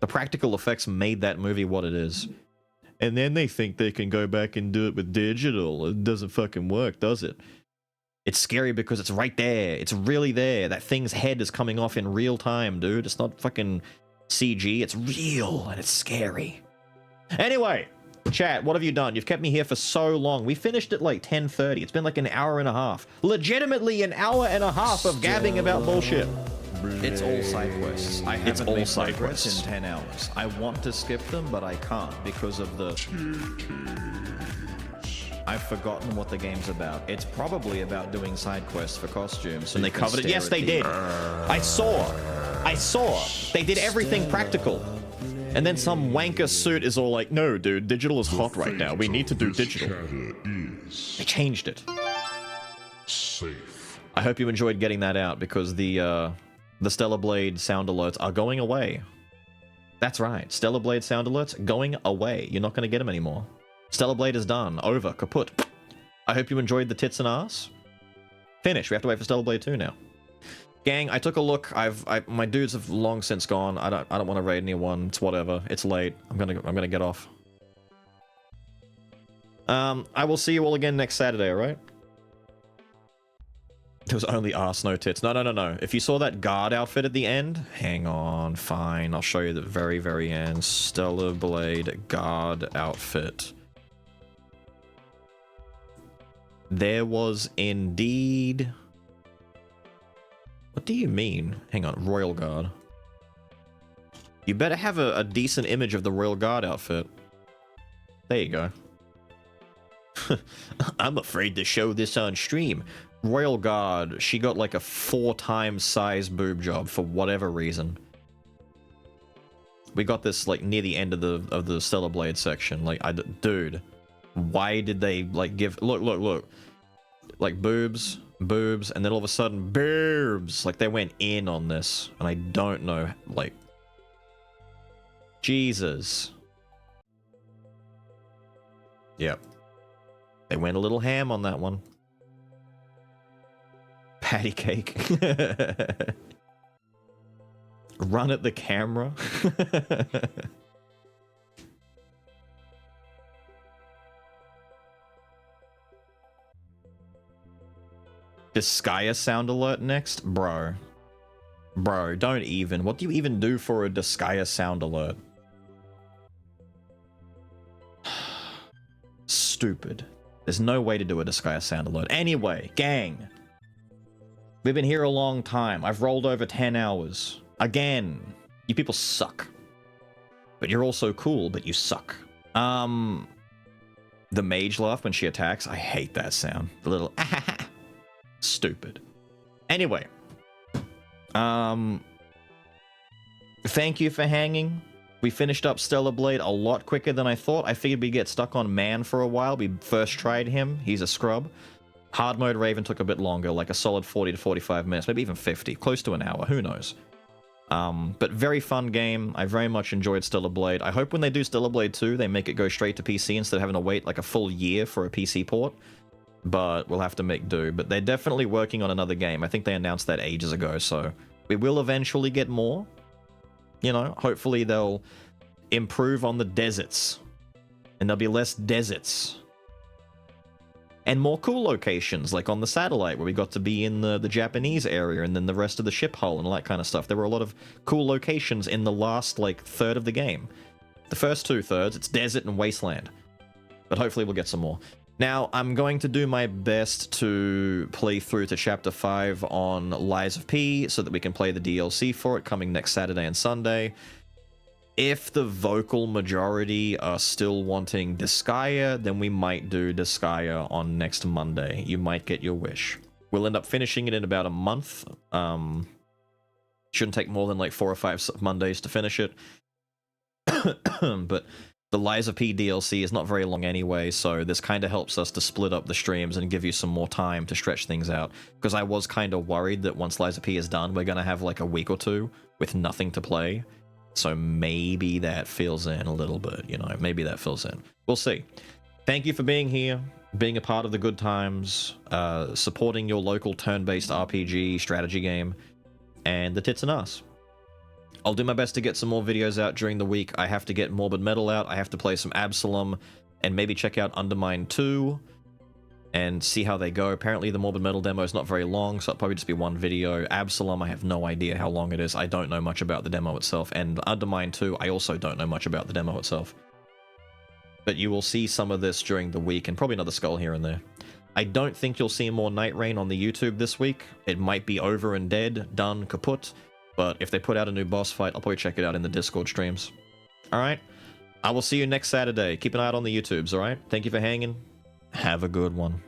Speaker 1: The practical effects made that movie what it is. And then they think they can go back and do it with digital. It doesn't fucking work, does it? It's scary because it's right there. It's really there. That thing's head is coming off in real time, dude. It's not fucking CG. It's real, and it's scary. Anyway, chat, what have you done? You've kept me here for so long. We finished at like 10:30. It's been like an hour and a half. Legitimately an hour and a half of gabbing about bullshit.
Speaker 22: It's all side quests. I haven't
Speaker 1: It's all
Speaker 22: made
Speaker 1: side
Speaker 22: progress
Speaker 1: quests.
Speaker 22: in 10 hours. I want to skip them, but I can't because of the... I've forgotten what the game's about. It's probably about doing side quests for costumes. So
Speaker 1: And they
Speaker 22: you can
Speaker 1: covered it.
Speaker 22: stare
Speaker 1: Yes,
Speaker 22: at
Speaker 1: they
Speaker 22: the-
Speaker 1: did. I saw. They did everything practical. And then some wanker suit is all like, no, dude, digital is hot right now. We need to do digital. They changed it.
Speaker 7: Safe.
Speaker 1: I hope you enjoyed getting that out because the Stellar Blade sound alerts are going away. That's right. Stellar Blade sound alerts going away. You're not going to get them anymore. Stellar Blade is done. Over. Kaput. I hope you enjoyed the tits and ass. Finish. We have to wait for Stellar Blade 2 now. Gang, I took a look. My dudes have long since gone. I don't want to raid anyone. It's whatever. It's late. I'm gonna get off. I will see you all again next Saturday, alright? There was only arse, no tits. No. If you saw that guard outfit at the end, hang on, fine. I'll show you the very, very end. Stellar Blade guard outfit. There was indeed... What do you mean? Hang on, Royal Guard. You better have a decent image of the Royal Guard outfit. There you go. I'm afraid to show this on stream. Royal Guard, she got like a 4 times size boob job for whatever reason. We got this like near the end of the Stellar Blade section. Like, dude, why did they like give... Look. Like boobs, and then all of a sudden, boobs. Like they went in on this, and I don't know, like... Jesus. Yep. They went a little ham on that one. Patty cake. Run at the camera. Disgaea sound alert next? Bro, don't even. What do you even do for a Disgaea sound alert? Stupid. There's no way to do a Disgaea sound alert. Anyway, gang. We've been here a long time. I've rolled over 10 hours. Again. You people suck. But you're also cool, but you suck. The mage laugh when she attacks. I hate that sound. The little stupid. Anyway. Thank you for hanging. We finished up Stellar Blade a lot quicker than I thought. I figured we'd get stuck on Man for a while. We first tried him. He's a scrub. Hard mode Raven took a bit longer, like a solid 40 to 45 minutes, maybe even 50, close to an hour, who knows. But very fun game. I very much enjoyed Stellar Blade. I hope when they do Stellar Blade 2, they make it go straight to PC instead of having to wait like a full year for a PC port. But we'll have to make do. But they're definitely working on another game. I think they announced that ages ago, so we will eventually get more. You know, hopefully they'll improve on the deserts. And there'll be less deserts. And more cool locations, like on the satellite, where we got to be in the Japanese area, and then the rest of the ship hull and all that kind of stuff. There were a lot of cool locations in the last, like, third of the game. The first 2/3, it's desert and wasteland. But hopefully we'll get some more. Now, I'm going to do my best to play through to Chapter 5 on Lies of P, so that we can play the DLC for it coming next Saturday and Sunday. If the vocal majority are still wanting Disgaea, then we might do Disgaea on next Monday. You might get your wish. We'll end up finishing it in about a month. Shouldn't take more than like 4 or 5 Mondays to finish it. But the Lies of P DLC is not very long anyway, so this kind of helps us to split up the streams and give you some more time to stretch things out. Because I was kind of worried that once Lies of P is done, we're going to have like a week or two with nothing to play. So maybe that fills in a little bit, you know, maybe that fills in. We'll see. Thank you for being here, being a part of the good times, supporting your local turn-based RPG strategy game, and the tits and ass. I'll do my best to get some more videos out during the week. I have to get Morbid Metal out, I have to play some Absalom, and maybe check out Undermine 2, and see how they go. Apparently the Morbid Metal demo is not very long, so it'll probably just be one video. Absalom, I have no idea how long it is. I don't know much about the demo itself. And Undermine 2, I also don't know much about the demo itself. But you will see some of this during the week, and probably another skull here and there. I don't think you'll see more Night Rain on the YouTube this week. It might be over and dead, done, kaput. But if they put out a new boss fight, I'll probably check it out in the Discord streams. Alright? I will see you next Saturday. Keep an eye out on the YouTubes, alright? Thank you for hanging. Have a good one.